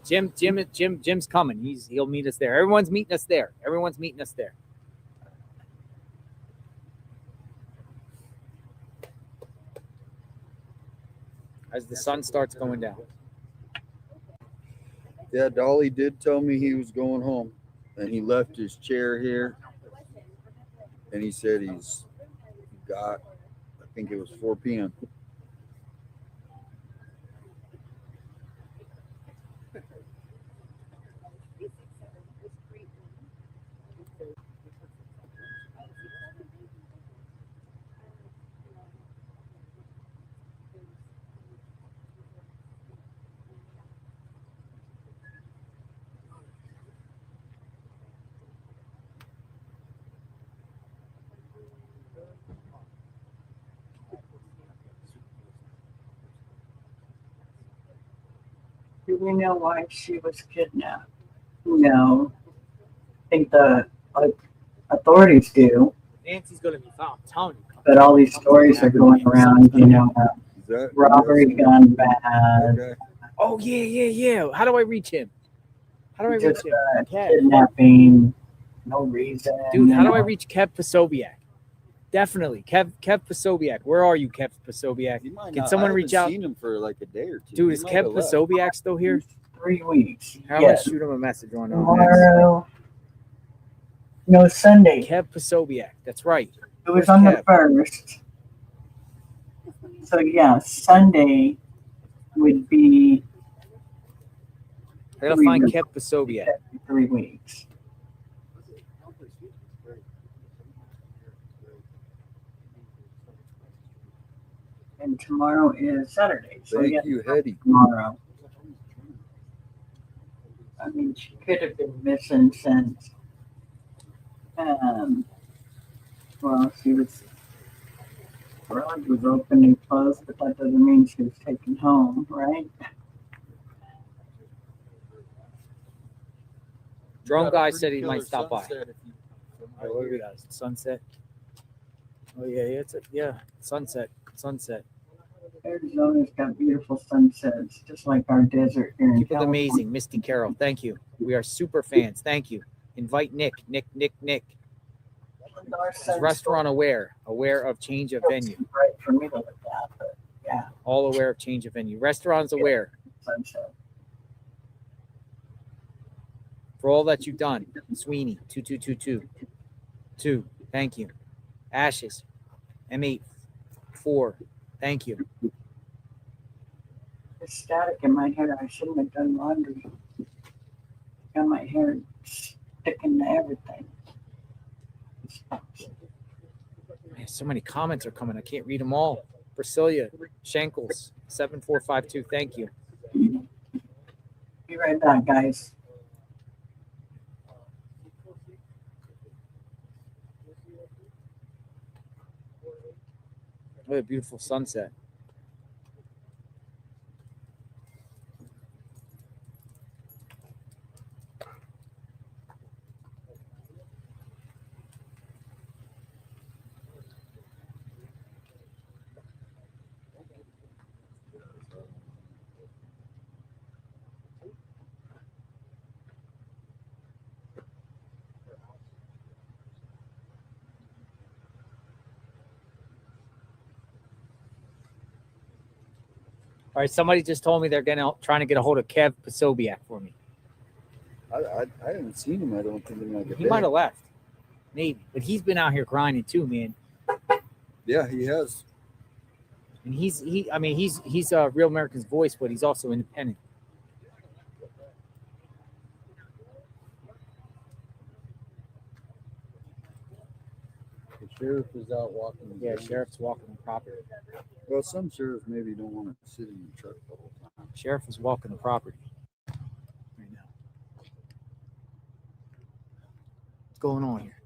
Jim's coming. He'll meet us there. Everyone's meeting us there. As the sun starts going down. Yeah, Dolly did tell me he was going home, and he left his chair here, and he said he got, I think it was 4 p.m. Do we know why she was kidnapped? No. I think the authorities do. Nancy's gonna be found. I'm telling you. But all these stories are going around, robbery gone bad. Okay. Oh yeah. How do I reach him? Just kidnapping, no reason. Dude, how do I reach Kev Posobiec? Definitely, Kev Posobiec. Where are you, Kev Posobiec? Can someone reach out? I haven't seen him for like a day or two. Dude, is Kev Posobiec still here? 3 weeks. How do I shoot him a message on tomorrow? No, Sunday. Kev Posobiec. That's right. It was on the 1st. So yeah, Sunday would be. I gotta find Kev Posobiec. 3 weeks. And tomorrow is Saturday. So Thank you, Hetty. Tomorrow. I mean, she could have been missing since. Well, she was. Garage was open and closed, but that doesn't mean she was taken home, right? Drone guy said he might stop by. Oh, what do we got? Sunset. Oh yeah, sunset. Arizona's got beautiful sunsets, just like our desert here in Keep it California. amazing, Misty Carroll. Thank you. We are super fans. Thank you. Invite Nick. Is restaurant aware of change of venue. Right for me to look at, but yeah. All aware of change of venue. Restaurants aware. Sunset. For all that you've done. Sweeney, 2222. 2. Thank you. Ashes. M8. 4. Thank you. There's static in my hair. I shouldn't have done laundry. Got my hair sticking to everything. Man, so many comments are coming. I can't read them all. Brasilia, Shankles, 7452. Thank you. Be right back, guys. What a beautiful sunset. All right, somebody just told me they're trying to get a hold of Kev Posobiec for me. I haven't seen him. I don't think in like a He day. might have left, maybe, but he's been out here grinding too, man. Yeah, he has. And he's a Real American's Voice, but he's also independent. The sheriff is out walking. Yeah, sheriff's walking the property. Well, some sheriffs maybe don't want to sit in the truck the whole time. Sheriff is walking the property right now. What's going on here?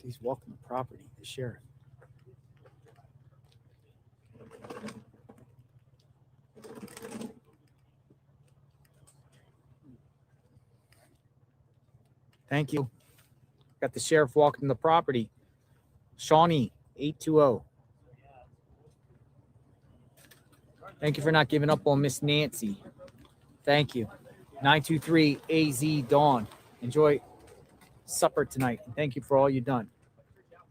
He's walking the property, the sheriff. Thank you. Got the sheriff walking the property. Shawnee, 820. Thank you for not giving up on Miss Nancy. Thank you. 923 AZ Dawn. Enjoy supper tonight. Thank you for all you've done.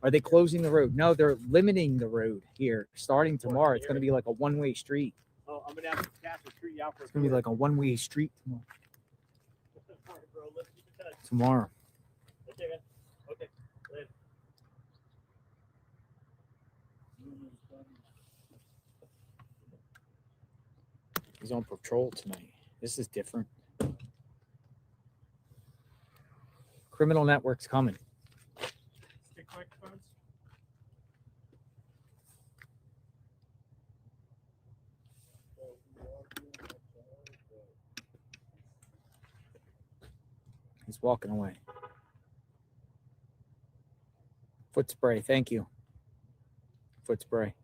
Are they closing the road? No, they're limiting the road here. Starting tomorrow, it's going to be like a one-way street. Oh, I'm gonna have to cast the tree out for It's going to be like a one-way street tomorrow. Okay, man. Okay. Later. He's on patrol tonight. This is different. Criminal network's coming. Stick microphones. He's walking away. Foot spray. Thank you. Foot spray.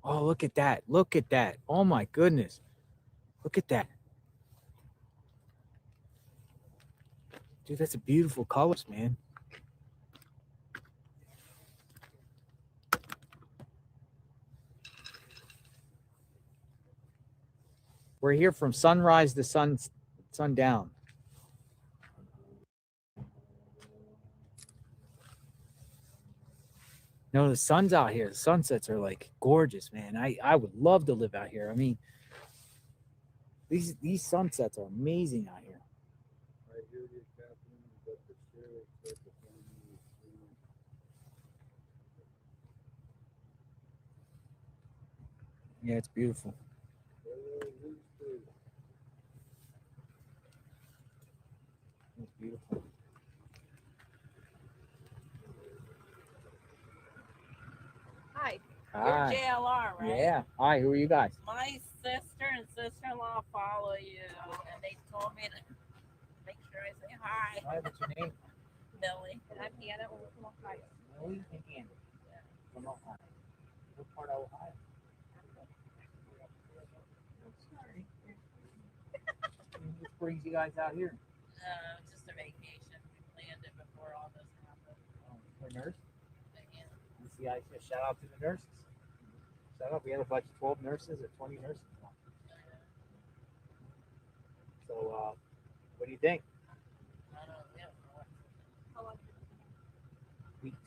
Oh, look at that. Look at that. Oh, my goodness. Look at that. Dude, that's a beautiful colors, man. We're here from sunrise to sundown. No, the sun's out here. The sunsets are like gorgeous, man. I would love to live out here. I mean, these sunsets are amazing out here. I hear you, Captain, but the sheriff said the family is doing. Yeah, it's beautiful. It's beautiful. Hi. Hi. You're JLR, right? Yeah. Hi, who are you guys? My sister and sister-in-law follow you, and they told me to make sure I say hi. Hi, what's your name? Millie. And I'm Hannah from Ohio. Millie and Hannah from Ohio. What part of Ohio? What brings you guys out here? Just a vacation. We planned it before all this happened. For a nurse? Yeah. You see, I say shout out to the nurses. Shout out. We had a bunch of 12 nurses or 20 nurses. So, what do you think? I don't know. How long? Weeks.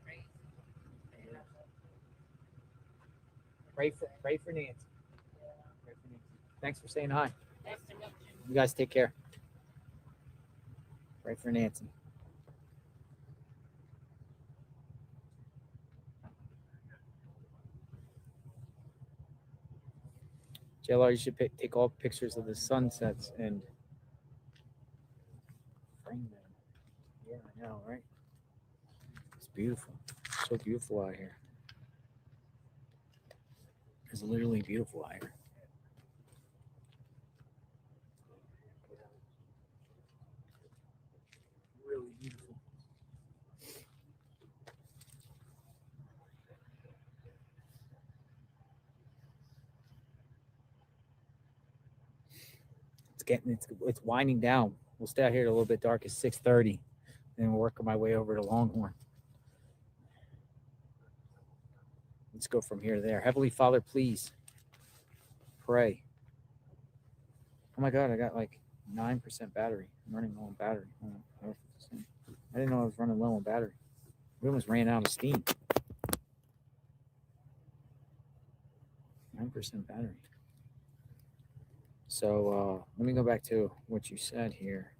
Crazy. Pray for Nancy. Pray for Nancy. Thanks for saying hi. Nice to meet you. You guys take care. Pray for Nancy. JLR, you should take all pictures of the sunsets and frame them. Yeah, I know, right? It's beautiful. So beautiful out here. It's literally beautiful out here. Really beautiful. It's winding down. We'll stay out here a little bit dark. It's 6:30, and we'll work my way over to Longhorn. Let's go from here to there. Heavenly Father, please pray. Oh my God, I got like 9% battery. I'm running low on battery. I didn't know I was running low on battery. We almost ran out of steam. 9% battery. So let me go back to what you said here.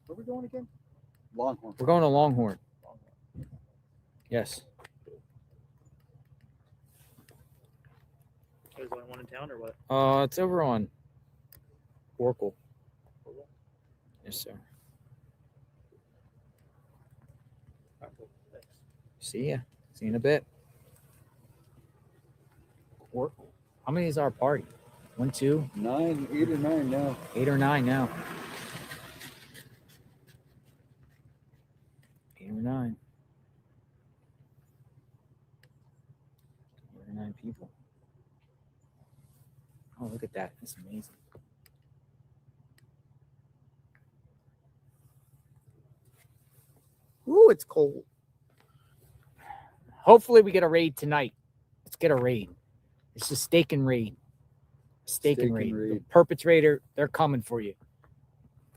Where are we going again? Longhorn. We're going to Longhorn. Yes. There's only one in town or what? It's over on Oracle. Yes, sir. See ya. See you in a bit. Oracle. How many is our party? 1, 2, 9, 8 or 9 now. 8 or 9 now. 8 or 9. 8 or 9 people. Oh, look at that. That's amazing. Ooh, it's cold. Hopefully we get a raid tonight. Let's get a raid. It's a steak and raid. Steak and raid. The perpetrator, they're coming for you.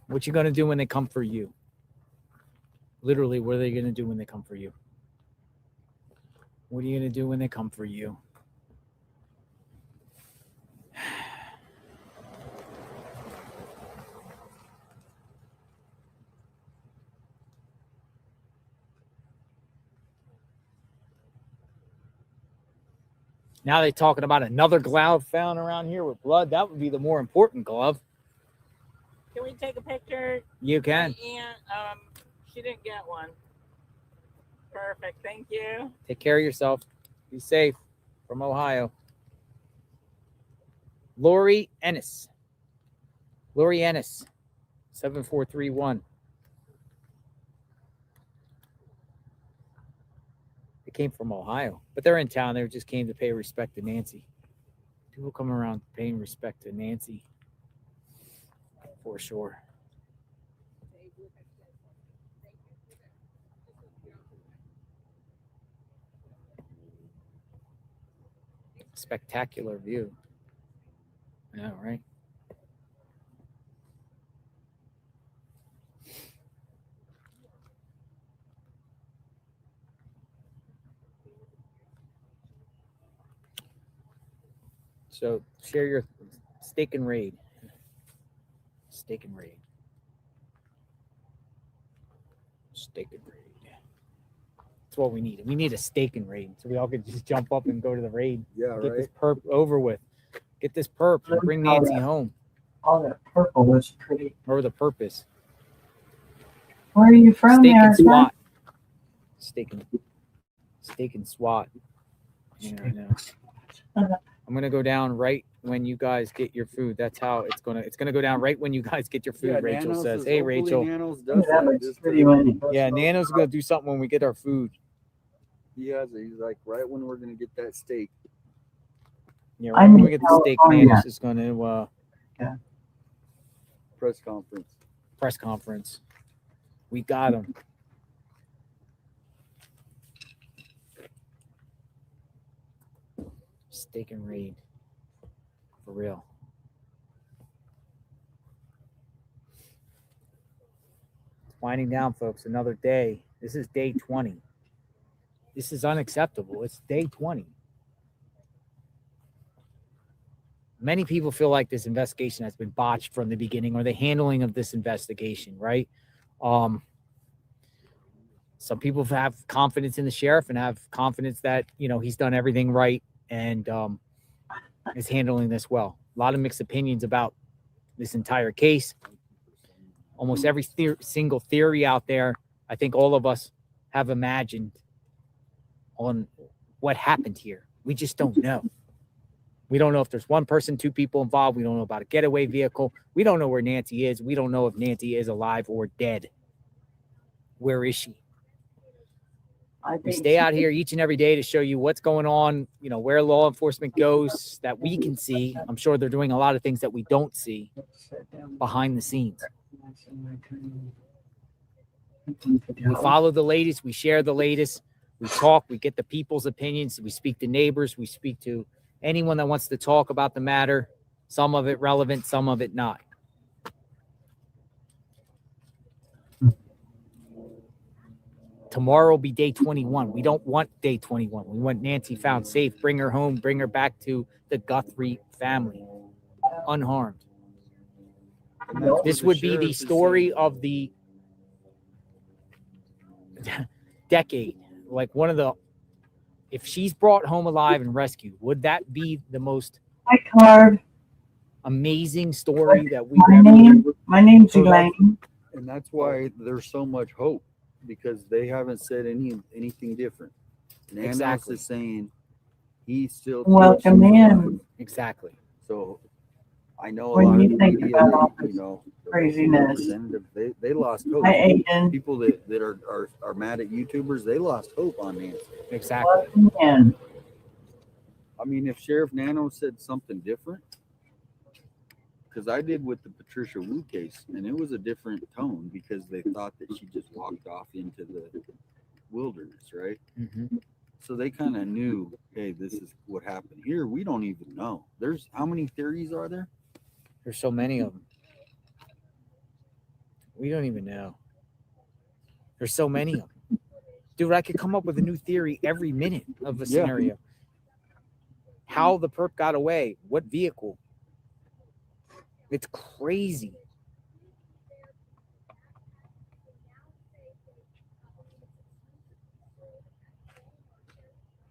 What you gonna do when they come for you? Literally, what are they gonna do when they come for you? What are you gonna do when they come for you? Now they're talking about another glove found around here with blood. That would be the more important glove. Can we take a picture? You can. My aunt, she didn't get one. Perfect. Thank you. Take care of yourself. Be safe. From Ohio. Lori Ennis. Lori Ennis. 7431. They came from Ohio, but they're in town. They just came to pay respect to Nancy. People come around paying respect to Nancy. For sure. Spectacular view. I know, right? So share your steak and raid. Steak and raid. Steak and raid. That's what we need. We need a steak and raid. So we all could just jump up and go to the raid. Yeah, Get right. this perp over with. Get this perp and bring Nancy home. All that purple was pretty. Or the purpose. Where are you from, Steak and Erica? SWAT. Steak and SWAT. Yeah, I know. I'm gonna go down right when you guys get your food. That's how it's gonna go down right when you guys get your food. Yeah, Rachel Nanos says, is- "Hey, hopefully Rachel." Nanos does Yeah, that that looks just pretty to- windy. Yeah, Nano's gonna do something when we get our food. He has it. He's like, right when we're gonna get that steak. Yeah, right when we get the steak, Nanos is gonna yeah. Press conference. Press conference. We got him. Steak and raid. For real. It's winding down, folks. Another day. This is day 20. This is unacceptable. It's day 20. Many people feel like this investigation has been botched from the beginning, or the handling of this investigation, right? Some people have confidence in the sheriff and have confidence that, he's done everything right and is handling this well. A lot of mixed opinions about this entire case. Almost every single theory out there, I think all of us have imagined on what happened here. We just don't know. We don't know if there's one person, 2 people involved. We don't know about a getaway vehicle. We don't know where Nancy is. We don't know if Nancy is alive or dead. Where is she? We stay out here each and every day to show you what's going on, where law enforcement goes that we can see. I'm sure they're doing a lot of things that we don't see behind the scenes. We follow the latest. We share the latest. We talk. We get the people's opinions. We speak to neighbors. We speak to anyone that wants to talk about the matter. Some of it relevant, some of it not. Tomorrow will be day 21. We don't want day 21. We want Nancy found safe. Bring her home. Bring her back to the Guthrie family, unharmed. This would be the story of the decade. Like one of the, if she's brought home alive and rescued, would that be the most amazing story that we've My name's heard of? Elaine. And that's why there's so much hope, because they haven't said anything different. Nanos Exactly. is saying he still Welcome in. Exactly. So I know a When lot you of the think media, about all they, this the local craziness. representative, they lost hope. Hi, Aiden. People that are mad at YouTubers, they lost hope on Nancy. Exactly. Welcome in. I mean, if Sheriff Nano said something different, because I did with the Patricia Wu case, and it was a different tone because they thought that she just walked off into the wilderness, right? Mm-hmm. So they kind of knew, hey, this is what happened. Here, we don't even know. There's how many theories are there? There's so many of them. We don't even know. There's so many of them. Dude, I could come up with a new theory every minute of a scenario. How the perp got away, what vehicle. It's crazy.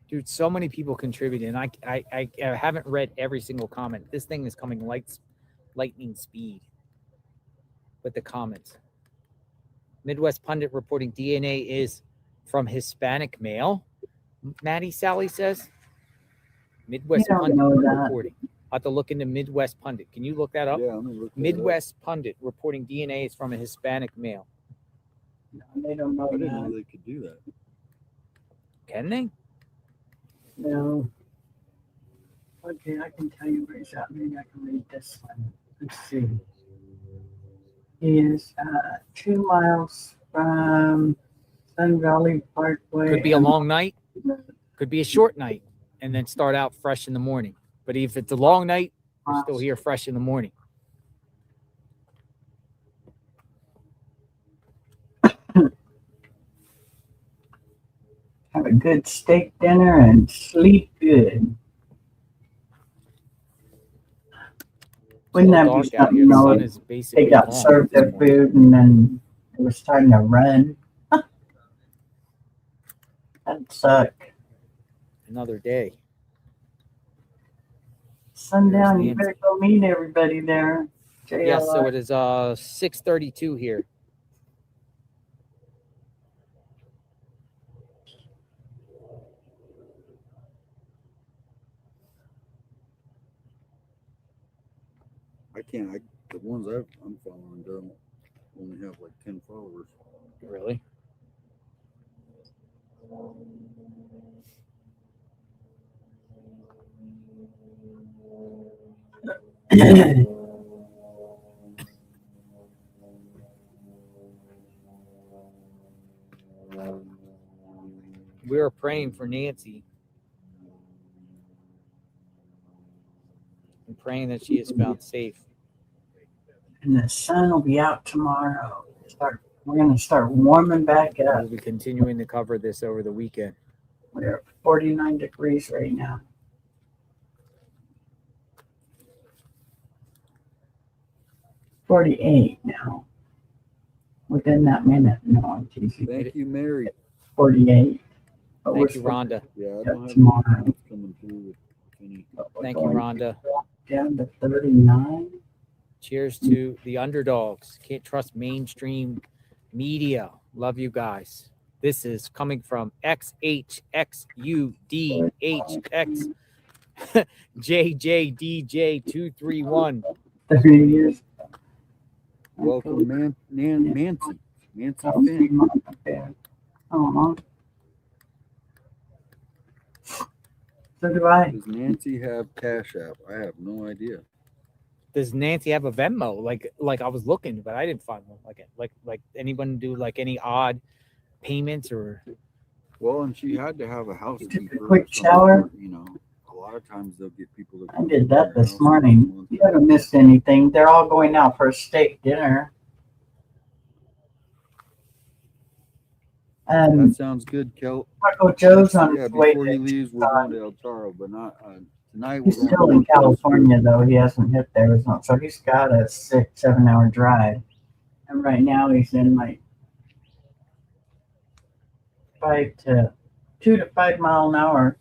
Dude, so many people contributed, and I haven't read every single comment. This thing is coming lightning speed with the comments. Midwest Pundit reporting DNA is from Hispanic male. Maddie Sally says. Midwest You don't Pundit know that. reporting. I'll have to look into Midwest Pundit. Can you look that up? Yeah, I'm gonna look that Midwest Pundit reporting DNA is from a Hispanic male. No, they don't know I didn't know that. they could do that. Can they? No. Okay, I can tell you where he's at. Maybe I can read this one. Let's see. He is 2 miles from Sun Valley Parkway. Could be a long night. Could be a short night, and then start out fresh in the morning. But if it's a long night, we're still here fresh in the morning. Have a good steak dinner and sleep good. Wouldn't that be dark out here. something? The No, sun is basically they got gone served at this their point. food and then it was time to run. That'd suck. Another day. Sundown, you Nancy. better go meet everybody there. Yes, so JLR. it is 6:32 here. I can't. The ones I'm following don't only have like 10 followers. Really? We are praying for Nancy and praying that she is found safe. And the sun will be out tomorrow. We're going to start warming back up. We'll be continuing to cover this over the weekend. We're at 49 degrees right now. .48 now. Within that minute. No, I'm teasing. Thank you, Mary. 48. But Thank you, Rhonda. Yeah, I Yeah, don't have tomorrow. anything else coming through with any. Thank you, Rhonda. Down to 39. Cheers to the underdogs. Can't trust mainstream media. Love you guys. This is coming from XHXUDHX JJDJ231. 30 years. Welcome, Nancy. Nancy That was Finn. my bad. Oh, so do I. Does Nancy have Cash App? I have no idea. Does Nancy have a Venmo? Like I was looking, but I didn't find one. Like anyone do like any odd payments or? Well, and she had to have a housekeeper. Quick shower. You know, a lot lot of times they'll get people to I did that their this house morning. once You haven't missed anything. They're all going out for a steak dinner. That sounds good, Kel. Taco Joe's on Yeah, his way before he to leaves, we're Tucson. going to El Toro, but not tonight. We're He's going still to in Corpus Christi. California, though. He hasn't hit Arizona. So he's got a 6-7 hour drive. And right now he's in like 2 to 5 mile an hour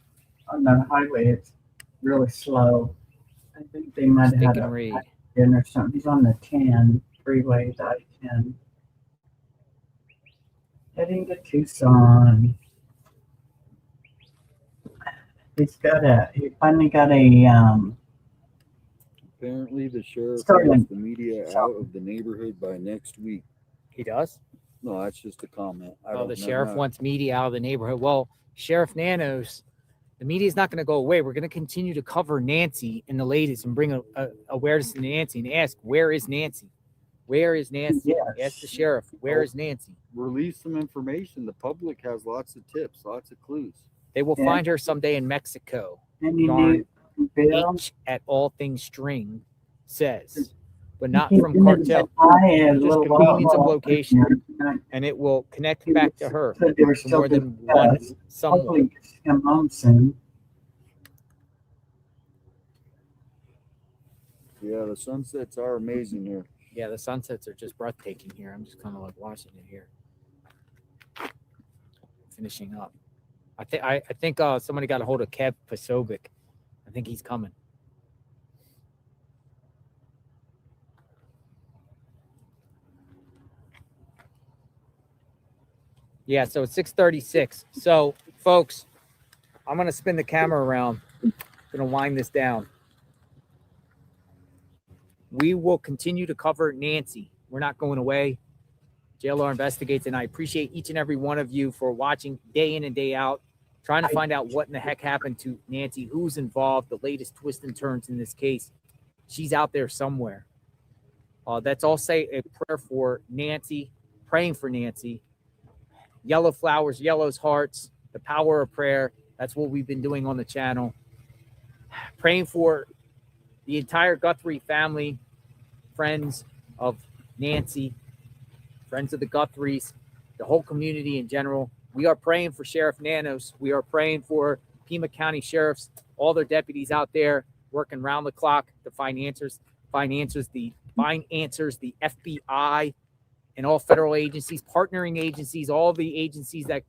on the highway. It's really slow. I think they might have Stick had and a read. accident or something. He's on the 10 freeway, the I-10. Heading to Tucson. He finally got a, Apparently, the sheriff Starting- wants the media out of the neighborhood by next week. He does? No, that's just a comment. I Oh, don't the know. sheriff wants media out of the neighborhood. Well, Sheriff Nanos, the media is not going to go away. We're going to continue to cover Nancy and the latest and bring a awareness to Nancy and ask, where is Nancy? Where is Nancy? Yes. Ask the sheriff, where is Nancy? Release some information. The public has lots of tips, lots of clues. They will Yeah. find her someday in Mexico. And you Darn need Bill. H at All Things String says, but not He from didn't cartel. buy a Just little convenience of while location, ago. and it will connect back to her Said they were to still more than doing one tests. someone. Hopefully he gets to come home soon. Yeah, the sunsets are amazing here. Yeah, the sunsets are just breathtaking here. I'm just kind of like watching it here. Finishing up. I think somebody got a hold of Kev Pasovic. I think he's coming. Yeah, so it's 6:36. So, folks, I'm gonna spin the camera around. Gonna wind this down. We will continue to cover Nancy. We're not going away. JLR Investigates, and I appreciate each and every one of you for watching day in and day out, trying to find out what in the heck happened to Nancy, who's involved, the latest twists and turns in this case. She's out there somewhere. Let's all say a prayer for Nancy, praying for Nancy. Yellow flowers, yellows hearts, the power of prayer. That's what we've been doing on the channel. Praying for the entire Guthrie family, friends of Nancy, friends of the Guthries, the whole community in general. We are praying for Sheriff Nanos. We are praying for Pima County sheriffs, all their deputies out there working round the clock to find answers, the FBI and all federal agencies, partnering agencies, all the agencies that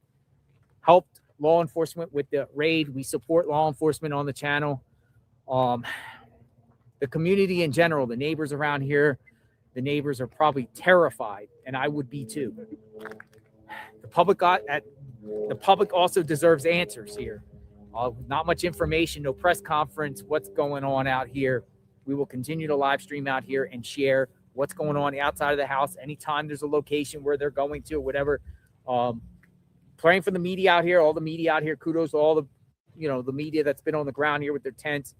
helped law enforcement with the raid. We support law enforcement on the channel. The community in general, the neighbors around here, the neighbors are probably terrified, and I would be too. The public also deserves answers here. Not much information, no press conference, what's going on out here. We will continue to live stream out here and share what's going on outside of the house. Anytime there's a location where they're going to, whatever. Praying for the media out here, all the media out here. Kudos to all the, the media that's been on the ground here with their tents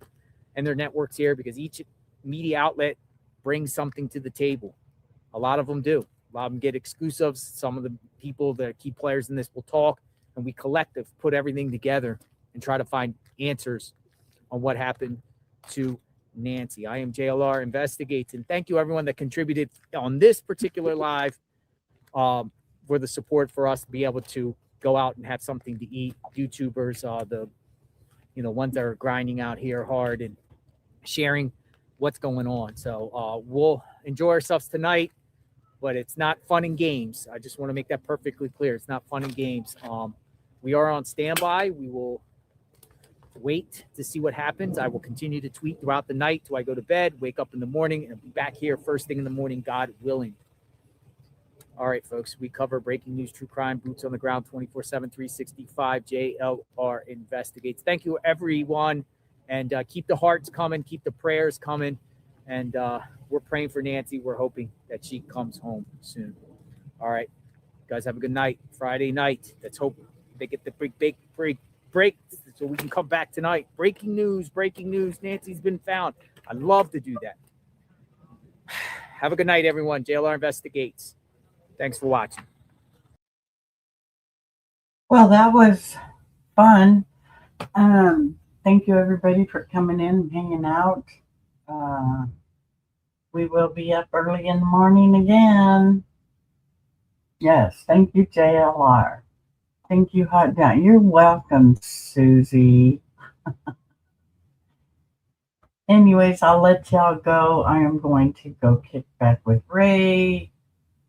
and their networks here, because each media outlet brings something to the table. A lot of them do. A lot of them get exclusives. Some of the people that are key players in this will talk, and we collective put everything together and try to find answers on what happened to Nancy. I am JLR Investigates, and thank you everyone that contributed on this particular live for the support for us to be able to go out and have something to eat. YouTubers, the ones that are grinding out here hard and sharing what's going on. So we'll enjoy ourselves tonight, but it's not fun and games. I just want to make that perfectly clear. It's not fun and games. We are on standby. We will wait to see what happens. I will continue to tweet throughout the night till I go to bed, wake up in the morning, and be back here first thing in the morning, God willing. All right, folks, we cover breaking news, true crime, boots on the ground, 24/7, 365. JLR Investigates. Thank you, everyone, and keep the hearts coming, keep the prayers coming, and we're praying for Nancy. We're hoping that she comes home soon. All right, guys, have a good night. Friday night. Let's hope they get the break so we can come back tonight. Breaking news. Nancy's been found. I'd love to do that. Have a good night, everyone. JLR Investigates. Thanks for watching. Well, that was fun. thank you everybody for coming in and hanging out. We will be up early in the morning again. Yes, thank you, JLR. Thank you, Hot Down. You're welcome, Susie. Anyways, I'll let y'all go. I am going to go kick back with Ray.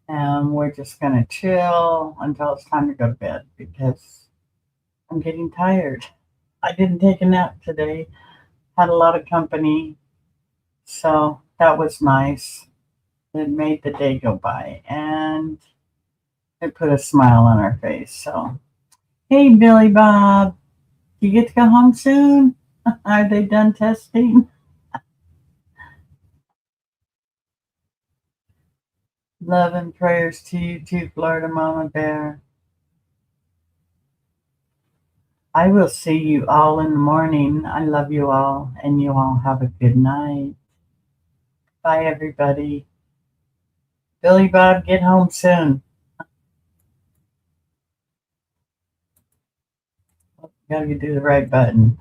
And we're just going to chill until it's time to go to bed because I'm getting tired. I didn't take a nap today. Had a lot of company. So that was nice. It made the day go by. And it put a smile on our face. So, hey, Billy Bob. Do you get to go home soon? Are they done testing? Love and prayers to you too, Florida Mama Bear. I will see you all in the morning. I love you all, and you all have a good night. Bye, everybody. Billy Bob, get home soon. Gotta do the right button.